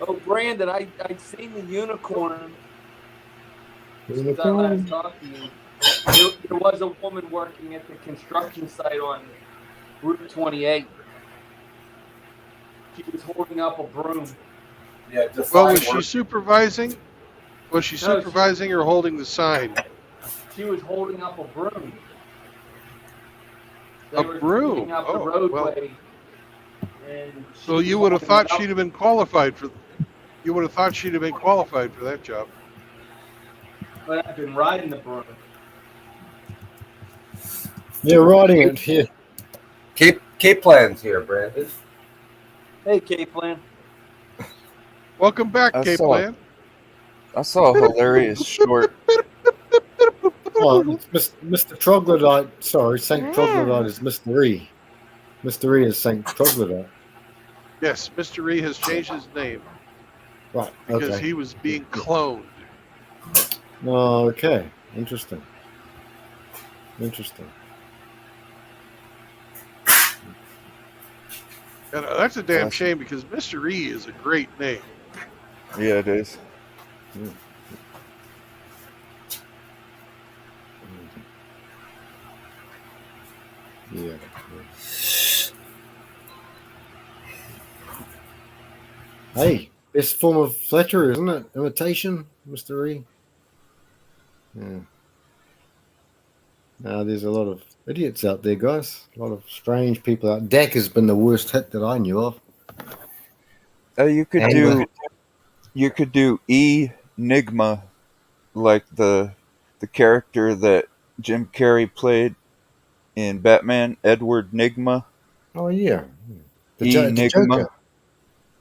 Oh, Brandon, I'd seen the unicorn. Since I Unicorn? last talked to you, there was a woman working at the construction site on Route 28. She was holding up a broom. Yeah, well, was she supervising? Was she No, supervising or holding the sign? She was holding up a broom. They A were broom? cleaning up the Oh, roadway. And So she you was would have holding thought it up. she'd have been qualified for. You would have thought she'd have been qualified for that job. But I've been riding the broom. You're riding it here. Cape Plan's here, Brandon. Hey, K-Plan. Welcome back, I Cape saw- Plan. I saw a hilarious short. Oh, it's Mr. Troglodyte. Sorry, Saint Troglodyte is Mr. E. Mr. E is Saint Troglodyte. Yes, Mr. E has changed his name Right. because Okay. he was being cloned. Okay. Interesting. Interesting. And that's a damn shame because Mr. E is a great name. Yeah, it is. Yeah. Hey, best form of flattery, isn't it? Imitation, Mr. E. Yeah. There's a lot of idiots out there, guys. A lot of strange people out. Dak has been the worst hit that I knew of. You could do Enigma, like the character that Jim Carrey played in Batman, Edward Nigma. Oh yeah, the Enigma. Joker.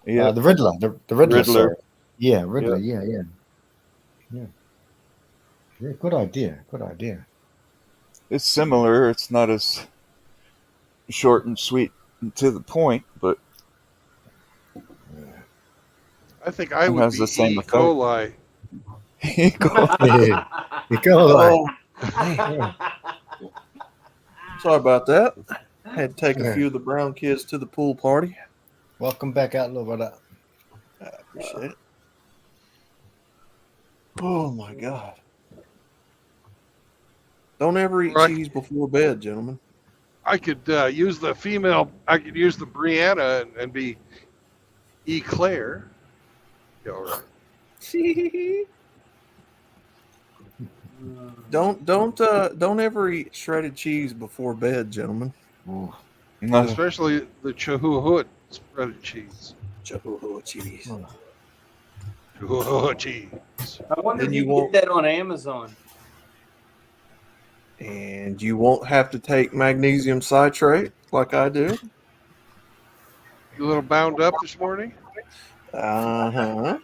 Yeah, The Riddler. The Riddler. Riddler. Sorry. Yeah, Riddler. Yep. Yeah. Good idea. Good idea. It's similar. It's not as short and sweet and to the point, but I think I it would has be the same E. effect. coli. E. coli. E. coli. Oh, man. Sorry about that. Had to take a few of the brown kids to the pool party. Welcome back out, little brother. I appreciate it. Oh my God. Don't ever eat Right. cheese before bed, gentlemen. I could use the female. I could use the Brianna and be Eclair. Yeah, all right. Don't ever eat shredded cheese before bed, gentlemen. No. Especially the Chihuahua spreaded cheese. Chihuahua cheese. Chihuahua cheese. I wonder Then if you you can won't- get that on Amazon. And you won't have to take magnesium citrate like I do. You a little bound up this morning? Uh-huh.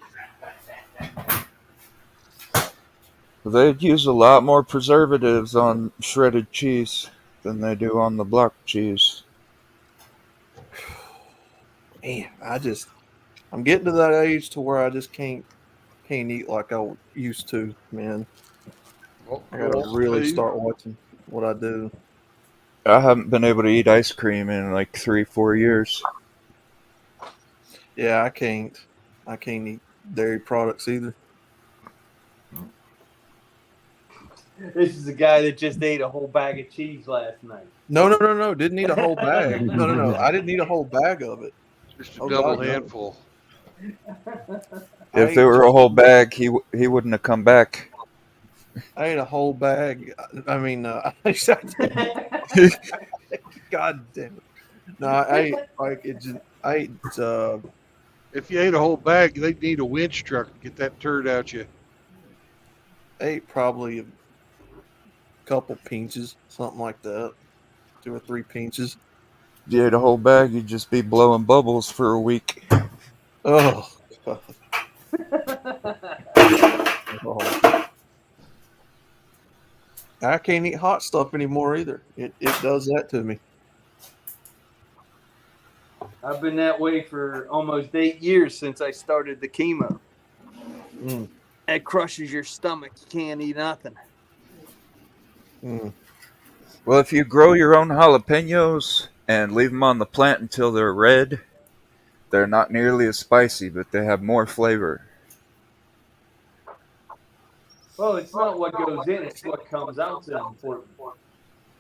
They'd use a lot more preservatives on shredded cheese than they do on the block cheese. Man, I'm getting to that age to where I just can't eat like I used to, man. I gotta really start watching what I do. I haven't been able to eat ice cream in like 3-4 years. Yeah, I can't eat dairy products either. This is a guy that just ate a whole bag of cheese last night. No. Didn't eat a whole bag. No. I didn't eat a whole bag of it. Just a double God, no. handful. If it were a whole bag, he wouldn't have come back. I ate a whole bag. I mean, God damn it! No, I ate like it. I ate. If you ate a whole bag, they'd need a winch truck to get that turd out you. I ate probably a couple pinches, something like that, 2 or 3 pinches. If you ate a whole bag, you'd just be blowing bubbles for a week. Oh. I can't eat hot stuff anymore either. It does that to me. I've been that way for almost 8 years since I started the chemo. It crushes your stomach. You can't eat nothing. Well, if you grow your own jalapenos and leave them on the plant until they're red, they're not nearly as spicy, but they have more flavor. Well, it's not what goes in, it's what comes out that's important.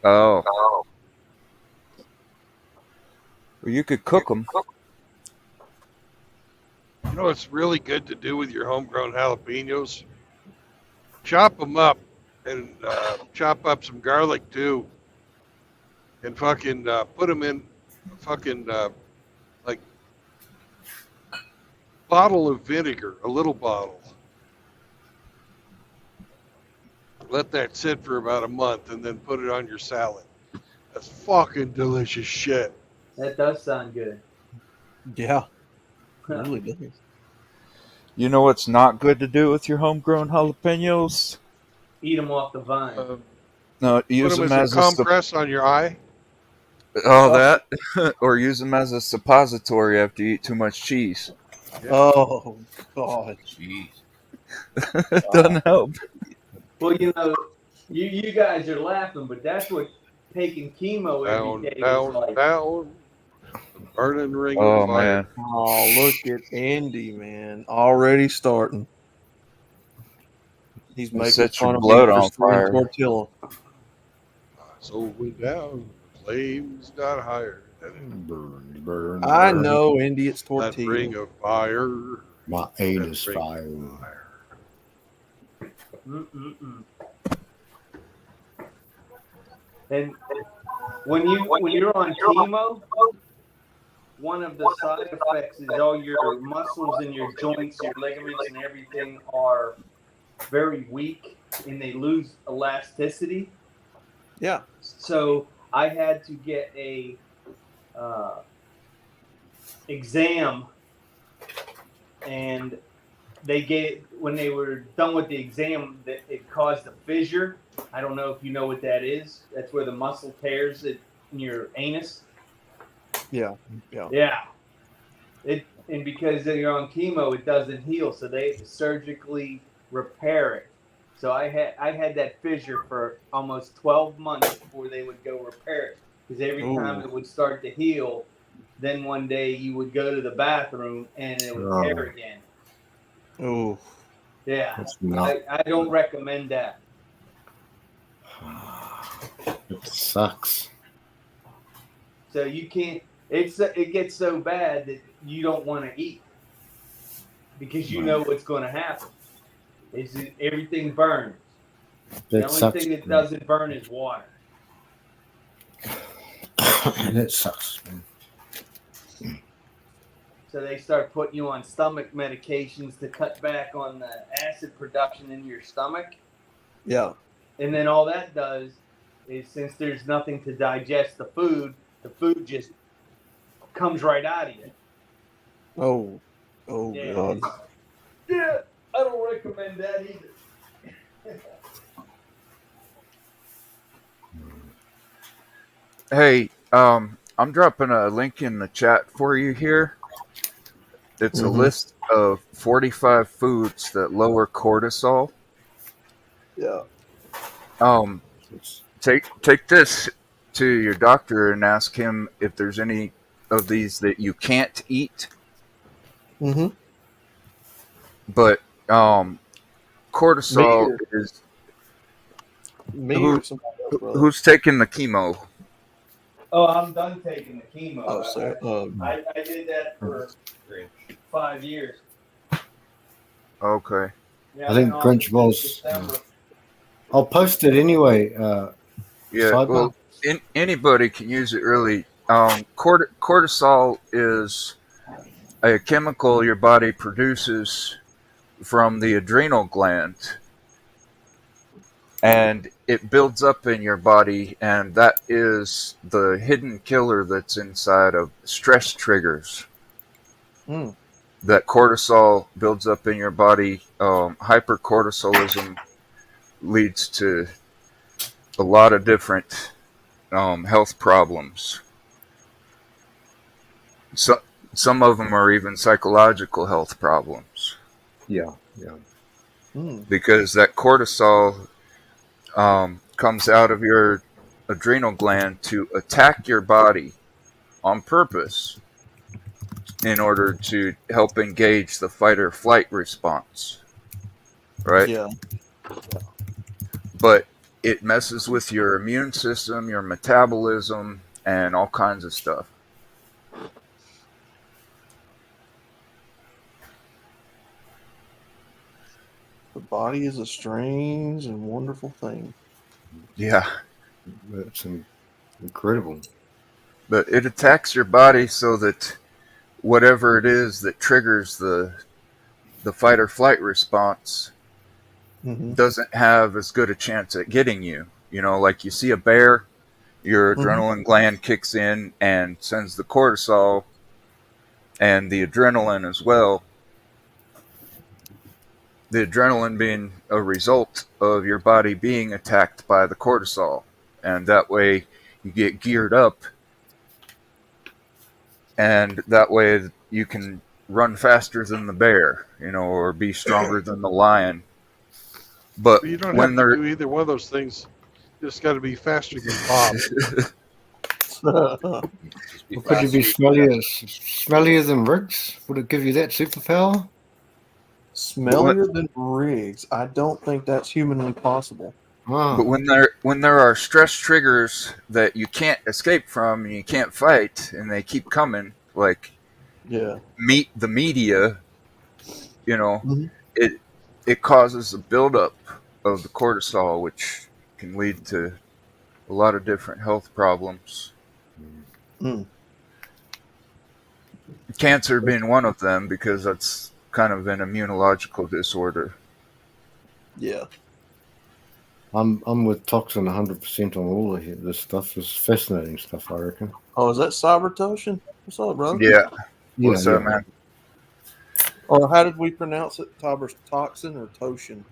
Oh. Well, you could cook them. You know what's really good to do with your homegrown jalapenos? Chop them up and chop up some garlic too. And fucking put them in a fucking like bottle of vinegar, a little bottle. Let that sit for about a month and then put it on your salad. That's fucking delicious shit. That does sound good. Yeah. It really does. You know what's not good to do with your homegrown jalapenos? Eat them off the vine. No, Put use them them as a compress on your eye. Oh, that, or use them as a suppository after you eat too much cheese. Yeah. Oh God, jeez, doesn't help. Well, you know, you guys are laughing, but that's what taking chemo every day is like. Down, the burning ring Oh, of fire. man. Oh, look at Andy, man, already starting. He's You making set your fun of blood me for on stealing fire. tortilla. So we down, the flames got higher. Burn. I know, Andy, it's That tortilla. ring of fire. My anus ring of fire. And when you're on chemo, one of the side effects is all your muscles and your joints, your ligaments and everything are very weak and they lose elasticity. Yeah. So I had to get a exam, and when they were done with the exam, that it caused a fissure. I don't know if you know what that is. That's where the muscle tears it in your anus. Yeah. And because you're on chemo, it doesn't heal, so they have to surgically repair it. So I had that fissure for almost 12 months before they would go repair it. Because every time it would start to heal, then one day you would go to the bathroom and it would tear again. Oh. Yeah. That's not. I don't recommend that. It sucks. So you can't. It gets so bad that you don't want to eat because you know what's going to happen. Everything burns. The That only sucks. thing that doesn't burn is water. That sucks, man. So they start putting you on stomach medications to cut back on the acid production in your stomach. Yeah. And then all that does is, since there's nothing to digest the food just comes right out of you. Oh. Yeah. God. Yeah, I don't recommend that either. Hey, I'm dropping a link in the chat for you here. It's a list of 45 foods that lower cortisol. Yeah. Take this to your doctor and ask him if there's any of these that you can't eat. Mm-hmm. But cortisol is who's taking the chemo? Oh, I'm done taking the chemo. Oh, sorry. I did that for 5 years. Okay. Yeah, I think Grinch was. I'll post it anyway. Yeah. Cyber. Well, anybody can use it. Really. Cortisol is a chemical your body produces from the adrenal gland, and it builds up in your body, and that is the hidden killer that's inside of stress triggers. That cortisol builds up in your body. Hypercortisolism leads to a lot of different health problems. Some of them are even psychological health problems. Yeah. Because that cortisol comes out of your adrenal gland to attack your body on purpose in order to help engage the fight or flight response. Right? Yeah. But it messes with your immune system, your metabolism, and all kinds of stuff. The body is a strange and wonderful thing. Yeah. That's incredible. But it attacks your body so that whatever it is that triggers the fight or flight response doesn't have as good a chance at getting you. You know, like you see a bear, your adrenaline gland kicks in and sends the cortisol and the adrenaline as well. The adrenaline being a result of your body being attacked by the cortisol. And that way you get geared up, and that way you can run faster than the bear, you know, or be stronger than the lion. But you don't when have to do either one of those things. You just got to be faster than Bob. Well, could you be smellier than Riggs? Would it give you that superpower? Smellier than Riggs? I don't think that's humanly possible. But when there are stress triggers that you can't escape from and you can't fight, and they keep coming, like the media, you know, it causes a buildup of the cortisol, which can lead to a lot of different health problems. Cancer being one of them, because that's kind of an immunological disorder. Yeah. I'm with Toxin 100% on all of this stuff. It's fascinating stuff, I reckon. Oh, is that Cyber Toshin? What's up, brother? Yeah. What's up, man? Or how did we pronounce it? Toxin or Toshin?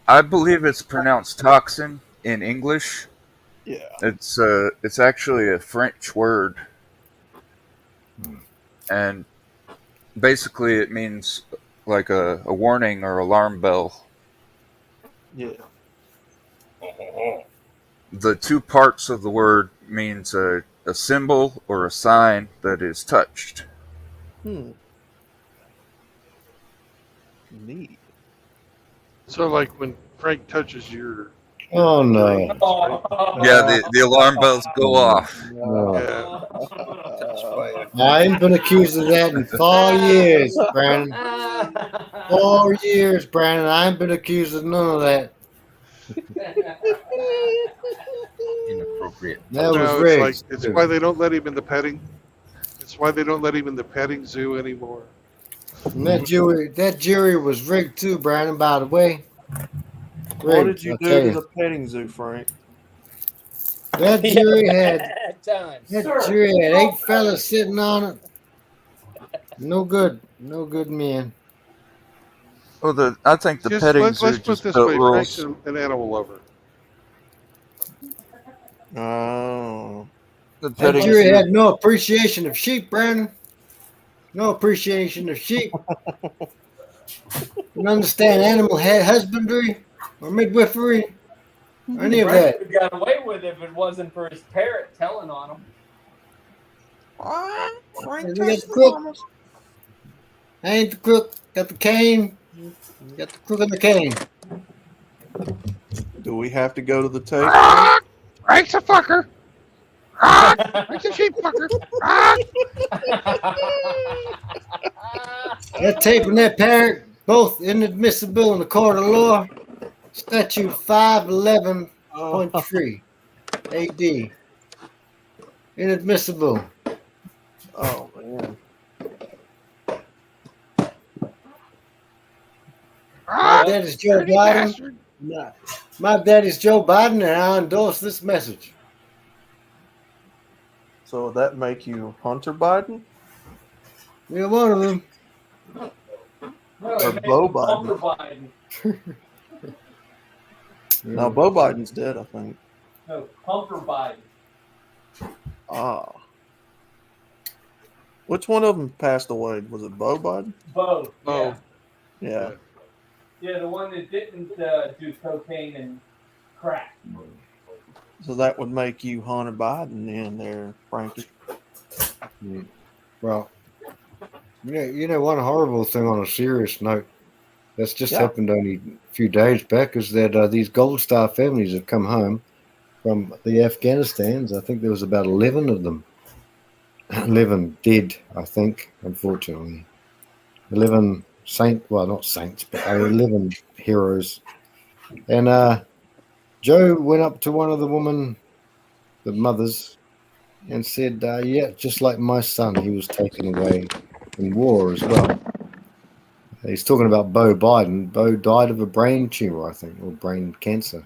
I believe it's pronounced toxin in English. Yeah. It's actually a French word, and basically it means like a warning or alarm bell. Yeah. The two parts of the word means a symbol or a sign that is touched. Neat. So, like when Frank touches your Oh no! brains, right? Yeah, the alarm bells go off. Yeah. I ain't been accused of that in 4 years, Brandon. 4 years, Brandon. I ain't been accused of none of that. Inappropriate. That was No, it's like rigged. it's why they don't let him in the petting. It's why they don't let him in the petting zoo anymore. And that jury was rigged too, Brandon. By the way, rigged, What did you I'll do tell to you. the petting zoo, Frank? That jury had Time. that jury had 8 fellas sitting on it. No good men. Well, I think the Just petting zoo let's put just this built way: Frank's rules. an animal lover. Oh. The That petting jury zoo. had no appreciation of sheep, Brandon. No appreciation of sheep. Didn't understand animal husbandry or midwifery or any of Frank that. would have got away with it if it wasn't for his parrot telling on him. Frank They got touched the the crook. llamas? I ain't the crook. Got the cane. Got the crook and the cane. Do we have to go to the tape, Frank? Frank's a fucker. Frank's a sheep fucker. That tape and that parrot, both inadmissible in the court of law. Statute 511.3 AD. Inadmissible. Oh, man. My dad is Joe Dirty Biden. bastard. My dad is Joe Biden, and I endorse this message. So would that make you Hunter Biden? Yeah, one of them. Or Bo Biden? Biden. No, Bo Biden's dead, I think. No, Humper Biden. Ah. Which one of them passed away? Was it Bo Biden? Bo. Oh, Yeah. Yeah, the one that didn't do cocaine and crack. So that would make you Hunter Biden in there, Frankie. Well, you know, one horrible thing on a serious note that's just Yeah. happened only a few days back is that these Gold Star families have come home from the Afghanistans. I think there was about 11 of them. 11 dead, I think, unfortunately. 11 not saints, but 11 heroes. And Joe went up to one of the mothers, and said, yeah, just like my son, he was taken away in war as well. He's talking about Bo Biden. Bo died of a brain tumor, I think, or brain cancer.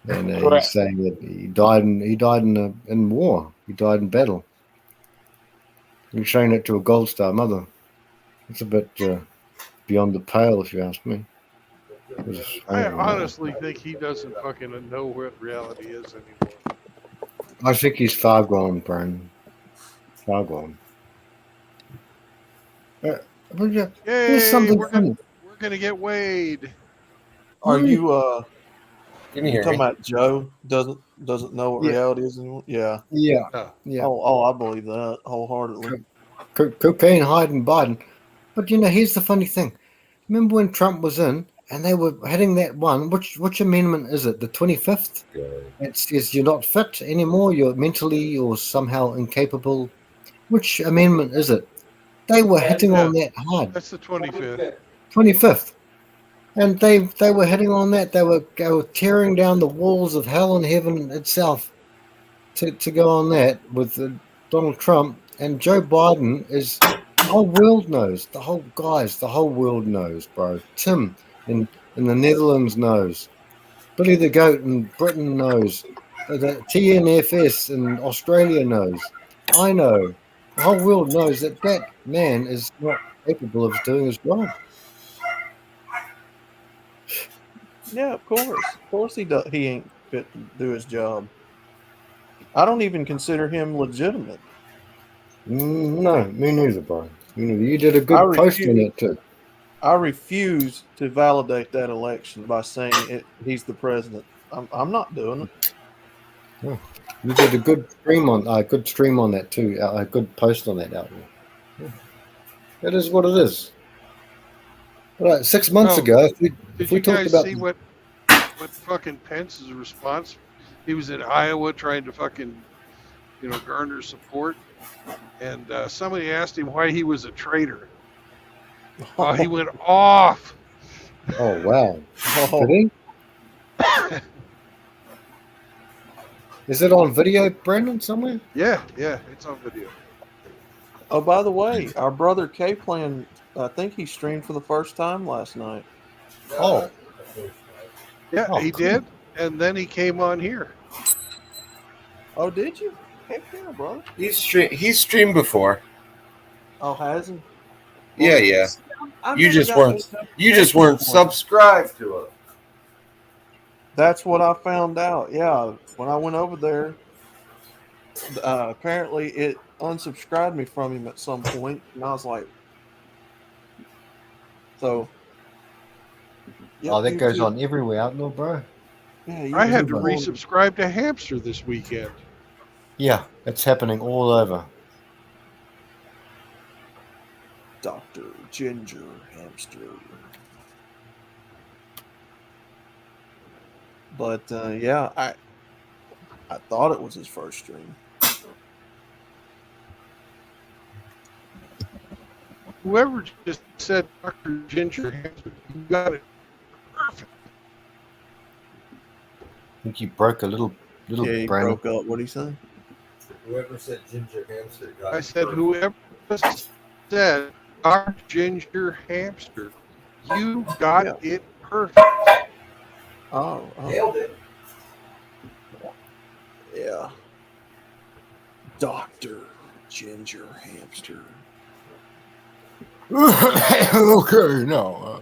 And he's saying that he died in war. He died in battle. He's showing it to a Gold Star mother. It's a bit beyond the pale, if you ask me. I honestly think he doesn't fucking know what reality is anymore. I think he's far gone, Brian. Far gone. Yay! Here's something funny. We're gonna get Wade. Are you Can you you hear talking me? about Joe doesn't know what Yeah. reality is anymore? Yeah. Yeah. Oh. Yeah. Oh, I believe that wholeheartedly. Cocaine hiding Biden. But here's the funny thing. Remember when Trump was in and they were hitting that one? Which amendment is it? The 25th? It says you're not fit anymore. You're mentally or somehow incapable. Which amendment is it? They were hitting on that hard. That's the 25th. 25th. And they were hitting on that. They were tearing down the walls of hell and heaven itself to go on that with Donald Trump. And Joe Biden is, the whole world knows. The whole world knows, bro. Tim in the Netherlands knows. Billy the Goat in Britain knows. The TNFS in Australia knows. I know. The whole world knows that that man is not capable of doing his job. Yeah, of course he does. He ain't fit to do his job. I don't even consider him legitimate. No, me neither, Brian. Me neither. You did a I good post on it too. I refuse to validate that election by saying he's the president. I'm not doing it. Yeah. You did a good stream on that too. A good post on that outlaw. Yeah. It is what it is. All right, 6 months Oh, ago, if did we you talked guys about see what fucking Pence's response? He was in Iowa trying to fucking, garner support, and somebody asked him why he was a traitor. Oh, he went off. Oh wow! Oh. Did he? Is it on video, Brandon, somewhere? Yeah, it's on video. Oh, by the way, our brother K-Plan, I think he streamed for the first time last night. Oh. Yeah, Oh, he cool. did, and then he came on here. Oh, did you? Heck yeah, brother. He's streamed before. Oh, has he? Yeah. I've You never just got weren't. those You just notifications weren't for him. subscribed to it. That's what I found out. Yeah, when I went over there, apparently it unsubscribed me from him at some point, and I was like, so. Yep, Oh, that goes YouTube. on everywhere, outlaw, bro. Yeah, I had to YouTube. resubscribe to Hamster this weekend. Yeah, it's happening all over. Dr. Ginger Hamster. But yeah, I thought it was his first stream. Whoever just said Dr. Ginger Hamster, you got it perfect. I think you broke a little Yeah, he Brandon. broke up. What did he say? Whoever said Ginger Hamster got I said, whoever said Dr. Ginger Hamster, you got it perfect. Oh. Nailed it. Yeah. Dr. Ginger Hamster. Okay, no.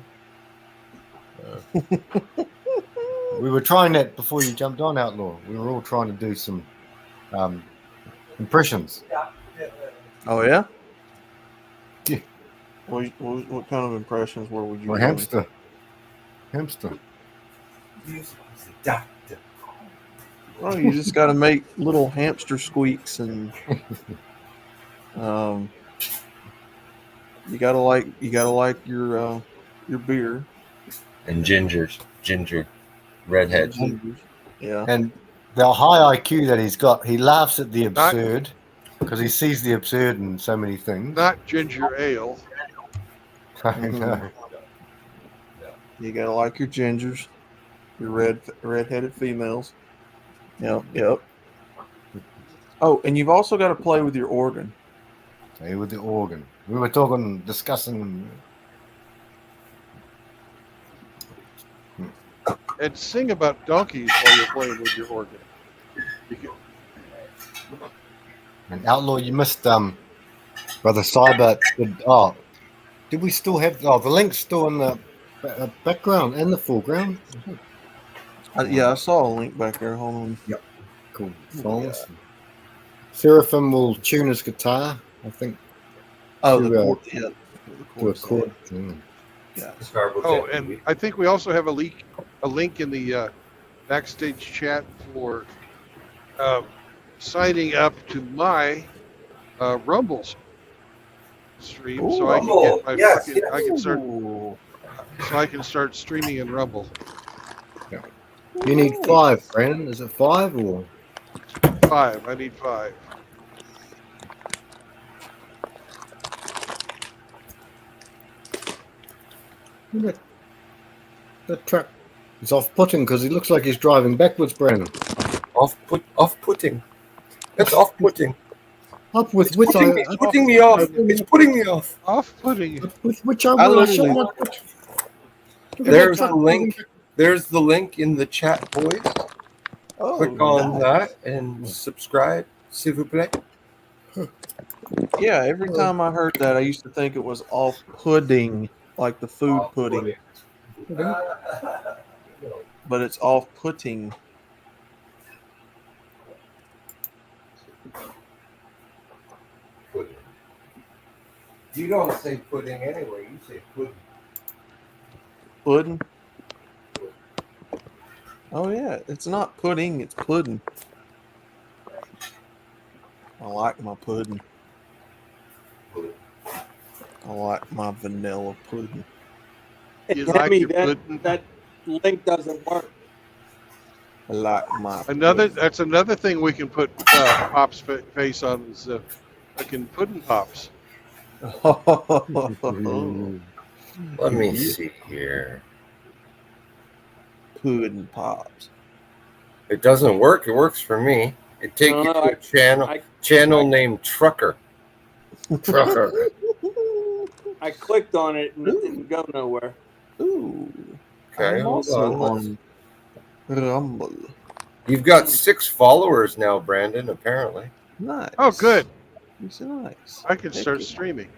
We were trying that before you jumped on, outlaw. We were all trying to do some impressions. Oh yeah. Yeah. What kind of impressions were you Or doing? hamster. Oh, you just got to make little hamster squeaks, and you gotta like your beer And ginger, redhead. Yeah. And the high IQ that he's got, he laughs at the absurd because he sees the absurd in so many things. Not ginger ale. I know. You gotta like your gingers, your red-headed females. Yep. Oh, and you've also got to play with your organ. Play with the organ. We were discussing. And sing about donkeys while you're playing with your organ. And outlaw, you missed Brother Cyber. Did we still have? Oh, the link's still in the background and the foreground. Yeah, I saw a link back there. Hold on. Yep. Cool. Songs. Seraphim will tune his guitar, I think. Oh, to, the chord. Yeah. To a chord. Yeah. Oh, and I think we also have a link in the backstage chat for signing up to my Rumble stream, Ooh, so Rumble. I can get my Yes, I can start streaming in Rumble. You need 5, Brandon. Is it 5 or 5? I need 5. that truck is off-putting because he looks like he's driving backwards, Brandon. Off-putting. That's off-putting. Up with It's which putting me off. It's putting me off. Off-putting. With which I I will literally- shut my There's the link. There's the link in the chat, boys. Oh, Click on nice. that and subscribe, s'il vous plaît. Yeah, every time I heard that, I used to think it was off pudding, like the food pudding. But it's off putting. You don't say pudding anyway. You say pudding. Pudding? Oh, yeah. It's not pudding, it's pudding. I like my pudding. I like my vanilla pudding. You like Hemi, your pudding? that link doesn't work. I like my That's another thing we can put Pop's face on is fucking pudding pops. Let me see here. Pudding pops. It doesn't work. It works for me. It takes you to a channel named Trucker. Trucker. I clicked on it and it didn't go nowhere. Ooh. Okay, I'm hold also on. on Rumble. You've got 6 followers now, Brandon, apparently. Nice. Oh, good. It's nice. I can Heck start yeah. streaming.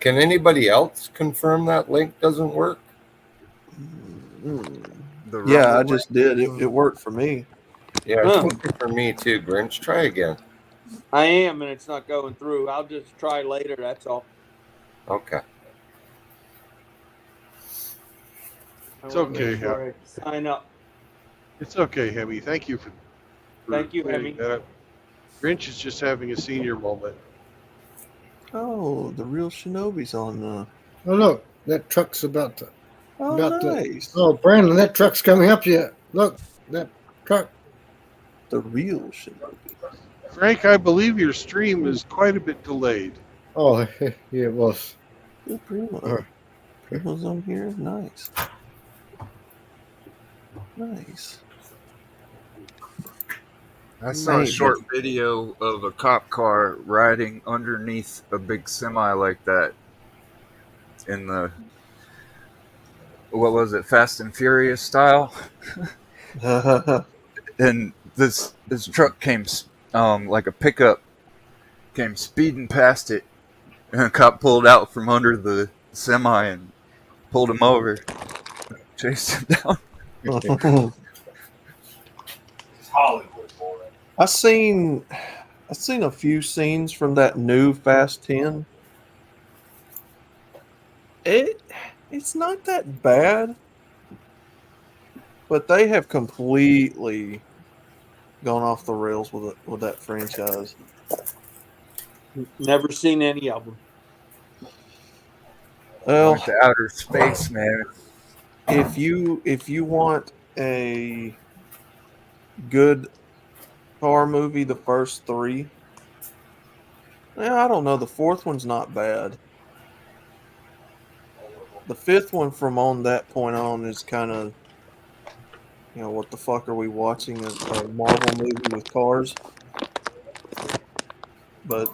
Can anybody else confirm that link doesn't work? Yeah, I just did. It worked for me. Yeah, it's working for me too, Grinch. Try again. I am, and it's not going through. I'll just try later. That's all. Okay. It's okay, Hemi. Sign up. It's okay, Hemi. Thank you for Thank you, pointing Hemi. that out. Grinch is just having a senior moment. Oh, the real Shinobi's on. Oh look, that truck's about to. Oh, nice. Oh, Brandon, that truck's coming up here. Look, that truck. The real Shinobi. Frank, I believe your stream is quite a bit delayed. Oh, yeah, it was. Good Primo. Primo's on here. Nice. Nice. I saw a short video of a cop car riding underneath a big semi like that in the, what was it, Fast and Furious style? And this truck came, like a pickup, came speeding past it, and a cop pulled out from under the semi and pulled him over, chased him down. Hollywood, boy. I've seen a few scenes from that new Fast 10. It's not that bad, but they have completely gone off the rails with that franchise. Never seen any of them. Well, Went to outer space, man. If you want a good car movie, the first 3. I don't know. The 4th one's not bad. The 5th one from on that point on is kind of, what the fuck are we watching? A Marvel movie with cars? But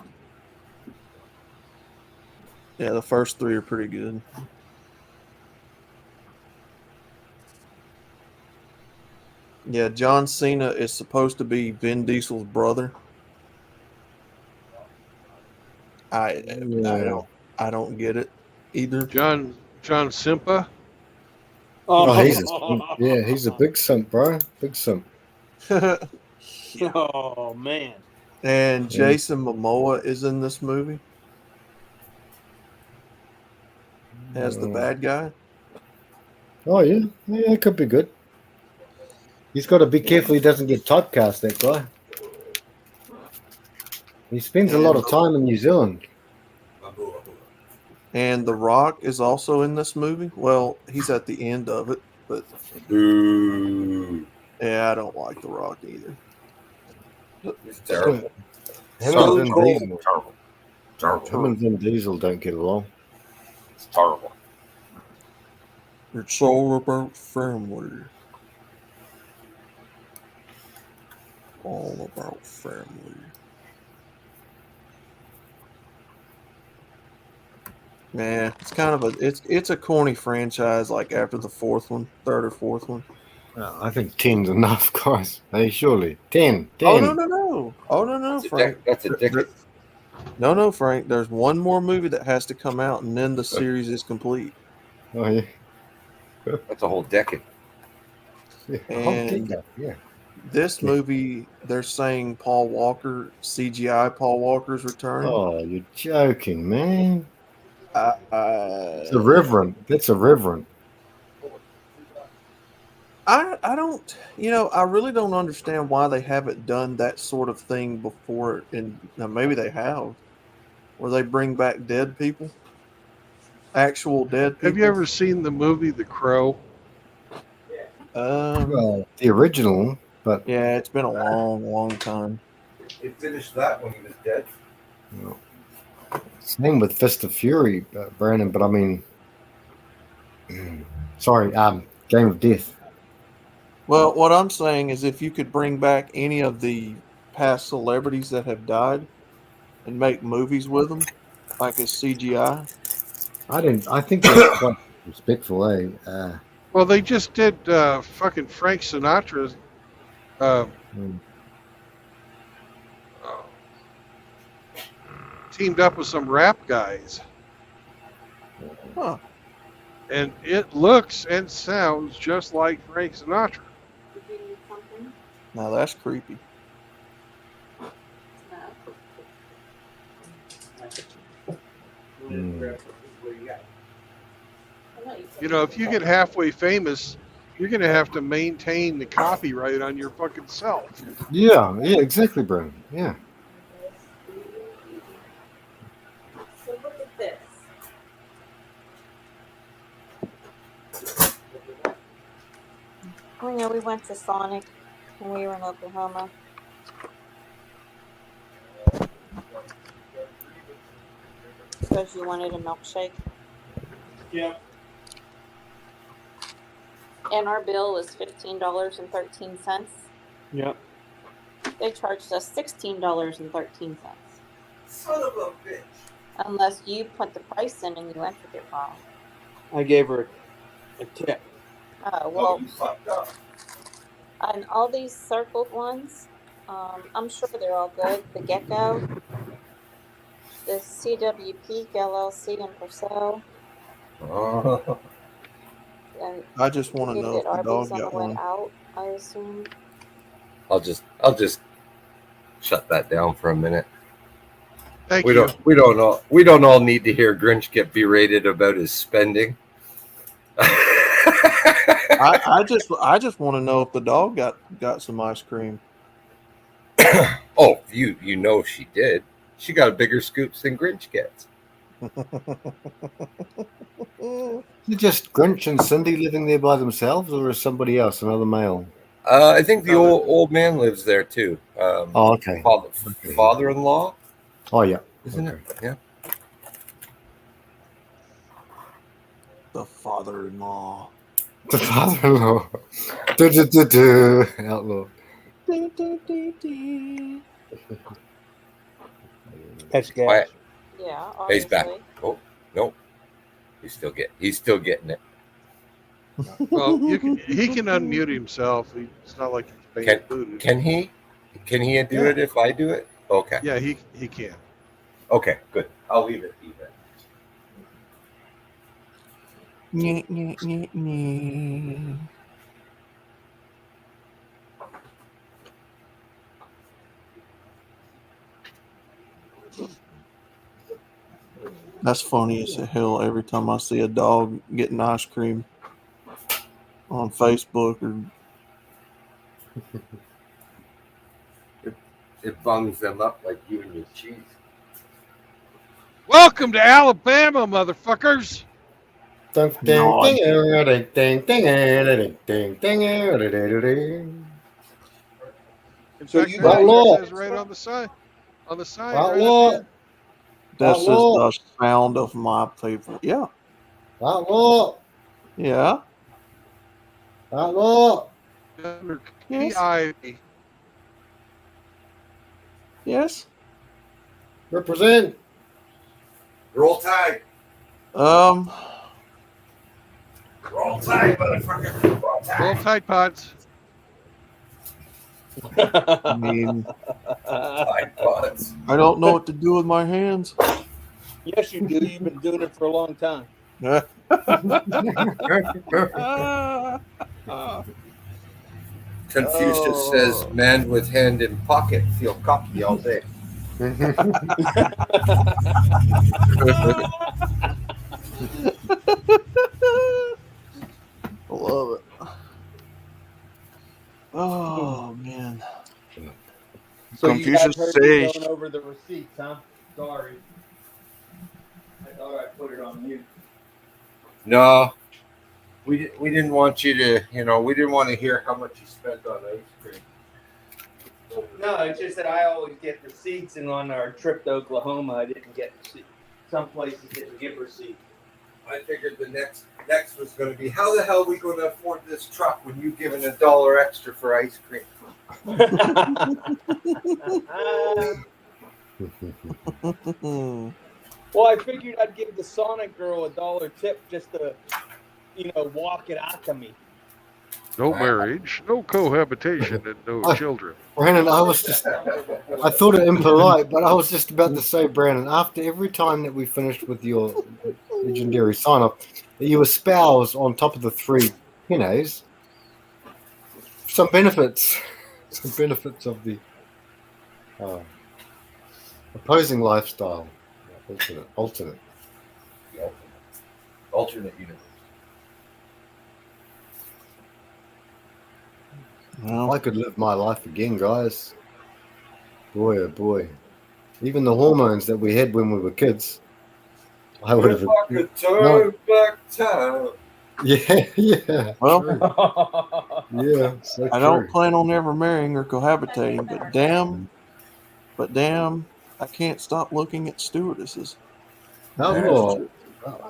yeah, the first 3 are pretty good. Yeah, John Cena is supposed to be Vin Diesel's brother. I don't get it either. John Simpa. Oh, he's a big simp, bro. Big simp. Oh man. And Jason Momoa is in this movie as the bad guy. Oh yeah, it could be good. He's got to be careful he doesn't get typecast, that guy. He spends a lot of time in New Zealand. And The Rock is also in this movie. Well, he's at the end of it, but yeah, I don't like The Rock either. It's terrible. Him and Vin Diesel don't get along. It's terrible. It's all about family. All about family. Yeah, it's kind of it's a corny franchise. Like after the third or fourth one. I think 10's enough, guys. Hey, surely 10. Oh no! Oh no, Frank. That's a decade. No, Frank. There's one more movie that has to come out, and then the series is complete. Oh yeah. That's a whole decade. And yeah. this movie, they're saying CGI Paul Walker's returning. Oh, you're joking, man. It's It's irreverent. That's irreverent. I don't, I really don't understand why they haven't done that sort of thing before. And now maybe they have, where they bring back dead people, actual dead people. Have you ever seen the movie The Crow? Well, the original, but yeah, it's been a long time. He finished that when he was dead. No. Same with Fist of Fury, Brandon. But I mean, sorry, Game of Death. Well, what I'm saying is, if you could bring back any of the past celebrities that have died and make movies with them, like as CGI. I think that's quite respectful, eh? Well, they just did fucking Frank Sinatra's. Teamed up with some rap guys. Huh. And it looks and sounds just like Frank Sinatra. Now that's creepy. You know, if you get halfway famous, you're going to have to maintain the copyright on your fucking self. Yeah, exactly, Brandon. Yeah. So look at this. Oh, yeah, we went to Sonic when we were in Oklahoma. Because you wanted a milkshake. Yeah. And our bill was $15.13. Yep. They charged us $16.13. Son of a bitch. Unless you put the price in and you entered it wrong. I gave her a tip. Oh, well. You fucked up. And all these circled ones, I'm sure they're all good. The Gecko, the CWP, LLC, and Purcell. Oh. And I just want to you know if get the dog Arby's on got the way one. out, I assume. I'll just shut that down for a minute. Thank we you. We don't all need to hear Grinch get berated about his spending. I just want to know if the dog got some ice cream. Oh, you know she did. She got a bigger scoops than Grinch gets. Is just Grinch and Cindy living there by themselves, or is somebody else, another male? I think the old man lives there too. Oh, okay. Father-in-law. Oh, yeah. Isn't it? Yeah. The father-in-law. The father-in-law. Do. Outlaw. That's gas. Yeah, He's back. obviously. Oh, no. He's still getting it. Well, he can unmute himself. It's not like he's being booted. Can he? Can he do it if I do it? Okay. Yeah, he can. Okay, good. I'll leave it even. That's funny as hell every time I see a dog getting ice cream on Facebook or It bungs them up like you and your cheese. Welcome to Alabama, motherfuckers. In So fact, you I think got it says right on the side. On the side, right up here. this is the sound of my people. Yeah. Outlaw. Yeah. Outlaw. Yes. P.I.P. Yes. Represent. Roll Tide. Um, Roll Tide, motherfucker. Roll Tide. Roll Tide Pods. I mean, Tide Pods. I don't know what to do with my hands. Yes, you do. You've been doing it for a long time. Confucius says, "Man with hand in pocket feel cocky all day." I love it. Oh man. So Confucius you guys heard me says, going over the receipts, huh? Sorry. I thought I put it on mute. No, we didn't want you to. We didn't want to hear how much you spent on ice cream. No, it's just that I always get receipts, and on our trip to Oklahoma, I didn't get receipts. Some places didn't give receipts. I figured the next was going to be, how the hell are we going to afford this truck when you giving $1 extra for ice cream? Well, I figured I'd give the Sonic girl $1 tip just to, walk it out to me. No marriage, no cohabitation, and no children. Brandon, I thought it impolite, but I was just about to say, Brandon, after every time that we finished with your legendary sign-off, that you espouse on top of the 3 pinnos some benefits of the opposing lifestyle. Alternate. Alternate universe. If I could live my life again, guys. Boy, oh boy. Even the hormones that we had when we were kids, I would have. If I could turn back time. Yeah. well, Yeah, so I don't true. plan on ever marrying or cohabitating, but damn, I can't stop looking at stewardesses. Oh,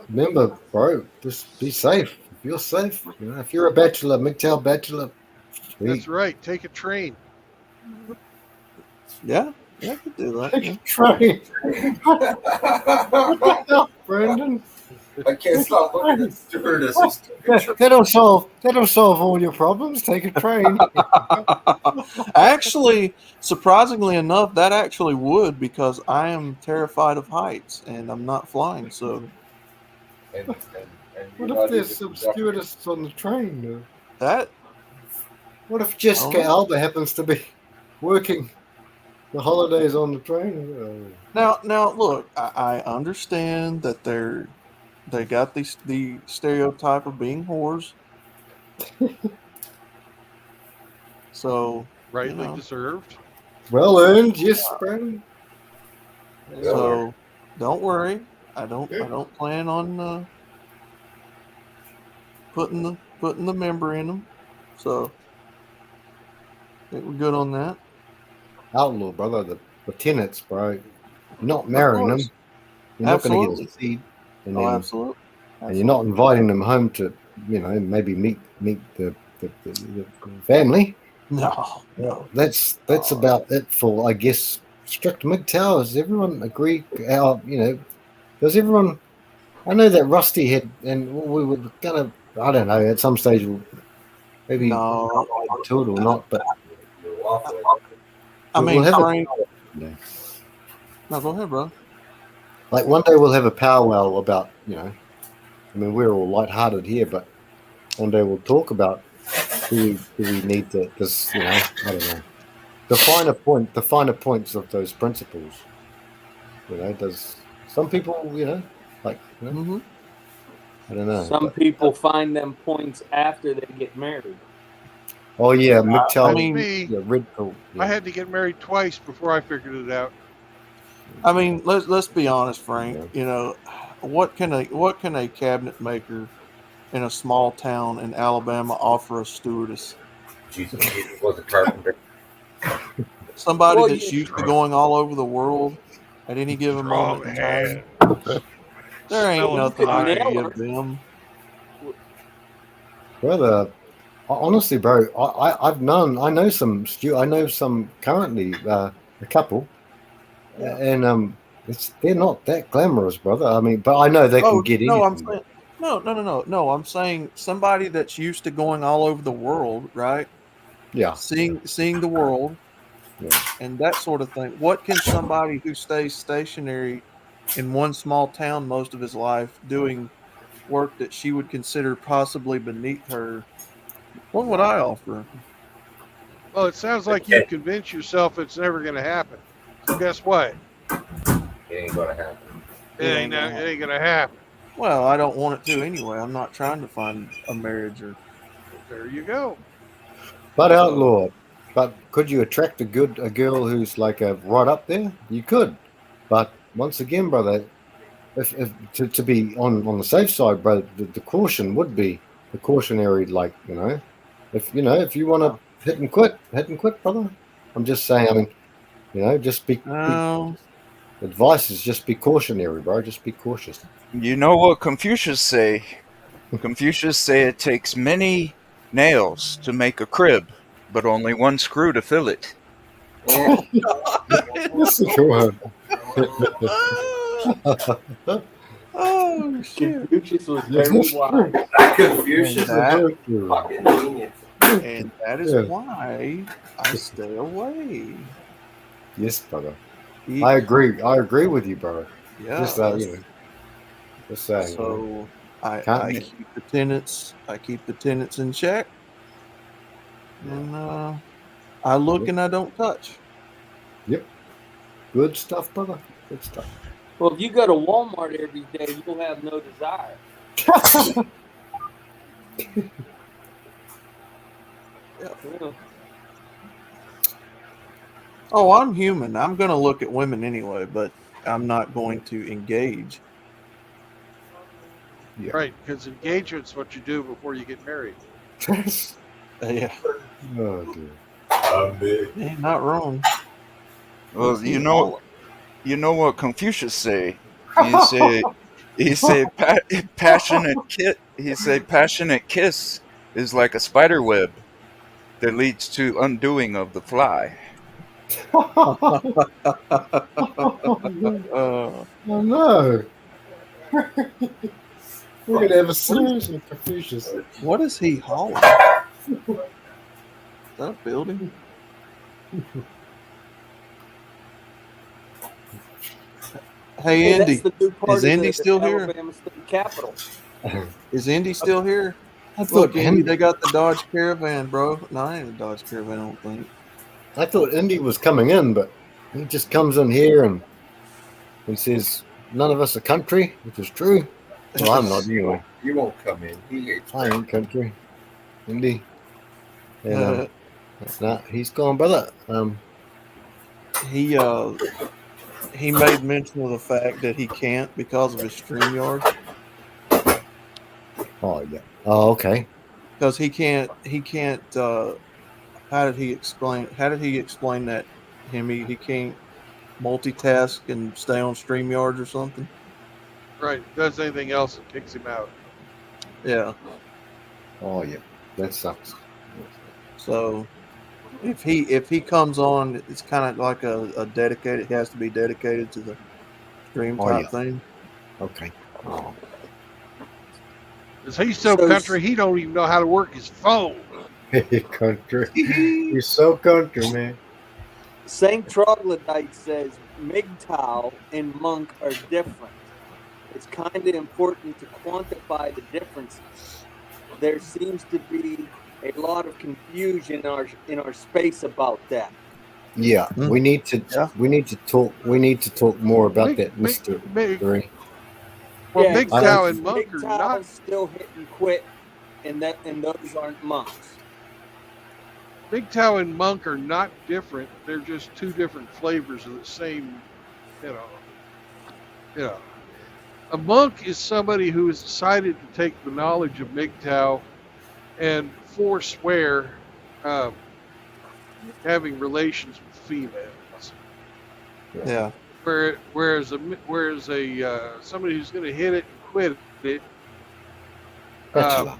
remember, bro, just be safe. If you're safe, if you're a bachelor, MGTOW bachelor, sweet. That's right. Take a train. Yeah, I could do that. Take a train. What the hell, Brandon? I can't stop looking at stewardesses. That'll solve all your problems. Take a train. Actually, surprisingly enough, that actually would, because I am terrified of heights and I'm not flying. So, What if there's some stewardess on the train? That. What if Jessica Alba happens to be working the holidays on the train? Now, look, I understand that they got the stereotype of being whores. So rightly deserved. Well earned, yes, Brandon. So don't worry. I don't plan on putting the member in them. So I think we're good on that. Outlaw, brother. The tenants, bro. You're not marrying them. You're not going to get a seed. And then, absolutely. And you're not inviting them home to, maybe meet the family. No. That's about it for, I guess, strict MGTOW. Does everyone agree? Does everyone? I know that Rusty had, and we were gonna. I don't know. At some stage, we'll maybe to it or not. But I mean, Frank. No, go ahead, bro. Like one day we'll have a powwow about, I mean, we're all lighthearted here, but one day we'll talk about do we need to, because, I don't know. The finer points of those principles. Does some people, I don't know. Some people find them points after they get married. Oh yeah, MGTOW. I mean, red pill. Yeah. I had to get married twice before I figured it out. I mean, let's be honest, Frank. What can a cabinet maker in a small town in Alabama offer a stewardess? Jesus was a carpenter. Somebody that's used to going all over the world at any given moment in time. There ain't nothing I can give them. Brother, honestly, bro, I know some currently a couple, and they're not that glamorous, brother. I mean, but I know they can get no, anything. no. I'm saying somebody that's used to going all over the world, right? Yeah. Seeing the world, and that sort of thing. What can somebody who stays stationary in one small town most of his life doing work that she would consider possibly beneath her? What would I offer? Well, it sounds like you've convinced yourself it's never going to happen. So guess what? It ain't gonna happen. It ain't going to happen. Well, I don't want it to anyway. I'm not trying to find a marriage or. There you go. But outlaw. But could you attract a girl who's like right up there? You could. But once again, brother, if to be on the safe side, brother, the caution would be the cautionary, like, if you want to hit and quit, brother. I'm just saying. I mean, just be advice is just be cautionary, bro. Just be cautious. You know what Confucius say? Confucius say it takes many nails to make a crib, but only one screw to fill it. That's a good one. Oh shit! Confucius was very wise. Confucius is And fucking genius. And that is Yeah. why I stay away. Yes, brother. I agree with you, brother. Yeah. Just just saying. So I Can't be- keep the tenants. I keep the tenants in check, and I look and I don't touch. Yep. Good stuff, brother. Good stuff. Well, if you go to Walmart every day, you'll have no desire. Yeah. Oh, I'm human. I'm going to look at women anyway, but I'm not going to engage. Yeah. Right, because engagement's what you do before you get married. Yeah. Oh, dear. Yeah, not wrong. Well, you know what Confucius say? He say passionate kiss is like a spider web that leads to undoing of the fly. Oh no. We're gonna have a series with Confucius. What is he hauling? Is that a building? Hey, Andy, that's the new part is of Andy the still here? Alabama State Capitol. Is Indy still here? I thought Look, Indy, Indy- they got the Dodge Caravan, bro. No, it ain't a Dodge Caravan, I don't think. I thought Indy was coming in, but he just comes in here and says none of us are country, which is true. Well, I'm not anyway. You won't come in. He ain't. I ain't country. Indy. And, nah, he's gone, brother. He made mention of the fact that he can't because of his StreamYard. Oh yeah. Oh, okay. Because he can't. How did he explain that, Hemi? He can't multitask and stay on StreamYard or something. Right, does anything else, it kicks him out. Yeah. Oh yeah. That sucks. So if he comes on, it's kind of like a dedicated. He has to be dedicated to the stream type thing. Okay. Oh. Because he's so country, he don't even know how to work his phone. Country. You're so country, man. St. Troglodyte says MGTOW and monk are different. It's kind of important to quantify the differences. There seems to be a lot of confusion in our space about that. Yeah, we need to talk more about that, Mr. Three. Well, MGTOW and monk are MGTOW not. still hit and quit, and those aren't monks. MGTOW and monk are not different. They're just two different flavors of the same, you know. A monk is somebody who has decided to take the knowledge of MGTOW and forswear having relations with females. Yeah. Whereas somebody who's going to hit it and quit it, Bachelor.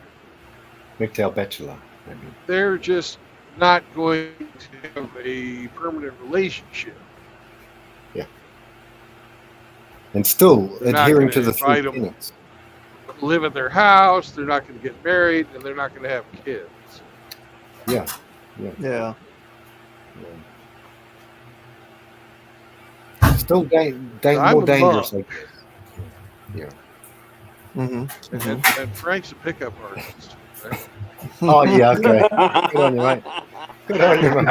MGTOW bachelor. Maybe. They're just not going to have a permanent relationship. Yeah. and still They're not adhering going to to the three invite them tenets. to live at their house. They're not going to get married, and they're not going to have kids. Yeah. Yeah. Still I'm more a dangerous, I monk, guess. Yeah. and Frank's a pickup artist. Right? Oh yeah, okay. Good on you, mate. Good on you, mate.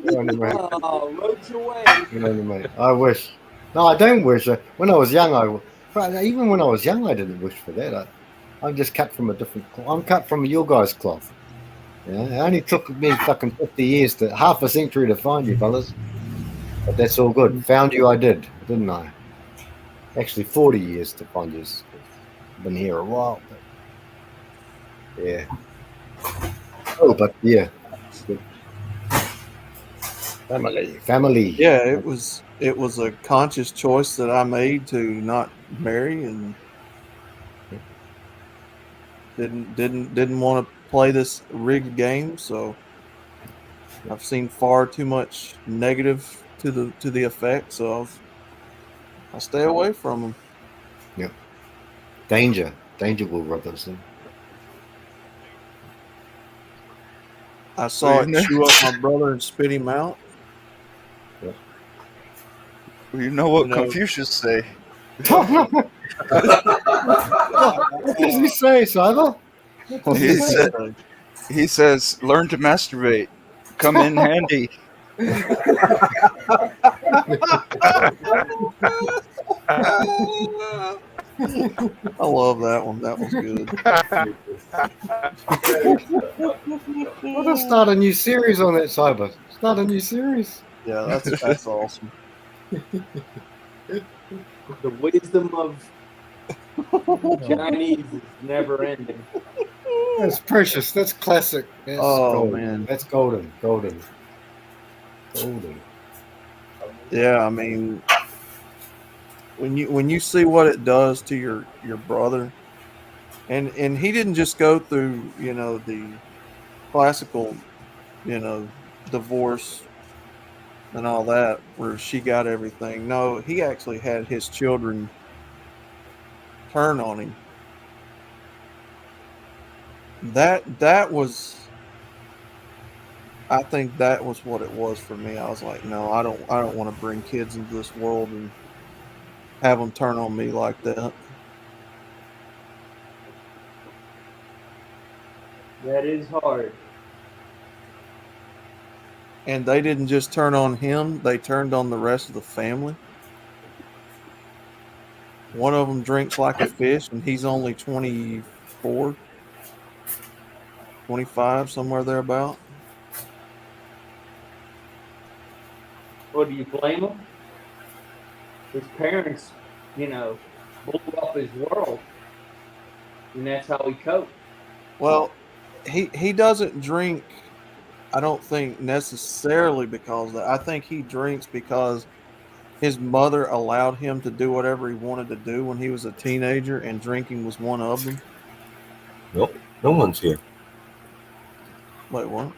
Good on you, mate. Oh, rode your way. Good on you, mate. I wish. No, I don't wish. When I was young, even when I was young, I didn't wish for that. I'm just cut from a different cloth. I'm cut from your guys' cloth. Yeah, it only took me fucking 50 years to half a century to find you, fellas. But that's all good. Found you, I did, didn't I? Actually, 40 years to find you. Been here a while, but yeah. Oh, but yeah. Good. Family. Yeah, it was a conscious choice that I made to not marry, and didn't want to play this rigged game. So I've seen far too much negative to the effect. So I stay away from them. Yep. Danger will rub us in. I saw it chew up my brother and spit him out. Yeah. Well, you know what Confucius say? What does he say, Simon? He says, learn to masturbate. Come in handy. I love that one. That was good. We'll just start a new series on that, Cyber. Start a new series. Yeah, that's awesome. The wisdom of Chinese is never ending. That's precious. That's classic. That's gold. Man, that's golden. Yeah, I mean, when you see what it does to your brother, and he didn't just go through the classical divorce and all that where she got everything. No, he actually had his children turn on him. That was, I think that was what it was for me. I was like, no, I don't want to bring kids into this world and have them turn on me like that. That is hard. And they didn't just turn on him, they turned on the rest of the family. One of them drinks like a fish, and he's only 24, 25, somewhere thereabout. What, do you blame him? His parents, blew up his world. And that's how he coped. Well, he doesn't drink, I don't think necessarily because of that. I think he drinks because his mother allowed him to do whatever he wanted to do when he was a teenager, and drinking was one of them. Nope, no one's here. Wait, what?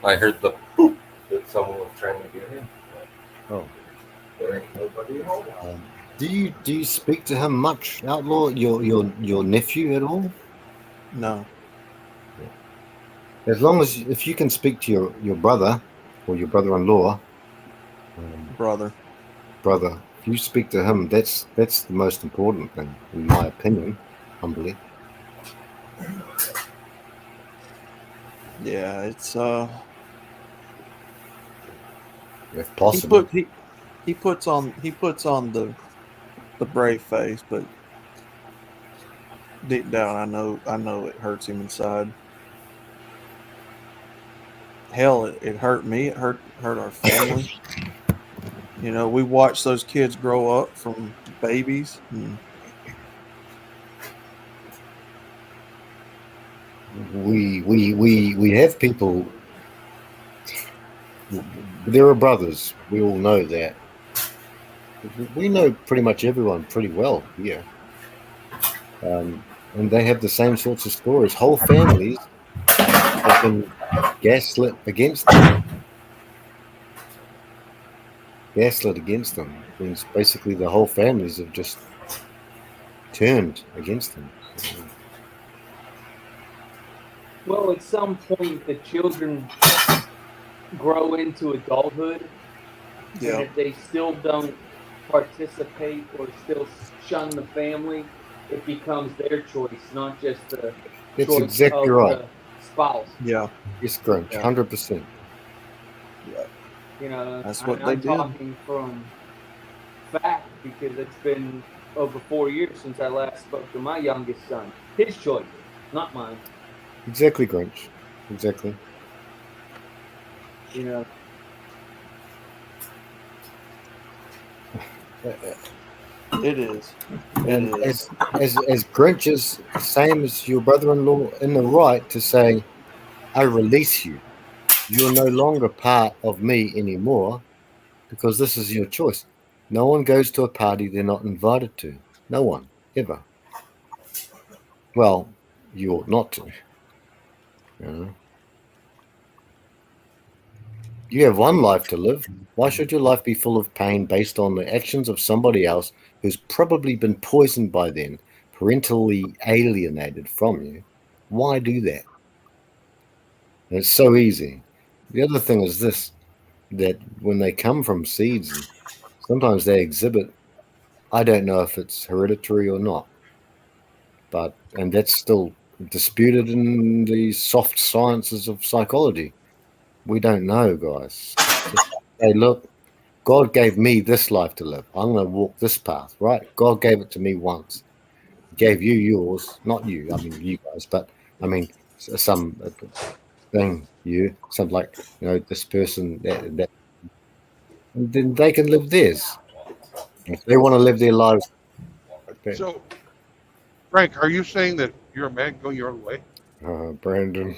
I heard the poop that someone was trying to get in. Oh. There ain't nobody home. Do you speak to him much, Outlaw? Your nephew at all? No. As long as if you can speak to your brother or your brother-in-law, brother, if you speak to him, that's the most important thing, in my opinion, humbly. Yeah, it's if possible. He puts on the brave face, but deep down I know it hurts him inside. Hell, it hurt me. It hurt our family. We watched those kids grow up from babies. We have people. There are brothers. We all know that. We know pretty much everyone pretty well here, and they have the same sorts of stories. Whole families have been gaslit against them. gaslit against them means basically the whole families have just turned against them. Well, at some point, the children grow into adulthood, and if they still don't participate or still shun the family, it becomes their choice, not just the That's choice exactly of right. the spouse. Yeah. Yes, Grunch, Yeah. 100%. Yeah. You know, That's what they I'm did. talking from fact because it's been over 4 years since I last spoke to my youngest son. His choice, not mine. Exactly, Grunch. Exactly. You know, It is. And It is. as Grinch is the same as your brother-in-law in the right to say, I release you. You're no longer part of me anymore because this is your choice. No one goes to a party they're not invited to. No one, ever. Well, you ought not to. You know? You have one life to live. Why should your life be full of pain based on the actions of somebody else who's probably been poisoned by them, parentally alienated from you? Why do that? And it's so easy. The other thing is this, that when they come from seeds, sometimes they exhibit, I don't know if it's hereditary or not, and that's still disputed in the soft sciences of psychology. We don't know, guys. Just say, look, God gave me this life to live. I'm going to walk this path, right? God gave it to me once. He gave you yours, not you. I mean, you guys, but I mean, some thing, some like, this person, that, and then they can live theirs. If they want to live their lives like that. So, Frank, are you saying that you're a man going your own way? Brandon.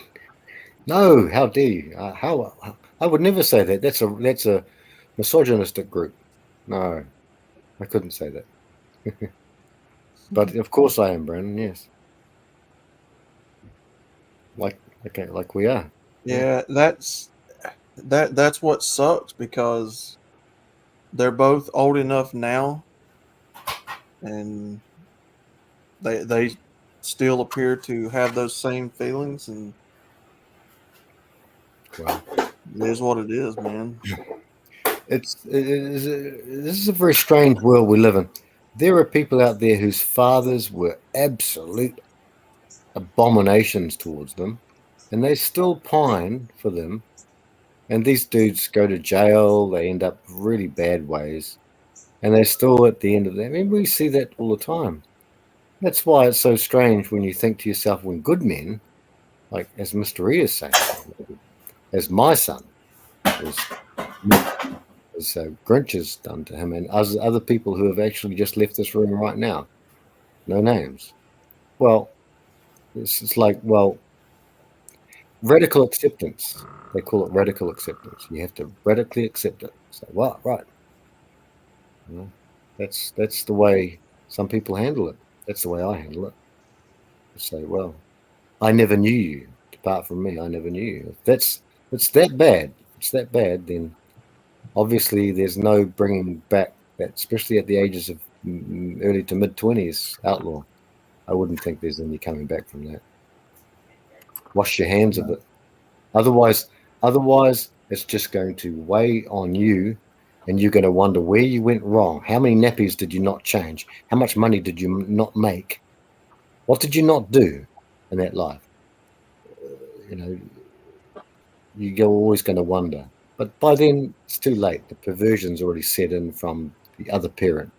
No, how dare you? How I would never say that. That's a misogynistic group. No, I couldn't say that. But of course I am, Brandon. Yes, like we are. Yeah, that's what sucks because they're both old enough now, and they still appear to have those same feelings, and well, it is what it is, man. This is a very strange world we live in. There are people out there whose fathers were absolute abominations towards them, and they still pine for them. And these dudes go to jail, they end up really bad ways, and they're still at the end of that. I mean, we see that all the time. That's why it's so strange when you think to yourself, when good men, like as Mr. E is saying, as my son, as Grinch has done to him, and other people who have actually just left this room right now, no names. Well, it's like, well, radical acceptance. They call it radical acceptance. You have to radically accept it. So, well, right. That's the way some people handle it. That's the way I handle it. I say, well, I never knew you. Apart from me, I never knew you. If it's that bad, then obviously there's no bringing back that, especially at the ages of early to mid-20s, outlaw. I wouldn't think there's any coming back from that. Wash your hands of it. Otherwise, it's just going to weigh on you, and you're going to wonder where you went wrong. How many nappies did you not change? How much money did you not make? What did you not do in that life? You're always going to wonder. But by then, it's too late. The perversion's already set in from the other parent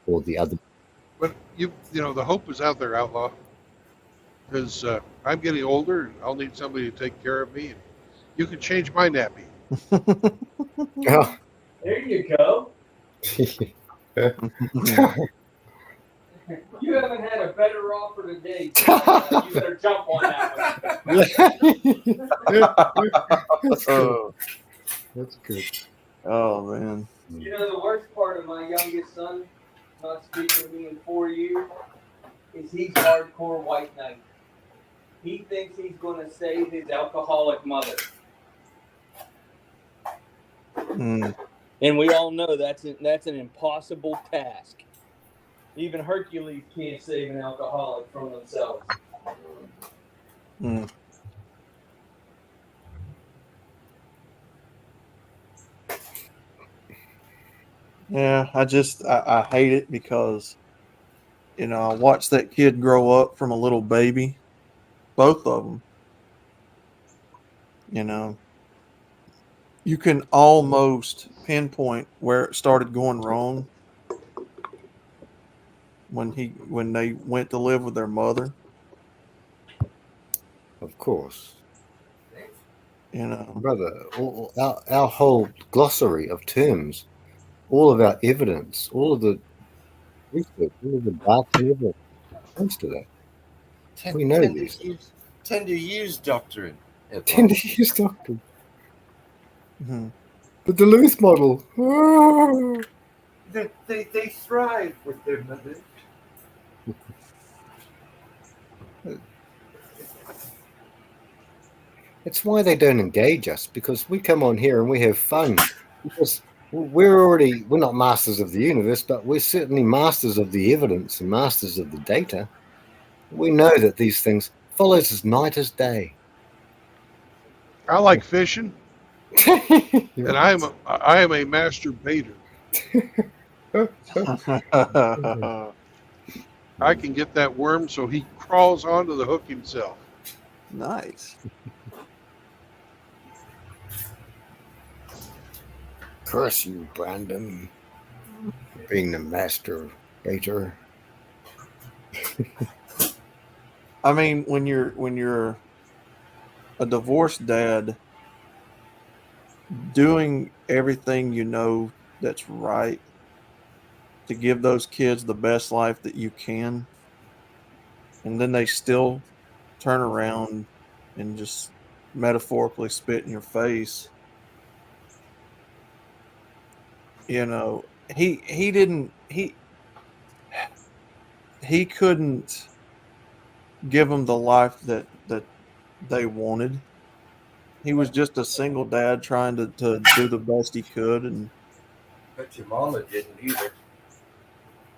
or the other. But the hope is out there, outlaw. Because I'm getting older, and I'll need somebody to take care of me. And you can change my nappy. Oh. There you go. You haven't had a better offer today. So you better jump on that one. Oh, that's good. Oh man. You know the worst part of my youngest son not speaking to me in 4 years is he's hardcore white knight. He thinks he's going to save his alcoholic mother. Mm. And we all know that's an impossible task. Even Hercules can't save an alcoholic from themselves. Mm. Yeah, I hate it because, I watched that kid grow up from a little baby, both of them. You can almost pinpoint where it started going wrong when they went to live with their mother. Of course. Brother, our whole glossary of terms, all of our evidence, all of the research, all of the data evidence comes to that. We know these. Tender use doctrine. Tender use doctrine. Mm-hmm. The Duluth model. They thrive with their mother. It's why they don't engage us, because we come on here and we have fun. Because we're not masters of the universe, but we're certainly masters of the evidence and masters of the data. We know that these things follows as night as day. I like fishing, and I am a master baiter. I can get that worm so he crawls onto the hook himself. Nice. Curse you, Brandon, for being the master baiter. I mean, when you're a divorced dad, doing everything that's right to give those kids the best life that you can, and then they still turn around and just metaphorically spit in your face. He couldn't give them the life that they wanted. He was just a single dad trying to do the best he could. And But your mama didn't either.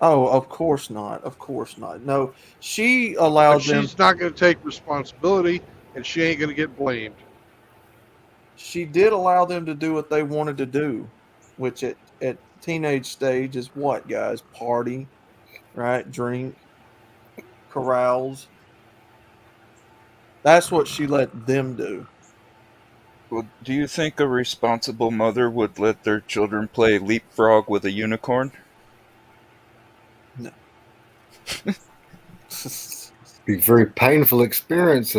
oh, of course not. Of course not. No, she But allowed them. she's not going to take responsibility, and she ain't going to get blamed. She did allow them to do what they wanted to do, which at teenage stage is what, guys? Party, right? Drink, carouse. That's what she let them do. Well, do you think a responsible mother would let their children play leapfrog with a unicorn? No. Be a very painful experience.